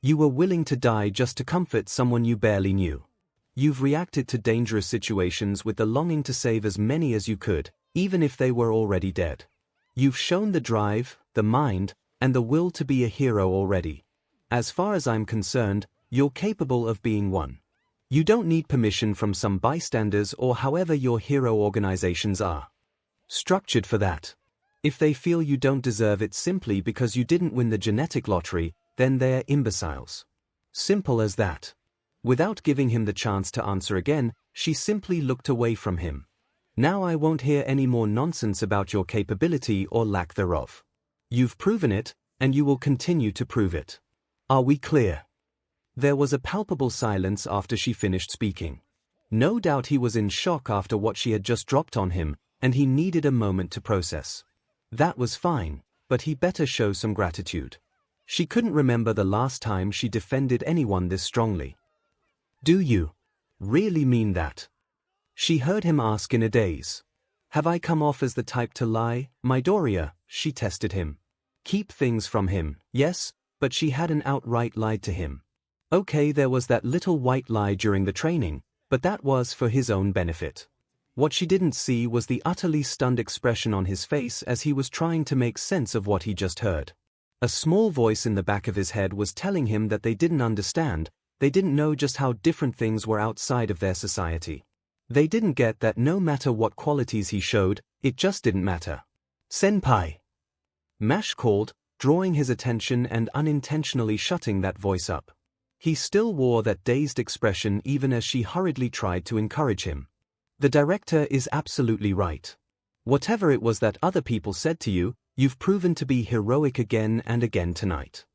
You were willing to die just to comfort someone you barely knew. You've reacted to dangerous situations with the longing to save as many as you could, even if they were already dead. You've shown the drive, the mind, and the will to be a hero already. As far as I'm concerned, you're capable of being one. You don't need permission from some bystanders or however your hero organizations are structured for that. If they feel you don't deserve it simply because you didn't win the genetic lottery, then they're imbeciles. Simple as that. Without giving him the chance to answer again, she simply looked away from him. Now I won't hear any more nonsense about your capability or lack thereof. You've proven it, and you will continue to prove it. Are we clear? There was a palpable silence after she finished speaking. No doubt he was in shock after what she had just dropped on him, and he needed a moment to process. That was fine, but he better show some gratitude. She couldn't remember the last time she defended anyone this strongly. Do you really mean that? She heard him ask in a daze. Have I come off as the type to lie, Midoriya? She tested him. Keep things from him, yes, but she hadn't outright lied to him. Okay, there was that little white lie during the training, but that was for his own benefit. What she didn't see was the utterly stunned expression on his face as he was trying to make sense of what he just heard. A small voice in the back of his head was telling him that they didn't understand, they didn't know just how different things were outside of their society. They didn't get that no matter what qualities he showed, it just didn't matter. Senpai! Mash called, drawing his attention and unintentionally shutting that voice up. He still wore that dazed expression even as she hurriedly tried to encourage him. The director is absolutely right. Whatever it was that other people said to you, you've proven to be heroic again and again tonight.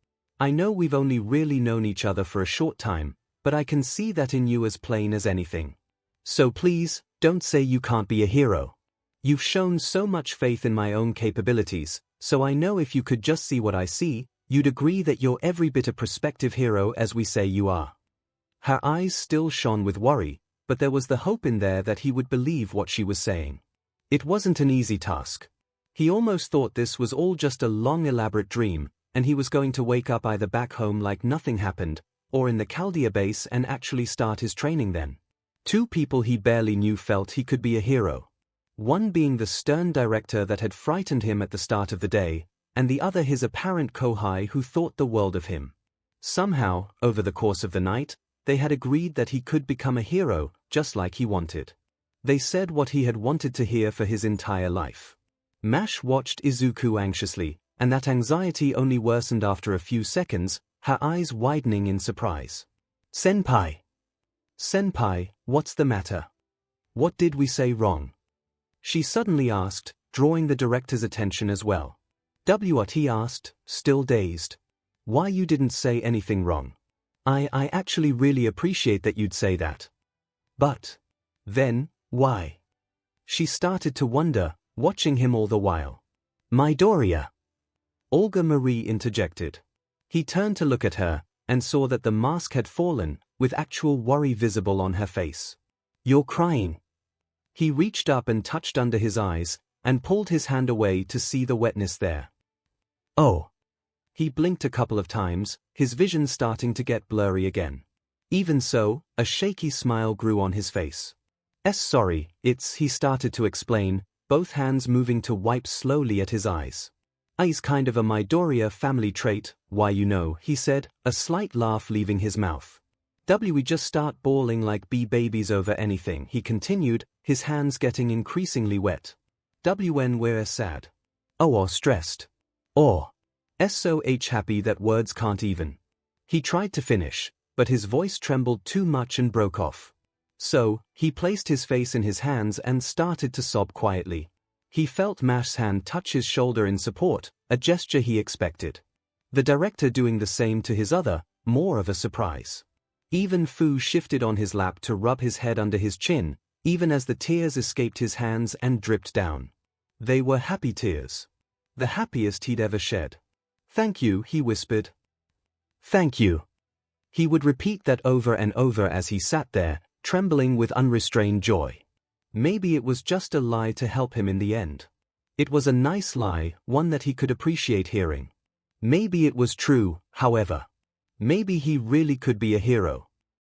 I know we've only really known each other for a short time, but I can see that in you as plain as anything. So please, don't say you can't be a hero. You've shown so much faith in my own capabilities, so I know if you could just see what I see, you'd agree that you're every bit a prospective hero as we say you are. Her eyes still shone with worry, but there was the hope in there that he would believe what she was saying. It wasn't an easy task. He almost thought this was all just a long elaborate dream, and he was going to wake up either back home like nothing happened, or in the Chaldea base and actually start his training then. Two people he barely knew felt he could be a hero. One being the stern director that had frightened him at the start of the day, and the other his apparent kohai who thought the world of him. Somehow, over the course of the night, they had agreed that he could become a hero, just like he wanted. They said what he had wanted to hear for his entire life. Mash watched Izuku anxiously, and that anxiety only worsened after a few seconds, her eyes widening in surprise. Senpai! Senpai, what's the matter? What did we say wrong? She suddenly asked, drawing the director's attention as well. What, he asked, still dazed. Why you didn't say anything wrong? I actually really appreciate that you'd say that. But then, why? She started to wonder, watching him all the while. Midoriya. Olga Marie interjected. He turned to look at her, and saw that the mask had fallen, with actual worry visible on her face. You're crying. He reached up and touched under his eyes, and pulled his hand away to see the wetness there. Oh. He blinked a couple of times, his vision starting to get blurry again. Even so, a shaky smile grew on his face. Sorry, he started to explain, both hands moving to wipe slowly at his eyes. It's kind of a Midoriya family trait, why he said, a slight laugh leaving his mouth. We just start bawling like babies over anything, he continued, his hands getting increasingly wet. When we're sad. Or stressed. Or so happy that words can't even. He tried to finish, but his voice trembled too much and broke off. So, he placed his face in his hands and started to sob quietly. He felt Mash's hand touch his shoulder in support, a gesture he expected. The director doing the same to his other, more of a surprise. Even Fu shifted on his lap to rub his head under his chin, even as the tears escaped his hands and dripped down. They were happy tears. The happiest he'd ever shed. Thank you, he whispered. Thank you. He would repeat that over and over as he sat there, trembling with unrestrained joy. Maybe it was just a lie to help him in the end. It was a nice lie, one that he could appreciate hearing. Maybe it was true, however. Maybe he really could be a hero.